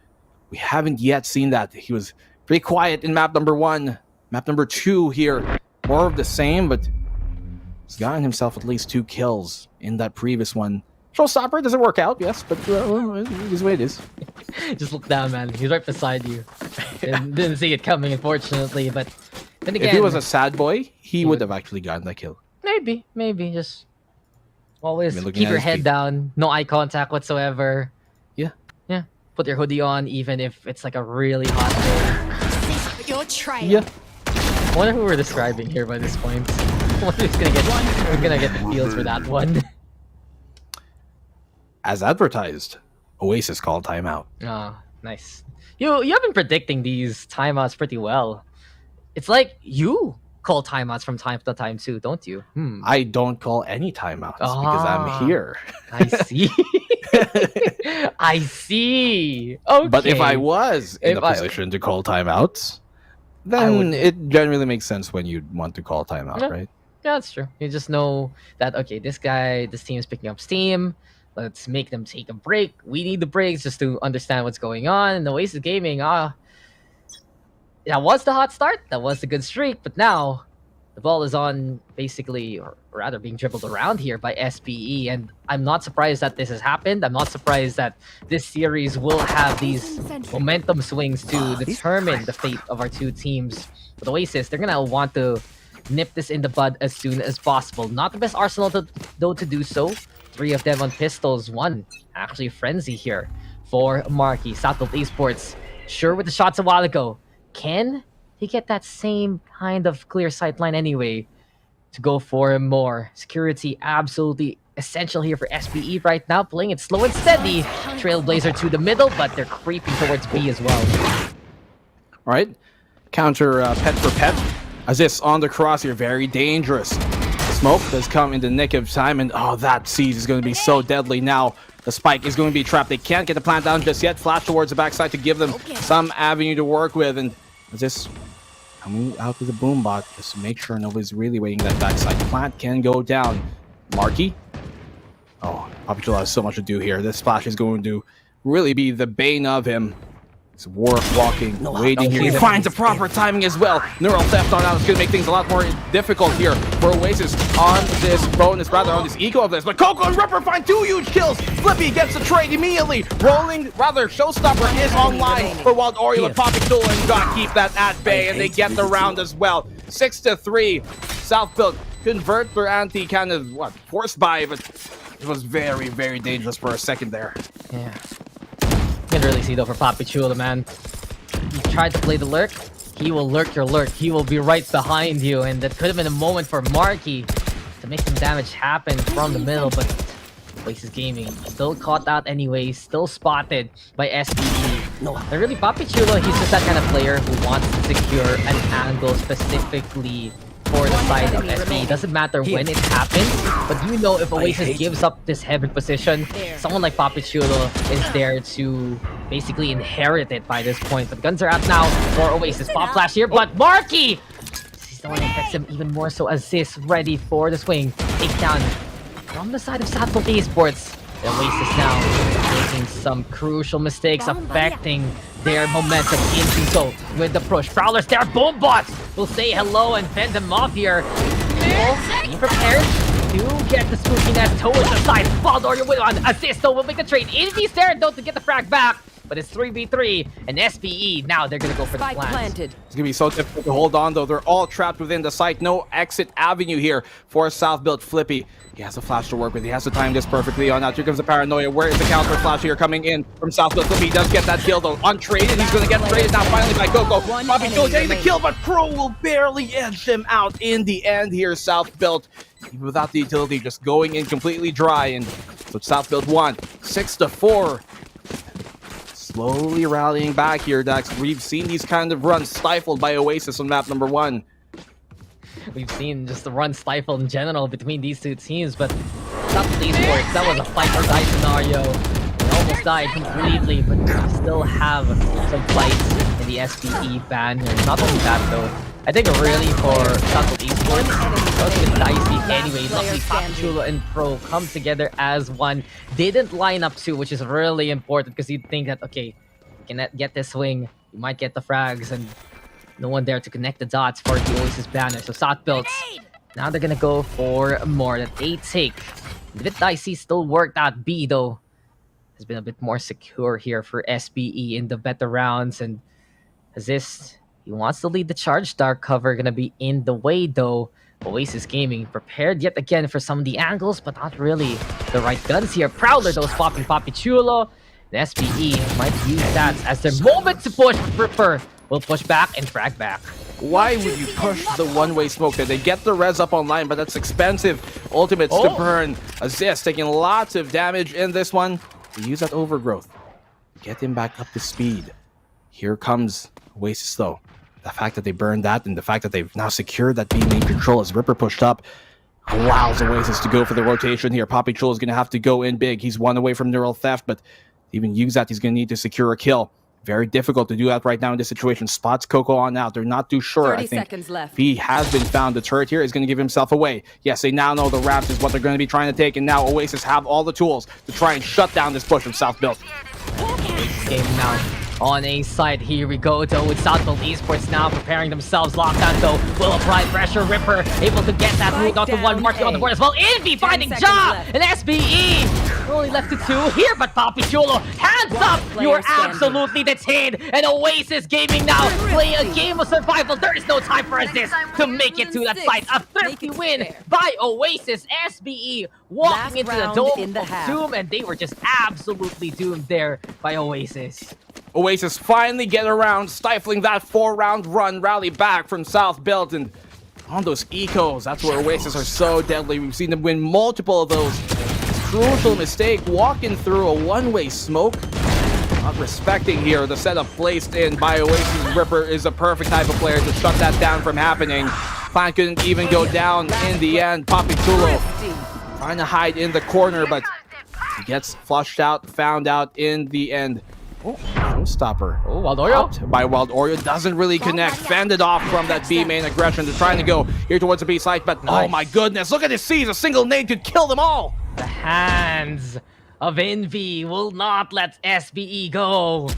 we haven't yet seen that. He was pretty quiet in map number 1. Map number 2 here, more of the same, but he's gotten himself at least 2 kills in that previous one. Showstopper doesn't work out, yes, but it is the way it is. Just look down, man. He's right beside you. Didn't see it coming, unfortunately, but then again, if he was a sad boy, he would have actually gotten that kill. Maybe. Just always keep your head down, no eye contact whatsoever. Yeah. Put your hoodie on, even if it's like a really hot day. Your trail. Yeah. I wonder who we're describing here by this point. I wonder who's gonna get the feels for that one. As advertised, Oasis called timeout. Ah, nice. You have been predicting these timeouts pretty well. It's like you call timeouts from time to time too, don't you? I don't call any timeouts because I'm here. I see. I see. Okay. But if I was in a position to call timeouts, then it generally makes sense when you'd want to call timeout, right? Yeah, that's true. You just know that, okay, this team is picking up steam. Let's make them take a break. We need the breaks just to understand what's going on. And the Oasis Gaming, that was the hot start. That was the good streak. But now the ball is on basically, or rather being dribbled around here by SPE. And I'm not surprised that this has happened. I'm not surprised that this series will have these momentum swings to determine the fate of our two teams. With Oasis, they're going to want to nip this in the bud as soon as possible. Not the best arsenal though to do so. 3 of them on pistols, 1 actually frenzy here for Marky. Southfield Esports, sure with the shots a while ago. Can he get that same kind of clear sight line anyway to go for more? Security absolutely essential here for SPE right now, playing it slow and steady. Trailblazer to the middle, but they're creeping towards B as well. All right, counter pet for pet. Aziz on the cross here, very dangerous. Smoke does come in the nick of time, and that siege is going to be so deadly now. The spike is going to be trapped. They can't get the plant down just yet. Flash towards the backside to give them some avenue to work with, and Aziz coming out with the boom bot just to make sure nobody's really waiting that backside. Plant can go down. Marky. Papichula has so much to do here. This splash is going to really be the bane of him. It's worth walking, waiting here. He finds the proper timing as well. Neural theft on out is going to make things a lot more difficult here for Oasis on this bonus, rather on this eco of this. But Coco and Ripper find 2 huge kills. Flippy gets the trade immediately. Showstopper is online for Wild Oriole and Papichula, and got keep that at bay, and they get the round as well. 6-3. Southfield convert their anti kind of forced buy, but it was very, very dangerous for a second there. Yeah. You can really see though for Papichula, man. You tried to play the lurk, he will lurk your lurk. He will be right behind you, and that could have been a moment for Marky to make some damage happen from the middle, but Oasis Gaming still caught out anyway, still spotted by SPE. And really, Papichula, he's just that kind of player who wants to secure an angle specifically for the side of SPE. Doesn't matter when it happens, but you know if Oasis gives up this heaven position, someone like Papichula is there to basically inherit it by this point. But guns are out now for Oasis. Pop flash here, but Marky! He's the one that affects him even more so. Aziz ready for the swing. Takedown from the side of Southfield Esports. Oasis now making some crucial mistakes, affecting their momentum into so with the push. Prowlers there, boom bots will say hello and fend them off here. Be prepared to get the spookiness towards the side. Baldor, you're with on assist, though will make the trade. Invy's there though to get the frag back. But it's 3v3, and SPE, now they're going to go for the plant. It's going to be so difficult to hold on, though. They're all trapped within the site. No exit avenue here for Southfield. Flippy, he has a flash to work with. He has to time this perfectly on out. Here comes the paranoia. Where is the counter flash here coming in from Southfield? Flippy does get that kill, though. Untraded. He's going to get traded now finally by Coco. Bobby Joe getting the kill, but Crow will barely edge him out in the end here. Southfield, even without the utility, just going in completely dry. And so Southfield won 6-4. Slowly rallying back here, Dax. We've seen these kind of runs stifled by Oasis on map number 1. We've seen just the run stifled in general between these two teams, but Southfield Esports, that was a fight or die scenario. They almost died completely, but we still have some fights in the SPE ban. And not only that though, I think really for Southfield Esports, it was a bit dicey anyway. Luckily, Papichula and Pro come together as one. Didn't line up two, which is really important because you'd think that, okay, you can get this swing, you might get the frags, and no one there to connect the dots for the Oasis banner. So Southfield, now they're gonna go for more. That A take. A bit dicey, still worked out. B though has been a bit more secure here for SPE in the better rounds, and Aziz, he wants to lead the charge. Dark cover gonna be in the way though. Oasis Gaming prepared yet again for some of the angles, but not really the right guns here. Prowler though popping Papichula. The SPE might use that as their moment to push. Ripper will push back and frag back. Why would you push the one-way smoke there? They get the res up online, but that's expensive ultimates to burn. Aziz taking lots of damage in this one. They use that overgrowth. Get him back up to speed. Here comes Oasis though. The fact that they burned that and the fact that they've now secured that B main control as Ripper pushed up allows Oasis to go for the rotation here. Poppy Chulo is going to have to go in big. He's one away from neural theft, but to even use that, he's going to need to secure a kill. Very difficult to do that right now in this situation. Spots Coco on out. They're not too sure. 30 I think seconds left. if he has been found, the turret here is going to give himself away. Yes, they now know the Raps is what they're going to be trying to take, and now Oasis have all the tools to try and shut down this push of South Build. Game now on A side. Here we go though with Southfield Esports now preparing themselves. Lockdown though will apply pressure. Ripper able to get that move out to one, marking on the board as well. Envy finding Ja and SBE. We're only left to 2 here, but Poppy Chulo, hands up! You're absolutely detained, and Oasis Gaming now play a game of survival. There is no time for this to make it to that site. A 30 win by Oasis. SBE walking into the dome of doom, and they were just absolutely doomed there by Oasis. Oasis finally get around, stifling that 4-round run, rally back from South Build, and on those ecos, that's where Oasis are so deadly. We've seen them win multiple of those. Crucial mistake, walking through a one-way smoke. Not respecting here the setup placed in by Oasis. Ripper is a perfect type of player to shut that down from happening. Plan couldn't even go down in the end. Poppy Chulo trying to hide in the corner, but he gets flushed out, found out in the end. Oh, showstopper. Oh, Wild Oreo. Out by Wild Oreo. Doesn't really connect. Fended off from that B main aggression. They're trying to go here towards the B site, but oh my goodness. Look at this C's. A single nade could kill them all. The hands of Envy will not let SBE go.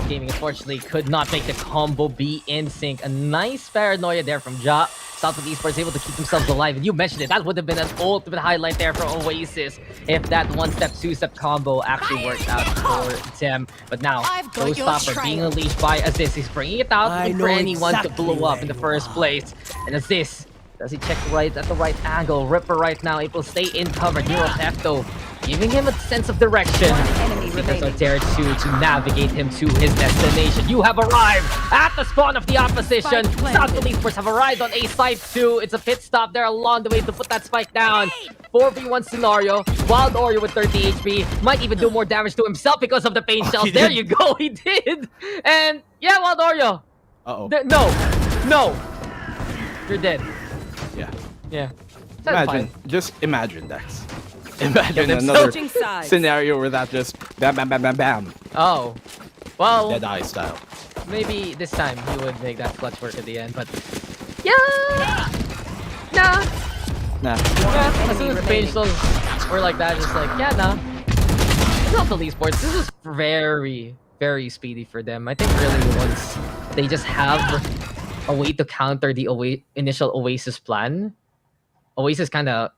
Gaming unfortunately could not make the combo be in sync. A nice paranoia there from Ja. Southfield Esports able to keep themselves alive, and you mentioned it, that would have been an ultimate highlight there for Oasis if that one-step, two-step combo actually worked out for them. But now, Showstopper being unleashed by Aziz, he's bringing it out for anyone to blow up in the first place. And Aziz, does he check right at the right angle? Ripper right now able to stay in cover. Neural Theft though, giving him a sense of direction. Because are there to navigate him to his destination. You have arrived at the spawn of the opposition. Southfield Esports have arrived on A site 2. It's a pit stop there along the way to put that spike down. 4v1 scenario. Wild Oreo with 30 HP. Might even do more damage to himself because of the pain shells. There you go, he did. And yeah, Wild Oreo. No. You're dead. Yeah. Imagine, just imagine, Dex. Imagine another scenario where that just bam, bam, bam, bam, bam. Oh, well, Deadeye style. Maybe this time he would make that clutch work at the end, but yeah, nah. Yeah, as soon as the pain shells were like that, just like nah. It's not the Esports. This is very, very speedy for them. I think really once they just have a way to counter the initial Oasis plan, Oasis kind of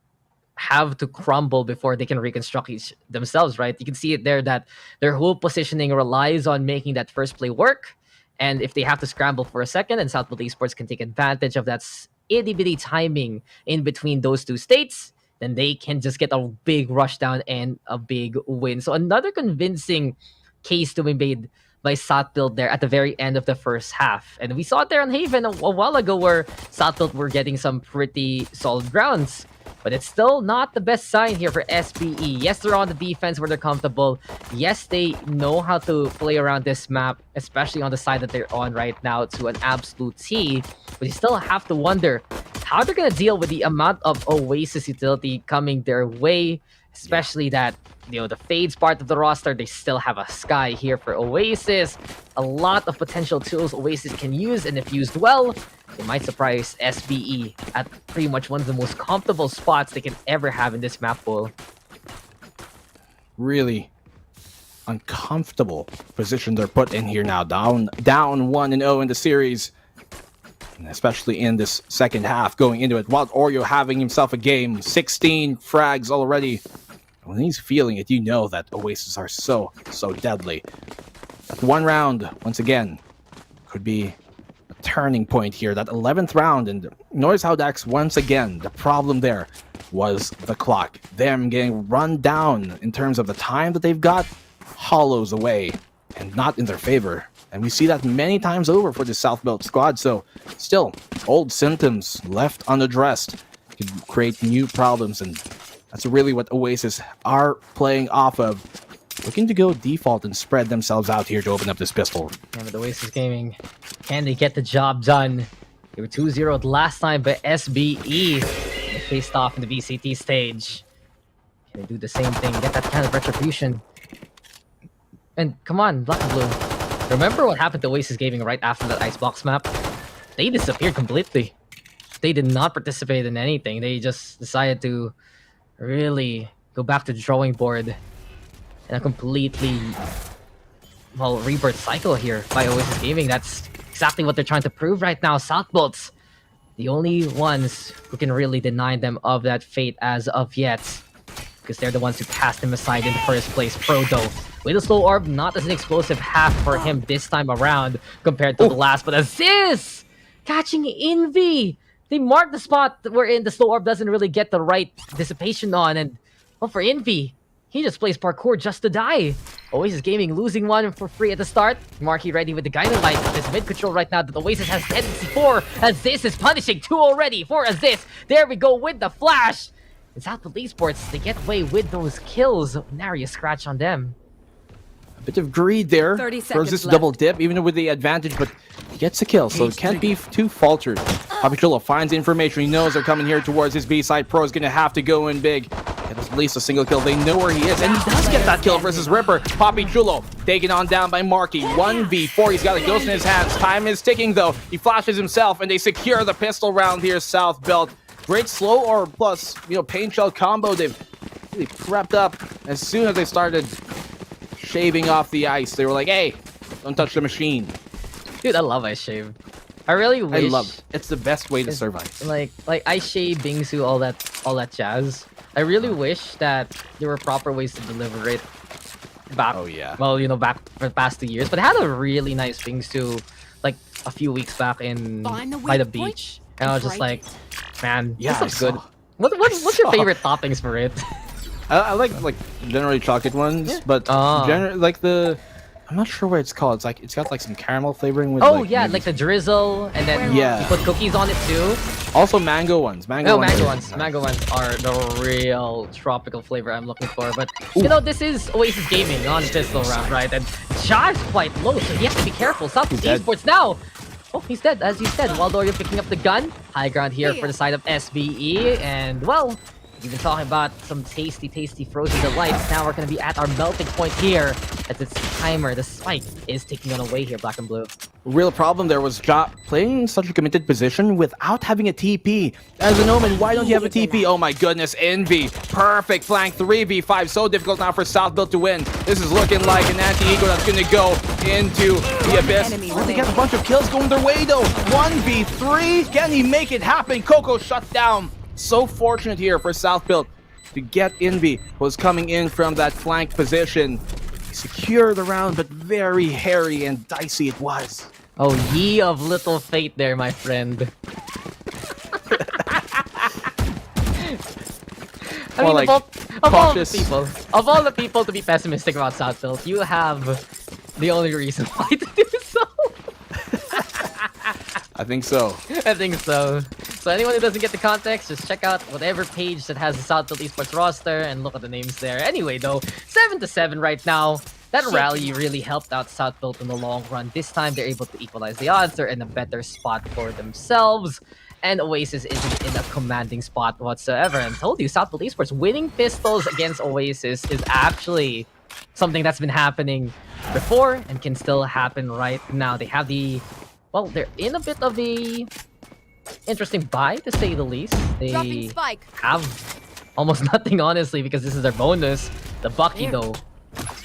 have to crumble before they can reconstruct themselves, right? You can see it there that their whole positioning relies on making that first play work. And if they have to scramble for a second, and Southfield Esports can take advantage of that itty-bitty timing in between those two states, then they can just get a big rush down and a big win. So another convincing case to be made by Southfield there at the very end of the first half. And we saw it there on Haven a while ago where Southfield were getting some pretty solid grounds. But it's still not the best sign here for SBE. Yes, they're on the defense where they're comfortable. Yes, they know how to play around this map, especially on the side that they're on right now to an absolute T. But you still have to wonder how they're going to deal with the amount of Oasis utility coming their way, especially that, the Fades part of the roster, they still have a Sky here for Oasis. A lot of potential tools Oasis can use, and if used well, they might surprise SBE at pretty much one of the most comfortable spots they can ever have in this map pool. Really uncomfortable position they're put in here now. Down 1-0 in the series. And especially in this second half going into it. Wild Oreo having himself a game. 16 frags already. When he's feeling it, you know that Oasis are so deadly. That one round, once again, could be a turning point here. That 11th round, and notice how Dax, once again, the problem there was the clock. Them getting run down in terms of the time that they've got, hollows away, and not in their favor. And we see that many times over for the South Belt squad, so still, old symptoms left unaddressed could create new problems, and that's really what Oasis are playing off of. looking to go default and spread themselves out here to open up this pistol. Yeah, but the Oasis Gaming, can they get the job done? They were 2-0 last time, but SBE, they faced off in the VCT stage. Can they do the same thing, get that kind of retribution? And come on, Black and Blue. Remember what happened to Oasis Gaming right after that Icebox map? They disappeared completely. They did not participate in anything. They just decided to really go back to the drawing board in a completely, well, rebirth cycle here by Oasis Gaming. That's exactly what they're trying to prove right now. Southbolts, the only ones who can really deny them of that fate as of yet, because they're the ones who cast him aside in the first place. Frodo, with a slow orb, not as an explosive half for him this time around compared to the last, but assist! Catching Envy! They mark the spot wherein the slow orb doesn't really get the right dissipation on, and well, for Envy, he just plays parkour just to die. Oasis Gaming losing one for free at the start. Marky ready with the Guiding Light. This mid control right now that Oasis has tendency for. Aziz is punishing 2 already for Aziz. There we go with the flash. It's out to Esports. They get away with those kills. Nary a scratch on them. A bit of greed there. 30 Throws seconds this left. double dip, even with the advantage, but he gets a kill, so it can't be too faltered. PPGL finds the information. He knows they're coming here towards his B side. Pro is going to have to go in big. Get at least a single kill. They know where he is, and he does get that kill versus Ripper. Papi Chulo taken on down by Marky. 1v4. He's got a ghost in his hands. Time is ticking, though. He flashes himself, and they secure the pistol round here, South Belt. Great slow orb plus, pain shell combo. They've really prepped up. As soon as they started shaving off the ice, they were like, hey, don't touch the machine. Dude, I love Ice Shave. I really wish... I love it. It's the best way to serve ice. Like Ice Shave, Bingsu, all that jazz. I really wish that there were proper ways to deliver it back. Oh, yeah. Well, back for the past 2 years. But it had a really nice Bingsu, like, a few weeks back by the beach. And I was just like, man, Yeah, this looks I good. saw. What's your favorite toppings for it? I like generally chocolate ones, but like I'm not sure what it's called. It's got like some caramel flavoring with. Oh like, yeah, maybe like the drizzle, and then Yeah. you put cookies on it too. Also mango ones. Mango ones are the real tropical flavor I'm looking for. But this is Oasis Gaming on pistol round, right? And Shah's quite low, so he has to be careful. Southeast dead. Esports now. Oh, he's dead, as you said. Waldoria picking up the gun. High ground here for the side of SBE, and well, we've been talking about some tasty frozen delights. Now we're gonna be at our melting point here, as its timer, the spike, is taking on away here, Black and Blue. Real problem there was Ja playing in such a committed position without having a TP. As an Omen, why don't you have a TP? Oh my goodness, Envy. Perfect flank 3v5. So difficult now for Southbuild to win. This is looking like an anti-ego that's going to go into the abyss. They get a bunch of kills going their way though. 1v3. Can he make it happen? Coco shut down. So fortunate here for Southbuild to get Envy, who was coming in from that flank position. Secure the round, but very hairy and dicey it was. Oh, ye of little fate there, my friend. I mean, like, of all the people to be pessimistic about Southfield, you have the only reason why to do so. I think so. I think so. So anyone who doesn't get the context, just check out whatever page that has the Southfield Esports roster and look at the names there. Anyway, though, 7-7 right now. That rally really helped out Southfield in the long run. This time, they're able to equalize the odds. They're in a better spot for themselves. And Oasis isn't in a commanding spot whatsoever. And I told you, Southfield Esports winning pistols against Oasis is actually something that's been happening before and can still happen right now. They have the... Well, they're in a bit of a interesting buy, to say the least. They have almost nothing, honestly, because this is their bonus. The Bucky, though.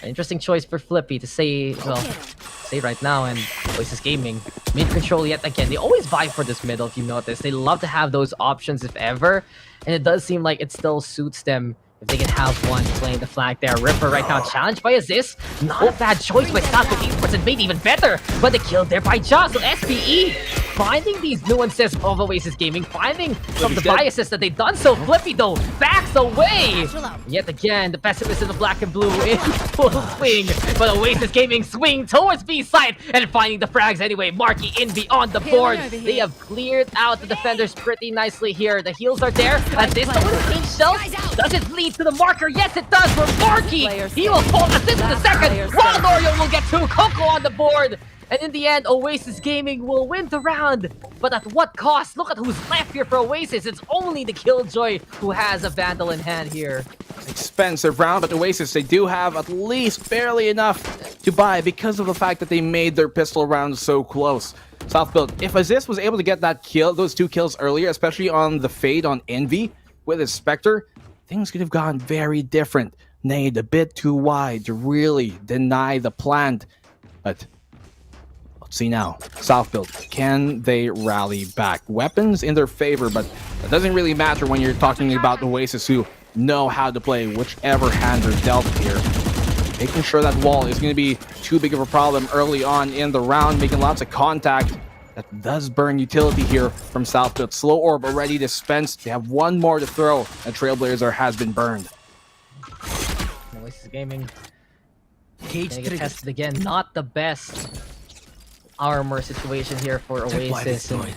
An interesting choice for Flippy to say, well, say right now, and Oasis Gaming. Mid control yet again. They always vie for this middle, if you notice. They love to have those options, if ever. And it does seem like it still suits them if they can have one playing the flank there. Ripper right now challenged by Aziz. Not a bad choice by Southfield Esports and made even better. But the kill there by Ja. So SPE finding these nuances of Oasis Gaming, finding some of the biases that they've done so. Flippy though, backs away! Yet again, the pessimism of black and blue in full swing, but Oasis Gaming swing towards B side and finding the frags anyway. Marky Envy on the board. They have cleared out the defenders pretty nicely here. The heals are there, and this one shelf. Does it lead to the marker? Yes, it does for Marky! He will fall assist in the second. Wild Oreo will get 2. Coco on the board. And in the end, Oasis Gaming will win the round. But at what cost? Look at who's left here for Oasis. It's only the Killjoy who has a Vandal in hand here. Expensive round, but Oasis, they do have at least barely enough to buy because of the fact that they made their pistol rounds so close. South Build, if Aziz was able to get that kill, those 2 kills earlier, especially on the Fade on Envy with his Spectre, things could have gone very different. Nade a bit too wide to really deny the plant. But let's see now. South Build, can they rally back? Weapons in their favor, but it doesn't really matter when you're talking about Oasis, who know how to play whichever hand they're dealt here. Making sure that wall is going to be too big of a problem early on in the round, making lots of contact. That does burn utility here from South Build. Slow Orb already dispensed. They have 1 more to throw, and Trailblazer has been burned. Oasis Gaming gonna get tested again. Not the best armor situation here for Oasis. And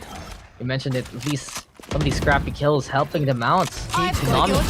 you mentioned it, at least some of these scrappy kills helping them out phenomenally.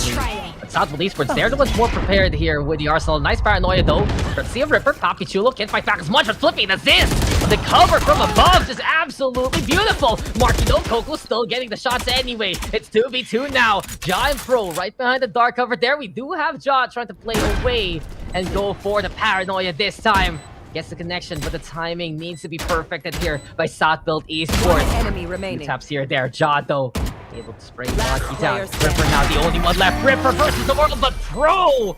But Southwood Esports, they're the ones more prepared here with the arsenal. Nice paranoia though. Let's see a Ripper. Papi Chulo can't fight back as much, but Flippy, the Ziz! The cover from above is absolutely beautiful. Marky though, Coco still getting the shots anyway. It's 2v2 now. Ja and Pro right behind the dark cover there. We do have Ja trying to play away and go for the paranoia this time. Gets the connection, but the timing needs to be perfected here by South Build Esports. Enemy remaining. 2 taps here, there. Ja though, able to spray Marky down. Ripper now the only one left. Ripper versus the world, but Pro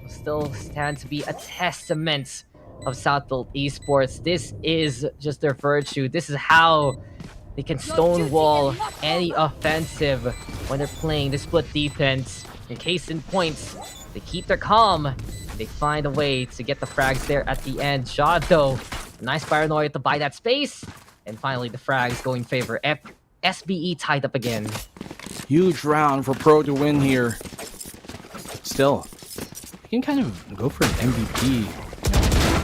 still stand to be a testament of South Build Esports. This is just their virtue. This is how they can stonewall any offensive when they're playing the split defense. In case in points, they keep their calm. They find a way to get the frags there at the end. Ja though, nice paranoia to buy that space. And finally the frags going in favor. SBE tied up again. Huge round for Pro to win here. Still, you can kind of go for an MVP.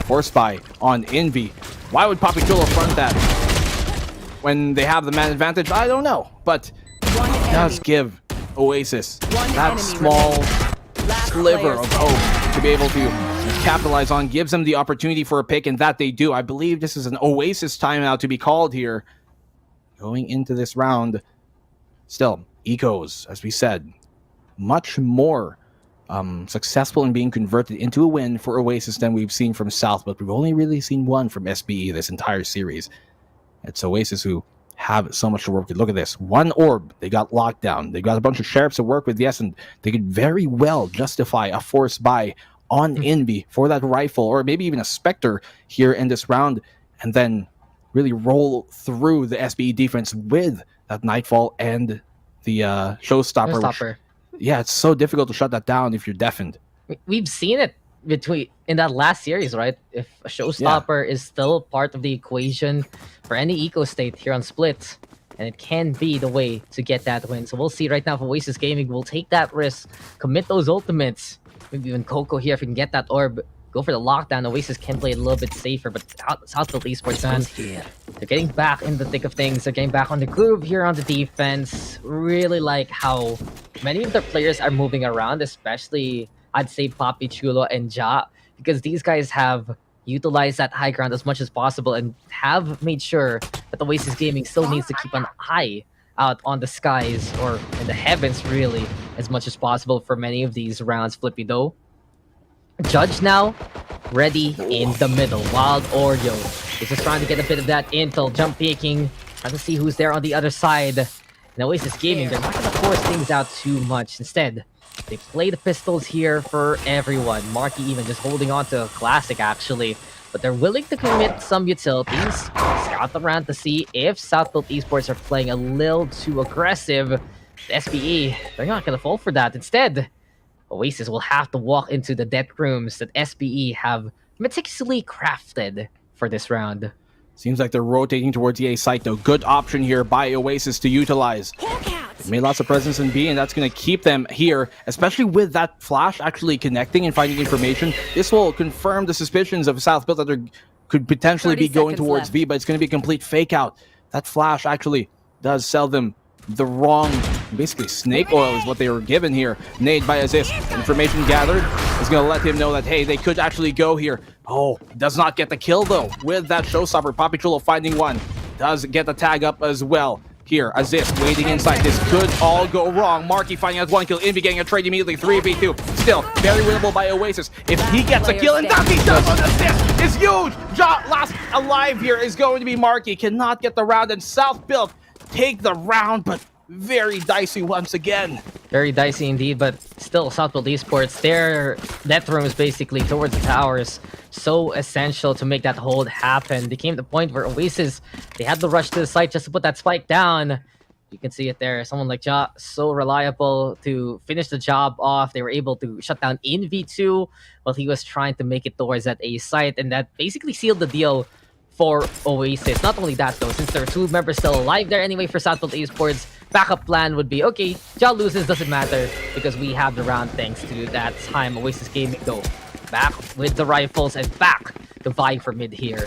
Force buy on Envy. Why would Papi Chulo front that when they have the man advantage? I don't know. But it does give Oasis that small sliver of hope to be able to capitalize on. Gives them the opportunity for a pick, and that they do. I believe this is an Oasis timeout to be called here going into this round. Still, Ecos, as we said, much more successful in being converted into a win for Oasis than we've seen from South, but we've only really seen one from SBE this entire series. It's Oasis who have so much to work with. Look at this. 1 orb, they got locked down. They got a bunch of sheriffs to work with, yes, and they could very well justify a force buy on Envy for that rifle, or maybe even a Spectre here in this round, and then really roll through the SBE defense with that Nightfall and the Showstopper. Yeah, it's so difficult to shut that down if you're deafened. We've seen it in that last series, right? If a Showstopper is still part of the equation for any eco state here on Split, and it can be the way to get that win. So we'll see right now if Oasis Gaming will take that risk, commit those ultimates. Maybe even Coco here, if we can get that orb, go for the lockdown. Oasis can play a little bit safer, but Southfield Esports fans, they're getting back in the thick of things. They're getting back on the groove here on the defense. Really like how many of their players are moving around, especially, I'd say, Papi Chulo and Ja, because these guys have utilized that high ground as much as possible and have made sure that Oasis Gaming still needs to keep an eye out on the skies, or in the heavens, really, as much as possible for many of these rounds. Flippy though. Judge now, ready in the middle. Wild Oreo is just trying to get a bit of that intel, jump peeking, trying to see who's there on the other side. And Oasis Gaming, they're not going to force things out too much. Instead, they play the pistols here for everyone. Marky even just holding on to a classic, actually. But they're willing to commit some utilities. Scout around to see if Southfield Esports are playing a little too aggressive. The SBE, they're not going to fall for that. Instead, Oasis will have to walk into the dead rooms that SBE have meticulously crafted for this round. Seems like they're rotating towards the A site though. Good option here by Oasis to utilize. They made lots of presence in B, and that's going to keep them here, especially with that flash actually connecting and finding information. This will confirm the suspicions of South Built that they could potentially be going towards left. V, but it's going to be a complete fake out. That flash actually does sell them the wrong, basically snake oil is what they were given here. Nade by Aziz. Information gathered is going to let him know that, hey, they could actually go here. Oh, does not get the kill though. With that showstopper, Papi Chulo finding one. Does get the tag up as well. Here, Aziz waiting inside. This could all go wrong. Marky finding out one kill. Envy getting a trade immediately. 3v2. Still, very winnable by Oasis. If he gets a kill, and that he does on Aziz is huge. Last alive here is going to be Marky. Cannot get the round, and South Built take the round, but very dicey once again. Very dicey indeed, but still, Southfield Esports, their death room is basically towards the towers. So essential to make that hold happen. They came to the point where Oasis, they had to rush to the site just to put that spike down. You can see it there. Someone like Ja, so reliable to finish the job off. They were able to shut down in V2 while he was trying to make it towards that A site, and that basically sealed the deal for Oasis. Not only that though, since there are two members still alive there anyway for Southfield Esports, backup plan would be, okay, Ja loses, doesn't matter, because we have the round thanks to that time. Oasis Gaming though, back with the rifles and back to vie for mid here.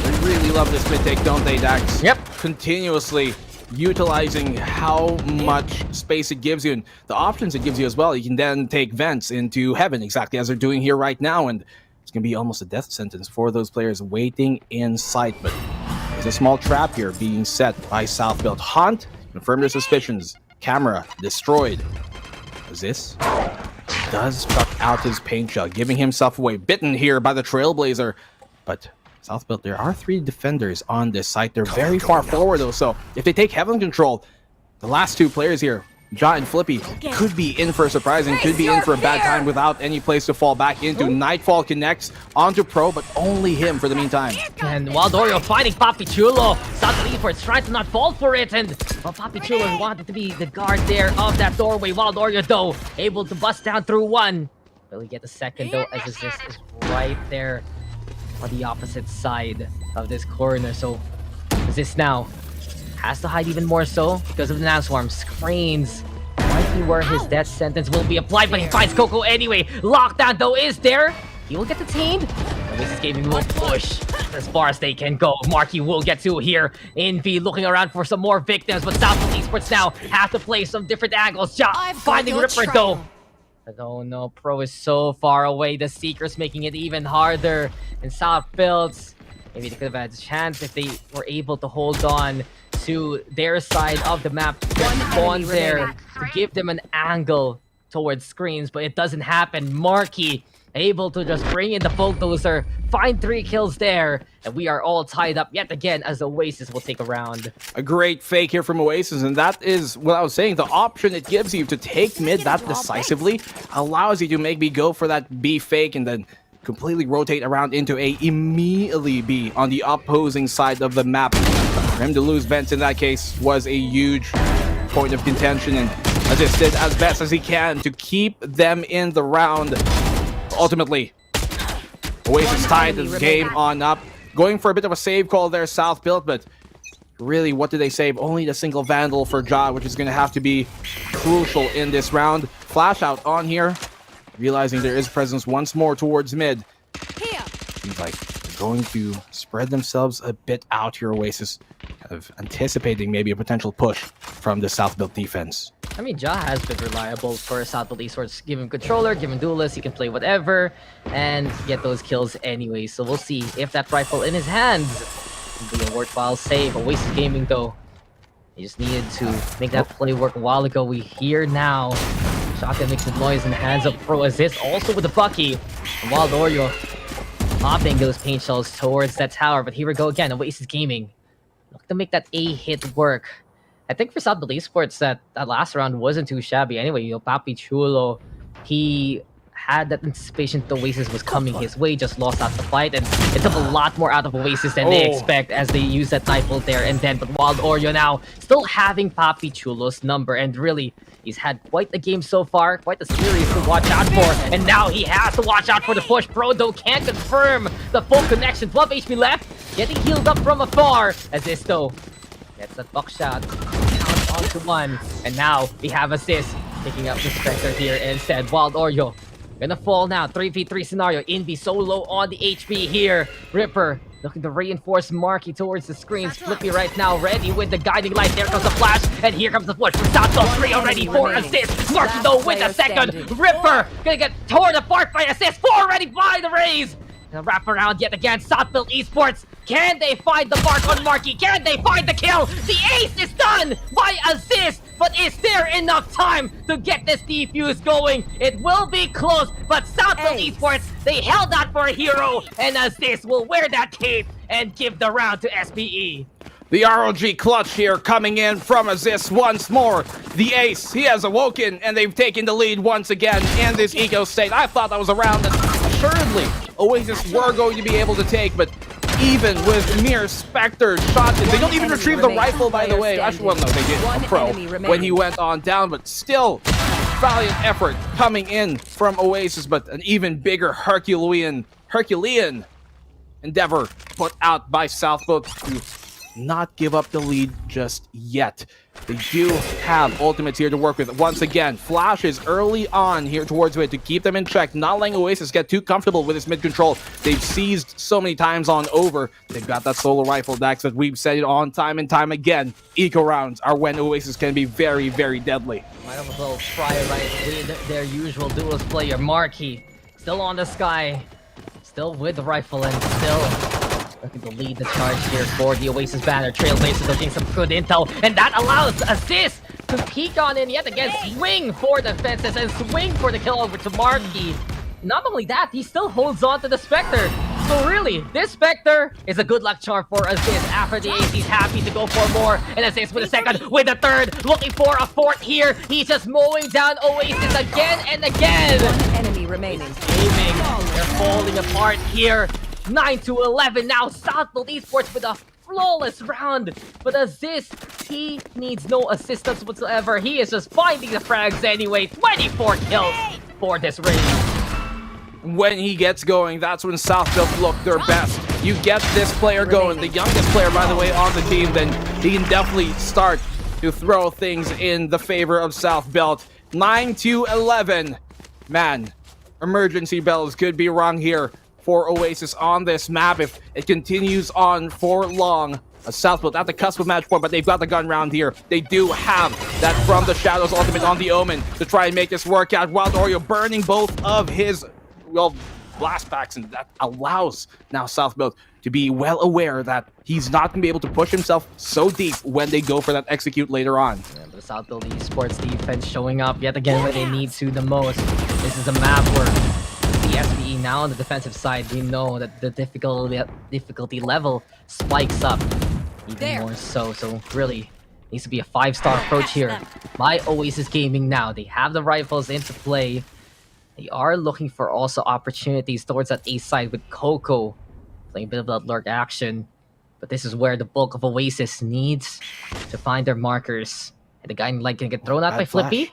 They really love this mid take, don't they, Dax? Yep. Continuously utilizing how much space it gives you and the options it gives you as well. You can then take vents into heaven, exactly as they're doing here right now, and it's going to be almost a death sentence for those players waiting in sight. But there's a small trap here being set by South Built. Hunt confirmed their suspicions. Camera destroyed. Is this? Does chuck out his paint shot, giving himself away. Bitten here by the Trailblazer. But South Built, there are 3 defenders on this site. They're very far forward though, so if they take heaven control, the last 2 players here, Ja and Flippy, could be in for a surprise and could be in for a bad time without any place to fall back into. Nightfall connects onto Pro, but only him for the meantime. And Wild Oreo finding Papi Chulo. Southfield Esports trying to not fall for it, and well, Papi Chulo wanted to be the guard there of that doorway. Wild Oreo though, able to bust down through one. Will he get the second though, as this is right there on the opposite side of this corner. So this now has to hide even more so because of the Nav Swarm. Screens might be where his death sentence will be applied, but he finds Coco anyway. Lockdown though is there. He will get detained. Oasis Gaming will push as far as they can go. Marky will get to here. Envy looking around for some more victims, but Southfield Esports now have to play some different angles. Ja finding Ripper though. But oh no, Pro is so far away. The Seekers making it even harder. And South Builds, maybe they could have had a chance if they were able to hold on to their side of the map. Spawn there to give them an angle towards screens, but it doesn't happen. Marky able to just bring in the bulldozer, find 3 kills there, and we are all tied up yet again as Oasis will take a round. A great fake here from Oasis, and that is what I was saying. The option it gives you to take mid that decisively allows you to maybe go for that B fake and then completely rotate around into A, immediately be on the opposing side of the map. For him to lose vents in that case was a huge point of contention, and Aziz did as best as he can to keep them in the round. Ultimately, Oasis tied this game on up. Going for a bit of a save call there, South Built, but really, what did they save? Only the single Vandal for Ja, which is going to have to be crucial in this round. Flash out on here, realizing there is presence once more towards mid. Seems like they're going to spread themselves a bit out here, Oasis, kind of anticipating maybe a potential push from the South Built defense. I mean, Ja has been reliable for Southfield Esports. Give him controller, give him duelist, he can play whatever and get those kills anyway. So we'll see if that rifle in his hands will be a worthwhile save. Oasis Gaming though, he just needed to make that play work a while ago. We hear now shotgun makes some noise in the hands of Pro Assist, also with the Bucky. And Wild Oreo popping those paint shells towards that tower, but here we go again. Oasis Gaming look to make that A hit work. I think for Southfield Esports, that last round wasn't too shabby. Anyway, you know, Papi Chulo, he had that anticipation that Oasis was coming his way, just lost out the fight, and it took a lot more out of Oasis than they expect as they use that knife bolt there and then. But Wild Oreo now still having Papi Chulo's number, and really, He's had quite the game so far, quite the series to watch out for, and now he has to watch out for the push. Pro, though, can't confirm the full connection. 12 HP left, getting healed up from afar, as this, though, gets that buckshot, counts onto one, and now we have assist, picking up the Spectre here instead. Wild Oreo gonna fall now, 3v3 scenario, Invi so low on the HP here. Ripper looking to reinforce Marky towards the screens. Flippy right now ready with the guiding light. There comes the flash, and here comes the push from Southwell. 3 already, 4 assists. Marky though with the second. Ripper gonna get torn apart by assist. 4 already by the Rays. And wrap around yet again. Southfield Esports. Can they find the mark on Marky? Can they find the kill? The ace is done by assist. But is there enough time to get this defuse going? It will be close, but Southfield Esports, they held out for a hero, and assist will wear that cape and give the round to SBE. The ROG clutch here coming in from Aziz once more. The ace, he has awoken, and they've taken the lead once again in this eco state. I thought that was a round that assuredly Oasis were going to be able to take, but even with mere Spectre shots, they don't even retrieve the rifle, by the way. Actually, well, no, they did a Pro when he went on down, but still, valiant effort coming in from Oasis, but an even bigger Herculean endeavor put out by Southfield to not give up the lead just yet. They do have ultimates here to work with. Once again, flashes early on here towards mid to keep them in check, not letting Oasis get too comfortable with his mid control. They've seized so many times on over. They've got that solo rifle, Dax, that we've said it on time and time again. Eco rounds are when Oasis can be very, very deadly. Might have a little try right with their usual duelist player, Marky. Still on the sky, still with the rifle, and still looking to lead the charge here for the Oasis banner. Trailblazers looking some good intel, and that allows Assist to peek on in yet again, swing for the fences, and swing for the kill over to Marky. Not only that, he still holds on to the Spectre. So really, this Spectre is a good luck charm for Assist. After the ace, he's happy to go for more, and Assist with a second, with a third, looking for a fourth here. He's just mowing down Oasis again and again. One enemy remaining. Aiming, they're falling apart here. 9-11 now. Southfield Esports with a flawless round, but Aziz, he needs no assistance whatsoever. He is just finding the frags anyway. 24 kills for this raid. When he gets going, that's when Southfield look their best. You get this player going, the youngest player, by the way, on the team, then he can definitely start to throw things in the favor of Southfield. 9-11. Man, emergency bells could be rung here for Oasis on this map if it continues on for long. Southfield at the cusp of match point, but they've got the gun round here. They do have that From the Shadows ultimate on the Omen to try and make this work out. Wild Oreo burning both of his, well, blast packs, and that allows now Southfield to be well aware that he's not going to be able to push himself so deep when they go for that execute later on. Yeah, but Southfield Esports defense showing up yet again when they need to the most. This is a map where the SBE now on the defensive side, we know that the difficulty level spikes up even more so. So really needs to be a 5-star approach here by Oasis Gaming now. They have the rifles into play. They are looking for also opportunities towards that ace side with Coco playing a bit of that lurk action. But this is where the bulk of Oasis needs to find their markers. And the guy like can get thrown out by Flippy.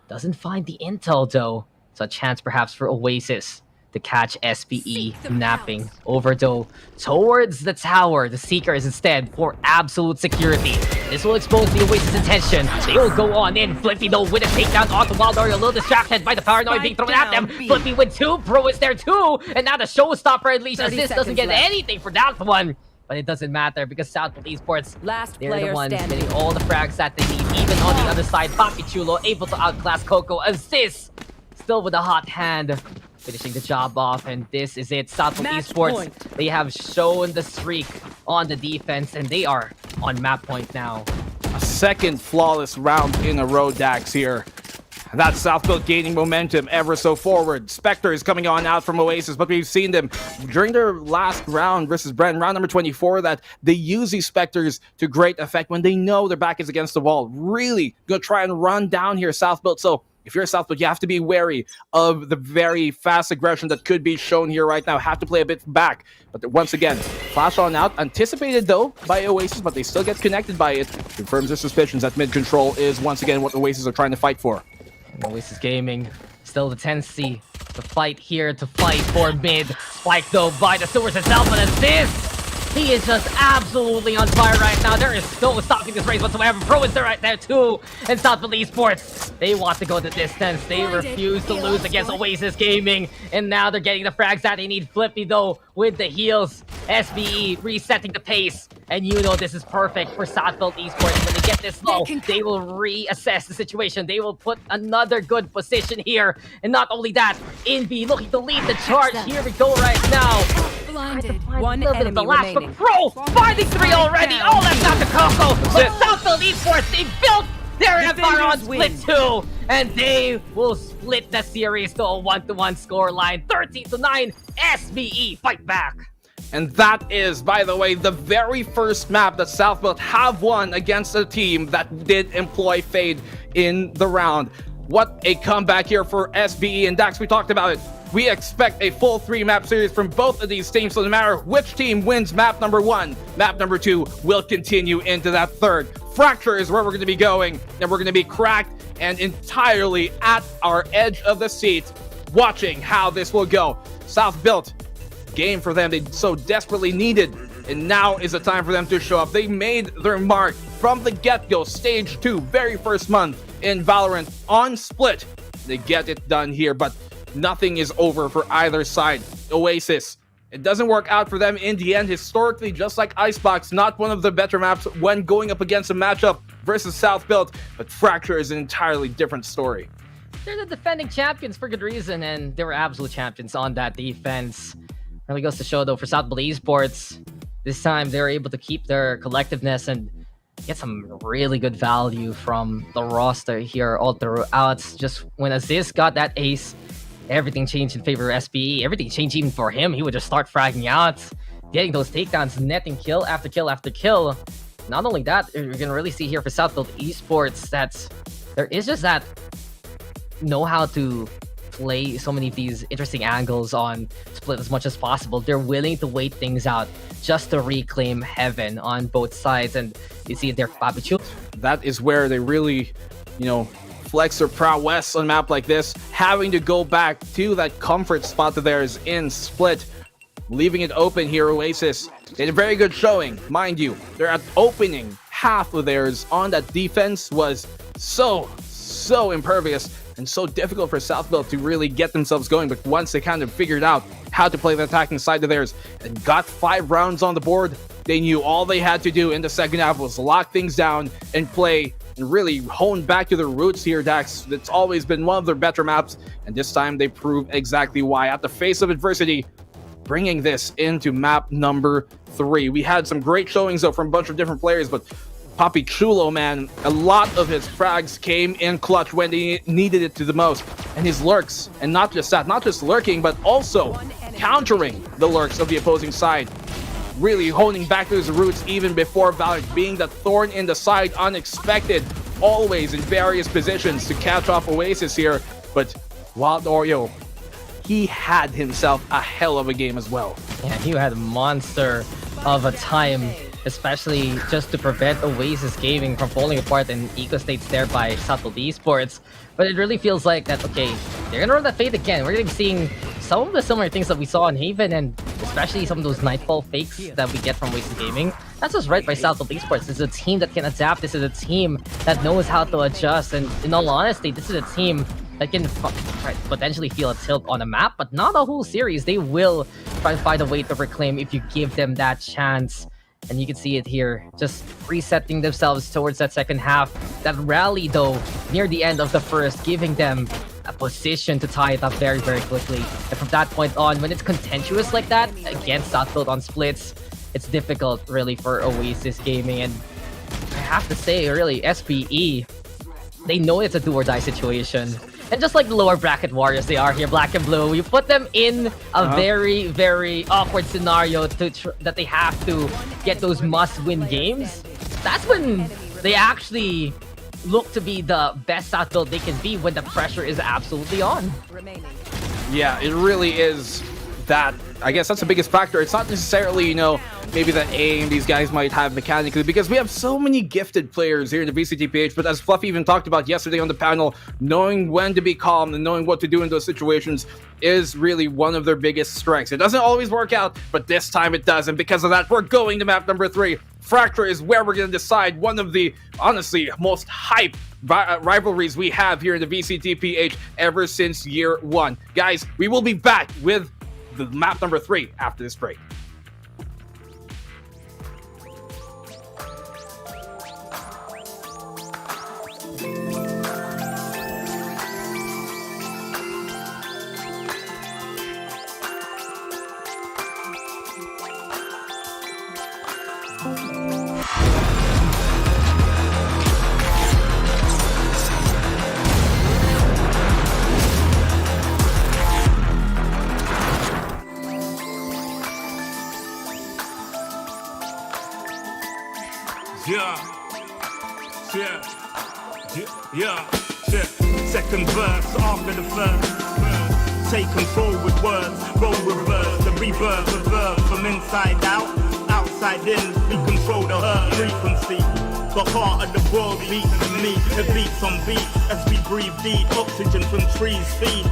Doesn't find the intel though. So a chance perhaps for Oasis to catch SBE napping over though towards the tower. The Seeker is instead for absolute security. This will expose the Oasis intention. They will go on in. Flippy though with a takedown onto Wild Oreo, a little distracted by the paranoid being thrown at them. Flippy with 2, Pro is there too, and now the showstopper at least. Assist doesn't get anything for that one. But it doesn't matter because Southfield Esports, they're the ones getting all the frags that they need. Even on the other side, Papi Chulo able to outclass Coco. Assist still with a hot hand, finishing the job off, and this is it. Southfield Esports, they have shown the streak on the defense, and they are on map point now. A second flawless round in a row, Dax here. That's Southfield gaining momentum ever so forward. Spectre is coming on out from Oasis, but we've seen them during their last round versus Bren, round number 24, that they use these Spectres to great effect when they know their back is against the wall. Really gonna try and run down here, Southfield. So if you're Southwood, you have to be wary of the very fast aggression that could be shown here right now. Have to play a bit back. But once again, flash on out. Anticipated, though, by Oasis, but they still get connected by it. Confirms their suspicions that mid control is, once again, what Oasis are trying to fight for. Oasis Gaming, still the tendency to fight here, to fight for mid. Spike, though, by the Sewers itself, and assist! He is just absolutely on fire right now. There is no stopping this race whatsoever. Pro is there right there too. And Southwood Esports, they want to go the distance. They refuse to lose against Oasis Gaming. And now they're getting the frags that they need. Flippy though with the heals. SBE resetting the pace. And you know this is perfect for Southwood Esports. When they get this low, they will reassess the situation. They will put another good position here. And not only that, Invi looking to lead the charge. Here we go right now. Blinded. One Little bit enemy of the last, remaining. but Pro finding 3 already. Oh, that's not the Coco. But Southfield Esports, they built their empire on Split 2. And they will split the series to a 1-1 scoreline. 13-9, SBE fight back. And that is, by the way, the very first map that Southfield have won against a team that did employ Fade in the round. What a comeback here for SBE and Dax. We talked about it. We expect a full 3-map series from both of these teams, so no matter which team wins map number 1, map number 2 will continue into that third. Fracture is where we're going to be going, and we're going to be cracked and entirely at our edge of the seat, watching how this will go. South built game for them they so desperately needed, and now is the time for them to show up. They made their mark from the get-go. Stage 2, very first month in Valorant on Split. They get it done here, but nothing is over for either side. Oasis, it doesn't work out for them in the end. Historically, just like Icebox, not one of the better maps when going up against a matchup versus South Built, but Fracture is an entirely different story. They're the defending champions for good reason, and they were absolute champions on that defense. Really goes to show, though, for Southfield Esports, this time they were able to keep their collectiveness and get some really good value from the roster here all throughout. Just when Aziz got that ace, everything changed in favor of SBE. Everything changed even for him. He would just start fragging out, getting those takedowns, netting kill after kill after kill. Not only that, you're going to really see here for Southfield Esports that there is just that know-how to play so many of these interesting angles on Split as much as possible. They're willing to wait things out just to reclaim heaven on both sides. And you see it there, Papichu. That is where they really, flex their prowess on a map like this, having to go back to that comfort spot of theirs in Split, leaving it open here. Oasis did a very good showing, mind you. They're at opening half of theirs on that defense was so impervious and so difficult for Southfield to really get themselves going. But once they kind of figured out how to play the attacking side of theirs and got 5 rounds on the board, they knew all they had to do in the second half was lock things down and play and really hone back to their roots here, Dax. It's always been one of their better maps, and this time they prove exactly why. At the face of adversity, bringing this into map number 3. We had some great showings, though, from a bunch of different players, but Papi Chulo, man, a lot of his frags came in clutch when they needed it to the most. And his lurks, and not just that, not just lurking, but also countering the lurks of the opposing side. Really honing back to his roots even before Valorant, being that thorn in the side, unexpected, always in various positions to catch off Oasis here. But Wild Oreo, he had himself a hell of a game as well. Yeah, he had a monster of a time, especially just to prevent Oasis Gaming from falling apart and eco states there by Southfield Esports. But it really feels like that, okay, they're gonna run that fade again. We're gonna be seeing some of the similar things that we saw in Haven, and especially some of those Nightfall fakes that we get from Oasis Gaming. That's what's right by Southfield Esports. This is a team that can adapt. This is a team that knows how to adjust. And in all honesty, this is a team that can potentially feel a tilt on a map, but not a whole series. They will try to find a way to reclaim if you give them that chance. And you can see it here, just resetting themselves towards that second half. That rally, though, near the end of the first, giving them a position to tie it up very, very quickly. And from that point on, when it's contentious like that, against Southfield on splits, it's difficult, really, for Oasis Gaming. And I have to say, really, SBE, they know it's a do-or-die situation. And just like the lower bracket warriors they are here, Black and Blue, you put them in a very, very awkward scenario that they have to get those must-win games. That's when they actually look to be the best South build they can be when the pressure is absolutely on. Yeah, it really is that. I guess that's the biggest factor. It's not necessarily, maybe the aim these guys might have mechanically, because we have so many gifted players here in the VCTPH, but as Fluffy even talked about yesterday on the panel, knowing when to be calm and knowing what to do in those situations is really one of their biggest strengths. It doesn't always work out, but this time it does, and because of that, we're going to map number 3. Fracture is where we're going to decide one of the, honestly, most hype rivalries we have here in the VCTPH ever since year 1. Guys, we will be back with the map number 3 after this break. Yeah. Second verse after the first. Take control with words, roll reverse, the rebirth of verb from inside out, outside in. We control the earth frequency. The heart of the world beats to me. It beats on beats as we breathe deep. Oxygen from trees feed.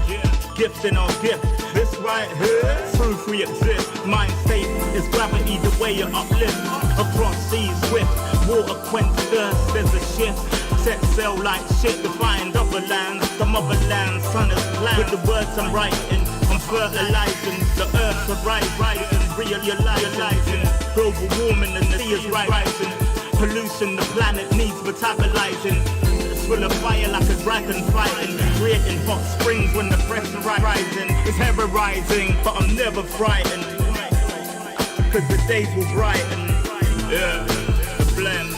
Gifts in our gift. This right here, proof we exist. Mind state is gravity, the way it uplifts. Across seas swift, water quench thirst. There's a shift. Set sail like shit to find other lands. The motherland, sun is planned. With the words I'm writing, I'm fertilizing. The earth's a rising, realizing. Global warming and the sea is rising. Pollution, the planet needs metabolizing. It's full of fire like a dragon fighting. Creating hot springs when the pressure rising. It's ever rising, but I'm never frightened. Cause the days will brighten. Yeah, the blend.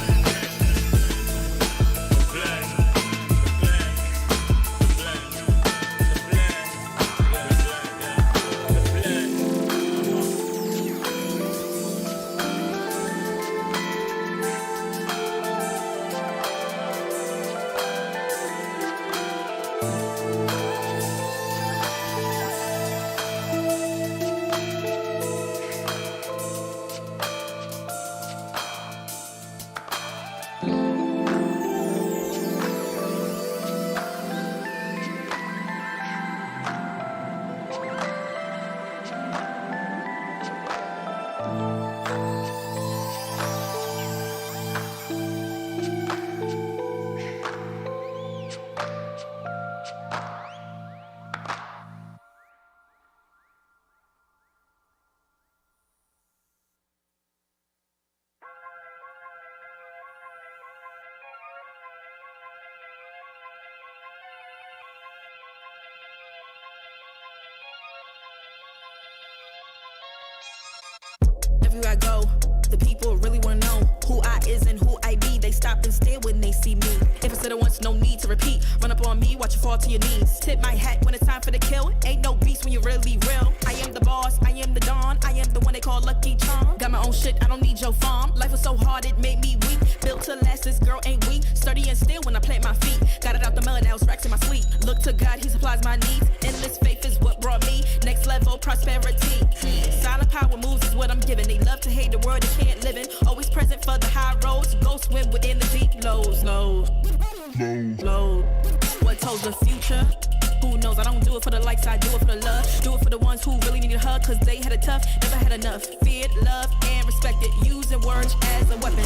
Everywhere I go, the people really wanna know who I is and who I be. They stop and stare when they see me. If it's said it once, no need to repeat. Run up on me, watch you fall to your knees. Tip my hat when it's time for the kill. Ain't no beast when you're really real. I am the boss, I am the dawn. I am the one they call Lucky Charm. Got my own shit, I don't need your farm. Life was so hard, it made me weak. Built to last, this girl ain't weak. Sturdy and still when I plant my feet. Got it out the mud, now it's racks in my sleep. Look to God, he supplies my needs. Endless faith is what brought me next level prosperity. Silent power moves is what I'm giving. They love to hate the world they can't live in. Always present for the high roads. Go swim within the deep lows. Low. What told the future? Who knows? I don't do it for the likes, I do it for the love. Do it for the ones who really need a hug, cause they had it tough, never had enough. Feared, loved, and respected. Using words as a weapon.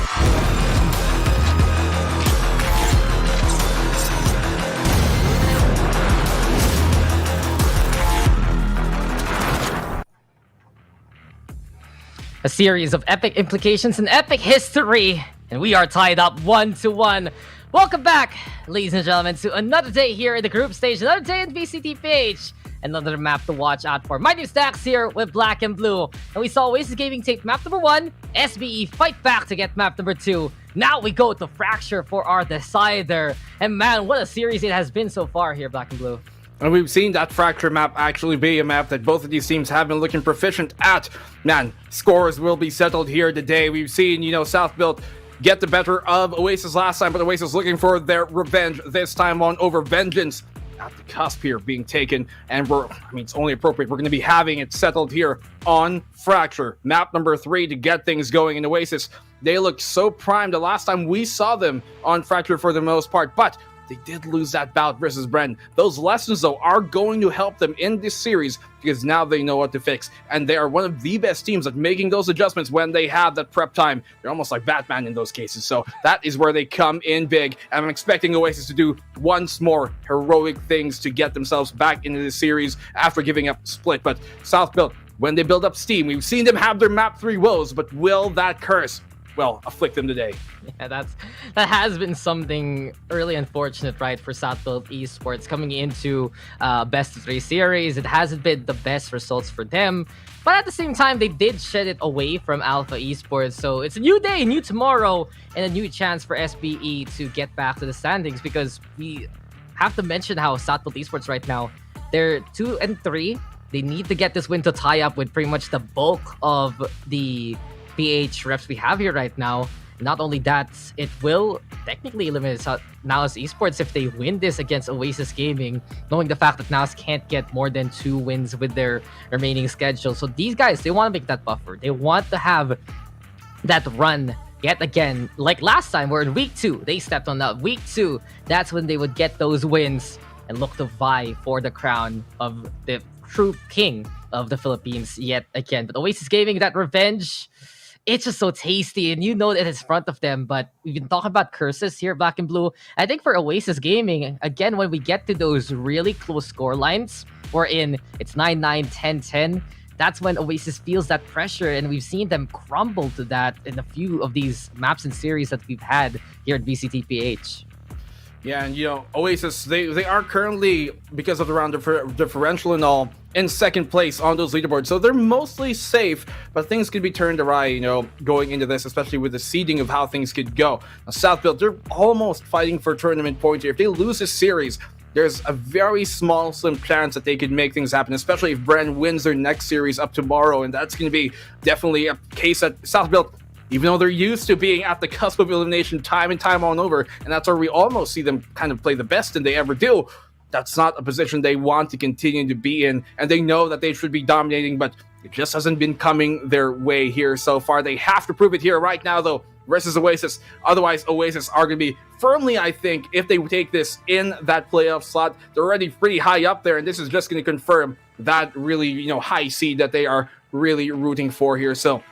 A series of epic implications and epic history, and we are tied up 1-1. Welcome back, ladies and gentlemen, to another day here in the group stage, another day in VCTPH, another map to watch out for. My name's Dax here with Black and Blue, and we saw Oasis Gaming take map number 1, SBE fight back to get map number 2. Now we go to Fracture for our decider, and man, what a series it has been so far here, Black and Blue. And we've seen that Fracture map actually be a map that both of these teams have been looking proficient at. Man, scores will be settled here today. We've seen, South built get the better of Oasis last time, but Oasis looking for their revenge this time on over vengeance. At the cusp here being taken, and it's only appropriate. We're going to be having it settled here on Fracture. Map number 3 to get things going in Oasis. They looked so primed the last time we saw them on Fracture for the most part, but they did lose that bout versus Bren. Those lessons, though, are going to help them in this series because now they know what to fix. And they are one of the best teams at making those adjustments when they have that prep time. They're almost like Batman in those cases. So that is where they come in big. And I'm expecting Oasis to do once more heroic things to get themselves back into the series after giving up Split. But South Built, when they build up steam, we've seen them have their map 3 woes, but will that curse afflict them today? Yeah, that has been something really unfortunate, right, for Southfield Esports coming into best of 3 series. It hasn't been the best results for them, but at the same time, they did shed it away from Alpha Esports. So it's a new day, new tomorrow, and a new chance for SBE to get back to the standings, because we have to mention how Southfield Esports right now, they're 2-3. They need to get this win to tie up with pretty much the bulk of the PH reps we have here right now. Not only that, it will technically eliminate Naos Esports if they win this against Oasis Gaming, knowing the fact that Naos can't get more than 2 wins with their remaining schedule. So these guys, they want to make that buffer. They want to have that run yet again. Like last time, we're in week 2. They stepped on that. Week 2, that's when they would get those wins and look to vie for the crown of the true king of the Philippines yet again. But Oasis Gaming, that revenge, it's just so tasty, and you know that it's in front of them. But we've been talking about curses here, Black and Blue. I think for Oasis Gaming, again, when we get to those really close score lines, wherein it's 9-9, 10-10, that's when Oasis feels that pressure, and we've seen them crumble to that in a few of these maps and series that we've had here at VCTPH. Yeah, and Oasis, they are currently, because of the round differential and all, in second place on those leaderboards. So they're mostly safe, but things could be turned awry, going into this, especially with the seeding of how things could go. Now, Southfield, they're almost fighting for tournament point here. If they lose this series, there's a very small, slim chance that they could make things happen, especially if Bren wins their next series up tomorrow, and that's going to be definitely a case that Southfield, even though they're used to being at the cusp of elimination time and time on over, and that's where we almost see them kind of play the best than they ever do, that's not a position they want to continue to be in, and they know that they should be dominating, but it just hasn't been coming their way here so far. They have to prove it here right now, though, versus Oasis. Otherwise, Oasis are going to be firmly, I think, if they take this in that playoff slot, they're already pretty high up there, and this is just going to confirm that really, high seed that they are really rooting for here. So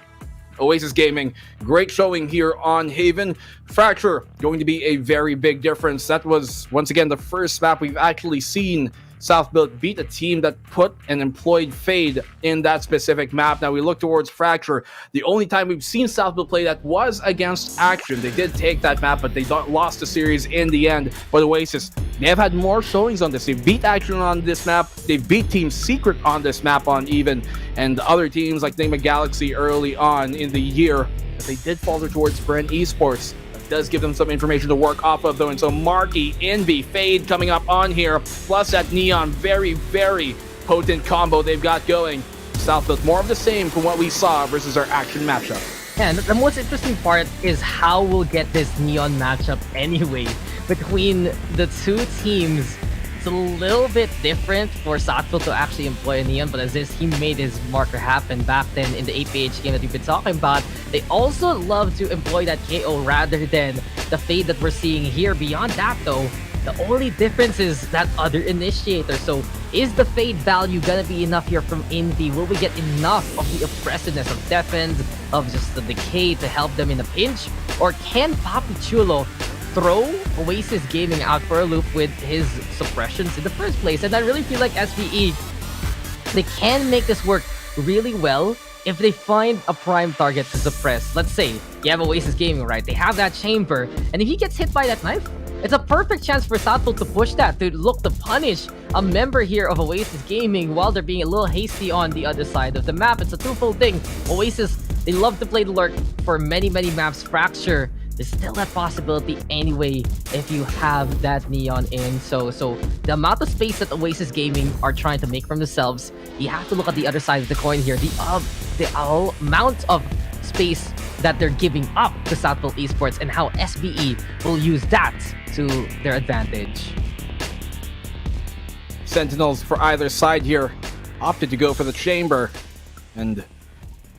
Oasis Gaming, great showing here on Haven. Fracture, going to be a very big difference. That was, once again, the first map we've actually seen Southbuilt beat a team that put and employed Fade in that specific map. Now we look towards Fracture. The only time we've seen Southbuilt play that was against Action. They did take that map, but they lost the series in the end. But Oasis, they have had more showings on this. They beat Action on this map. They beat Team Secret on this map on Even. And other teams like Nigma Galaxy early on in the year, but they did falter towards Bren Esports. Does give them some information to work off of, though. And so Marky, Envy, Fade coming up on here, plus that Neon, very, very potent combo they've got going. Southfield, more of the same from what we saw versus our Action matchup. Yeah, and the most interesting part is how we'll get this Neon matchup anyway. Between the two teams, it's a little bit different for Southfield to actually employ a Neon, but as he made his marker happen back then in the APH game that we've been talking about, they also love to employ that KO rather than the Fade that we're seeing here. Beyond that, though, the only difference is that other initiator. So is the Fade value gonna be enough here from Indy? Will we get enough of the oppressiveness of Defend, of just the decay to help them in a pinch? Or can Papi Chulo throw Oasis Gaming out for a loop with his suppressions in the first place? And I really feel like SBE, they can make this work really well if they find a prime target to suppress. Let's say you have Oasis Gaming, right? They have that chamber, and if he gets hit by that knife, it's a perfect chance for Southfield to push that, to look to punish a member here of Oasis Gaming while they're being a little hasty on the other side of the map. It's a twofold thing. Oasis, they love to play the lurk for many, many maps. Fracture, there's still that possibility anyway if you have that Neon in. So the amount of space that Oasis Gaming are trying to make from themselves, you have to look at the other side of the coin here. The amount of space that they're giving up to Southfield Esports and how SBE will use that to their advantage. Sentinels for either side here opted to go for the chamber, and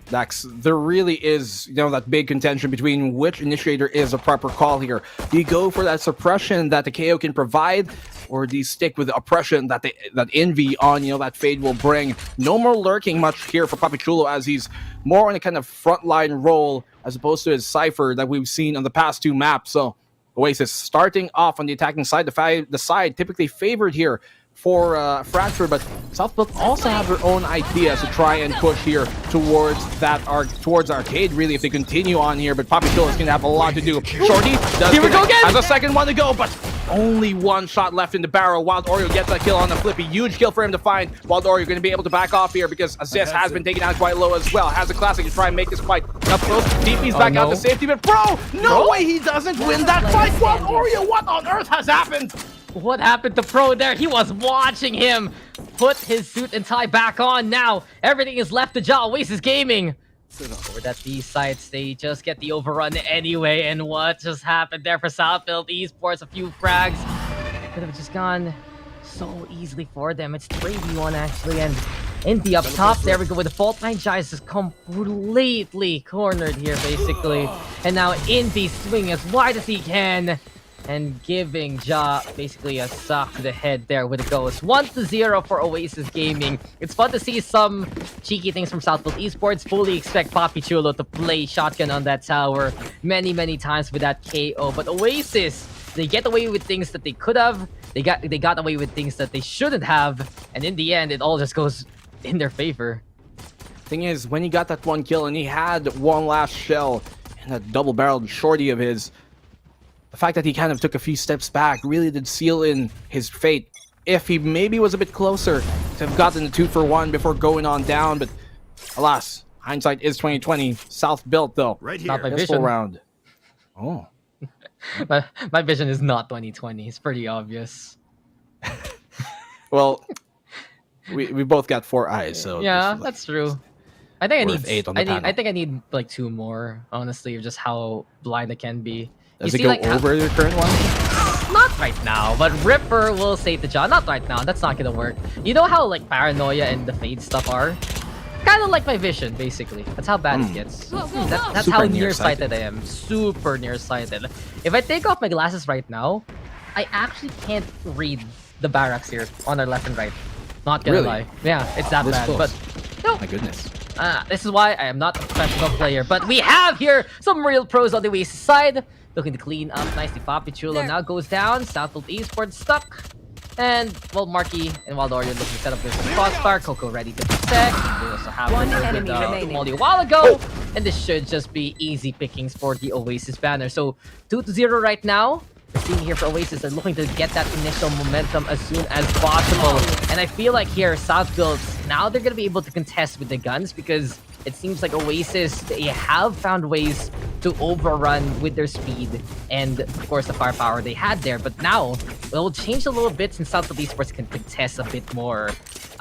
Dax, there really is, that big contention between which initiator is a proper call here. Do you go for that suppression that the KO can provide, or do you stick with the oppression that Envy on, that Fade will bring? No more lurking much here for Papichulo, as he's more on a kind of frontline role as opposed to his Cypher that we've seen on the past 2 maps. So Oasis starting off on the attacking side, the side typically favored here for Fracture, but Southfield also have their own ideas to try and push here towards Arcade, really, if they continue on here. But Papichulo is going to have a lot to do. Shorty does Here we go again! Has a second one to go, but only 1 shot left in the barrel. Wild Oreo gets that kill on the Flippy. Huge kill for him to find. Wild Oreo going to be able to back off here because Assist has been taken out quite low as well. Has a classic to try and make this fight up close. DP's back out to safety, but bro, no way he doesn't win that fight. Wild Oreo, what on earth has happened? What happened to Pro there? He was watching him put his suit and tie back on. Now, everything is left to Oasis Gaming. Over that B sites, they just get the overrun anyway. And what just happened there for Southfield Esports? A few frags could have just gone so easily for them. It's 3v1 actually, and Indy up top. There we go with the fault line. Jais is completely cornered here, basically. And now Indy swinging as wide as he can, and giving Ja basically a sock to the head there with a ghost. 1-0 for Oasis Gaming. It's fun to see some cheeky things from Southfield Esports. Fully expect Papichulo to play shotgun on that tower many times with that KO. But Oasis, they get away with things that they could have. They got away with things that they shouldn't have. And in the end, it all just goes in their favor. Thing is, when he got that 1 kill and he had 1 last shell and that double-barreled shorty of his, the fact that he kind of took a few steps back really did seal in his fate. If he maybe was a bit closer to have gotten the 2-for-1 before going on down, but alas, hindsight is 2020. South built though. Right here. Not my This vision. full round. Oh. my vision is not 2020. It's pretty obvious. Well, we both got 4 eyes, so yeah, that's true. I think I worth need 8 on the panel. I think I need like 2 more, honestly, of just how blind I can be. Does You it see, go like, over your current one? Not right now, but Ripper will save the job. Not right now. That's not gonna work. You know how like Paranoia and the Fade stuff are? Kind of like my vision, basically. That's how bad it gets. That's Super how nearsighted. nearsighted I am. Super nearsighted. If I take off my glasses right now, I actually can't read the barracks here on our left and right. Not gonna Really? lie. Yeah, it's that This bad. close. But no. My goodness. This is why I am not a professional player. But we have here some real pros on the Oasis side. Looking to clean up nicely. Papichulo now goes down. Southfield Esports stuck. And, well, Marky and Waldorian looking to set up this crossfire. Coco ready to protect. We also have One Ripper enemy with remaining. Molly a while ago. And this should just be easy pickings for the Oasis banner. So, 2-0 right now. We're seeing here for Oasis, they're looking to get that initial momentum as soon as possible. And I feel like here, Southfield, now they're going to be able to contest with the guns because it seems like Oasis, they have found ways to overrun with their speed and, of course, the firepower they had there. But now, it will change a little bit since Southfield Esports can contest a bit more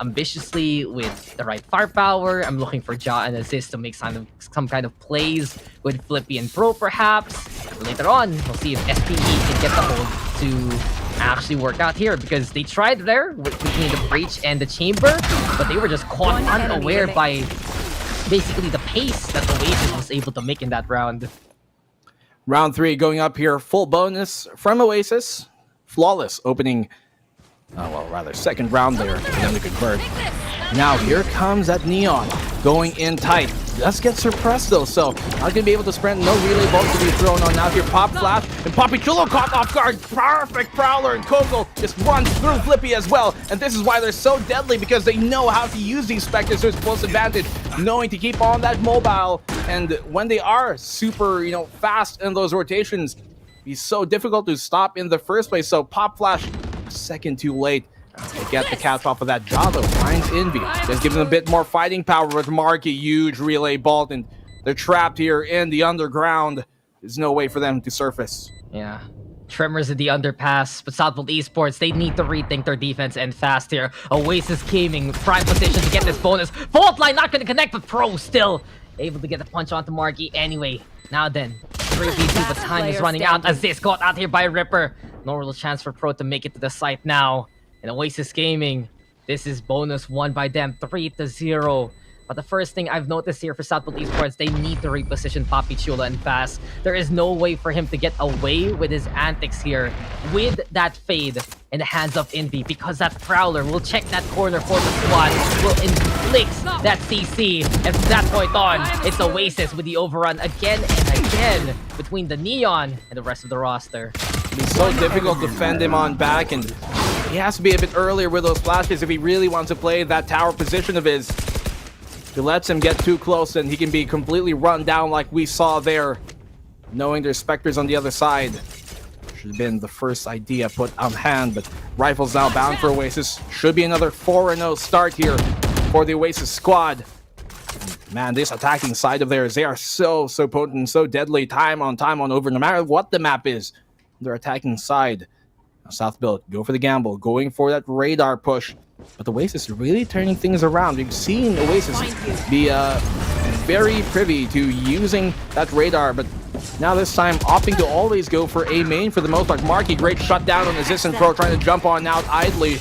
ambitiously with the right firepower. I'm looking for Ja and Assist to make some kind of plays with Flippy and Pro, perhaps. Later on, we'll see if SPE can get the hold to actually work out here because they tried there between the breach and the chamber, but they were just caught unaware by basically the pace that Oasis was able to make in that round. Round 3 going up here. Full bonus from Oasis. Flawless opening, second round there for them to convert. Now here comes that Neon going in tight. Does get suppressed though, so not gonna be able to sprint. No relay ball to be thrown on. Now here Pop Flash and Papichulo caught off guard. Perfect Prowler, and Coco just runs through Flippy as well. And this is why they're so deadly, because they know how to use these Spectres to its full advantage, knowing to keep on that mobile. And when they are super, fast in those rotations, it's so difficult to stop in the first place. So Pop Flash, a second too late. To get the catch off of that Java, finds Envy. Just gives them a bit more fighting power with Marky. Huge relay bolt, and they're trapped here in the underground. There's no way for them to surface. Yeah. Tremors in the underpass, but Southfield Esports, they need to rethink their defense and fast here. Oasis Gaming, prime position to get this bonus. Fault line not going to connect, but Pro still able to get the punch onto Marky anyway. Now then, 3v2, but time is running out. Aziz caught out here by Ripper. No real chance for Pro to make it to the site now. And Oasis Gaming, this is bonus won by them, 3-0. But the first thing I've noticed here for Southwood Esports, they need to reposition Papi Chulo and fast. There is no way for him to get away with his antics here with that fade in the hands of Envy, because that Prowler will check that corner for the squad, will inflict that CC. And from that point on, it's Oasis with the overrun again and again between the Neon and the rest of the roster. It's so difficult to fend him on back, and he has to be a bit earlier with those flashes if he really wants to play that tower position of his. If he lets him get too close, then he can be completely run down like we saw there. Knowing there's Spectres on the other side. Should have been the first idea put on hand, but Rifles now bound for Oasis. Should be another 4-0 start here for the Oasis squad. Man, this attacking side of theirs, they are so potent, so deadly, time on over, no matter what the map is. Their attacking side. Now South Build, go for the gamble, going for that radar push. But the Oasis is really turning things around. We've seen Oasis be very privy to using that radar, but now this time opting to always go for A main for the most part. Marky, great shutdown on Aziz and Pro, trying to jump on out idly.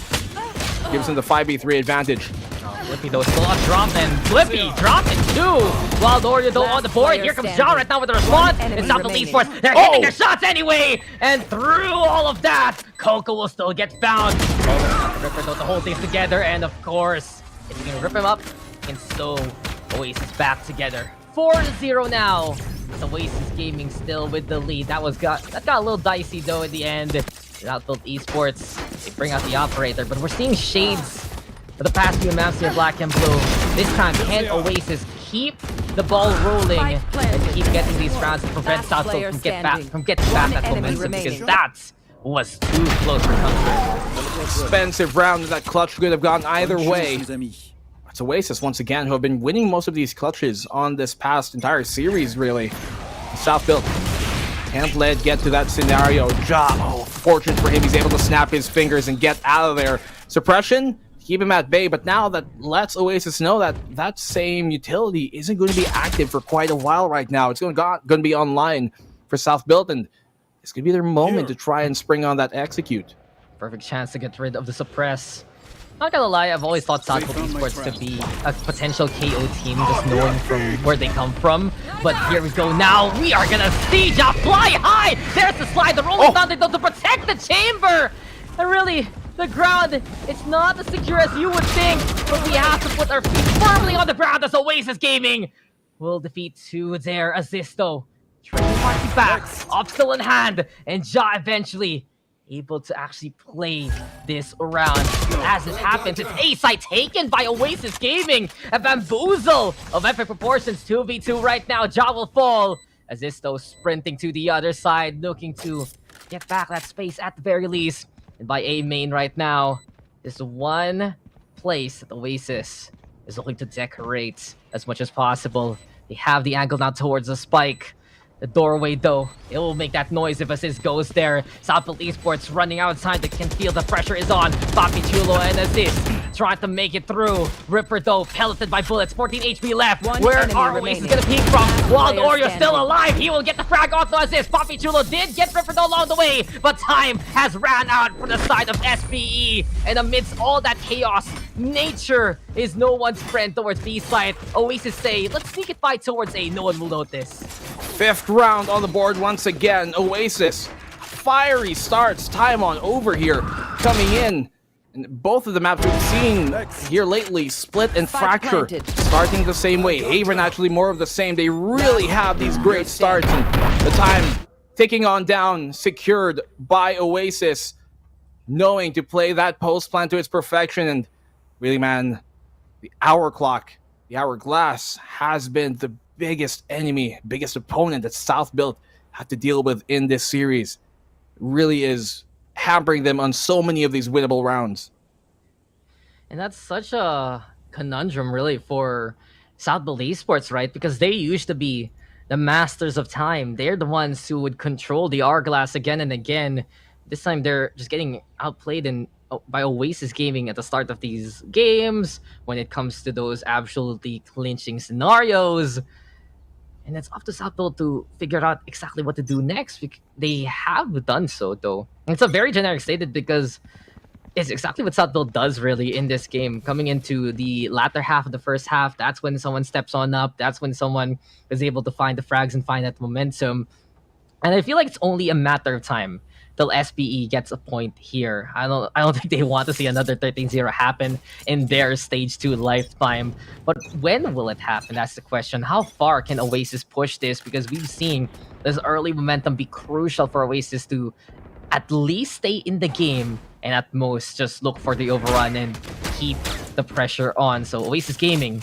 Gives him the 5v3 advantage. Flippy though, still on drop, and Flippy dropping too! Wild Oreo though on the board, here comes Ja right now with the response, and Southwood Esports, they're hitting their shots anyway! And through all of that, Coco will still get found. Ripper though to hold things together, and of course, if you can rip him up, you can sew Oasis back together. 4-0 now. It's Oasis Gaming still with the lead. That got a little dicey though in the end. Southwood Esports, they bring out the operator, but we're seeing shades for the past few maps here, Black and Blue. This time, can Oasis keep the ball rolling and keep getting these rounds to prevent Southwood from getting back that momentum, because that was too close for comfort. Expensive round that clutch could have gone either way. It's Oasis once again who have been winning most of these clutches on this past entire series, really. South Build can't let get to that scenario. Ja, fortunate for him, he's able to snap his fingers and get out of there. Suppression, keep him at bay, but now that lets Oasis know that that same utility isn't going to be active for quite a while right now. It's going to be online for South Build, and it's going to be their moment to try and spring on that execute. Perfect chance to get rid of the suppress. Not gonna lie, I've always thought Southwood Esports to be a potential KO team, just knowing from where they come from. But here we go now. We are gonna see Ja fly high. There's the slide, the rolling thunder though to protect the chamber. And really, the ground, it's not as secure as you would think, but we have to put our feet firmly on the ground as Oasis Gaming will defeat 2 there. Aziz though, training party back, up still in hand, and Ja eventually able to actually play this around. As this happens, it's A-side taken by Oasis Gaming. A bamboozle of epic proportions, 2v2 right now. Ja will fall. Aziz though sprinting to the other side, looking to get back that space at the very least. And by A main right now, this one place that Oasis is looking to decorate as much as possible. They have the angle now towards the spike. The doorway though, it will make that noise if Aziz goes there. Southwood Esports running outside, they can feel the pressure is on. Papi Chulo and Aziz trying to make it through. Ripper though, pelleted by bullets, 14 HP left. Where are Oasis gonna peek from? Wild Oreo still alive, he will get the frag off to Aziz. Papi Chulo did get Ripper though along the way, but time has ran out for the side of SPE. And amidst all that chaos, nature is no one's friend towards B side. Oasis say, let's sneak it by towards A, no one will notice. 5th round on the board once again. Oasis, fiery starts, time on over here, coming in. And both of the maps we've seen here lately, Split and Fracture, starting the same way. Haven actually more of the same. They really have these great starts, and the time ticking on down, secured by Oasis, knowing to play that post plan to its perfection. And really, man, the hour clock, the hourglass has been the biggest enemy, biggest opponent that South Build have to deal with in this series. It really is hampering them on so many of these winnable rounds. And that's such a conundrum really for South Build Esports, right? Because they used to be the masters of time. They're the ones who would control the hourglass again and again. This time they're just getting outplayed by Oasis Gaming at the start of these games when it comes to those absolutely clinching scenarios. And it's up to Southfield to figure out exactly what to do next. They have done so, though. It's a very generic statement because it's exactly what Southfield does, really, in this game. Coming into the latter half of the first half, that's when someone steps on up. That's when someone is able to find the frags and find that momentum. And I feel like it's only a matter of time till SBE gets a point here. I don't think they want to see another 13-0 happen in their stage 2 lifetime. But when will it happen? That's the question. How far can Oasis push this? Because we've seen this early momentum be crucial for Oasis to at least stay in the game and at most just look for the overrun and keep the pressure on. So Oasis Gaming,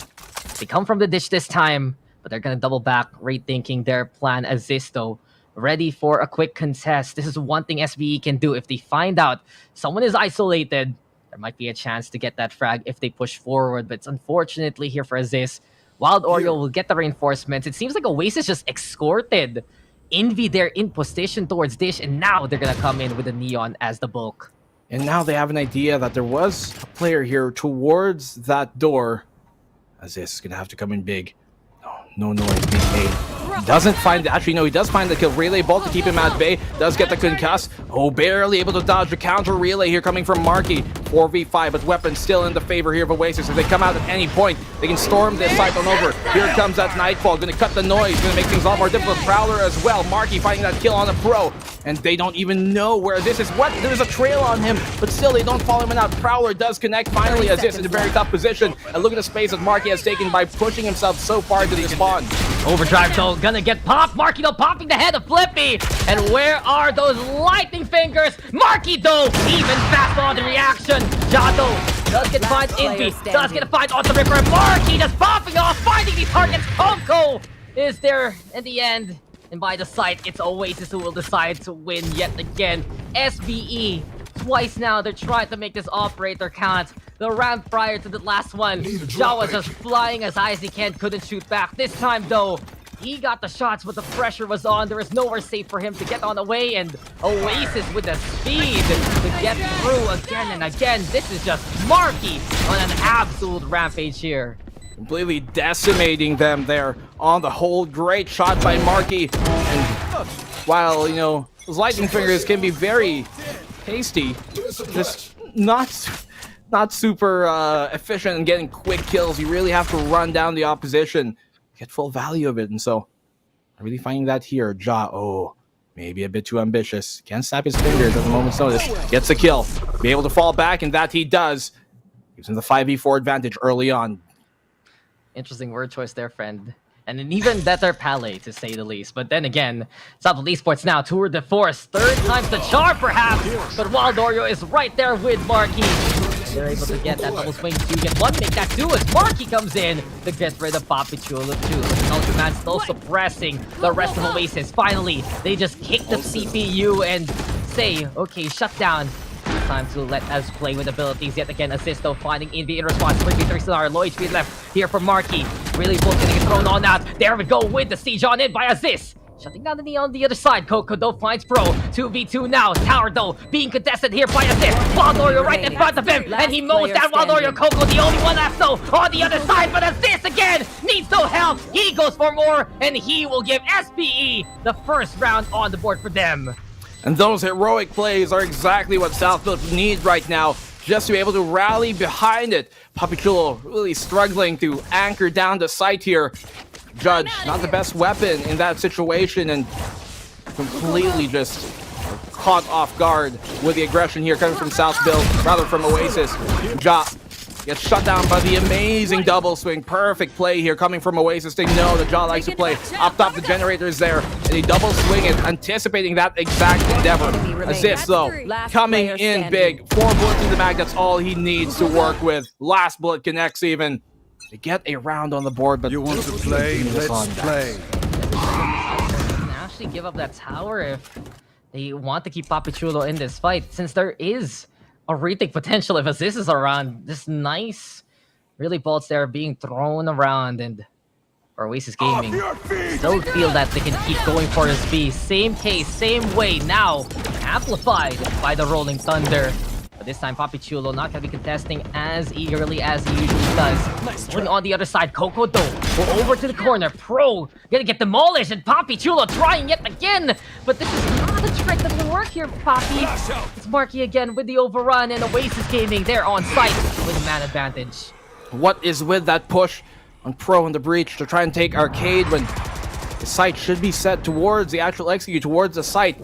they come from the ditch this time, but they're gonna double back, rethinking their plan as this though. Ready for a quick contest. This is one thing SBE can do. If they find out someone is isolated, there might be a chance to get that frag if they push forward. But it's unfortunately here for Aziz. Wild Oreo will get the reinforcements. It seems like Oasis just escorted Envy there in position towards Dish, and now they're gonna come in with the Neon as the bulk. And now they have an idea that there was a player here towards that door. Aziz is gonna have to come in big. No noise being made. Doesn't find, actually no, he does find the kill. Relay bolt to keep him at bay. Does get the concuss. Oh, barely able to dodge the counter relay here coming from Marky. 4v5, but weapons still in the favor here of Oasis. If they come out at any point, they can storm this site on over. Here comes that Nightfall, gonna cut the noise, gonna make things a lot more difficult. Prowler as well. Marky finding that kill on a pro. And they don't even know where this is. What? There's a trail on him, but still they don't follow him out. Prowler does connect finally as this in a very tough position. And look at the space that Marky has taken by pushing himself so far to the spawn. Overdrive though, gonna get popped. Marky though popping the head of Flippy. And where are those lightning fingers? Marky though, even faster on the reaction. Jato does get find Envy, does get a find on the Ripper. Marky just popping off, finding these targets. Coco is there in the end. And by the site, it's Oasis who will decide to win yet again. SBE, twice now, they're trying to make this operator count. The round prior to the last one, Jawa just flying as high as he can, couldn't shoot back. This time though, he got the shots, but the pressure was on. There is nowhere safe for him to get on the way, and Oasis with the speed to get through again and again. This is just Marky on an absolute rampage here. Completely decimating them there on the hold. Great shot by Marky. And while, you know, those lightning fingers can be very hasty, just not super efficient in getting quick kills. You really have to run down the opposition, get full value of it. And so I'm really finding that here. Ja, oh, maybe a bit too ambitious. Can't snap his fingers at the moment's notice. Gets a kill. Be able to fall back, and that he does. Gives him the 5v4 advantage early on. Interesting word choice there, friend. And an even better palette, to say the least. But then again, Southfield Esports now, tour de force. Third time's the charm, perhaps. But Wild Oreo is right there with Marky. They're able to get that double swing to get one, make that two as Marky comes in to get rid of Papi Chulo too. Ultraman still suppressing the rest of Oasis. Finally, they just kick the CPU and say, okay, shut down. Time to let us play with abilities yet again. Assisto finding Envy in response. 3v3 star, low HP left here for Marky. Really both getting thrown on out. There we go with the siege on in by Aziz. Shutting down the Neon on the other side. Coco though finds Pro. 2v2 now. Tower though being contested here by Aziz. Wild Oreo right in front of him. And he mows down Wild Oreo. Coco the only one left though on the other side. But Aziz again needs no help. He goes for more. And he will give SBE the first round on the board for them. And those heroic plays are exactly what Southfield needs right now, just to be able to rally behind it. Papi Chulo really struggling to anchor down the site here. Judge, not the best weapon in that situation, and completely just caught off guard with the aggression here coming from Southfield, rather from Oasis. Ja gets shut down by the amazing double swing. Perfect play here coming from Oasis. They know that Ja likes to play up top. The generators there, and he double swing it, anticipating that exact endeavor. Aziz though, coming in big. 4 bullets in the mag, that's all he needs to work with. Last bullet connects even. They get a round on the board, but you want to play, let's play. They can actually give up that tower if they want to keep Papi Chulo in this fight, since there is a retake potential if Aziz is around. This nice, really bolts there being thrown around, and Oasis Gaming still feel that they can keep going for his B. Same case, same way now, amplified by the Rolling Thunder. But This time, Papi Chulo not going to be contesting as eagerly as he usually does. Looking on the other side, Coco though, go over to the corner. Pro gonna get demolished, and Papi Chulo trying yet again. But this is not a trick that will work here, Papi. It's Marky again with the overrun, and Oasis Gaming there on site with a man advantage. What is with that push on Pro in the breach to try and take Arcade when the sight should be set towards the actual execute, towards the site?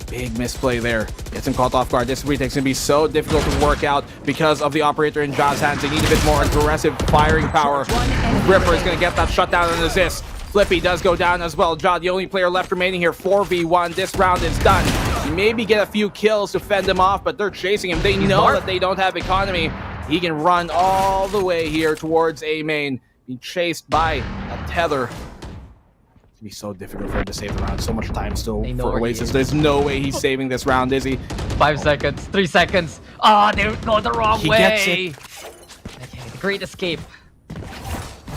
Big misplay there. Gets him caught off guard. This retake's gonna be so difficult to work out because of the operator in Ja's hands. They need a bit more aggressive firing power. Ripper is gonna get that shutdown and assist. Flippy does go down as well. Ja, the only player left remaining here. 4v1. This round is done. He maybe get a few kills to fend him off, but they're chasing him. They know that they don't have economy. He can run all the way here towards A main. Being chased by a tether. It's gonna be so difficult for him to save the round. So much time still for Oasis. There's no way he's saving this round, is he? 5 seconds, 3 seconds. Oh, they go the wrong way. Gets it. Okay, the great escape.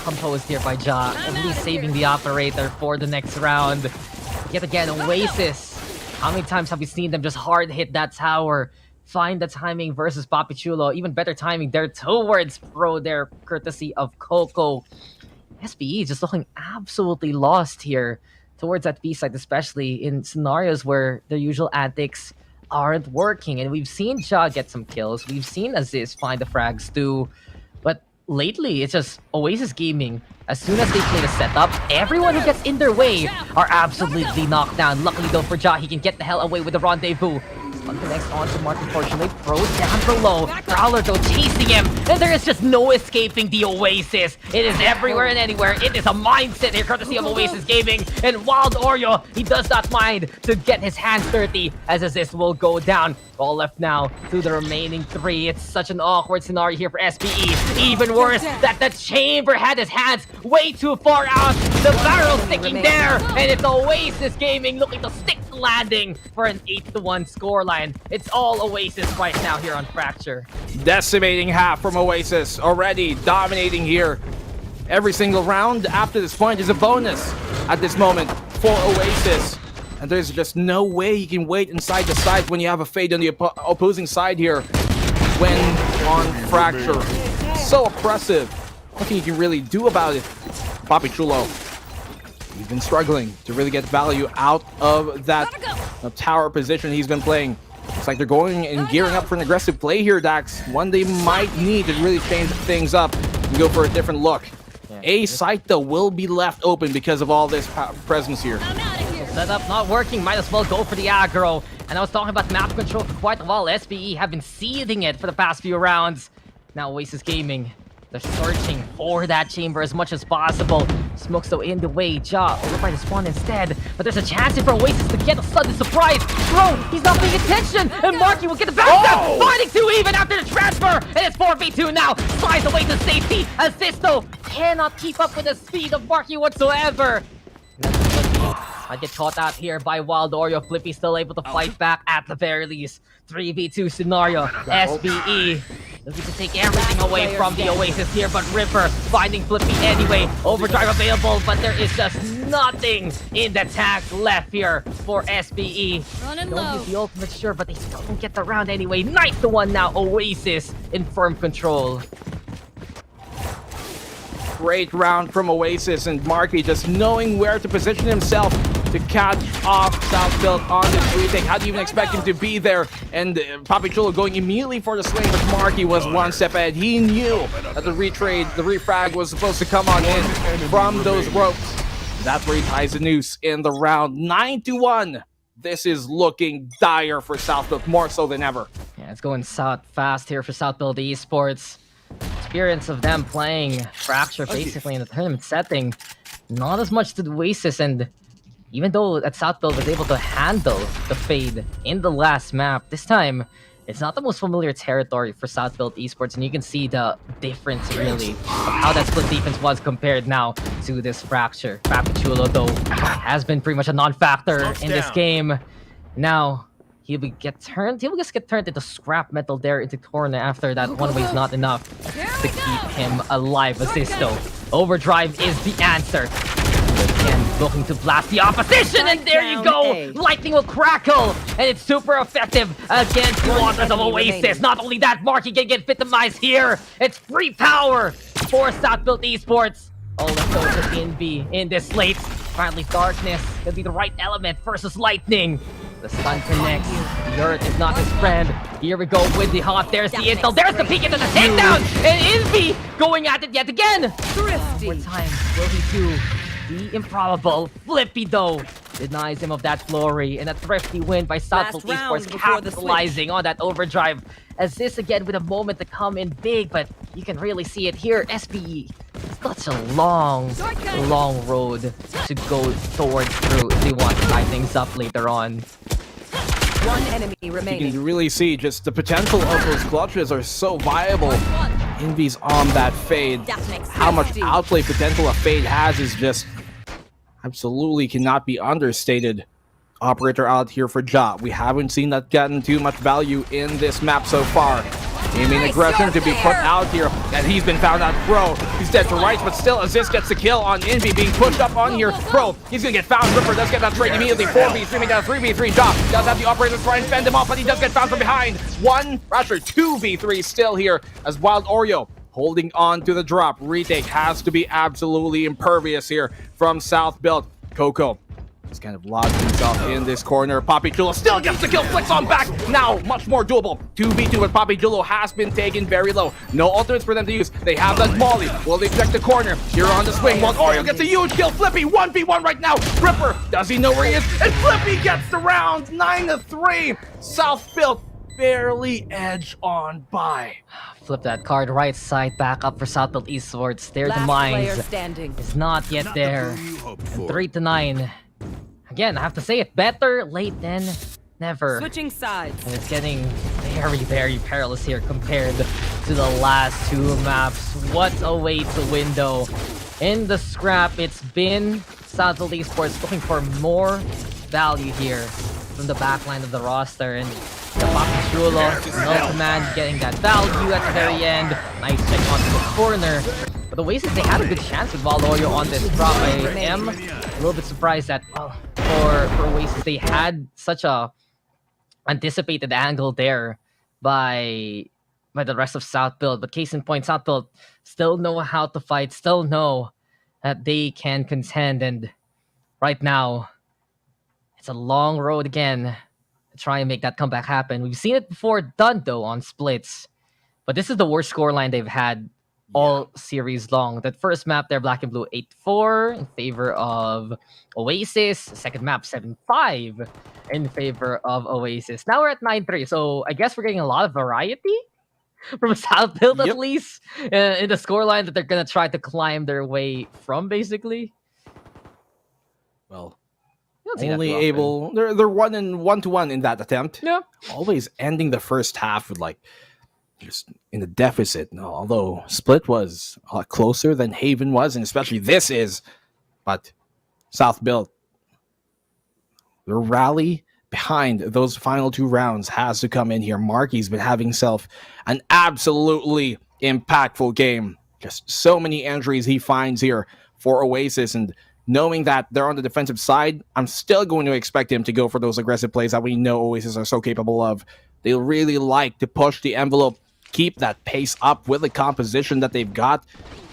Composed here by Ja, at least saving the operator for the next round. Yet again, Oasis. How many times have we seen them just hard hit that tower? Find the timing versus Papi Chulo. Even better timing there towards Pro there, courtesy of Coco. SBE is just looking absolutely lost here towards that B side, especially in scenarios where their usual antics aren't working. And we've seen Ja get some kills. We've seen Aziz find the frags too. But lately, it's just Oasis Gaming. As soon as they play the setup, everyone who gets in their way are absolutely knocked down. Luckily though for Ja, he can get the hell away with the rendezvous. One connects onto Mark, unfortunately. Pro down for low. Prowler though chasing him. And there is just no escaping the Oasis. It is everywhere and anywhere. It is a mindset here, courtesy of Oasis Gaming. And Wild Oreo, he does not mind to get his hands dirty as this will go down. All left now to the remaining 3. It's such an awkward scenario here for SBE. Even worse, that the Chamber had his hands way too far out. The barrel sticking there. And it's Oasis Gaming looking to stick the landing for an 8-1 scoreline. It's all Oasis right now here on Fracture. Decimating half from Oasis. Already dominating here. Every single round after this point is a bonus at this moment for Oasis. And there's just no way you can wait inside the site when you have a fade on the opposing side here when on Fracture. So oppressive. Nothing you can really do about it. Papi Chulo, he's been struggling to really get value out of that tower position he's been playing. Looks like they're going and gearing up for an aggressive play here, Dax. One they might need to really change things up and go for a different look. A site, though, will be left open because of all this presence here. Setup not working, might as well go for the aggro. And I was talking about map control for quite a while. SBE have been seething it for the past few rounds. Now Oasis Gaming, they're searching for that chamber as much as possible. Smoke's though in the way. Ja over by the spawn instead. But there's a chance here for Oasis to get a sudden surprise. Bro, he's not paying attention. And Marky will get the backstab. Fighting 2 even after the transfer. And it's 4v2 now. Slides away to safety. Assist though cannot keep up with the speed of Marky whatsoever. I get caught out here by Wild Oreo. Flippy still able to fight back at the very least. 3v2 scenario. SBE looking to take everything away from the Oasis here, but Ripper finding Flippy anyway. Overdrive available, but there is just nothing in the tank left here for SBE. Don't use the ultimate, sure, but they still don't get the round anyway. 9-1 now. Oasis in firm control. Great round from Oasis, and Marky just knowing where to position himself to catch off Southfield on this retake. How do you even expect him to be there? And Papi Chulo going immediately for the swing, but Marky was one step ahead. He knew that the retrade, the refrag was supposed to come on in from those ropes. That's where he ties the noose in the round. 9-1. This is looking dire for Southfield, more so than ever. Yeah, it's going south fast here for Southfield Esports. Experience of them playing Fracture basically in the tournament setting, not as much to the Oasis, and even though that Southfield was able to handle the fade in the last map, this time it's not the most familiar territory for Southfield Esports, and you can see the difference really of how that split defense was compared now to this Fracture. Papi Chulo though has been pretty much a non-factor in this game. Now he will just get turned into scrap metal there into corner after that one way is not enough to keep him alive. Assisto. Overdrive is the answer. Again, looking to blast the opposition, and there you go! Lightning will crackle, and it's super effective against the Waters of Oasis. Not only that, Marky can get victimized here. It's free power for South Built Esports. Oh, let's go to PNB in this late. Finally, darkness could be the right element versus lightning. The sun connects. The earth is not his friend. Here we go with the hot. There's the intel. There's the peek into the takedown. And Envy going at it yet again. Thrifty. More time will he do the improbable. Flippy though denies him of that glory. And a thrifty win by Southfield Esports, capitalizing on that overdrive. As this again with a moment to come in big, but you can really see it here. SPE. Such a long road to go towards through if they want to tie things up later on. One enemy remaining. You can really see just the potential of those clutches are so viable. Envy's on that fade. How much outplay potential a fade has is just absolutely cannot be understated. Operator out here for Ja. We haven't seen that gotten too much value in this map so far. Aiming aggression to be put out here, and he's been found out. Bro, he's dead to rights, but still Aziz gets the kill on Envy, being pushed up on here. Bro, he's gonna get found. Ripper does get that trade immediately. 4v3, making a 3v3. Ja does have the operator try and fend him off, but he does get found from behind. 2v3 still here as Wild Oreo holding on to the drop. Retake has to be absolutely impervious here from South Build. Coco He's kind of lodged himself in this corner. Papi Chulo still gets the kill. Flicks on back. Now, much more doable. 2v2, but Papi Chulo has been taken very low. No ultimates for them to use. They have that Molly. Will they check the corner? Here on the swing. While Oreo gets a huge kill. Flippy 1v1 right now. Ripper, does he know where he is? And Flippy gets the round. 9-3. South Built barely edge on by. Flip that card right side back up for Southfield Esports. Their demise is not yet there. And 3-9. Again, I have to say it, better late than never. Switching sides. And it's getting very, very perilous here compared to the last two maps. What a way to win though. In the scrap, it's been Southfield Esports looking for more value here from the backline of the roster. And the Papi Chulo, no command, getting that value at the very end. Nice check onto the corner. But the Oasis, they had a good chance with Valorio on this drop. I am a little bit surprised that for Oasis, they had such a anticipated angle there by the rest of South Build. But case in point, South Build still know how to fight, still know that they can contend. And right now, it's a long road again to try and make that comeback happen. We've seen it before done though on splits, but this is the worst scoreline they've had all series long. That first map there, Black and Blue 8-4 in favor of Oasis. Second map 7-5 in favor of Oasis. Now we're at 9-3, so I guess we're getting a lot of variety from South Build at least in the scoreline that they're gonna try to climb their way from, basically. Well, only able they're 1-1 in that attempt. Yeah, always ending the first half with like just in a deficit. No, although Split was a lot closer than Haven was, and especially this is. But South Built, the rally behind those final two rounds has to come in here. Marky's been having himself an absolutely impactful game. Just so many injuries he finds here for Oasis, and knowing that they're on the defensive side, I'm still going to expect him to go for those aggressive plays that we know Oasis are so capable of. They really like to push the envelope, keep that pace up with the composition that they've got.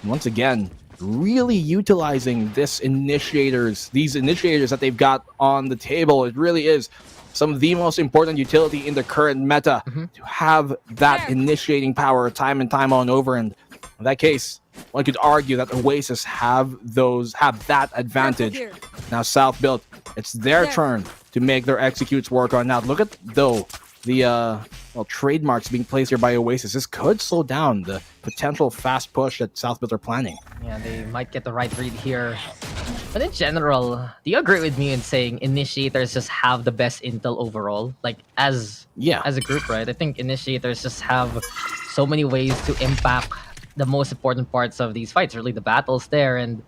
And once again, really utilizing these initiators that they've got on the table. It really is some of the most important utility in the current meta to have that initiating power time and time on over. And in that case, one could argue that Oasis have that advantage. Now South Built, it's their turn to make their executes work on. Now look at though the trademarks being placed here by Oasis. This could slow down the potential fast push that South Built are planning. Yeah, they might get the right read here. But in general, do you agree with me in saying initiators just have the best intel overall? Like as a group, right? I think initiators just have so many ways to impact the most important parts of these fights, really the battles there, and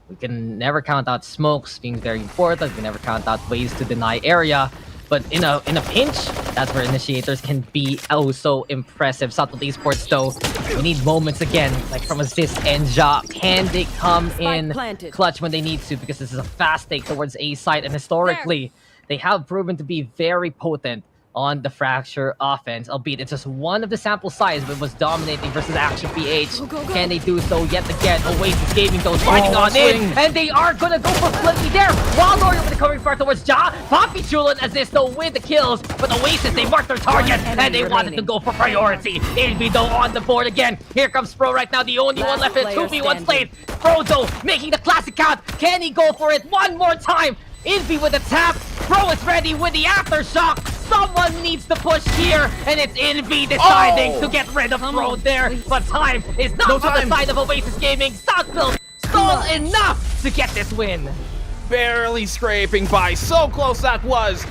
we can never count out smokes being very important. We never count out ways to deny area. But in a pinch, that's where initiators can be oh so impressive. Southfield Esports though We need moments again, like from Assist and Ja. Can they come in planted. clutch when they need to? Because this is a fast take towards A side, and historically, they have proven to be very potent on the Fracture offense, albeit it's just one of the sample size, but was dominating versus Action PH. Can they do so yet again? Oasis Gaming though sliding on in, and they are gonna go for Flippy there. Wild Warrior with the covering far towards Ja. Poppy Chulo and Assist though with the kills, but Oasis, they marked their target, and they wanted to go for priority. Envy though on the board again. Here comes Pro right now, the only one left in 2v1 slate. Pro though making the classic count. Can he go for it one more time? Envy with the tap. Pro is ready with the aftershock. Someone needs to push here, and it's Envy deciding to get rid of Pro there. But time is not on the side of Oasis Gaming. Southfield stole enough to get this win. Barely scraping by. So close that was.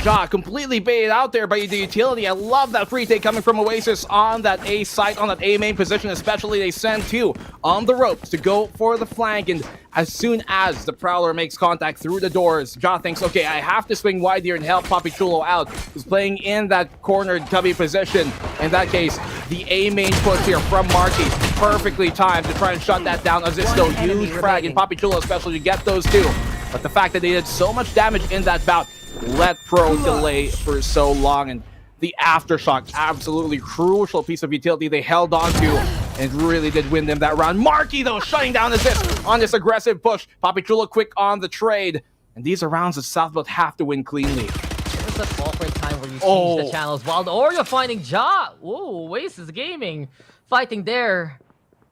Ja completely baited out there by the utility. I love that free take coming from Oasis on that A site, on that A main position, especially. They send two on the ropes to go for the flank, and as soon as the Prowler makes contact through the doors, Ja thinks, okay, I have to swing wide here and help Papi Chulo out. He's playing in that cornered cubby position. In that case, the A main push here from Marky, perfectly timed to try and shut that down. Azisto, huge frag, and Papi Chulo especially to get those two. But the fact that they did so much damage in that bout let Pro delay for so long, and the aftershock, absolutely crucial piece of utility they held on to and really did win them that round. Marky though shutting down Assist on this aggressive push. Papi Chulo quick on the trade, and these are rounds that Southfield have to win cleanly. There's an awkward time where you change the channels. Wild Oreo finding Ja. Ooh, Oasis Gaming fighting there,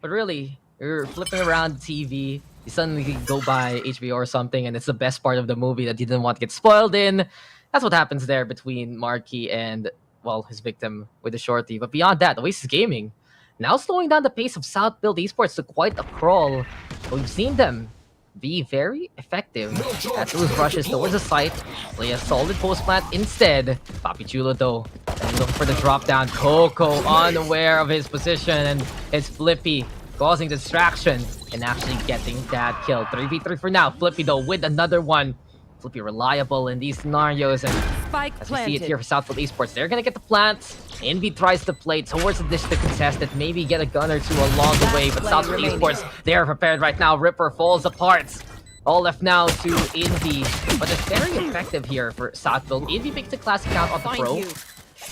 but really you're flipping around the TV. You suddenly go by HBO or something, and it's the best part of the movie that you didn't want to get spoiled in. That's what happens there between Marky and, well, his victim with the shorty. But beyond that, Oasis Gaming now slowing down the pace of Southfield Esports to quite a crawl. We've seen them be very effective at those rushes towards the site. Play a solid post plant instead. Papi Chulo though looking for the drop down. Coco unaware of his position, and it's Flippy causing distraction and actually getting that kill. 3v3 for now. Flippy though with another one. Flippy reliable in these scenarios, and as we see it here for Southfield Esports, they're gonna get the plant. Envy tries to play towards the dish to contest it, maybe get a gun or two along the way, but Southfield Esports, they are prepared right now. Ripper falls apart. All left now to Envy, but it's very effective here for Southfield. Envy makes the classic count on the Pro.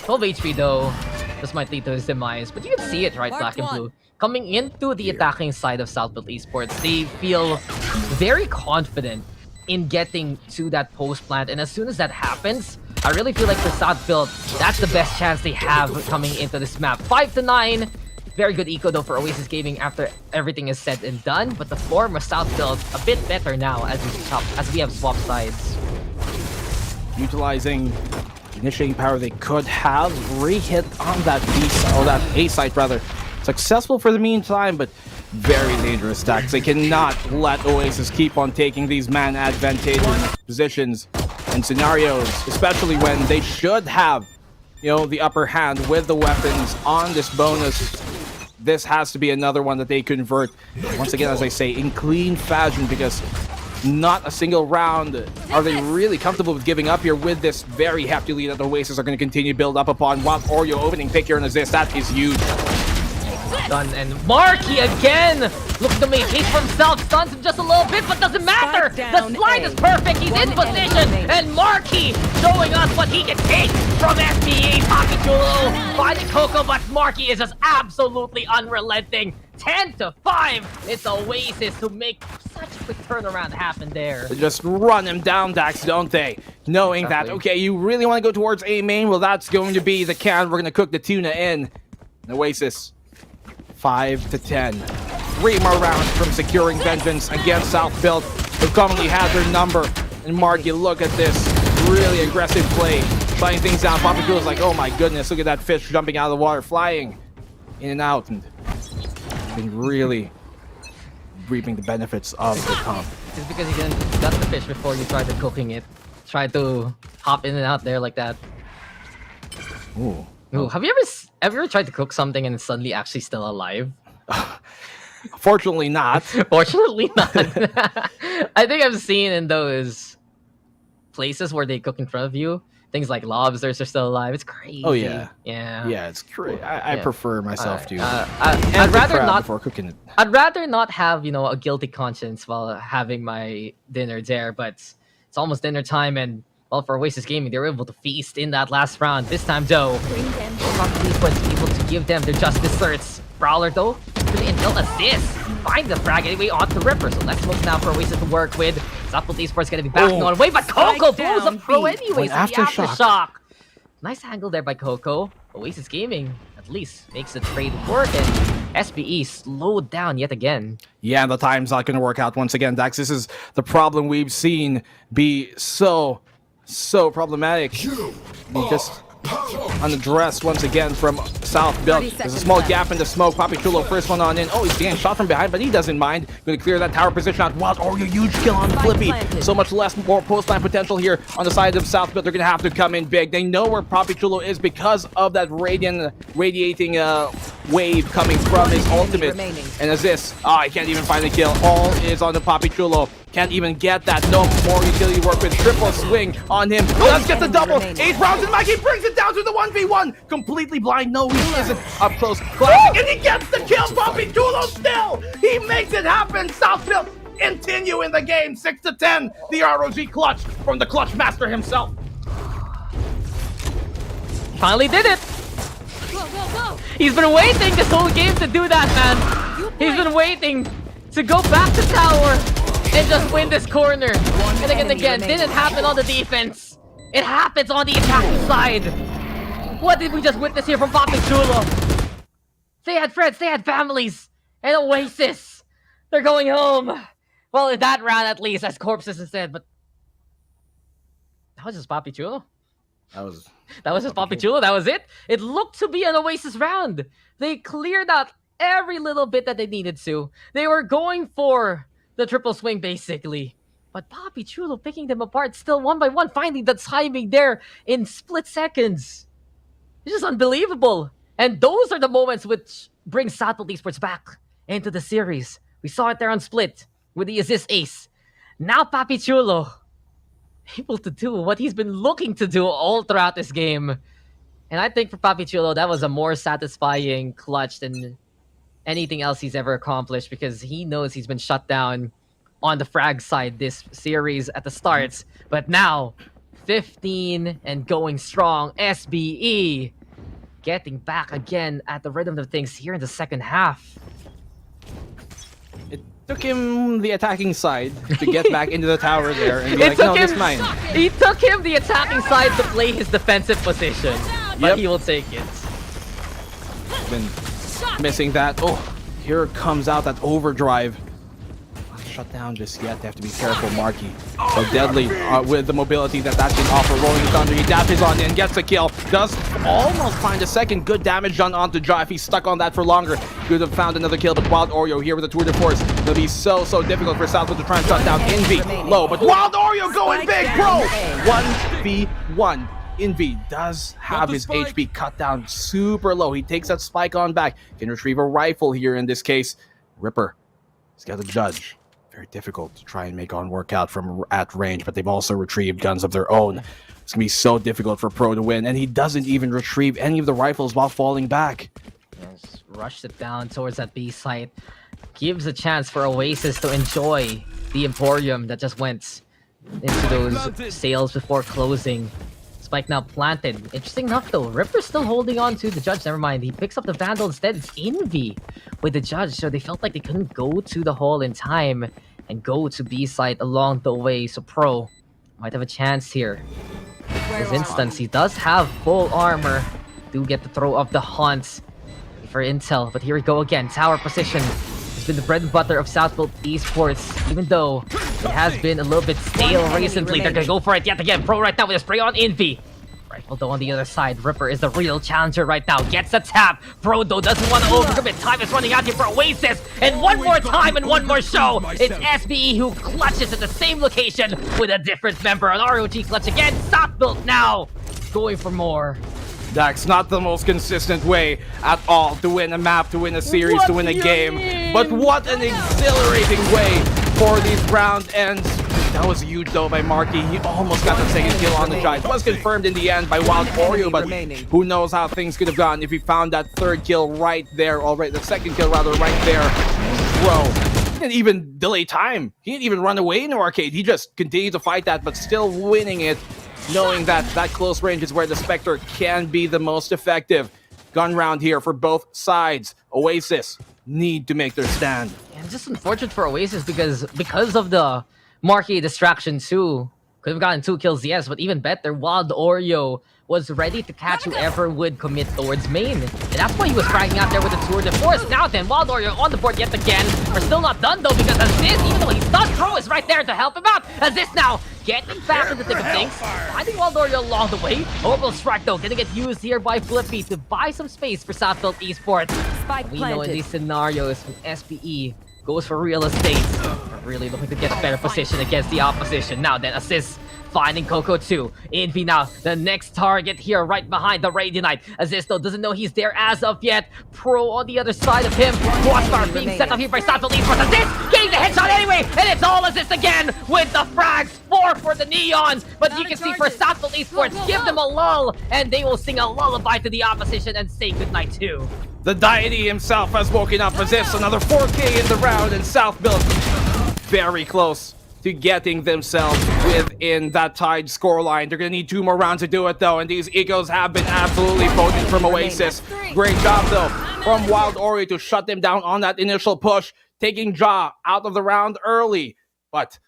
12 HP though, this might lead to his demise, but you can see it, right, Black and Blue. Coming into the attacking side of Southfield Esports, they feel very confident in getting to that post plant, and as soon as that happens, I really feel like for Southfield, that's the best chance they have coming into this map. 5-9, very good eco though for Oasis Gaming after everything is said and done, but the form of Southfield a bit better now as we have swap sides. Utilizing initiating power they could have, re-hit on that B side, or that A site rather. Successful for the meantime, but very dangerous attacks. They cannot let Oasis keep on taking these man advantageous positions and scenarios, especially when they should have, you know, the upper hand with the weapons on this bonus. This has to be another one that they convert, once again, as I say, in clean fashion, because not a single round are they really comfortable with giving up here with this very hefty lead that the Oasis are going to continue to build up upon. Wild Oreo opening pick here in Assist, that is huge. Done, and Marky again looking to make case for himself, stuns him just a little bit, but doesn't matter. The slide is perfect, he's in position, and Marky showing us what he can take from SBE. Papi Chulo finding Coco, but Marky is just absolutely unrelenting. 10-5, it's Oasis who make such a quick turnaround happen there. They just run him down, Dax, don't they? Knowing that, okay, you really want to go towards A main, well, that's going to be the can. We're going to cook the tuna in. And Oasis 5-10. 3 more rounds from securing vengeance against Southfield, who commonly had their number. And Marky, look at this really aggressive play, shutting things down. Papi Chulo's like, oh my goodness, look at that fish jumping out of the water, flying in and out, and been really reaping the benefits of the comp. It's because you didn't gut the fish before you tried to cooking it. Try to hop in and out there like that. Ooh. Ooh, have you ever tried to cook something and it's suddenly actually still alive? Fortunately not. Fortunately not. I think I've seen in those places where they cook in front of you, things like lobsters are still alive. It's crazy. Oh yeah, yeah. It's crazy. I prefer myself to. I'd rather not before cooking it. I'd rather not have a guilty conscience while having my dinner there. But it's almost dinner time, and well, for Oasis Gaming, they were able to feast in that last round. This time, though, Esports was able to give them their just desserts. Brawler, though, really intel assist. Find the frag anyway onto Ripper. So less smokes now for Oasis to work with. Zapple Esports gonna be backing on away, but Coco blows up Pro anyways. Aftershock. Nice angle there by Coco. Oasis Gaming at least makes the trade work, and SBE slowed down yet again. Yeah, the time's not going to work out once again, Dax. This is the problem we've seen be so problematic. Just unaddressed once again from South Build. There's a small gap in the smoke. Papi Chulo first one on in. Oh, he's getting shot from behind, but he doesn't mind. Going to clear that tower position out. Wild Oreo, huge kill on Flippy. So much less, more post-line potential here on the side of South Build. They're going to have to come in big. They know where Papi Chulo is because of that radiating wave coming from his ultimate. And as this, he can't even find the kill. All is on the Papi Chulo. Can't even get that. No more utility work with triple swing on him. Let's get the double. 8 rounds and Mikey brings it down to the 1v1. Completely blind. No, he isn't. Up close. Classic. And he gets the kill. Papi Chulo still. He makes it happen. Southfield continue in the game. 6-10. The ROG clutch from the clutch master himself. Finally did it. He's been waiting this whole game to do that, man. He's been waiting to go back to tower and just win this corner. And again, didn't happen on the defense. It happens on the attacking side. What did we just witness here from Papi Chulo? They had friends, they had families, and Oasis. They're going home. Well, in that round at least, as corpses instead, but that was just Papi Chulo. That was just Papi Chulo. That was it. It looked to be an Oasis round. They cleared out every little bit that they needed to. They were going for the triple swing, basically. But Papi Chulo picking them apart still one by one, finding the timing there in split seconds. It's just unbelievable. And those are the moments which bring Southfield Esports back into the series. We saw it there on Split with the assist ace. Now Papi Chulo able to do what he's been looking to do all throughout this game. And I think for Papi Chulo, that was a more satisfying clutch than anything else he's ever accomplished, because he knows he's been shut down on the frag side this series at the starts. But now, 15 and going strong. SBE getting back again at the rhythm of things here in the second half. It took him the attacking side to get back into the tower there and be like, no, this is mine. He took him the attacking side to play his defensive position, but he will take it. Been missing that. Oh, here comes out that overdrive. Not shut down just yet. They have to be careful, Marky. So deadly with the mobility that can offer. Rolling Thunder, he dashes on in, gets a kill. Does almost find a second. Good damage done onto Ja. If he's stuck on that for longer, could have found another kill. But Wild Oreo here with the tour de force. It'll be so difficult for Southwood to try and shut down Envy. Low, but Wild Oreo going big, bro! 1v1. Envy does have his HP cut down super low. He takes that spike on back. Can retrieve a rifle here in this case. Ripper, he's got a judge. Very difficult to try and make on work out from at range, but they've also retrieved guns of their own. It's going to be so difficult for Pro to win, and he doesn't even retrieve any of the rifles while falling back. Yes, rushed it down towards that B site. Gives a chance for Oasis to enjoy the Emporium that just went into those sales before closing. Spike now planted. Interesting enough though, Ripper's still holding on to the judge. Never mind, he picks up the Vandal instead. It's Envy with the judge, so they felt like they couldn't go to the hole in time and go to B site along the way. So Pro might have a chance here. In this instance, he does have full armor. Do get the throw of the hunt for intel, but here we go again. Tower position has been the bread and butter of Southfield Esports, even though it has been a little bit stale recently. They're gonna go for it yet again. Pro right now with a spray on Envy. Rifle though on the other side. Ripper is the real challenger right now. Gets a tap. Pro though doesn't want to overcommit. Time is running out here for Oasis. And one more time and one more show. It's SBE who clutches at the same location with a different member. An ROG clutch again. Southfield now going for more. That's not the most consistent way at all to win a map, to win a series, to win a game. But what an exhilarating way for these round ends. That was huge though by Marky. He almost got the second kill on the shot. It was confirmed in the end by Wild Oreo, but who knows how things could have gone if he found that third kill right there already. The second kill rather right there. Bro, he didn't even delay time. He didn't even run away in the arcade. He just continued to fight that, but still winning it, knowing that that close range is where the Spectre can be the most effective. Gun round here for both sides. Oasis need to make their stand. And just unfortunate for Oasis because of the Marky distraction too. Could have gotten 2 kills, yes, but even better, Wild Oreo was ready to catch whoever would commit towards main. And that's why he was fragging out there with the tour de force. Now then, Wild Oreo on the board yet again. We're still not done though, because Aziz, even though he's done, Pro is right there to help him out. Aziz now getting back in the thick of things. Finding Wild Oreo along the way. Orbital strike though, gonna get used here by Flippy to buy some space for Southfield Esports. We know in these scenarios when SPE goes for real estate, we're really looking to get a better position against the opposition. Now then, Aziz finding Coco 2. Envy now, the next target here right behind the Radianite. Aziz though doesn't know he's there as of yet. Pro on the other side of him. Crossfire being set up here by Southfield Esports. Aziz getting the headshot anyway, and it's all Aziz again with the frags. 4 for the Neons, but you can see for Southfield Esports, give them a lull, and they will sing a lullaby to the opposition and say goodnight too. The deity himself has woken up. Aziz, another 4K in the round, and Southfield very close to getting themselves within that tied scoreline. They're going to need 2 more rounds to do it, though, and these ecos have been absolutely potent from Oasis. Great job, though, from Wild Ori to shut them down on that initial push, taking Ja out of the round early. But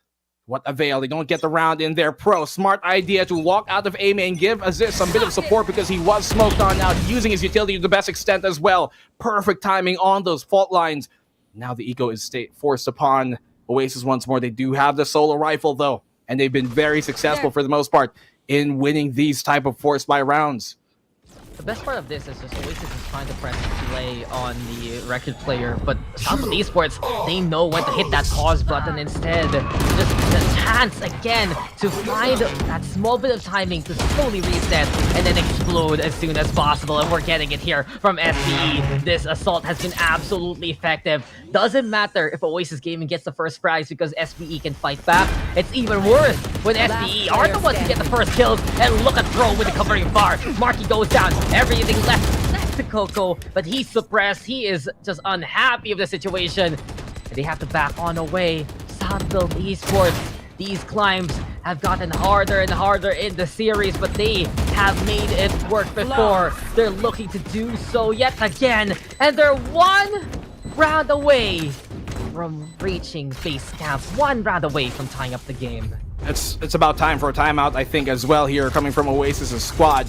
what avail? They don't get the round in there. Pro, smart idea to walk out of A main, give Aziz some bit of support because he was smoked on now, using his utility to the best extent as well. Perfect timing on those fault lines. Now the eco is forced upon Oasis once more. They do have the solo rifle though, and they've been very successful for the most part in winning these type of force buy rounds. The best part of this is just Oasis is trying to press play on the record player, but Southfield Esports, they know when to hit that pause button instead. Just the chance again to find that small bit of timing to slowly reset and then explode as soon as possible, and we're getting it here from SPE. This assault has been absolutely effective. Doesn't matter if Oasis Gaming gets the first prize because SPE can fight back. It's even worse when SPE are the ones who get the first kills, and look at Pro with the covering bar. Marky goes down. Everything left to Coco, but he's suppressed. He is just unhappy of the situation. And they have to back on away. Southfield Esports, these climbs have gotten harder and harder in the series, but they have made it work before. They're looking to do so yet again, and they're 1 round away from reaching base camps. 1 round away from tying up the game. It's about time for a timeout, I think, as well here, coming from Oasis' squad.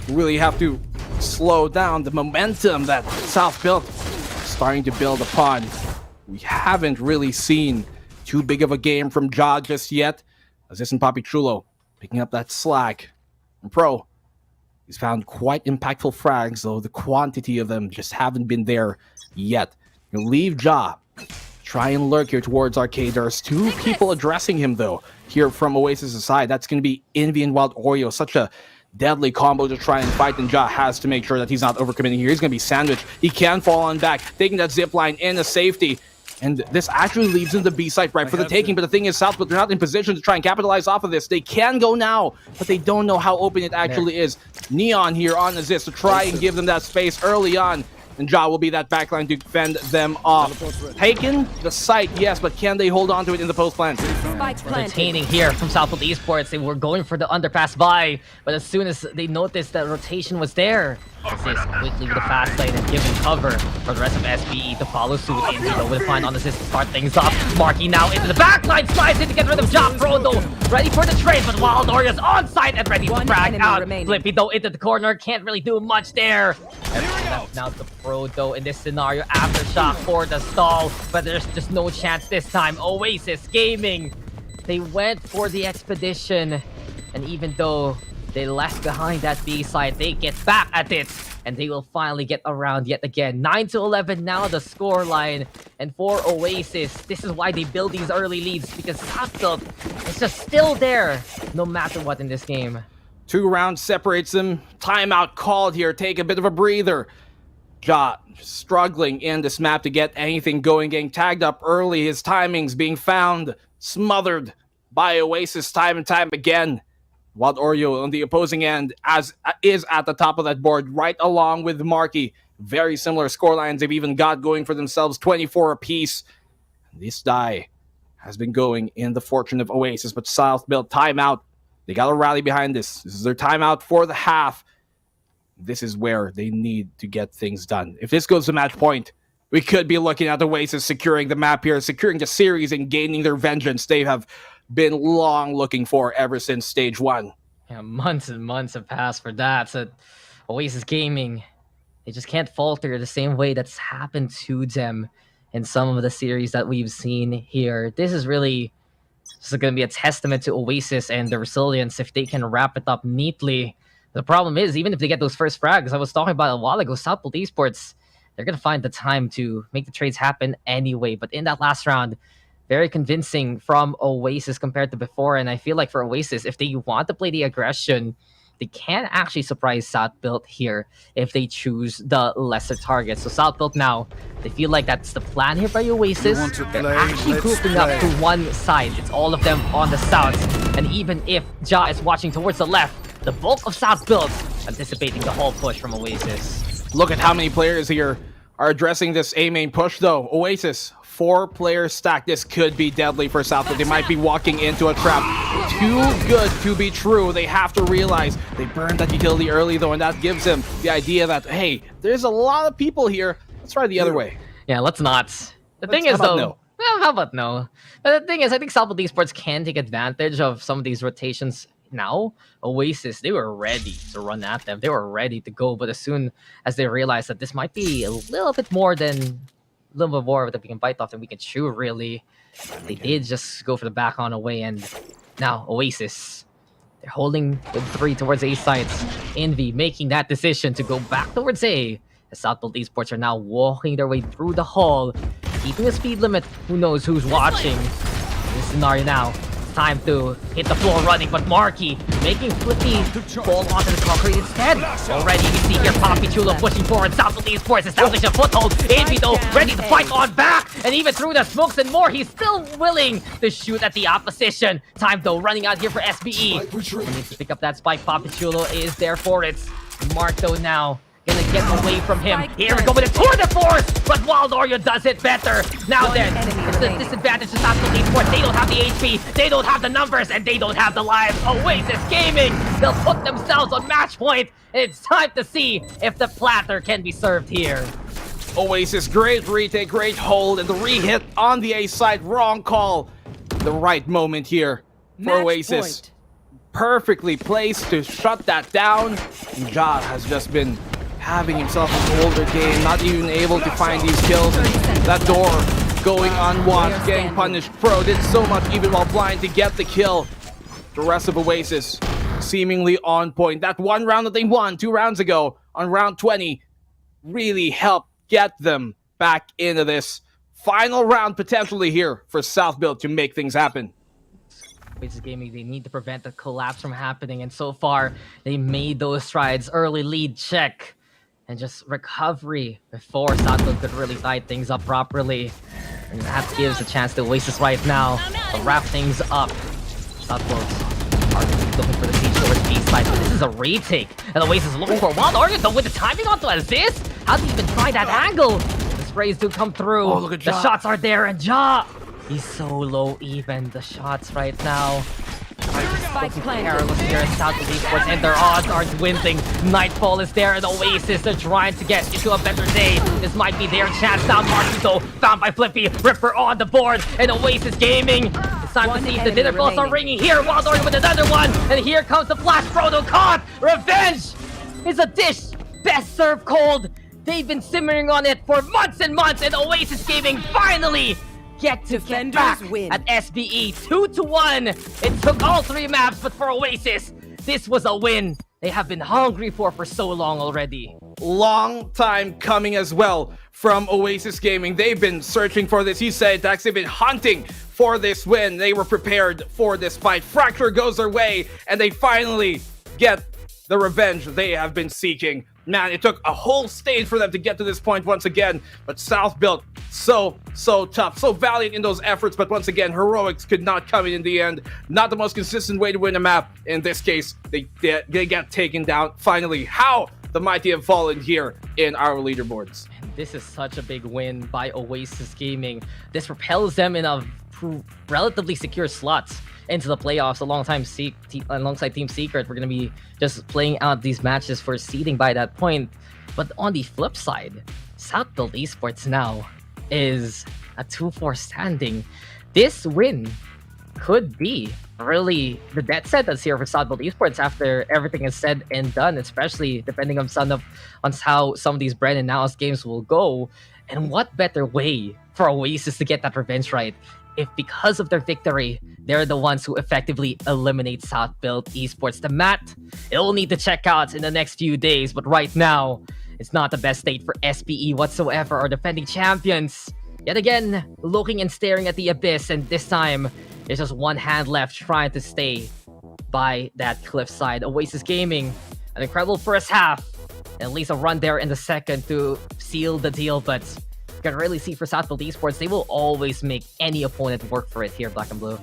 Really have to slow down the momentum that Southfield is starting to build upon. We haven't really seen too big of a game from Ja just yet. Aziz and Papi Chulo picking up that slack. And Pro, he's found quite impactful frags, though the quantity of them just haven't been there yet. You leave Ja, try and lurk here towards Arcade. There's 2 people addressing him, though, here from Oasis' side. That's going to be Envy and Wild Oreo. Such a deadly combo to try and fight, and Ja has to make sure that he's not overcommitting here. He's going to be sandwiched. He can fall on back, taking that zip line in a safety. And this actually leaves in the B site right for the taking. But the thing is, Southfield, they're not in position to try and capitalize off of this. They can go now, but they don't know how open it actually is. Neon here on Aziz to try and give them that space early on. And Ja will be that backline to fend them off. Taken the site, yes, but can they hold on to it in the post plant? Rotating here from Southfield Esports. They were going for the underpass buy, but as soon as they noticed that rotation was there, Aziz quickly with the fast lane and giving cover for the rest of SPE to follow suit. Envy with a find on Aziz to start things off. Marky now into the backline, slides in to get rid of Ja. Pro though, ready for the trade, but Wild Orioles on site and ready to frag out. Flippy though into the corner, can't really do much there. Now the Pro though in this scenario, aftershock for the stall, but there's just no chance this time. Oasis Gaming, they went for the expedition, and even though they left behind that B side, they get back at it, and they will finally get around yet again. 9-11 now the score line, and for Oasis, this is why they build these early leads, because Southfield is just still there no matter what in this game. 2 rounds separates them. Timeout called here. Take a bit of a breather. Ja struggling in this map to get anything going, getting tagged up early. His timings being found, smothered by Oasis time and time again. Wild Oreo on the opposing end is at the top of that board, right along with Marky. Very similar scorelines they've even got going for themselves, 24 apiece. This die has been going in the fortune of Oasis, but South Built timeout. They got to rally behind this. This is their timeout for the half. This is where they need to get things done. If this goes to match point, we could be looking at Oasis securing the map here, securing the series and gaining their vengeance they have been long looking for ever since stage 1. Yeah, months and months have passed for that. So Oasis Gaming, they just can't falter the same way that's happened to them in some of the series that we've seen here. This is really going to be a testament to Oasis and their resilience if they can wrap it up neatly. The problem is, even if they get those first frags, I was talking about a while ago, South Built Esports, they're going to find the time to make the trades happen anyway. But in that last round, very convincing from Oasis compared to before. And I feel like for Oasis, if they want to play the aggression, they can actually surprise South Built here if they choose the lesser target. So South Built now, they feel like that's the plan here by Oasis. They're actually grouping up to one side. It's all of them on the south. And even if Ja is watching towards the left, the bulk of South Built anticipating the whole push from Oasis. Look at how many players here are addressing this A main push though. Oasis, 4-player stack. This could be deadly for South, but they might be walking into a trap. Too good to be true. They have to realize they burned that utility early though, and that gives them the idea that, hey, there's a lot of people here. Let's try the other way. Yeah, let's not. The thing is though, no? well, how about no? But the thing is, I think South Built Esports can take advantage of some of these rotations now. Oasis, they were ready to run at them. They were ready to go, but as soon as they realized that this might be a little bit more that we can bite off than we can chew, really, they did just go for the back on away. And now Oasis, they're holding the 3 towards A sides. Envy making that decision to go back towards A. The South Built Esports are now walking their way through the hall, keeping the speed limit. Who knows who's watching? In this scenario now, time to hit the floor running, but Marky making Flippy fall onto the concrete instead. Already we see here Poppy Chulo pushing forward. South Built Esports establish a foothold. Envy though ready to fight on back, and even through the smokes and more, he's still willing to shoot at the opposition. Time though running out here for SBE. He needs to pick up that spike. Poppy Chulo is there for it. Mark though now gonna get away from him. Here we go with a tour de force, but Wild Oreo does it better. Now then, it's the disadvantage to South Built Esports. They don't have the HP, they don't have the numbers, and they don't have the lives. Oasis Gaming, they'll put themselves on match point. It's time to see if the platter can be served here. Oasis, great retake, great hold, and the re-hit on the A side. Wrong call. The right moment here for Match Oasis. point. Perfectly placed to shut that down. And Ja has just been having himself a older game, not even able to find these kills. And that door going unwatched, getting punished. Pro did so much even while blind to get the kill. The rest of Oasis seemingly on point. That one round that they won 2 rounds ago on round 20 really helped get them back into this final round potentially here for South Built to make things happen. Oasis Gaming, they need to prevent the collapse from happening, and so far they made those strides. Early lead check and just recovery before South Built could really tie things up properly, and that gives a chance to Oasis right now to wrap things up. South Built are looking for the siege towards B side, but this is a retake, and Oasis is looking for Wild Oreo though with the timing onto assist. How do you even find that angle? The sprays do come through. Oh, look at Ja. The shots are there, and Ja, he's so low even. The shots right now are just looking perilous here at South Built Esports, and their odds are dwindling. Nightfall is there, and Oasis, they're trying to get into a better day. This might be their chance now. Marquito found by Flippy. Ripper on the board, and Oasis Gaming. It's time to see if the dinner bells are ringing here. Wild Oreo with another one, and here comes the flash. Frodo caught. Revenge is a dish best served cold. They've been simmering on it for months and months, and Oasis Gaming finally get back at SBE 2-1. It took all 3 maps, but for Oasis, this was a win they have been hungry for so long already. Long time coming as well from Oasis Gaming. They've been searching for this. You said Dax, they've been hunting for this win. They were prepared for this fight. Fracture goes their way, and they finally get the revenge they have been seeking. Man, it took a whole stage for them to get to this point once again. But South built so tough, so valiant in those efforts. But once again, heroics could not come in the end. Not the most consistent way to win a map. In this case, they get taken down. Finally, how the mighty have fallen here in our leaderboards. This is such a big win by Oasis Gaming. This propels them in a relatively secure slots into the playoffs alongside Team Secret. We're going to be just playing out these matches for seeding by that point. But on the flip side, South Built Esports now is a 2-4 standing. This win could be really the death sentence here for South Built Esports after everything is said and done, especially depending on how some of these brand announced games will go. And what better way for Oasis to get that revenge right if because of their victory, they're the ones who effectively eliminate South Built Esports. The mat, it'll need to check out in the next few days, but right now, it's not the best state for SPE whatsoever, our defending champions. Yet again, looking and staring at the abyss, and this time, there's just one hand left trying to stay by that cliffside. Oasis Gaming, an incredible first half, and at least a run there in the second to seal the deal, but you can really see for South Built Esports, they will always make any opponent work for it here, Black and Blue.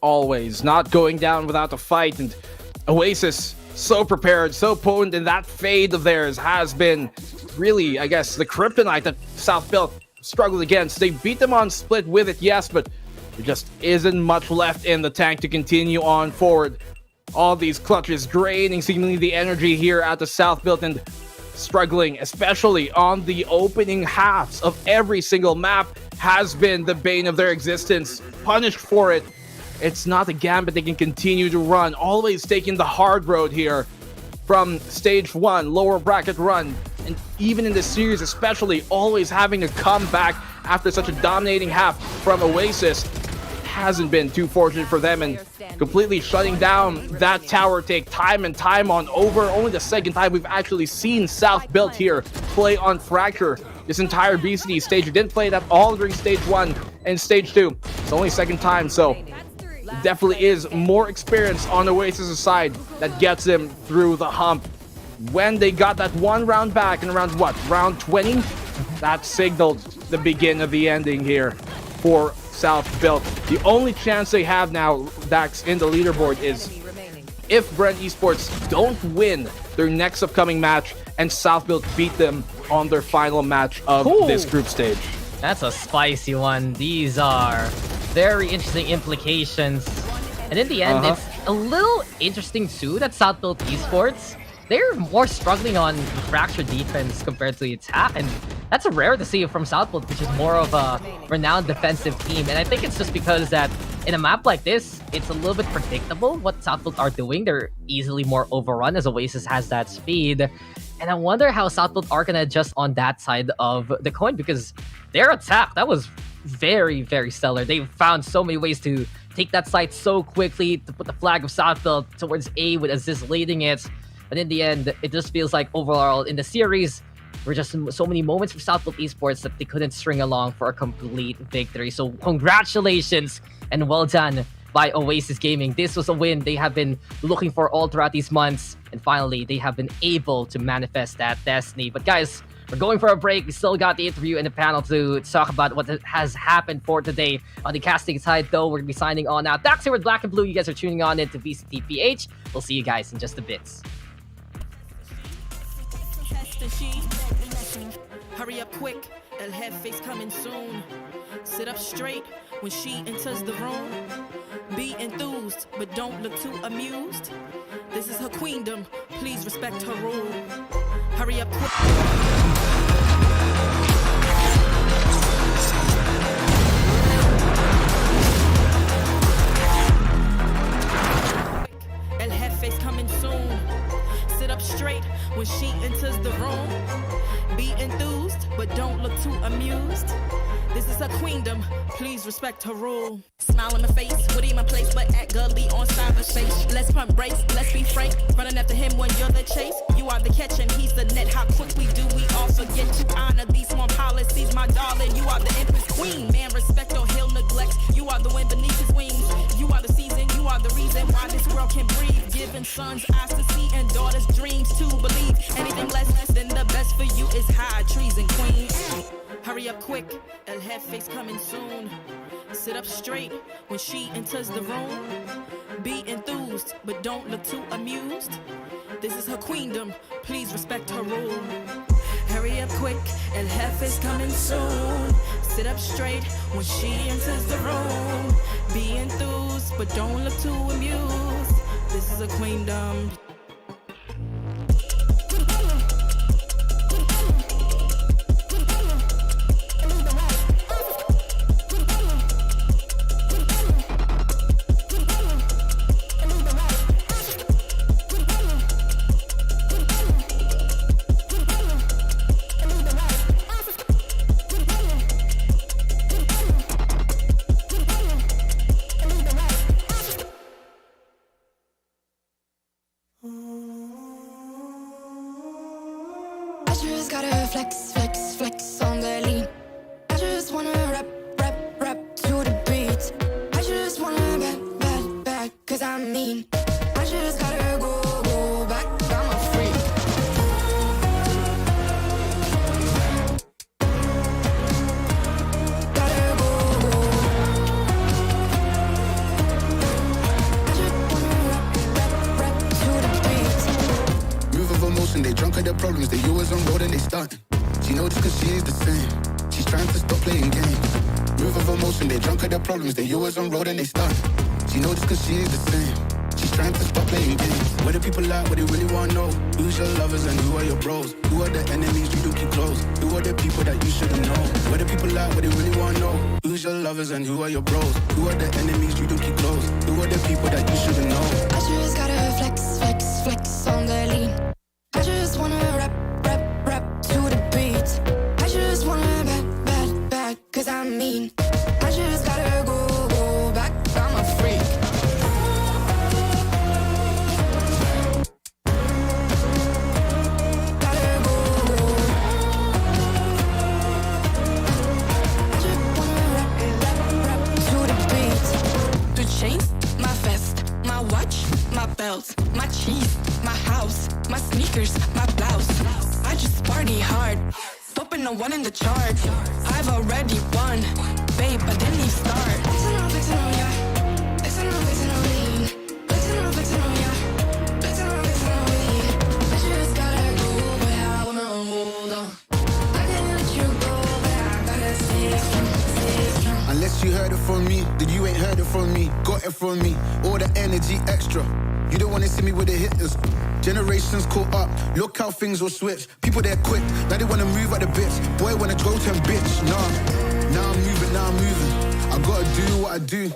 Always not going down without a fight, and Oasis so prepared, so potent, and that fade of theirs has been really, I guess, the kryptonite that South Built struggled against. They beat them on split with it, yes, but there just isn't much left in the tank to continue on forward. All these clutches draining seemingly the energy here at the South Built, and struggling, especially on the opening halves of every single map, has been the bane of their existence. Punished for it. It's not a gambit they can continue to run, always taking the hard road here from stage 1, lower bracket run, and even in this series especially, always having to come back after such a dominating half from Oasis. Hasn't been too fortunate for them, and completely shutting down that tower take time and time on over. Only the second time we've actually seen South Built here play on Fracture this entire VCT stage. We didn't play that all during stage 1 and stage 2. It's only second time, so definitely is more experience on Oasis' side that gets them through the hump. When they got that one round back in around round 20, that signaled the begin of the ending here for South Built. The only chance they have now, Dax, in the leaderboard is if Brand Esports don't win their next upcoming match and South Built beat them on their final match of this group stage. That's a spicy one. These are very interesting implications. And in the end, it's a little interesting too that South Built Esports, they're more struggling on the Fracture defense compared to the attack, and that's rare to see from South Built, which is more of a renowned defensive team. And I think it's just because that in a map like this, it's a little bit predictable what South Built are doing. They're easily more overrun as Oasis has that speed. And I wonder how South Built are going to adjust on that side of the coin, because their attack, that was very, very stellar. They found so many ways to take that site so quickly, to put the flag of South Built towards A with Aziz leading it. But in the end, it just feels like overall in the series, there were just so many moments for South Built Esports that they couldn't string along for a complete victory. So congratulations and well done by Oasis Gaming. This was a win they have been looking for all throughout these months. And finally, they have been able to manifest that destiny. But guys, we're going for a break. We still got the interview and the panel to talk about what has happened for today. On the casting side, though, we're going to be signing on now. That's here with Black and Blue. You guys are tuning on into VCTPH. We'll see you guys in just a bit. Hurry up quick, El Jefe's coming soon. Sit up straight when she enters the room. Be enthused, but don't look too amused. This is her queendom, please respect her rule. Hurry up quick. El Jefe's coming soon. Sit up straight when she enters the room. Be enthused, but don't look too amused. This is her queendom, please respect her rule. Smile in my face, would in my place, but act gully on cyberspace. Let's pump brakes, let's be frank. Running after him when you're the chase. You are the catch and he's the net. How quickly do we all forget to honor these small policies, my darling? You are the empress queen. Man, respect or he'll neglect. You are the wind beneath his wings. You are the season, you are the reason why this world can breathe. Giving sons eyes to see and daughters' dreams to believe anything less than the best for you is high treason, queen. Hurry up quick, El Jefe's coming soon. Sit up straight when she enters the room. Be enthused, but don't look too amused. This is her queendom, please respect her rule. Hurry up quick, El Jefe's coming soon. Sit up straight when she enters the room. Be enthused, but don't look too amused. This is her queendom. I just gotta flex, flex, flex on the lean. I just wanna rap, rap, rap to the beat. I just wanna back, cause I'm mean. I just gotta go back, I'm a freak. Gotta go. I just wanna rap, rap to the beat. Move of emotion, they drunk at their problems. They always on road and they stunt. She knows cause she is the same. She's trying to stop playing games. Move of emotion, they drunk at their problems. They always on road and they stunt. She knows cause she is the same. She's trying to stop playing games. Where the people at, what they really wanna know. Who's your lovers and who are your bros? Who are the enemies you do keep close? Who are the people that you shouldn't know? Where the people at, what they really wanna know. Who's your lovers and who are your bros? Who are the enemies you do keep close? Who are the people that you shouldn't know? I just gotta flex, flex, flex on the lean. I just wanna rap, rap, rap to the beat. I just wanna back, cause I'm mean. I just gotta go back, I'm a freak. Gotta go. I just wanna rap to the beat. The chains, my vest, my watch, my belt, my cheese, my house, my sneakers, my blouse. I just party hard, popping a one in the chart. I've already won, babe, I didn't even start. Flexing on ya, flexing on me. Flexing on ya, flexing on me. I just gotta go, but I wanna hold on. I can't let you go, but I gotta stay strong. Unless you heard it from me, then you ain't heard it from me. Got it from me, all the energy extra. You don't wanna see me with the hitters. Generations caught up, look how things will switch. People they're quick, now they wanna move out the bits. Boy wanna go to bitch, nah. Now I'm moving. I gotta do what I do.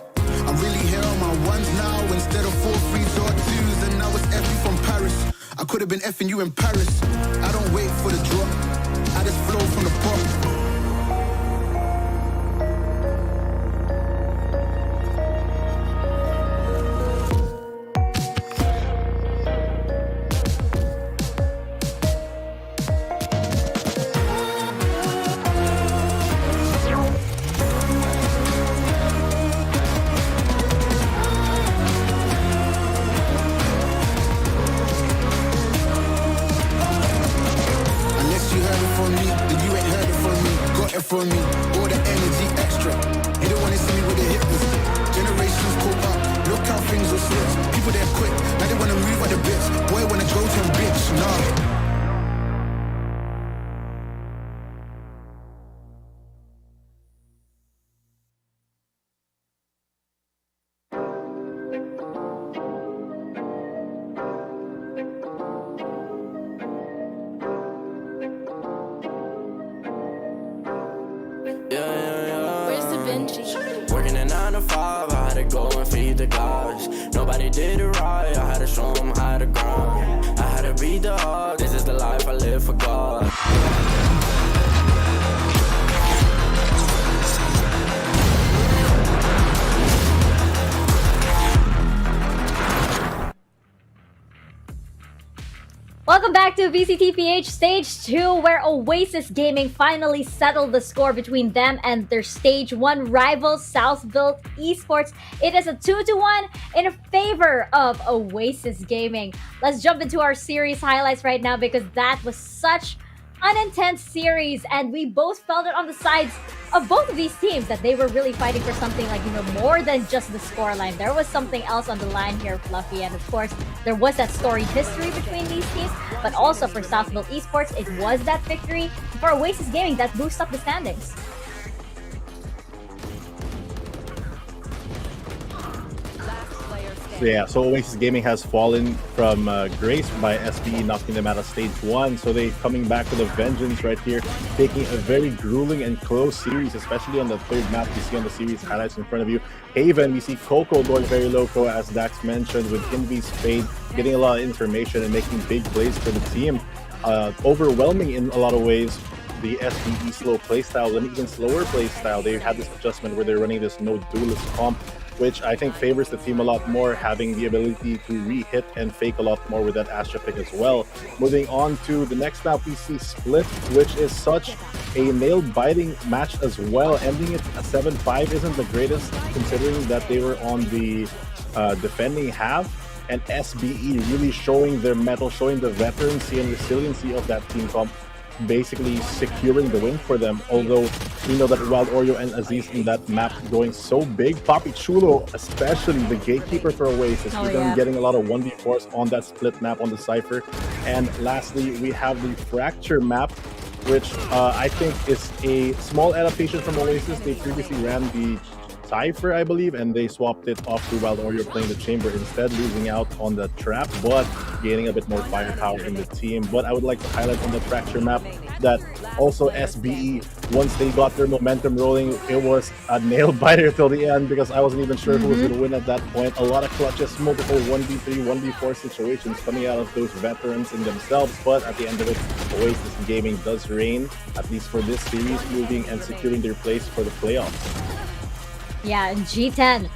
I'm really here on my ones now instead of 4 3s or 2s. And now it's F from Paris. I could have been effing you in Paris. I don't wait for the drop, I just flow from the pop. From me, all the energy extra. You don't wanna see me with the hitters. Generations caught up, look how things will switch. People they're quick, now they wanna move out the bits. Boy wanna go to bitch, nah. Working a 9 to 5, I had to go and feed the guys. Nobody did it right, I had to show them how to grind. I had to beat the odds, this is the life I live for God. Welcome back back to VCTPH Stage 2, where Oasis Gaming finally settled the score between them and their Stage 1 rival, Southbuilt Esports. It is a 2-1 in favor of Oasis Gaming. Let's jump into our series highlights right now because that was such an intense series, and we both felt it on the sides of both of these teams that they were really fighting for something like, more than just the scoreline. There was something else on the line here, Fluffy, and of course, there was that storied history between these teams, but also for Southbuilt Esports, it was that victory. For Oasis Gaming, that boosts up the standings. So Oasis Gaming has fallen from grace by SBE knocking them out of Stage 1. So they're coming back with a vengeance right here, taking a very grueling and close series, especially on the third map you see on the series highlights in front of you. Haven, we see Coco going very loco, as Dax mentioned, with Envy's Fade, getting a lot of information and making big plays for the team. Overwhelming in a lot of ways the SBE slow playstyle, and even slower playstyle. They had this adjustment where they're running this no duelist comp, which I think favors the team a lot more, having the ability to re-hit and fake a lot more with that Astra pick as well. Moving on to the next map, we see Split, which is such a nail-biting match as well. Ending it a 7-5 isn't the greatest, considering that they were on the defending half, and SBE really showing their mettle, showing the veterancy and resiliency of that team comp, basically securing the win for them. Although we know that Wild Oreo and Aziz in that map going so big. Papi Chulo, especially the gatekeeper for Oasis, he's gonna be getting a lot of 1v4s on that Split map on the Cypher. And lastly, we have the Fracture map, which I think is a small adaptation from Oasis. They previously ran the Cypher, I believe, and they swapped it off to Wild Oreo playing the Chamber instead, losing out on the Trap, but gaining a bit more firepower in the team. But I would like to highlight on the Fracture map that also SBE, once they got their momentum rolling, it was a nail-biter till the end, because I wasn't even sure who was going to win at that point. A lot of clutches, multiple 1v3, 1v4 situations coming out of those veterans in themselves, but at the end of it, Oasis Gaming does reign, at least for this series, moving and securing their place for the playoffs. Yeah, and G10,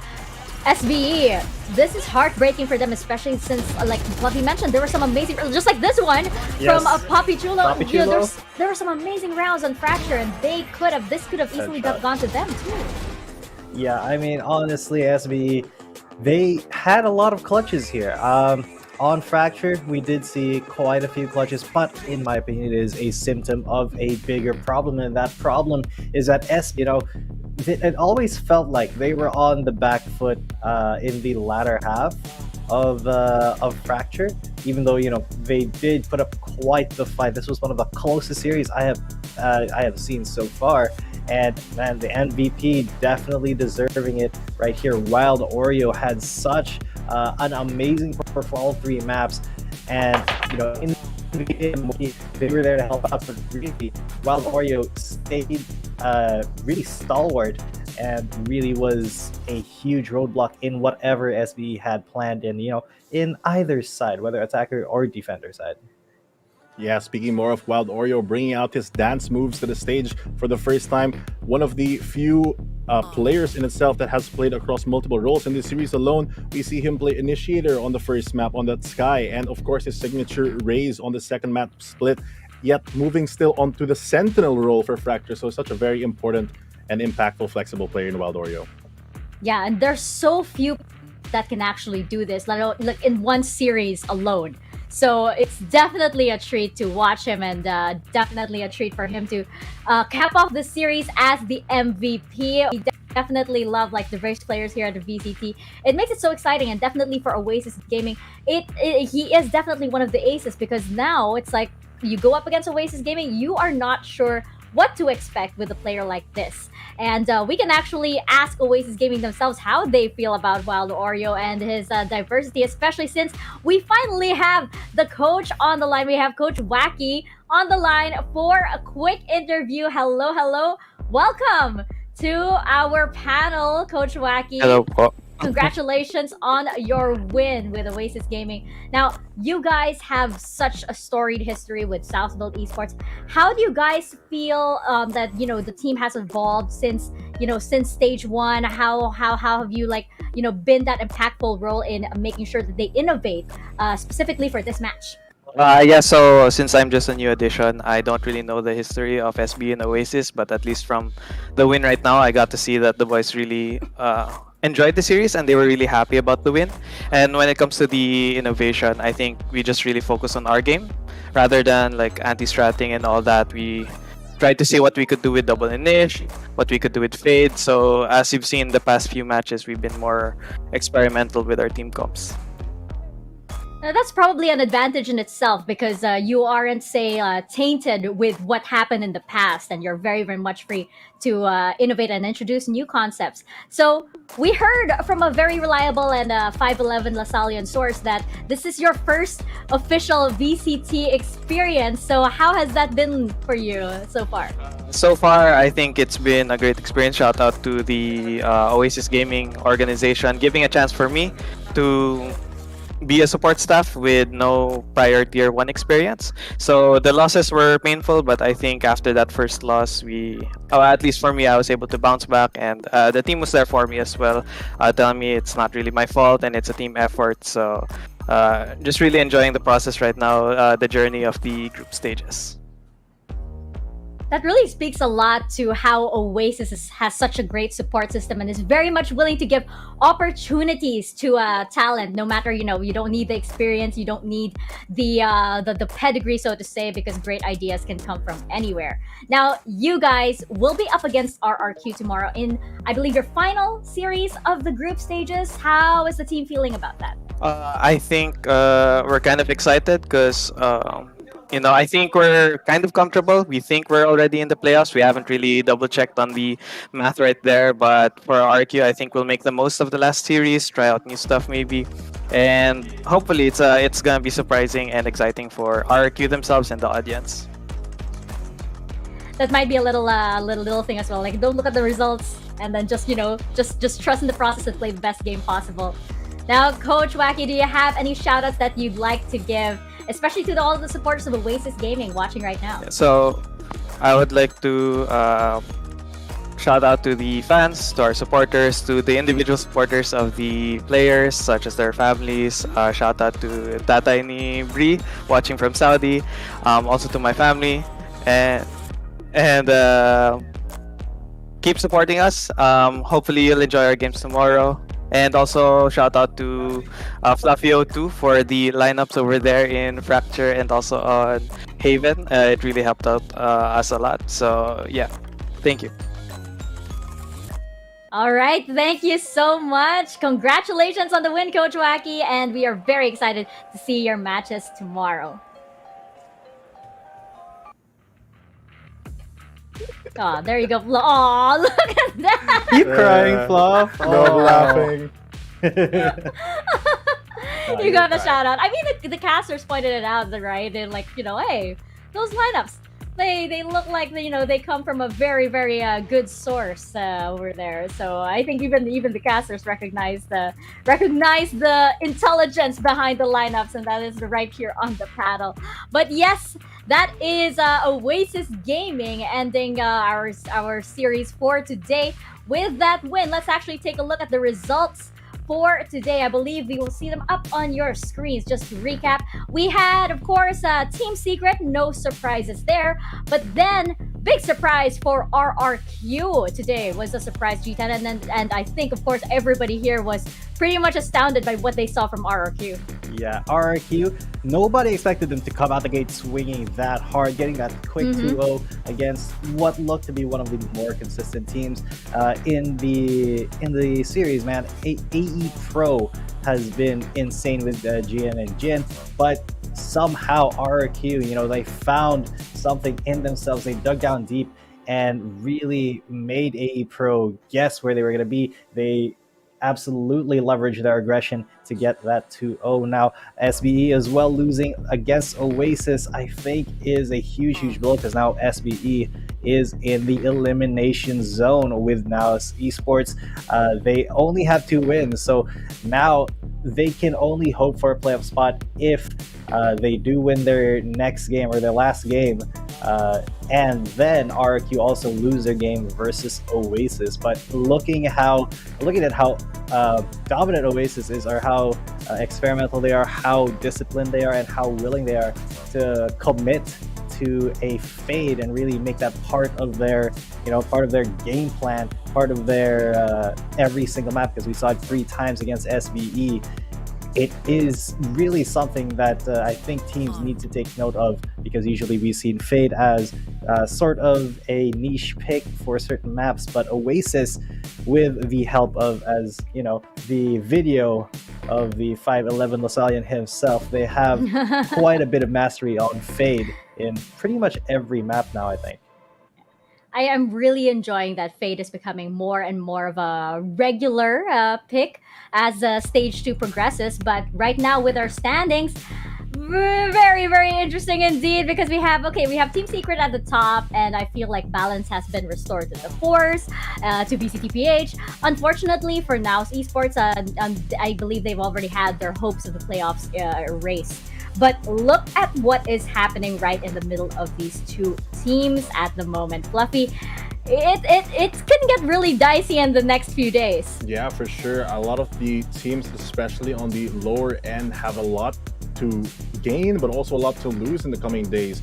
SBE, this is heartbreaking for them, especially since, like Fluffy mentioned, there were some amazing, just like this one from Papi Chulo. There were some amazing rounds on Fracture, and this could have easily gone to them too. Yeah, I mean, honestly, SBE, they had a lot of clutches here. On Fracture, we did see quite a few clutches, but in my opinion, it is a symptom of a bigger problem, and that problem is that it always felt like they were on the back foot in the latter half of Fracture, even though they did put up quite the fight. This was one of the closest series I have seen so far, and man, the MVP definitely deserving it right here. Wild Oreo had such an amazing performance for all three maps, and in the game they were there to help out, but really Wild Oreo stayed really stalwart and really was a huge roadblock in whatever SBE had planned in either side, whether attacker or defender side. Yeah, speaking more of Wild Oreo, bringing out his dance moves to the stage for the first time. One of the few players in itself that has played across multiple roles in this series alone. We see him play Initiator on the first map on that Sky, and of course his signature Raise on the second map Split, yet moving still onto the Sentinel role for Fracture. So such a very important and impactful, flexible player in Wild Oreo. Yeah, and there's so few that can actually do this, like in one series alone. So it's definitely a treat to watch him, and definitely a treat for him to cap off the series as the MVP. We definitely love the various players here at the VCT. It makes it so exciting, and definitely for Oasis Gaming, he is definitely one of the aces, because now it's like you go up against Oasis Gaming, you are not sure what to expect with a player like this. And we can actually ask Oasis Gaming themselves how they feel about Wild Oreo and his diversity, especially since we finally have the coach on the line. We have Coach Wacky on the line for a quick interview. Hello. Welcome to our panel, Coach Wacky. Hello po. Congratulations on your win with Oasis Gaming. Now, you guys have such a storied history with Southbuilt Esports. How do you guys feel that the team has evolved since Stage 1? How have you been that impactful role in making sure that they innovate specifically for this match? Yeah, so since I'm just a new addition, I don't really know the history of SB and Oasis, but at least from the win right now, I got to see that the boys really enjoyed the series and they were really happy about the win. And when it comes to the innovation, I think we just really focus on our game rather than like anti-stratting and all that. We tried to see what we could do with double inish, what we could do with fade. So as you've seen the past few matches, we've been more experimental with our team comps. Now, that's probably an advantage in itself because you aren't, say, tainted with what happened in the past, and you're very, very much free to innovate and introduce new concepts. So, we heard from a very reliable and 511 Lasallian source that this is your first official VCT experience. So, how has that been for you so far? So far, I think it's been a great experience. Shout out to the Oasis Gaming organization giving a chance for me to be a support staff with no prior tier 1 experience. So the losses were painful, but I think after that first loss, at least for me, I was able to bounce back, and the team was there for me as well, telling me it's not really my fault and it's a team effort. So just really enjoying the process right now, the journey of the group stages. That really speaks a lot to how Oasis has such a great support system and is very much willing to give opportunities to talent. No matter, you don't need the experience, you don't need the pedigree, so to say, because great ideas can come from anywhere. Now, you guys will be up against RRQ tomorrow in, I believe, your final series of the group stages. How is the team feeling about that? I think we're kind of excited because I think we're kind of comfortable. We think we're already in the playoffs. We haven't really double checked on the math right there, but for RQ, I think we'll make the most of the last series, try out new stuff maybe, and hopefully it's gonna be surprising and exciting for RQ themselves and the audience. That might be a little thing as well. Like, don't look at the results and then just trust in the process and play the best game possible. Now, Coach Wacky, do you have any shoutouts that you'd like to give, especially to all of the supporters of Oasis Gaming watching right now? So, I would like to shout out to the fans, to our supporters, to the individual supporters of the players, such as their families. Shout out to Tatay ni Bri, watching from Saudi. Also to my family, and keep supporting us. Hopefully, you'll enjoy our games tomorrow. And also shout out to Fluffy02 for the lineups over there in Fracture and also on Haven. It really helped out us a lot. So yeah, thank you. All right, thank you so much. Congratulations on the win, Coach Wacky, and we are very excited to see your matches tomorrow. Oh, there you go. Oh, look at that. Keep crying, Fluff. No laughing. You got a shout out. I mean, the casters pointed it out, right? They're like, hey, those lineups, they look like they come from a very, very good source over there. So I think even the casters recognize the intelligence behind the lineups, and that is right here on the paddle. But yes, that is Oasis Gaming ending our series for today with that win. Let's actually take a look at the results for today. I believe we will see them up on your screens. Just to recap, we had, of course, Team Secret, no surprises there. But then, big surprise for RRQ today was a surprise G10. And I think, of course, everybody here was pretty much astounded by what they saw from RRQ. Yeah, RRQ, nobody expected them to come out the gate swinging that hard, getting that quick 2-0 against what looked to be one of the more consistent teams in the series, man. AE Pro has been insane with GN and Jin, but somehow RRQ, they found something in themselves. They dug down deep and really made AE Pro guess where they were going to be. They absolutely leveraged their aggression to get that 2-0. Now, SBE as well losing against Oasis, I think is a huge blow, because now SBE is in the elimination zone with now Esports. They only have 2 wins, so now they can only hope for a playoff spot if they do win their next game or their last game And then RRQ also lose their game versus Oasis. But looking at how dominant Oasis is, or how experimental they are, how disciplined they are, and how willing they are to commit to a fade and really make that part of their game plan, part of their every single map, because we saw it 3 times against SVE. It is really something that I think teams need to take note of, because usually we've seen Fade as sort of a niche pick for certain maps, but Oasis, with the help of, as you know, the video of the 5'11" Lasalian himself, they have quite a bit of mastery on Fade in pretty much every map now, I think. I am really enjoying that Fade is becoming more and more of a regular pick as Stage 2 progresses. But right now with our standings, very, very interesting indeed, because we have Team Secret at the top, and I feel like balance has been restored to the Force, to VCTPH. Unfortunately for Now's Esports, I believe they've already had their hopes of the playoffs erased. But look at what is happening right in the middle of these two teams at the moment. Fluffy, it can get really dicey in the next few days. Yeah, for sure. A lot of the teams, especially on the lower end, have a lot to gain, but also a lot to lose in the coming days.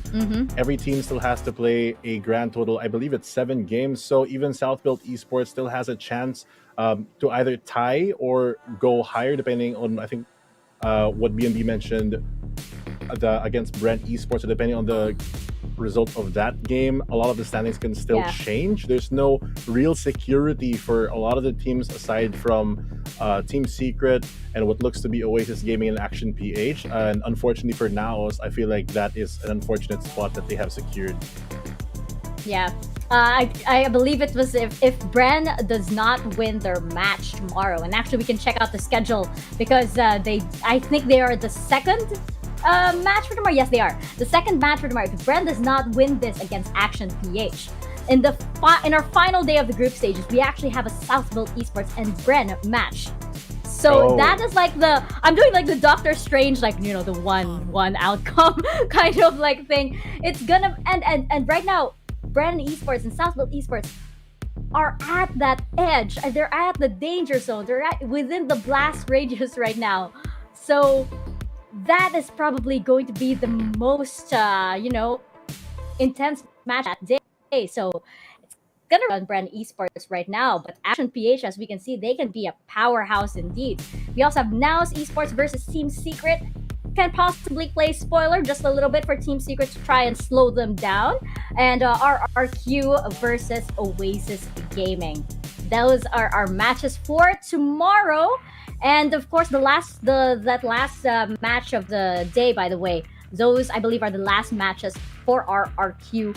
Every team still has to play a grand total, I believe it's 7 games. So even Southbuilt Esports still has a chance to either tie or go higher, depending on, I think, what BNB mentioned against Brent Esports. So depending on the result of that game, a lot of the standings can still change. There's no real security for a lot of the teams aside from Team Secret and what looks to be Oasis Gaming and Action PH. And unfortunately for Naos, I feel like that is an unfortunate spot that they have secured. Yeah. I believe it was if Bren does not win their match tomorrow, and actually we can check out the schedule, because I think they are the second match for tomorrow. Yes, they are the second match for tomorrow. If Bren does not win this against Action PH, in our final day of the group stages, we actually have a Southbuilt Esports and Bren match. So that is like I'm doing like the Doctor Strange, like, you know, the one outcome kind of like thing. It's gonna and right now, Bren Esports and Southbuilt Esports are at that edge. They're at the danger zone. They're within the blast radius right now. So that is probably going to be the most, intense match that day. So it's gonna run Bren Esports right now. But Action PH, as we can see, they can be a powerhouse indeed. We also have Now's Esports versus Team Secret. Can possibly play spoiler just a little bit for Team Secret to try and slow them down, and RRQ versus Oasis Gaming. Those are our matches for tomorrow, and of course that last match of the day. By the way, those I believe are the last matches for RRQ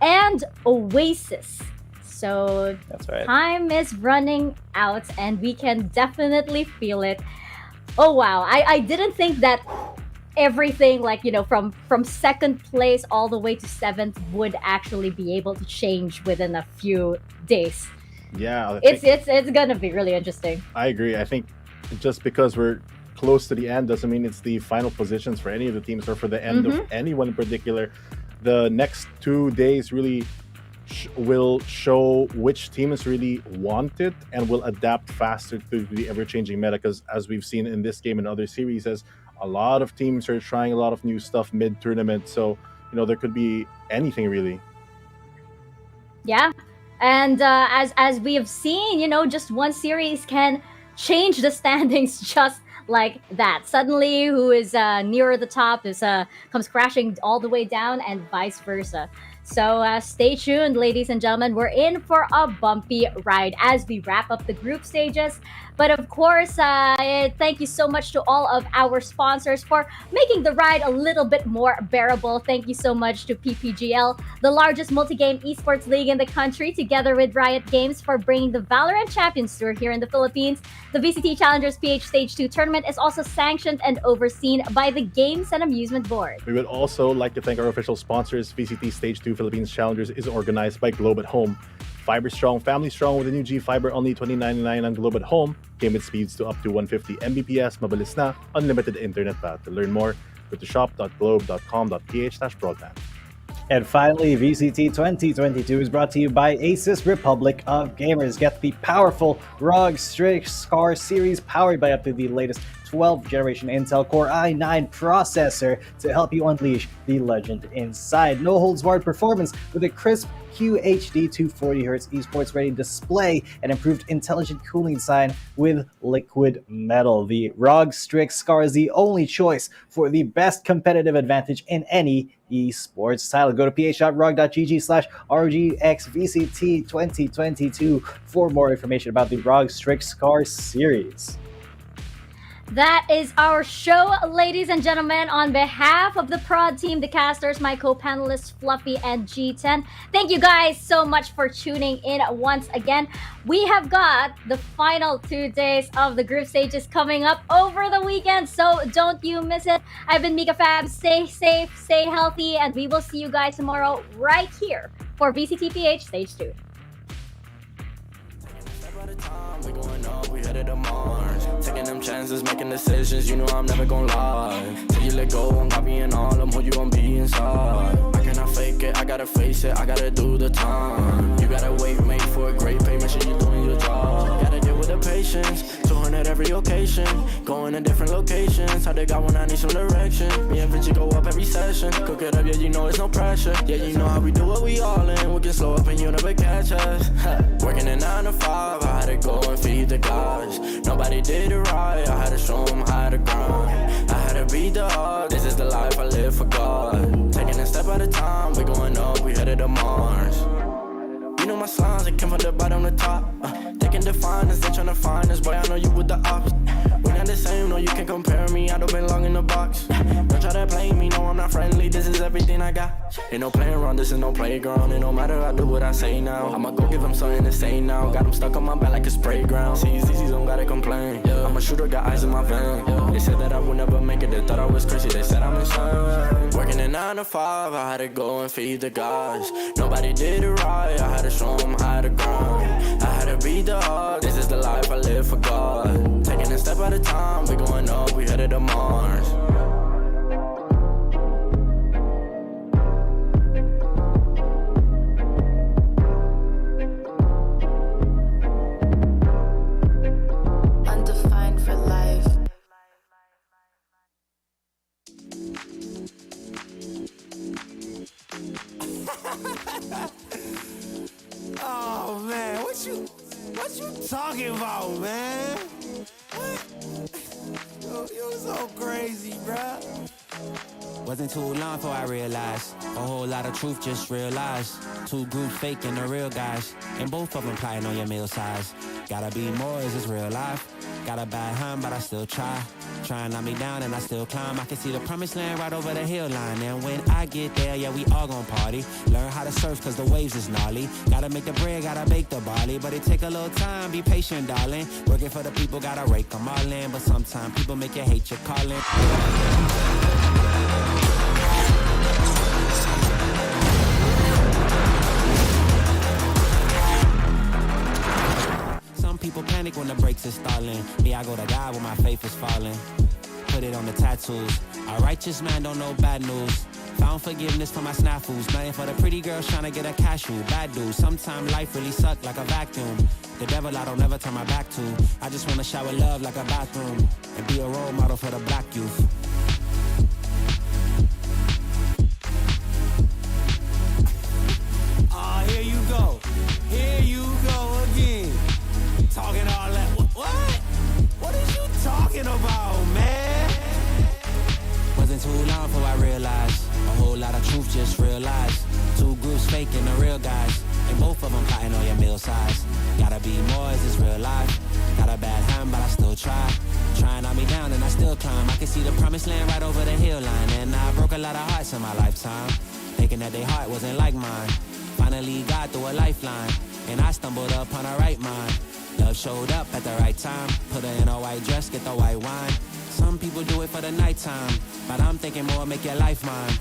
and Oasis. So that's right. Time is running out, and we can definitely feel it. Oh wow, I didn't think that everything, like, you know, from second place all the way to 7th would actually be able to change within a few days. Yeah, it's gonna be really interesting. I agree. I think just because we're close to the end doesn't mean it's the final positions for any of the teams or for the end of anyone in particular. The next 2 days really will show which teams really want it and will adapt faster to the ever-changing meta, because as we've seen in this game and other series, as a lot of teams are trying a lot of new stuff mid-tournament. So, you know, there could be anything really. Yeah. And as we have seen, you know, just one series can change the standings just like that. Suddenly, who is nearer the top comes crashing all the way down, and vice versa. So stay tuned, ladies and gentlemen. We're in for a bumpy ride as we wrap up the group stages. But of course, thank you so much to all of our sponsors for making the ride a little bit more bearable. Thank you so much to PPGL, the largest multi-game esports league in the country, together with Riot Games, for bringing the Valorant Champions Tour here in the Philippines. The VCT Challengers PH Stage 2 tournament is also sanctioned and overseen by the Games and Amusement Board. We would also like to thank our official sponsors. VCT Stage 2 Philippines Challengers is organized by Globe at Home. Fiber strong, family strong with the new G Fiber, only $29.99 on Globe at Home. Came with speeds to up to 150 Mbps, mabilis na, unlimited internet pa. To learn more, go to shop.globe.com.ph/broadband. And finally, VCT 2022 is brought to you by Asus Republic of Gamers. Get the powerful ROG Strix Scar series powered by up to the latest 12th generation Intel Core i9 processor to help you unleash the legend inside. No holds barred performance with a crisp QHD 240Hz esports ready display and improved intelligent cooling design with liquid metal. The ROG Strix Scar is the only choice for the best competitive advantage in any esports title. Go to ph.rog.gg/RGXVCT 2022 for more information about the ROG Strix Scar series. That is our show, ladies and gentlemen. On behalf of the prod team, the casters, my co-panelists Fluffy and G10, thank you guys so much for tuning in once again. We have got the final 2 days of the group stages coming up over the weekend, so don't you miss it. I've been Mika Fab. Stay safe, stay healthy, and we will see you guys tomorrow right here for VCTPH Stage 2. We going up, we headed to Mars. Taking them chances, making decisions, you know I'm never gonna lie. Till you let go, I'm copying all of who you gon' be inside. I cannot fake it, I gotta face it, I gotta do the time. You gotta wait, mate, for a great pay, make sure you're doing your job. Gotta deal with the patience, 200 every occasion. Going to different locations, how they got when I need some direction. Me and Vinci go up every session. Cook it up, yeah, you know it's no pressure. Yeah, you know how we do it, we all in. We can slow up and you never catch us. Working at 9 to 5, I had to go and feed the guys. Nobody did it right, I had to show them how to grind. I had to beat the odds, this is the life I live for God. Taking a step at a time, we going up, we headed to Mars. You know my slimes, they came from the bottom to top. They can define us, they tryna find us, boy, I know you with the ops. We're not the same, no, you can't compare me, I don't belong in the box. Don't try to play me, no, I'm not friendly, this is everything I got. Ain't no playing around, this is no playground. It no matter, I do what I say now. I'ma go give them something to say now. Got them stuck on my back like a spray ground. See, don't gotta complain. I'm a shooter, got eyes in my vein. They said that I would never make it, they thought I was crazy, they said I'm insane. Working at 9 to 5, I had to go and feed the guys. Nobody did it right, I had to show them how to grind. I had to beat the odds, this is the life I live for God. Taking a step at a time, we going up, we headed to Mars. Undefined for life. Oh man, what you talking about, man? What? You so crazy, bruh. Wasn't too long before I realized a whole lot of truth just realized. Two groups faking the real guys, and both of them plotting on your meal size. Gotta be more, is this real life? Got a bad hand, but I still try. Try and knock me down and I still climb. I can see the promised land right over the hill line. And when I get there, yeah, we all gon' party. Learn how to surf cause the waves is gnarly. Gotta make the bread, gotta bake the barley. But it take a little time, be patient, darling. Working for the people, gotta rake them all in. But sometimes people make you hate your calling. People panic when the brakes is stalling. Me, I go to God when my faith is falling. Put it on the tattoos. A righteous man don't know bad news. Found forgiveness for my snafus. Nothing for the pretty girls trying to get a cashew. Bad dude. Sometimes life really suck like a vacuum. The devil I don't never turn my back to. I just want to shower love like a bathroom. And be a role model for the black youth. Here you go. Here you go again. Talking all that. What? What are you talking about, man? Wasn't too long before I realized a whole lot of truth just realized. Two groups faking the real guys, and both of them plotting on your meal size. Gotta be more, is this real life? Got a bad hand, but I still try. Trying to knock me down and I still climb. I can see the promised land right over the hill line. And I broke a lot of hearts in my lifetime, thinking that their heart wasn't like mine. Finally got through a lifeline, and I stumbled upon a right mind. Love showed up at the right time. Put her in a white dress, get the white wine. Some people do it for the nighttime, but I'm thinking more, make your life mine.